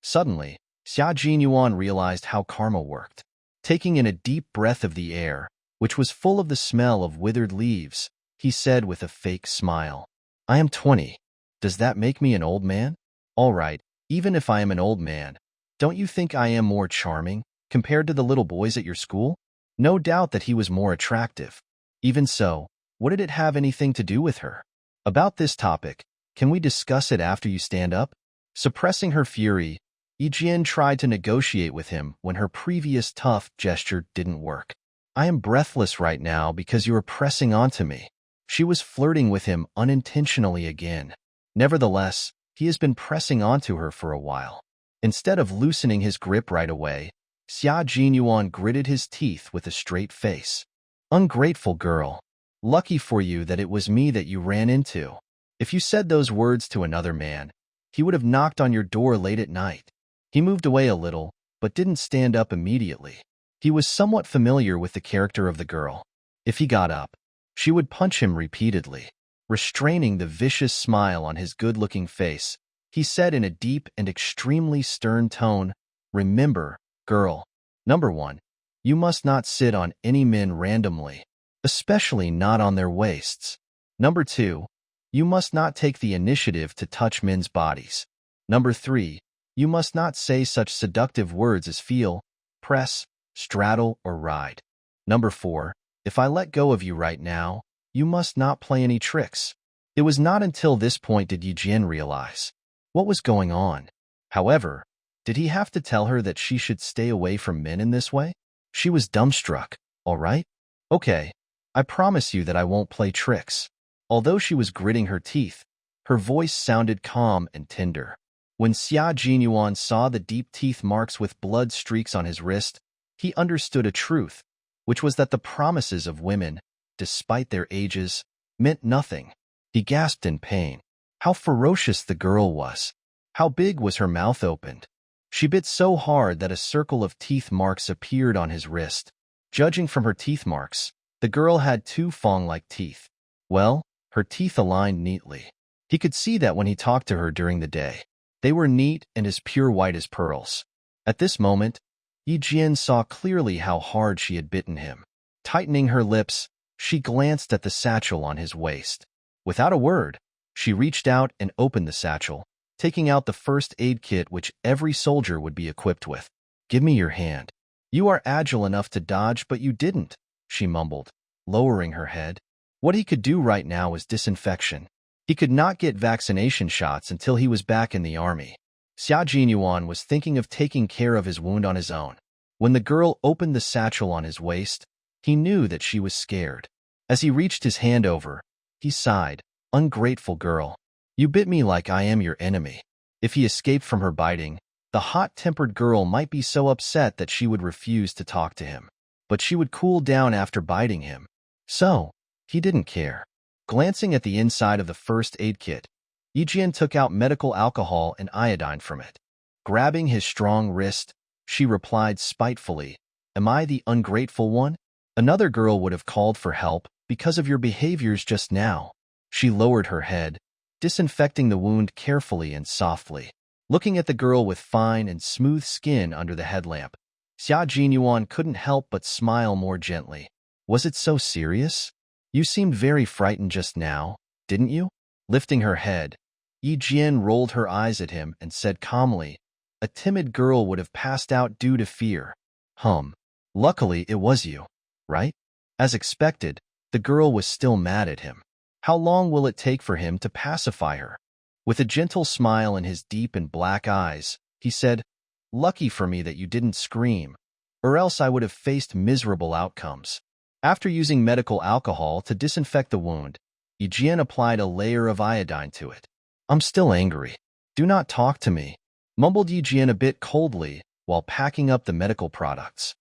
Suddenly, Xia Jinyuan realized how karma worked. Taking in a deep breath of the air, which was full of the smell of withered leaves, he said with a fake smile, I am 20. Does that make me an old man? All right, even if I am an old man, don't you think I am more charming compared to the little boys at your school? No doubt that he was more attractive. Even so, what did it have anything to do with her? About this topic, can we discuss it after you stand up? Suppressing her fury, Yi Jian tried to negotiate with him when her previous tough gesture didn't work. I am breathless right now because you are pressing onto me. She was flirting with him unintentionally again. Nevertheless, he has been pressing onto her for a while. Instead of loosening his grip right away, Xia Jinyuan gritted his teeth with a straight face. Ungrateful girl. Lucky for you that it was me that you ran into. If you said those words to another man, he would have knocked on your door late at night. He moved away a little, but didn't stand up immediately. He was somewhat familiar with the character of the girl. If he got up, she would punch him repeatedly. Restraining the vicious smile on his good-looking face, he said in a deep and extremely stern tone, Remember, girl. Number 1. You must not sit on any men randomly, especially not on their waists. Number 2. You must not take the initiative to touch men's bodies. Number 3. You must not say such seductive words as feel, press, straddle, or ride. Number 4. If I let go of you right now, you must not play any tricks. It was not until this point did Yijin realize what was going on. However, did he have to tell her that she should stay away from men in this way? She was dumbstruck. All right? Okay, I promise you that I won't play tricks. Although she was gritting her teeth, her voice sounded calm and tender. When Xia Jinyuan saw the deep teeth marks with blood streaks on his wrist, he understood a truth, which was that the promises of women, despite their ages, meant nothing. He gasped in pain. How ferocious the girl was. How big was her mouth opened. She bit so hard that a circle of teeth marks appeared on his wrist. Judging from her teeth marks, the girl had 2 fang-like teeth. Well, her teeth aligned neatly. He could see that when he talked to her during the day. They were neat and as pure white as pearls. At this moment, Yijin saw clearly how hard she had bitten him. Tightening her lips, she glanced at the satchel on his waist. Without a word, she reached out and opened the satchel, taking out the first aid kit which every soldier would be equipped with. Give me your hand. You are agile enough to dodge, but you didn't, she mumbled, lowering her head. What he could do right now was disinfection. He could not get vaccination shots until he was back in the army. Xia Jinyuan was thinking of taking care of his wound on his own. When the girl opened the satchel on his waist, he knew that she was scared. As he reached his hand over, he sighed, "Ungrateful girl. You bit me like I am your enemy." If he escaped from her biting, the hot-tempered girl might be so upset that she would refuse to talk to him. But she would cool down after biting him. So, he didn't care. Glancing at the inside of the first aid kit, Yijin took out medical alcohol and iodine from it. Grabbing his strong wrist, she replied spitefully, "Am I the ungrateful one? Another girl would have called for help because of your behaviors just now." She lowered her head, disinfecting the wound carefully and softly. Looking at the girl with fine and smooth skin under the headlamp, Xia Jinyuan couldn't help but smile more gently. "Was it so serious? You seemed very frightened just now, didn't you?" Lifting her head, Yijin rolled her eyes at him and said calmly, "A timid girl would have passed out due to fear." Luckily it was you, right?" As expected, the girl was still mad at him. How long will it take for him to pacify her? With a gentle smile in his deep and black eyes, he said, "Lucky for me that you didn't scream, or else I would have faced miserable outcomes." After using medical alcohol to disinfect the wound, Yijin applied a layer of iodine to it. "I'm still angry. Do not talk to me," mumbled Yijin a bit coldly while packing up the medical products.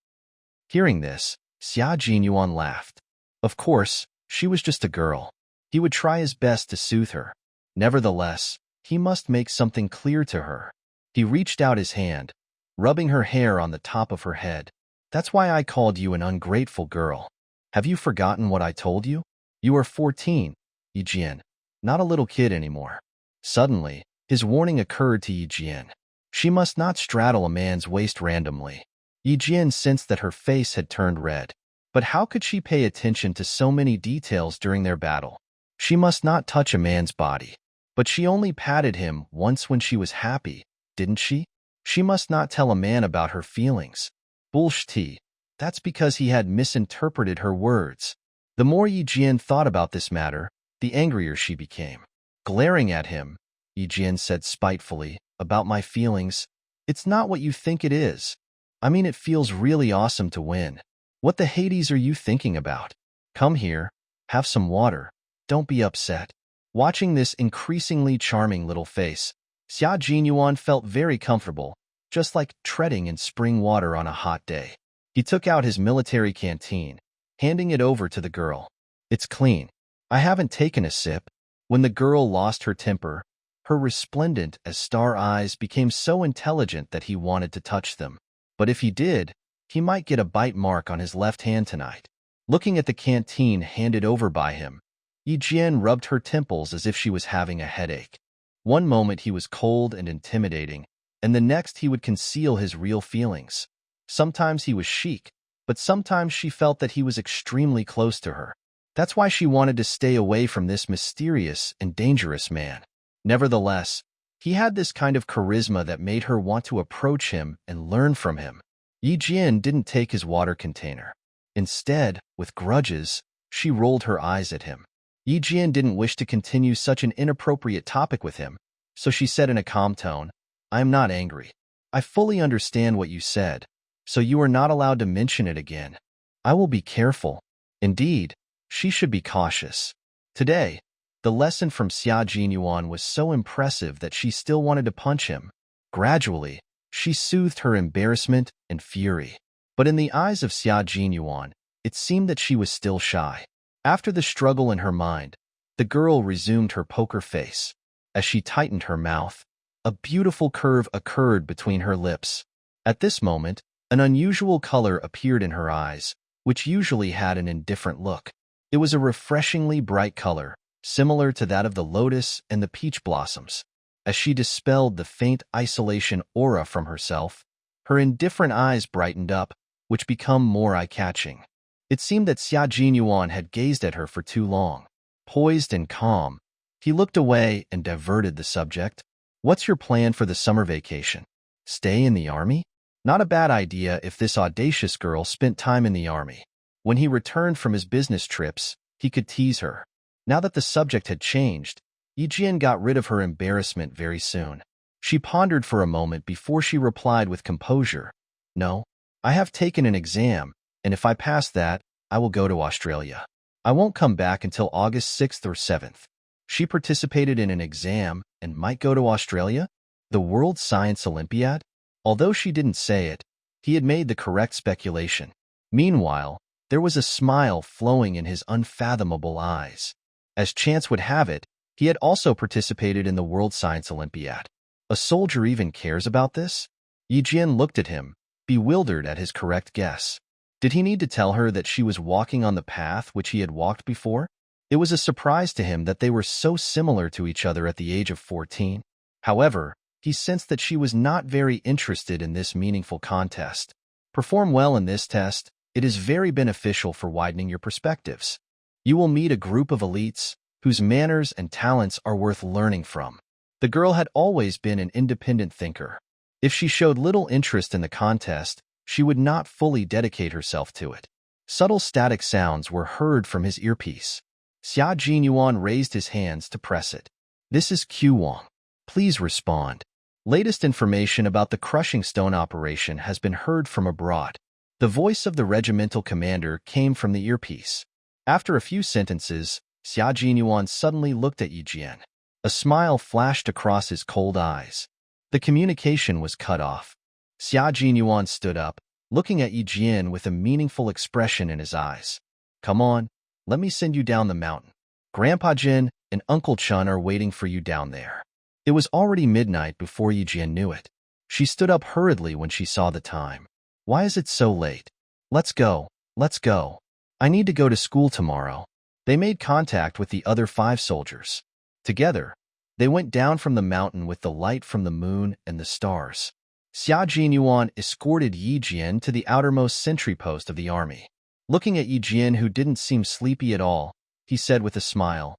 Hearing this, Xia Jinyuan laughed. Of course, she was just a girl. He would try his best to soothe her. Nevertheless, he must make something clear to her. He reached out his hand, rubbing her hair on the top of her head. "That's why I called you an ungrateful girl. Have you forgotten what I told you? You are 14, Yijin, not a little kid anymore." Suddenly, his warning occurred to Yijin. She must not straddle a man's waist randomly. Yijin sensed that her face had turned red. But how could she pay attention to so many details during their battle? She must not touch a man's body. But she only patted him once when she was happy, didn't she? She must not tell a man about her feelings. Bullshit. That's because he had misinterpreted her words. The more Yijin thought about this matter, the angrier she became. Glaring at him, Yijin said spitefully, "About my feelings, it's not what you think it is. I mean, it feels really awesome to win. What the Hades are you thinking about? Come here, have some water. Don't be upset." Watching this increasingly charming little face, Xia Jinyuan felt very comfortable, just like treading in spring water on a hot day. He took out his military canteen, handing it over to the girl. "It's clean. I haven't taken a sip." When the girl lost her temper, her resplendent as star eyes became so intelligent that he wanted to touch them. But if he did, he might get a bite mark on his left hand tonight. Looking at the canteen handed over by him, Yijin rubbed her temples as if she was having a headache. One moment he was cold and intimidating, and the next he would conceal his real feelings. Sometimes he was chic, but sometimes she felt that he was extremely close to her. That's why she wanted to stay away from this mysterious and dangerous man. Nevertheless, he had this kind of charisma that made her want to approach him and learn from him. Yi Jian didn't take his water container. Instead, with grudges, she rolled her eyes at him. Yi Jian didn't wish to continue such an inappropriate topic with him, so she said in a calm tone, "I am not angry. I fully understand what you said, so you are not allowed to mention it again. I will be careful." Indeed, she should be cautious. Today, the lesson from Xia Jinyuan was so impressive that she still wanted to punch him. Gradually, she soothed her embarrassment and fury. But in the eyes of Xia Jinyuan, it seemed that she was still shy. After the struggle in her mind, the girl resumed her poker face. As she tightened her mouth, a beautiful curve occurred between her lips. At this moment, an unusual color appeared in her eyes, which usually had an indifferent look. It was a refreshingly bright color, similar to that of the lotus and the peach blossoms. As she dispelled the faint isolation aura from herself, her indifferent eyes brightened up, which became more eye-catching. It seemed that Xia Jinyuan had gazed at her for too long. Poised and calm, he looked away and diverted the subject. "What's your plan for the summer vacation? Stay in the army?" Not a bad idea if this audacious girl spent time in the army. When he returned from his business trips, he could tease her. Now that the subject had changed, Yi Jian got rid of her embarrassment very soon. She pondered for a moment before she replied with composure, "No, I have taken an exam, and if I pass that, I will go to Australia. I won't come back until August 6th or 7th. She participated in an exam and might go to Australia? The World Science Olympiad? Although she didn't say it, he had made the correct speculation. Meanwhile, there was a smile flowing in his unfathomable eyes. As chance would have it, he had also participated in the World Science Olympiad. A soldier even cares about this? Yi Jian looked at him, bewildered at his correct guess. Did he need to tell her that she was walking on the path which he had walked before? It was a surprise to him that they were so similar to each other at the age of 14. However, he sensed that she was not very interested in this meaningful contest. Perform well in this test. It is very beneficial for widening your perspectives. You will meet a group of elites whose manners and talents are worth learning from. The girl had always been an independent thinker. If she showed little interest in the contest, she would not fully dedicate herself to it. Subtle static sounds were heard from his earpiece. Xia Jinyuan raised his hands to press it. "This is Q Wang. Please respond. Latest information about the crushing stone operation has been heard from abroad." The voice of the regimental commander came from the earpiece. After a few sentences, Xia Jinyuan suddenly looked at Yi Jian. A smile flashed across his cold eyes. The communication was cut off. Xia Jinyuan stood up, looking at Yi Jian with a meaningful expression in his eyes. "Come on, let me send you down the mountain. Grandpa Jin and Uncle Chun are waiting for you down there." It was already midnight before Yi Jian knew it. She stood up hurriedly when she saw the time. "Why is it so late? Let's go, let's go. I need to go to school tomorrow." They made contact with the other 5 soldiers. Together, they went down from the mountain with the light from the moon and the stars. Xia Jinyuan escorted Yi Jian to the outermost sentry post of the army. Looking at Yi Jian, who didn't seem sleepy at all, he said with a smile,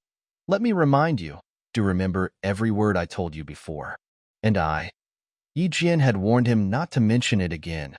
"Let me remind you to remember every word I told you before." "And I?" Yi Jian had warned him not to mention it again.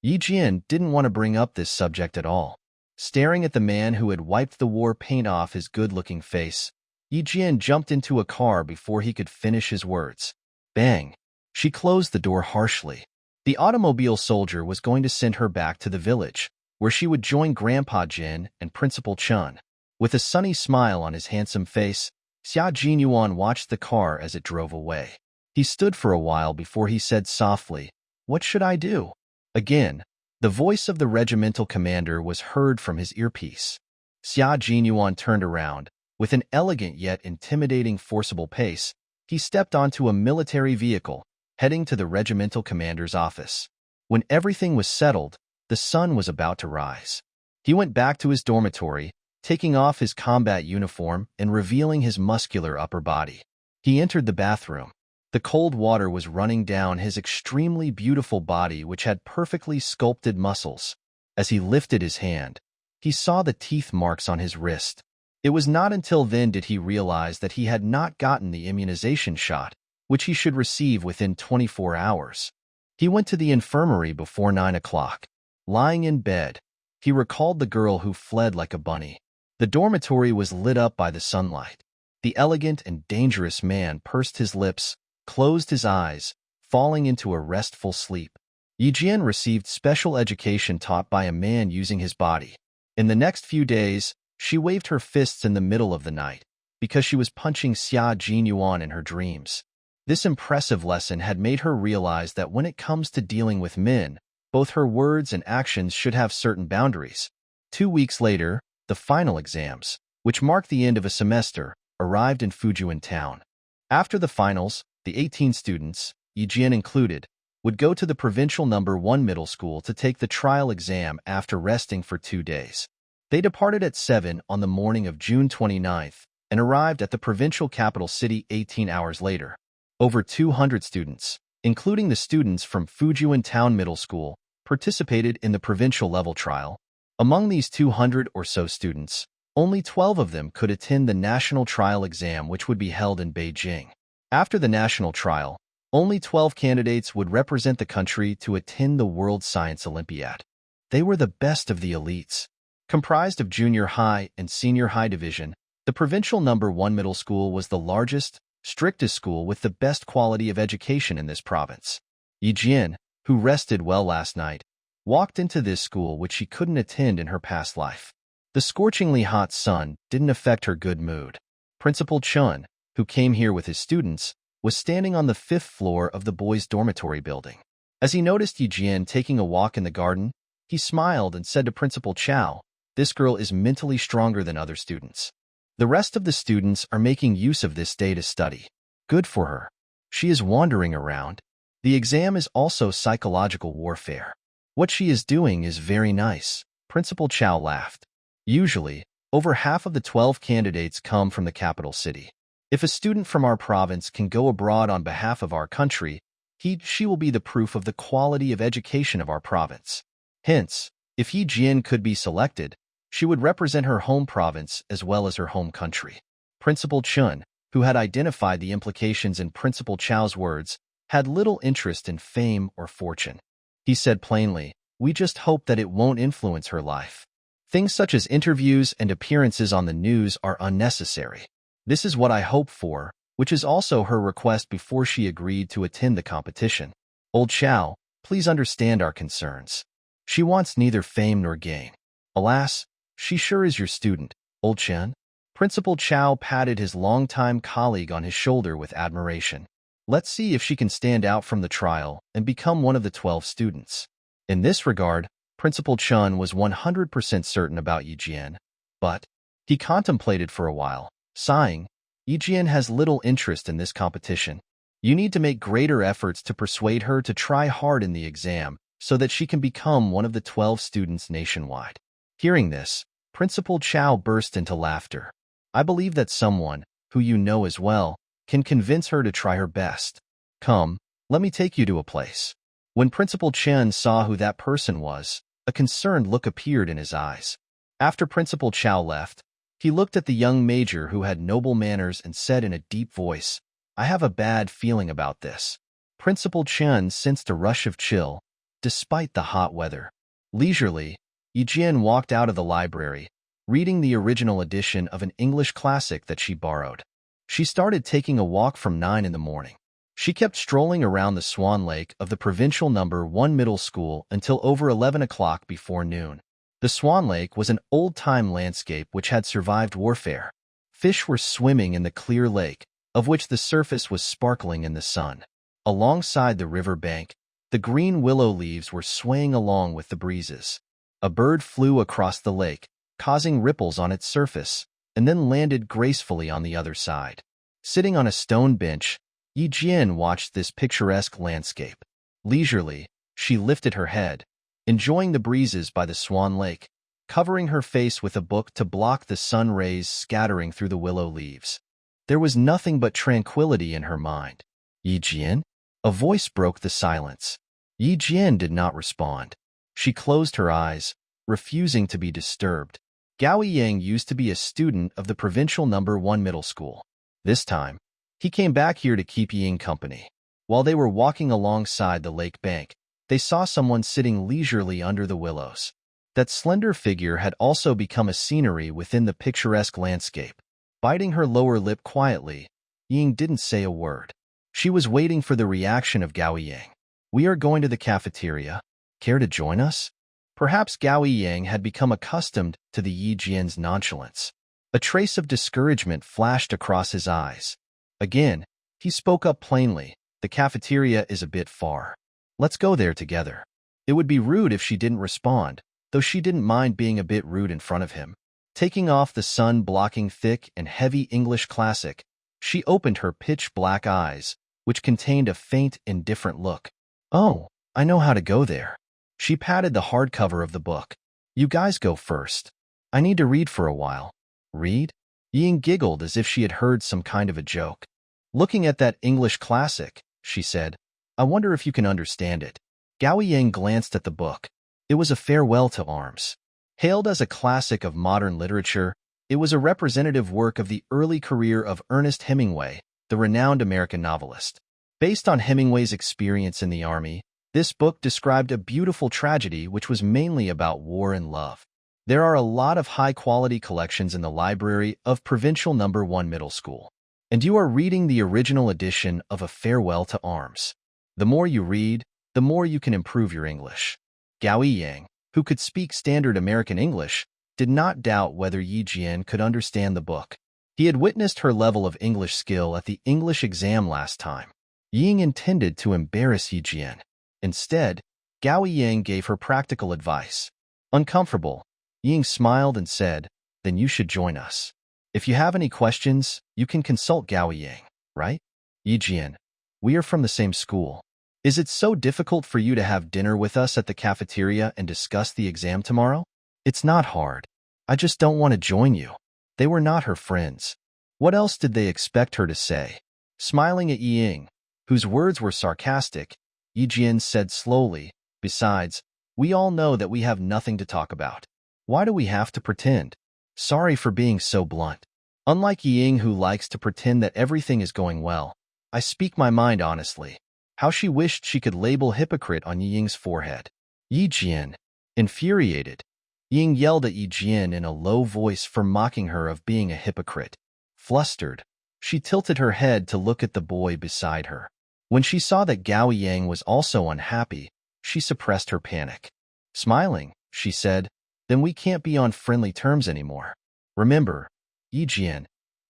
Yi Jian didn't want to bring up this subject at all. Staring at the man who had wiped the war paint off his good-looking face, Yi Jian jumped into a car before he could finish his words. Bang! She closed the door harshly. The automobile soldier was going to send her back to the village, where she would join Grandpa Jin and Principal Chun. With a sunny smile on his handsome face, Xia Jinyuan watched the car as it drove away. He stood for a while before he said softly, "What should I do?" Again, the voice of the regimental commander was heard from his earpiece. Xia Jinyuan turned around. With an elegant yet intimidating forcible pace, he stepped onto a military vehicle, heading to the regimental commander's office. When everything was settled, the sun was about to rise. He went back to his dormitory, taking off his combat uniform and revealing his muscular upper body. He entered the bathroom. The cold water was running down his extremely beautiful body, which had perfectly sculpted muscles. As he lifted his hand, he saw the teeth marks on his wrist. It was not until then did he realize that he had not gotten the immunization shot, which he should receive within 24 hours. He went to the infirmary before 9 o'clock. Lying in bed, he recalled the girl who fled like a bunny. The dormitory was lit up by the sunlight. The elegant and dangerous man pursed his lips, closed his eyes, falling into a restful sleep. Yijian received special education taught by a man using his body. In the next few days, she waved her fists in the middle of the night because she was punching Xia Jinyuan in her dreams. This impressive lesson had made her realize that when it comes to dealing with men, both her words and actions should have certain boundaries. 2 weeks later, the final exams, which marked the end of a semester, arrived in Fujian town. After the finals, the 18 students, Yijian included, would go to the provincial number 1 middle school to take the trial exam after resting for 2 days. They departed at 7 on the morning of June 29th and arrived at the provincial capital city 18 hours later. Over 200 students, including the students from Fujian Town Middle School, participated in the provincial level trial. Among these 200 or so students, only 12 of them could attend the national trial exam, which would be held in Beijing. After the national trial, only 12 candidates would represent the country to attend the World Science Olympiad. They were the best of the elites. Comprised of junior high and senior high division, the provincial number 1 middle school was the largest, strictest school with the best quality of education in this province. Yijian, who rested well last night, walked into this school which she couldn't attend in her past life. The scorchingly hot sun didn't affect her good mood. Principal Chun, who came here with his students, was standing on the 5th floor of the boys' dormitory building. As he noticed Yijian taking a walk in the garden, he smiled and said to Principal Chow, "This girl is mentally stronger than other students. The rest of the students are making use of this day to study. Good for her. She is wandering around. The exam is also psychological warfare. What she is doing is very nice." Principal Chow laughed. Usually, over half of the 12 candidates come from the capital city. If a student from our province can go abroad on behalf of our country, she will be the proof of the quality of education of our province. Hence, if Yijian could be selected, she would represent her home province as well as her home country. Principal Chun, who had identified the implications in Principal Chow's words, had little interest in fame or fortune. He said plainly, "We just hope that it won't influence her life. Things such as interviews and appearances on the news are unnecessary. This is what I hope for," which is also her request before she agreed to attend the competition. "Old Chow, please understand our concerns. She wants neither fame nor gain. Alas, she sure is your student, Old Chen." Principal Chow patted his longtime colleague on his shoulder with admiration. "Let's see if she can stand out from the trial and become one of the 12 students." In this regard, Principal Chun was 100% certain about Yijian, but he contemplated for a while, sighing, "Yijian has little interest in this competition. You need to make greater efforts to persuade her to try hard in the exam so that she can become one of the 12 students nationwide." Hearing this, Principal Chow burst into laughter. "I believe that someone, who you know as well, can convince her to try her best. Come, let me take you to a place." When Principal Chen saw who that person was, a concerned look appeared in his eyes. After Principal Chow left, he looked at the young major who had noble manners and said in a deep voice, "I have a bad feeling about this." Principal Chen sensed a rush of chill, despite the hot weather. Leisurely, Yijian walked out of the library, reading the original edition of an English classic that she borrowed. She started taking a walk from 9 in the morning. She kept strolling around the Swan Lake of the provincial number 1 middle school until over 11 o'clock before noon. The Swan Lake was an old-time landscape which had survived warfare. Fish were swimming in the clear lake, of which the surface was sparkling in the sun. Alongside the river bank, the green willow leaves were swaying along with the breezes. A bird flew across the lake, causing ripples on its surface, and then landed gracefully on the other side. Sitting on a stone bench, Yijian watched this picturesque landscape. Leisurely, she lifted her head, enjoying the breezes by the Swan Lake, covering her face with a book to block the sun rays scattering through the willow leaves. There was nothing but tranquility in her mind. Yi Jian? A voice broke the silence. Yi Jian did not respond. She closed her eyes, refusing to be disturbed. Gao Yang used to be a student of the provincial #1 middle school. This time, he came back here to keep Ying company. While they were walking alongside the lake bank, they saw someone sitting leisurely under the willows. That slender figure had also become a scenery within the picturesque landscape. Biting her lower lip quietly, Ying didn't say a word. She was waiting for the reaction of Gao Yang. "We are going to the cafeteria. Care to join us?" Perhaps Gao Yang had become accustomed to the Yi Jian's nonchalance. A trace of discouragement flashed across his eyes. Again, he spoke up plainly. "The cafeteria is a bit far. Let's go there together." It would be rude if she didn't respond, though she didn't mind being a bit rude in front of him. Taking off the sun-blocking thick and heavy English classic, she opened her pitch-black eyes, which contained a faint, indifferent look. "Oh, I know how to go there." She patted the hardcover of the book. "You guys go first. I need to read for a while." "Read?" Ying giggled as if she had heard some kind of a joke. "Looking at that English classic," she said. "I wonder if you can understand it." Gao Yang glanced at the book. It was A Farewell to Arms. Hailed as a classic of modern literature, it was a representative work of the early career of Ernest Hemingway, the renowned American novelist. Based on Hemingway's experience in the army, this book described a beautiful tragedy which was mainly about war and love. There are a lot of high-quality collections in the library of Provincial #1 Middle School, and you are reading the original edition of A Farewell to Arms. The more you read, the more you can improve your English. Gao Yang, who could speak standard American English, did not doubt whether Yi Jian could understand the book. He had witnessed her level of English skill at the English exam last time. Ying intended to embarrass Yi Jian. Instead, Gao Yang gave her practical advice. Uncomfortable, Ying smiled and said, "Then you should join us. If you have any questions, you can consult Gao Yang, right?" "Yi Jian, we are from the same school. Is it so difficult for you to have dinner with us at the cafeteria and discuss the exam tomorrow?" "It's not hard. I just don't want to join you." They were not her friends. What else did they expect her to say? Smiling at Ying, whose words were sarcastic, Yi Jian said slowly, "Besides, we all know that we have nothing to talk about. Why do we have to pretend?" "Sorry for being so blunt. Unlike Ying, who likes to pretend that everything is going well, I speak my mind honestly." How she wished she could label hypocrite on Ying's forehead. Yi Jian, infuriated. Ying yelled at Yi Jian in a low voice for mocking her of being a hypocrite. Flustered, she tilted her head to look at the boy beside her. When she saw that Gao Yang was also unhappy, she suppressed her panic. Smiling, she said, "Then we can't be on friendly terms anymore. Remember, Yi Jian,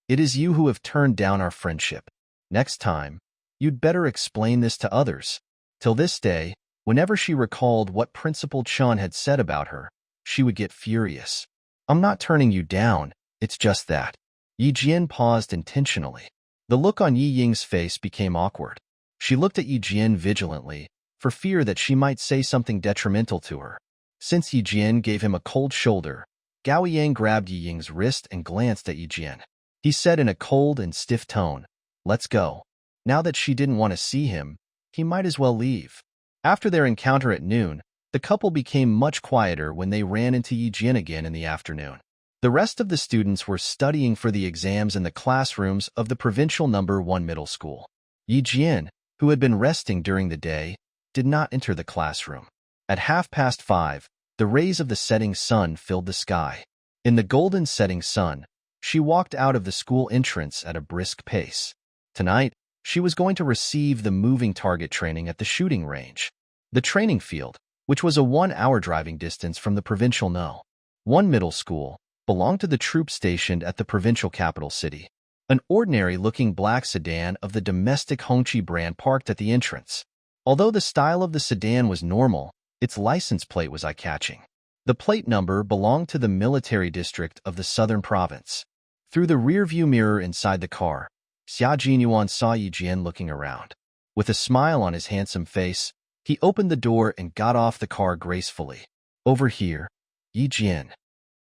it is you who have turned down our friendship. Next time, you'd better explain this to others." Till this day, whenever she recalled what Principal Chun had said about her, she would get furious. "I'm not turning you down, it's just that." Yi Jian paused intentionally. The look on Yi Ying's face became awkward. She looked at Yi Jian vigilantly, for fear that she might say something detrimental to her. Since Yi Jian gave him a cold shoulder, Gao Yang grabbed Yi Ying's wrist and glanced at Yi Jian. He said in a cold and stiff tone, "Let's go." Now that she didn't want to see him, he might as well leave. After their encounter at noon, the couple became much quieter when they ran into Yi Jian again in the afternoon. The rest of the students were studying for the exams in the classrooms of the Provincial #1 Middle School. Yi Jian, who had been resting during the day, did not enter the classroom. At 5:30, the rays of the setting sun filled the sky. In the golden setting sun, she walked out of the school entrance at a brisk pace. Tonight, she was going to receive the moving target training at the shooting range. The training field, which was a 1-hour driving distance from the Provincial #1 Middle School, belonged to the troops stationed at the provincial capital city. An ordinary-looking black sedan of the domestic Hongqi brand parked at the entrance. Although the style of the sedan was normal, its license plate was eye-catching. The plate number belonged to the military district of the southern province. Through the rear-view mirror inside the car, Xia Jinyuan saw Yi Jian looking around. With a smile on his handsome face, he opened the door and got off the car gracefully. "Over here, Yi Jian."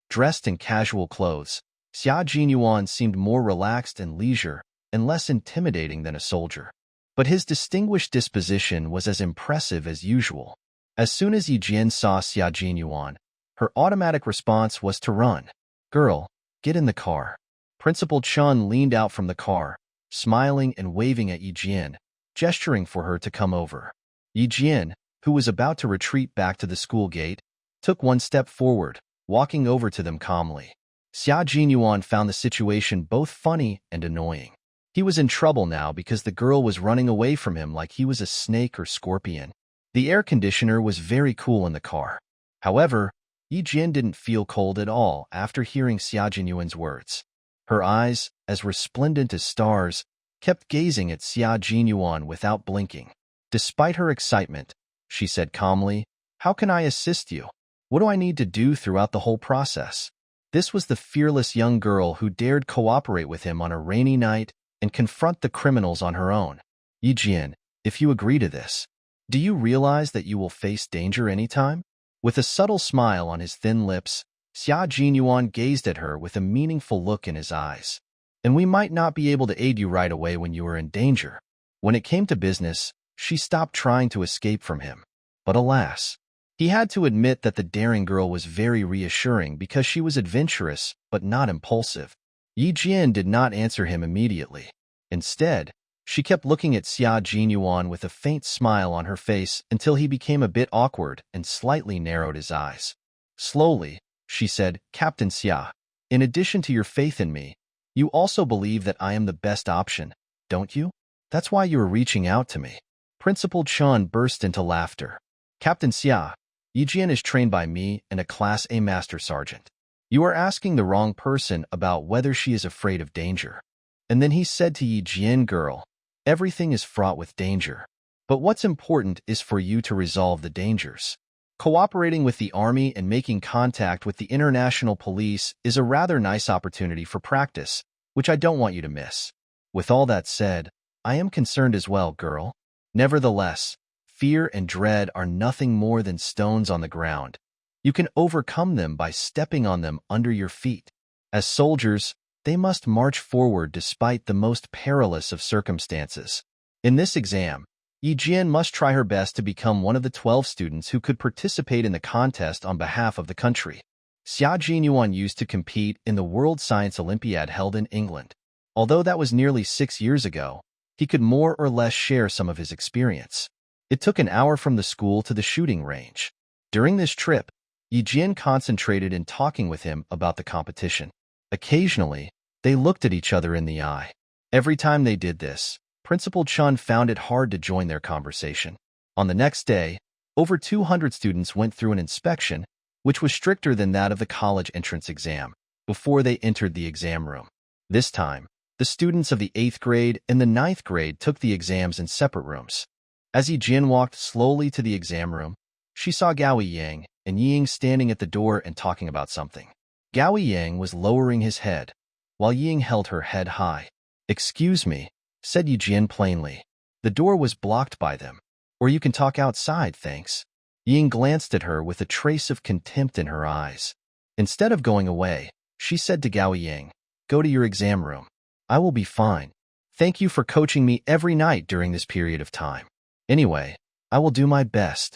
Dressed in casual clothes, Xia Jinyuan seemed more relaxed and leisure and less intimidating than a soldier. but his distinguished disposition was as impressive as usual. As soon as Yi Jian saw Xia Jinyuan, her automatic response was to run. "Girl, get in the car." Principal Chun leaned out from the car, smiling and waving at Yi Jian, gesturing for her to come over. Yi Jian, who was about to retreat back to the school gate, took one step forward, walking over to them calmly. Xia Jinyuan found the situation both funny and annoying. He was in trouble now because the girl was running away from him like he was a snake or scorpion. The air conditioner was very cool in the car. However, Yi Jian didn't feel cold at all after hearing Xia Jinyuan's words. Her eyes, as resplendent as stars, kept gazing at Xia Jinyuan without blinking. Despite her excitement, she said calmly, "How can I assist you? What do I need to do throughout the whole process?" This was the fearless young girl who dared cooperate with him on a rainy night and confront the criminals on her own. "Yi Jian, if you agree to this, do you realize that you will face danger anytime?" With a subtle smile on his thin lips, Xia Jinyuan gazed at her with a meaningful look in his eyes. "And we might not be able to aid you right away when you are in danger." When it came to business, she stopped trying to escape from him. But alas, he had to admit that the daring girl was very reassuring because she was adventurous but not impulsive. Yi Jian did not answer him immediately. Instead, she kept looking at Xia Jinyuan with a faint smile on her face until he became a bit awkward and slightly narrowed his eyes. Slowly, she said, "Captain Xia, in addition to your faith in me, you also believe that I am the best option, don't you? That's why you are reaching out to me." Principal Chun burst into laughter. "Captain Xia, Yi Jian is trained by me and a Class A Master Sergeant. You are asking the wrong person about whether she is afraid of danger." And then he said to Yi Jian, "Girl, everything is fraught with danger. But what's important is for you to resolve the dangers. Cooperating with the army and making contact with the international police is a rather nice opportunity for practice, which I don't want you to miss. With all that said, I am concerned as well, girl. Nevertheless, fear and dread are nothing more than stones on the ground. You can overcome them by stepping on them under your feet. As soldiers, they must march forward despite the most perilous of circumstances. In this exam, Yi Jian must try her best to become one of the 12 students who could participate in the contest on behalf of the country." Xia Jinyuan used to compete in the World Science Olympiad held in England. Although that was nearly 6 years ago, he could more or less share some of his experience. It took an hour from the school to the shooting range. During this trip, Yi Jian concentrated in talking with him about the competition. Occasionally, they looked at each other in the eye. Every time they did this, Principal Chun found it hard to join their conversation. On the next day, over 200 students went through an inspection, which was stricter than that of the college entrance exam, before they entered the exam room. This time, the students of the 8th grade and the 9th grade took the exams in separate rooms. As Yi Jian walked slowly to the exam room, she saw Gao Yang and Ying standing at the door and talking about something. Gao Yang was lowering his head, while Ying held her head high. "Excuse me," said Yi Jian plainly. "The door was blocked by them. Or you can talk outside, thanks." Ying glanced at her with a trace of contempt in her eyes. Instead of going away, she said to Gao Yang, "Go to your exam room. I will be fine. Thank you for coaching me every night during this period of time. Anyway, I will do my best."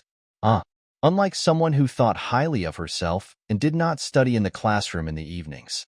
Unlike someone who thought highly of herself and did not study in the classroom in the evenings.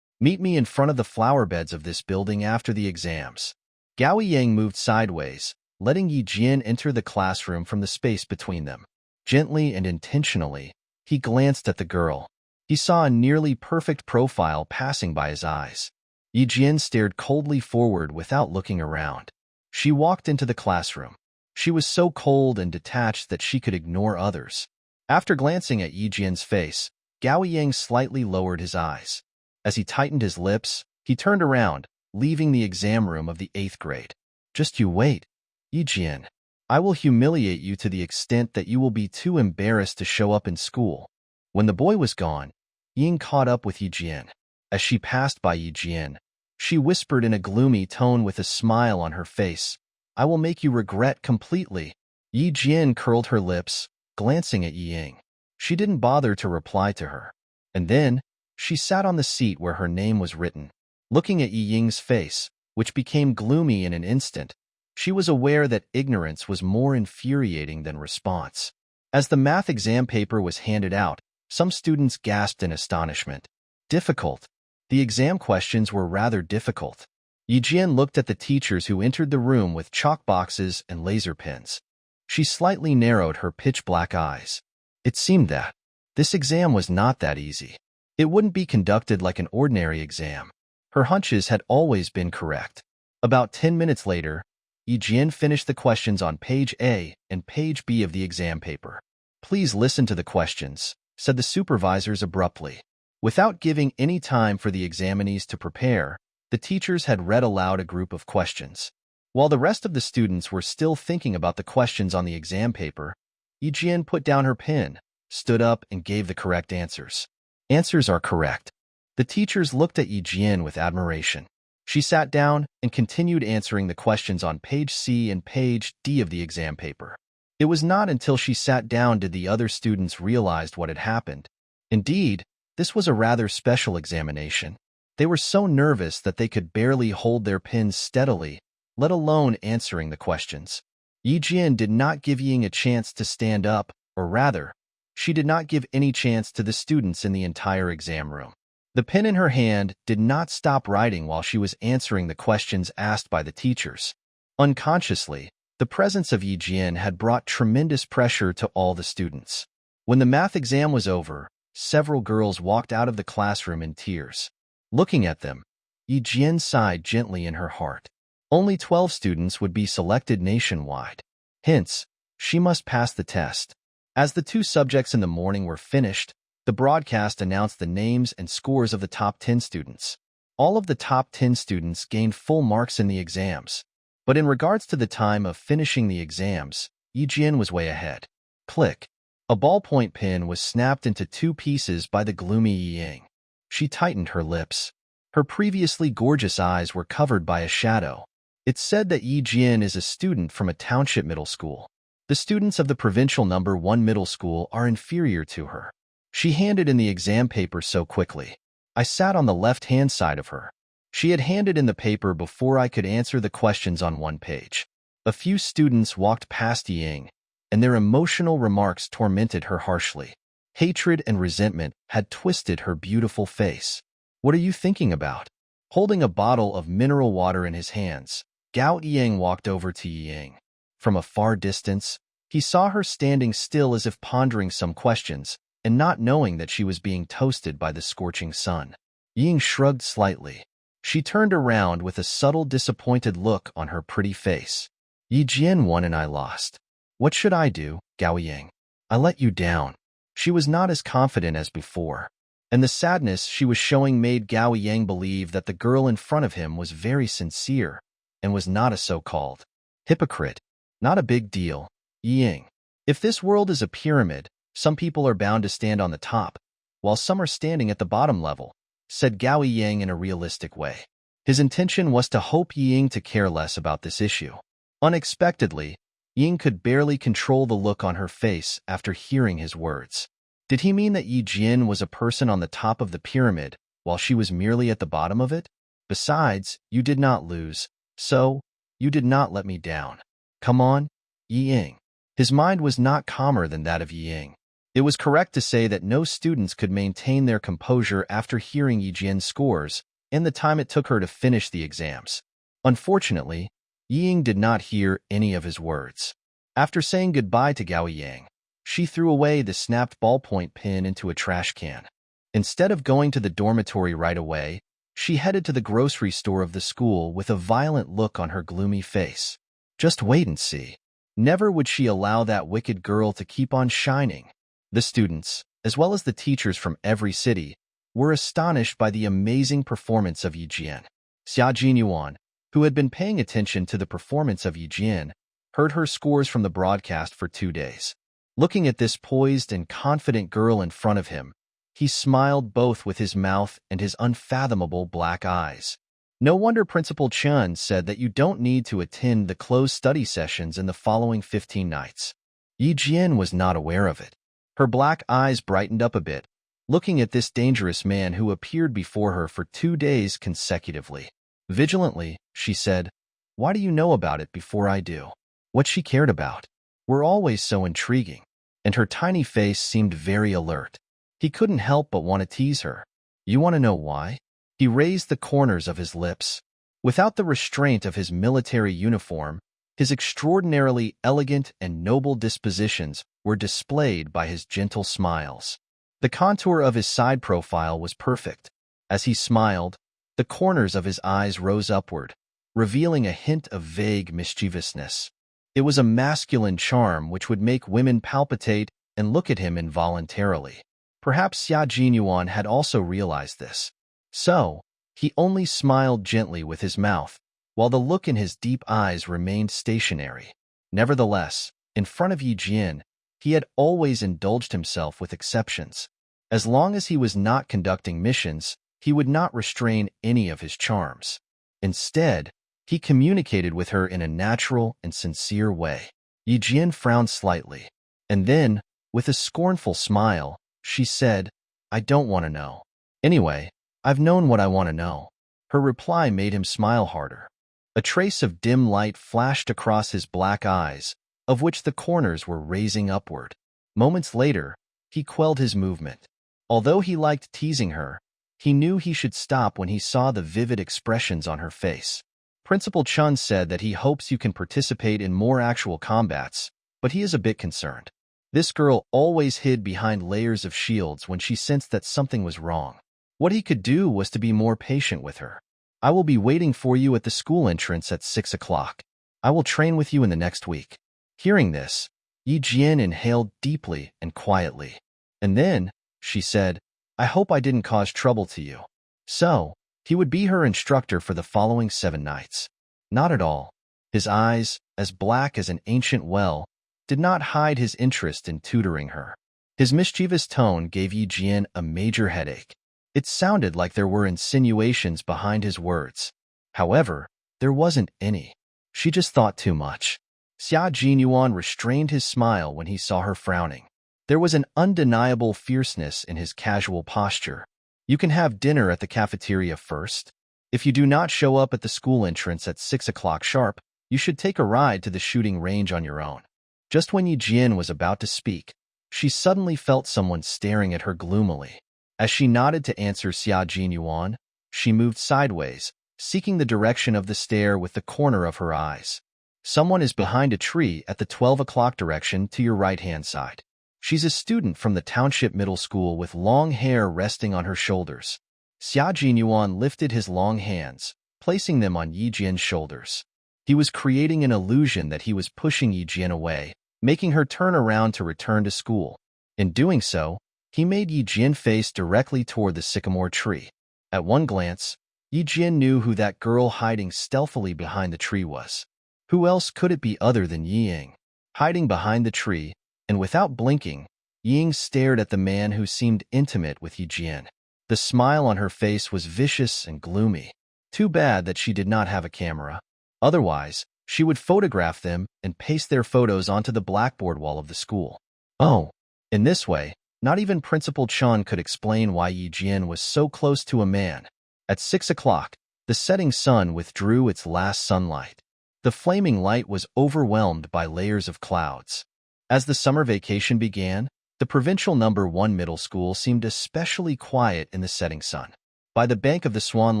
Meet me in front of the flower beds of this building after the exams." Gao Yang moved sideways, letting Yi Jian enter the classroom from the space between them. Gently and intentionally, he glanced at the girl. He saw a nearly perfect profile passing by his eyes. Yi Jian stared coldly forward without looking around. She walked into the classroom. She was so cold and detached that she could ignore others. After glancing at Yi Jian's face, Gao Yang slightly lowered his eyes. As he tightened his lips, he turned around, leaving the exam room of the 8th grade. "Just you wait, Yi Jian. I will humiliate you to the extent that you will be too embarrassed to show up in school." When the boy was gone, Ying caught up with Yi Jian. As she passed by Yi Jian, she whispered in a gloomy tone with a smile on her face, "I will make you regret completely." Yi Jian curled her lips, glancing at Yi Ying. She didn't bother to reply to her. And then, she sat on the seat where her name was written. Looking at Yi Ying's face, which became gloomy in an instant, She was aware that ignorance was more infuriating than response. As the math exam paper was handed out, some students gasped in astonishment. Difficult. The exam questions were rather difficult. Yijian looked at the teachers who entered the room with chalk boxes and laser pens. She slightly narrowed her pitch-black eyes. It seemed that this exam was not that easy. It wouldn't be conducted like an ordinary exam. Her hunches had always been correct. About 10 minutes later, Yijian finished the questions on page A and page B of the exam paper. "Please listen to the questions," said the supervisors abruptly. Without giving any time for the examinees to prepare, the teachers had read aloud a group of questions. While the rest of the students were still thinking about the questions on the exam paper, Yijian put down her pen, stood up, and gave the correct answers. "Answers are correct." The teachers looked at Yijian with admiration. She sat down and continued answering the questions on page C and page D of the exam paper. It was not until she sat down did the other students realize what had happened. Indeed, this was a rather special examination. They were so nervous that they could barely hold their pens steadily, let alone answering the questions. Yijian did not give Ying a chance to stand up, or rather, she did not give any chance to the students in the entire exam room. The pen in her hand did not stop writing while she was answering the questions asked by the teachers. Unconsciously, the presence of Yijian had brought tremendous pressure to all the students. When the math exam was over, several girls walked out of the classroom in tears. Looking at them, Yijian sighed gently in her heart. Only 12 students would be selected nationwide. Hence, she must pass the test. As the 2 subjects in the morning were finished, the broadcast announced the names and scores of the top 10 students. All of the top 10 students gained full marks in the exams. But in regards to the time of finishing the exams, Yijian was way ahead. Click. A ballpoint pen was snapped into 2 pieces by the gloomy Ying. She tightened her lips. Her previously gorgeous eyes were covered by a shadow. It's said that Yijian is a student from a township middle school. The students of the provincial number 1 middle school are inferior to her. She handed in the exam paper so quickly. I sat on the left-hand side of her. She had handed in the paper before I could answer the questions on one page. A few students walked past Ying, and their emotional remarks tormented her harshly. Hatred and resentment had twisted her beautiful face. "What are you thinking about?" Holding a bottle of mineral water in his hands, Gao Ying walked over to Ying. From a far distance, he saw her standing still as if pondering some questions, and not knowing that she was being toasted by the scorching sun. Ying shrugged slightly. She turned around with a subtle disappointed look on her pretty face. "Yijian won and I lost. What should I do, Gao Ying? I let you down." She was not as confident as before, and the sadness she was showing made Gao Yang believe that the girl in front of him was very sincere and was not a so-called hypocrite. "Not a big deal, Ying. If this world is a pyramid, some people are bound to stand on the top, while some are standing at the bottom level," said Gao Yang in a realistic way. His intention was to hope Ying to care less about this issue. Unexpectedly, Ying could barely control the look on her face after hearing his words. Did he mean that Yijian was a person on the top of the pyramid, while she was merely at the bottom of it? "Besides, you did not lose, so you did not let me down. Come on, Ying." His mind was not calmer than that of Ying. It was correct to say that no students could maintain their composure after hearing Yijian's scores and the time it took her to finish the exams. Unfortunately, Ying did not hear any of his words. After saying goodbye to Gao Yang, she threw away the snapped ballpoint pen into a trash can. Instead of going to the dormitory right away, she headed to the grocery store of the school with a violent look on her gloomy face. Just wait and see. Never would she allow that wicked girl to keep on shining. The students, as well as the teachers from every city, were astonished by the amazing performance of Yijian. Xia Jinyuan, who had been paying attention to the performance of Yijian, heard her scores from the broadcast for 2 days. Looking at this poised and confident girl in front of him, he smiled both with his mouth and his unfathomable black eyes. No wonder Principal Chun said that you don't need to attend the closed study sessions in the following 15 nights. Yijian was not aware of it. Her black eyes brightened up a bit, looking at this dangerous man who appeared before her for 2 days consecutively. Vigilantly, she said, Why do you know about it before I do? What she cared about were always so intriguing, and her tiny face seemed very alert. He couldn't help but want to tease her. You want to know why? He raised the corners of his lips. Without the restraint of his military uniform, his extraordinarily elegant and noble dispositions were displayed by his gentle smiles. The contour of his side profile was perfect. As he smiled, the corners of his eyes rose upward, revealing a hint of vague mischievousness. It was a masculine charm which would make women palpitate and look at him involuntarily. Perhaps Xia Jinyuan had also realized this. So, he only smiled gently with his mouth, while the look in his deep eyes remained stationary. Nevertheless, in front of Yi Jian, he had always indulged himself with exceptions. As long as he was not conducting missions, he would not restrain any of his charms. Instead, he communicated with her in a natural and sincere way. Yi Jian frowned slightly, and then, with a scornful smile, she said, I don't want to know. Anyway, I've known what I want to know. Her reply made him smile harder. A trace of dim light flashed across his black eyes, of which the corners were raising upward. Moments later, he quelled his movement. Although he liked teasing her, he knew he should stop when he saw the vivid expressions on her face. Principal Chun said that he hopes you can participate in more actual combats, but he is a bit concerned. This girl always hid behind layers of shields when she sensed that something was wrong. What he could do was to be more patient with her. I will be waiting for you at the school entrance at 6 o'clock. I will train with you in the next week. Hearing this, Yi Jian inhaled deeply and quietly. And then, she said, I hope I didn't cause trouble to you. So, he would be her instructor for the following 7 nights. Not at all. His eyes, as black as an ancient well, did not hide his interest in tutoring her. His mischievous tone gave Yi Jian a major headache. It sounded like there were insinuations behind his words. However, there wasn't any. She just thought too much. Xia Jinyuan restrained his smile when he saw her frowning. There was an undeniable fierceness in his casual posture. You can have dinner at the cafeteria first. If you do not show up at the school entrance at 6 o'clock sharp, you should take a ride to the shooting range on your own. Just when Yi Jian was about to speak, she suddenly felt someone staring at her gloomily. As she nodded to answer Xia Jinyuan, she moved sideways, seeking the direction of the stare with the corner of her eyes. Someone is behind a tree at the 12 o'clock direction to your right-hand side. She's a student from the township middle school with long hair resting on her shoulders. Xia Jinyuan lifted his long hands, placing them on Yi Jian's shoulders. He was creating an illusion that he was pushing Yi Jian away, making her turn around to return to school. In doing so, he made Yi Jian face directly toward the sycamore tree. At one glance, Yi Jian knew who that girl hiding stealthily behind the tree was. Who else could it be other than Yi Ying? Hiding behind the tree, and without blinking, Yi Ying stared at the man who seemed intimate with Yi Jian. The smile on her face was vicious and gloomy. Too bad that she did not have a camera. Otherwise, she would photograph them and paste their photos onto the blackboard wall of the school. Oh, in this way, not even Principal Chun could explain why Yi Jian was so close to a man. At 6 o'clock, the setting sun withdrew its last sunlight. The flaming light was overwhelmed by layers of clouds. As the summer vacation began, the provincial number 1 middle school seemed especially quiet in the setting sun. By the bank of the Swan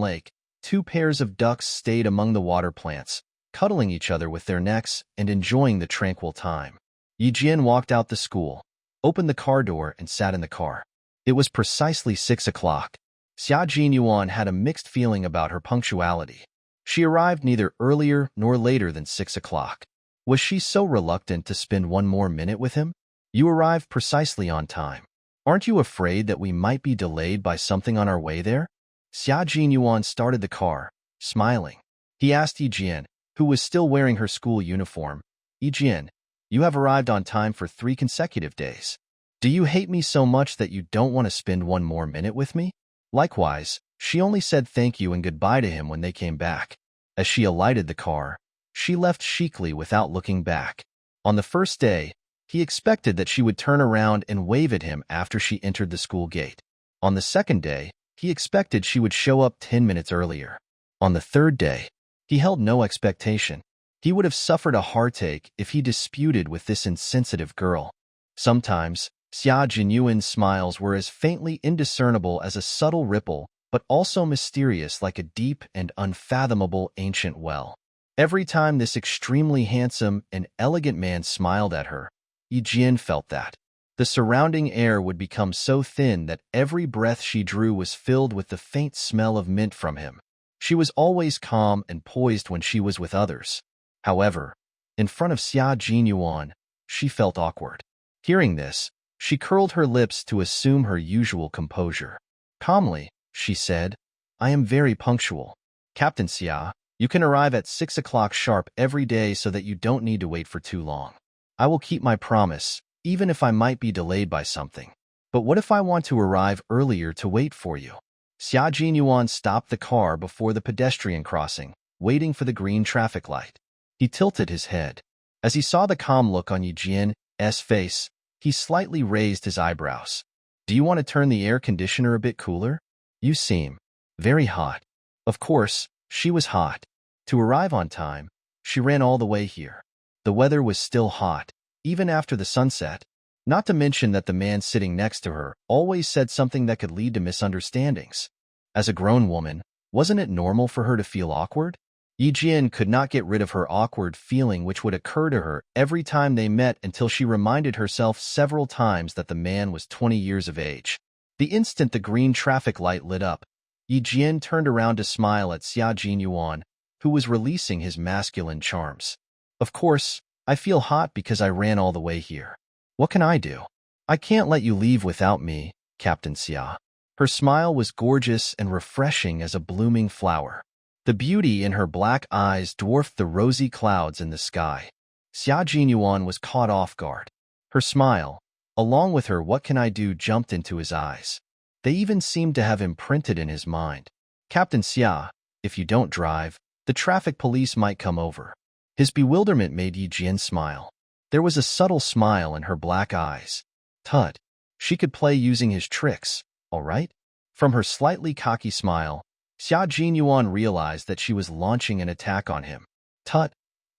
Lake, 2 pairs of ducks stayed among the water plants, cuddling each other with their necks and enjoying the tranquil time. Yi Jian walked out the school, opened the car door, and sat in the car. It was precisely 6 o'clock. Xia Jinyuan had a mixed feeling about her punctuality. She arrived neither earlier nor later than 6 o'clock. Was she so reluctant to spend one more minute with him? You arrived precisely on time. Aren't you afraid that we might be delayed by something on our way there? Xia Jinyuan started the car, smiling. He asked Yi Jian, who was still wearing her school uniform, Yi Jian, you have arrived on time for 3 consecutive days. Do you hate me so much that you don't want to spend one more minute with me? Likewise, she only said thank you and goodbye to him when they came back. As she alighted the car, she left chicly without looking back. On the first day, he expected that she would turn around and wave at him after she entered the school gate. On the second day, he expected she would show up 10 minutes earlier. On the third day, He held no expectation. He would have suffered a heartache if he disputed with this insensitive girl. Sometimes, Xia Jinyuan's smiles were as faintly indiscernible as a subtle ripple, but also mysterious like a deep and unfathomable ancient well. Every time this extremely handsome and elegant man smiled at her, Yi Jian felt that. The surrounding air would become so thin that every breath she drew was filled with the faint smell of mint from him. She was always calm and poised when she was with others. However, in front of Xia Jinyuan, she felt awkward. Hearing this, she curled her lips to assume her usual composure. Calmly, she said, "I am very punctual. Captain Xia, you can arrive at 6 o'clock sharp every day so that you don't need to wait for too long. I will keep my promise, even if I might be delayed by something. But what if I want to arrive earlier to wait for you?" Xia Jinyuan stopped the car before the pedestrian crossing, waiting for the green traffic light. He tilted his head. As he saw the calm look on Yi Jian's face, he slightly raised his eyebrows. "Do you want to turn the air conditioner a bit cooler? You seem very hot." Of course, she was hot. To arrive on time, she ran all the way here. The weather was still hot, even after the sunset, not to mention that the man sitting next to her always said something that could lead to misunderstandings. As a grown woman, wasn't it normal for her to feel awkward? Yi Jian could not get rid of her awkward feeling which would occur to her every time they met until she reminded herself several times that the man was 20 years of age. The instant the green traffic light lit up, Yi Jian turned around to smile at Xia Jinyuan, who was releasing his masculine charms. "Of course, I feel hot because I ran all the way here. What can I do? I can't let you leave without me, Captain Xia." Her smile was gorgeous and refreshing as a blooming flower. The beauty in her black eyes dwarfed the rosy clouds in the sky. Xia Jinyuan was caught off guard. Her smile, along with her "what can I do," jumped into his eyes. They even seemed to have imprinted in his mind. "Captain Xia, if you don't drive, the traffic police might come over." His bewilderment made Yi Jian smile. There was a subtle smile in her black eyes. Tut. She could play using his tricks, all right? From her slightly cocky smile, Xia Jinyuan realized that she was launching an attack on him. Tut,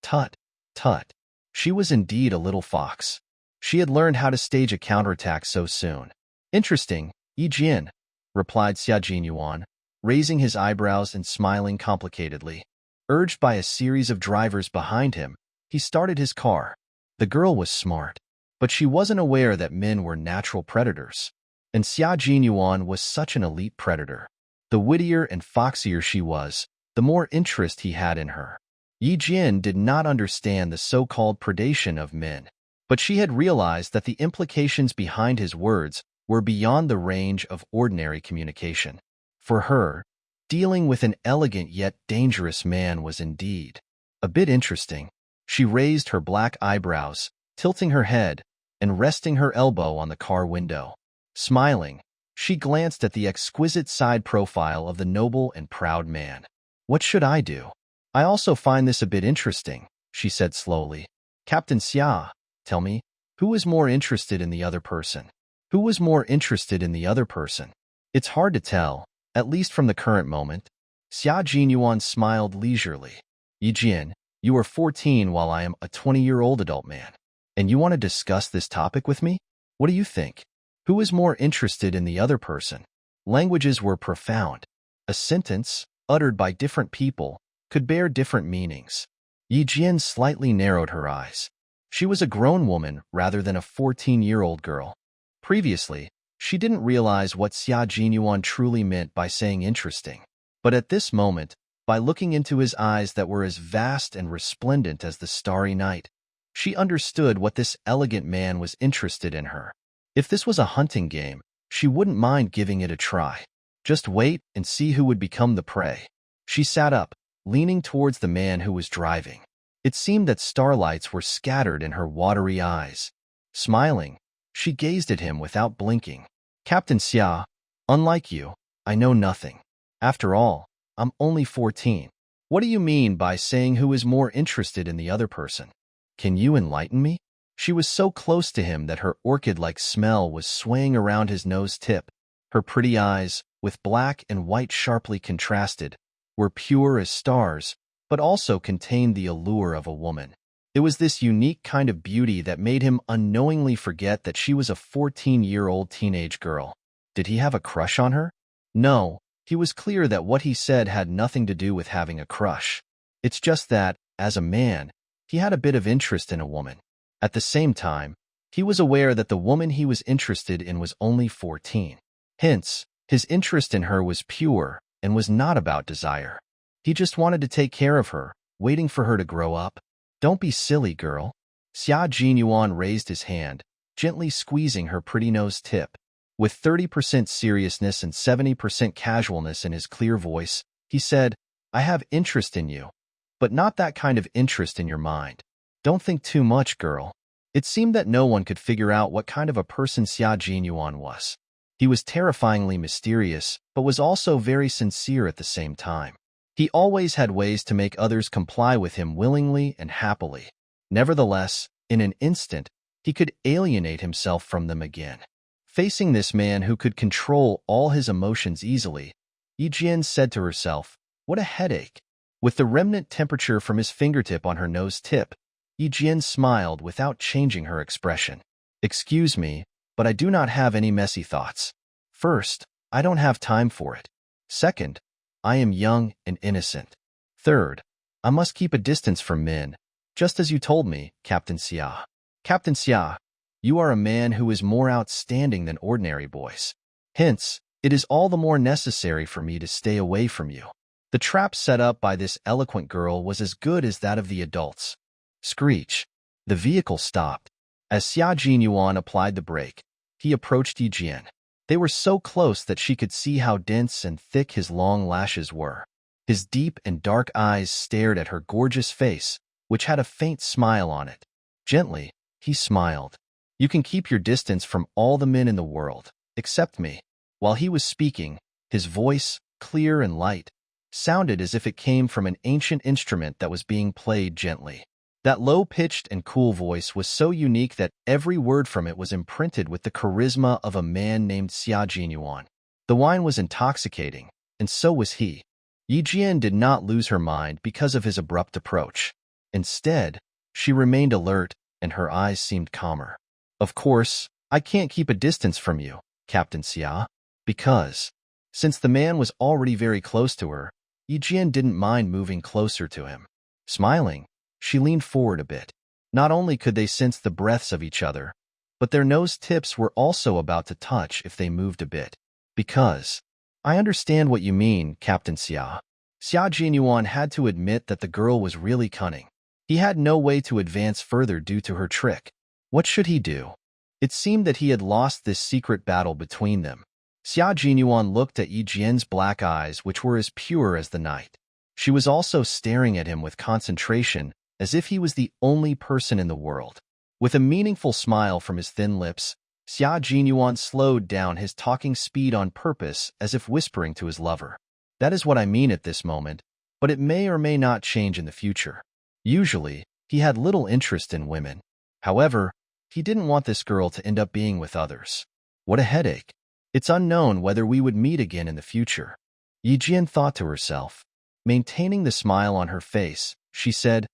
tut, tut. She was indeed a little fox. She had learned how to stage a counterattack so soon. "Interesting, Yi Jian," replied Xia Jinyuan, raising his eyebrows and smiling complicatedly. Urged by a series of drivers behind him, he started his car. The girl was smart, but she wasn't aware that men were natural predators. And Xia Jinyuan was such an elite predator. The wittier and foxier she was, the more interest he had in her. Yi Jian did not understand the so-called predation of men, but she had realized that the implications behind his words were beyond the range of ordinary communication. For her, dealing with an elegant yet dangerous man was indeed a bit interesting. She raised her black eyebrows, tilting her head, and resting her elbow on the car window. Smiling, she glanced at the exquisite side profile of the noble and proud man. "What should I do? I also find this a bit interesting," she said slowly. "Captain Xia, tell me, who is more interested in the other person? Who was more interested in the other person? It's hard to tell, at least from the current moment." Xia Jinyuan smiled leisurely. "Yi Jian, you are 14 while I am a 20-year-old adult man. And you want to discuss this topic with me? What do you think? Who is more interested in the other person?" Languages were profound. A sentence, uttered by different people, could bear different meanings. Yi Jian slightly narrowed her eyes. She was a grown woman rather than a 14-year-old girl. Previously, she didn't realize what Xia Jinyuan truly meant by saying interesting. But at this moment, by looking into his eyes that were as vast and resplendent as the starry night, she understood what this elegant man was interested in her. If this was a hunting game, she wouldn't mind giving it a try. Just wait and see who would become the prey. She sat up, leaning towards the man who was driving. It seemed that starlights were scattered in her watery eyes. Smiling, she gazed at him without blinking. "Captain Xia, unlike you, I know nothing. After all, I'm only 14. What do you mean by saying who is more interested in the other person? Can you enlighten me?" She was so close to him that her orchid-like smell was swaying around his nose tip. Her pretty eyes, with black and white sharply contrasted, were pure as stars, but also contained the allure of a woman. It was this unique kind of beauty that made him unknowingly forget that she was a 14-year-old teenage girl. Did he have a crush on her? No, he was clear that what he said had nothing to do with having a crush. It's just that, as a man, he had a bit of interest in a woman. At the same time, he was aware that the woman he was interested in was only 14. Hence, his interest in her was pure and was not about desire. He just wanted to take care of her, waiting for her to grow up. Don't be silly, girl. Xia Jinyuan raised his hand, gently squeezing her pretty nose tip. With 30% seriousness and 70% casualness in his clear voice, he said, I have interest in you, but not that kind of interest in your mind. Don't think too much, girl. It seemed that no one could figure out what kind of a person Xia Jinyuan was. He was terrifyingly mysterious, but was also very sincere at the same time. He always had ways to make others comply with him willingly and happily. Nevertheless, in an instant, he could alienate himself from them again. Facing this man who could control all his emotions easily, Yi Jian said to herself, what a headache. With the remnant temperature from his fingertip on her nose tip, Yi Jian smiled without changing her expression. Excuse me, but I do not have any messy thoughts. First, I don't have time for it. Second, I am young and innocent. Third, I must keep a distance from men, just as you told me, Captain Xia. Captain Xia, you are a man who is more outstanding than ordinary boys. Hence, it is all the more necessary for me to stay away from you. The trap set up by this eloquent girl was as good as that of the adults. Screech. The vehicle stopped. As Xia Jinyuan applied the brake, he approached Yi Jian. They were so close that she could see how dense and thick his long lashes were. His deep and dark eyes stared at her gorgeous face, which had a faint smile on it. Gently, he smiled. You can keep your distance from all the men in the world, except me. While he was speaking, his voice, clear and light, sounded as if it came from an ancient instrument that was being played gently. That low-pitched and cool voice was so unique that every word from it was imprinted with the charisma of a man named Xia Jinyuan. The wine was intoxicating, and so was he. Yi Jian did not lose her mind because of his abrupt approach. Instead, she remained alert, and her eyes seemed calmer. Of course, I can't keep a distance from you, Captain Xia, because, since the man was already very close to her, Yi Jian didn't mind moving closer to him. Smiling, she leaned forward a bit. Not only could they sense the breaths of each other, but their nose tips were also about to touch if they moved a bit. Because, I understand what you mean, Captain Xia. Xia Jinyuan had to admit that the girl was really cunning. He had no way to advance further due to her trick. What should he do? It seemed that he had lost this secret battle between them. Xia Jinyuan looked at Yi Jian's black eyes, which were as pure as the night. She was also staring at him with concentration, as if he was the only person in the world. With a meaningful smile from his thin lips, Xia Jinyuan slowed down his talking speed on purpose, as if whispering to his lover. That is what I mean at this moment, but it may or may not change in the future. Usually, he had little interest in women. However, he didn't want this girl to end up being with others. What a headache. It's unknown whether we would meet again in the future. Yi Jian thought to herself. Maintaining the smile on her face, she said,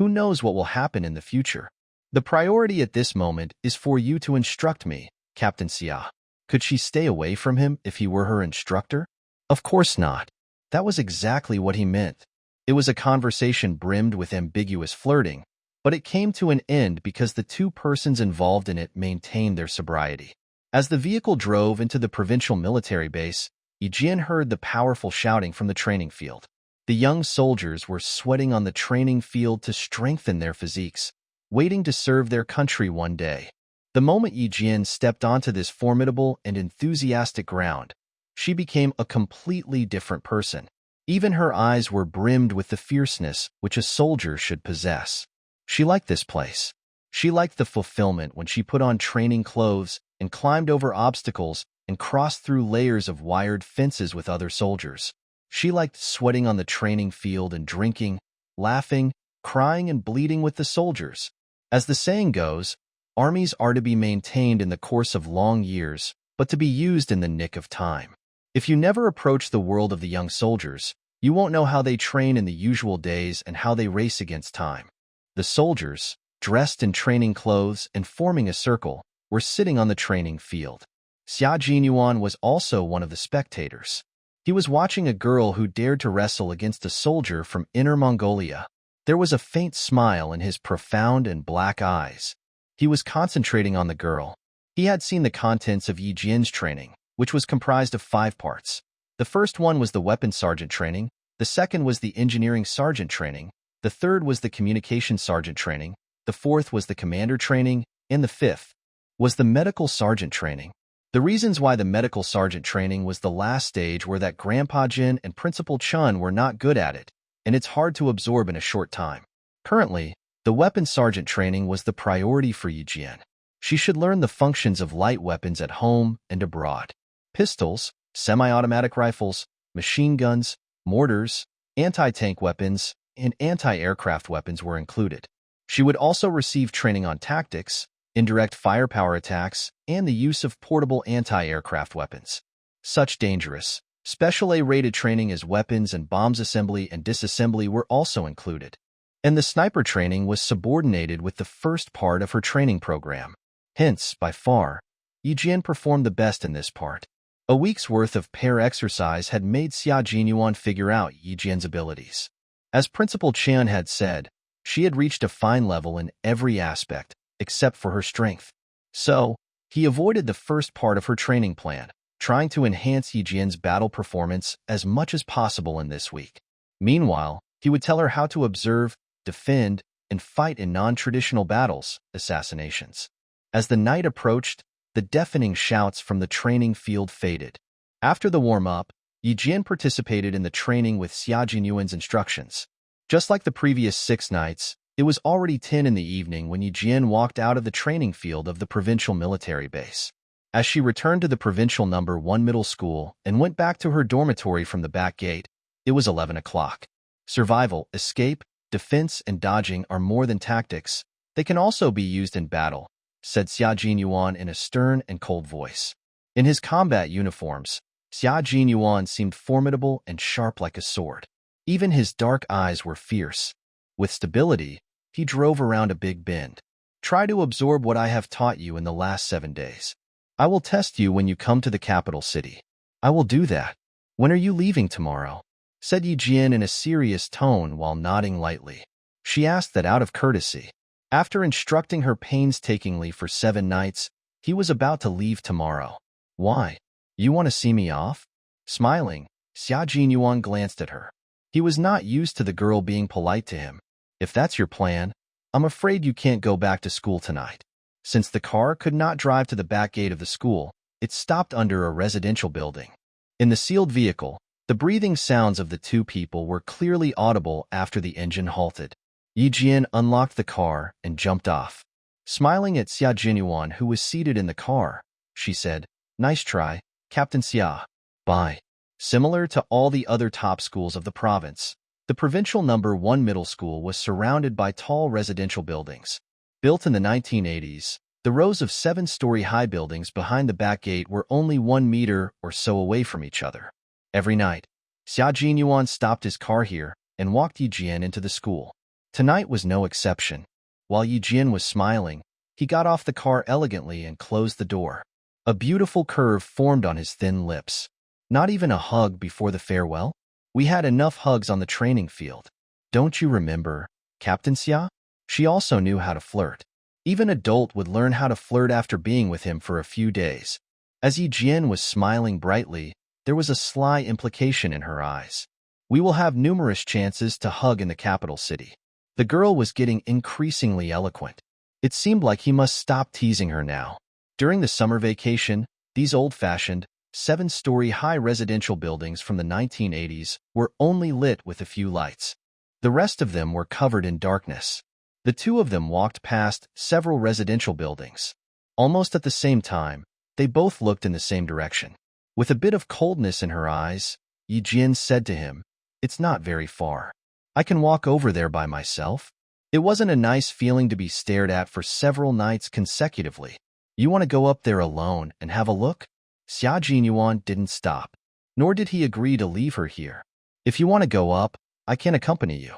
who knows what will happen in the future? The priority at this moment is for you to instruct me, Captain Xia. Could she stay away from him if he were her instructor? Of course not. That was exactly what he meant. It was a conversation brimmed with ambiguous flirting, but it came to an end because the two persons involved in it maintained their sobriety. As the vehicle drove into the provincial military base, Yi Jian heard the powerful shouting from the training field. The young soldiers were sweating on the training field to strengthen their physiques, waiting to serve their country one day. The moment Yi Jian stepped onto this formidable and enthusiastic ground, she became a completely different person. Even her eyes were brimmed with the fierceness which a soldier should possess. She liked this place. She liked the fulfillment when she put on training clothes and climbed over obstacles and crossed through layers of wired fences with other soldiers. She liked sweating on the training field and drinking, laughing, crying, and bleeding with the soldiers. As the saying goes, armies are to be maintained in the course of long years, but to be used in the nick of time. If you never approach the world of the young soldiers, You won't know how they train in the usual days and how they race against time. The soldiers, dressed in training clothes and forming a circle, were sitting on the training field. Xia Jinyuan was also one of the spectators. He was watching a girl who dared to wrestle against a soldier from Inner Mongolia. There was a faint smile in his profound and black eyes. He was concentrating on the girl. He had seen the contents of Yi Jian's training, which was comprised of 5 parts. The first one was the weapon sergeant training, the second was the engineering sergeant training, the third was the communication sergeant training, the fourth was the commander training, and the fifth was the medical sergeant training. The reasons why the medical sergeant training was the last stage were that Grandpa Jin and Principal Chun were not good at it, and it's hard to absorb in a short time. Currently, the weapon sergeant training was the priority for Yi Jian. She should learn the functions of light weapons at home and abroad. Pistols, semi-automatic rifles, machine guns, mortars, anti-tank weapons, and anti-aircraft weapons were included. She would also receive training on tactics, indirect firepower attacks, and the use of portable anti-aircraft weapons. Such dangerous, Special A-rated training as weapons and bombs assembly and disassembly were also included. And the sniper training was subordinated with the first part of her training program. Hence, by far, Yi Jian performed the best in this part. A week's worth of pair exercise had made Xia Jinyuan figure out Yi Jian's abilities. As Principal Qian had said, she had reached a fine level in every aspect, except for her strength. So, he avoided the first part of her training plan, trying to enhance Yi Jian's battle performance as much as possible in this week. Meanwhile, he would tell her how to observe, defend, and fight in non-traditional battles, assassinations. As the night approached, the deafening shouts from the training field faded. After the warm-up, Yi Jian participated in the training with Xia Jinyuan's instructions. Just like the previous 6 nights, it was already 10 in the evening when Yi Jian walked out of the training field of the provincial military base. As she returned to the provincial number 1 middle school and went back to her dormitory from the back gate, it was 11 o'clock. Survival, escape, defense, and dodging are more than tactics. They can also be used in battle, said Xia Jinyuan in a stern and cold voice. In his combat uniforms, Xia Jinyuan seemed formidable and sharp like a sword. Even his dark eyes were fierce. With stability, he drove around a big bend. Try to absorb what I have taught you in the last 7 days. I will test you when you come to the capital city. I will do that. When are you leaving tomorrow? Said Yi Jian in a serious tone while nodding lightly. She asked that out of courtesy. After instructing her painstakingly for 7 nights, he was about to leave tomorrow. Why? You want to see me off? Smiling, Xia Jinyuan glanced at her. He was not used to the girl being polite to him. If that's your plan, I'm afraid you can't go back to school tonight. Since the car could not drive to the back gate of the school, it stopped under a residential building. In the sealed vehicle, the breathing sounds of the 2 people were clearly audible after the engine halted. Yi Jian unlocked the car and jumped off. Smiling at Xia Jinyuan, who was seated in the car, she said, "Nice try, Captain Xia. Bye." Similar to all the other top schools of the province, the provincial number 1 middle school was surrounded by tall residential buildings. Built in the 1980s, the rows of 7-story high buildings behind the back gate were only 1 meter or so away from each other. Every night, Xia Jinyuan stopped his car here and walked Yi Jian into the school. Tonight was no exception. While Yi Jian was smiling, he got off the car elegantly and closed the door. A beautiful curve formed on his thin lips. Not even a hug before the farewell? We had enough hugs on the training field. Don't you remember, Captain Xia? She also knew how to flirt. Even adult would learn how to flirt after being with him for a few days. As Yi Jian was smiling brightly, there was a sly implication in her eyes. We will have numerous chances to hug in the capital city. The girl was getting increasingly eloquent. It seemed like he must stop teasing her now. During the summer vacation, these old-fashioned, 7-story high residential buildings from the 1980s were only lit with a few lights. The rest of them were covered in darkness. The 2 of them walked past several residential buildings. Almost at the same time, they both looked in the same direction. With a bit of coldness in her eyes, Yi Jian said to him, "It's not very far. I can walk over there by myself." It wasn't a nice feeling to be stared at for several nights consecutively. You want to go up there alone and have a look? Xia Jinyuan didn't stop, nor did he agree to leave her here. If you want to go up, I can accompany you.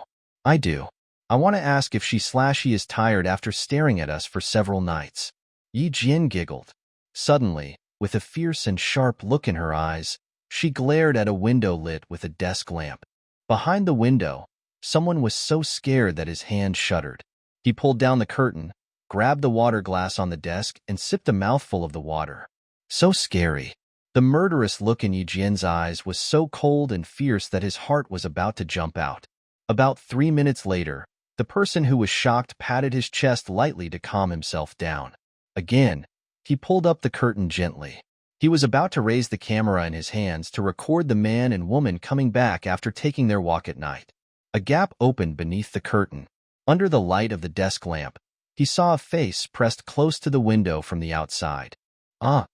I do. I want to ask if she is tired after staring at us for several nights. Yi Jian giggled. Suddenly, with a fierce and sharp look in her eyes, she glared at a window lit with a desk lamp. Behind the window, someone was so scared that his hand shuddered. He pulled down the curtain, grabbed the water glass on the desk, and sipped a mouthful of the water. So scary. The murderous look in Yi Jian's eyes was so cold and fierce that his heart was about to jump out. About 3 minutes later, the person who was shocked patted his chest lightly to calm himself down. Again, he pulled up the curtain gently. He was about to raise the camera in his hands to record the man and woman coming back after taking their walk at night. A gap opened beneath the curtain. Under the light of the desk lamp, he saw a face pressed close to the window from the outside. Ah!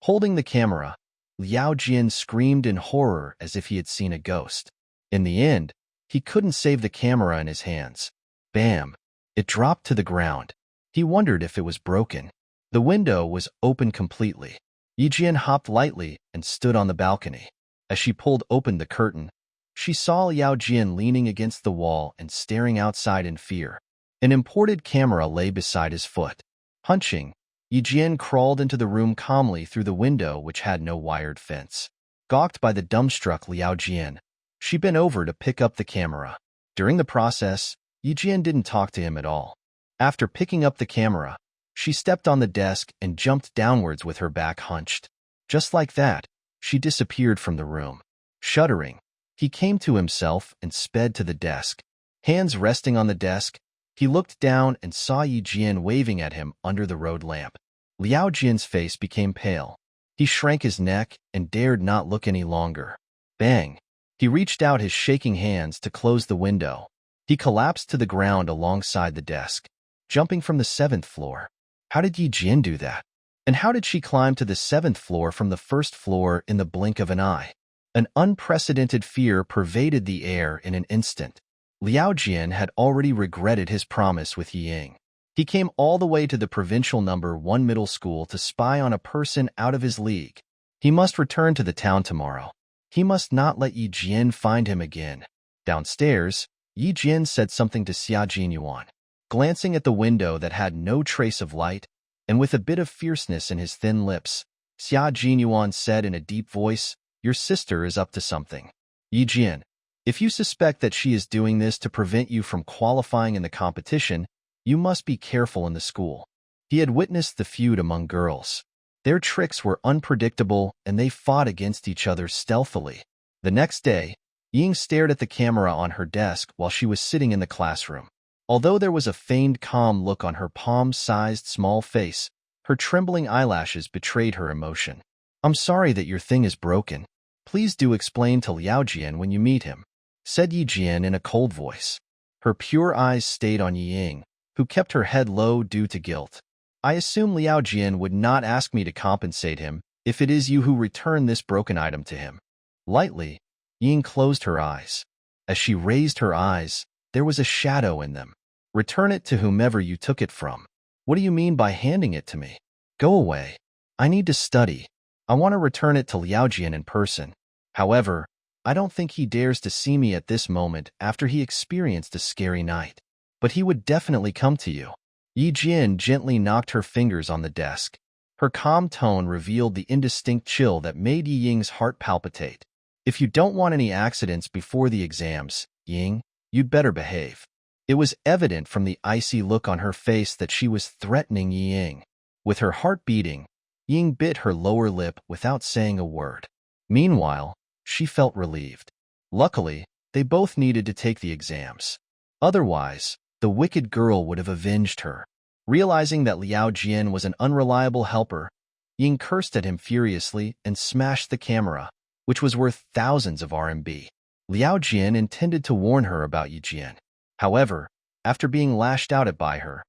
Holding the camera, Liao Jian screamed in horror as if he had seen a ghost. In the end, he couldn't save the camera in his hands. Bam! It dropped to the ground. He wondered if it was broken. The window was open completely. Yi Jian hopped lightly and stood on the balcony. As she pulled open the curtain, she saw Liao Jian leaning against the wall and staring outside in fear. An imported camera lay beside his foot. Hunching, Yi Jian crawled into the room calmly through the window which had no wired fence. Gawked by the dumbstruck Liao Jian, she bent over to pick up the camera. During the process, Yi Jian didn't talk to him at all. After picking up the camera, she stepped on the desk and jumped downwards with her back hunched. Just like that, she disappeared from the room. Shuddering, he came to himself and sped to the desk. Hands resting on the desk, he looked down and saw Yi Jian waving at him under the road lamp. Liao Jian's face became pale. He shrank his neck and dared not look any longer. Bang! He reached out his shaking hands to close the window. He collapsed to the ground alongside the desk, jumping from the 7th floor. How did Yi Jian do that? And how did she climb to the 7th floor from the 1st floor in the blink of an eye? An unprecedented fear pervaded the air in an instant. Liao Jian had already regretted his promise with Yi Ying. He came all the way to the provincial No. 1 middle school to spy on a person out of his league. He must return to the town tomorrow. He must not let Yi Jian find him again. Downstairs, Yi Jian said something to Xia Jinyuan. Glancing at the window that had no trace of light, and with a bit of fierceness in his thin lips, Xia Jinyuan said in a deep voice, "Your sister is up to something. Yi Jian, if you suspect that she is doing this to prevent you from qualifying in the competition, you must be careful in the school." He had witnessed the feud among girls. Their tricks were unpredictable and they fought against each other stealthily. The next day, Ying stared at the camera on her desk while she was sitting in the classroom. Although there was a feigned calm look on her palm-sized small face, her trembling eyelashes betrayed her emotion. "I'm sorry that your thing is broken. Please do explain to Liao Jian when you meet him," said Yi Jian in a cold voice. Her pure eyes stayed on Yi Ying, who kept her head low due to guilt. "I assume Liao Jian would not ask me to compensate him if it is you who return this broken item to him." Lightly, Ying closed her eyes. As she raised her eyes, there was a shadow in them. "Return it to whomever you took it from." "What do you mean by handing it to me?" "Go away. I need to study. I want to return it to Liao Jian in person. However, I don't think he dares to see me at this moment after he experienced a scary night. But he would definitely come to you." Yi Jian gently knocked her fingers on the desk. Her calm tone revealed the indistinct chill that made Yi Ying's heart palpitate. "If you don't want any accidents before the exams, Ying, you'd better behave." It was evident from the icy look on her face that she was threatening Yi Ying. With her heart beating, Ying bit her lower lip without saying a word. Meanwhile, she felt relieved. Luckily, they both needed to take the exams. Otherwise, the wicked girl would have avenged her. Realizing that Liao Jian was an unreliable helper, Ying cursed at him furiously and smashed the camera, which was worth thousands of RMB. Liao Jian intended to warn her about Yi Jian. However, after being lashed out at by her,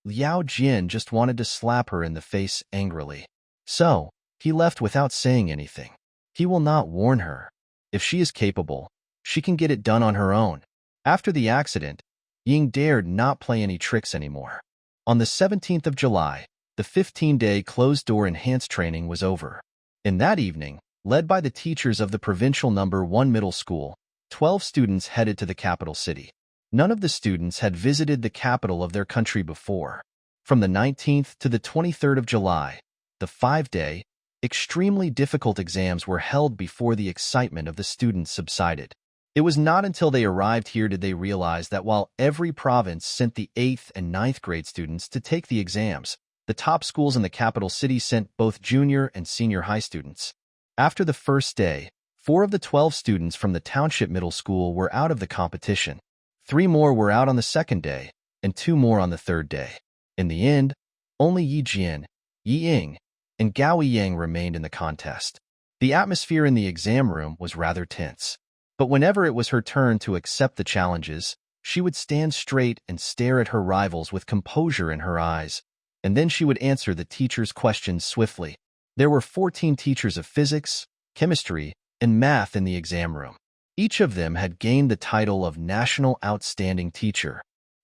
Liao Jian just wanted to slap her in the face angrily. So, he left without saying anything. He will not warn her. If she is capable, she can get it done on her own. After the accident, Ying dared not play any tricks anymore. On the 17th of July, the 15-day closed-door enhanced training was over. In that evening, led by the teachers of the provincial No. 1 middle school, 12 students headed to the capital city. None of the students had visited the capital of their country before. From the 19th to the 23rd of July, the 5-day, extremely difficult exams were held before the excitement of the students subsided. It was not until they arrived here did they realize that while every province sent the 8th and 9th grade students to take the exams, the top schools in the capital city sent both junior and senior high students. After the first day, 4 of the 12 students from the township middle school were out of the competition. 3 more were out on the second day, and 2 more on the third day. In the end, only Yi Jian, Yi Ying, and Gao Yang remained in the contest. The atmosphere in the exam room was rather tense. But whenever it was her turn to accept the challenges, she would stand straight and stare at her rivals with composure in her eyes, and then she would answer the teacher's questions swiftly. There were 14 teachers of physics, chemistry, and math in the exam room. Each of them had gained the title of National Outstanding Teacher.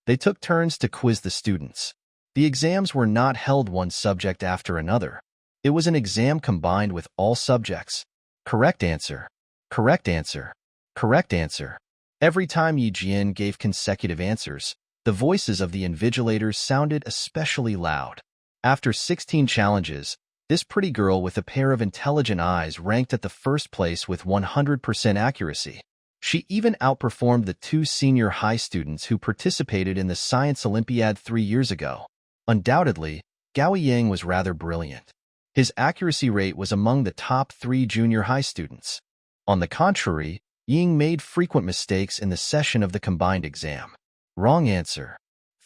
They took turns to quiz the students. The exams were not held one subject after another. It was an exam combined with all subjects. Correct answer. Correct answer. Correct answer. Every time Yi Jian gave consecutive answers, the voices of the invigilators sounded especially loud. After 16 challenges, this pretty girl with a pair of intelligent eyes ranked at the first place with 100% accuracy. She even outperformed the 2 senior high students who participated in the Science Olympiad 3 years ago. Undoubtedly, Gao Yang was rather brilliant. His accuracy rate was among the top 3 junior high students. On the contrary, Ying made frequent mistakes in the session of the combined exam. Wrong answer.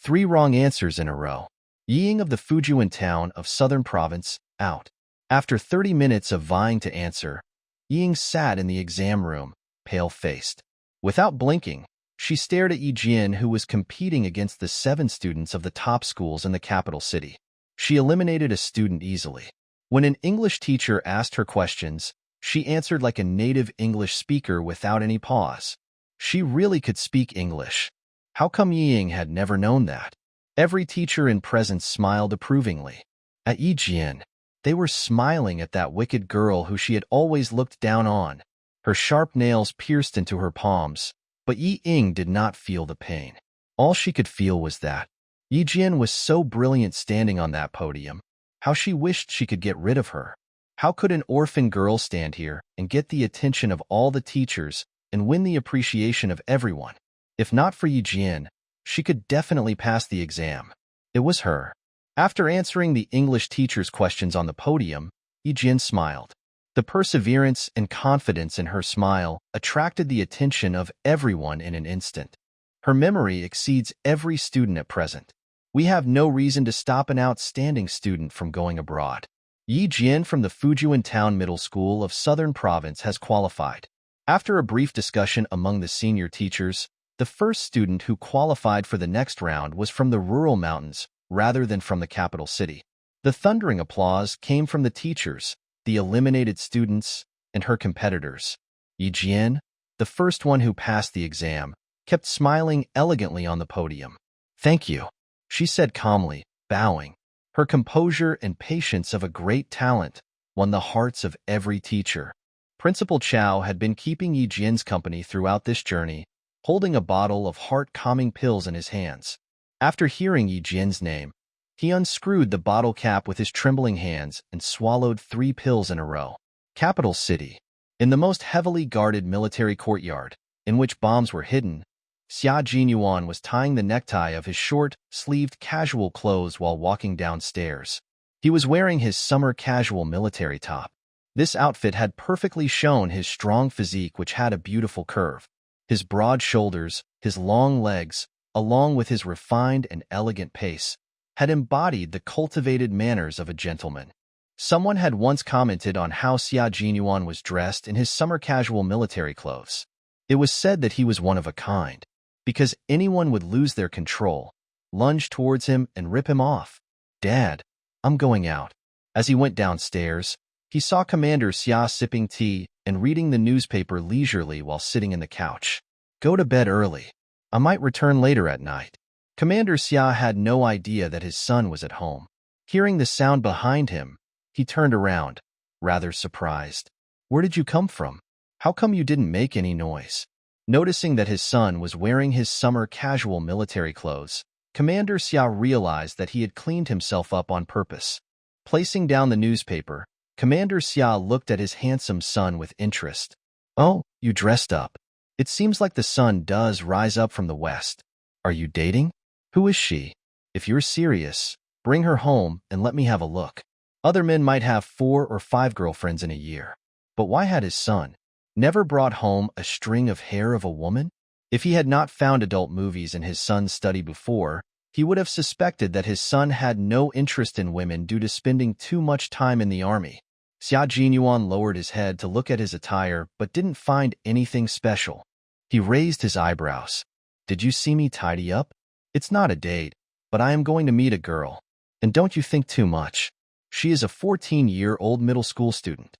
3 wrong answers in a row. Ying of the Fujian town of Southern Province, out. After 30 minutes of vying to answer, Ying sat in the exam room, pale-faced. Without blinking, she stared at Yi Jian, who was competing against the 7 students of the top schools in the capital city. She eliminated a student easily. When an English teacher asked her questions, she answered like a native English speaker without any pause. She really could speak English. How come Ying had never known that? Every teacher in presence smiled approvingly. At Yi Jian, they were smiling at that wicked girl who she had always looked down on. Her sharp nails pierced into her palms, but Yi Ying did not feel the pain. All she could feel was that Yi Jian was so brilliant standing on that podium. How she wished she could get rid of her. How could an orphan girl stand here and get the attention of all the teachers and win the appreciation of everyone? If not for Yi Jian, she could definitely pass the exam. It was her. After answering the English teacher's questions on the podium, Yi Jian smiled. The perseverance and confidence in her smile attracted the attention of everyone in an instant. Her memory exceeds every student at present. We have no reason to stop an outstanding student from going abroad. Yi Jian from the Fujian Town Middle School of Southern Province has qualified. After a brief discussion among the senior teachers, the first student who qualified for the next round was from the rural mountains rather than from the capital city. The thundering applause came from the teachers, the eliminated students, and her competitors. Yi Jian, the first one who passed the exam, kept smiling elegantly on the podium. "Thank you," she said calmly, bowing. Her composure and patience of a great talent won the hearts of every teacher. Principal Chow had been keeping Yi Jian's company throughout this journey, holding a bottle of heart-calming pills in his hands. After hearing Yi Jian's name, he unscrewed the bottle cap with his trembling hands and swallowed 3 pills in a row. Capital City. In the most heavily guarded military courtyard, in which bombs were hidden, Xia Jinyuan was tying the necktie of his short-sleeved casual clothes while walking downstairs. He was wearing his summer casual military top. This outfit had perfectly shown his strong physique, which had a beautiful curve. His broad shoulders, his long legs, along with his refined and elegant pace, had embodied the cultivated manners of a gentleman. Someone had once commented on how Xia Jinyuan was dressed in his summer casual military clothes. It was said that he was one of a kind, because anyone would lose their control, lunge towards him, and rip him off. "Dad, I'm going out." As he went downstairs, he saw Commander Xia sipping tea and reading the newspaper leisurely while sitting in the couch. "Go to bed early. I might return later at night." Commander Xia had no idea that his son was at home. Hearing the sound behind him, he turned around, rather surprised. "Where did you come from? How come you didn't make any noise?" Noticing that his son was wearing his summer casual military clothes, Commander Xia realized that he had cleaned himself up on purpose. Placing down the newspaper, Commander Xia looked at his handsome son with interest. "Oh, you dressed up. It seems like the sun does rise up from the west. Are you dating? Who is she? If you're serious, bring her home and let me have a look." Other men might have 4 or 5 girlfriends in a year. But why had his son never brought home a string of hair of a woman? If he had not found adult movies in his son's study before, he would have suspected that his son had no interest in women due to spending too much time in the army. Xia Jinyuan lowered his head to look at his attire but didn't find anything special. He raised his eyebrows. "Did you see me tidy up? It's not a date, but I am going to meet a girl. And don't you think too much. She is a 14-year-old middle school student."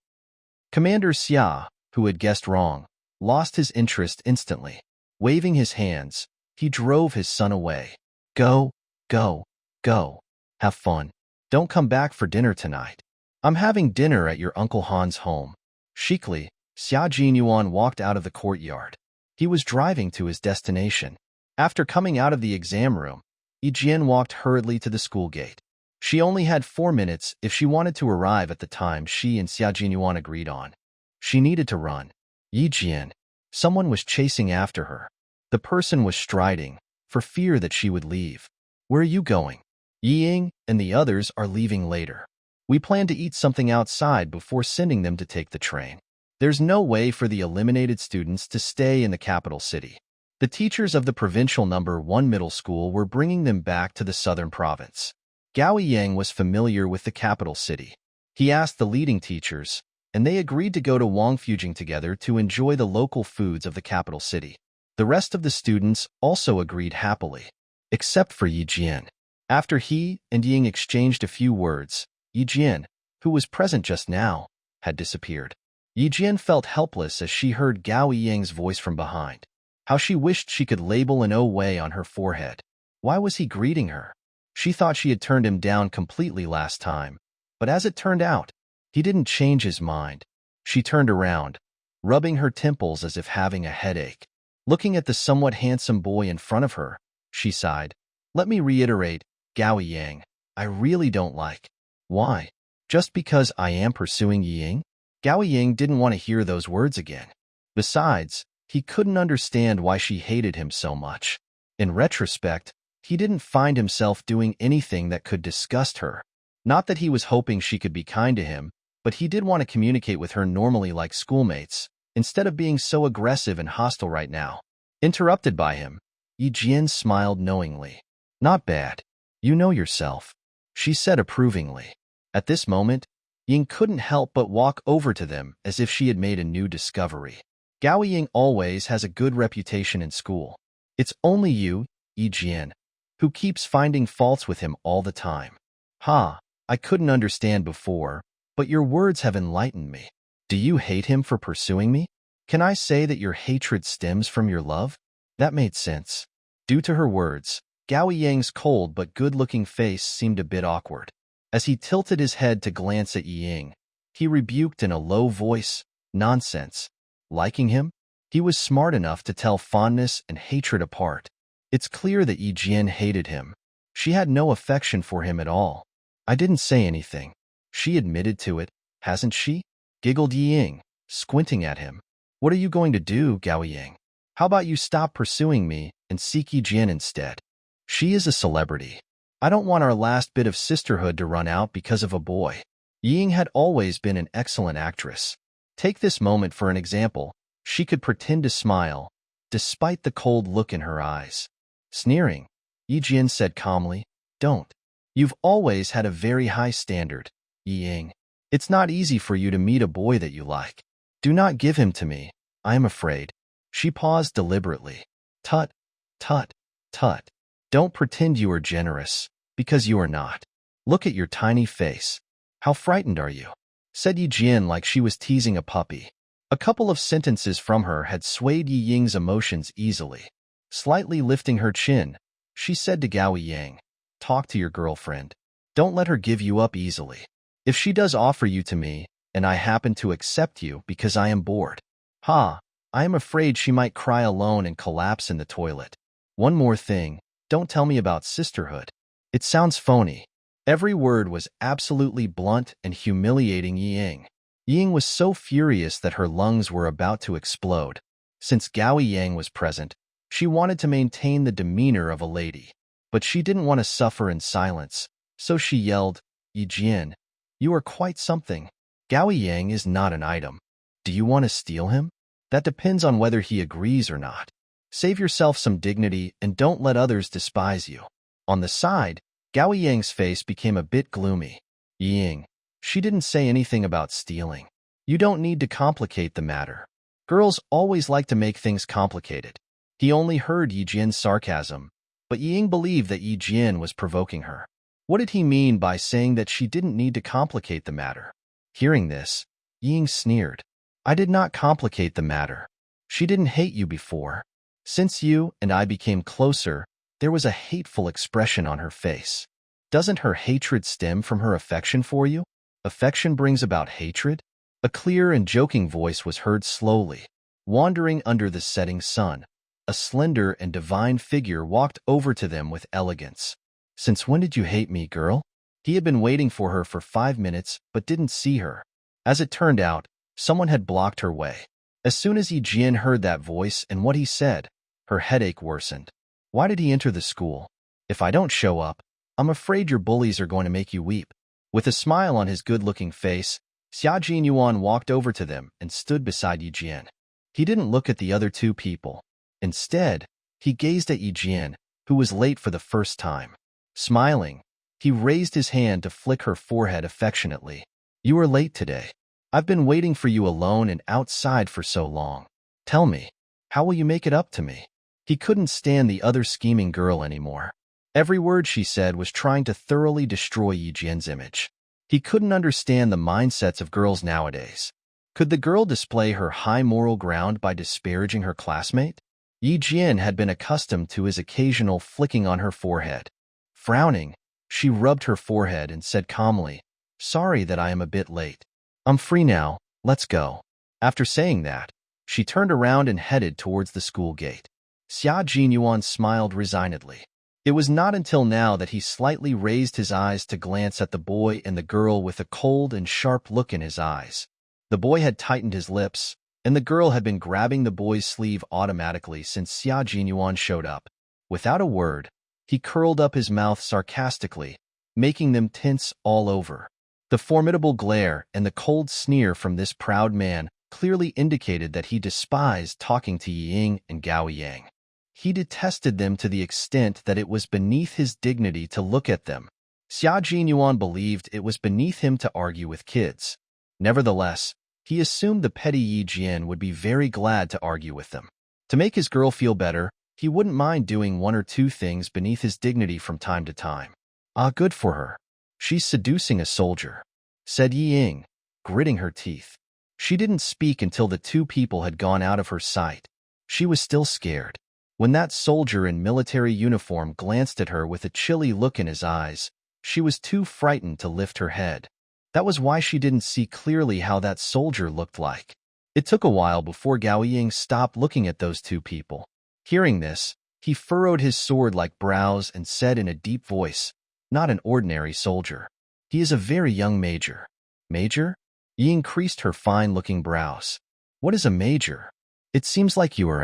Commander Xia, who had guessed wrong, lost his interest instantly. Waving his hands, he drove his son away. "Go, go, go. Have fun. Don't come back for dinner tonight. I'm having dinner at your Uncle Han's home." Chicly, Xia Jinyuan walked out of the courtyard. He was driving to his destination. After coming out of the exam room, Yijian walked hurriedly to the school gate. She only had 4 minutes if she wanted to arrive at the time she and Xia Jinyuan agreed on. She needed to run. "Yijian." Someone was chasing after her. The person was striding, for fear that she would leave. "Where are you going?" "Yiying and the others are leaving later. We plan to eat something outside before sending them to take the train. There's no way for the eliminated students to stay in the capital city." The teachers of the provincial number 1 middle school were bringing them back to the southern province. Gao Yang was familiar with the capital city. He asked the leading teachers, and they agreed to go to Wangfujing together to enjoy the local foods of the capital city. The rest of the students also agreed happily, except for Yijian. After he and Ying exchanged a few words, Yijian, who was present just now, had disappeared. Yijian felt helpless as she heard Gao Yang's voice from behind. How she wished she could label an O-way on her forehead. Why was he greeting her? She thought she had turned him down completely last time, but as it turned out, he didn't change his mind. She turned around, rubbing her temples as if having a headache. Looking at the somewhat handsome boy in front of her, she sighed. "Let me reiterate, Gao Yang, I really don't like." "Why? Just because I am pursuing Ying?" Gao Yang didn't want to hear those words again. Besides, he couldn't understand why she hated him so much. In retrospect, he didn't find himself doing anything that could disgust her. Not that he was hoping she could be kind to him, but he did want to communicate with her normally like schoolmates, instead of being so aggressive and hostile right now. Interrupted by him, Yijian smiled knowingly. "Not bad. You know yourself," she said approvingly. At this moment, Ying couldn't help but walk over to them as if she had made a new discovery. Gao Ying always has a good reputation in school. It's only you, Yijian, who keeps finding faults with him all the time. "Ha, I couldn't understand before, but your words have enlightened me. Do you hate him for pursuing me? Can I say that your hatred stems from your love?" That made sense. Due to her words, Gao Yang's cold but good-looking face seemed a bit awkward. As he tilted his head to glance at Ying, he rebuked in a low voice, "Nonsense. Liking him?" He was smart enough to tell fondness and hatred apart. It's clear that Yijian hated him. She had no affection for him at all. "I didn't say anything." She admitted to it, hasn't she? Giggled Ying, squinting at him. "What are you going to do, Gao Yang? How about you stop pursuing me and seek Yijian instead? She is a celebrity. I don't want our last bit of sisterhood to run out because of a boy." Ying had always been an excellent actress. Take this moment for an example. She could pretend to smile, despite the cold look in her eyes. Sneering, Yijian said calmly, "Don't. You've always had a very high standard, Ying. It's not easy for you to meet a boy that you like. Do not give him to me, I am afraid." She paused deliberately. "Tut, tut, tut. Don't pretend you are generous, because you are not. Look at your tiny face. How frightened are you?" said Yijian like she was teasing a puppy. A couple of sentences from her had swayed Yi Ying's emotions easily. Slightly lifting her chin, she said to Gao Yang, "Talk to your girlfriend. Don't let her give you up easily. If she does offer you to me, and I happen to accept you because I am bored." "Ha, I am afraid she might cry alone and collapse in the toilet. One more thing, don't tell me about sisterhood. It sounds phony. Every word was absolutely blunt and humiliating Ying. Ying was so furious that her lungs were about to explode. Since Gao Yang was present, she wanted to maintain the demeanor of a lady. But she didn't want to suffer in silence, so she yelled, Yi Jian, you are quite something. Gao Yang is not an item. Do you want to steal him? That depends on whether he agrees or not. Save yourself some dignity and don't let others despise you. On the side, Gao Yang's face became a bit gloomy. Ying, she didn't say anything about stealing. You don't need to complicate the matter. Girls always like to make things complicated. He only heard Yi Jian's sarcasm, but Ying believed that Yi Jian was provoking her. What did he mean by saying that she didn't need to complicate the matter? Hearing this, Ying sneered. I did not complicate the matter. She didn't hate you before. Since you and I became closer, there was a hateful expression on her face. Doesn't her hatred stem from her affection for you? Affection brings about hatred? A clear and joking voice was heard slowly. Wandering under the setting sun, a slender and divine figure walked over to them with elegance. Since when did you hate me, girl? He had been waiting for her for 5 minutes, but didn't see her. As it turned out, someone had blocked her way. As soon as Yi Jian heard that voice and what he said, her headache worsened. Why did he enter the school? If I don't show up, I'm afraid your bullies are going to make you weep. With a smile on his good-looking face, Xia Jinyuan walked over to them and stood beside Yi Jian. He didn't look at the other two people. Instead, he gazed at Yi Jian, who was late for the first time. Smiling, he raised his hand to flick her forehead affectionately. You are late today. I've been waiting for you alone and outside for so long. Tell me, how will you make it up to me? He couldn't stand the other scheming girl anymore. Every word she said was trying to thoroughly destroy Yi Jian's image. He couldn't understand the mindsets of girls nowadays. Could the girl display her high moral ground by disparaging her classmate? Yi Jian had been accustomed to his occasional flicking on her forehead. Frowning, she rubbed her forehead and said calmly, Sorry that I am a bit late. I'm free now, let's go. After saying that, she turned around and headed towards the school gate. Xia Jinyuan smiled resignedly. It was not until now that he slightly raised his eyes to glance at the boy and the girl with a cold and sharp look in his eyes. The boy had tightened his lips, and the girl had been grabbing the boy's sleeve automatically since Xia Jinyuan showed up. Without a word, he curled up his mouth sarcastically, making them tense all over. The formidable glare and the cold sneer from this proud man clearly indicated that he despised talking to Ying and Gao Yang. He detested them to the extent that it was beneath his dignity to look at them. Xia Jinyuan believed it was beneath him to argue with kids. Nevertheless, he assumed the petty Yi Jian would be very glad to argue with them. To make his girl feel better, he wouldn't mind doing 1 or 2 things beneath his dignity from time to time. Ah, good for her. She's seducing a soldier, said Ying, gritting her teeth. She didn't speak until the 2 people had gone out of her sight. She was still scared. When that soldier in military uniform glanced at her with a chilly look in his eyes, she was too frightened to lift her head. That was why she didn't see clearly how that soldier looked like. It took a while before Gao Ying stopped looking at those 2 people. Hearing this, he furrowed his sword-like brows and said in a deep voice, Not an ordinary soldier. He is a very young major. Major? Ying creased her fine-looking brows. What is a major? It seems like you are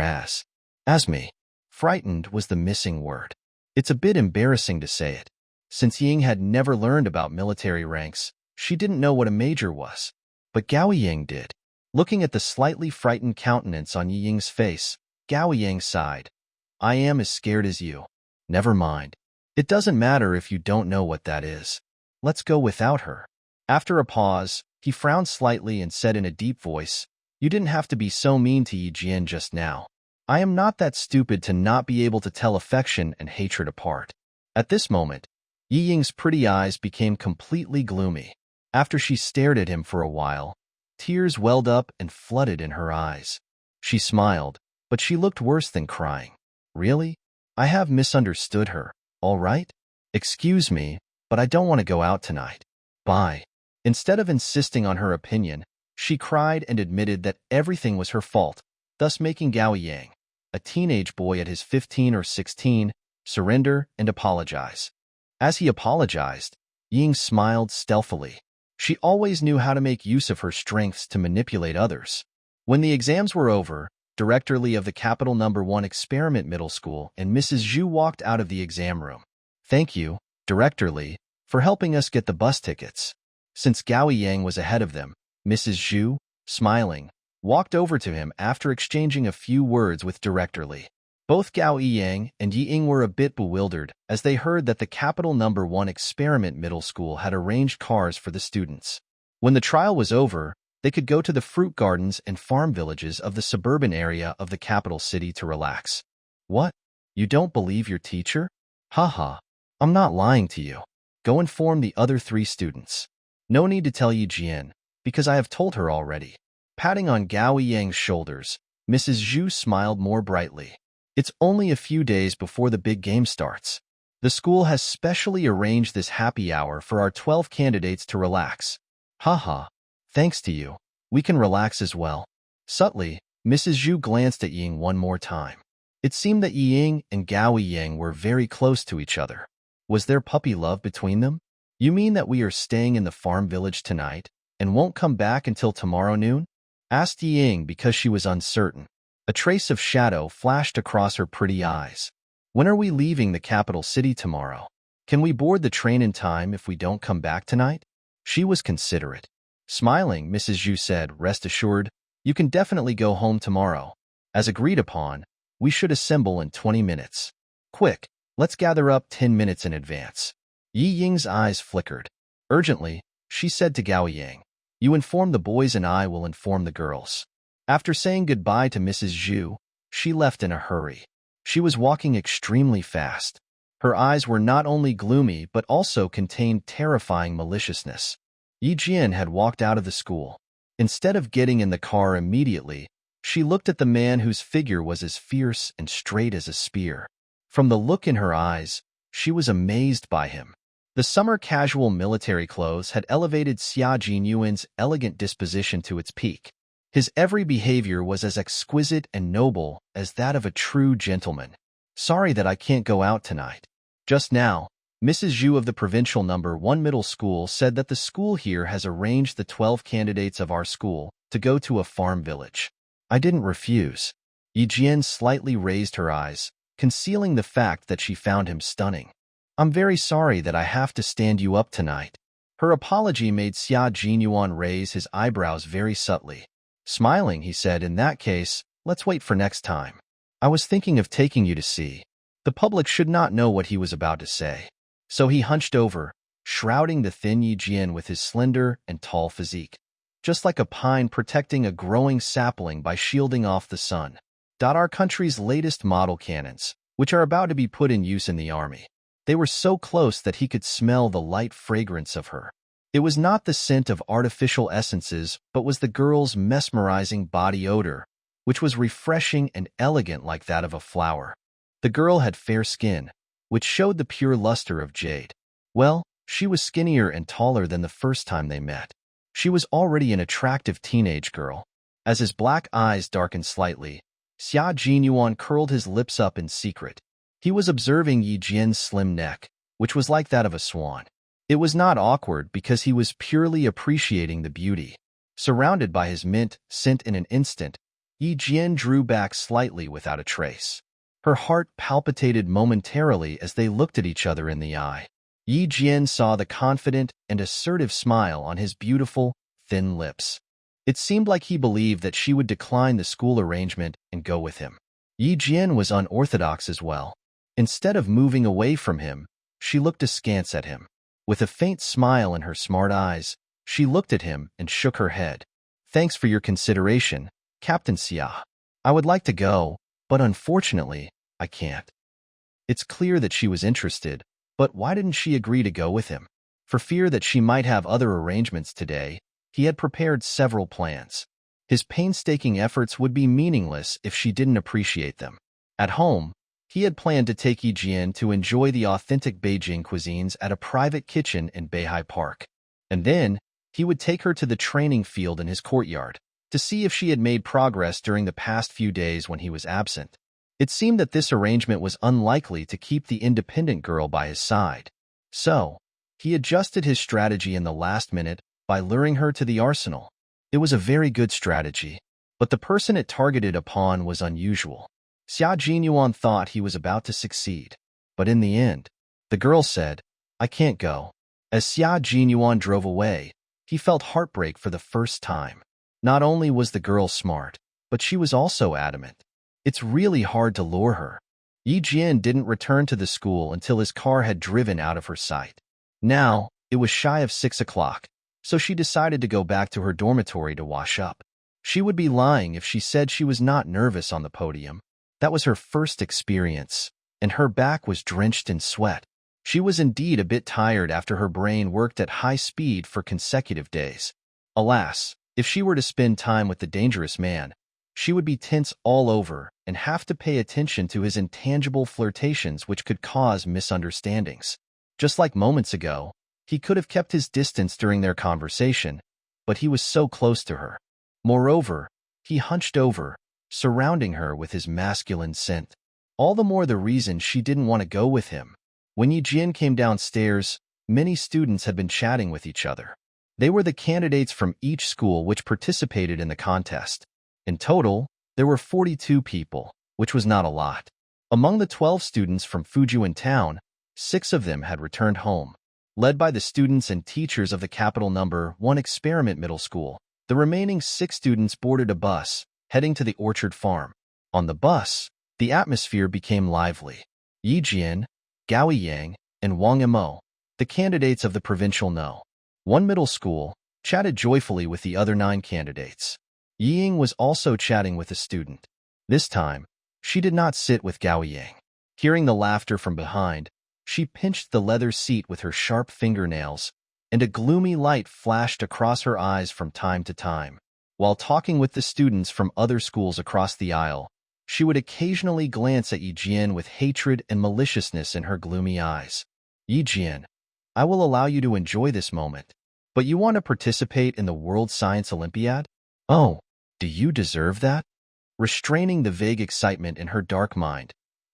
Asmi. Frightened was the missing word. It's a bit embarrassing to say it. Since Ying had never learned about military ranks, she didn't know what a major was. But Gao Ying did. Looking at the slightly frightened countenance on Ying's face, Gao Yang sighed. I am as scared as you. Never mind. It doesn't matter if you don't know what that is. Let's go without her. After a pause, he frowned slightly and said in a deep voice, You didn't have to be so mean to Yi Jian just now. I am not that stupid to not be able to tell affection and hatred apart. At this moment, Yi Ying's pretty eyes became completely gloomy. After she stared at him for a while, tears welled up and flooded in her eyes. She smiled, but she looked worse than crying. Really? I have misunderstood her, all right? Excuse me, but I don't want to go out tonight. Bye. Instead of insisting on her opinion, she cried and admitted that everything was her fault. thus making Gao Yang, a teenage boy at his 15 or 16, surrender and apologize. As he apologized, Ying smiled stealthily. She always knew how to make use of her strengths to manipulate others. When the exams were over, Director Lee of the Capital No. 1 Experiment Middle School and Mrs. Zhu walked out of the exam room. "Thank you, Director Lee, for helping us get the bus tickets." Since Gao Yang was ahead of them, Mrs. Zhu, smiling, walked over to him after exchanging a few words with Director Lee. Both Gao Yang and Yi Ying were a bit bewildered as they heard that the Capital No. 1 Experiment Middle School had arranged cars for the students. When the trial was over, they could go to the fruit gardens and farm villages of the suburban area of the capital city to relax. "What? You don't believe your teacher? Haha, I'm not lying to you. Go inform the other 3 students. No need to tell Yi Jian, because I have told her already." Patting on Gao Yang's shoulders, Mrs. Zhu smiled more brightly. "It's only a few days before the big game starts. The school has specially arranged this happy hour for our 12 candidates to relax. Haha, thanks to you, we can relax as well." Subtly, Mrs. Zhu glanced at Ying one more time. It seemed that Ying and Gao Yang were very close to each other. Was there puppy love between them? "You mean that we are staying in the farm village tonight and won't come back until tomorrow noon?" asked Ying because she was uncertain. A trace of shadow flashed across her pretty eyes. "When are we leaving the capital city tomorrow? Can we board the train in time if we don't come back tonight?" She was considerate. Smiling, Mrs. Zhu said, "Rest assured, you can definitely go home tomorrow. As agreed upon, we should assemble in 20 minutes. Quick, let's gather up 10 minutes in advance." Yi Ying's eyes flickered. Urgently, she said to Gao Yang, "You inform the boys and I will inform the girls." After saying goodbye to Mrs. Zhu, she left in a hurry. She was walking extremely fast. Her eyes were not only gloomy but also contained terrifying maliciousness. Yi Jian had walked out of the school. Instead of getting in the car immediately, she looked at the man whose figure was as fierce and straight as a spear. From the look in her eyes, she was amazed by him. The summer casual military clothes had elevated Xia Jinyuan's elegant disposition to its peak. His every behavior was as exquisite and noble as that of a true gentleman. "Sorry that I can't go out tonight. Just now, Mrs. Zhu of the Provincial No. 1 Middle School said that the school here has arranged the 12 candidates of our school to go to a farm village. I didn't refuse." Yi Jian slightly raised her eyes, concealing the fact that she found him stunning. "I'm very sorry that I have to stand you up tonight." Her apology made Xia Jinyuan raise his eyebrows very subtly. Smiling, he said, "In that case, let's wait for next time. I was thinking of taking you to see." The public should not know what he was about to say. So he hunched over, shrouding the thin Yi Jian with his slender and tall physique, just like a pine protecting a growing sapling by shielding off the sun. Our country's latest model cannons, which are about to be put in use in the army. They were so close that he could smell the light fragrance of her. It was not the scent of artificial essences, but was the girl's mesmerizing body odor, which was refreshing and elegant like that of a flower. The girl had fair skin, which showed the pure luster of jade. Well, she was skinnier and taller than the first time they met. She was already an attractive teenage girl. As his black eyes darkened slightly, Xia Jinyuan curled his lips up in secret. He was observing Yi Jian's slim neck, which was like that of a swan. It was not awkward because he was purely appreciating the beauty. Surrounded by his mint scent in an instant, Yi Jian drew back slightly without a trace. Her heart palpitated momentarily as they looked at each other in the eye. Yi Jian saw the confident and assertive smile on his beautiful, thin lips. It seemed like he believed that she would decline the school arrangement and go with him. Yi Jian was unorthodox as well. Instead of moving away from him, she looked askance at him. With a faint smile in her smart eyes, she looked at him and shook her head. "Thanks for your consideration, Captain Xia. I would like to go, but unfortunately, I can't." It's clear that she was interested, but why didn't she agree to go with him? For fear that she might have other arrangements today, he had prepared several plans. His painstaking efforts would be meaningless if she didn't appreciate them. At home, he had planned to take Yi Jian to enjoy the authentic Beijing cuisines at a private kitchen in Beihai Park. And then, he would take her to the training field in his courtyard. to see if she had made progress during the past few days when he was absent. It seemed that this arrangement was unlikely to keep the independent girl by his side. So, he adjusted his strategy in the last minute by luring her to the arsenal. It was a very good strategy, but the person it targeted upon was unusual. Xia Jinyuan thought he was about to succeed, but in the end, the girl said, "I can't go." As Xia Jinyuan drove away, he felt heartbreak for the first time. Not only was the girl smart, but she was also adamant. It's really hard to lure her. Yi Jian didn't return to the school until his car had driven out of her sight. Now, it was shy of 6 o'clock, so she decided to go back to her dormitory to wash up. She would be lying if she said she was not nervous on the podium. That was her first experience, and her back was drenched in sweat. She was indeed a bit tired after her brain worked at high speed for consecutive days. Alas, if she were to spend time with the dangerous man, she would be tense all over and have to pay attention to his intangible flirtations which could cause misunderstandings. Just like moments ago, he could have kept his distance during their conversation, but he was so close to her. Moreover, he hunched over, surrounding her with his masculine scent. All the more the reason she didn't want to go with him. When Yi Jian came downstairs, many students had been chatting with each other. They were the candidates from each school which participated in the contest. In total, there were 42 people, which was not a lot. Among the 12 students from Fujian town, 6 of them had returned home. Led by the students and teachers of the capital number 1 experiment middle school, the remaining 6 students boarded a bus, heading to the orchard farm. On the bus, the atmosphere became lively. Yi Jian, Gao Yang, and Wang Emo, the candidates of the provincial No. 1 middle school, chatted joyfully with the other 9 candidates. Ying was also chatting with a student. This time, she did not sit with Gao Yang. Hearing the laughter from behind, she pinched the leather seat with her sharp fingernails, and a gloomy light flashed across her eyes from time to time. While talking with the students from other schools across the aisle, she would occasionally glance at Yi Jian with hatred and maliciousness in her gloomy eyes. "Yi Jian, I will allow you to enjoy this moment, but you want to participate in the World Science Olympiad? Oh, do you deserve that?" Restraining the vague excitement in her dark mind,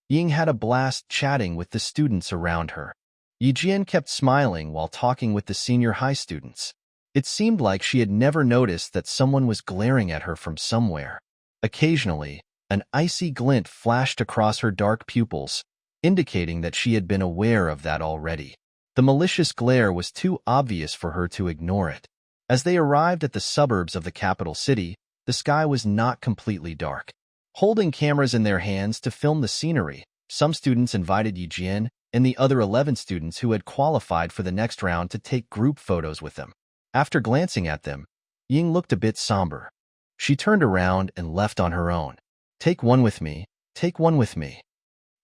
Ying had a blast chatting with the students around her. Yi Jian kept smiling while talking with the senior high students. It seemed like she had never noticed that someone was glaring at her from somewhere. Occasionally, an icy glint flashed across her dark pupils, indicating that she had been aware of that already. The malicious glare was too obvious for her to ignore it. As they arrived at the suburbs of the capital city, the sky was not completely dark. Holding cameras in their hands to film the scenery, some students invited Yi Jian and the other 11 students who had qualified for the next round to take group photos with them. After glancing at them, Ying looked a bit somber. She turned around and left on her own. "Take one with me, take one with me."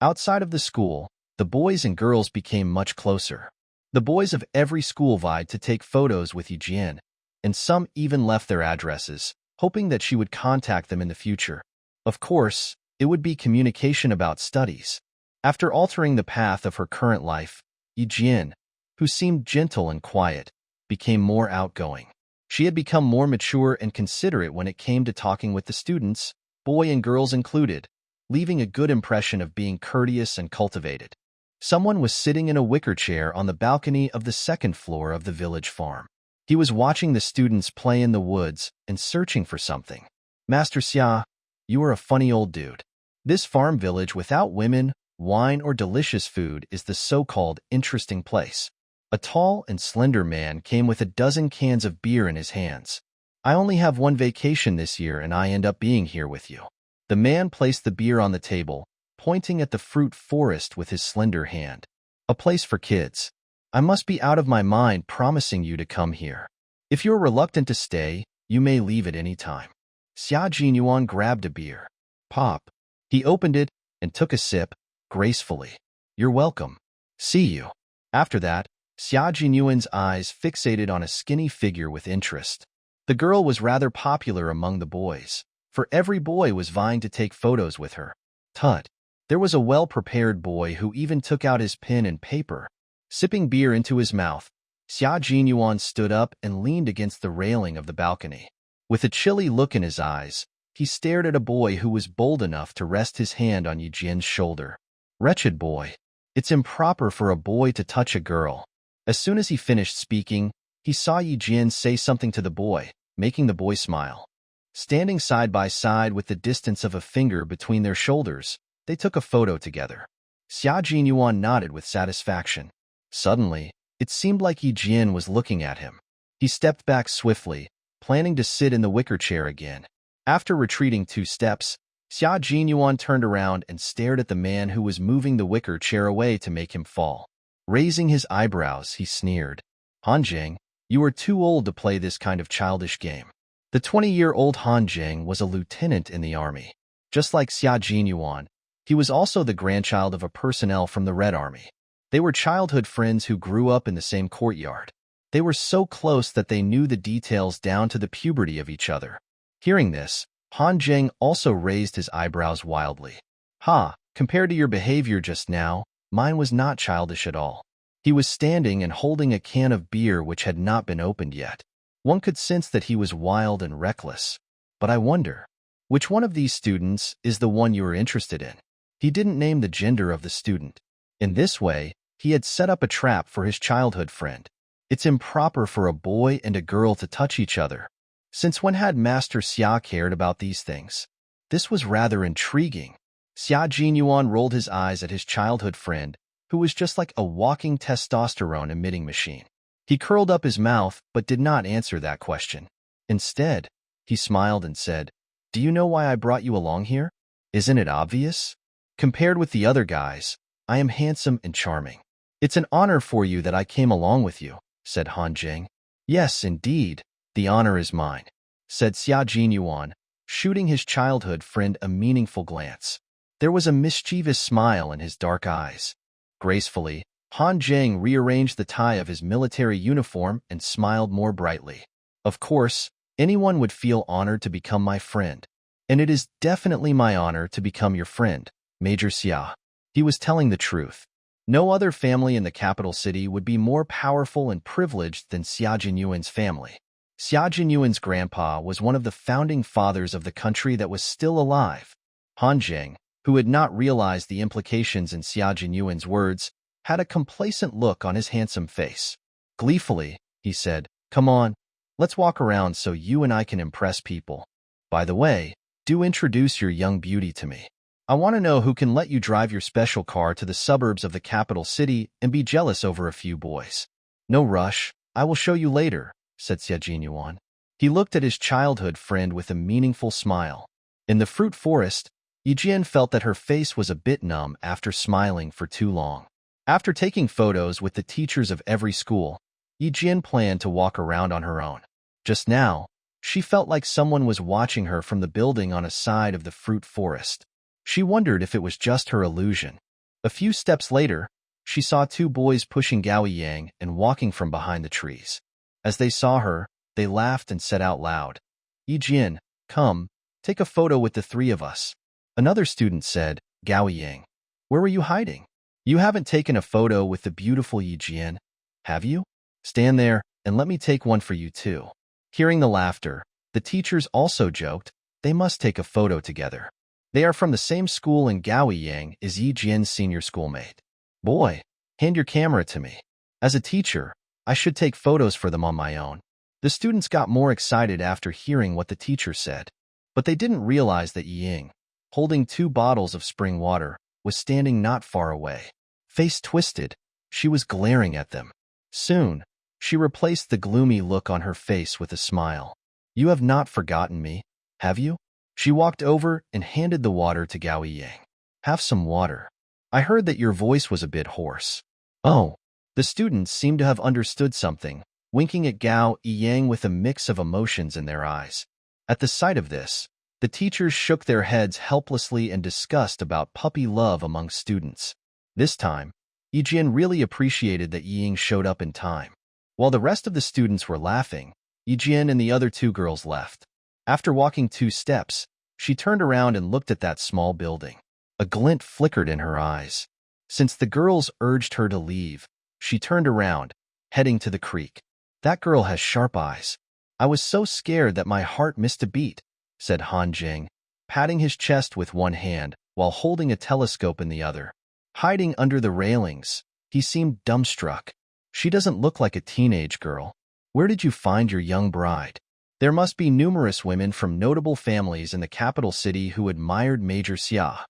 Outside of the school, the boys and girls became much closer. The boys of every school vied to take photos with Yi Jian, and some even left their addresses, hoping that she would contact them in the future. Of course, it would be communication about studies. After altering the path of her current life, Yi Jian, who seemed gentle and quiet, became more outgoing. She had become more mature and considerate when it came to talking with the students, boy and girls included, leaving a good impression of being courteous and cultivated. Someone was sitting in a wicker chair on the balcony of the 2nd floor of the village farm. He was watching the students play in the woods and searching for something. "Master Xia, you are a funny old dude. This farm village without women, wine, or delicious food is the so-called interesting place." A tall and slender man came with a dozen cans of beer in his hands. "I only have one vacation this year and I end up being here with you." The man placed the beer on the table, pointing at the fruit forest with his slender hand. "A place for kids. I must be out of my mind promising you to come here. If you're reluctant to stay, you may leave at any time." Xia Jinyuan grabbed a beer. Pop. He opened it and took a sip, gracefully. "You're welcome. See you." After that, Xia Jinyuan's eyes fixated on a skinny figure with interest. The girl was rather popular among the boys, for every boy was vying to take photos with her. Tut. There was a well-prepared boy who even took out his pen and paper. Sipping beer into his mouth, Xia Jinyuan stood up and leaned against the railing of the balcony. With a chilly look in his eyes, he stared at a boy who was bold enough to rest his hand on Yijian's shoulder. Wretched boy. It's improper for a boy to touch a girl. As soon as he finished speaking, he saw Yijian say something to the boy, making the boy smile. Standing side by side with the distance of a finger between their shoulders, they took a photo together. Xia Jinyuan nodded with satisfaction. Suddenly, it seemed like Yijian was looking at him. He stepped back swiftly, planning to sit in the wicker chair again. After retreating 2 steps, Xia Jinyuan turned around and stared at the man who was moving the wicker chair away to make him fall. Raising his eyebrows, he sneered. Han Jing, you are too old to play this kind of childish game. The 20-year-old Han Jing was a lieutenant in the army. Just like Xia Jinyuan, he was also the grandchild of a personnel from the Red Army. They were childhood friends who grew up in the same courtyard. They were so close that they knew the details down to the puberty of each other. Hearing this, Han Jing also raised his eyebrows wildly. Ha, compared to your behavior just now, mine was not childish at all. He was standing and holding a can of beer which had not been opened yet. One could sense that he was wild and reckless. But I wonder, which one of these students is the one you are interested in? He didn't name the gender of the student. In this way, he had set up a trap for his childhood friend. It's improper for a boy and a girl to touch each other. Since when had Master Xia cared about these things? This was rather intriguing. Xia Jinyuan rolled his eyes at his childhood friend, who was just like a walking testosterone-emitting machine. He curled up his mouth but did not answer that question. Instead, he smiled and said, "Do you know why I brought you along here? Isn't it obvious? Compared with the other guys, I am handsome and charming. It's an honor for you that I came along with you," said Han Jing. "Yes, indeed, the honor is mine," said Xia Jinyuan, shooting his childhood friend a meaningful glance. There was a mischievous smile in his dark eyes. Gracefully, Han Jing rearranged the tie of his military uniform and smiled more brightly. "Of course, anyone would feel honored to become my friend. And it is definitely my honor to become your friend, Major Xia." He was telling the truth. No other family in the capital city would be more powerful and privileged than Xia Jinyuan's family. Xia Jinyuan's grandpa was one of the founding fathers of the country that was still alive. Han Jing, who had not realized the implications in Xia Jinyuan's words, had a complacent look on his handsome face. Gleefully, he said, "Come on, let's walk around so you and I can impress people. By the way, do introduce your young beauty to me. I want to know who can let you drive your special car to the suburbs of the capital city and be jealous over a few boys." "No rush, I will show you later," said Xia Jinyuan. He looked at his childhood friend with a meaningful smile. In the fruit forest, Yijian felt that her face was a bit numb after smiling for too long. After taking photos with the teachers of every school, Yijian planned to walk around on her own. Just now, she felt like someone was watching her from the building on a side of the fruit forest. She wondered if it was just her illusion. A few steps later, she saw 2 boys pushing Gao Yang and walking from behind the trees. As they saw her, they laughed and said out loud, "Yijian, come, take a photo with the 3 of us." Another student said, "Gao Yang, where were you hiding? You haven't taken a photo with the beautiful Yijian, have you? Stand there and let me take one for you too." Hearing the laughter, the teachers also joked, they must take a photo together. They are from the same school and Gao Yang is Yijian's senior schoolmate. "Boy, hand your camera to me. As a teacher, I should take photos for them on my own." The students got more excited after hearing what the teacher said. But they didn't realize that Ying, holding 2 bottles of spring water, was standing not far away. Face twisted, she was glaring at them. Soon, she replaced the gloomy look on her face with a smile. "You have not forgotten me, have you?" She walked over and handed the water to Gao Yang. "Have some water. I heard that your voice was a bit hoarse." "Oh." The students seemed to have understood something, winking at Gao Yang with a mix of emotions in their eyes. At the sight of this, the teachers shook their heads helplessly in disgust about puppy love among students. This time, Yijian really appreciated that Ying showed up in time. While the rest of the students were laughing, Yijian and the other 2 girls left. After walking 2 steps, she turned around and looked at that small building. A glint flickered in her eyes. Since the girls urged her to leave, she turned around, heading to the creek. "That girl has sharp eyes. I was so scared that my heart missed a beat, said Han Jing, patting his chest with one hand while holding a telescope in the other. Hiding under the railings, he seemed dumbstruck. She doesn't look like a teenage girl. Where did you find your young bride? There must be numerous women from notable families in the capital city who admired Major Xia.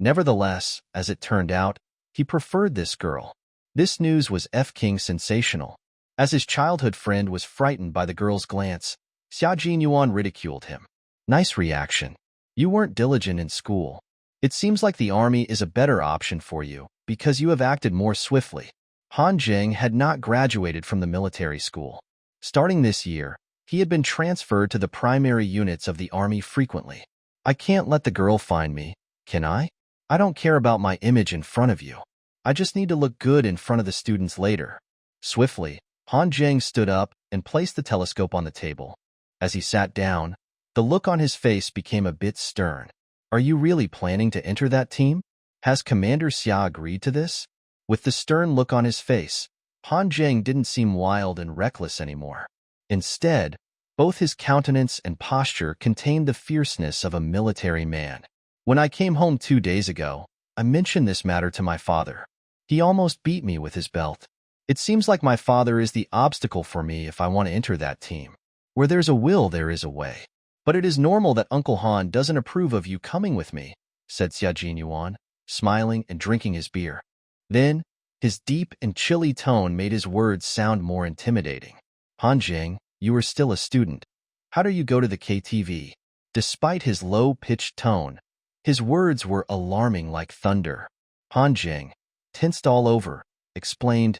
Nevertheless, as it turned out, he preferred this girl. This news was f-king sensational. As his childhood friend was frightened by the girl's glance, Xia Jinyuan ridiculed him. Nice reaction. You weren't diligent in school. It seems like the army is a better option for you, because you have acted more swiftly. Han Jing had not graduated from the military school. Starting this year, he had been transferred to the primary units of the army frequently. I can't let the girl find me, can I? I don't care about my image in front of you. I just need to look good in front of the students later. Swiftly, Han Jing stood up and placed the telescope on the table. As he sat down, the look on his face became a bit stern. Are you really planning to enter that team? Has Commander Xia agreed to this? With the stern look on his face, Han Jing didn't seem wild and reckless anymore. Instead, both his countenance and posture contained the fierceness of a military man. When I came home 2 days ago, I mentioned this matter to my father. He almost beat me with his belt. It seems like my father is the obstacle for me if I want to enter that team. Where there's a will, there is a way. But it is normal that Uncle Han doesn't approve of you coming with me, said Xia Jinyuan, smiling and drinking his beer. Then, his deep and chilly tone made his words sound more intimidating. Han Jing, you are still a student. How do you go to the KTV? Despite his low-pitched tone, his words were alarming like thunder. Han Jing, tensed all over, explained,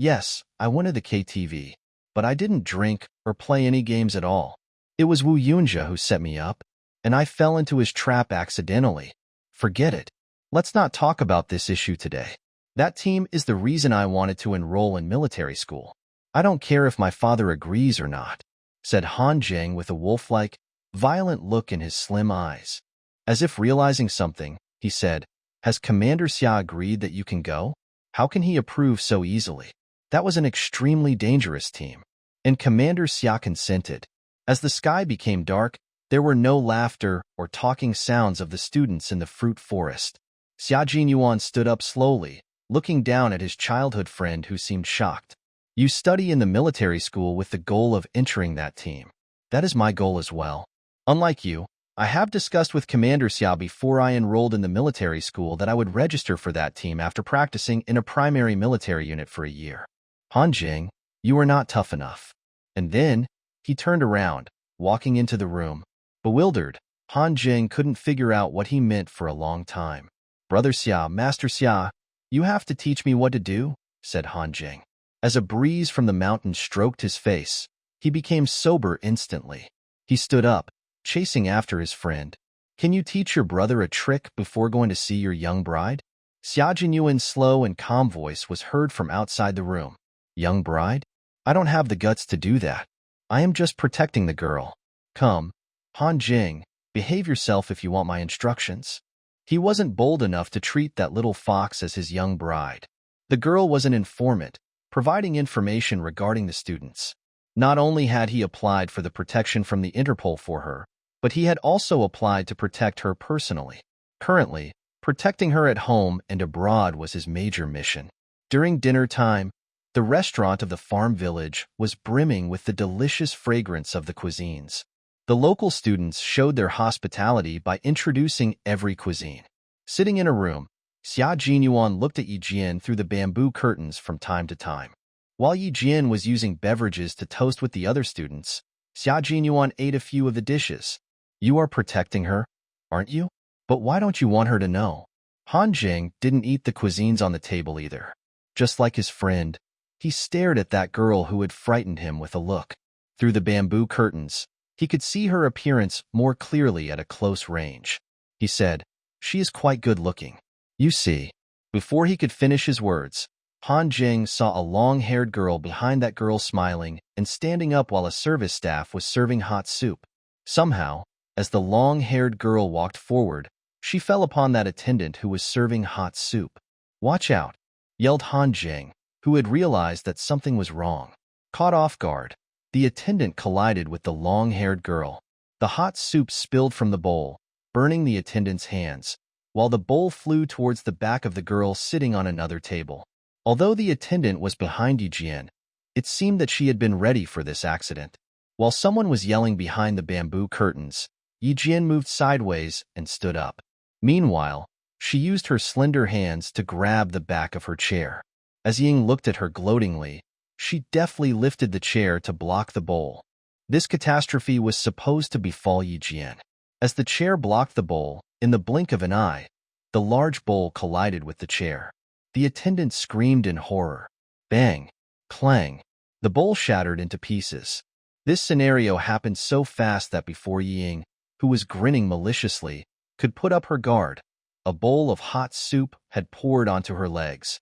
Yes, I went to the KTV, but I didn't drink or play any games at all. It was Wu Yunjia who set me up, and I fell into his trap accidentally. Forget it. Let's not talk about this issue today. That team is the reason I wanted to enroll in military school. I don't care if my father agrees or not, said Han Jing with a wolf-like, violent look in his slim eyes. As if realizing something, he said, Has Commander Xia agreed that you can go? How can he approve so easily? That was an extremely dangerous team. And Commander Xia consented. As the sky became dark, there were no laughter or talking sounds of the students in the fruit forest. Xia Jinyuan stood up slowly, looking down at his childhood friend who seemed shocked. You study in the military school with the goal of entering that team. That is my goal as well. Unlike you, I have discussed with Commander Xia before I enrolled in the military school that I would register for that team after practicing in a primary military unit for a year. Han Jing, you are not tough enough. And then, he turned around, walking into the room. Bewildered, Han Jing couldn't figure out what he meant for a long time. Brother Xia, Master Xia, you have to teach me what to do, said Han Jing. As a breeze from the mountain stroked his face, he became sober instantly. He stood up, chasing after his friend. Can you teach your brother a trick before going to see your young bride? Xia Jinyuan's slow and calm voice was heard from outside the room. Young bride? I don't have the guts to do that. I am just protecting the girl. Come, Han Jing, behave yourself if you want my instructions. He wasn't bold enough to treat that little fox as his young bride. The girl was an informant, providing information regarding the students. Not only had he applied for the protection from the Interpol for her, but he had also applied to protect her personally. Currently, protecting her at home and abroad was his major mission. During dinner time, the restaurant of the farm village was brimming with the delicious fragrance of the cuisines. The local students showed their hospitality by introducing every cuisine. Sitting in a room, Xia Jinyuan looked at Yi Jian through the bamboo curtains from time to time. While Yi Jian was using beverages to toast with the other students, Xia Jinyuan ate a few of the dishes. You are protecting her, aren't you? But why don't you want her to know? Han Jing didn't eat the cuisines on the table either. Just like his friend, he stared at that girl who had frightened him with a look. Through the bamboo curtains, he could see her appearance more clearly at a close range. He said, She is quite good-looking. You see. Before he could finish his words, Han Jing saw a long-haired girl behind that girl smiling and standing up while a service staff was serving hot soup. Somehow, as the long-haired girl walked forward, she fell upon that attendant who was serving hot soup. Watch out, yelled Han Jing, who had realized that something was wrong. Caught off guard, The attendant collided with the long-haired girl. The hot soup spilled from the bowl, burning the attendant's hands, while the bowl flew towards the back of the girl sitting on another table. Although the attendant was behind Yijian, it seemed that she had been ready for this accident. While someone was yelling behind the bamboo curtains, Yijian moved sideways and stood up. Meanwhile, she used her slender hands to grab the back of her chair. As Ying looked at her gloatingly, she deftly lifted the chair to block the bowl. This catastrophe was supposed to befall Yijian. As the chair blocked the bowl, in the blink of an eye, the large bowl collided with the chair. The attendant screamed in horror. Bang! Clang! The bowl shattered into pieces. This scenario happened so fast that before Ying, who was grinning maliciously, could put up her guard, a bowl of hot soup had poured onto her legs.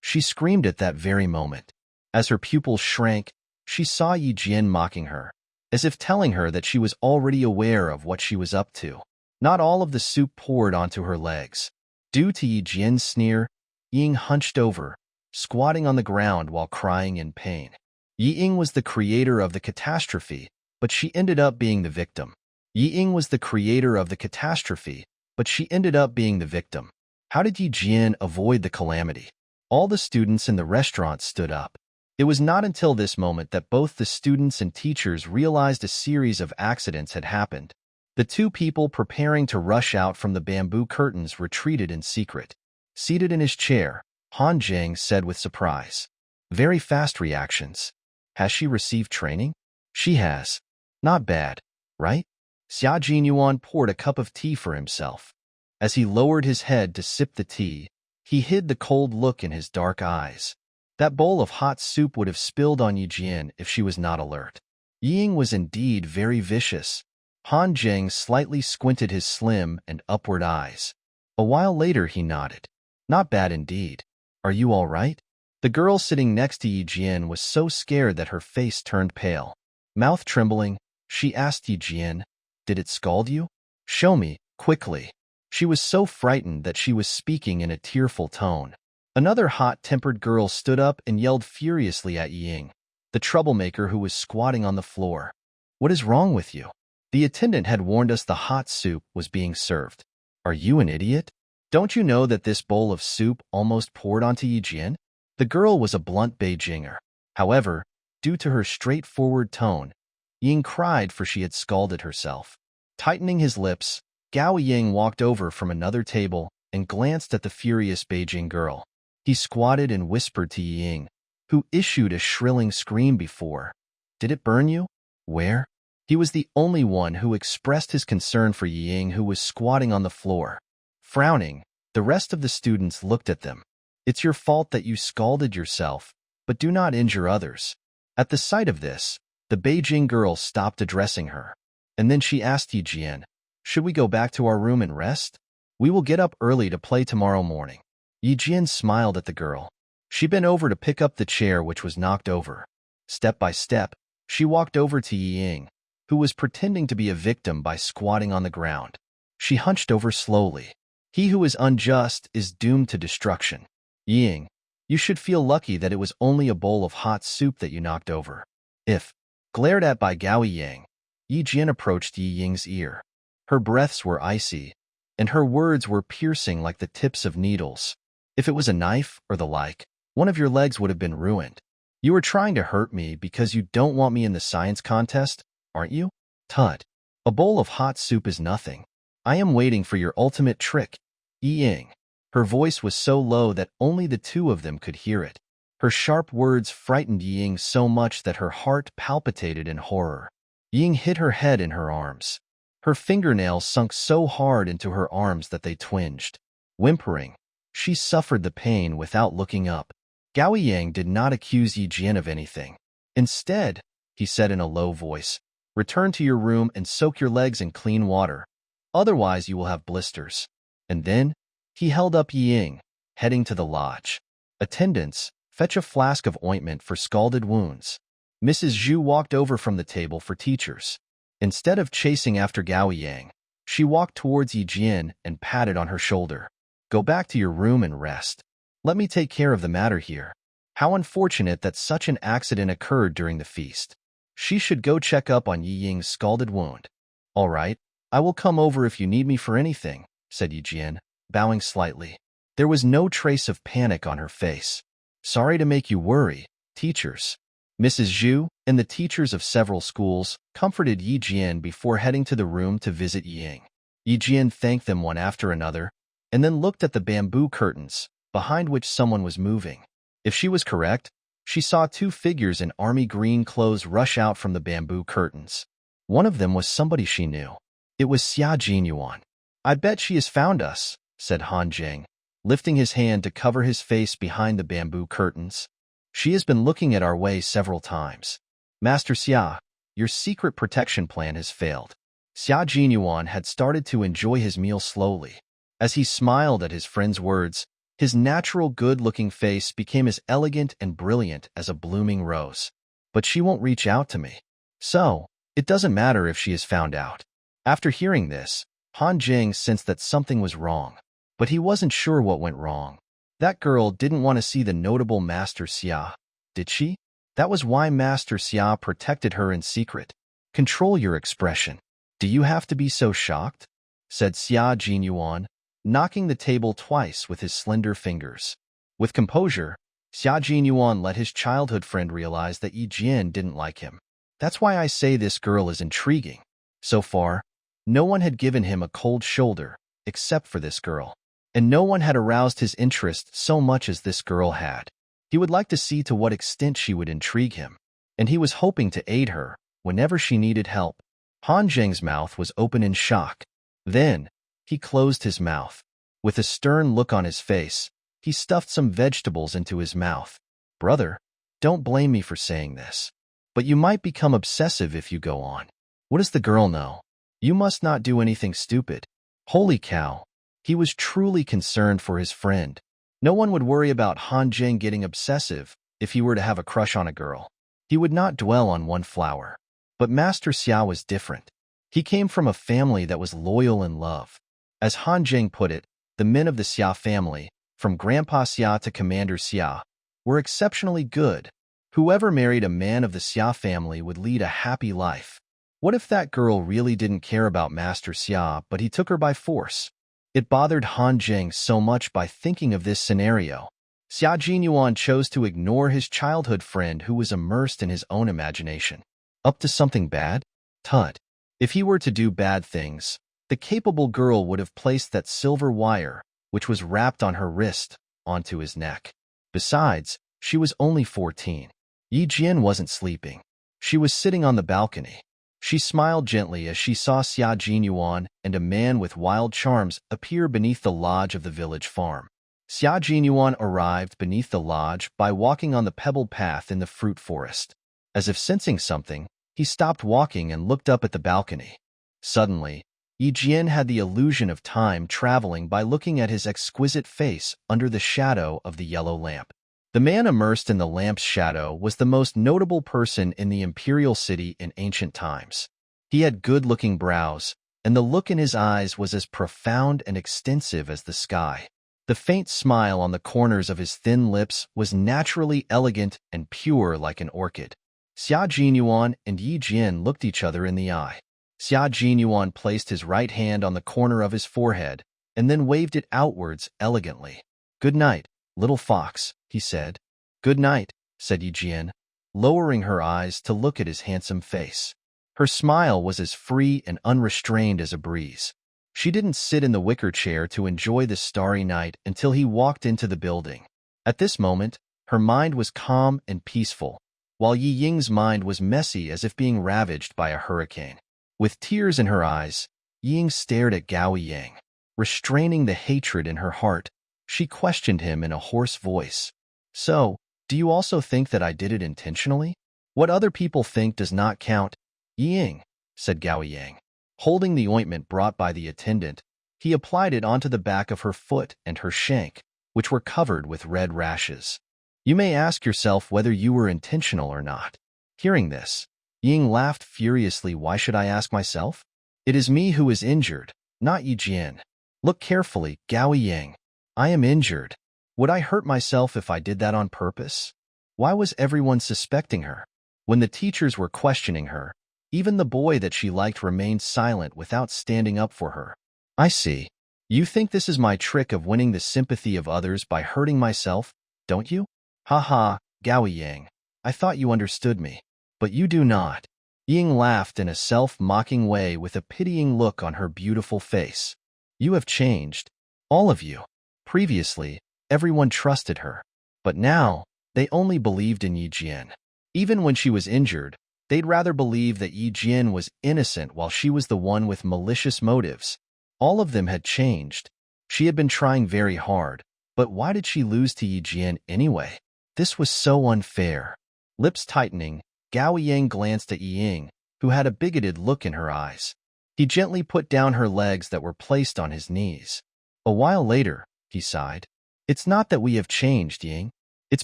She screamed at that very moment. As her pupils shrank, she saw Yijian mocking her, as if telling her that she was already aware of what she was up to. Not all of the soup poured onto her legs. Due to Yijian's sneer, Ying hunched over, squatting on the ground while crying in pain. Ying was the creator of the catastrophe, but she ended up being the victim. Ying was the creator of the catastrophe, but she ended up being the victim. How did Yijian avoid the calamity? All the students in the restaurant stood up. It was not until this moment that both the students and teachers realized a series of accidents had happened. The two people preparing to rush out from the bamboo curtains retreated in secret. Seated in his chair, Han Zheng said with surprise, "Very fast reactions. Has she received training?" "She has. Not bad, right?" Xia Jinyuan poured a cup of tea for himself. As he lowered his head to sip the tea, he hid the cold look in his dark eyes. That bowl of hot soup would have spilled on Yijian if she was not alert. Ying was indeed very vicious. Han Zheng slightly squinted his slim and upward eyes. A while later he nodded. "Not bad indeed. Are you all right?" The girl sitting next to Yijian was so scared that her face turned pale. Mouth trembling, she asked Yijian, "Did it scald you? Show me, quickly." She was so frightened that she was speaking in a tearful tone. Another hot-tempered girl stood up and yelled furiously at Ying, the troublemaker who was squatting on the floor. "What is wrong with you? The attendant had warned us the hot soup was being served. Are you an idiot? Don't you know that this bowl of soup almost poured onto Yijian?" The girl was a blunt Beijinger. However, due to her straightforward tone, Ying cried for she had scalded herself. Tightening his lips, Gao Ying walked over from another table and glanced at the furious Beijing girl. He squatted and whispered to Ying, who issued a shrilling scream before. "Did it burn you? Where?" He was the only one who expressed his concern for Ying, who was squatting on the floor. Frowning, the rest of the students looked at them. "It's your fault that you scalded yourself, but do not injure others." At the sight of this, the Beijing girl stopped addressing her. And then she asked Yijian, "Should we go back to our room and rest? We will get up early to play tomorrow morning." Yijian smiled at the girl. She bent over to pick up the chair which was knocked over. Step by step, she walked over to Ying, who was pretending to be a victim by squatting on the ground. She hunched over slowly. "He who is unjust is doomed to destruction. Ying, you should feel lucky that it was only a bowl of hot soup that you knocked over." If glared at by Gao Yang, Yijian approached Yi Ying's ear. Her breaths were icy, and her words were piercing like the tips of needles. "If it was a knife or the like, one of your legs would have been ruined. You are trying to hurt me because you don't want me in the science contest, aren't you? Tut. A bowl of hot soup is nothing. I am waiting for your ultimate trick." Yi Ying. Her voice was so low that only the two of them could hear it. Her sharp words frightened Ying so much that her heart palpitated in horror. Ying hid her head in her arms. Her fingernails sunk so hard into her arms that they twinged. Whimpering, she suffered the pain without looking up. Gao Yang did not accuse Yijian of anything. Instead, he said in a low voice, "Return to your room and soak your legs in clean water. Otherwise you will have blisters." And then, he held up Ying, heading to the lodge. "Attendants, fetch a flask of ointment for scalded wounds." Mrs. Zhu walked over from the table for teachers. Instead of chasing after Gao Yang, she walked towards Yijian and patted on her shoulder. "Go back to your room and rest. Let me take care of the matter here. How unfortunate that such an accident occurred during the feast." She should go check up on Yi Ying's scalded wound. All right, I will come over if you need me for anything, said Yi Jian, bowing slightly. There was no trace of panic on her face. Sorry to make you worry, teachers. Mrs. Zhu and the teachers of several schools comforted Yi Jian before heading to the room to visit Yi Ying. Yi Jian thanked them one after another, and then looked at the bamboo curtains, behind which someone was moving. If she was correct, she saw two figures in army green clothes rush out from the bamboo curtains. One of them was somebody she knew. It was Xia Jinyuan. I bet she has found us, said Han Jing, lifting his hand to cover his face behind the bamboo curtains. She has been looking at our way several times. Master Xia, your secret protection plan has failed. Xia Jinyuan had started to enjoy his meal slowly. As he smiled at his friend's words, his natural good-looking face became as elegant and brilliant as a blooming rose. But she won't reach out to me. So, it doesn't matter if she is found out. After hearing this, Han Jing sensed that something was wrong, but he wasn't sure what went wrong. That girl didn't want to see the notable Master Xia, did she? That was why Master Xia protected her in secret. Control your expression. Do you have to be so shocked? Said Xia Jinyuan, knocking the table twice with his slender fingers. With composure, Xia Jinyuan let his childhood friend realize that Yi Jian didn't like him. That's why I say this girl is intriguing. So far, no one had given him a cold shoulder, except for this girl. And no one had aroused his interest so much as this girl had. He would like to see to what extent she would intrigue him, and he was hoping to aid her whenever she needed help. Han Jing's mouth was open in shock. Then, he closed his mouth. With a stern look on his face, he stuffed some vegetables into his mouth. Brother, don't blame me for saying this, but you might become obsessive if you go on. What does the girl know? You must not do anything stupid. Holy cow. He was truly concerned for his friend. No one would worry about Han Jing getting obsessive if he were to have a crush on a girl. He would not dwell on one flower. But Master Xia was different. He came from a family that was loyal in love. As Han Jing put it, the men of the Xia family, from Grandpa Xia to Commander Xia, were exceptionally good. Whoever married a man of the Xia family would lead a happy life. What if that girl really didn't care about Master Xia, but he took her by force? It bothered Han Jing so much by thinking of this scenario. Xia Jinyuan chose to ignore his childhood friend who was immersed in his own imagination. Up to something bad? Tut. If he were to do bad things, the capable girl would have placed that silver wire, which was wrapped on her wrist, onto his neck. Besides, she was only 14. Yi Jian wasn't sleeping. She was sitting on the balcony. She smiled gently as she saw Xia Jinyuan and a man with wild charms appear beneath the lodge of the village farm. Xia Jinyuan arrived beneath the lodge by walking on the pebbled path in the fruit forest. As if sensing something, he stopped walking and looked up at the balcony. Suddenly, Yi Jian had the illusion of time traveling by looking at his exquisite face under the shadow of the yellow lamp. The man immersed in the lamp's shadow was the most notable person in the imperial city in ancient times. He had good-looking brows, and the look in his eyes was as profound and extensive as the sky. The faint smile on the corners of his thin lips was naturally elegant and pure like an orchid. Xia Jinyuan and Yi Jian looked each other in the eye. Xia Jinyuan placed his right hand on the corner of his forehead, and then waved it outwards elegantly. "Good night, little fox," he said. "Good night," said Yi Jian, lowering her eyes to look at his handsome face. Her smile was as free and unrestrained as a breeze. She didn't sit in the wicker chair to enjoy the starry night until he walked into the building. At this moment, her mind was calm and peaceful, while Yi Ying's mind was messy as if being ravaged by a hurricane. With tears in her eyes, Yi Ying stared at Gao Yang. Restraining the hatred in her heart, she questioned him in a hoarse voice. "So, do you also think that I did it intentionally? What other people think does not count." "Yi Ying," said Gao Yang. Holding the ointment brought by the attendant, he applied it onto the back of her foot and her shank, which were covered with red rashes. "You may ask yourself whether you were intentional or not." Hearing this, Ying laughed furiously. "Why should I ask myself? It is me who is injured, not Yi Jian. Look carefully, Gao Yang. I am injured. Would I hurt myself if I did that on purpose? Why was everyone suspecting her? When the teachers were questioning her, even the boy that she liked remained silent without standing up for her. I see. You think this is my trick of winning the sympathy of others by hurting myself, don't you? Ha, Gao Yang. I thought you understood me. But you do not. Ying laughed in a self-mocking way with a pitying look on her beautiful face. You have changed. All of you. Previously, everyone trusted her. But now, they only believed in Yi Jian. Even when she was injured, they'd rather believe that Yi Jian was innocent while she was the one with malicious motives. All of them had changed. She had been trying very hard, but why did she lose to Yi Jian anyway? This was so unfair. Lips tightening, Gao Yang glanced at Yi Ying, who had a bigoted look in her eyes. He gently put down her legs that were placed on his knees. A while later, he sighed. It's not that we have changed, Ying. It's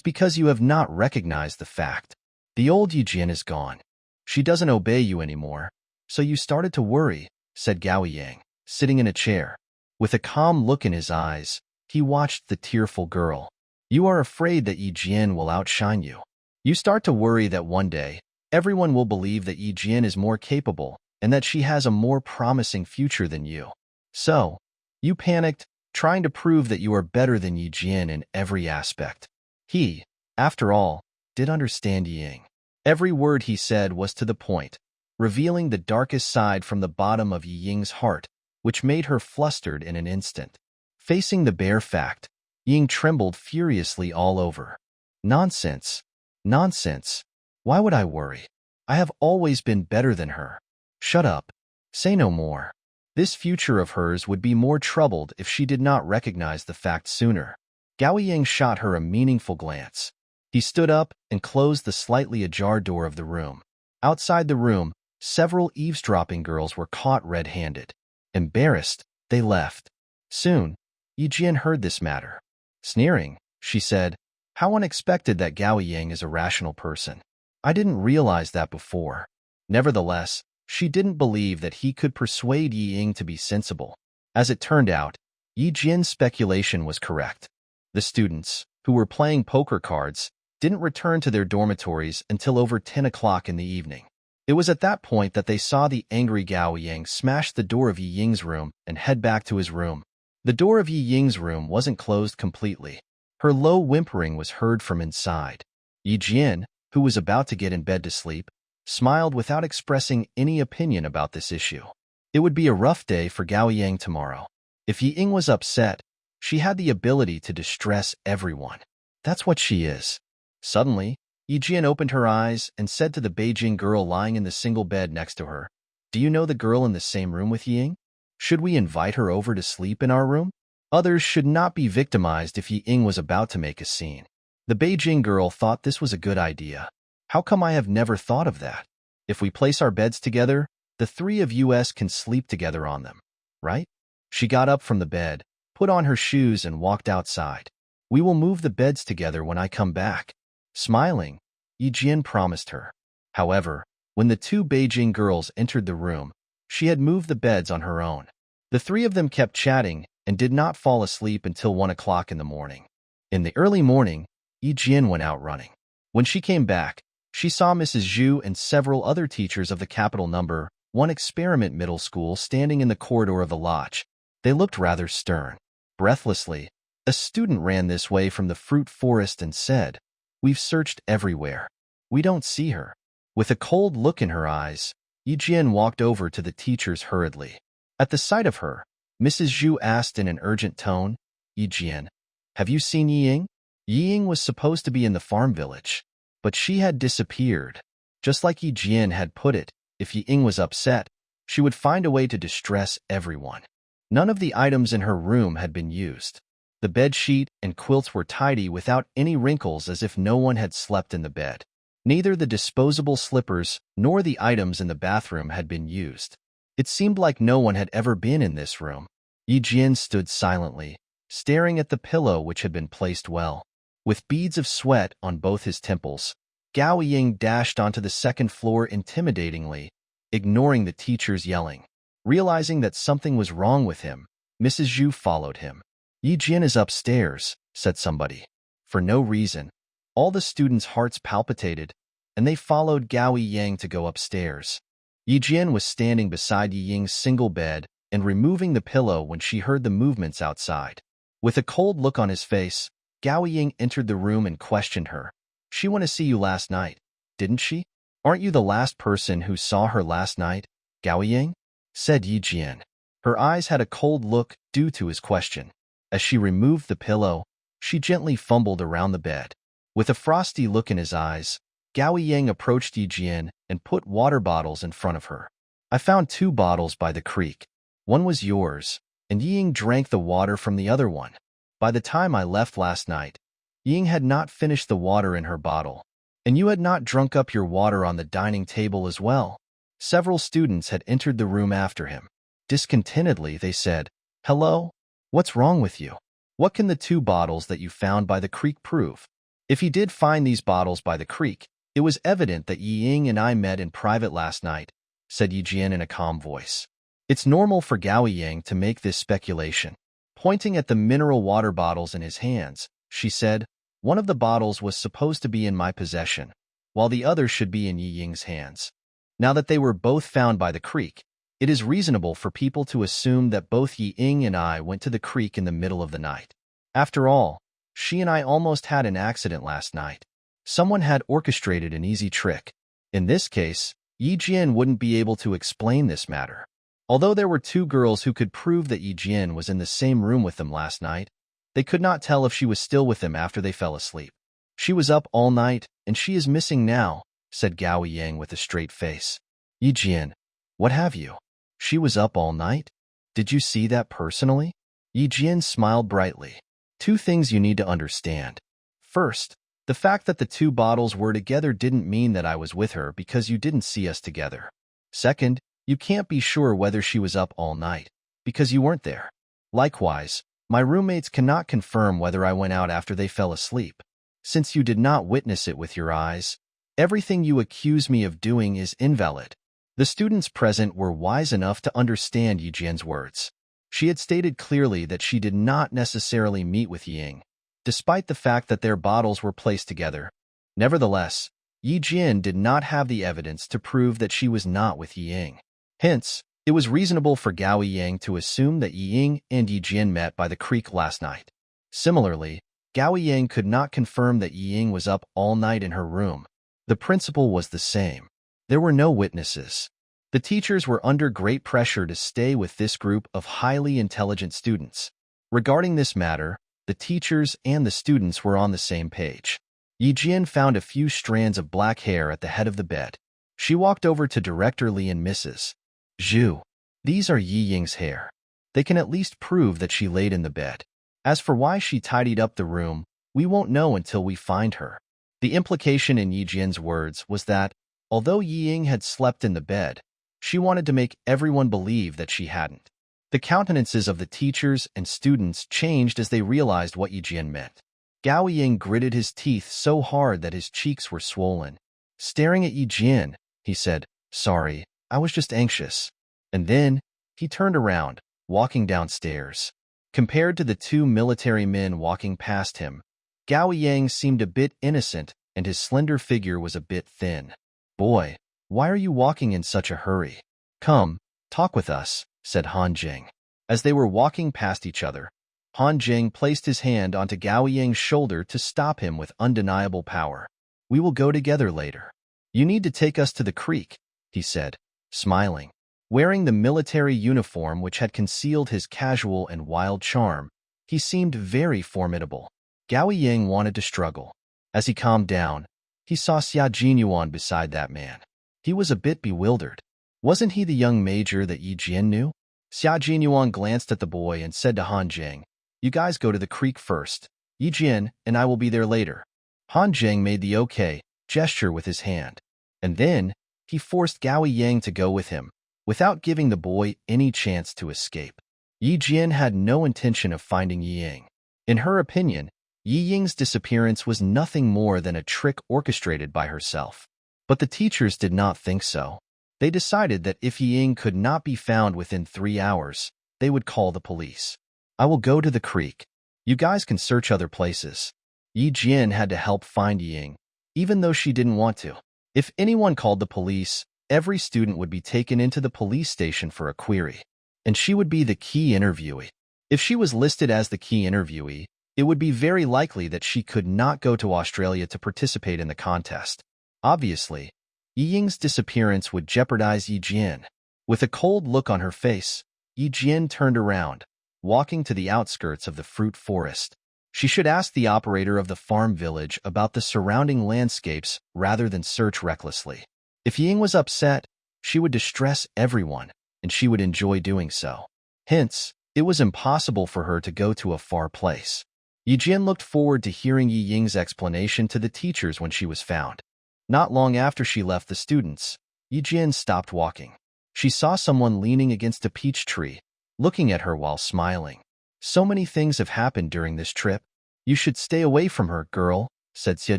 because you have not recognized the fact. The old Yi Jian is gone. She doesn't obey you anymore. So you started to worry, said Gao Yang, sitting in a chair. With a calm look in his eyes, he watched the tearful girl. You are afraid that Yi Jian will outshine you. You start to worry that one day, everyone will believe that Yi Jian is more capable and that she has a more promising future than you. So, you panicked, trying to prove that you are better than Yi Jian in every aspect. He, after all, did understand Ying. Every word he said was to the point, revealing the darkest side from the bottom of Yi Ying's heart, which made her flustered in an instant. Facing the bare fact, Ying trembled furiously all over. Nonsense. Nonsense. Why would I worry? I have always been better than her. Shut up. Say no more. This future of hers would be more troubled if she did not recognize the fact sooner. Gao Yang shot her a meaningful glance. He stood up and closed the slightly ajar door of the room. Outside the room, several eavesdropping girls were caught red-handed. Embarrassed, they left. Soon, Yi Jian heard this matter. Sneering, she said, How unexpected that Gao Yang is a rational person. I didn't realize that before. Nevertheless, she didn't believe that he could persuade Yi Ying to be sensible. As it turned out, Yi Jian's speculation was correct. The students, who were playing poker cards, didn't return to their dormitories until over 10 o'clock in the evening. It was at that point that they saw the angry Gao Yang smash the door of Yi Ying's room and head back to his room. The door of Yi Ying's room wasn't closed completely. Her low whimpering was heard from inside. Yi Jian, who was about to get in bed to sleep, smiled without expressing any opinion about this issue. It would be a rough day for Gao Yang tomorrow. If Yi Ying was upset, she had the ability to distress everyone. That's what she is. Suddenly, Yi Jian opened her eyes and said to the Beijing girl lying in the single bed next to her, Do you know the girl in the same room with Yi Ying? Should we invite her over to sleep in our room? Others should not be victimized if Yi Ying was about to make a scene. The Beijing girl thought this was a good idea. How come I have never thought of that? If we place our beds together, the three of us can sleep together on them, right? She got up from the bed, put on her shoes and walked outside. We will move the beds together when I come back. Smiling, Yi Jian promised her. However, when the two Beijing girls entered the room, she had moved the beds on her own. The three of them kept chatting and did not fall asleep until 1 o'clock in the morning. In the early morning, Yi Jian went out running. When she came back, she saw Mrs. Zhu and several other teachers of the capital number 1 experiment middle school standing in the corridor of the lodge. They looked rather stern. Breathlessly, a student ran this way from the fruit forest and said, We've searched everywhere. We don't see her. With a cold look in her eyes, Yi Jian walked over to the teachers hurriedly. At the sight of her, Mrs. Zhu asked in an urgent tone, Yi Jian, have you seen Yi Ying? Yi Ying was supposed to be in the farm village, but she had disappeared. Just like Yi Jian had put it, if Yi Ying was upset, she would find a way to distress everyone. None of the items in her room had been used. The bed sheet and quilts were tidy without any wrinkles as if no one had slept in the bed. Neither the disposable slippers nor the items in the bathroom had been used. It seemed like no one had ever been in this room. Yi Jian stood silently, staring at the pillow which had been placed well. With beads of sweat on both his temples, Gao Ying dashed onto the second floor intimidatingly, ignoring the teachers yelling. Realizing that something was wrong with him, Mrs. Zhu followed him. Yi Jian is upstairs, said somebody. For no reason, all the students' hearts palpitated, and they followed Gao Yang to go upstairs. Yi Jian was standing beside Yi Ying's single bed and removing the pillow when she heard the movements outside. With a cold look on his face, Gao Ying entered the room and questioned her. "She went to see you last night, didn't she? Aren't you the last person who saw her last night, Gao Ying?" said Yi Jian. Her eyes had a cold look due to his question. As she removed the pillow, she gently fumbled around the bed. With a frosty look in his eyes, Gao Yang approached Yi Jian and put water bottles in front of her. "I found 2 bottles by the creek. One was yours, and Ying drank the water from the other one. By the time I left last night, Ying had not finished the water in her bottle, and you had not drunk up your water on the dining table as well." Several students had entered the room after him. Discontentedly, they said, "Hello? What's wrong with you? What can the 2 bottles that you found by the creek prove?" If he did find these bottles by the creek, it was evident that Yi Ying and I met in private last night, said Yi Jian in a calm voice. It's normal for Gao Yang to make this speculation. Pointing at the mineral water bottles in his hands, she said, "One of the bottles was supposed to be in my possession, while the other should be in Yi Ying's hands. Now that they were both found by the creek, it is reasonable for people to assume that both Yi Ying and I went to the creek in the middle of the night. After all, she and I almost had an accident last night. Someone had orchestrated an easy trick. In this case, Yi Jian wouldn't be able to explain this matter. Although there were 2 girls who could prove that Yi Jian was in the same room with them last night, they could not tell if she was still with them after they fell asleep. She was up all night, and she is missing now," said Gao Yang with a straight face. "Yi Jian, what have you? She was up all night? Did you see that personally?" Yi Jian smiled brightly. "2 things you need to understand. First, the fact that the 2 bottles were together didn't mean that I was with her because you didn't see us together. Second, you can't be sure whether she was up all night, because you weren't there. Likewise, my roommates cannot confirm whether I went out after they fell asleep. Since you did not witness it with your eyes, everything you accuse me of doing is invalid." The students present were wise enough to understand Yi Jian's words. She had stated clearly that she did not necessarily meet with Ying, despite the fact that their bottles were placed together. Nevertheless, Yi Jian did not have the evidence to prove that she was not with Ying. Hence, it was reasonable for Gao Yang to assume that Ying and Yi Jian met by the creek last night. Similarly, Gao Yang could not confirm that Ying was up all night in her room. The principle was the same. There were no witnesses. The teachers were under great pressure to stay with this group of highly intelligent students. Regarding this matter, the teachers and the students were on the same page. Yi Jian found a few strands of black hair at the head of the bed. She walked over to Director Li and Mrs. Zhu. "These are Yi Ying's hair. They can at least prove that she laid in the bed. As for why she tidied up the room, we won't know until we find her." The implication in Yi Jian's words was that, although Yi Ying had slept in the bed, she wanted to make everyone believe that she hadn't. The countenances of the teachers and students changed as they realized what Yi Jian meant. Gao Ying gritted his teeth so hard that his cheeks were swollen. Staring at Yi Jian, he said, "Sorry, I was just anxious." And then, he turned around, walking downstairs. Compared to the 2 military men walking past him, Gao Yang seemed a bit innocent and his slender figure was a bit thin. "Boy, why are you walking in such a hurry? Come, talk with us," said Han Jing. As they were walking past each other, Han Jing placed his hand onto Gao Yang's shoulder to stop him with undeniable power. "We will go together later. You need to take us to the creek," he said, smiling. Wearing the military uniform which had concealed his casual and wild charm, he seemed very formidable. Gao Yang wanted to struggle. As he calmed down, he saw Xia Jinyuan beside that man. He was a bit bewildered. Wasn't he the young major that Yi Jian knew? Xia Jinyuan glanced at the boy and said to Han Jing, "You guys go to the creek first. Yi Jian and I will be there later." Han Jing made the okay gesture with his hand. And then, he forced Gao Yang to go with him, without giving the boy any chance to escape. Yi Jian had no intention of finding Yi Ying. In her opinion, Yi Ying's disappearance was nothing more than a trick orchestrated by herself. But the teachers did not think so. They decided that if Yi Ying could not be found within 3 hours, they would call the police. "I will go to the creek. You guys can search other places." Yi Jian had to help find Yi Ying, even though she didn't want to. If anyone called the police, every student would be taken into the police station for a query, and she would be the key interviewee. If she was listed as the key interviewee, it would be very likely that she could not go to Australia to participate in the contest. Obviously, Yi Ying's disappearance would jeopardize Yi Jian. With a cold look on her face, Yi Jian turned around, walking to the outskirts of the fruit forest. She should ask the operator of the farm village about the surrounding landscapes rather than search recklessly. If Ying was upset, she would distress everyone, and she would enjoy doing so. Hence, it was impossible for her to go to a far place. Yi Jian looked forward to hearing Yi Ying's explanation to the teachers when she was found. Not long after she left the students, Yi Jian stopped walking. She saw someone leaning against a peach tree, looking at her while smiling. So many things have happened during this trip. You should stay away from her, girl, said Xia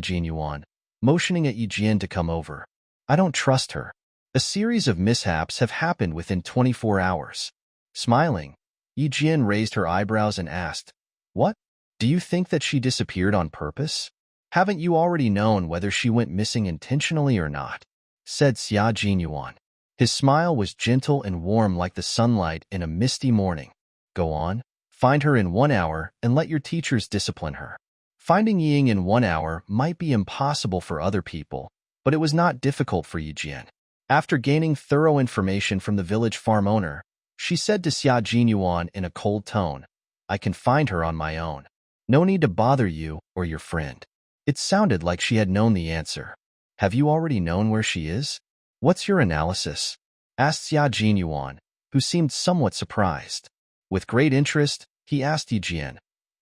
Jinyuan, motioning at Yi Jian to come over. I don't trust her. A series of mishaps have happened within 24 hours. Smiling, Yi Jian raised her eyebrows and asked, What? Do you think that she disappeared on purpose? Haven't you already known whether she went missing intentionally or not? Said Xia Jinyuan. His smile was gentle and warm like the sunlight in a misty morning. Go on. Find her in 1 hour and let your teachers discipline her. Finding Ying in 1 hour might be impossible for other people, but it was not difficult for Yi Jian. After gaining thorough information from the village farm owner, she said to Xia Jinyuan in a cold tone, I can find her on my own. No need to bother you or your friend. It sounded like she had known the answer. Have you already known where she is? What's your analysis? Asked Xia Jinyuan, who seemed somewhat surprised. With great interest, he asked Yi Jian.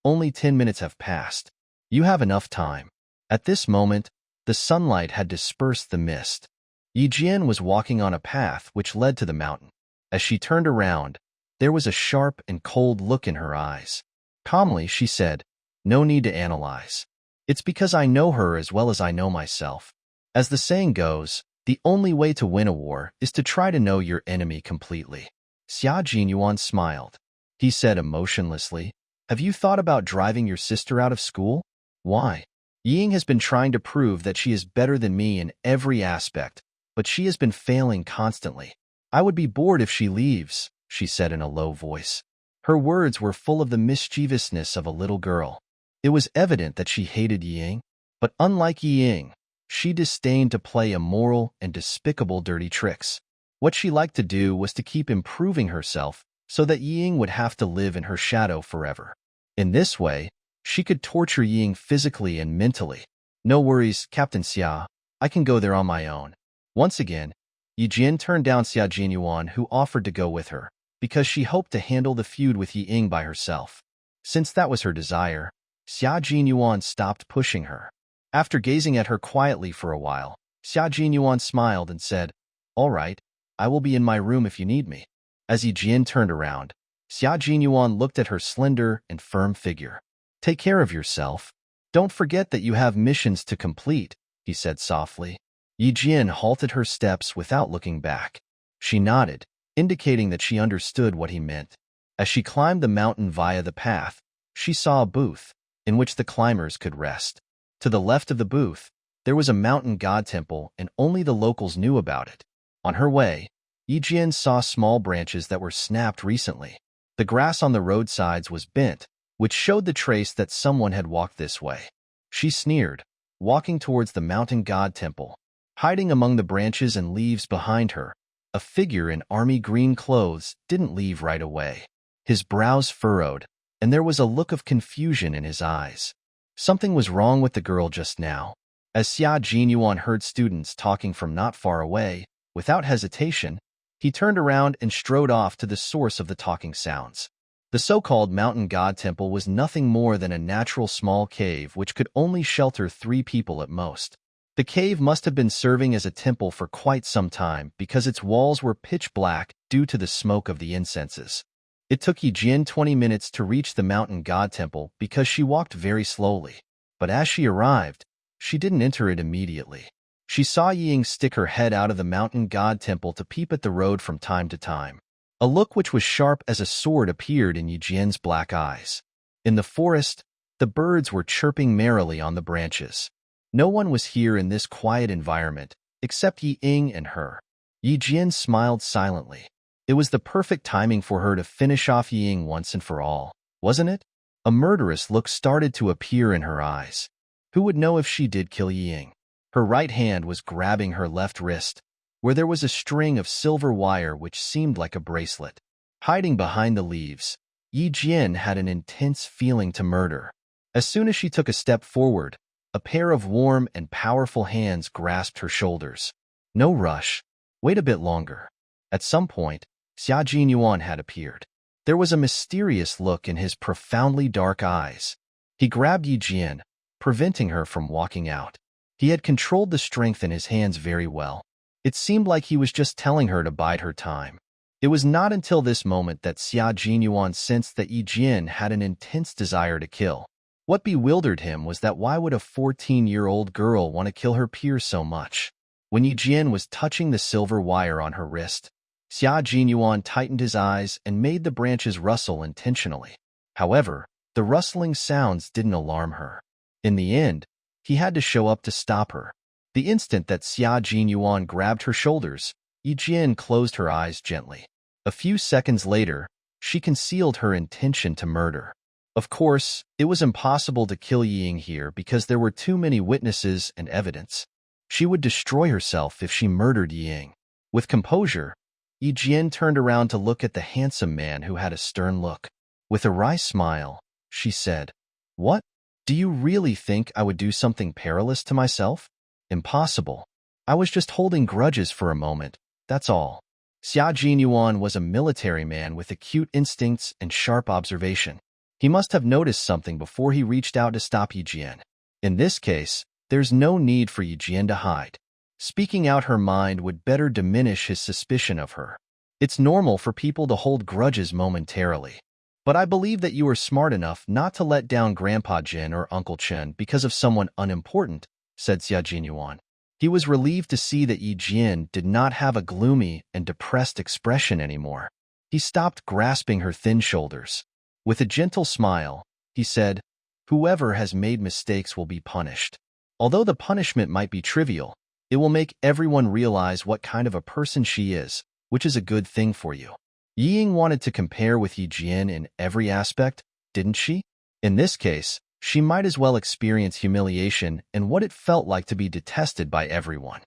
Only 10 minutes have passed. You have enough time. At this moment, the sunlight had dispersed the mist. Yi Jian was walking on a path which led to the mountain. As she turned around, there was a sharp and cold look in her eyes. Calmly, she said, No need to analyze. It's because I know her as well as I know myself. As the saying goes, the only way to win a war is to try to know your enemy completely. Xia Jinyuan smiled. He said emotionlessly, Have you thought about driving your sister out of school? Why? Ying has been trying to prove that she is better than me in every aspect, but she has been failing constantly. I would be bored if she leaves, she said in a low voice. Her words were full of the mischievousness of a little girl. It was evident that she hated Ying, but unlike Ying, she disdained to play immoral and despicable dirty tricks. What she liked to do was to keep improving herself so that Ying would have to live in her shadow forever. In this way, she could torture Ying physically and mentally. No worries, Captain Xia. I can go there on my own. Once again, Yi Jian turned down Xia Jinyuan, who offered to go with her, because she hoped to handle the feud with Yi Ying by herself. Since that was her desire, Xia Jinyuan stopped pushing her. After gazing at her quietly for a while, Xia Jinyuan smiled and said, All right, I will be in my room if you need me. As Yi Jian turned around, Xia Jinyuan looked at her slender and firm figure. Take care of yourself. Don't forget that you have missions to complete, he said softly. Yi Jian halted her steps without looking back. She nodded, indicating that she understood what he meant. As she climbed the mountain via the path, she saw a booth, in which the climbers could rest. To the left of the booth, there was a mountain god temple, and only the locals knew about it. On her way, Yi Jian saw small branches that were snapped recently. The grass on the roadsides was bent, which showed the trace that someone had walked this way. She sneered, walking towards the mountain god temple. Hiding among the branches and leaves behind her, a figure in army green clothes didn't leave right away. His brows furrowed, and there was a look of confusion in his eyes. Something was wrong with the girl just now. As Xia Jinyuan heard students talking from not far away, without hesitation, he turned around and strode off to the source of the talking sounds. The so-called mountain god temple was nothing more than a natural small cave which could only shelter 3 people at most. The cave must have been serving as a temple for quite some time because its walls were pitch black due to the smoke of the incenses. It took Yi Jian 20 minutes to reach the mountain god temple because she walked very slowly. But as she arrived, she didn't enter it immediately. She saw Ying stick her head out of the mountain god temple to peep at the road from time to time. A look which was sharp as a sword appeared in Yi Jian's black eyes. In the forest, the birds were chirping merrily on the branches. No one was here in this quiet environment, except Yi Ying and her. Yi Jian smiled silently. It was the perfect timing for her to finish off Yi Ying once and for all, wasn't it? A murderous look started to appear in her eyes. Who would know if she did kill Yi Ying? Her right hand was grabbing her left wrist, where there was a string of silver wire which seemed like a bracelet. Hiding behind the leaves, Yi Jian had an intense feeling to murder. As soon as she took a step forward, a pair of warm and powerful hands grasped her shoulders. No rush. Wait a bit longer. At some point, Xia Jinyuan had appeared. There was a mysterious look in his profoundly dark eyes. He grabbed Yi Jian, preventing her from walking out. He had controlled the strength in his hands very well. It seemed like he was just telling her to bide her time. It was not until this moment that Xia Jinyuan sensed that Yi Jian had an intense desire to kill. What bewildered him was that why would a 14-year-old girl want to kill her peers so much? When Yi Jian was touching the silver wire on her wrist, Xia Jinyuan tightened his eyes and made the branches rustle intentionally. However, the rustling sounds didn't alarm her. In the end, he had to show up to stop her. The instant that Xia Jinyuan grabbed her shoulders, Yi Jian closed her eyes gently. A few seconds later, she concealed her intention to murder. Of course, it was impossible to kill Yi Ying here because there were too many witnesses and evidence. She would destroy herself if she murdered Yi Ying. With composure, Yi Jian turned around to look at the handsome man who had a stern look. With a wry smile, she said, "What? Do you really think I would do something perilous to myself? Impossible. I was just holding grudges for a moment, that's all." Xia Jinyuan was a military man with acute instincts and sharp observation. He must have noticed something before he reached out to stop Yi Jian. In this case, there's no need for Yi Jian to hide. Speaking out her mind would better diminish his suspicion of her. It's normal for people to hold grudges momentarily. But I believe that you are smart enough not to let down Grandpa Jin or Uncle Chen because of someone unimportant, said Xia Jinyuan. He was relieved to see that Yi Jian did not have a gloomy and depressed expression anymore. He stopped grasping her thin shoulders. With a gentle smile, he said, "Whoever has made mistakes will be punished. Although the punishment might be trivial, it will make everyone realize what kind of a person she is, which is a good thing for you." Yi Ying wanted to compare with Yi Jian in every aspect, didn't she? In this case, she might as well experience humiliation and what it felt like to be detested by everyone.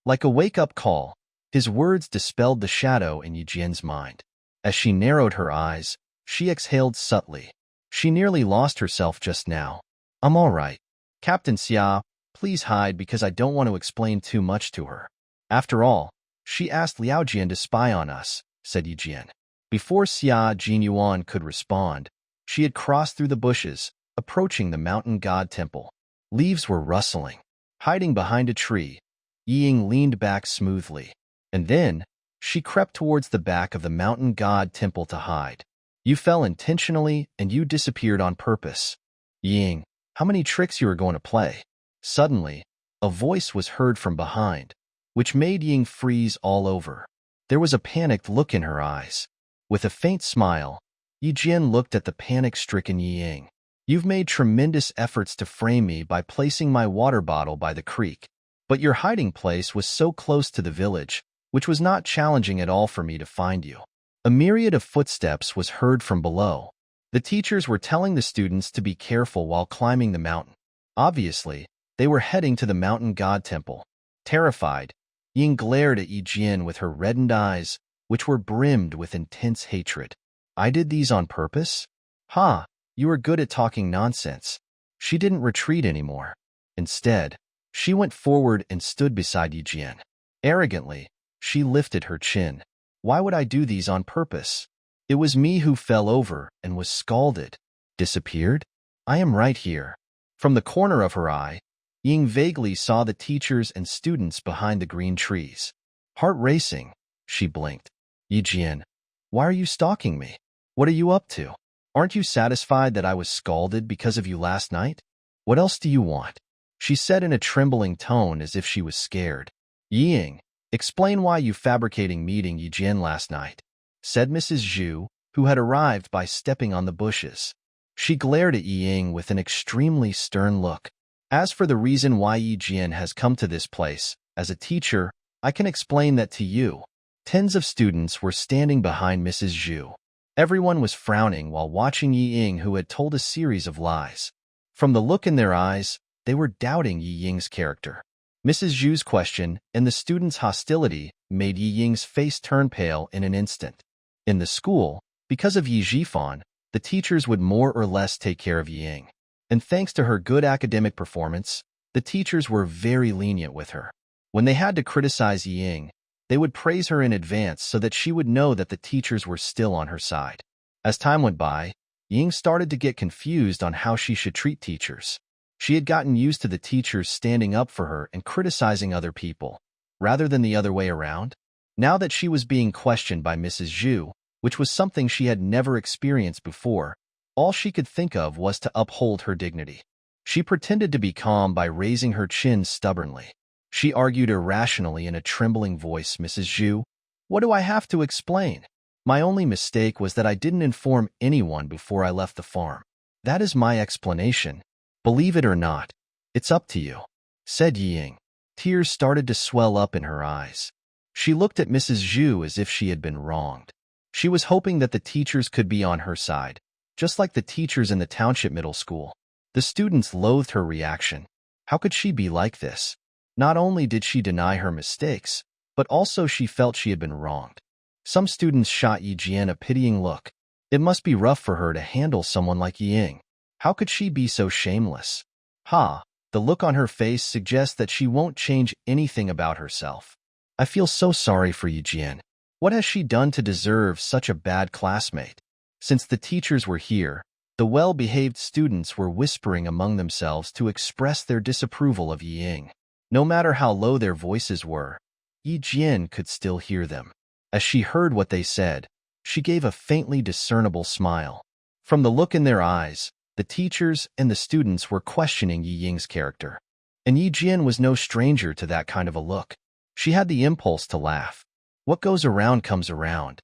Like a wake-up call, his words dispelled the shadow in Yi Jian's mind. As she narrowed her eyes, she exhaled subtly. She nearly lost herself just now. "I'm all right. Captain Xia, please hide because I don't want to explain too much to her. After all, she asked Liao Jian to spy on us," said Yi Jian. Before Xia Jinyuan could respond, she had crossed through the bushes, approaching the mountain god temple. Leaves were rustling. Hiding behind a tree, Yi Ying leaned back smoothly. And then, she crept towards the back of the mountain god temple to hide. "You fell intentionally and you disappeared on purpose. Yi Ying, how many tricks you are going to play?" Suddenly, a voice was heard from behind, which made Yi Ying freeze all over. There was a panicked look in her eyes. With a faint smile, Yi Jian looked at the panic-stricken Yi Ying. "You've made tremendous efforts to frame me by placing my water bottle by the creek, but your hiding place was so close to the village, which was not challenging at all for me to find you." A myriad of footsteps was heard from below. The teachers were telling the students to be careful while climbing the mountain. Obviously, they were heading to the mountain god temple. Terrified, Yi Ying glared at Yi Jian with her reddened eyes, which were brimmed with intense hatred. "I did these on purpose? Ha, you are good at talking nonsense." She didn't retreat anymore. Instead, she went forward and stood beside Yi Jian. Arrogantly, she lifted her chin. "Why would I do these on purpose? It was me who fell over and was scalded. Disappeared? I am right here." From the corner of her eye, Yi Ying vaguely saw the teachers and students behind the green trees. Heart racing, she blinked. "Yi Jian, why are you stalking me? What are you up to? Aren't you satisfied that I was scalded because of you last night? What else do you want?" she said in a trembling tone as if she was scared. "Yi Ying, explain why you fabricating meeting Yi Jian last night," said Mrs. Zhu, who had arrived by stepping on the bushes. She glared at Yi Ying with an extremely stern look. "As for the reason why Yi Jian has come to this place, As a teacher, I can explain that to you. Tens of students were standing behind Mrs. Zhu. Everyone was frowning while watching Yi Ying, who had told a series of lies. From the look in their eyes, they were doubting Yi Ying's character. Mrs. Zhu's question and the students' hostility made Yi Ying's face turn pale in an instant. In the school, because of Yi Zhifan, the teachers would more or less take care of Yi Ying. And thanks to her good academic performance, the teachers were very lenient with her. When they had to criticize Yi Ying, they would praise her in advance so that she would know that the teachers were still on her side. As time went by, Yi Ying started to get confused on how she should treat teachers. She had gotten used to the teachers standing up for her and criticizing other people, rather than the other way around. Now that she was being questioned by Mrs. Zhu, which was something she had never experienced before, all she could think of was to uphold her dignity. She pretended to be calm by raising her chin stubbornly. She argued irrationally in a trembling voice, "Mrs. Zhu, what do I have to explain? My only mistake was that I didn't inform anyone before I left the farm. That is my explanation. Believe it or not, it's up to you," said Yi Ying. Tears started to swell up in her eyes. She looked at Mrs. Zhu as if she had been wronged. She was hoping that the teachers could be on her side, just like the teachers in the township middle school. The students loathed her reaction. How could she be like this? Not only did she deny her mistakes, but also she felt she had been wronged. Some students shot Yi Jian a pitying look. It must be rough for her to handle someone like Yi Ying. How could she be so shameless? The look on her face suggests that she won't change anything about herself. I feel so sorry for Yi Jian. What has she done to deserve such a bad classmate? Since the teachers were here, the well-behaved students were whispering among themselves to express their disapproval of Yi Ying. No matter how low their voices were, Yi Jian could still hear them. As she heard what they said, she gave a faintly discernible smile. From the look in their eyes, the teachers and the students were questioning Yi Ying's character. And Yi Jian was no stranger to that kind of a look. She had the impulse to laugh. What goes around comes around.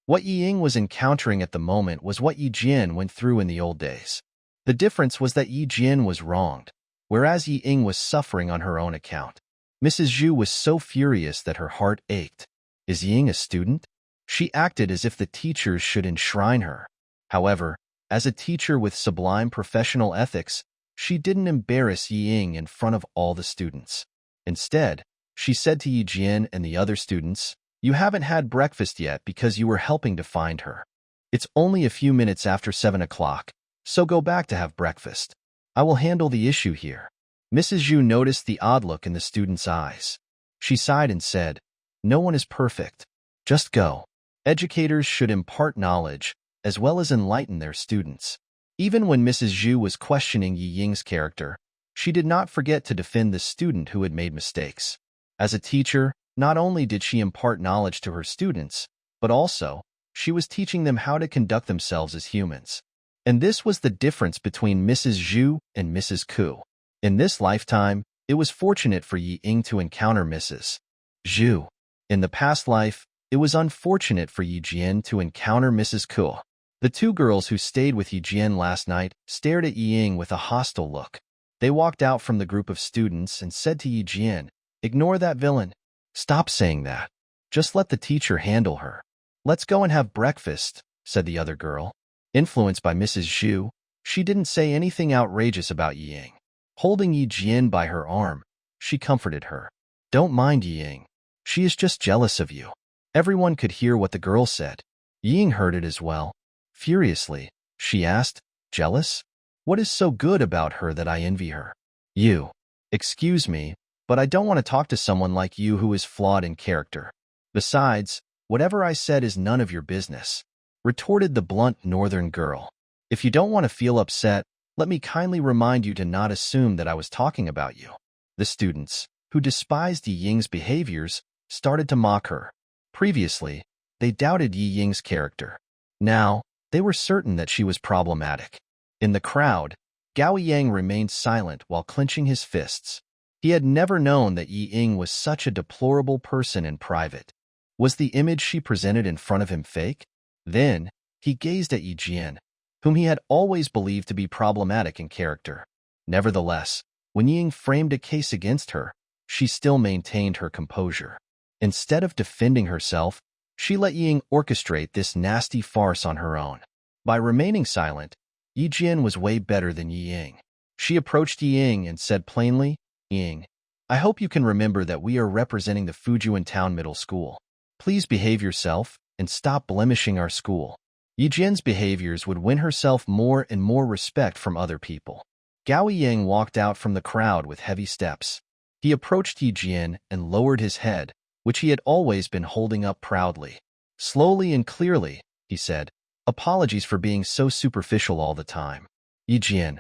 What Yi Ying was encountering at the moment was what Yi Jian went through in the old days. The difference was that Yi Jian was wronged, whereas Yi Ying was suffering on her own account. Mrs. Zhu was so furious that her heart ached. Is Yi Ying a student? She acted as if the teachers should enshrine her. However, as a teacher with sublime professional ethics, she didn't embarrass Yi Ying in front of all the students. Instead, she said to Yi Jian and the other students, "You haven't had breakfast yet because you were helping to find her. It's only a few minutes after 7 o'clock, so go back to have breakfast. I will handle the issue here." Mrs. Zhu noticed the odd look in the students' eyes. She sighed and said, "No one is perfect. Just go." Educators should impart knowledge, as well as enlighten their students. Even when Mrs. Zhu was questioning Yi Ying's character, she did not forget to defend the student who had made mistakes. As a teacher, not only did she impart knowledge to her students, but also, she was teaching them how to conduct themselves as humans. And this was the difference between Mrs. Zhu and Mrs. Ku. In this lifetime, it was fortunate for Yi Ying to encounter Mrs. Zhu. In the past life, it was unfortunate for Yi Jian to encounter Mrs. Ku. The two girls who stayed with Yi Jian last night stared at Yi Ying with a hostile look. They walked out from the group of students and said to Yi Jian, "Ignore that villain. Stop saying that. Just let the teacher handle her." "Let's go and have breakfast," said the other girl. Influenced by Mrs. Zhu, she didn't say anything outrageous about Yi Ying. Holding Yi Jian by her arm, she comforted her. "Don't mind Yi Ying. She is just jealous of you." Everyone could hear what the girl said. Yi Ying heard it as well. Furiously, she asked, "Jealous? What is so good about her that I envy her?" "You. Excuse me, but I don't want to talk to someone like you who is flawed in character. Besides, whatever I said is none of your business," retorted the blunt northern girl. "If you don't want to feel upset, let me kindly remind you to not assume that I was talking about you." The students, who despised Yi Ying's behaviors, started to mock her. Previously, they doubted Yi Ying's character. Now, they were certain that she was problematic. In the crowd, Gao Yang remained silent while clenching his fists. He had never known that Yi Ying was such a deplorable person in private. Was the image she presented in front of him fake? Then, he gazed at Yi Jian, whom he had always believed to be problematic in character. Nevertheless, when Yi Ying framed a case against her, she still maintained her composure. Instead of defending herself, she let Ying orchestrate this nasty farce on her own. By remaining silent, Yi Jian was way better than Yi Ying. She approached Yi Ying and said plainly, "Ying, I hope you can remember that we are representing the Fujian Town Middle School. Please behave yourself and stop blemishing our school." Yi Jian's behaviors would win herself more and more respect from other people. Gao Ying walked out from the crowd with heavy steps. He approached Yi Jian and lowered his head, which he had always been holding up proudly. Slowly and clearly, he said, "Apologies for being so superficial all the time. Yi Jian,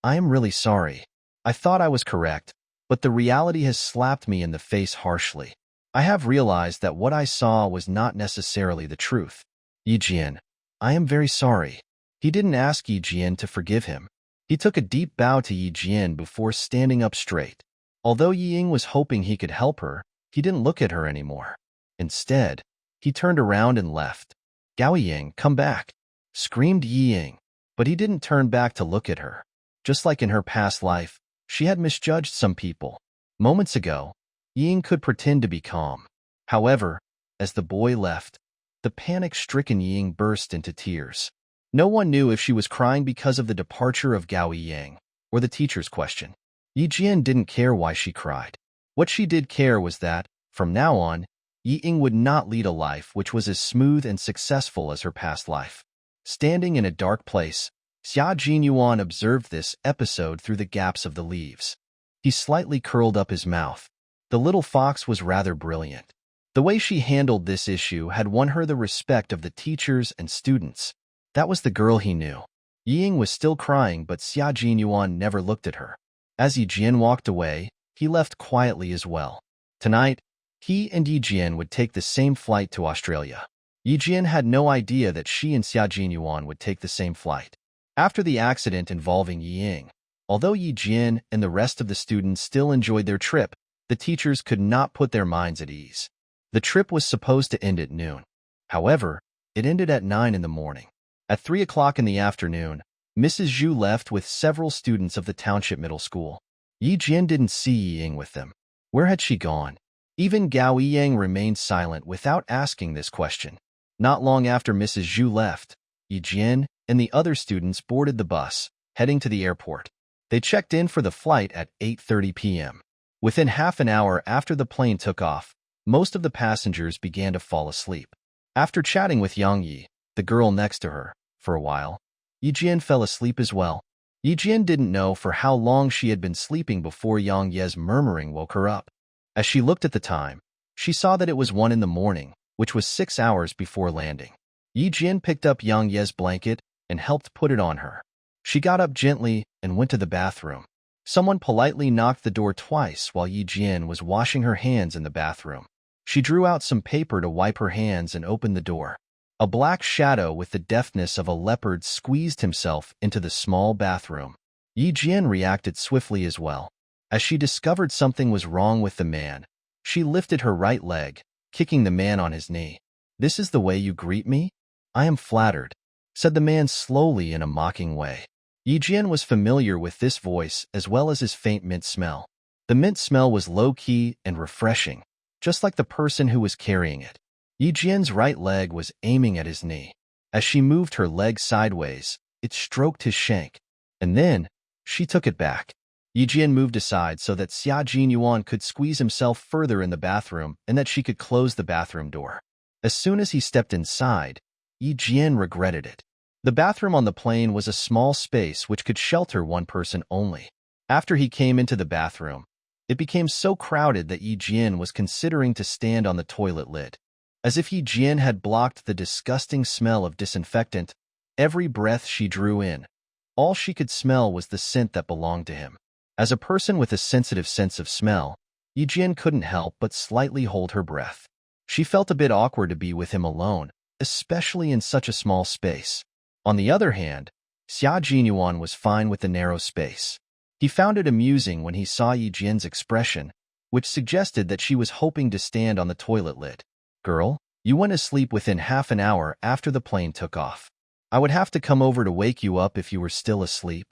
I am really sorry. I thought I was correct, but the reality has slapped me in the face harshly. I have realized that what I saw was not necessarily the truth. Yi Jian, I am very sorry." He didn't ask Yi Jian to forgive him. He took a deep bow to Yi Jian before standing up straight. Although Yi Ying was hoping he could help her, he didn't look at her anymore. Instead, he turned around and left. "Gao Ying, come back!" screamed Yi Ying, but he didn't turn back to look at her. Just like in her past life, she had misjudged some people. Moments ago, Yi Ying could pretend to be calm. However, as the boy left, the panic-stricken Yi Ying burst into tears. No one knew if she was crying because of the departure of Gao Ying or the teacher's question. Yi Jian didn't care why she cried. What she did care was that, from now on, Yi Ying would not lead a life which was as smooth and successful as her past life. Standing in a dark place, Xia Jinyuan observed this episode through the gaps of the leaves. He slightly curled up his mouth. The little fox was rather brilliant. The way she handled this issue had won her the respect of the teachers and students. That was the girl he knew. Yi Ying was still crying, but Xia Jinyuan never looked at her. As Yi Jian walked away, he left quietly as well. Tonight, he and Yi Jian would take the same flight to Australia. Yi Jian had no idea that she and Xia Jinyuan would take the same flight. After the accident involving Yi Ying, although Yi Jian and the rest of the students still enjoyed their trip, the teachers could not put their minds at ease. The trip was supposed to end at noon. However, it ended at 9 in the morning. At 3 o'clock in the afternoon, Mrs. Zhu left with several students of the township middle school. Yi Jian didn't see Yi Ying with them. Where had she gone? Even Gao Ying remained silent without asking this question. Not long after Mrs. Zhu left, Yi Jian and the other students boarded the bus, heading to the airport. They checked in for the flight at 8:30 p.m. Within half an hour after the plane took off, most of the passengers began to fall asleep. After chatting with Yang Yi, the girl next to her, for a while, Yi Jian fell asleep as well. Yi Jian didn't know for how long she had been sleeping before Yang Ye's murmuring woke her up. As she looked at the time, she saw that it was 1 in the morning, which was 6 hours before landing. Yi Jian picked up Yang Ye's blanket and helped put it on her. She got up gently and went to the bathroom. Someone politely knocked the door twice while Yi Jian was washing her hands in the bathroom. She drew out some paper to wipe her hands and opened the door. A black shadow with the deftness of a leopard squeezed himself into the small bathroom. Yi Jian reacted swiftly as well. As she discovered something was wrong with the man, she lifted her right leg, kicking the man on his knee. "This is the way you greet me? I am flattered," said the man slowly in a mocking way. Yi Jian was familiar with this voice as well as his faint mint smell. The mint smell was low-key and refreshing, just like the person who was carrying it. Yi Jian's right leg was aiming at his knee. As she moved her leg sideways, it stroked his shank. And then, she took it back. Yi Jian moved aside so that Xia Jinyuan could squeeze himself further in the bathroom and that she could close the bathroom door. As soon as he stepped inside, Yi Jian regretted it. The bathroom on the plane was a small space which could shelter one person only. After he came into the bathroom, it became so crowded that Yi Jian was considering to stand on the toilet lid. As if Yi Jian had blocked the disgusting smell of disinfectant, every breath she drew in, all she could smell was the scent that belonged to him. As a person with a sensitive sense of smell, Yi Jian couldn't help but slightly hold her breath. She felt a bit awkward to be with him alone, especially in such a small space. On the other hand, Xia Jinyuan was fine with the narrow space. He found it amusing when he saw Yi Jian's expression, which suggested that she was hoping to stand on the toilet lid. "Girl, you went to sleep within half an hour after the plane took off. I would have to come over to wake you up if you were still asleep,"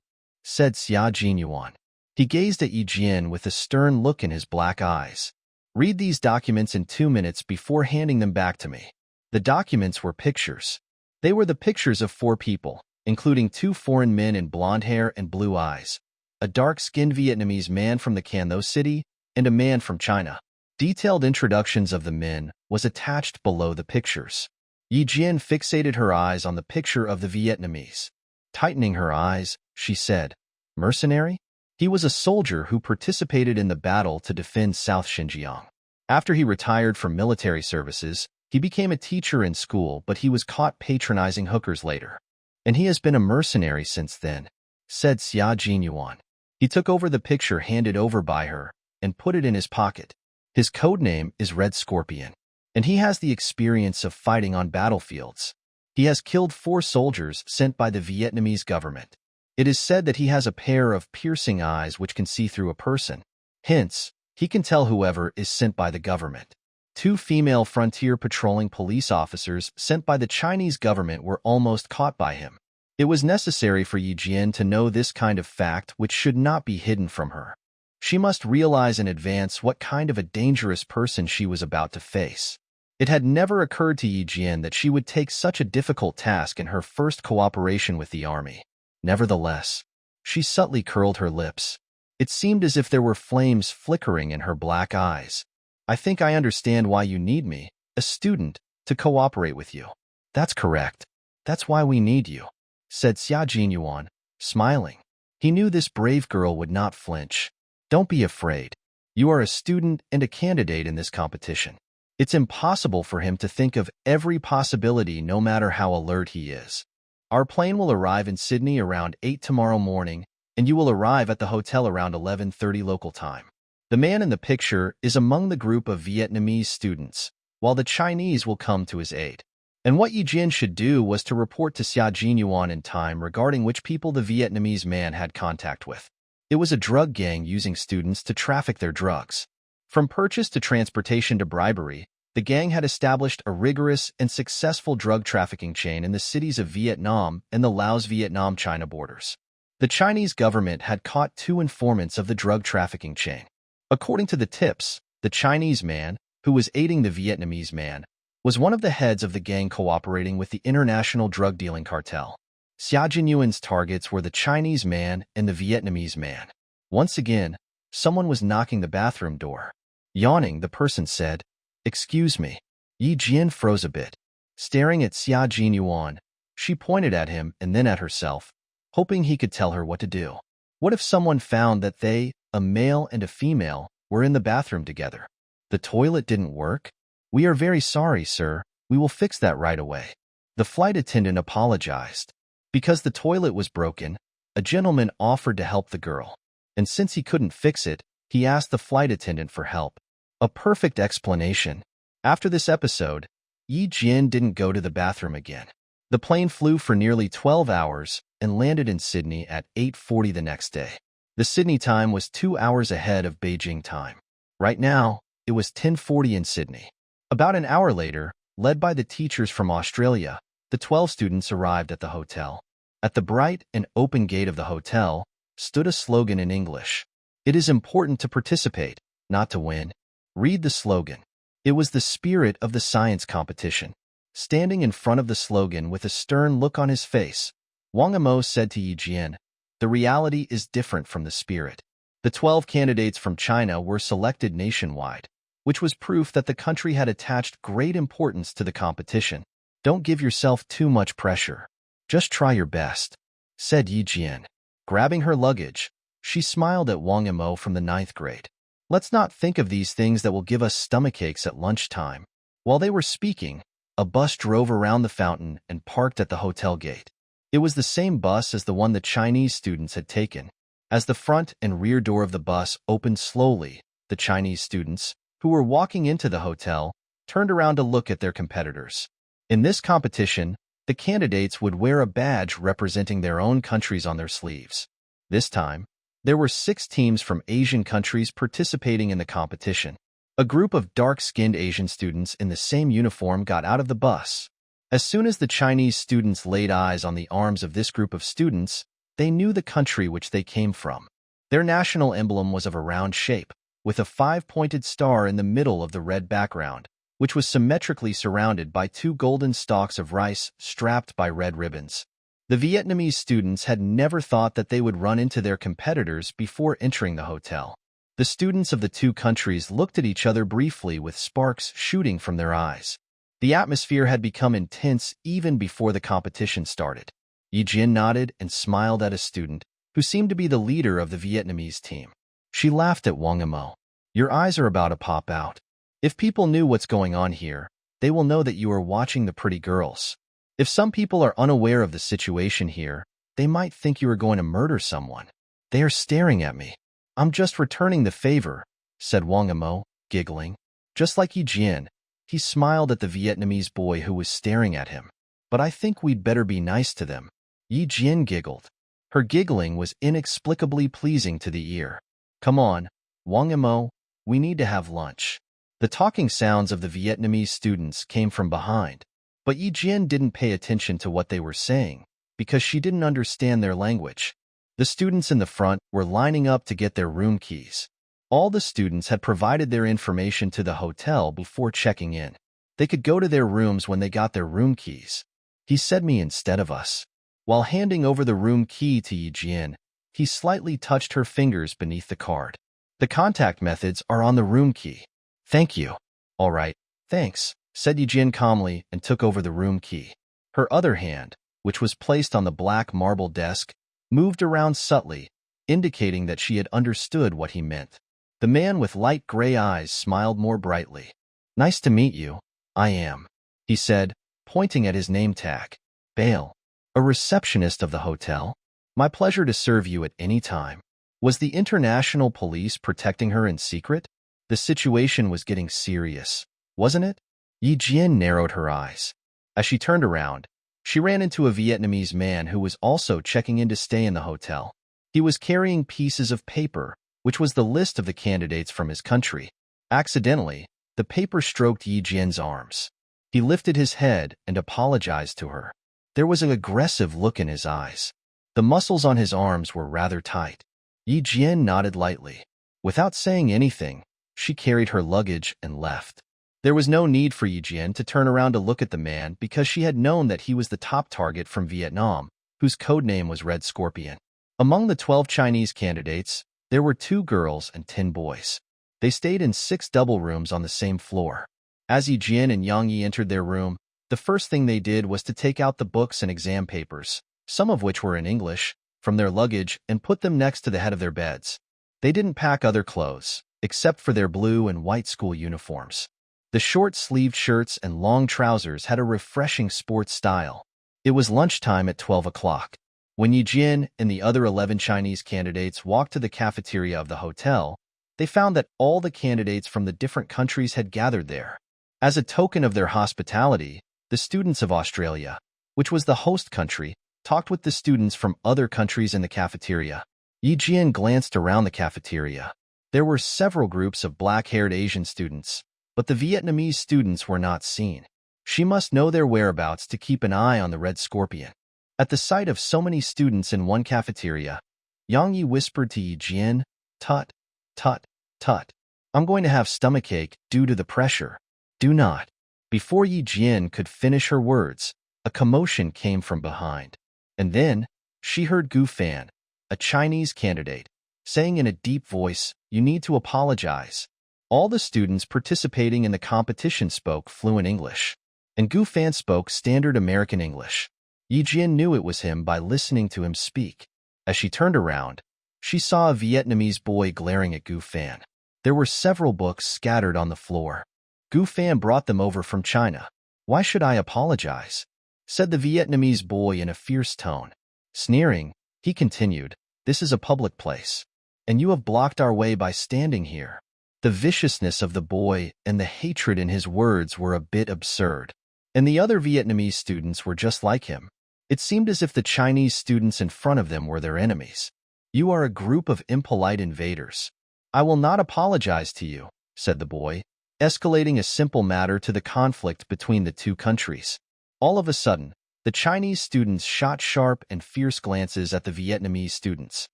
said Xia Jinyuan. He gazed at Yi Jian with a stern look in his black eyes. Read these documents in 2 minutes before handing them back to me. The documents were pictures. They were the pictures of 4 people, including 2 foreign men in blonde hair and blue eyes, a dark-skinned Vietnamese man from the Canlo city, and a man from China. Detailed introductions of the men was attached below the pictures. Yi Jian fixated her eyes on the picture of the Vietnamese. Tightening her eyes, she said, "Mercenary?" He was a soldier who participated in the battle to defend South Xinjiang. After he retired from military services, he became a teacher in school, but he was caught patronizing hookers later. And he has been a mercenary since then, said Xia Jinyuan. He took over the picture handed over by her and put it in his pocket. His code name is Red Scorpion, and he has the experience of fighting on battlefields. He has killed 4 soldiers sent by the Vietnamese government. It is said that he has a pair of piercing eyes which can see through a person. Hence, he can tell whoever is sent by the government. 2 female frontier patrolling police officers sent by the Chinese government were almost caught by him. It was necessary for Yi Jian to know this kind of fact which should not be hidden from her. She must realize in advance what kind of a dangerous person she was about to face. It had never occurred to Yi Jian that she would take such a difficult task in her first cooperation with the army. Nevertheless, she subtly curled her lips. It seemed as if there were flames flickering in her black eyes. "I think I understand why you need me, a student, to cooperate with you." "That's correct. That's why we need you," said Xia Jinyuan, smiling. He knew this brave girl would not flinch. "Don't be afraid. You are a student and a candidate in this competition. It's impossible for him to think of every possibility no matter how alert he is. Our plane will arrive in Sydney around 8 tomorrow morning, and you will arrive at the hotel around 11:30 local time. The man in the picture is among the group of Vietnamese students, while the Chinese will come to his aid." And what Yi Jian should do was to report to Xia Jinyuan in time regarding which people the Vietnamese man had contact with. It was a drug gang using students to traffic their drugs. From purchase to transportation to bribery, the gang had established a rigorous and successful drug trafficking chain in the cities of Vietnam and the Laos-Vietnam-China borders. The Chinese government had caught 2 informants of the drug trafficking chain. According to the tips, the Chinese man, who was aiding the Vietnamese man, was one of the heads of the gang cooperating with the international drug-dealing cartel. Xia Jinyuan's targets were the Chinese man and the Vietnamese man. Once again, someone was knocking the bathroom door. Yawning, the person said, "Excuse me." Yi Jian froze a bit. Staring at Xia Jinyuan, she pointed at him and then at herself, hoping he could tell her what to do. What if someone found that they, a male and a female, were in the bathroom together? The toilet didn't work? "We are very sorry, sir. We will fix that right away." The flight attendant apologized. Because the toilet was broken, a gentleman offered to help the girl. And since he couldn't fix it, he asked the flight attendant for help. A perfect explanation. After this episode, Yi Jian didn't go to the bathroom again. The plane flew for nearly 12 hours and landed in Sydney at 8:40 the next day. The Sydney time was 2 hours ahead of Beijing time. Right now, it was 10:40 in Sydney. About an hour later, led by the teachers from Australia, the 12 students arrived at the hotel. At the bright and open gate of the hotel stood a slogan in English. "It is important to participate, not to win." Read the slogan. It was the spirit of the science competition. Standing in front of the slogan with a stern look on his face, Wang Amo said to Yi Jian, "The reality is different from the spirit." The 12 candidates from China were selected nationwide, which was proof that the country had attached great importance to the competition. "Don't give yourself too much pressure. Just try your best," said Yi Jian. Grabbing her luggage, she smiled at Wang Amo from the 9th grade. "Let's not think of these things that will give us stomachaches at lunchtime." While they were speaking, a bus drove around the fountain and parked at the hotel gate. It was the same bus as the one the Chinese students had taken. As the front and rear door of the bus opened slowly, the Chinese students, who were walking into the hotel, turned around to look at their competitors. In this competition, the candidates would wear a badge representing their own countries on their sleeves. This time, there were 6 teams from Asian countries participating in the competition. A group of dark-skinned Asian students in the same uniform got out of the bus. As soon as the Chinese students laid eyes on the arms of this group of students, they knew the country which they came from. Their national emblem was of a round shape, with a five-pointed star in the middle of the red background, which was symmetrically surrounded by two golden stalks of rice strapped by red ribbons. The Vietnamese students had never thought that they would run into their competitors before entering the hotel. The students of the two countries looked at each other briefly with sparks shooting from their eyes. The atmosphere had become intense even before the competition started. Yi Jin nodded and smiled at a student, who seemed to be the leader of the Vietnamese team. She laughed at Wang Amo. Your eyes are about to pop out. If people knew what's going on here, they will know that you are watching the pretty girls. If some people are unaware of the situation here, they might think you are going to murder someone. They are staring at me. I'm just returning the favor, said Wang Amo, giggling. Just like Yi Jin, he smiled at the Vietnamese boy who was staring at him. But I think we'd better be nice to them. Yi Jin giggled. Her giggling was inexplicably pleasing to the ear. Come on, Wang Amo, we need to have lunch. The talking sounds of the Vietnamese students came from behind, but Yi Jin didn't pay attention to what they were saying because she didn't understand their language. The students in the front were lining up to get their room keys. All the students had provided their information to the hotel before checking in. They could go to their rooms when they got their room keys. He said me instead of us. While handing over the room key to Yi Jin, he slightly touched her fingers beneath the card. The contact methods are on the room key. Thank you. All right, thanks, said Yi Jin calmly and took over the room key. Her other hand, which was placed on the black marble desk, moved around subtly, indicating that she had understood what he meant. The man with light gray eyes smiled more brightly. Nice to meet you. I am, he said, pointing at his name tag. Bale, a receptionist of the hotel. My pleasure to serve you at any time. Was the international police protecting her in secret? The situation was getting serious, wasn't it? Yi Jin narrowed her eyes. As she turned around, she ran into a Vietnamese man who was also checking in to stay in the hotel. He was carrying pieces of paper, which was the list of the candidates from his country. Accidentally, the paper stroked Yi Jin's arms. He lifted his head and apologized to her. There was an aggressive look in his eyes. The muscles on his arms were rather tight. Yi Jin nodded lightly. Without saying anything, she carried her luggage and left. There was no need for Yi Jin to turn around to look at the man because she had known that he was the top target from Vietnam, whose codename was Red Scorpion. Among the 12 Chinese candidates, there were 2 girls and 10 boys. They stayed in 6 double rooms on the same floor. As Yi Jin and Yang Yi entered their room, the first thing they did was to take out the books and exam papers, some of which were in English, from their luggage and put them next to the head of their beds. They didn't pack other clothes, except for their blue and white school uniforms. The short-sleeved shirts and long trousers had a refreshing sports style. It was lunchtime at 12 o'clock. When Yi Jin and the other 11 Chinese candidates walked to the cafeteria of the hotel, they found that all the candidates from the different countries had gathered there. As a token of their hospitality, the students of Australia, which was the host country, talked with the students from other countries in the cafeteria. Yi Jin glanced around the cafeteria. There were several groups of black-haired Asian students, but the Vietnamese students were not seen. She must know their whereabouts to keep an eye on the Red Scorpion. At the sight of so many students in one cafeteria, Yang Yi whispered to Yi Jin, "Tut, tut, tut. I'm going to have stomachache due to the pressure. Do not." Before Yi Jin could finish her words, a commotion came from behind. And then, she heard Gu Fan, a Chinese candidate, saying in a deep voice, "You need to apologize." All the students participating in the competition spoke fluent English, and Gu Fan spoke standard American English. Yi Jin knew it was him by listening to him speak. As she turned around, she saw a Vietnamese boy glaring at Gu Fan. There were several books scattered on the floor. Gu Fan brought them over from China. "Why should I apologize?" said the Vietnamese boy in a fierce tone. Sneering, he continued, "This is a public place, and you have blocked our way by standing here." The viciousness of the boy and the hatred in his words were a bit absurd, and the other Vietnamese students were just like him. It seemed as if the Chinese students in front of them were their enemies. "You are a group of impolite invaders. I will not apologize to you," said the boy, escalating a simple matter to the conflict between the two countries. All of a sudden, the Chinese students shot sharp and fierce glances at the Vietnamese students.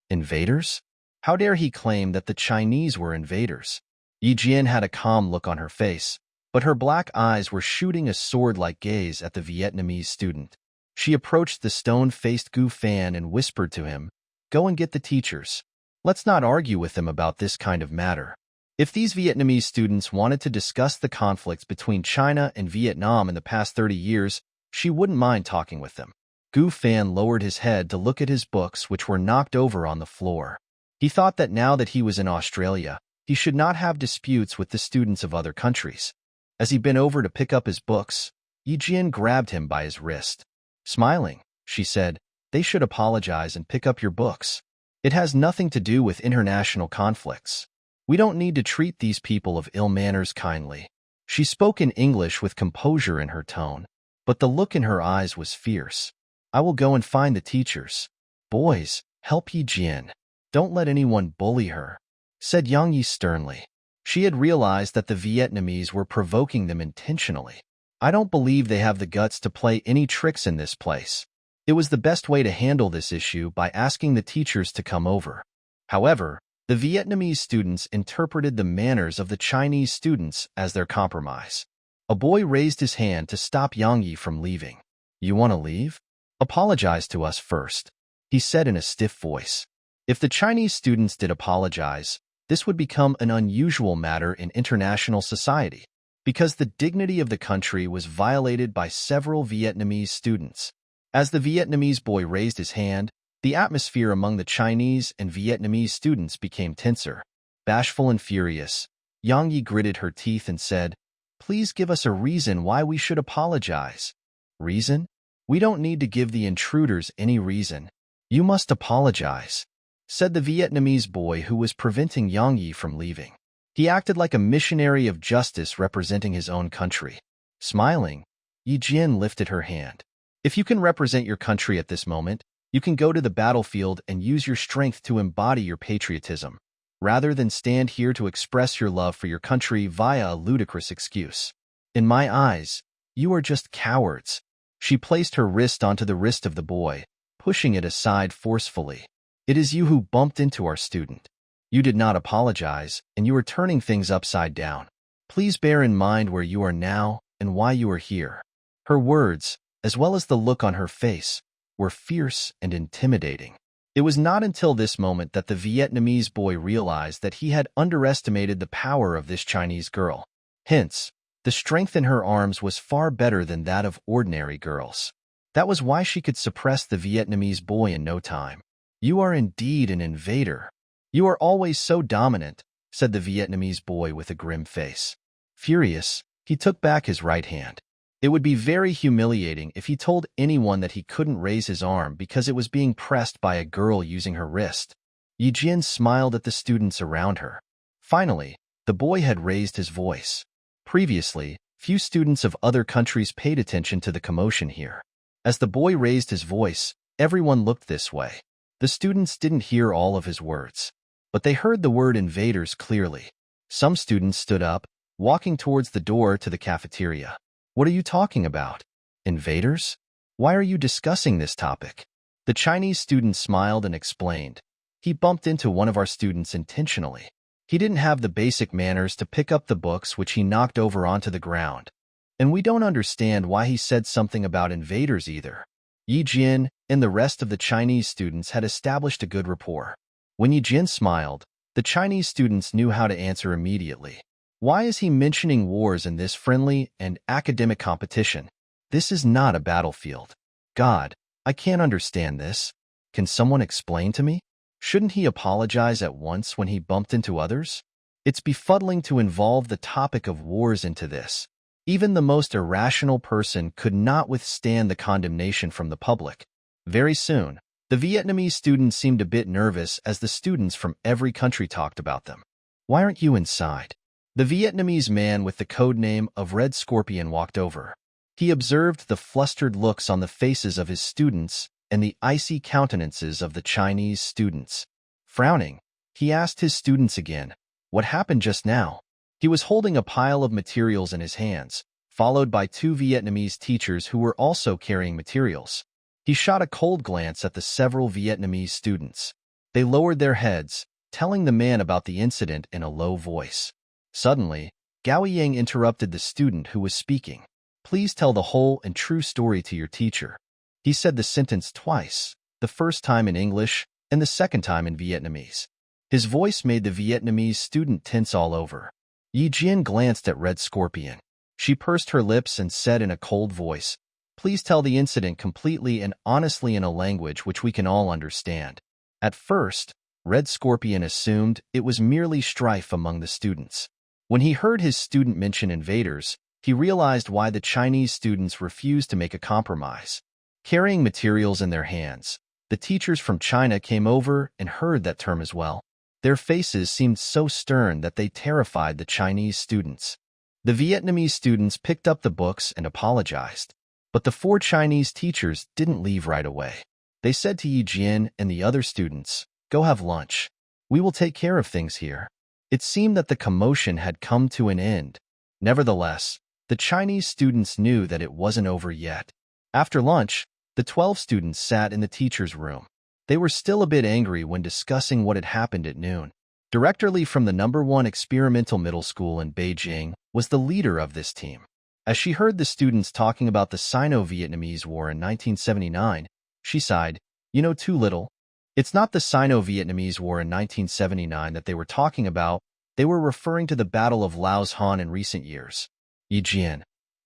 Invaders? How dare he claim that the Chinese were invaders? Yi Jian had a calm look on her face, but her black eyes were shooting a sword-like gaze at the Vietnamese student. She approached the stone-faced Gu Fan and whispered to him, "Go and get the teachers. Let's not argue with them about this kind of matter." If these Vietnamese students wanted to discuss the conflicts between China and Vietnam in the past 30 years, she wouldn't mind talking with them. Gu Fan lowered his head to look at his books, which were knocked over on the floor. He thought that now that he was in Australia, he should not have disputes with the students of other countries. As he bent over to pick up his books, Yi Jian grabbed him by his wrist. Smiling, she said, "They should apologize and pick up your books. It has nothing to do with international conflicts. We don't need to treat these people of ill manners kindly." She spoke in English with composure in her tone, but the look in her eyes was fierce. "I will go and find the teachers. Boys, help Yi Jian. Don't let anyone bully her," said Yang Yi sternly. She had realized that the Vietnamese were provoking them intentionally. "I don't believe they have the guts to play any tricks in this place." It was the best way to handle this issue by asking the teachers to come over. However, the Vietnamese students interpreted the manners of the Chinese students as their compromise. A boy raised his hand to stop Yang Yi from leaving. "You want to leave? Apologize to us first," he said in a stiff voice. If the Chinese students did apologize, this would become an unusual matter in international society, because the dignity of the country was violated by several Vietnamese students. As the Vietnamese boy raised his hand, the atmosphere among the Chinese and Vietnamese students became tenser. Bashful and furious, Yang Yi gritted her teeth and said, "Please give us a reason why we should apologize." "Reason? We don't need to give the intruders any reason. You must apologize," said the Vietnamese boy who was preventing Yang Yi from leaving. He acted like a missionary of justice representing his own country. Smiling, Yi Jian lifted her hand. "If you can represent your country at this moment, you can go to the battlefield and use your strength to embody your patriotism, rather than stand here to express your love for your country via a ludicrous excuse. In my eyes, you are just cowards." She placed her wrist onto the wrist of the boy, pushing it aside forcefully. "It is you who bumped into our student. You did not apologize, and you are turning things upside down. Please bear in mind where you are now and why you are here." Her words, as well as the look on her face, were fierce and intimidating. It was not until this moment that the Vietnamese boy realized that he had underestimated the power of this Chinese girl. Hence, the strength in her arms was far better than that of ordinary girls. That was why she could suppress the Vietnamese boy in no time. "You are indeed an invader. You are always so dominant," said the Vietnamese boy with a grim face. Furious, he took back his right hand. It would be very humiliating if he told anyone that he couldn't raise his arm because it was being pressed by a girl using her wrist. Yi Jian smiled at the students around her. Finally, the boy had raised his voice. Previously, few students of other countries paid attention to the commotion here. As the boy raised his voice, everyone looked this way. The students didn't hear all of his words, but they heard the word invaders clearly. Some students stood up, walking towards the door to the cafeteria. "What are you talking about? Invaders? Why are you discussing this topic?" The Chinese student smiled and explained. "He bumped into one of our students intentionally. He didn't have the basic manners to pick up the books which he knocked over onto the ground. And we don't understand why he said something about invaders either." Yi Jian and the rest of the Chinese students had established a good rapport. When Yi Jian smiled, the Chinese students knew how to answer immediately. Why is he mentioning wars in this friendly and academic competition? This is not a battlefield. God, I can't understand this. Can someone explain to me? Shouldn't he apologize at once when he bumped into others? It's befuddling to involve the topic of wars into this. Even the most irrational person could not withstand the condemnation from the public. Very soon, the Vietnamese students seemed a bit nervous as the students from every country talked about them. "Why aren't you inside?" The Vietnamese man with the code name of Red Scorpion walked over. He observed the flustered looks on the faces of his students and the icy countenances of the Chinese students. Frowning, he asked his students again, "What happened just now?" He was holding a pile of materials in his hands, followed by two Vietnamese teachers who were also carrying materials. He shot a cold glance at the several Vietnamese students. They lowered their heads, telling the man about the incident in a low voice. Suddenly, Gao Yang interrupted the student who was speaking. "Please tell the whole and true story to your teacher." He said the sentence twice, the first time in English and the second time in Vietnamese. His voice made the Vietnamese student tense all over. Yi Jian glanced at Red Scorpion. She pursed her lips and said in a cold voice, "Please tell the incident completely and honestly in a language which we can all understand." At first, Red Scorpion assumed it was merely strife among the students. When he heard his student mention invaders, he realized why the Chinese students refused to make a compromise. Carrying materials in their hands, the teachers from China came over and heard that term as well. Their faces seemed so stern that they terrified the Chinese students. The Vietnamese students picked up the books and apologized. But the 4 Chinese teachers didn't leave right away. They said to Yi Jian and the other students, "Go have lunch. We will take care of things here." It seemed that the commotion had come to an end. Nevertheless, the Chinese students knew that it wasn't over yet. After lunch, the 12 students sat in the teacher's room. They were still a bit angry when discussing what had happened at noon. Director Lee from the #1 experimental middle school in Beijing was the leader of this team. As she heard the students talking about the Sino-Vietnamese War in 1979, she sighed, "You know too little." It's not the Sino-Vietnamese War in 1979 that they were talking about. They were referring to the Battle of Laos Han in recent years. "Yi Jian,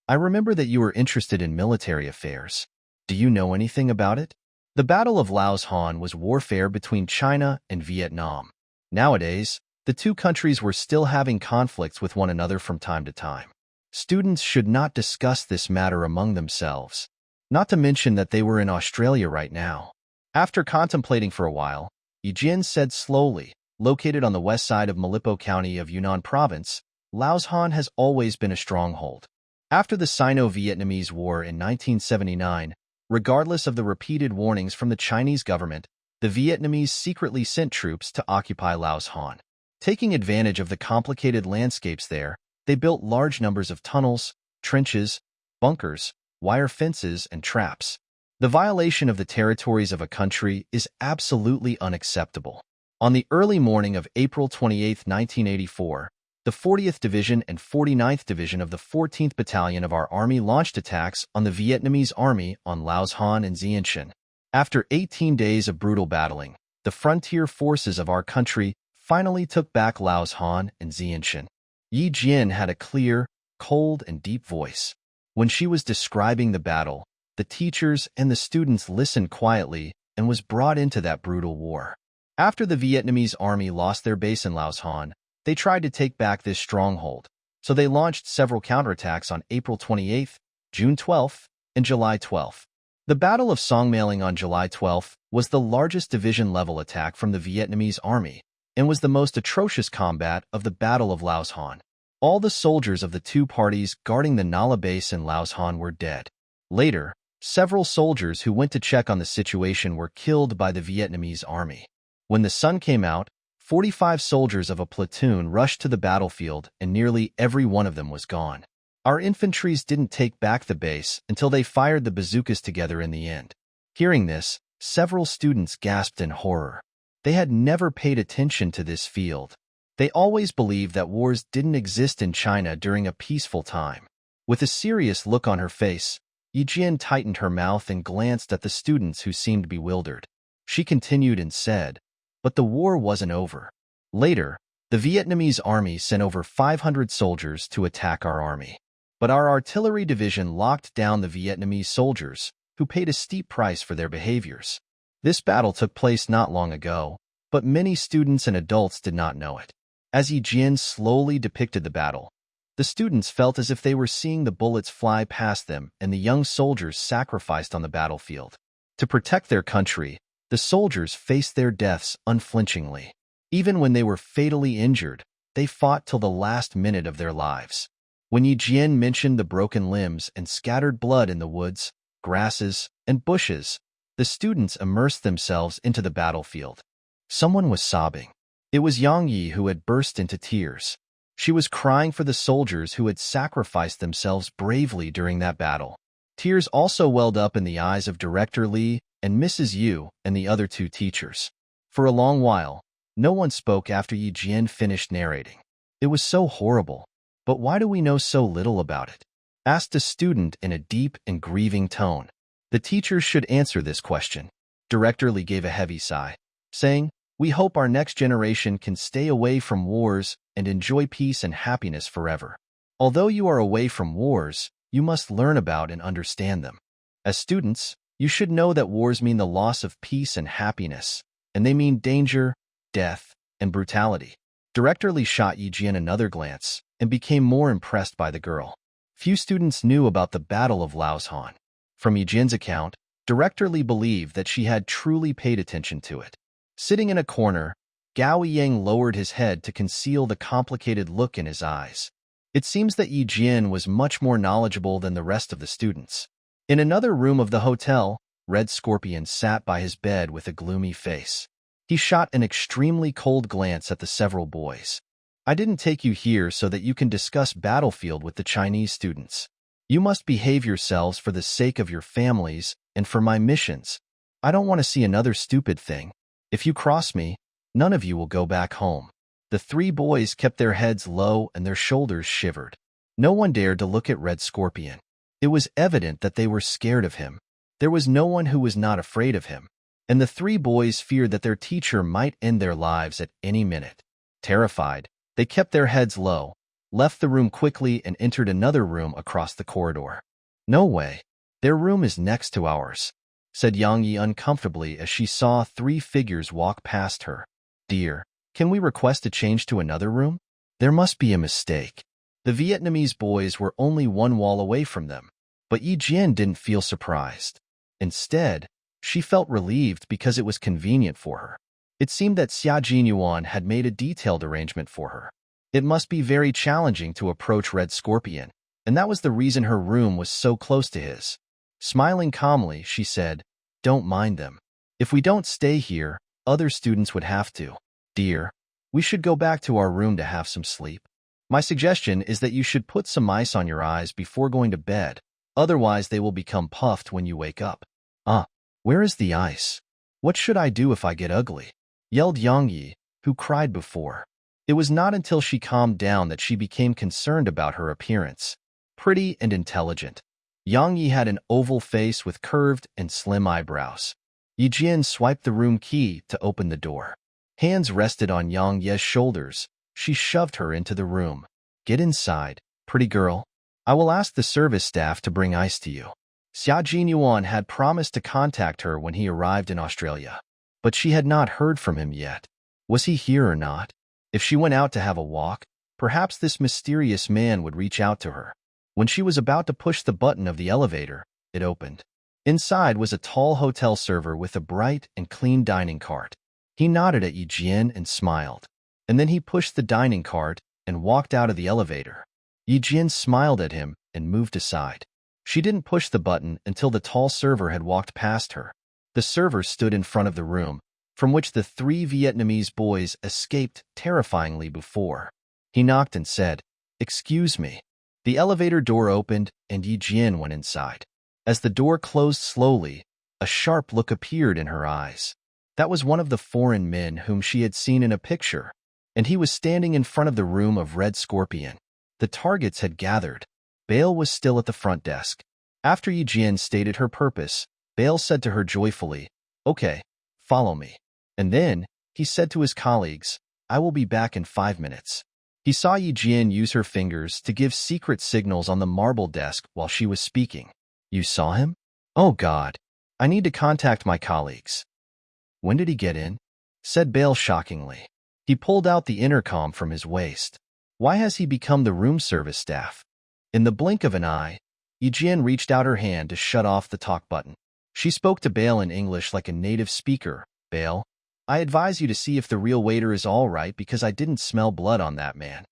I remember that you were interested in military affairs. Do you know anything about it?" The Battle of Laos Han was warfare between China and Vietnam. Nowadays, the two countries were still having conflicts with one another from time to time. Students should not discuss this matter among themselves, not to mention that they were in Australia right now. After contemplating for a while, Yi Jian said slowly, "Located on the west side of Malipo County of Yunnan Province, Laos Han has always been a stronghold. After the Sino-Vietnamese War in 1979, regardless of the repeated warnings from the Chinese government, the Vietnamese secretly sent troops to occupy Laos Han. Taking advantage of the complicated landscapes there, they built large numbers of tunnels, trenches, bunkers, wire fences, and traps. The violation of the territories of a country is absolutely unacceptable. On the early morning of April 28, 1984, the 40th Division and 49th Division of the 14th Battalion of our Army launched attacks on the Vietnamese Army on Laos Han and Dien Bien. After 18 days of brutal battling, the frontier forces of our country finally took back Laos Han and Dien Bien. Yi Jian had a clear, cold, and deep voice. When she was describing the battle, the teachers and the students listened quietly and was brought into that brutal war. After the Vietnamese army lost their base in Laos Han, they tried to take back this stronghold, so they launched several counterattacks on April 28th, June 12th, and July 12th. The Battle of Songmailing on July 12th was the largest division-level attack from the Vietnamese army and was the most atrocious combat of the Battle of Laos Han. All the soldiers of the two parties guarding the Nala base in Laos Han were dead. Later, several soldiers who went to check on the situation were killed by the Vietnamese army. When the sun came out, 45 soldiers of a platoon rushed to the battlefield and nearly every one of them was gone. Our infantries didn't take back the base until they fired the bazookas together in the end. Hearing this, several students gasped in horror. They had never paid attention to this field. They always believed that wars didn't exist in China during a peaceful time. With a serious look on her face, Yi Jian tightened her mouth and glanced at the students who seemed bewildered. She continued and said, "But the war wasn't over." Later, the Vietnamese army sent over 500 soldiers to attack our army. But our artillery division locked down the Vietnamese soldiers, who paid a steep price for their behaviors. This battle took place not long ago, but many students and adults did not know it. As Yi Jian slowly depicted the battle, the students felt as if they were seeing the bullets fly past them and the young soldiers sacrificed on the battlefield. To protect their country, the soldiers faced their deaths unflinchingly. Even when they were fatally injured, they fought till the last minute of their lives. When Yi Jian mentioned the broken limbs and scattered blood in the woods, grasses, and bushes, the students immersed themselves into the battlefield. Someone was sobbing. It was Yang Yi who had burst into tears. She was crying for the soldiers who had sacrificed themselves bravely during that battle. Tears also welled up in the eyes of Director Lee and Mrs. Yu and the other two teachers. For a long while, No one spoke after Yi Jian finished narrating. It was so horrible. But why do we know so little about it? Asked a student in a deep and grieving tone. The teachers should answer this question. Director Lee gave a heavy sigh, saying, "We hope our next generation can stay away from wars and enjoy peace and happiness forever. Although you are away from wars, you must learn about and understand them. As students, you should know that wars mean the loss of peace and happiness, and they mean danger, death, and brutality." Director Lee shot Yi Jian another glance and became more impressed by the girl. Few students knew about the Battle of Laoshan. From Yi Jian's account, Director Lee believed that she had truly paid attention to it. Sitting in a corner, Gao Yang lowered his head to conceal the complicated look in his eyes. It seems that Yi Jian was much more knowledgeable than the rest of the students. In another room of the hotel, Red Scorpion sat by his bed with a gloomy face. He shot an extremely cold glance at the several boys. "I didn't take you here so that you can discuss battlefield with the Chinese students. You must behave yourselves for the sake of your families and for my missions. I don't want to see another stupid thing. If you cross me, none of you will go back home." The three boys kept their heads low and their shoulders shivered. No one dared to look at Red Scorpion. It was evident that they were scared of him. There was no one who was not afraid of him, and the three boys feared that their teacher might end their lives at any minute. Terrified, they kept their heads low, left the room quickly and entered another room across the corridor. "No way. Their room is next to ours," said Yang Yi uncomfortably as she saw three figures walk past her. "Dear, can we request a change to another room? There must be a mistake." The Vietnamese boys were only one wall away from them, but Yi Jian didn't feel surprised. Instead, she felt relieved because it was convenient for her. It seemed that Xia Jinyuan had made a detailed arrangement for her. It must be very challenging to approach Red Scorpion, and that was the reason her room was so close to his. Smiling calmly, she said, "Don't mind them. If we don't stay here, other students would have to. Dear, we should go back to our room to have some sleep. My suggestion is that you should put some ice on your eyes before going to bed, otherwise they will become puffed when you wake up." Where is the ice? What should I do if I get ugly?" yelled Yang Yi, who cried before. It was not until she calmed down that she became concerned about her appearance. Pretty and intelligent, Yang Yi had an oval face with curved and slim eyebrows. Yi Jian swiped the room key to open the door. Hands rested on Yang Ye's shoulders. She shoved her into the room. "Get inside, pretty girl. I will ask the service staff to bring ice to you." Xia Jinyuan had promised to contact her when he arrived in Australia, but she had not heard from him yet. Was he here or not? If she went out to have a walk, perhaps this mysterious man would reach out to her. When she was about to push the button of the elevator, it opened. Inside was a tall hotel server with a bright and clean dining cart. He nodded at Yi Jian and smiled, and then he pushed the dining cart and walked out of the elevator. Yi Jian smiled at him and moved aside. She didn't push the button until the tall server had walked past her. The server stood in front of the room, from which the three Vietnamese boys escaped terrifyingly before. He knocked and said, "Excuse me." The elevator door opened and Yi Jian went inside. As the door closed slowly, a sharp look appeared in her eyes. That was one of the foreign men whom she had seen in a picture, and he was standing in front of the room of Red Scorpion. The targets had gathered. Bale was still at the front desk. After Yi Jian stated her purpose, Bale said to her joyfully, "Okay, follow me." And then, he said to his colleagues, "I will be back in 5 minutes." He saw Yi Jian use her fingers to give secret signals on the marble desk while she was speaking. "You saw him? Oh God, I need to contact my colleagues." "When did he get in?" said Bale shockingly. He pulled out the intercom from his waist. Why has he become the room service staff? In the blink of an eye, Yi Jian reached out her hand to shut off the talk button. She spoke to Bale in English like a native speaker. "Bale, I advise you to see if the real waiter is all right because I didn't smell blood on that man."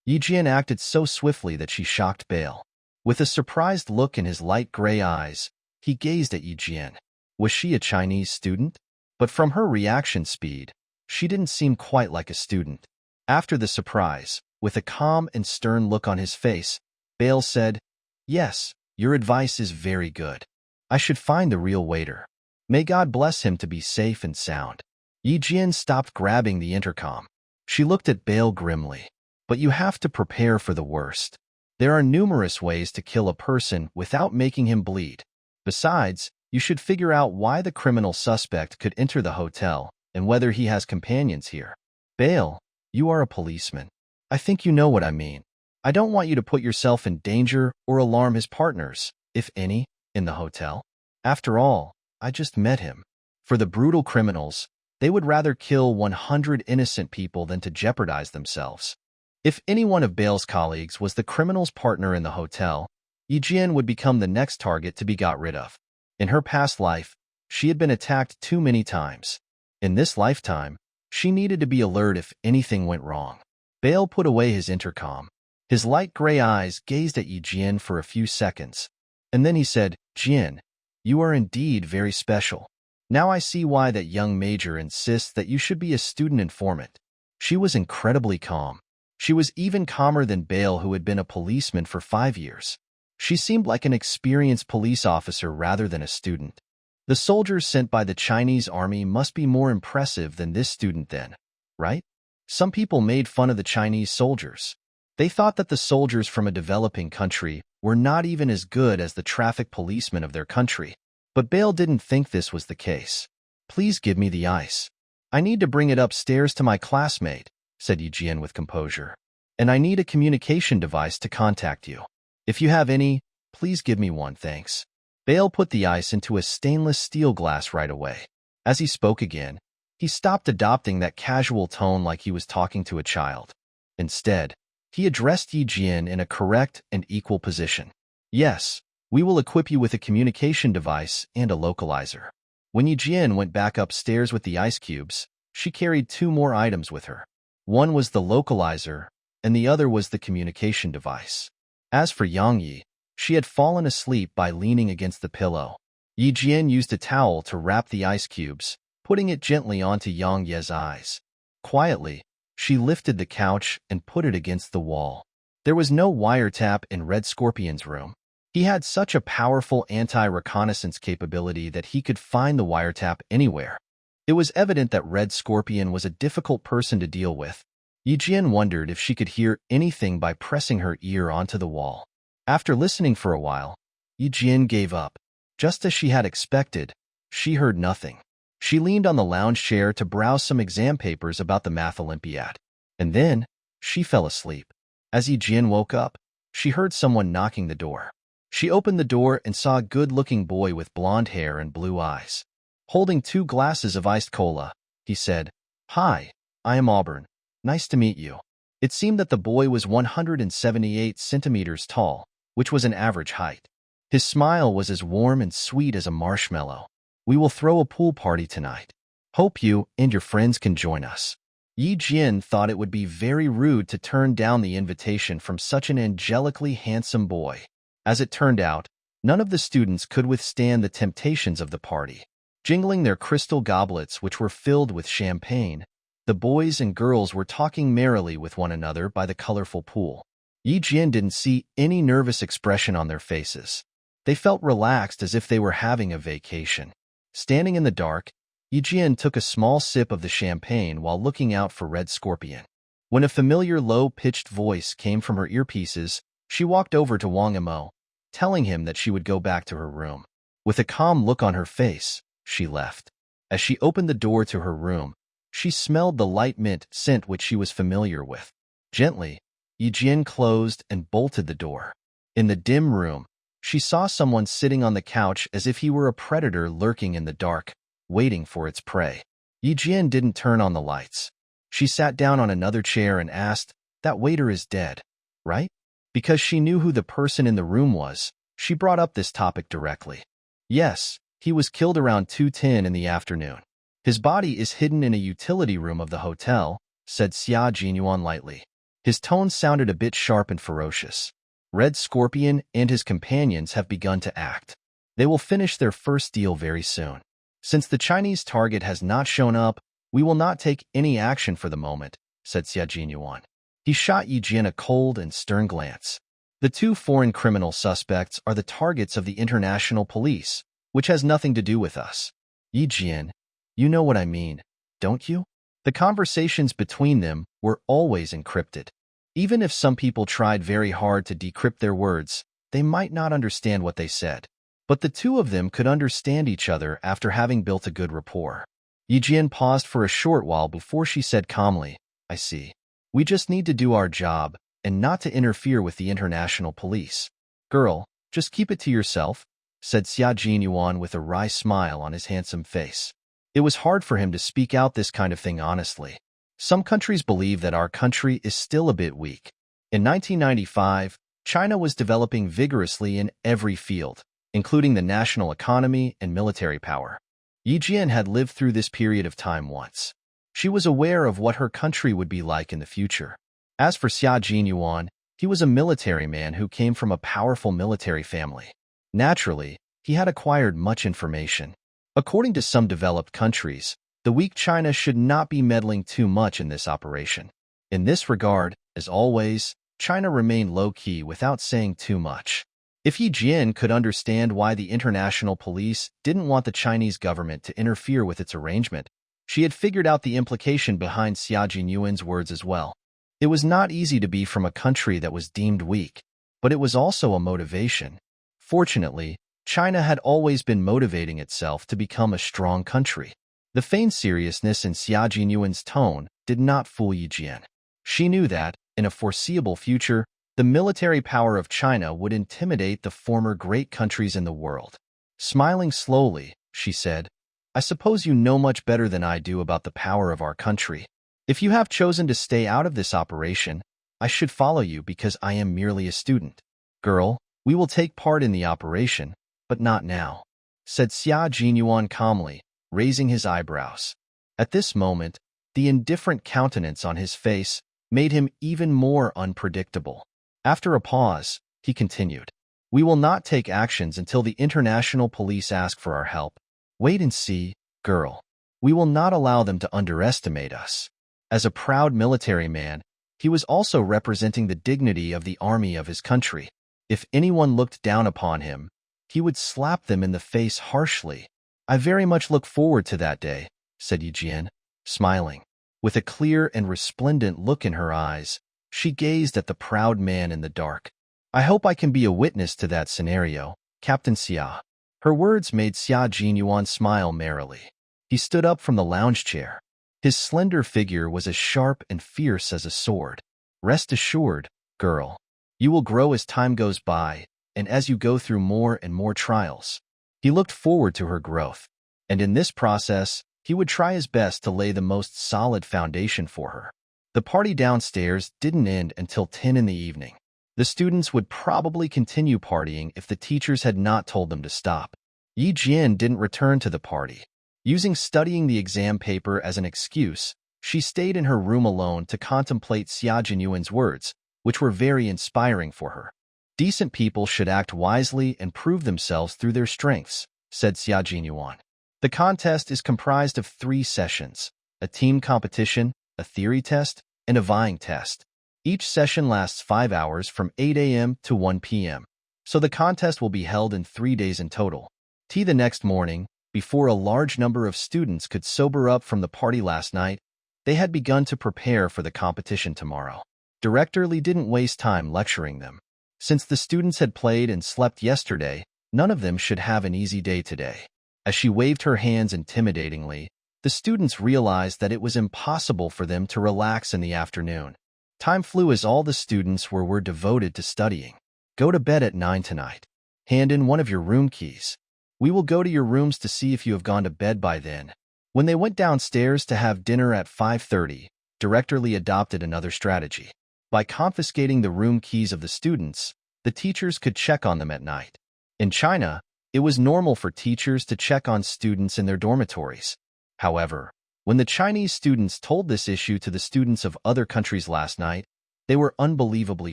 Yi Jian acted so swiftly that she shocked Bale. With a surprised look in his light gray eyes, he gazed at Yi Jian. Was she a Chinese student? But from her reaction speed, she didn't seem quite like a student. After the surprise, with a calm and stern look on his face, Bale said, "Yes, your advice is very good. I should find the real waiter. May God bless him to be safe and sound." Yi Jian stopped grabbing the intercom. She looked at Bale grimly. But you have to prepare for the worst. There are numerous ways to kill a person without making him bleed. Besides, you should figure out why the criminal suspect could enter the hotel and whether he has companions here. Bale, you are a policeman. I think you know what I mean. I don't want you to put yourself in danger or alarm his partners, if any, in the hotel. After all, I just met him. For the brutal criminals, they would rather kill 100 innocent people than to jeopardize themselves. If any one of Bale's colleagues was the criminal's partner in the hotel, Yi Jian would become the next target to be got rid of. In her past life, she had been attacked too many times. In this lifetime, she needed to be alert if anything went wrong. Bale put away his intercom. His light gray eyes gazed at Yi Jian for a few seconds, and then he said, "Jian, you are indeed very special. Now I see why that young major insists that you should be a student informant." She was incredibly calm. She was even calmer than Bale, who had been a policeman for 5 years. She seemed like an experienced police officer rather than a student. The soldiers sent by the Chinese army must be more impressive than this student then, right? Some people made fun of the Chinese soldiers. They thought that the soldiers from a developing country were not even as good as the traffic policemen of their country. But Bale didn't think this was the case. "Please give me the ice. I need to bring it upstairs to my classmate," said Yi Jian with composure. "And I need a communication device to contact you. If you have any, please give me one, thanks." Bale put the ice into a stainless steel glass right away. As he spoke again, he stopped adopting that casual tone like he was talking to a child. Instead, he addressed Yi Jian in a correct and equal position. "Yes, we will equip you with a communication device and a localizer." When Yi Jian went back upstairs with the ice cubes, she carried 2 more items with her. One was the localizer, and the other was the communication device. As for Yang Yi, she had fallen asleep by leaning against the pillow. Yi Jian used a towel to wrap the ice cubes, putting it gently onto Yang Ye's eyes. Quietly, she lifted the couch and put it against the wall. There was no wiretap in Red Scorpion's room. He had such a powerful anti-reconnaissance capability that he could find the wiretap anywhere. It was evident that Red Scorpion was a difficult person to deal with. Yi Jian wondered if she could hear anything by pressing her ear onto the wall. After listening for a while, Yi Jian gave up. Just as she had expected, she heard nothing. She leaned on the lounge chair to browse some exam papers about the Math Olympiad. And then, she fell asleep. As Yi Jian woke up, she heard someone knocking the door. She opened the door and saw a good-looking boy with blonde hair and blue eyes. Holding 2 glasses of iced cola, he said, "Hi, I am Auburn. Nice to meet you." It seemed that the boy was 178 centimeters tall, which was an average height. His smile was as warm and sweet as a marshmallow. "We will throw a pool party tonight. Hope you and your friends can join us." Yi Jian thought it would be very rude to turn down the invitation from such an angelically handsome boy. As it turned out, none of the students could withstand the temptations of the party. Jingling their crystal goblets, which were filled with champagne, the boys and girls were talking merrily with one another by the colorful pool. Yi Jian didn't see any nervous expression on their faces. They felt relaxed as if they were having a vacation. Standing in the dark, Yi Jian took a small sip of the champagne while looking out for Red Scorpion. When a familiar low-pitched voice came from her earpieces, she walked over to Wang Imo, telling him that she would go back to her room. With a calm look on her face, she left. As she opened the door to her room, she smelled the light mint scent which she was familiar with. Gently, Yi Jian closed and bolted the door. In the dim room, she saw someone sitting on the couch as if he were a predator lurking in the dark, waiting for its prey. Yi Jian didn't turn on the lights. She sat down on another chair and asked, "That waiter is dead, right?" Because she knew who the person in the room was, she brought up this topic directly. "Yes, he was killed around 2:10 in the afternoon. His body is hidden in a utility room of the hotel," said Xia Jinyuan lightly. His tone sounded a bit sharp and ferocious. "Red Scorpion and his companions have begun to act. They will finish their first deal very soon. Since the Chinese target has not shown up, we will not take any action for the moment," said Xia Jinyuan. He shot Yi Jian a cold and stern glance. "The 2 foreign criminal suspects are the targets of the international police, which has nothing to do with us. Yi Jian, you know what I mean. don't you? The conversations between them were always encrypted. Even if some people tried very hard to decrypt their words, they might not understand what they said. But the two of them could understand each other after having built a good rapport. Yijian paused for a short while before she said calmly, I see. We just need to do our job and not to interfere with the international police. Girl, just keep it to yourself, said Xia Jinyuan with a wry smile on his handsome face. It was hard for him to speak out this kind of thing honestly. Some countries believe that our country is still a bit weak. In 1995, China was developing vigorously in every field, including the national economy and military power. Yi Jian had lived through this period of time once. She was aware of what her country would be like in the future. As for Xia Jinyuan, he was a military man who came from a powerful military family. Naturally, he had acquired much information. According to some developed countries, the weak China should not be meddling too much in this operation. In this regard, as always, China remained low-key without saying too much. If Yi Jian could understand why the international police didn't want the Chinese government to interfere with its arrangement, she had figured out the implication behind Xia Jinyuan's words as well. It was not easy to be from a country that was deemed weak, but it was also a motivation. Fortunately, China had always been motivating itself to become a strong country. The feigned seriousness in Xia Jinyuan's tone did not fool Yi Jian. She knew that, in a foreseeable future, the military power of China would intimidate the former great countries in the world. Smiling slowly, she said, I suppose you know much better than I do about the power of our country. If you have chosen to stay out of this operation, I should follow you because I am merely a student. Girl, we will take part in the operation, but not now, said Xia Jinyuan calmly, raising his eyebrows. At this moment, the indifferent countenance on his face made him even more unpredictable. After a pause, he continued, We will not take actions until the international police ask for our help. Wait and see, girl. We will not allow them to underestimate us. As a proud military man, he was also representing the dignity of the army of his country. If anyone looked down upon him, he would slap them in the face harshly. I very much look forward to that day, said Yi Jian, smiling. With a clear and resplendent look in her eyes, she gazed at the proud man in the dark. I hope I can be a witness to that scenario, Captain Xia. Her words made Xia Jinyuan smile merrily. He stood up from the lounge chair. His slender figure was as sharp and fierce as a sword. Rest assured, girl. You will grow as time goes by, and as you go through more and more trials. He looked forward to her growth, and in this process, he would try his best to lay the most solid foundation for her. The party downstairs didn't end until 10 in the evening. The students would probably continue partying if the teachers had not told them to stop. Yi Jian didn't return to the party. Using studying the exam paper as an excuse, she stayed in her room alone to contemplate Xia Jinyuan's words, which were very inspiring for her. Decent people should act wisely and prove themselves through their strengths, said Xia Jinyuan. The contest is comprised of 3 sessions, a team competition, a theory test, and a vying test. Each session lasts 5 hours from 8 a.m. to 1 p.m., so the contest will be held in 3 days in total. The next morning, before a large number of students could sober up from the party last night, they had begun to prepare for the competition tomorrow. Director Li didn't waste time lecturing them. Since the students had played and slept yesterday, none of them should have an easy day today. As she waved her hands intimidatingly, the students realized that it was impossible for them to relax in the afternoon. Time flew as all the students were devoted to studying. Go to bed at 9 tonight. Hand in one of your room keys. We will go to your rooms to see if you have gone to bed by then. When they went downstairs to have dinner at 5:30, Director Li adopted another strategy. By confiscating the room keys of the students, the teachers could check on them at night. In China, it was normal for teachers to check on students in their dormitories. However, when the Chinese students told this issue to the students of other countries last night, they were unbelievably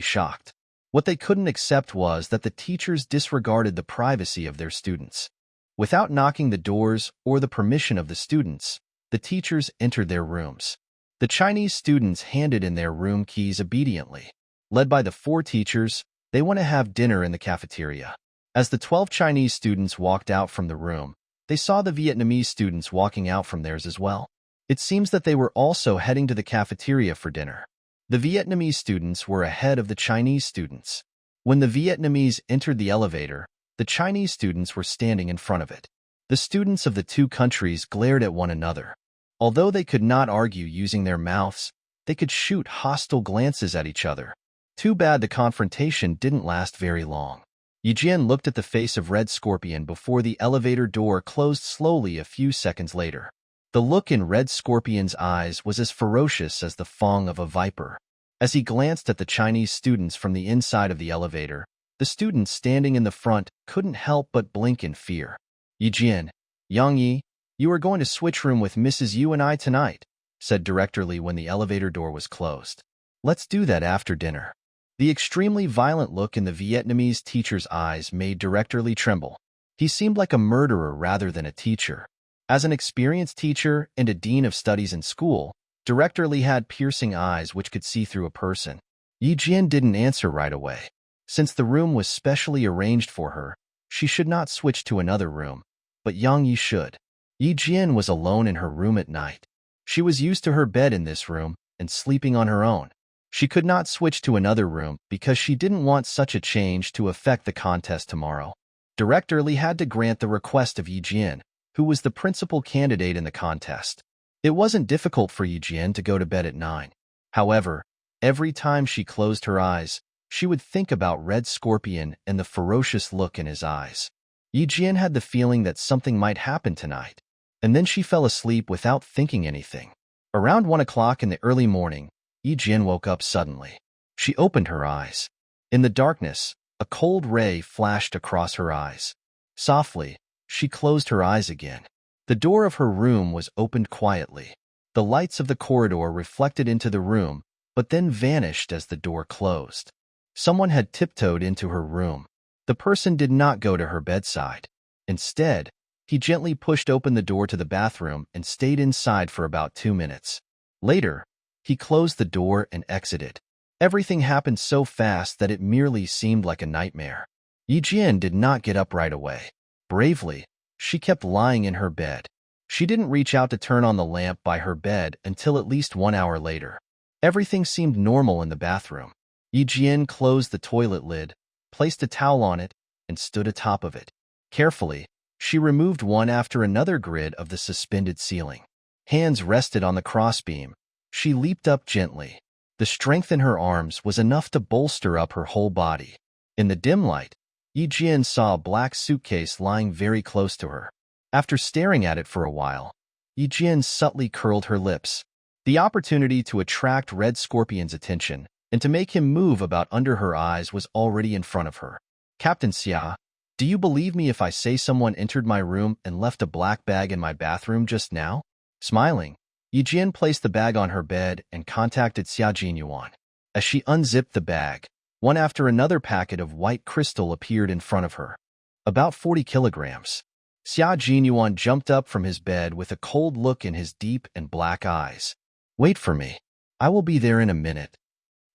shocked. What they couldn't accept was that the teachers disregarded the privacy of their students. Without knocking the doors or the permission of the students, the teachers entered their rooms. The Chinese students handed in their room keys obediently. Led by the 4 teachers, they went to have dinner in the cafeteria. As the 12 Chinese students walked out from the room, they saw the Vietnamese students walking out from theirs as well. It seems that they were also heading to the cafeteria for dinner. The Vietnamese students were ahead of the Chinese students. When the Vietnamese entered the elevator, the Chinese students were standing in front of it. The students of the two countries glared at one another. Although they could not argue using their mouths, they could shoot hostile glances at each other. Too bad the confrontation didn't last very long. Yijin looked at the face of Red Scorpion before the elevator door closed slowly a few seconds later. The look in Red Scorpion's eyes was as ferocious as the fang of a viper. As he glanced at the Chinese students from the inside of the elevator, the students standing in the front couldn't help but blink in fear. Yijin, Yang Yi, you are going to switch room with Mrs. Yu and I tonight, said Director Lee when the elevator door was closed. Let's do that after dinner. The extremely violent look in the Vietnamese teacher's eyes made Director Lee tremble. He seemed like a murderer rather than a teacher. As an experienced teacher and a dean of studies in school, Director Lee had piercing eyes which could see through a person. Yi Jian didn't answer right away. Since the room was specially arranged for her, she should not switch to another room, but Yang Yi should. Yi Jian was alone in her room at night. She was used to her bed in this room and sleeping on her own. She could not switch to another room because she didn't want such a change to affect the contest tomorrow. Director Lee had to grant the request of Yi Jian, who was the principal candidate in the contest. It wasn't difficult for Yi Jian to go to bed at 9. However, every time she closed her eyes, she would think about Red Scorpion and the ferocious look in his eyes. Yi Jian had the feeling that something might happen tonight, and then she fell asleep without thinking anything. Around 1 o'clock in the early morning, Yi Jian woke up suddenly. She opened her eyes. In the darkness, a cold ray flashed across her eyes. Softly, she closed her eyes again. The door of her room was opened quietly. The lights of the corridor reflected into the room, but then vanished as the door closed. Someone had tiptoed into her room. The person did not go to her bedside. Instead, he gently pushed open the door to the bathroom and stayed inside for about 2 minutes. Later, he closed the door and exited. Everything happened so fast that it merely seemed like a nightmare. Yi Jian did not get up right away. Bravely, she kept lying in her bed. She didn't reach out to turn on the lamp by her bed until at least 1 hour later. Everything seemed normal in the bathroom. Yi Jian closed the toilet lid, placed a towel on it, and stood atop of it. Carefully, she removed one after another grid of the suspended ceiling. Hands rested on the crossbeam. She leaped up gently. The strength in her arms was enough to bolster up her whole body. In the dim light, Yi Jian saw a black suitcase lying very close to her. After staring at it for a while, Yi Jian subtly curled her lips. The opportunity to attract Red Scorpion's attention and to make him move about under her eyes was already in front of her. Captain Xia, do you believe me if I say someone entered my room and left a black bag in my bathroom just now? Smiling, Yi Jian placed the bag on her bed and contacted Xia Jinyuan. As she unzipped the bag, one after another packet of white crystal appeared in front of her. About 40 kilograms. Xia Jinyuan jumped up from his bed with a cold look in his deep and black eyes. Wait for me. I will be there in a minute.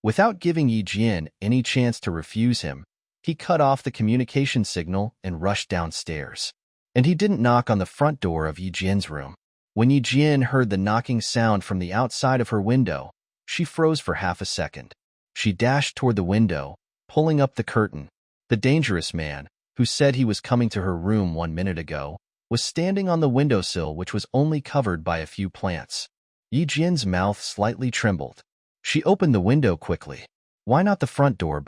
Without giving Yi Jian any chance to refuse him, he cut off the communication signal and rushed downstairs. And he didn't knock on the front door of Yi Jian's room. When Yi Jian heard the knocking sound from the outside of her window, she froze for half a second. She dashed toward the window, pulling up the curtain. The dangerous man, who said he was coming to her room 1 minute ago, was standing on the windowsill which was only covered by a few plants. Yi Jian's mouth slightly trembled. She opened the window quickly. Why not the front door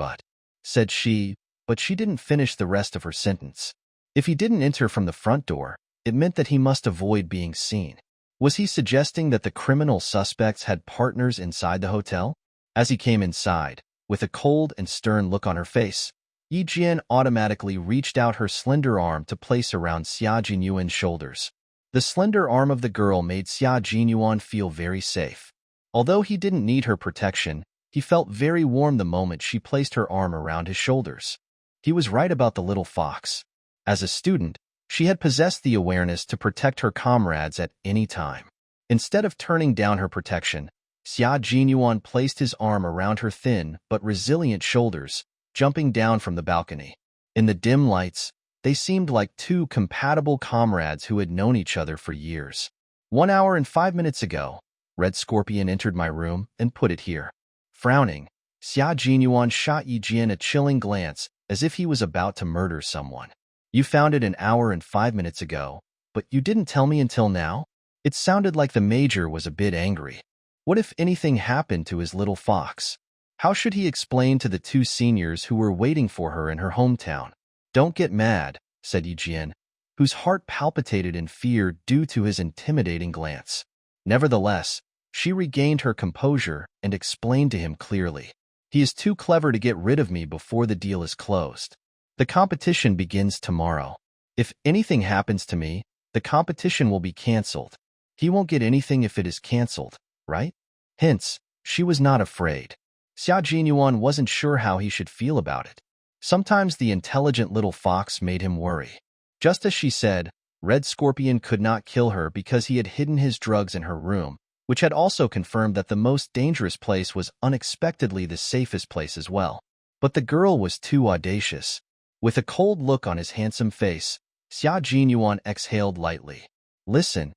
said she, but she didn't finish the rest of her sentence. If he didn't enter from the front door, it meant that he must avoid being seen. Was he suggesting that the criminal suspects had partners inside the hotel? As he came inside, with a cold and stern look on her face, Yi Jian automatically reached out her slender arm to place around Xia Jinyuan's shoulders. The slender arm of the girl made Xia Jinyuan feel very safe. Although he didn't need her protection, he felt very warm the moment she placed her arm around his shoulders. He was right about the little fox. As a student, she had possessed the awareness to protect her comrades at any time. Instead of turning down her protection, Xia Jinyuan placed his arm around her thin but resilient shoulders, jumping down from the balcony. In the dim lights, they seemed like two compatible comrades who had known each other for years. 1 hour and 5 minutes ago, Red Scorpion entered my room and put it here. Frowning, Xia Jinyuan shot Yi Jian a chilling glance as if he was about to murder someone. You found it 1 hour and 5 minutes ago, but you didn't tell me until now? It sounded like the Major was a bit angry. What if anything happened to his little fox? How should he explain to the two seniors who were waiting for her in her hometown? Don't get mad, said Yi Jian, whose heart palpitated in fear due to his intimidating glance. Nevertheless, she regained her composure and explained to him clearly. He is too clever to get rid of me before the deal is closed. The competition begins tomorrow. If anything happens to me, the competition will be cancelled. He won't get anything if it is cancelled, right? Hence, she was not afraid. Xia Jinyuan wasn't sure how he should feel about it. Sometimes the intelligent little fox made him worry. Just as she said, Red Scorpion could not kill her because he had hidden his drugs in her room, which had also confirmed that the most dangerous place was unexpectedly the safest place as well. But the girl was too audacious. With a cold look on his handsome face, Xia Jinyuan exhaled lightly. Listen,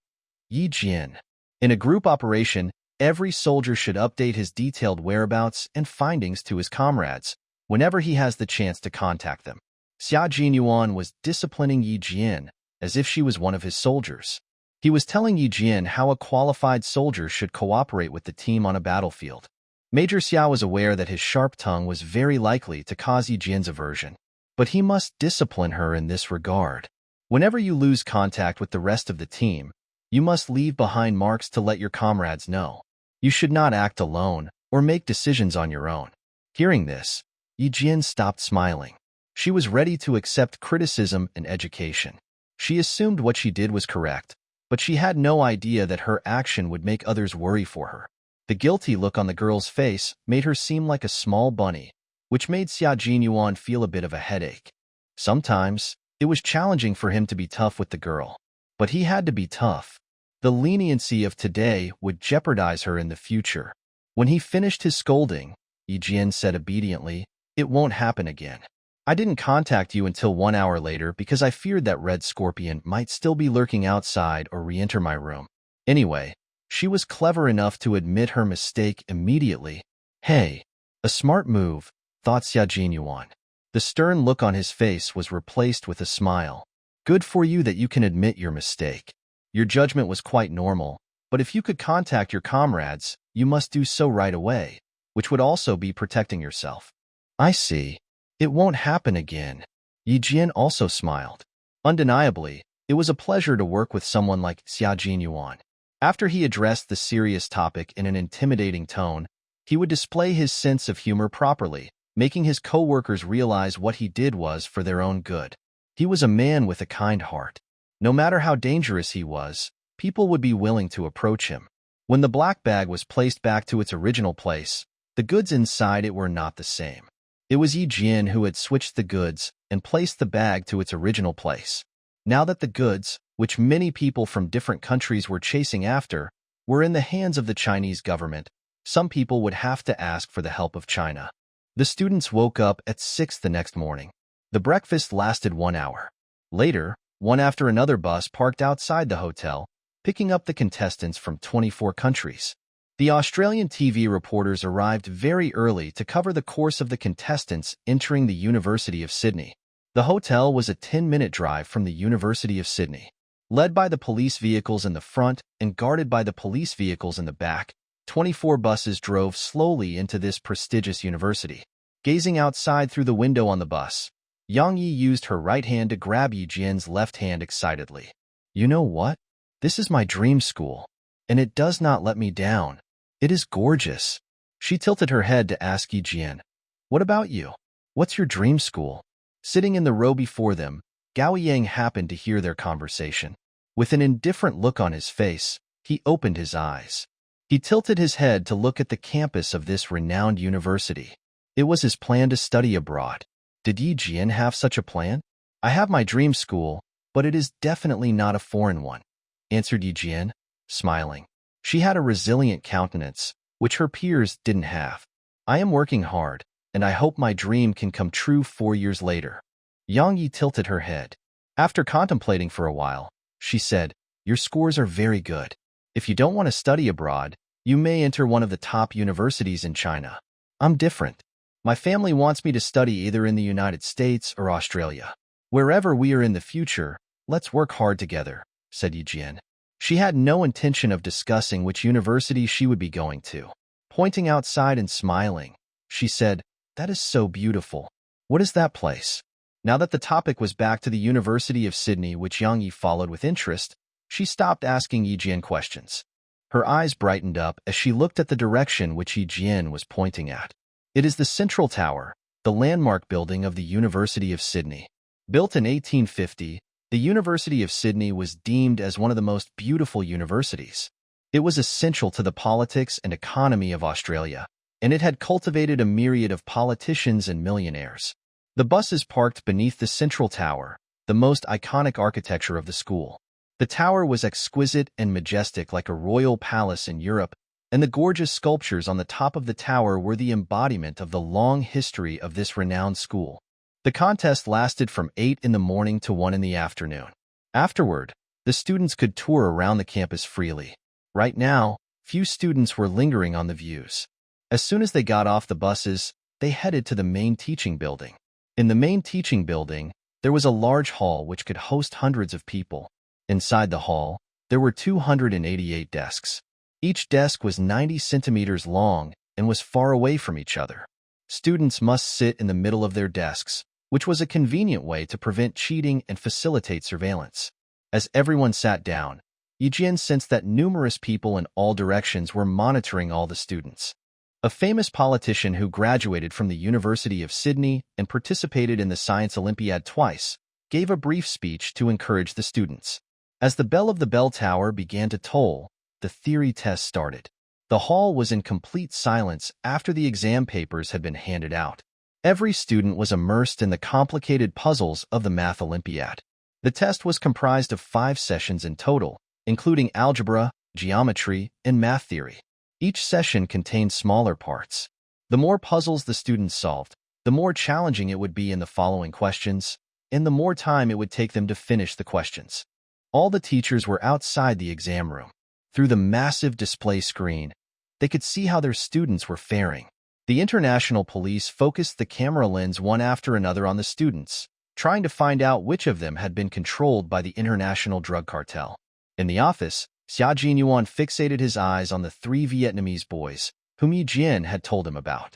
Yi Jian. In a group operation, every soldier should update his detailed whereabouts and findings to his comrades whenever he has the chance to contact them. Xia Jinyuan was disciplining Yi Jian as if she was one of his soldiers. He was telling Yi Jian how a qualified soldier should cooperate with the team on a battlefield. Major Xia was aware that his sharp tongue was very likely to cause Yi Jian's aversion, but he must discipline her in this regard. Whenever you lose contact with the rest of the team, you must leave behind marks to let your comrades know. You should not act alone or make decisions on your own. Hearing this, Yi Jian stopped smiling. She was ready to accept criticism and education. She assumed what she did was correct, but she had no idea that her action would make others worry for her. The guilty look on the girl's face made her seem like a small bunny, which made Xia Jinyuan feel a bit of a headache. Sometimes, it was challenging for him to be tough with the girl, but he had to be tough. The leniency of today would jeopardize her in the future. When he finished his scolding, Yi Jian said obediently, "It won't happen again. I didn't contact you until 1 hour later because I feared that Red Scorpion might still be lurking outside or re-enter my room. Anyway, she was clever enough to admit her mistake immediately. Hey, a smart move, thought Xia Jinyuan. The stern look on his face was replaced with a smile. Good for you that you can admit your mistake. Your judgment was quite normal, but if you could contact your comrades, you must do so right away, which would also be protecting yourself. I see. It won't happen again. Yi Jian also smiled. Undeniably, it was a pleasure to work with someone like Xia Jinyuan. After he addressed the serious topic in an intimidating tone, he would display his sense of humor properly, making his co-workers realize what he did was for their own good. He was a man with a kind heart. No matter how dangerous he was, people would be willing to approach him. When the black bag was placed back to its original place, the goods inside it were not the same. It was Yi Jian who had switched the goods and placed the bag to its original place. Now that the goods, which many people from different countries were chasing after, were in the hands of the Chinese government, some people would have to ask for the help of China. The students woke up at 6 the next morning. The breakfast lasted 1 hour. Later, one after another bus parked outside the hotel, picking up the contestants from 24 countries. The Australian TV reporters arrived very early to cover the course of the contestants entering the University of Sydney. The hotel was a 10-minute drive from the University of Sydney. Led by the police vehicles in the front and guarded by the police vehicles in the back, 24 buses drove slowly into this prestigious university. Gazing outside through the window on the bus, Yang Yi used her right hand to grab Yi Jian's left hand excitedly. You know what? This is my dream school, and it does not let me down. It is gorgeous. She tilted her head to ask Yi Jian, what about you? What's your dream school? Sitting in the row before them, Gao Yang happened to hear their conversation. With an indifferent look on his face, he opened his eyes. He tilted his head to look at the campus of this renowned university. It was his plan to study abroad. Did Yi Jian have such a plan? I have my dream school, but it is definitely not a foreign one, answered Yi Jian, smiling. She had a resilient countenance, which her peers didn't have. I am working hard, and I hope my dream can come true 4 years later. Yang Yi tilted her head. After contemplating for a while, she said, Your scores are very good. If you don't want to study abroad, you may enter one of the top universities in China. I'm different. My family wants me to study either in the United States or Australia. Wherever we are in the future, let's work hard together, said Yijian. She had no intention of discussing which university she would be going to. Pointing outside and smiling, she said, "That is so beautiful. What is that place?" Now that the topic was back to the University of Sydney, which Yang Yi followed with interest, she stopped asking Yijian questions. Her eyes brightened up as she looked at the direction which Yijian was pointing at. It is the Central Tower, the landmark building of the University of Sydney. Built in 1850, the University of Sydney was deemed as one of the most beautiful universities. It was essential to the politics and economy of Australia, and it had cultivated a myriad of politicians and millionaires. The buses parked beneath the Central Tower, the most iconic architecture of the school. The tower was exquisite and majestic like a royal palace in Europe, and the gorgeous sculptures on the top of the tower were the embodiment of the long history of this renowned school. The contest lasted from 8 in the morning to 1 in the afternoon. Afterward, the students could tour around the campus freely. Right now, few students were lingering on the views. As soon as they got off the buses, they headed to the main teaching building. In the main teaching building, there was a large hall which could host hundreds of people. Inside the hall, there were 288 desks. Each desk was 90 centimeters long and was far away from each other. Students must sit in the middle of their desks, which was a convenient way to prevent cheating and facilitate surveillance. As everyone sat down, Yijian sensed that numerous people in all directions were monitoring all the students. A famous politician who graduated from the University of Sydney and participated in the Science Olympiad twice gave a brief speech to encourage the students. As the bell of the bell tower began to toll, the theory test started. The hall was in complete silence after the exam papers had been handed out. Every student was immersed in the complicated puzzles of the Math Olympiad. The test was comprised of 5 sessions in total, including algebra, geometry, and math theory. Each session contained smaller parts. The more puzzles the students solved, the more challenging it would be in the following questions, and the more time it would take them to finish the questions. All the teachers were outside the exam room. Through the massive display screen, they could see how their students were faring. The international police focused the camera lens one after another on the students, trying to find out which of them had been controlled by the international drug cartel. In the office, Xia Jinyuan fixated his eyes on the 3 Vietnamese boys, whom Yijian had told him about.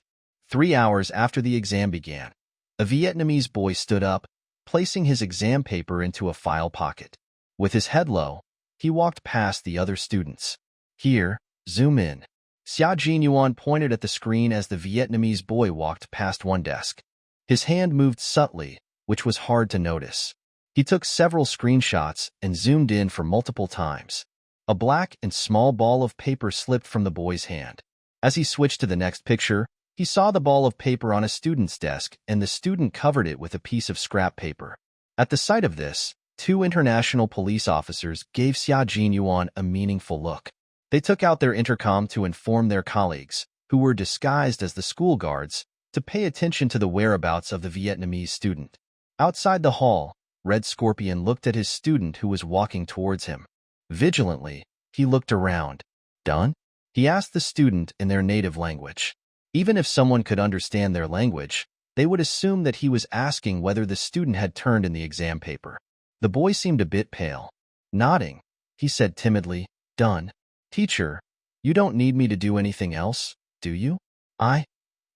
3 hours after the exam began, a Vietnamese boy stood up, placing his exam paper into a file pocket. With his head low, he walked past the other students. "Here, zoom in." Xia Jinyuan pointed at the screen as the Vietnamese boy walked past one desk. His hand moved subtly, which was hard to notice. He took several screenshots and zoomed in for multiple times. A black and small ball of paper slipped from the boy's hand. As he switched to the next picture, he saw the ball of paper on a student's desk, and the student covered it with a piece of scrap paper. At the sight of this, 2 international police officers gave Xia Jinyuan a meaningful look. They took out their intercom to inform their colleagues, who were disguised as the school guards, to pay attention to the whereabouts of the Vietnamese student. Outside the hall, Red Scorpion looked at his student who was walking towards him. Vigilantly, he looked around. "Done?" he asked the student in their native language. Even if someone could understand their language, they would assume that he was asking whether the student had turned in the exam paper. The boy seemed a bit pale. Nodding, he said timidly, "Done." "Teacher, you don't need me to do anything else, do you?" I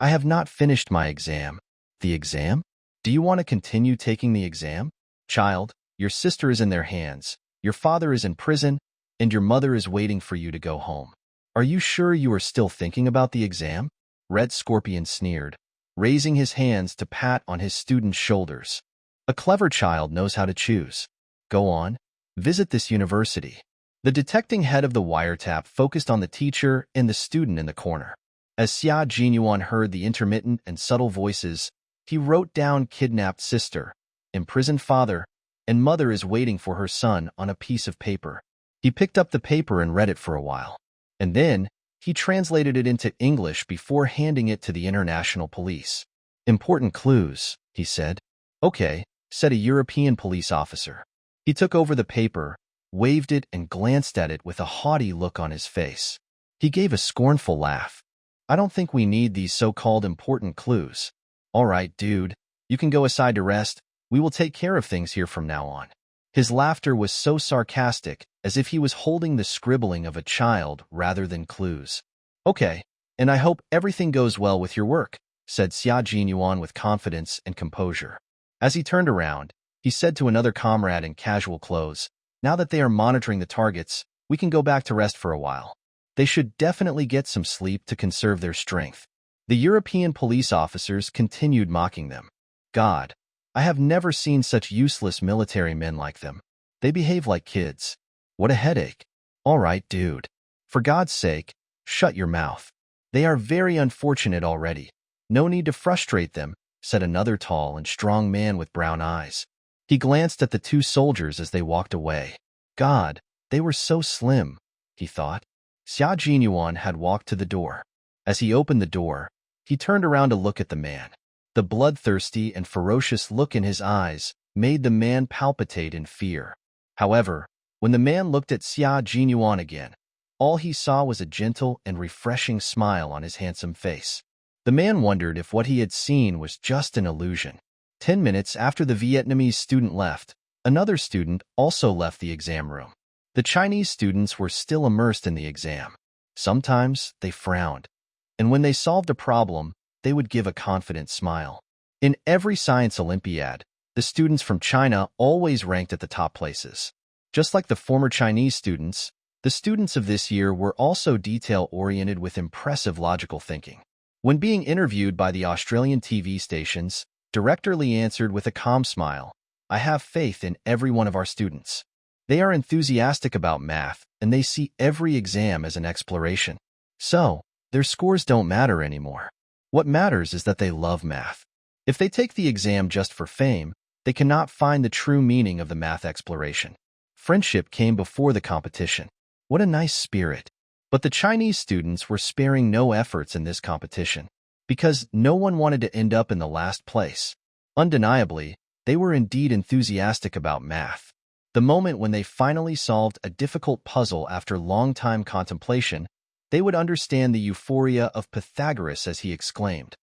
have not finished my exam." "The exam? Do you want to continue taking the exam?" "Child, your sister is in their hands. Your father is in prison, and your mother is waiting for you to go home. Are you sure you are still thinking about the exam?" Red Scorpion sneered, raising his hands to pat on his student's shoulders. "A clever child knows how to choose. Go on, visit this university." The detecting head of the wiretap focused on the teacher and the student in the corner. As Xia Jinyuan heard the intermittent and subtle voices, he wrote down "kidnapped sister," "imprisoned father," and "mother is waiting for her son" on a piece of paper. He picked up the paper and read it for a while. And then, he translated it into English before handing it to the international police. "Important clues," he said. "Okay," said a European police officer. He took over the paper, waved it, and glanced at it with a haughty look on his face. He gave a scornful laugh. I don't think we need these so-called important clues. All right, dude, you can go aside to rest. We will take care of things here from now on. His laughter was so sarcastic, as if he was holding the scribbling of a child rather than clues. Okay, and I hope everything goes well with your work, said Xia Jinyuan with confidence and composure. As he turned around, he said to another comrade in casual clothes, now that they are monitoring the targets, we can go back to rest for a while. They should definitely get some sleep to conserve their strength. The European police officers continued mocking them. God, I have never seen such useless military men like them. They behave like kids. What a headache. All right, dude. For God's sake, shut your mouth. They are very unfortunate already. No need to frustrate them, said another tall and strong man with brown eyes. He glanced at the two soldiers as they walked away. God, they were so slim, he thought. Xia Jinyuan had walked to the door. As he opened the door, he turned around to look at the man. The bloodthirsty and ferocious look in his eyes made the man palpitate in fear. However, when the man looked at Xia Jinyuan again, all he saw was a gentle and refreshing smile on his handsome face. The man wondered if what he had seen was just an illusion. 10 minutes after the Vietnamese student left, another student also left the exam room. The Chinese students were still immersed in the exam. Sometimes they frowned, and when they solved a problem, they would give a confident smile. In every science Olympiad, the students from China always ranked at the top places. Just like the former Chinese students, the students of this year were also detail-oriented with impressive logical thinking. When being interviewed by the Australian TV stations, Director Lee answered with a calm smile, I have faith in every one of our students. They are enthusiastic about math, and they see every exam as an exploration. So, their scores don't matter anymore. What matters is that they love math. If they take the exam just for fame, they cannot find the true meaning of the math exploration. Friendship came before the competition. What a nice spirit. But the Chinese students were sparing no efforts in this competition, because no one wanted to end up in the last place. Undeniably, they were indeed enthusiastic about math. The moment when they finally solved a difficult puzzle after long-time contemplation, they would understand the euphoria of Pythagoras as he exclaimed,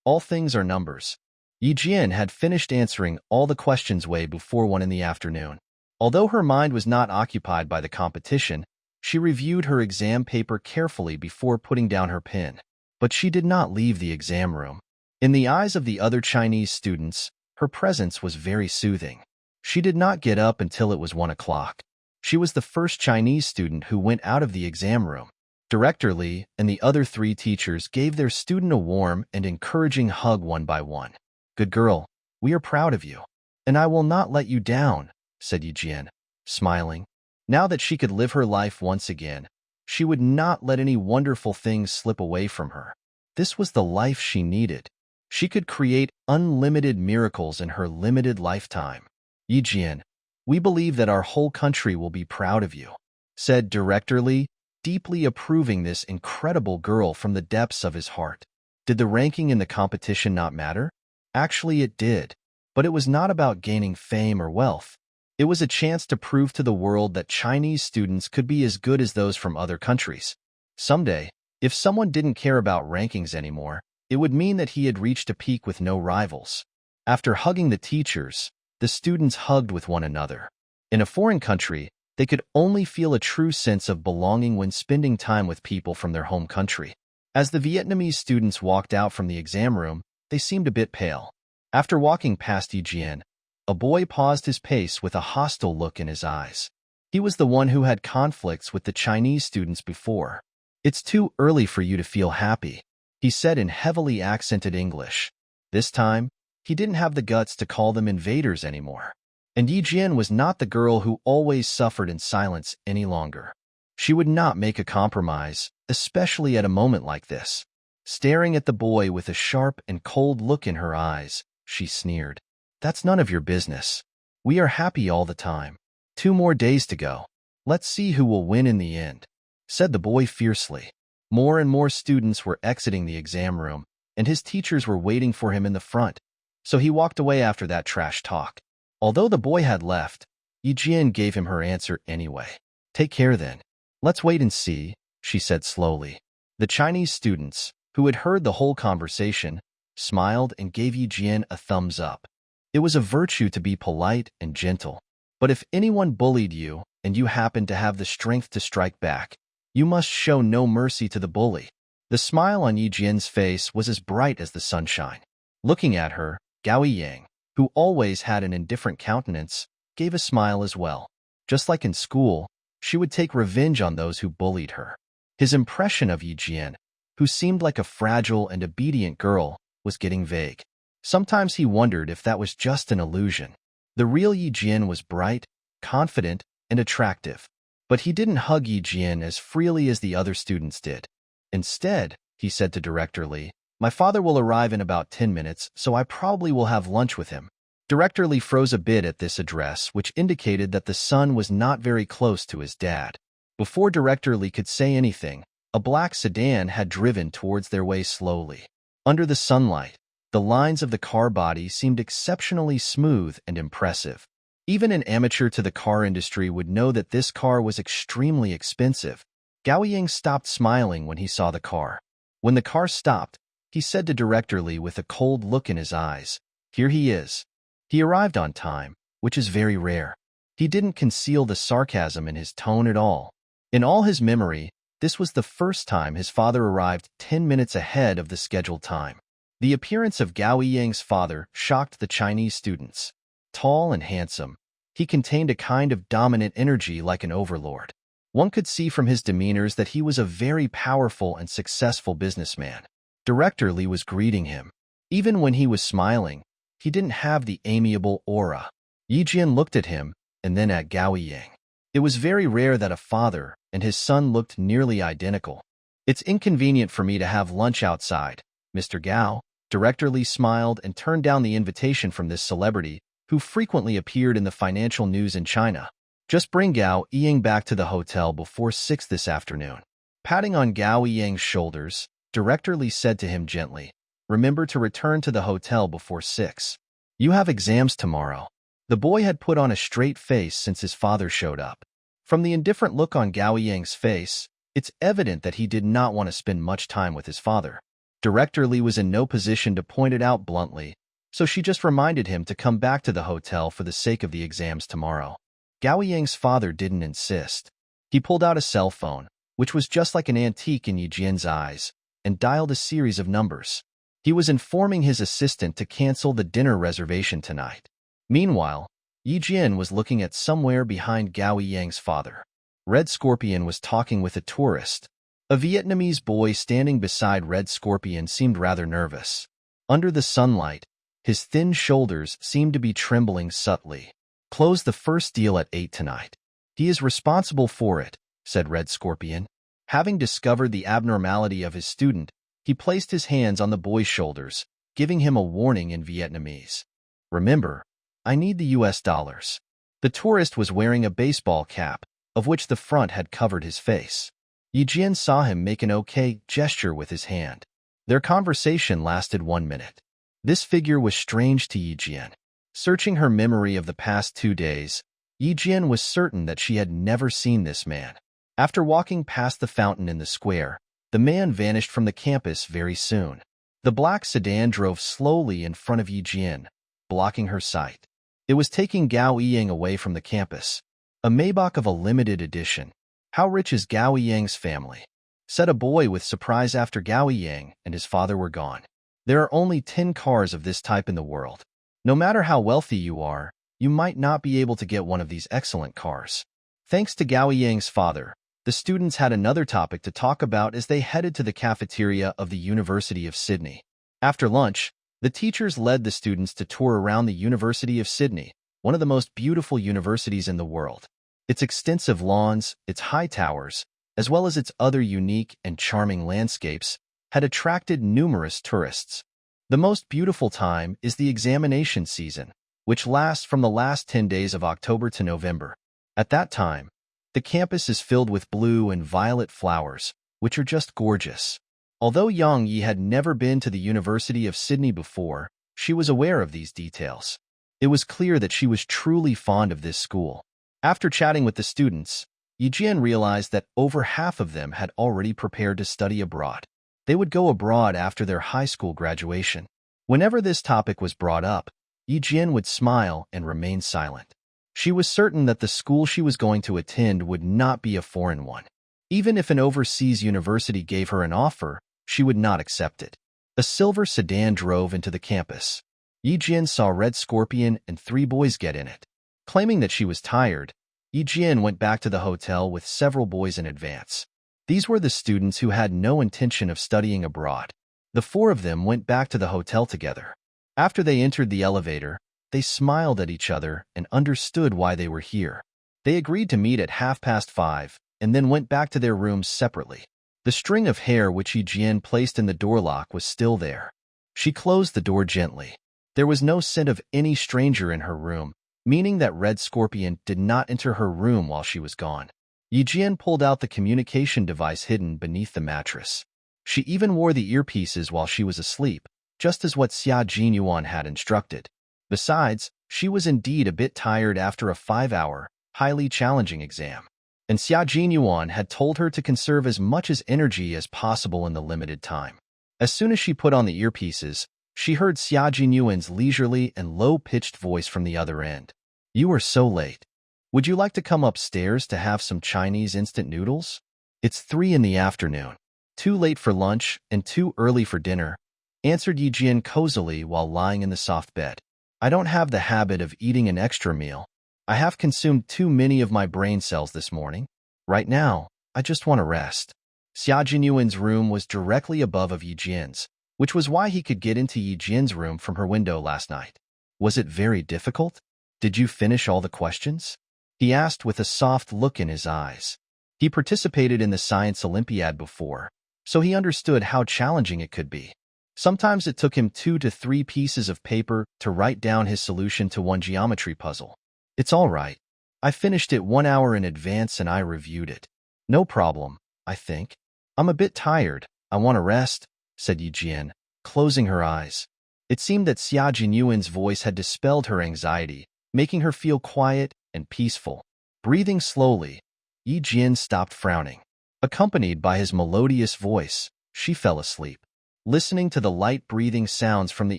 all things are numbers. Yi Jian had finished answering all the questions way before 1 in the afternoon. Although her mind was not occupied by the competition, she reviewed her exam paper carefully before putting down her pen. But she did not leave the exam room. In the eyes of the other Chinese students, her presence was very soothing. She did not get up until it was 1 o'clock. She was the first Chinese student who went out of the exam room. Director Lee and the other 3 teachers gave their student a warm and encouraging hug one by one. Good girl, we are proud of you. And I will not let you down, said Yi Jian, smiling. Now that she could live her life once again, she would not let any wonderful things slip away from her. This was the life she needed. She could create unlimited miracles in her limited lifetime. Yi Jian, we believe that our whole country will be proud of you, said Director Lee, deeply approving this incredible girl from the depths of his heart. Did the ranking in the competition not matter? Actually, it did. But it was not about gaining fame or wealth. It was a chance to prove to the world that Chinese students could be as good as those from other countries. Someday, if someone didn't care about rankings anymore, it would mean that he had reached a peak with no rivals. After hugging the teachers, the students hugged with one another. In a foreign country, they could only feel a true sense of belonging when spending time with people from their home country. As the Vietnamese students walked out from the exam room, they seemed a bit pale. After walking past Yi Jian, a boy paused his pace with a hostile look in his eyes. He was the one who had conflicts with the Chinese students before. It's too early for you to feel happy, he said in heavily accented English. This time, he didn't have the guts to call them invaders anymore. And Yi Jian was not the girl who always suffered in silence any longer. She would not make a compromise, especially at a moment like this. Staring at the boy with a sharp and cold look in her eyes, she sneered. That's none of your business. We are happy all the time. 2 more days to go. Let's see who will win in the end, said the boy fiercely. More and more students were exiting the exam room, and his teachers were waiting for him in the front, so he walked away after that trash talk. Although the boy had left, Yi Jian gave him her answer anyway. Take care then. Let's wait and see, she said slowly. The Chinese students, who had heard the whole conversation, smiled and gave Yi Jian a thumbs up. It was a virtue to be polite and gentle. But if anyone bullied you and you happened to have the strength to strike back, you must show no mercy to the bully. The smile on Yi Jian's face was as bright as the sunshine. Looking at her, Gao Yang, who always had an indifferent countenance, gave a smile as well. Just like in school, she would take revenge on those who bullied her. His impression of Yi Jian, who seemed like a fragile and obedient girl, was getting vague. Sometimes he wondered if that was just an illusion. The real Yi Jian was bright, confident, and attractive. But he didn't hug Yi Jian as freely as the other students did. Instead, he said to Director Li, "My father will arrive in about 10 minutes, so I probably will have lunch with him." Director Li froze a bit at this address, which indicated that the son was not very close to his dad. Before Director Li could say anything, a black sedan had driven towards their way slowly. Under the sunlight, the lines of the car body seemed exceptionally smooth and impressive. Even an amateur to the car industry would know that this car was extremely expensive. Gao Yang stopped smiling when he saw the car. When the car stopped, he said to Director Li with a cold look in his eyes, "Here he is." He arrived on time, which is very rare. He didn't conceal the sarcasm in his tone at all. In all his memory, this was the first time his father arrived 10 minutes ahead of the scheduled time. The appearance of Gao Yang's father shocked the Chinese students. Tall and handsome, he contained a kind of dominant energy like an overlord. One could see from his demeanors that he was a very powerful and successful businessman. Director Li was greeting him. Even when he was smiling, he didn't have the amiable aura. Yi Jian looked at him and then at Gao Yang. It was very rare that a father and his son looked nearly identical. "It's inconvenient for me to have lunch outside, Mr. Gao." Director Li smiled and turned down the invitation from this celebrity, who frequently appeared in the financial news in China. "Just bring Gao Yang back to the hotel before 6 this afternoon." Patting on Gao Yang's shoulders, Director Li said to him gently, "Remember to return to the hotel before 6. You have exams tomorrow." The boy had put on a straight face since his father showed up. From the indifferent look on Gao Yang's face, it's evident that he did not want to spend much time with his father. Director Li was in no position to point it out bluntly, so she just reminded him to come back to the hotel for the sake of the exams tomorrow. Gao Yang's father didn't insist. He pulled out a cell phone, which was just like an antique in Yi Jian's eyes, and dialed a series of numbers. He was informing his assistant to cancel the dinner reservation tonight. Meanwhile, Yi Jian was looking at somewhere behind Gao Yang's father. Red Scorpion was talking with a tourist. A Vietnamese boy standing beside Red Scorpion seemed rather nervous. Under the sunlight, his thin shoulders seemed to be trembling subtly. "Close the first deal at 8 tonight. He is responsible for it," said Red Scorpion. Having discovered the abnormality of his student, he placed his hands on the boy's shoulders, giving him a warning in Vietnamese. "Remember, I need the US dollars." The tourist was wearing a baseball cap, of which the front had covered his face. Yi Jian saw him make an okay gesture with his hand. Their conversation lasted 1 minute. This figure was strange to Yi Jian. Searching her memory of the past 2 days, Yi Jian was certain that she had never seen this man. After walking past the fountain in the square, the man vanished from the campus very soon. The black sedan drove slowly in front of Yi Jian, blocking her sight. It was taking Gao Yang away from the campus. "A Maybach of a limited edition. How rich is Gao Yang's family?" said a boy with surprise after Gao Yang and his father were gone. "There are only 10 cars of this type in the world. No matter how wealthy you are, you might not be able to get one of these excellent cars." Thanks to Gao Yang's father, the students had another topic to talk about as they headed to the cafeteria of the University of Sydney. After lunch, the teachers led the students to tour around the University of Sydney, one of the most beautiful universities in the world. Its extensive lawns, its high towers, as well as its other unique and charming landscapes, had attracted numerous tourists. The most beautiful time is the examination season, which lasts from the last 10 days of October to November. At that time, the campus is filled with blue and violet flowers, which are just gorgeous. Although Yang Yi had never been to the University of Sydney before, she was aware of these details. It was clear that she was truly fond of this school. After chatting with the students, Yijian realized that over half of them had already prepared to study abroad. They would go abroad after their high school graduation. Whenever this topic was brought up, Yijian would smile and remain silent. She was certain that the school she was going to attend would not be a foreign one. Even if an overseas university gave her an offer, she would not accept it. A silver sedan drove into the campus. Yijian saw Red Scorpion and 3 boys get in it. Claiming that she was tired, Yijian went back to the hotel with several boys in advance. These were the students who had no intention of studying abroad. The 4 of them went back to the hotel together. After they entered the elevator, they smiled at each other and understood why they were here. They agreed to meet at 5:30 and then went back to their rooms separately. The string of hair which Yijian placed in the door lock was still there. She closed the door gently. There was no scent of any stranger in her room, meaning that Red Scorpion did not enter her room while she was gone. Yijian pulled out the communication device hidden beneath the mattress. She even wore the earpieces while she was asleep, just as what Xia Jinyuan had instructed. Besides, she was indeed a bit tired after a 5-hour, highly challenging exam. And Xia Jinyuan had told her to conserve as much as energy as possible in the limited time. As soon as she put on the earpieces, she heard Xia Jinyuan's leisurely and low-pitched voice from the other end. "You are so late. Would you like to come upstairs to have some Chinese instant noodles? It's 3 in the afternoon. Too late for lunch and too early for dinner," answered Yijian cozily while lying in the soft bed. "I don't have the habit of eating an extra meal. I have consumed too many of my brain cells this morning. Right now, I just want to rest." Xia Jinyuan's room was directly above of Yijian's, which was why he could get into Yijian's room from her window last night. "Was it very difficult? Did you finish all the questions?" he asked with a soft look in his eyes. He participated in the science Olympiad before, so he understood how challenging it could be. Sometimes it took him 2 to 3 pieces of paper to write down his solution to one geometry puzzle. "It's all right. I finished it 1 hour in advance and I reviewed it. No problem, I think. I'm a bit tired. I want to rest," said Yijian, closing her eyes. It seemed that Xia Jinyuan's voice had dispelled her anxiety, making her feel quiet and peaceful. Breathing slowly, Yijian stopped frowning. Accompanied by his melodious voice, she fell asleep. Listening to the light breathing sounds from the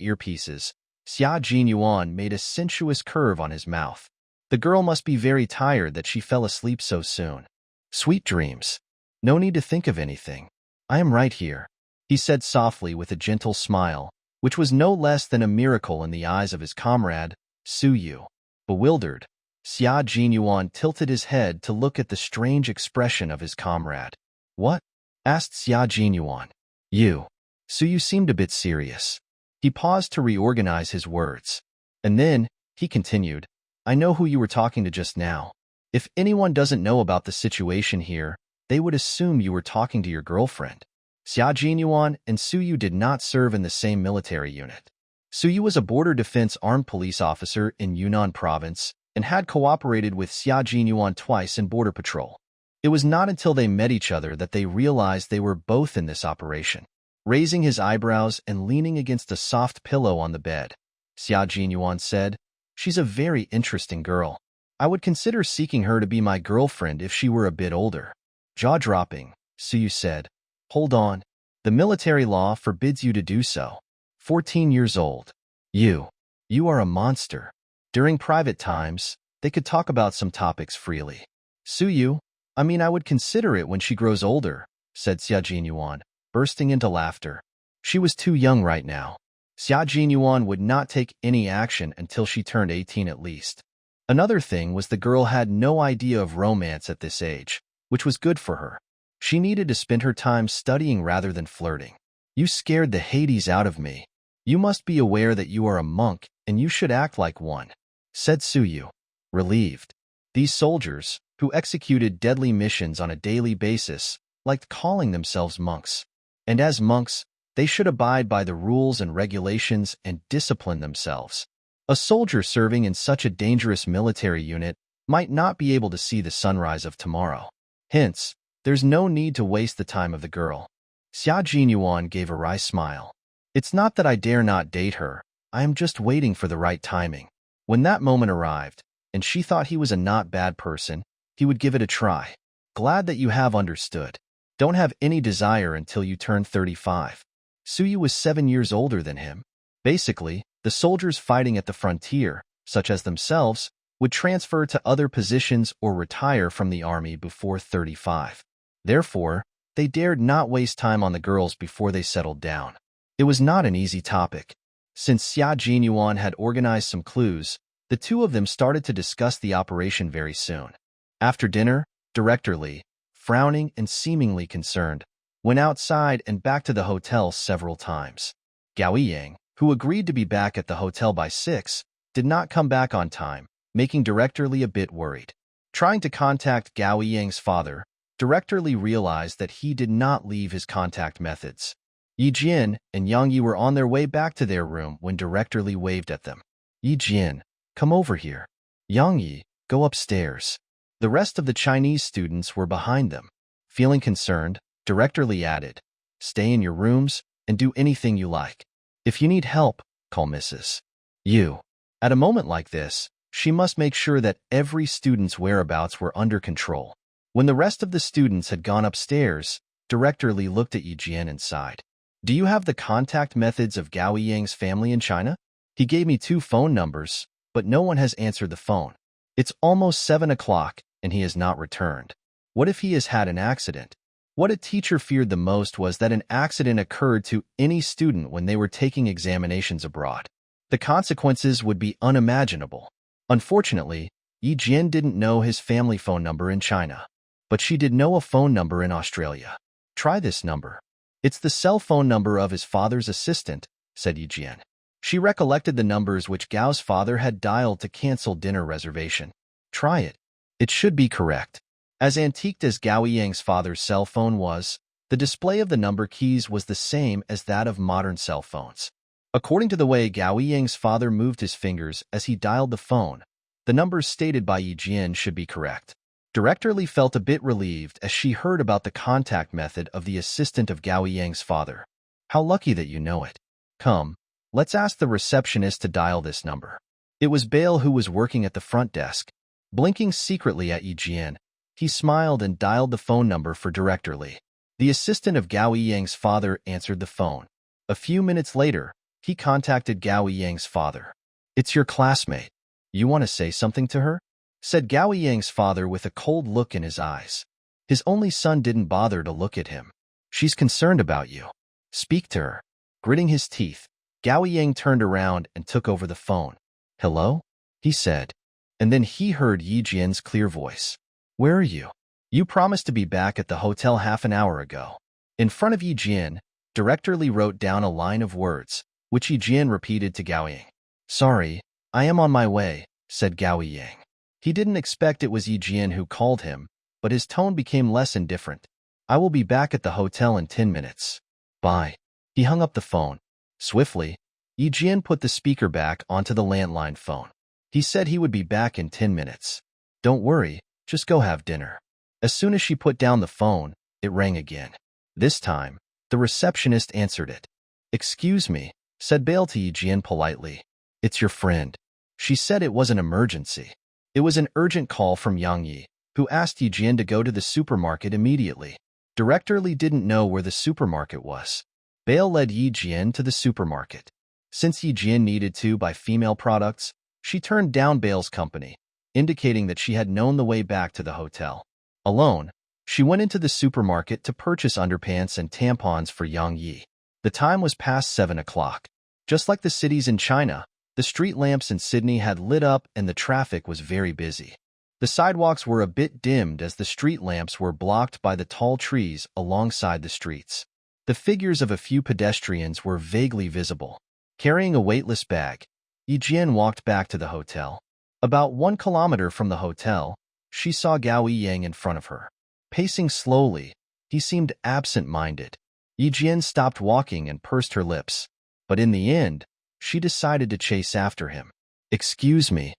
earpieces, Xia Jinyuan made a sensuous curve on his mouth. The girl must be very tired that she fell asleep so soon. "Sweet dreams. No need to think of anything. I am right here," he said softly with a gentle smile, which was no less than a miracle in the eyes of his comrade, Suyu. Bewildered, Xia Jinyuan tilted his head to look at the strange expression of his comrade. "What?" asked Xia Jinyuan. "You." Suyu seemed a bit serious. He paused to reorganize his words. And then, he continued, "I know who you were talking to just now. If anyone doesn't know about the situation here, they would assume you were talking to your girlfriend." Xia Jinyuan and Suyu did not serve in the same military unit. Suyu was a border defense armed police officer in Yunnan province and had cooperated with Xia Jinyuan twice in border patrol. It was not until they met each other that they realized they were both in this operation. Raising his eyebrows and leaning against a soft pillow on the bed, Xia Jinyuan said, "She's a very interesting girl. I would consider seeking her to be my girlfriend if she were a bit older." Jaw-dropping, Suyu said, "Hold on. The military law forbids you to do so. 14 years old. You are a monster." During private times, they could talk about some topics freely. "Suyu, I would consider it when she grows older," said Xia Jinyuan, bursting into laughter. She was too young right now. Xia Jinyuan would not take any action until she turned 18 at least. Another thing was the girl had no idea of romance at this age, which was good for her. She needed to spend her time studying rather than flirting. "You scared the Hades out of me. You must be aware that you are a monk and you should act like one," said Suyu, relieved. These soldiers, who executed deadly missions on a daily basis, liked calling themselves monks. And as monks, they should abide by the rules and regulations and discipline themselves. A soldier serving in such a dangerous military unit might not be able to see the sunrise of tomorrow. Hence, there's no need to waste the time of the girl. Xia Jinyuan gave a wry smile. "It's not that I dare not date her. I am just waiting for the right timing." When that moment arrived, and she thought he was a not bad person. He would give it a try. Glad that you have understood. Don't have any desire until you turn 35. Suyu was 7 years older than him. Basically, the soldiers fighting at the frontier, such as themselves, would transfer to other positions or retire from the army before 35. Therefore, they dared not waste time on the girls before they settled down. It was not an easy topic. Since Xia Jinyuan had organized some clues, the two of them started to discuss the operation very soon. After dinner, Director Li, frowning and seemingly concerned, went outside and back to the hotel several times. Gao Yang, who agreed to be back at the hotel by 6, did not come back on time, making Director Li a bit worried. Trying to contact Gao Yang's father, Director Li realized that he did not leave his contact methods. Yi Jian and Yang Yi were on their way back to their room when Director Li waved at them. Yi Jian, come over here. Yang Yi, go upstairs. The rest of the Chinese students were behind them. Feeling concerned, Director Li added, stay in your rooms and do anything you like. If you need help, call Mrs. Yu. At a moment like this, she must make sure that every student's whereabouts were under control. When the rest of the students had gone upstairs, Director Li looked at Yi Jian and sighed. Do you have the contact methods of Gao Yang's family in China? He gave me 2 phone numbers, but no one has answered the phone. It's almost 7 o'clock, and he has not returned. What if he has had an accident? What a teacher feared the most was that an accident occurred to any student when they were taking examinations abroad. The consequences would be unimaginable. Unfortunately, Yi Jian didn't know his family phone number in China, but she did know a phone number in Australia. Try this number. It's the cell phone number of his father's assistant, said Yi Jian. She recollected the numbers which Gao's father had dialed to cancel dinner reservation. Try it. It should be correct. As antiqued as Gao Yang's father's cell phone was, the display of the number keys was the same as that of modern cell phones. According to the way Gao Yang's father moved his fingers as he dialed the phone, the numbers stated by Yi Jian should be correct. Director Li felt a bit relieved as she heard about the contact method of the assistant of Gao Yang's father. How lucky that you know it. Come, let's ask the receptionist to dial this number. It was Bale who was working at the front desk. Blinking secretly at Yi Jian, he smiled and dialed the phone number for Director Li. The assistant of Gao Yang's father answered the phone. A few minutes later, he contacted Gao Yang's father. It's your classmate. You want to say something to her? Said Gao Yang's father with a cold look in his eyes. His only son didn't bother to look at him. She's concerned about you. Speak to her. Gritting his teeth, Gao Yang turned around and took over the phone. Hello? He said. And then he heard Yi Jian's clear voice. Where are you? You promised to be back at the hotel half an hour ago. In front of Yi Jian, Director Li wrote down a line of words, which Yi Jian repeated to Gao Yang. Sorry, I am on my way, said Gao Yang. He didn't expect it was Yi Jian who called him, but his tone became less indifferent. I will be back at the hotel in 10 minutes. Bye. He hung up the phone. Swiftly, Yi Jian put the speaker back onto the landline phone. He said he would be back in 10 minutes. Don't worry, just go have dinner. As soon as she put down the phone, it rang again. This time, the receptionist answered it. Excuse me, said Bale to Yi Jian politely. It's your friend. She said it was an emergency. It was an urgent call from Yang Yi, who asked Yi Jian to go to the supermarket immediately. Director Li didn't know where the supermarket was. Bale led Yi Jian to the supermarket. Since Yi Jian needed to buy female products, she turned down Bale's company, indicating that she had known the way back to the hotel. Alone, she went into the supermarket to purchase underpants and tampons for Yang Yi. The time was past 7 o'clock. Just like the cities in China, the street lamps in Sydney had lit up and the traffic was very busy. The sidewalks were a bit dimmed as the street lamps were blocked by the tall trees alongside the streets. The figures of a few pedestrians were vaguely visible. Carrying a weightless bag, Yi Jian walked back to the hotel. About 1 kilometer from the hotel, she saw Gao Yang in front of her. Pacing slowly, he seemed absent-minded. Yi Jian stopped walking and pursed her lips. But in the end, she decided to chase after him. Excuse me,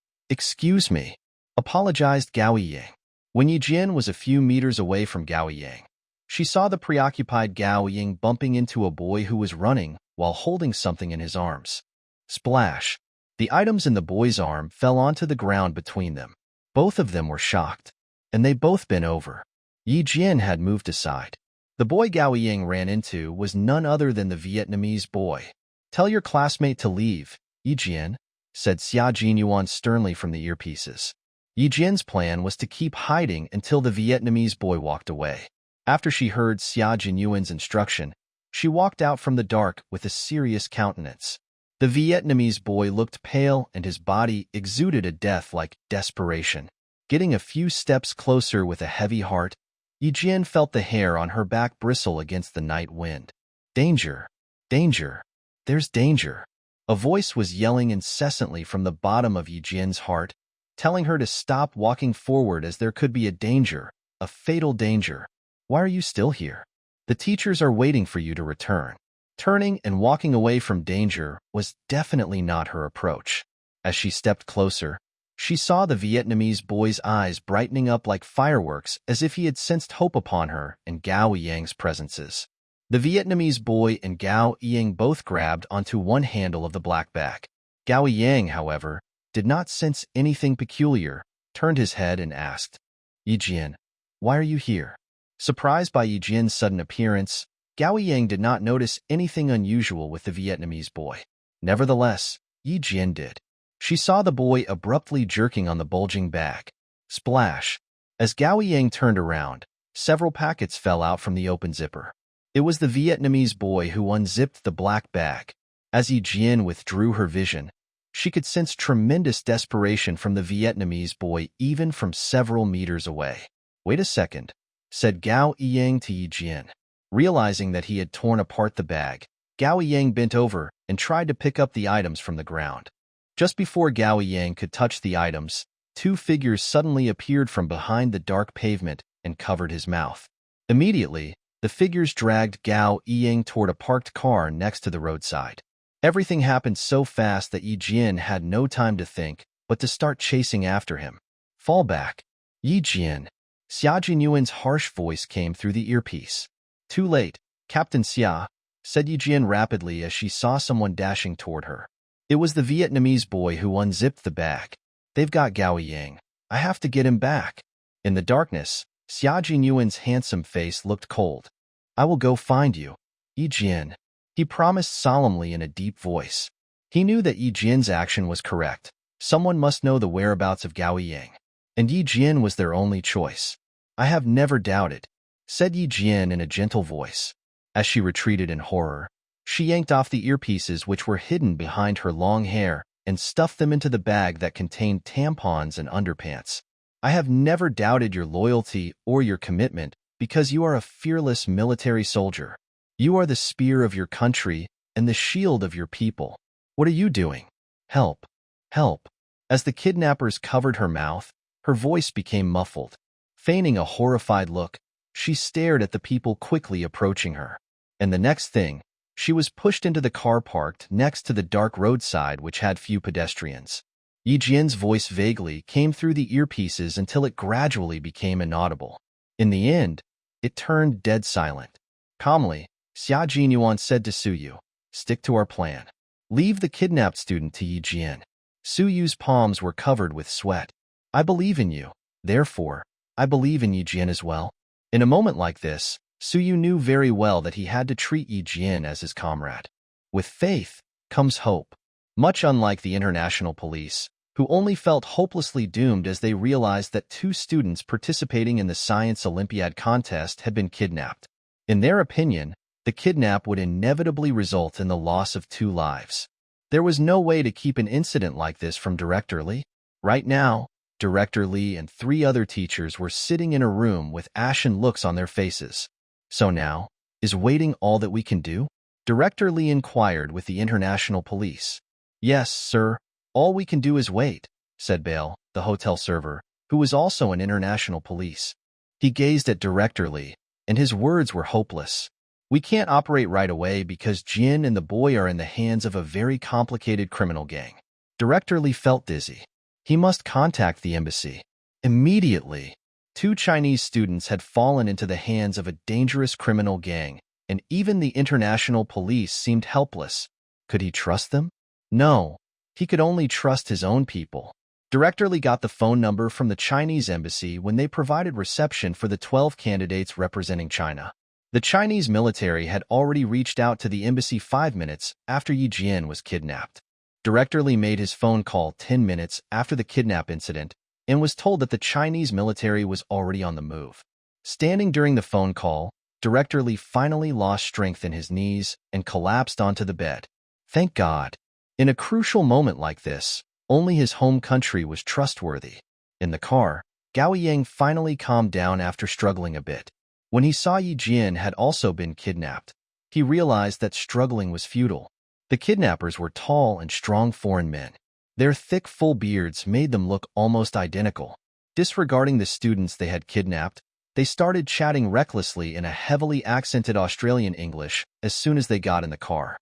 apologized Gao Yang. When Yi Jian was a few meters away from Gao Yang, she saw the preoccupied Gao Yang bumping into a boy who was running while holding something in his arms. Splash! The items in the boy's arm fell onto the ground between them. Both of them were shocked, and they both bent over. Yi Jian had moved aside. The boy Gao Ying ran into was none other than the Vietnamese boy. "Tell your classmate to leave, Yi Jian," said Xia Jinyuan sternly from the earpieces. Yi Jian's plan was to keep hiding until the Vietnamese boy walked away. After she heard Xia Jinyuan's instruction, she walked out from the dark with a serious countenance. The Vietnamese boy looked pale and his body exuded a death-like desperation. Getting a few steps closer with a heavy heart, Yi Jian felt the hair on her back bristle against the night wind. "Danger! Danger! There's danger!" A voice was yelling incessantly from the bottom of Yi Jian's heart, telling her to stop walking forward as there could be a danger, a fatal danger. "Why are you still here? The teachers are waiting for you to return." Turning and walking away from danger was definitely not her approach. As she stepped closer, she saw the Vietnamese boy's eyes brightening up like fireworks as if he had sensed hope upon her and Gao Yang's presences. The Vietnamese boy and Gao Yang both grabbed onto one handle of the black bag. Gao Yang, however, did not sense anything peculiar, turned his head and asked, "Yi Jian, why are you here?" Surprised by Yi Jian's sudden appearance, Gao Yang did not notice anything unusual with the Vietnamese boy. Nevertheless, Yi Jian did. She saw the boy abruptly jerking on the bulging bag. Splash! As Gao Yang turned around, several packets fell out from the open zipper. It was the Vietnamese boy who unzipped the black bag. As Yi Jian withdrew her vision, she could sense tremendous desperation from the Vietnamese boy even from several meters away. "Wait a second," said Gao Yang to Yi Jian. Realizing that he had torn apart the bag, Gao Yang bent over and tried to pick up the items from the ground. Just before Gao Yang could touch the items, two figures suddenly appeared from behind the dark pavement and covered his mouth. Immediately, the figures dragged Gao Yang toward a parked car next to the roadside. Everything happened so fast that Yi Jian had no time to think, but to start chasing after him. "Fall back, Yi Jian." Xia Jinyuan's harsh voice came through the earpiece. "Too late, Captain Xia," said Yi Jian rapidly as she saw someone dashing toward her. It was the Vietnamese boy who unzipped the bag. "They've got Gao Yang. I have to get him back." In the darkness, Xia Jinyuan's handsome face looked cold. "I will go find you, Yi Jian," he promised solemnly in a deep voice. He knew that Yi Jian's action was correct. Someone must know the whereabouts of Gao Yang, and Yi Jian was their only choice. "I have never doubted," said Yi Jian in a gentle voice. As she retreated in horror, she yanked off the earpieces which were hidden behind her long hair and stuffed them into the bag that contained tampons and underpants. "I have never doubted your loyalty or your commitment because you are a fearless military soldier. You are the spear of your country and the shield of your people. What are you doing? Help! Help!" As the kidnappers covered her mouth, her voice became muffled. Feigning a horrified look, she stared at the people quickly approaching her. And the next thing, she was pushed into the car parked next to the dark roadside which had few pedestrians. Yi Jian's voice vaguely came through the earpieces until it gradually became inaudible. In the end, it turned dead silent. Calmly, Xia Jinyuan said to Su Yu, "Stick to our plan. Leave the kidnapped student to Yi Jian." Su Yu's palms were covered with sweat. "I believe in you. Therefore, I believe in Yi Jian as well." In a moment like this, Su Yu knew very well that he had to treat Yi Jian as his comrade. With faith comes hope. Much unlike the international police, who only felt hopelessly doomed as they realized that two students participating in the Science Olympiad contest had been kidnapped. In their opinion, the kidnap would inevitably result in the loss of two lives. There was no way to keep an incident like this from Director Li. Right now, Director Li and three other teachers were sitting in a room with ashen looks on their faces. "So now, is waiting all that we can do?" Director Li inquired with the international police. "Yes, sir. All we can do is wait," said Bale, the hotel server, who was also an international police. He gazed at Director Li, and his words were hopeless. "We can't operate right away because Jin and the boy are in the hands of a very complicated criminal gang." Director Li felt dizzy. He must contact the embassy. Immediately, two Chinese students had fallen into the hands of a dangerous criminal gang, and even the international police seemed helpless. Could he trust them? No. He could only trust his own people. Director Lee got the phone number from the Chinese embassy when they provided reception for the 12 candidates representing China. The Chinese military had already reached out to the embassy 5 minutes after Yi Jian was kidnapped. Director Lee made his phone call 10 minutes after the kidnap incident and was told that the Chinese military was already on the move. Standing during the phone call, Director Lee finally lost strength in his knees and collapsed onto the bed. Thank God. In a crucial moment like this, only his home country was trustworthy. In the car, Gao Yang finally calmed down after struggling a bit. When he saw Yi Jian had also been kidnapped, he realized that struggling was futile. The kidnappers were tall and strong foreign men. Their thick, full beards made them look almost identical. Disregarding the students they had kidnapped, they started chatting recklessly in a heavily accented Australian English as soon as they got in the car.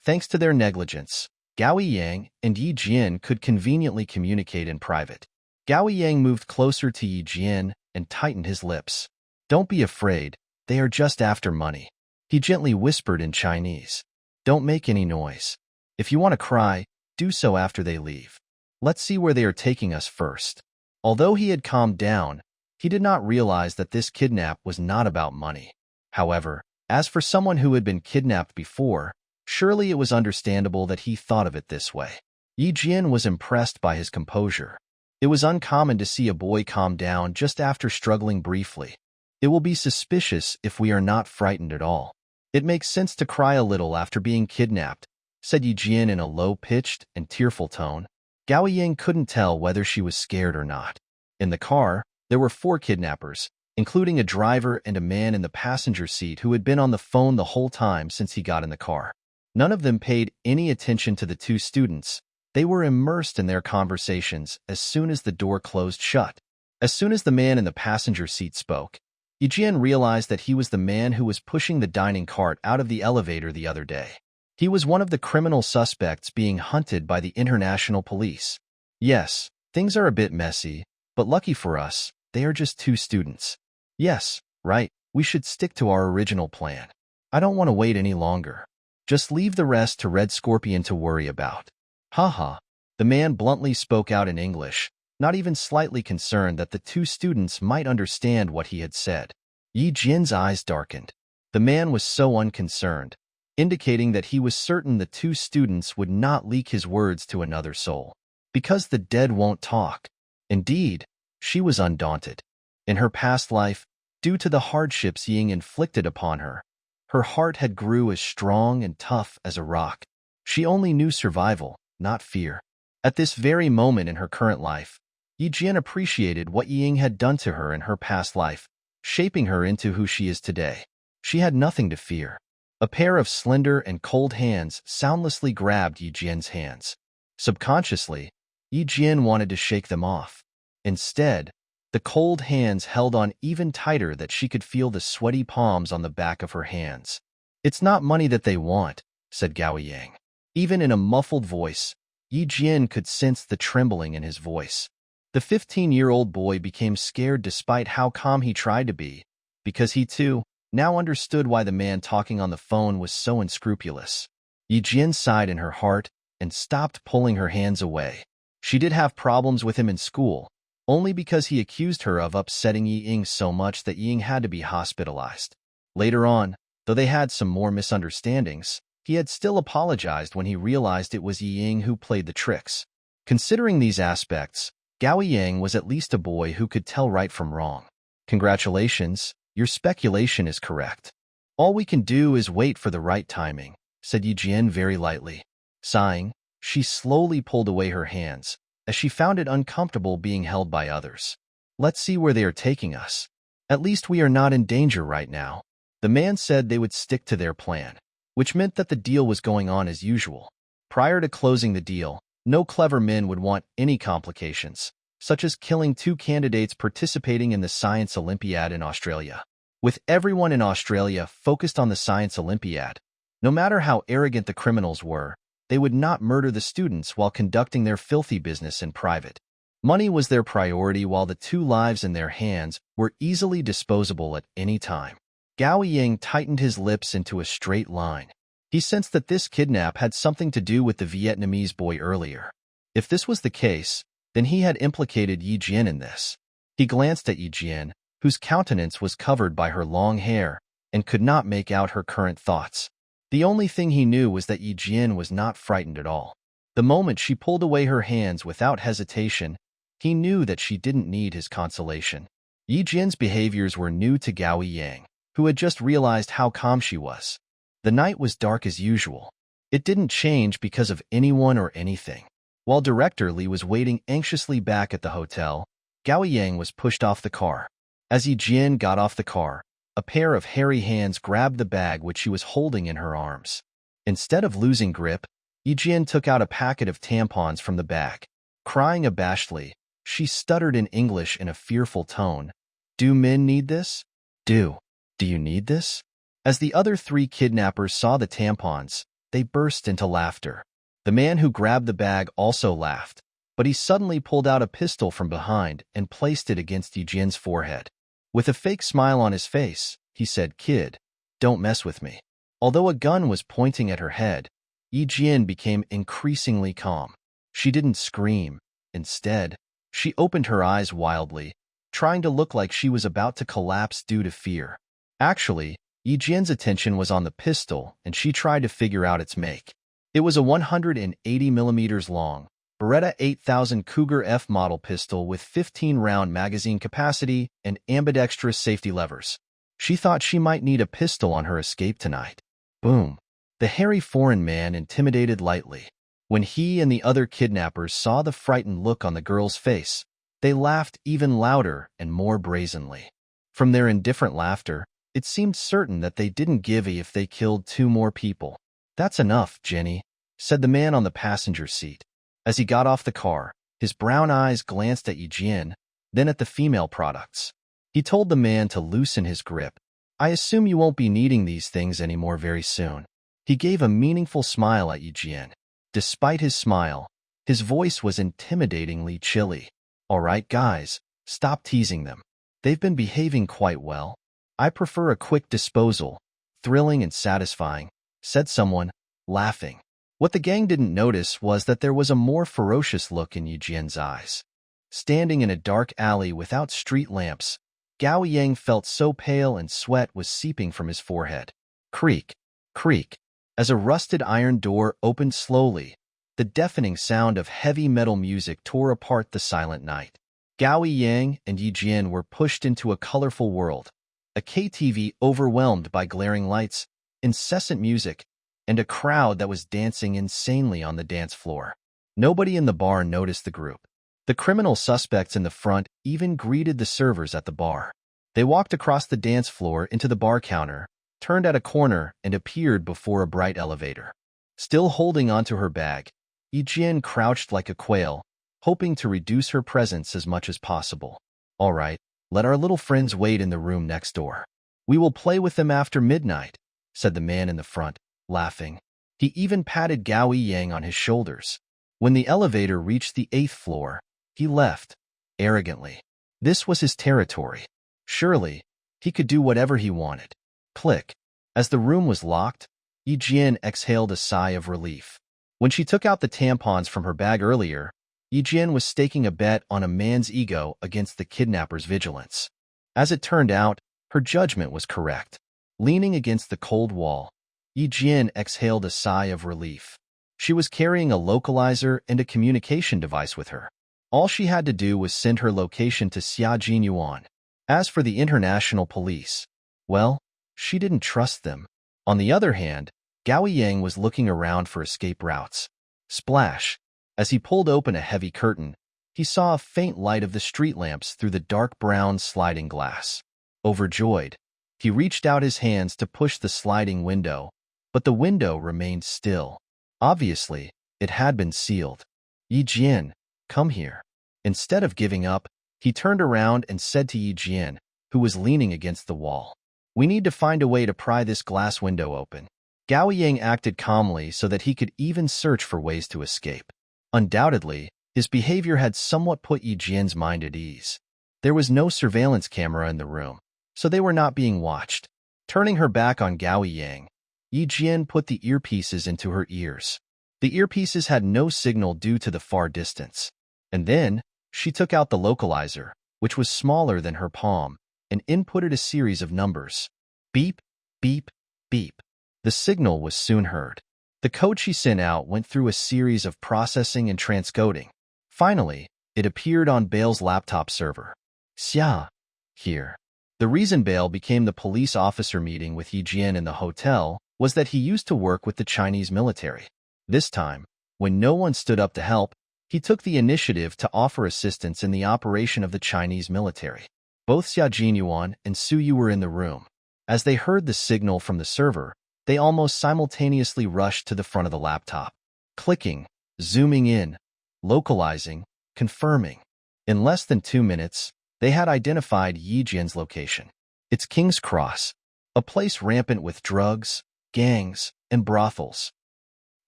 Thanks to their negligence, Gao Yang and Yi Jian could conveniently communicate in private. Gao Yang moved closer to Yi Jian and tightened his lips. Don't be afraid, they are just after money. He gently whispered in Chinese. Don't make any noise. If you want to cry, do so after they leave. Let's see where they are taking us first. Although he had calmed down, he did not realize that this kidnap was not about money. However, as for someone who had been kidnapped before, surely it was understandable that he thought of it this way. Yi Jian was impressed by his composure. It was uncommon to see a boy calm down just after struggling briefly. It will be suspicious if we are not frightened at all. It makes sense to cry a little after being kidnapped, said Yi Jian in a low-pitched and tearful tone. Gao Yang couldn't tell whether she was scared or not. In the car, there were 4 kidnappers, including a driver and a man in the passenger seat who had been on the phone the whole time since he got in the car. None of them paid any attention to the 2 students. They were immersed in their conversations as soon as the door closed shut. As soon as the man in the passenger seat spoke, Yi Jian realized that he was the man who was pushing the dining cart out of the elevator the other day. He was one of the criminal suspects being hunted by the international police. Yes, things are a bit messy, but lucky for us, they are just 2 students. Yes, right, we should stick to our original plan. I don't want to wait any longer. Just leave the rest to Red Scorpion to worry about. Haha, the man bluntly spoke out in English, not even slightly concerned that the 2 students might understand what he had said. Yi Jian's eyes darkened. The man was so unconcerned, indicating that he was certain the 2 students would not leak his words to another soul. Because the dead won't talk. Indeed, she was undaunted. In her past life, due to the hardships Ying inflicted upon her, her heart had grew as strong and tough as a rock. She only knew survival, not fear. At this very moment in her current life, Yi Jian appreciated what Ying had done to her in her past life, shaping her into who she is today. She had nothing to fear. A pair of slender and cold hands soundlessly grabbed Yi Jian's hands. Subconsciously, Yi Jian wanted to shake them off. Instead, the cold hands held on even tighter that she could feel the sweaty palms on the back of her hands. It's not money that they want, said Gao Yang. Even in a muffled voice, Yi Jian could sense the trembling in his voice. The 15-year-old boy became scared despite how calm he tried to be, because he too now understood why the man talking on the phone was so unscrupulous. Yi Jian sighed in her heart and stopped pulling her hands away. She did have problems with him in school, only because he accused her of upsetting Yi Ying so much that Ying had to be hospitalized. Later on, though they had some more misunderstandings, he had still apologized when he realized it was Yi Ying who played the tricks. Considering these aspects, Gao Yang was at least a boy who could tell right from wrong. Congratulations, your speculation is correct. All we can do is wait for the right timing, said Yi Jian very lightly. Sighing, she slowly pulled away her hands, as she found it uncomfortable being held by others. Let's see where they are taking us. At least we are not in danger right now. The man said they would stick to their plan, which meant that the deal was going on as usual. Prior to closing the deal, no clever men would want any complications, such as killing 2 candidates participating in the Science Olympiad in Australia. With everyone in Australia focused on the Science Olympiad, no matter how arrogant the criminals were, they would not murder the students while conducting their filthy business in private. Money was their priority while the 2 lives in their hands were easily disposable at any time. Gao Yang tightened his lips into a straight line. He sensed that this kidnap had something to do with the Vietnamese boy earlier. If this was the case, then he had implicated Yi Jian in this. He glanced at Yi Jian, whose countenance was covered by her long hair, and could not make out her current thoughts. The only thing he knew was that Yi Jian was not frightened at all. The moment she pulled away her hands without hesitation, he knew that she didn't need his consolation. Yi Jian's behaviors were new to Gao Yang, who had just realized how calm she was. The night was dark as usual. It didn't change because of anyone or anything. While Director Li was waiting anxiously back at the hotel, Gao Yang was pushed off the car. As Yi Jian got off the car, a pair of hairy hands grabbed the bag which she was holding in her arms. Instead of losing grip, Yi Jian took out a packet of tampons from the bag. Crying abashedly, she stuttered in English in a fearful tone. "Do men need this? Do you need this?" As the other 3 kidnappers saw the tampons, they burst into laughter. The man who grabbed the bag also laughed, but he suddenly pulled out a pistol from behind and placed it against Yi Jian's forehead. With a fake smile on his face, he said, "Kid, don't mess with me." Although a gun was pointing at her head, Yi Jian became increasingly calm. She didn't scream. Instead, she opened her eyes wildly, trying to look like she was about to collapse due to fear. Actually, Yi Jian's attention was on the pistol, and she tried to figure out its make. It was a 180 mm long, Beretta 8000 Cougar F model pistol with 15-round magazine capacity and ambidextrous safety levers. She thought she might need a pistol on her escape tonight. Boom. The hairy foreign man intimidated lightly. When he and the other kidnappers saw the frightened look on the girl's face, they laughed even louder and more brazenly. From their indifferent laughter, it seemed certain that they didn't give a if they killed 2 more people. "That's enough, Jenny," said the man on the passenger seat. As he got off the car, his brown eyes glanced at Yi Jian, then at the female products. He told the man to loosen his grip. "I assume you won't be needing these things anymore very soon." He gave a meaningful smile at Yi Jian. Despite his smile, his voice was intimidatingly chilly. "All right, guys, stop teasing them. They've been behaving quite well. I prefer a quick disposal, thrilling and satisfying," said someone, laughing. What the gang didn't notice was that there was a more ferocious look in Yi Jian's eyes. Standing in a dark alley without street lamps, Gao Yang felt so pale and sweat was seeping from his forehead. Creak, creak. As a rusted iron door opened slowly, the deafening sound of heavy metal music tore apart the silent night. Gao Yang and Yi Jian were pushed into a colorful world, a KTV overwhelmed by glaring lights, incessant music, and a crowd that was dancing insanely on the dance floor. Nobody in the bar noticed the group. The criminal suspects in the front even greeted the servers at the bar. They walked across the dance floor into the bar counter, turned at a corner, and appeared before a bright elevator. Still holding onto her bag, Yi Jian crouched like a quail, hoping to reduce her presence as much as possible. "All right, let our little friends wait in the room next door. We will play with them after midnight," said the man in the front, laughing. He even patted Gao Yang on his shoulders. When the elevator reached the 8th floor, he left, arrogantly. This was his territory. Surely, he could do whatever he wanted. Click. As the room was locked, Yi Jian exhaled a sigh of relief. When she took out the tampons from her bag earlier, Yi Jian was staking a bet on a man's ego against the kidnapper's vigilance. As it turned out, her judgment was correct. Leaning against the cold wall, Yi Jian exhaled a sigh of relief. She was carrying a localizer and a communication device with her. All she had to do was send her location to Xia Jinyuan. As for the international police, well, she didn't trust them. On the other hand, Gao Yang was looking around for escape routes. Splash! As he pulled open a heavy curtain, he saw a faint light of the street lamps through the dark brown sliding glass. Overjoyed, he reached out his hands to push the sliding window, but the window remained still. Obviously, it had been sealed. "Yi Jian, come here." Instead of giving up, he turned around and said to Yi Jian, who was leaning against the wall, "We need to find a way to pry this glass window open." Gao Yang acted calmly so that he could even search for ways to escape. Undoubtedly, his behavior had somewhat put Yi Jian's mind at ease. There was no surveillance camera in the room, so they were not being watched. Turning her back on Gao Yang, Yi Jian put the earpieces into her ears. The earpieces had no signal due to the far distance. And then, she took out the localizer, which was smaller than her palm, and inputted a series of numbers. Beep, beep, beep. The signal was soon heard. The code she sent out went through a series of processing and transcoding. Finally, it appeared on Bale's laptop server. Xia. Here. The reason Bale became the police officer meeting with Yi Jian in the hotel was that he used to work with the Chinese military. This time, when no one stood up to help, he took the initiative to offer assistance in the operation of the Chinese military. Both Xia Jinyuan and Su Yu were in the room. As they heard the signal from the server, they almost simultaneously rushed to the front of the laptop. Clicking, zooming in, localizing, confirming. In less than 2 minutes, they had identified Yi Jian's location. It's King's Cross, a place rampant with drugs, gangs, and brothels.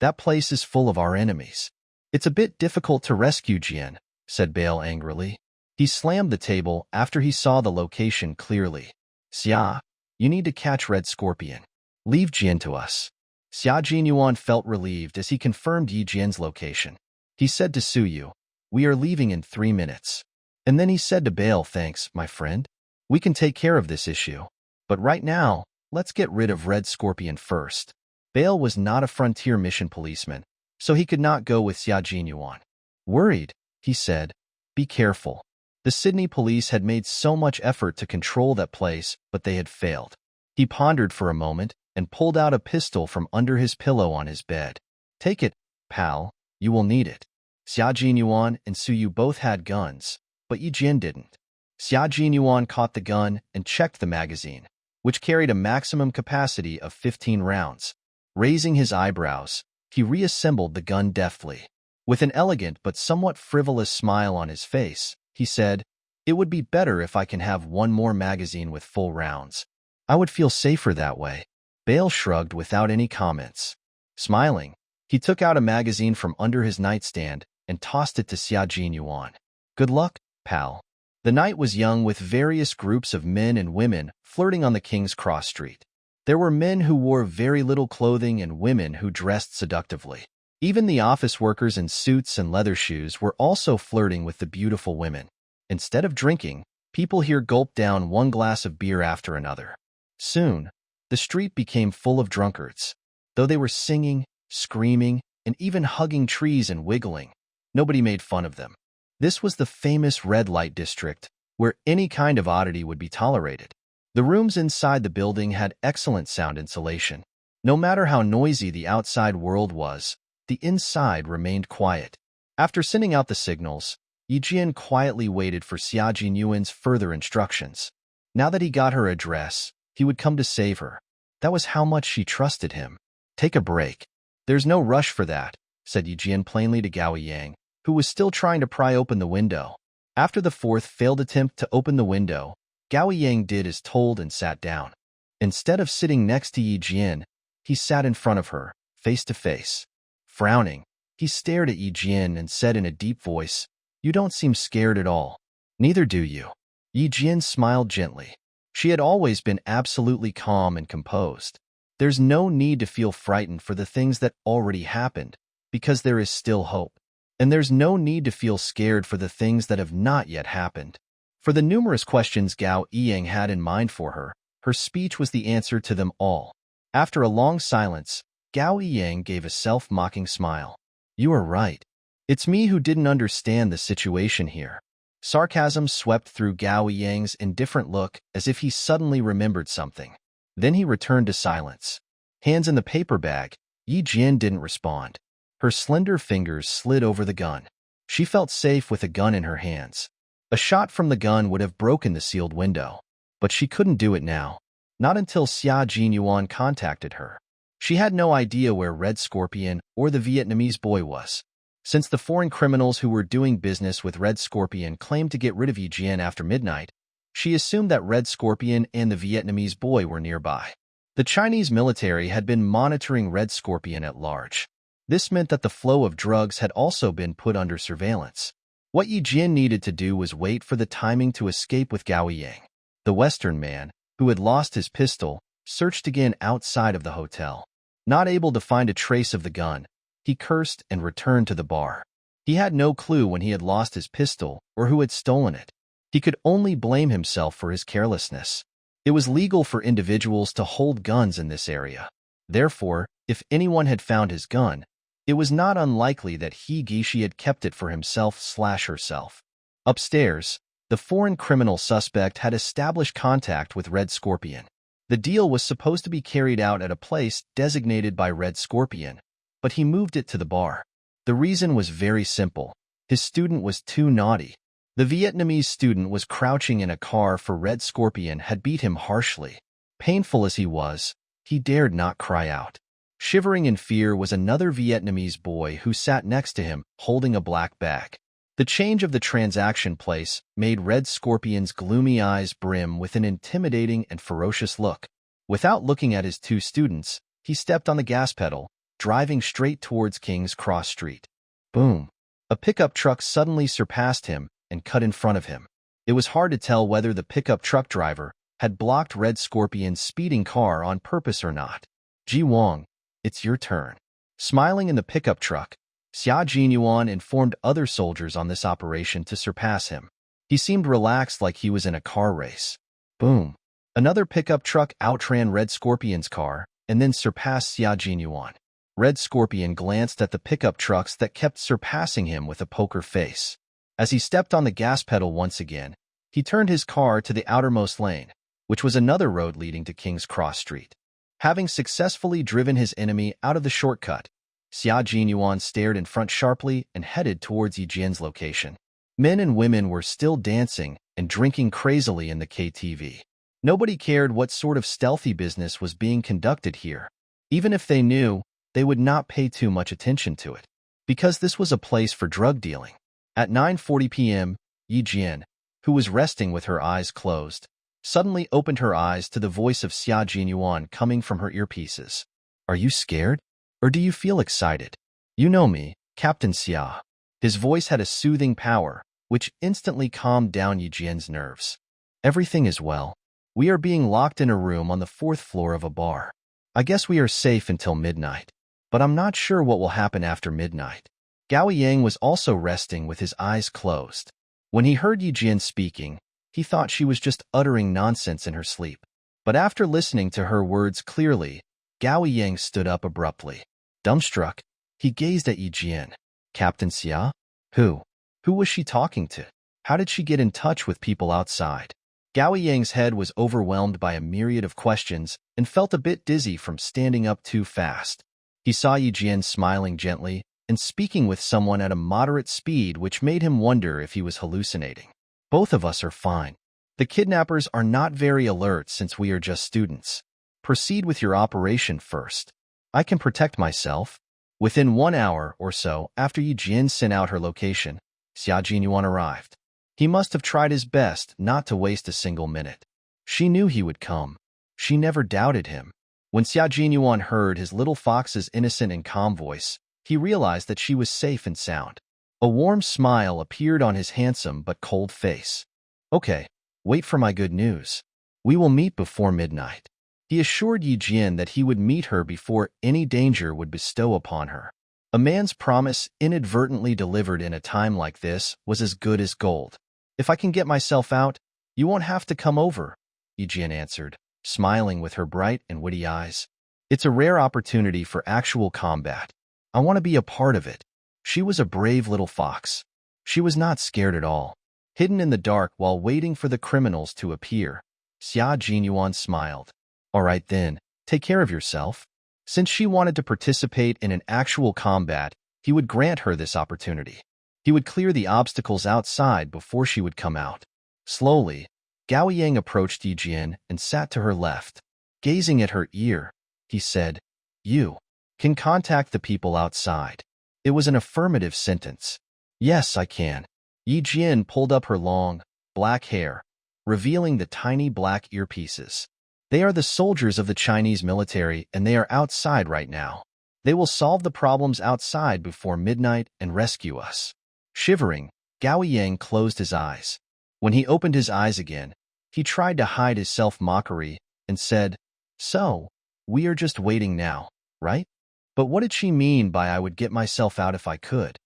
That place is full of our enemies. It's a bit difficult to rescue Jian, said Bale angrily. He slammed the table after he saw the location clearly. Xia, you need to catch Red Scorpion. Leave Jian to us. Xia Jinyuan felt relieved as he confirmed Yi Jian's location. He said to Su Yu, we are leaving in 3 minutes. And then he said to Bale, thanks, my friend. We can take care of this issue. But right now, let's get rid of Red Scorpion first. Bale was not a frontier mission policeman, so he could not go with Xia Jinyuan. Worried, he said, be careful. The Sydney police had made so much effort to control that place, but they had failed. He pondered for a moment and pulled out a pistol from under his pillow on his bed. Take it, pal, you will need it. Xia Jinyuan and Su Yu both had guns, but Yi Jian didn't. Xia Jinyuan caught the gun and checked the magazine, which carried a maximum capacity of 15 rounds. Raising his eyebrows, he reassembled the gun deftly. With an elegant but somewhat frivolous smile on his face, he said, it would be better if I can have one more magazine with full rounds. I would feel safer that way. Bale shrugged without any comments. Smiling, he took out a magazine from under his nightstand and tossed it to Xia Jinyuan. Good luck, pal. The night was young with various groups of men and women flirting on the King's Cross Street. There were men who wore very little clothing and women who dressed seductively. Even the office workers in suits and leather shoes were also flirting with the beautiful women. Instead of drinking, people here gulped down one glass of beer after another. Soon, the street became full of drunkards. Though they were singing, screaming, and even hugging trees and wiggling, nobody made fun of them. This was the famous red light district, where any kind of oddity would be tolerated. The rooms inside the building had excellent sound insulation. No matter how noisy the outside world was, the inside remained quiet. After sending out the signals, Yi Jian quietly waited for Xia Jinyuan's further instructions. Now that he got her address, he would come to save her. That was how much she trusted him. Take a break. There's no rush for that, said Yi Jian plainly to Gao Yang, who was still trying to pry open the window. After the fourth failed attempt to open the window, Gao Yang did as told and sat down. Instead of sitting next to Yi Jian, he sat in front of her, face to face. Frowning, he stared at Yi Jian and said in a deep voice, you don't seem scared at all. Neither do you. Yi Jian smiled gently. She had always been absolutely calm and composed. There's no need to feel frightened for the things that already happened, because there is still hope. And there's no need to feel scared for the things that have not yet happened. For the numerous questions Gao Yang had in mind for her, her speech was the answer to them all. After a long silence, Gao Yang gave a self-mocking smile. You are right. It's me who didn't understand the situation here. Sarcasm swept through Gao Yang's indifferent look as if he suddenly remembered something. Then he returned to silence. Hands in the paper bag, Yi Jian didn't respond. Her slender fingers slid over the gun. She felt safe with a gun in her hands. A shot from the gun would have broken the sealed window. But she couldn't do it now. Not until Xia Jinyuan contacted her. She had no idea where Red Scorpion or the Vietnamese boy was. Since the foreign criminals who were doing business with Red Scorpion claimed to get rid of Yi Jian after midnight, she assumed that Red Scorpion and the Vietnamese boy were nearby. The Chinese military had been monitoring Red Scorpion at large. This meant that the flow of drugs had also been put under surveillance. What Yi Jian needed to do was wait for the timing to escape with Gao Yang. The Western man, who had lost his pistol, searched again outside of the hotel. Not able to find a trace of the gun, He cursed and returned to the bar. He had no clue when he had lost his pistol or who had stolen it. He could only blame himself for his carelessness. It was legal for individuals to hold guns in this area. Therefore, if anyone had found his gun, it was not unlikely that Gishi had kept it for himself/herself. Upstairs, the foreign criminal suspect had established contact with Red Scorpion. The deal was supposed to be carried out at a place designated by Red Scorpion, but he moved it to the bar. The reason was very simple. His student was too naughty. The Vietnamese student was crouching in a car for Red Scorpion had beat him harshly. Painful as he was, he dared not cry out. Shivering in fear was another Vietnamese boy who sat next to him, holding a black bag. The change of the transaction place made Red Scorpion's gloomy eyes brim with an intimidating and ferocious look. Without looking at his two students, he stepped on the gas pedal, driving straight towards King's Cross Street. Boom! A pickup truck suddenly surpassed him and cut in front of him. It was hard to tell whether the pickup truck driver had blocked Red Scorpion's speeding car on purpose or not. Ji Wong, it's your turn. Smiling in the pickup truck, Xia Jinyuan informed other soldiers on this operation to surpass him. He seemed relaxed like he was in a car race. Boom! Another pickup truck outran Red Scorpion's car and then surpassed Xia Jinyuan. Red Scorpion glanced at the pickup trucks that kept surpassing him with a poker face. As he stepped on the gas pedal once again, he turned his car to the outermost lane, which was another road leading to King's Cross Street. Having successfully driven his enemy out of the shortcut, Xia Jinyuan stared in front sharply and headed towards Yijian's location. Men and women were still dancing and drinking crazily in the KTV. Nobody cared what sort of stealthy business was being conducted here. Even if they knew, they would not pay too much attention to it, because this was a place for drug dealing. At 9:40 p.m., Yijian, who was resting with her eyes closed, suddenly opened her eyes to the voice of Xia Jinyuan coming from her earpieces. Are you scared? Or do you feel excited? You know me, Captain Xia. His voice had a soothing power, which instantly calmed down Yijian's nerves. Everything is well. We are being locked in a room on the 4th floor of a bar. I guess we are safe until midnight. But I'm not sure what will happen after midnight. Gao Yang was also resting with his eyes closed. When he heard Yijian speaking, he thought she was just uttering nonsense in her sleep. But after listening to her words clearly, Gao Yang stood up abruptly. Dumbstruck, he gazed at Yijian. Captain Xia? Who? Who was she talking to? How did she get in touch with people outside? Gao Yang's head was overwhelmed by a myriad of questions and felt a bit dizzy from standing up too fast. He saw Yijian smiling gently and speaking with someone at a moderate speed, which made him wonder if he was hallucinating. Both of us are fine. The kidnappers are not very alert since we are just students. Proceed with your operation first. I can protect myself. Within 1 hour or so after Yijian sent out her location, Xia Jinyuan arrived. He must have tried his best not to waste a single minute. She knew he would come. She never doubted him. When Xia Jinyuan heard his little fox's innocent and calm voice, he realized that she was safe and sound. A warm smile appeared on his handsome but cold face. Okay, wait for my good news. We will meet before midnight. He assured Yijian that he would meet her before any danger would bestow upon her. A man's promise inadvertently delivered in a time like this was as good as gold. If I can get myself out, you won't have to come over, Yijian answered, smiling with her bright and witty eyes. It's a rare opportunity for actual combat. I want to be a part of it. She was a brave little fox. She was not scared at all. Hidden in the dark while waiting for the criminals to appear, Xia Jinyuan smiled. All right then, take care of yourself. Since she wanted to participate in an actual combat, he would grant her this opportunity. He would clear the obstacles outside before she would come out. Slowly, Gao Yang approached Yijian and sat to her left. Gazing at her ear, he said, You can contact the people outside. It was an affirmative sentence. Yes, I can. Yijian pulled up her long, black hair, revealing the tiny black earpieces. They are the soldiers of the Chinese military and they are outside right now. They will solve the problems outside before midnight and rescue us. Shivering, Gao Yang closed his eyes. When he opened his eyes again, he tried to hide his self-mockery and said, So, we are just waiting now, right? But what did she mean by "I would get myself out if I could"?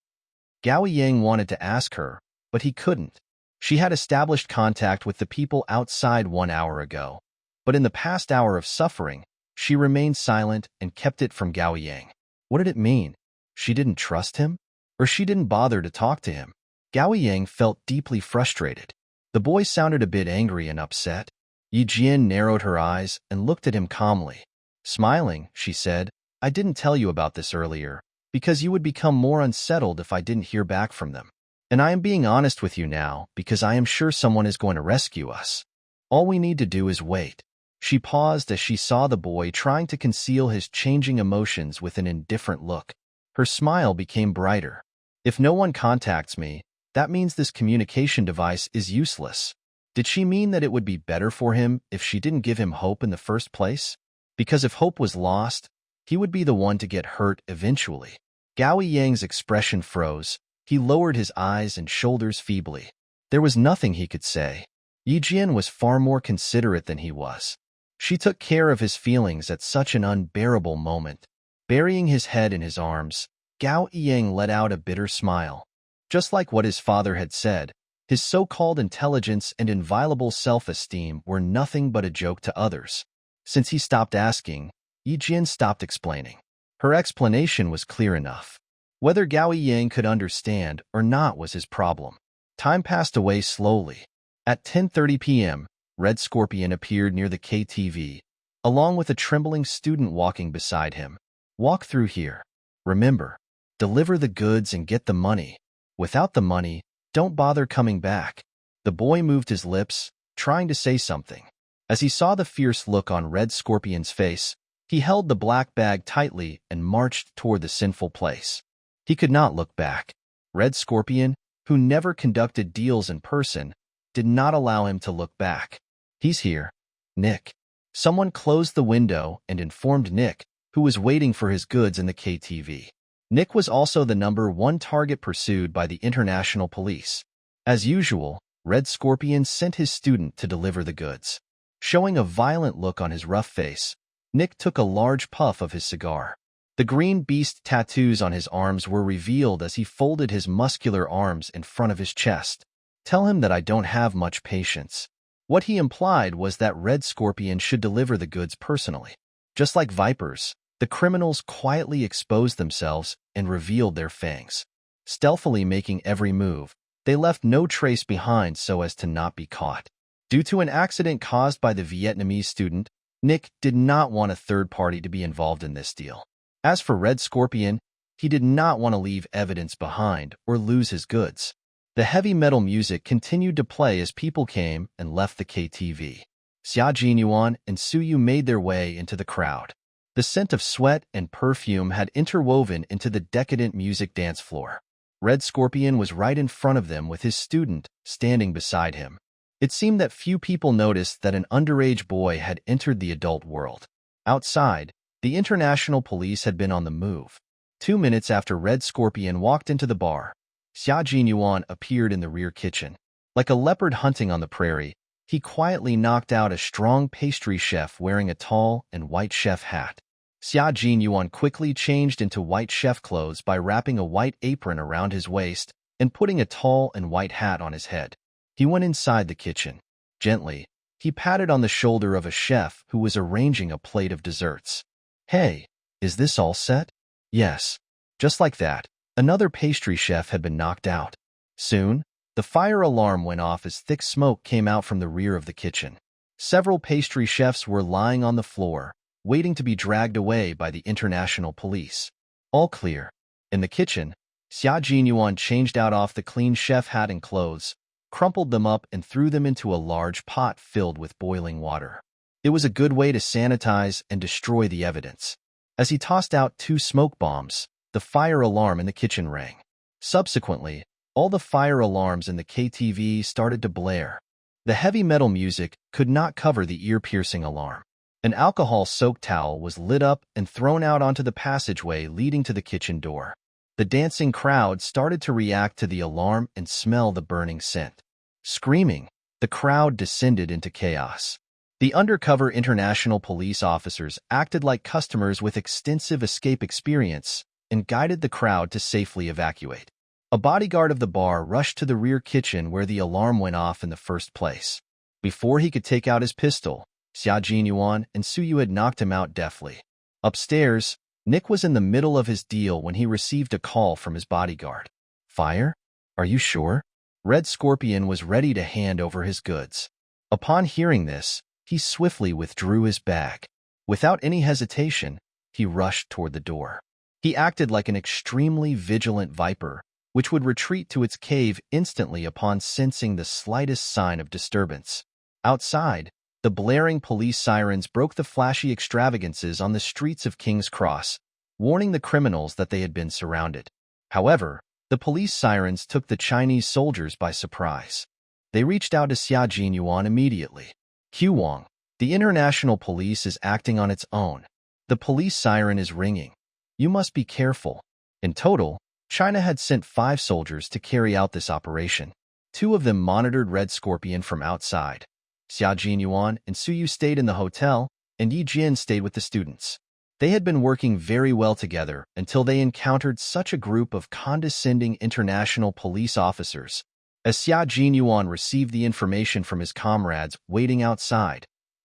Gao Yang wanted to ask her, but he couldn't. She had established contact with the people outside 1 hour ago, but in the past hour of suffering, she remained silent and kept it from Gao Yang. What did it mean? She didn't trust him? Or she didn't bother to talk to him? Gao Yang felt deeply frustrated. The boy sounded a bit angry and upset. Yi Jian narrowed her eyes and looked at him calmly. Smiling, she said, "I didn't tell you about this earlier, because you would become more unsettled if I didn't hear back from them. And I am being honest with you now, because I am sure someone is going to rescue us. All we need to do is wait." She paused as she saw the boy trying to conceal his changing emotions with an indifferent look. Her smile became brighter. "If no one contacts me, that means this communication device is useless." Did she mean that it would be better for him if she didn't give him hope in the first place? Because if hope was lost, he would be the one to get hurt eventually. Gao Yang's expression froze. He lowered his eyes and shoulders feebly. There was nothing he could say. Yi Jian was far more considerate than he was. She took care of his feelings at such an unbearable moment. Burying his head in his arms, Gao Yang let out a bitter smile. Just like what his father had said, his so-called intelligence and inviolable self-esteem were nothing but a joke to others. Since he stopped asking, Yi Jian stopped explaining. Her explanation was clear enough. Whether Gao Yang could understand or not was his problem. Time passed away slowly. At 10:30 p.m., Red Scorpion appeared near the KTV, along with a trembling student walking beside him. "Walk through here. Remember, deliver the goods and get the money. Without the money, don't bother coming back." The boy moved his lips, trying to say something. As he saw the fierce look on Red Scorpion's face, he held the black bag tightly and marched toward the sinful place. He could not look back. Red Scorpion, who never conducted deals in person, did not allow him to look back. "He's here. Nick." Someone closed the window and informed Nick, who was waiting for his goods in the KTV. Nick was also the #1 target pursued by the international police. As usual, Red Scorpion sent his student to deliver the goods. Showing a violent look on his rough face, Nick took a large puff of his cigar. The green beast tattoos on his arms were revealed as he folded his muscular arms in front of his chest. "Tell him that I don't have much patience." What he implied was that Red Scorpion should deliver the goods personally. Just like vipers, the criminals quietly exposed themselves and revealed their fangs. Stealthily making every move, they left no trace behind so as to not be caught. Due to an accident caused by the Vietnamese student, Nick did not want a third party to be involved in this deal. As for Red Scorpion, he did not want to leave evidence behind or lose his goods. The heavy metal music continued to play as people came and left the KTV. Xia Jinyuan and Suyu made their way into the crowd. The scent of sweat and perfume had interwoven into the decadent music dance floor. Red Scorpion was right in front of them with his student standing beside him. It seemed that few people noticed that an underage boy had entered the adult world. Outside, the international police had been on the move. 2 minutes after Red Scorpion walked into the bar, Xia Jinyuan appeared in the rear kitchen. Like a leopard hunting on the prairie, he quietly knocked out a strong pastry chef wearing a tall and white chef hat. Xia Jinyuan quickly changed into white chef clothes by wrapping a white apron around his waist and putting a tall and white hat on his head. He went inside the kitchen. Gently, he patted on the shoulder of a chef who was arranging a plate of desserts. "Hey, is this all set?" "Yes." Just like that, another pastry chef had been knocked out. Soon, the fire alarm went off as thick smoke came out from the rear of the kitchen. Several pastry chefs were lying on the floor, waiting to be dragged away by the international police. All clear. In the kitchen, Xia Jinyuan changed out off the clean chef hat and clothes, crumpled them up and threw them into a large pot filled with boiling water. It was a good way to sanitize and destroy the evidence. As he tossed out 2 smoke bombs, the fire alarm in the kitchen rang. Subsequently, all the fire alarms in the KTV started to blare. The heavy metal music could not cover the ear-piercing alarm. An alcohol-soaked towel was lit up and thrown out onto the passageway leading to the kitchen door. The dancing crowd started to react to the alarm and smell the burning scent. Screaming, the crowd descended into chaos. The undercover international police officers acted like customers with extensive escape experience and guided the crowd to safely evacuate. A bodyguard of the bar rushed to the rear kitchen where the alarm went off in the first place. Before he could take out his pistol, Xia Jinyuan and Suyu had knocked him out deftly. Upstairs, Nick was in the middle of his deal when he received a call from his bodyguard. Fire? Are you sure? Red Scorpion was ready to hand over his goods. Upon hearing this, he swiftly withdrew his bag. Without any hesitation, he rushed toward the door. He acted like an extremely vigilant viper, which would retreat to its cave instantly upon sensing the slightest sign of disturbance. Outside, the blaring police sirens broke the flashy extravagances on the streets of King's Cross, warning the criminals that they had been surrounded. However, the police sirens took the Chinese soldiers by surprise. They reached out to Xia Jinyuan immediately. Huang, the international police is acting on its own. The police siren is ringing. You must be careful. In total, China had sent 5 soldiers to carry out this operation. 2 of them monitored Red Scorpion from outside. Xia Jinyuan and Suyu stayed in the hotel, and Yi Jin stayed with the students. They had been working very well together until they encountered such a group of condescending international police officers. As Xia Jinyuan received the information from his comrades waiting outside,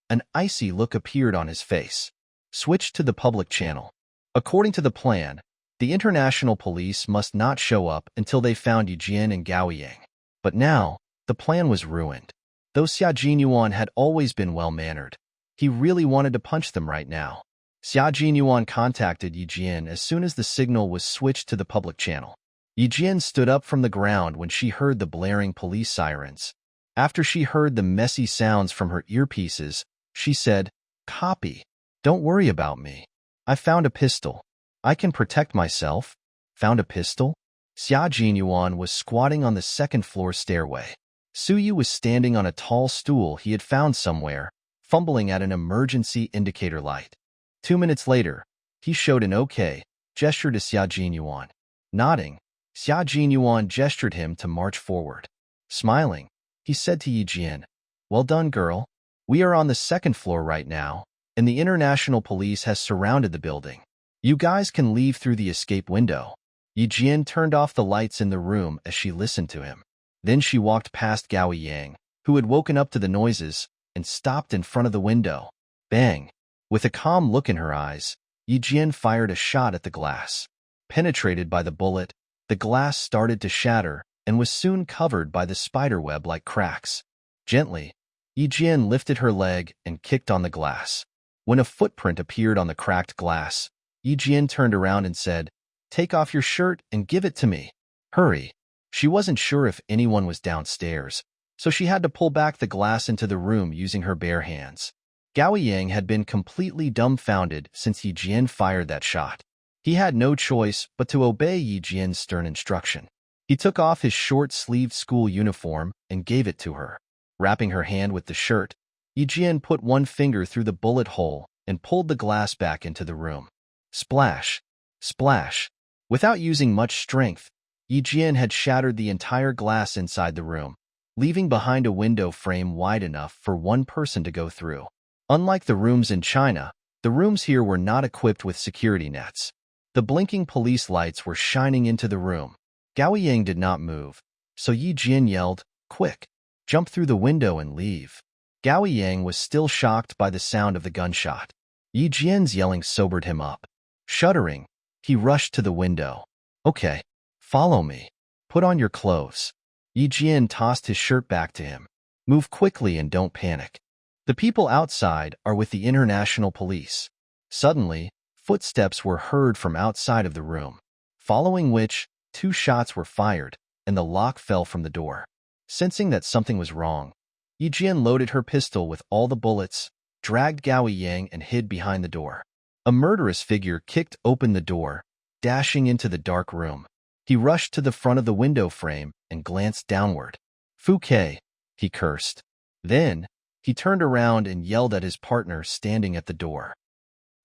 an icy look appeared on his face. Switch to the public channel. According to the plan, the international police must not show up until they found Yi Jin and Gao Yang. But now, the plan was ruined. Though Xia Jinyuan had always been well-mannered, he really wanted to punch them right now. Xia Jinyuan contacted Yi Jin as soon as the signal was switched to the public channel. Yi Jin stood up from the ground when she heard the blaring police sirens. After she heard the messy sounds from her earpieces, she said, "Copy. Don't worry about me. I found a pistol. I can protect myself." Found a pistol? Xia Jinyuan was squatting on the second-floor stairway. Suyu was standing on a tall stool he had found somewhere, fumbling at an emergency indicator light. 2 minutes later, he showed an OK gesture to Xia Jinyuan. Nodding, Xia Jinyuan gestured him to march forward. Smiling, he said to Yi Jin, "Well done, girl. We are on the second floor right now, and the international police has surrounded the building. You guys can leave through the escape window." Yi Jin turned off the lights in the room as she listened to him. Then she walked past Gao Yang, who had woken up to the noises, and stopped in front of the window. Bang! With a calm look in her eyes, Yi Jin fired a shot at the glass. Penetrated by the bullet, the glass started to shatter and was soon covered by the spiderweb-like cracks. Gently, Yi Jin lifted her leg and kicked on the glass. When a footprint appeared on the cracked glass, Yi Jin turned around and said, "Take off your shirt and give it to me. Hurry." She wasn't sure if anyone was downstairs, so she had to pull back the glass into the room using her bare hands. Gao Yang had been completely dumbfounded since Yi Jin fired that shot. He had no choice but to obey Yi Jin's stern instruction. He took off his short-sleeved school uniform and gave it to her. Wrapping her hand with the shirt, Yi Jin put one finger through the bullet hole and pulled the glass back into the room. Splash! Splash! Without using much strength, Yi Jin had shattered the entire glass inside the room, leaving behind a window frame wide enough for one person to go through. Unlike the rooms in China, the rooms here were not equipped with security nets. The blinking police lights were shining into the room. Gao Yang did not move, so Yi Jin yelled, "Quick! Jump through the window and leave." Gao Yang was still shocked by the sound of the gunshot. Yi Jin's yelling sobered him up. Shuddering, he rushed to the window. "Okay, follow me. Put on your clothes." Yi Jin tossed his shirt back to him. "Move quickly and don't panic. The people outside are with the international police." Suddenly, footsteps were heard from outside of the room, following which 2 shots were fired, and the lock fell from the door. Sensing that something was wrong, Yi Jin loaded her pistol with all the bullets, dragged Gao Yang and hid behind the door. A murderous figure kicked open the door, dashing into the dark room. He rushed to the front of the window frame and glanced downward. "Fouquet," he cursed. Then, he turned around and yelled at his partner standing at the door.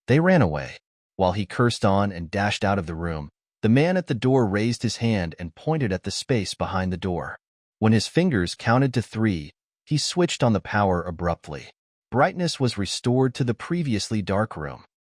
They ran away. While he cursed on and dashed out of the room, the man at the door raised his hand and pointed at the space behind the door. When his fingers counted to 3, he switched on the power abruptly. Brightness was restored to the previously dark room.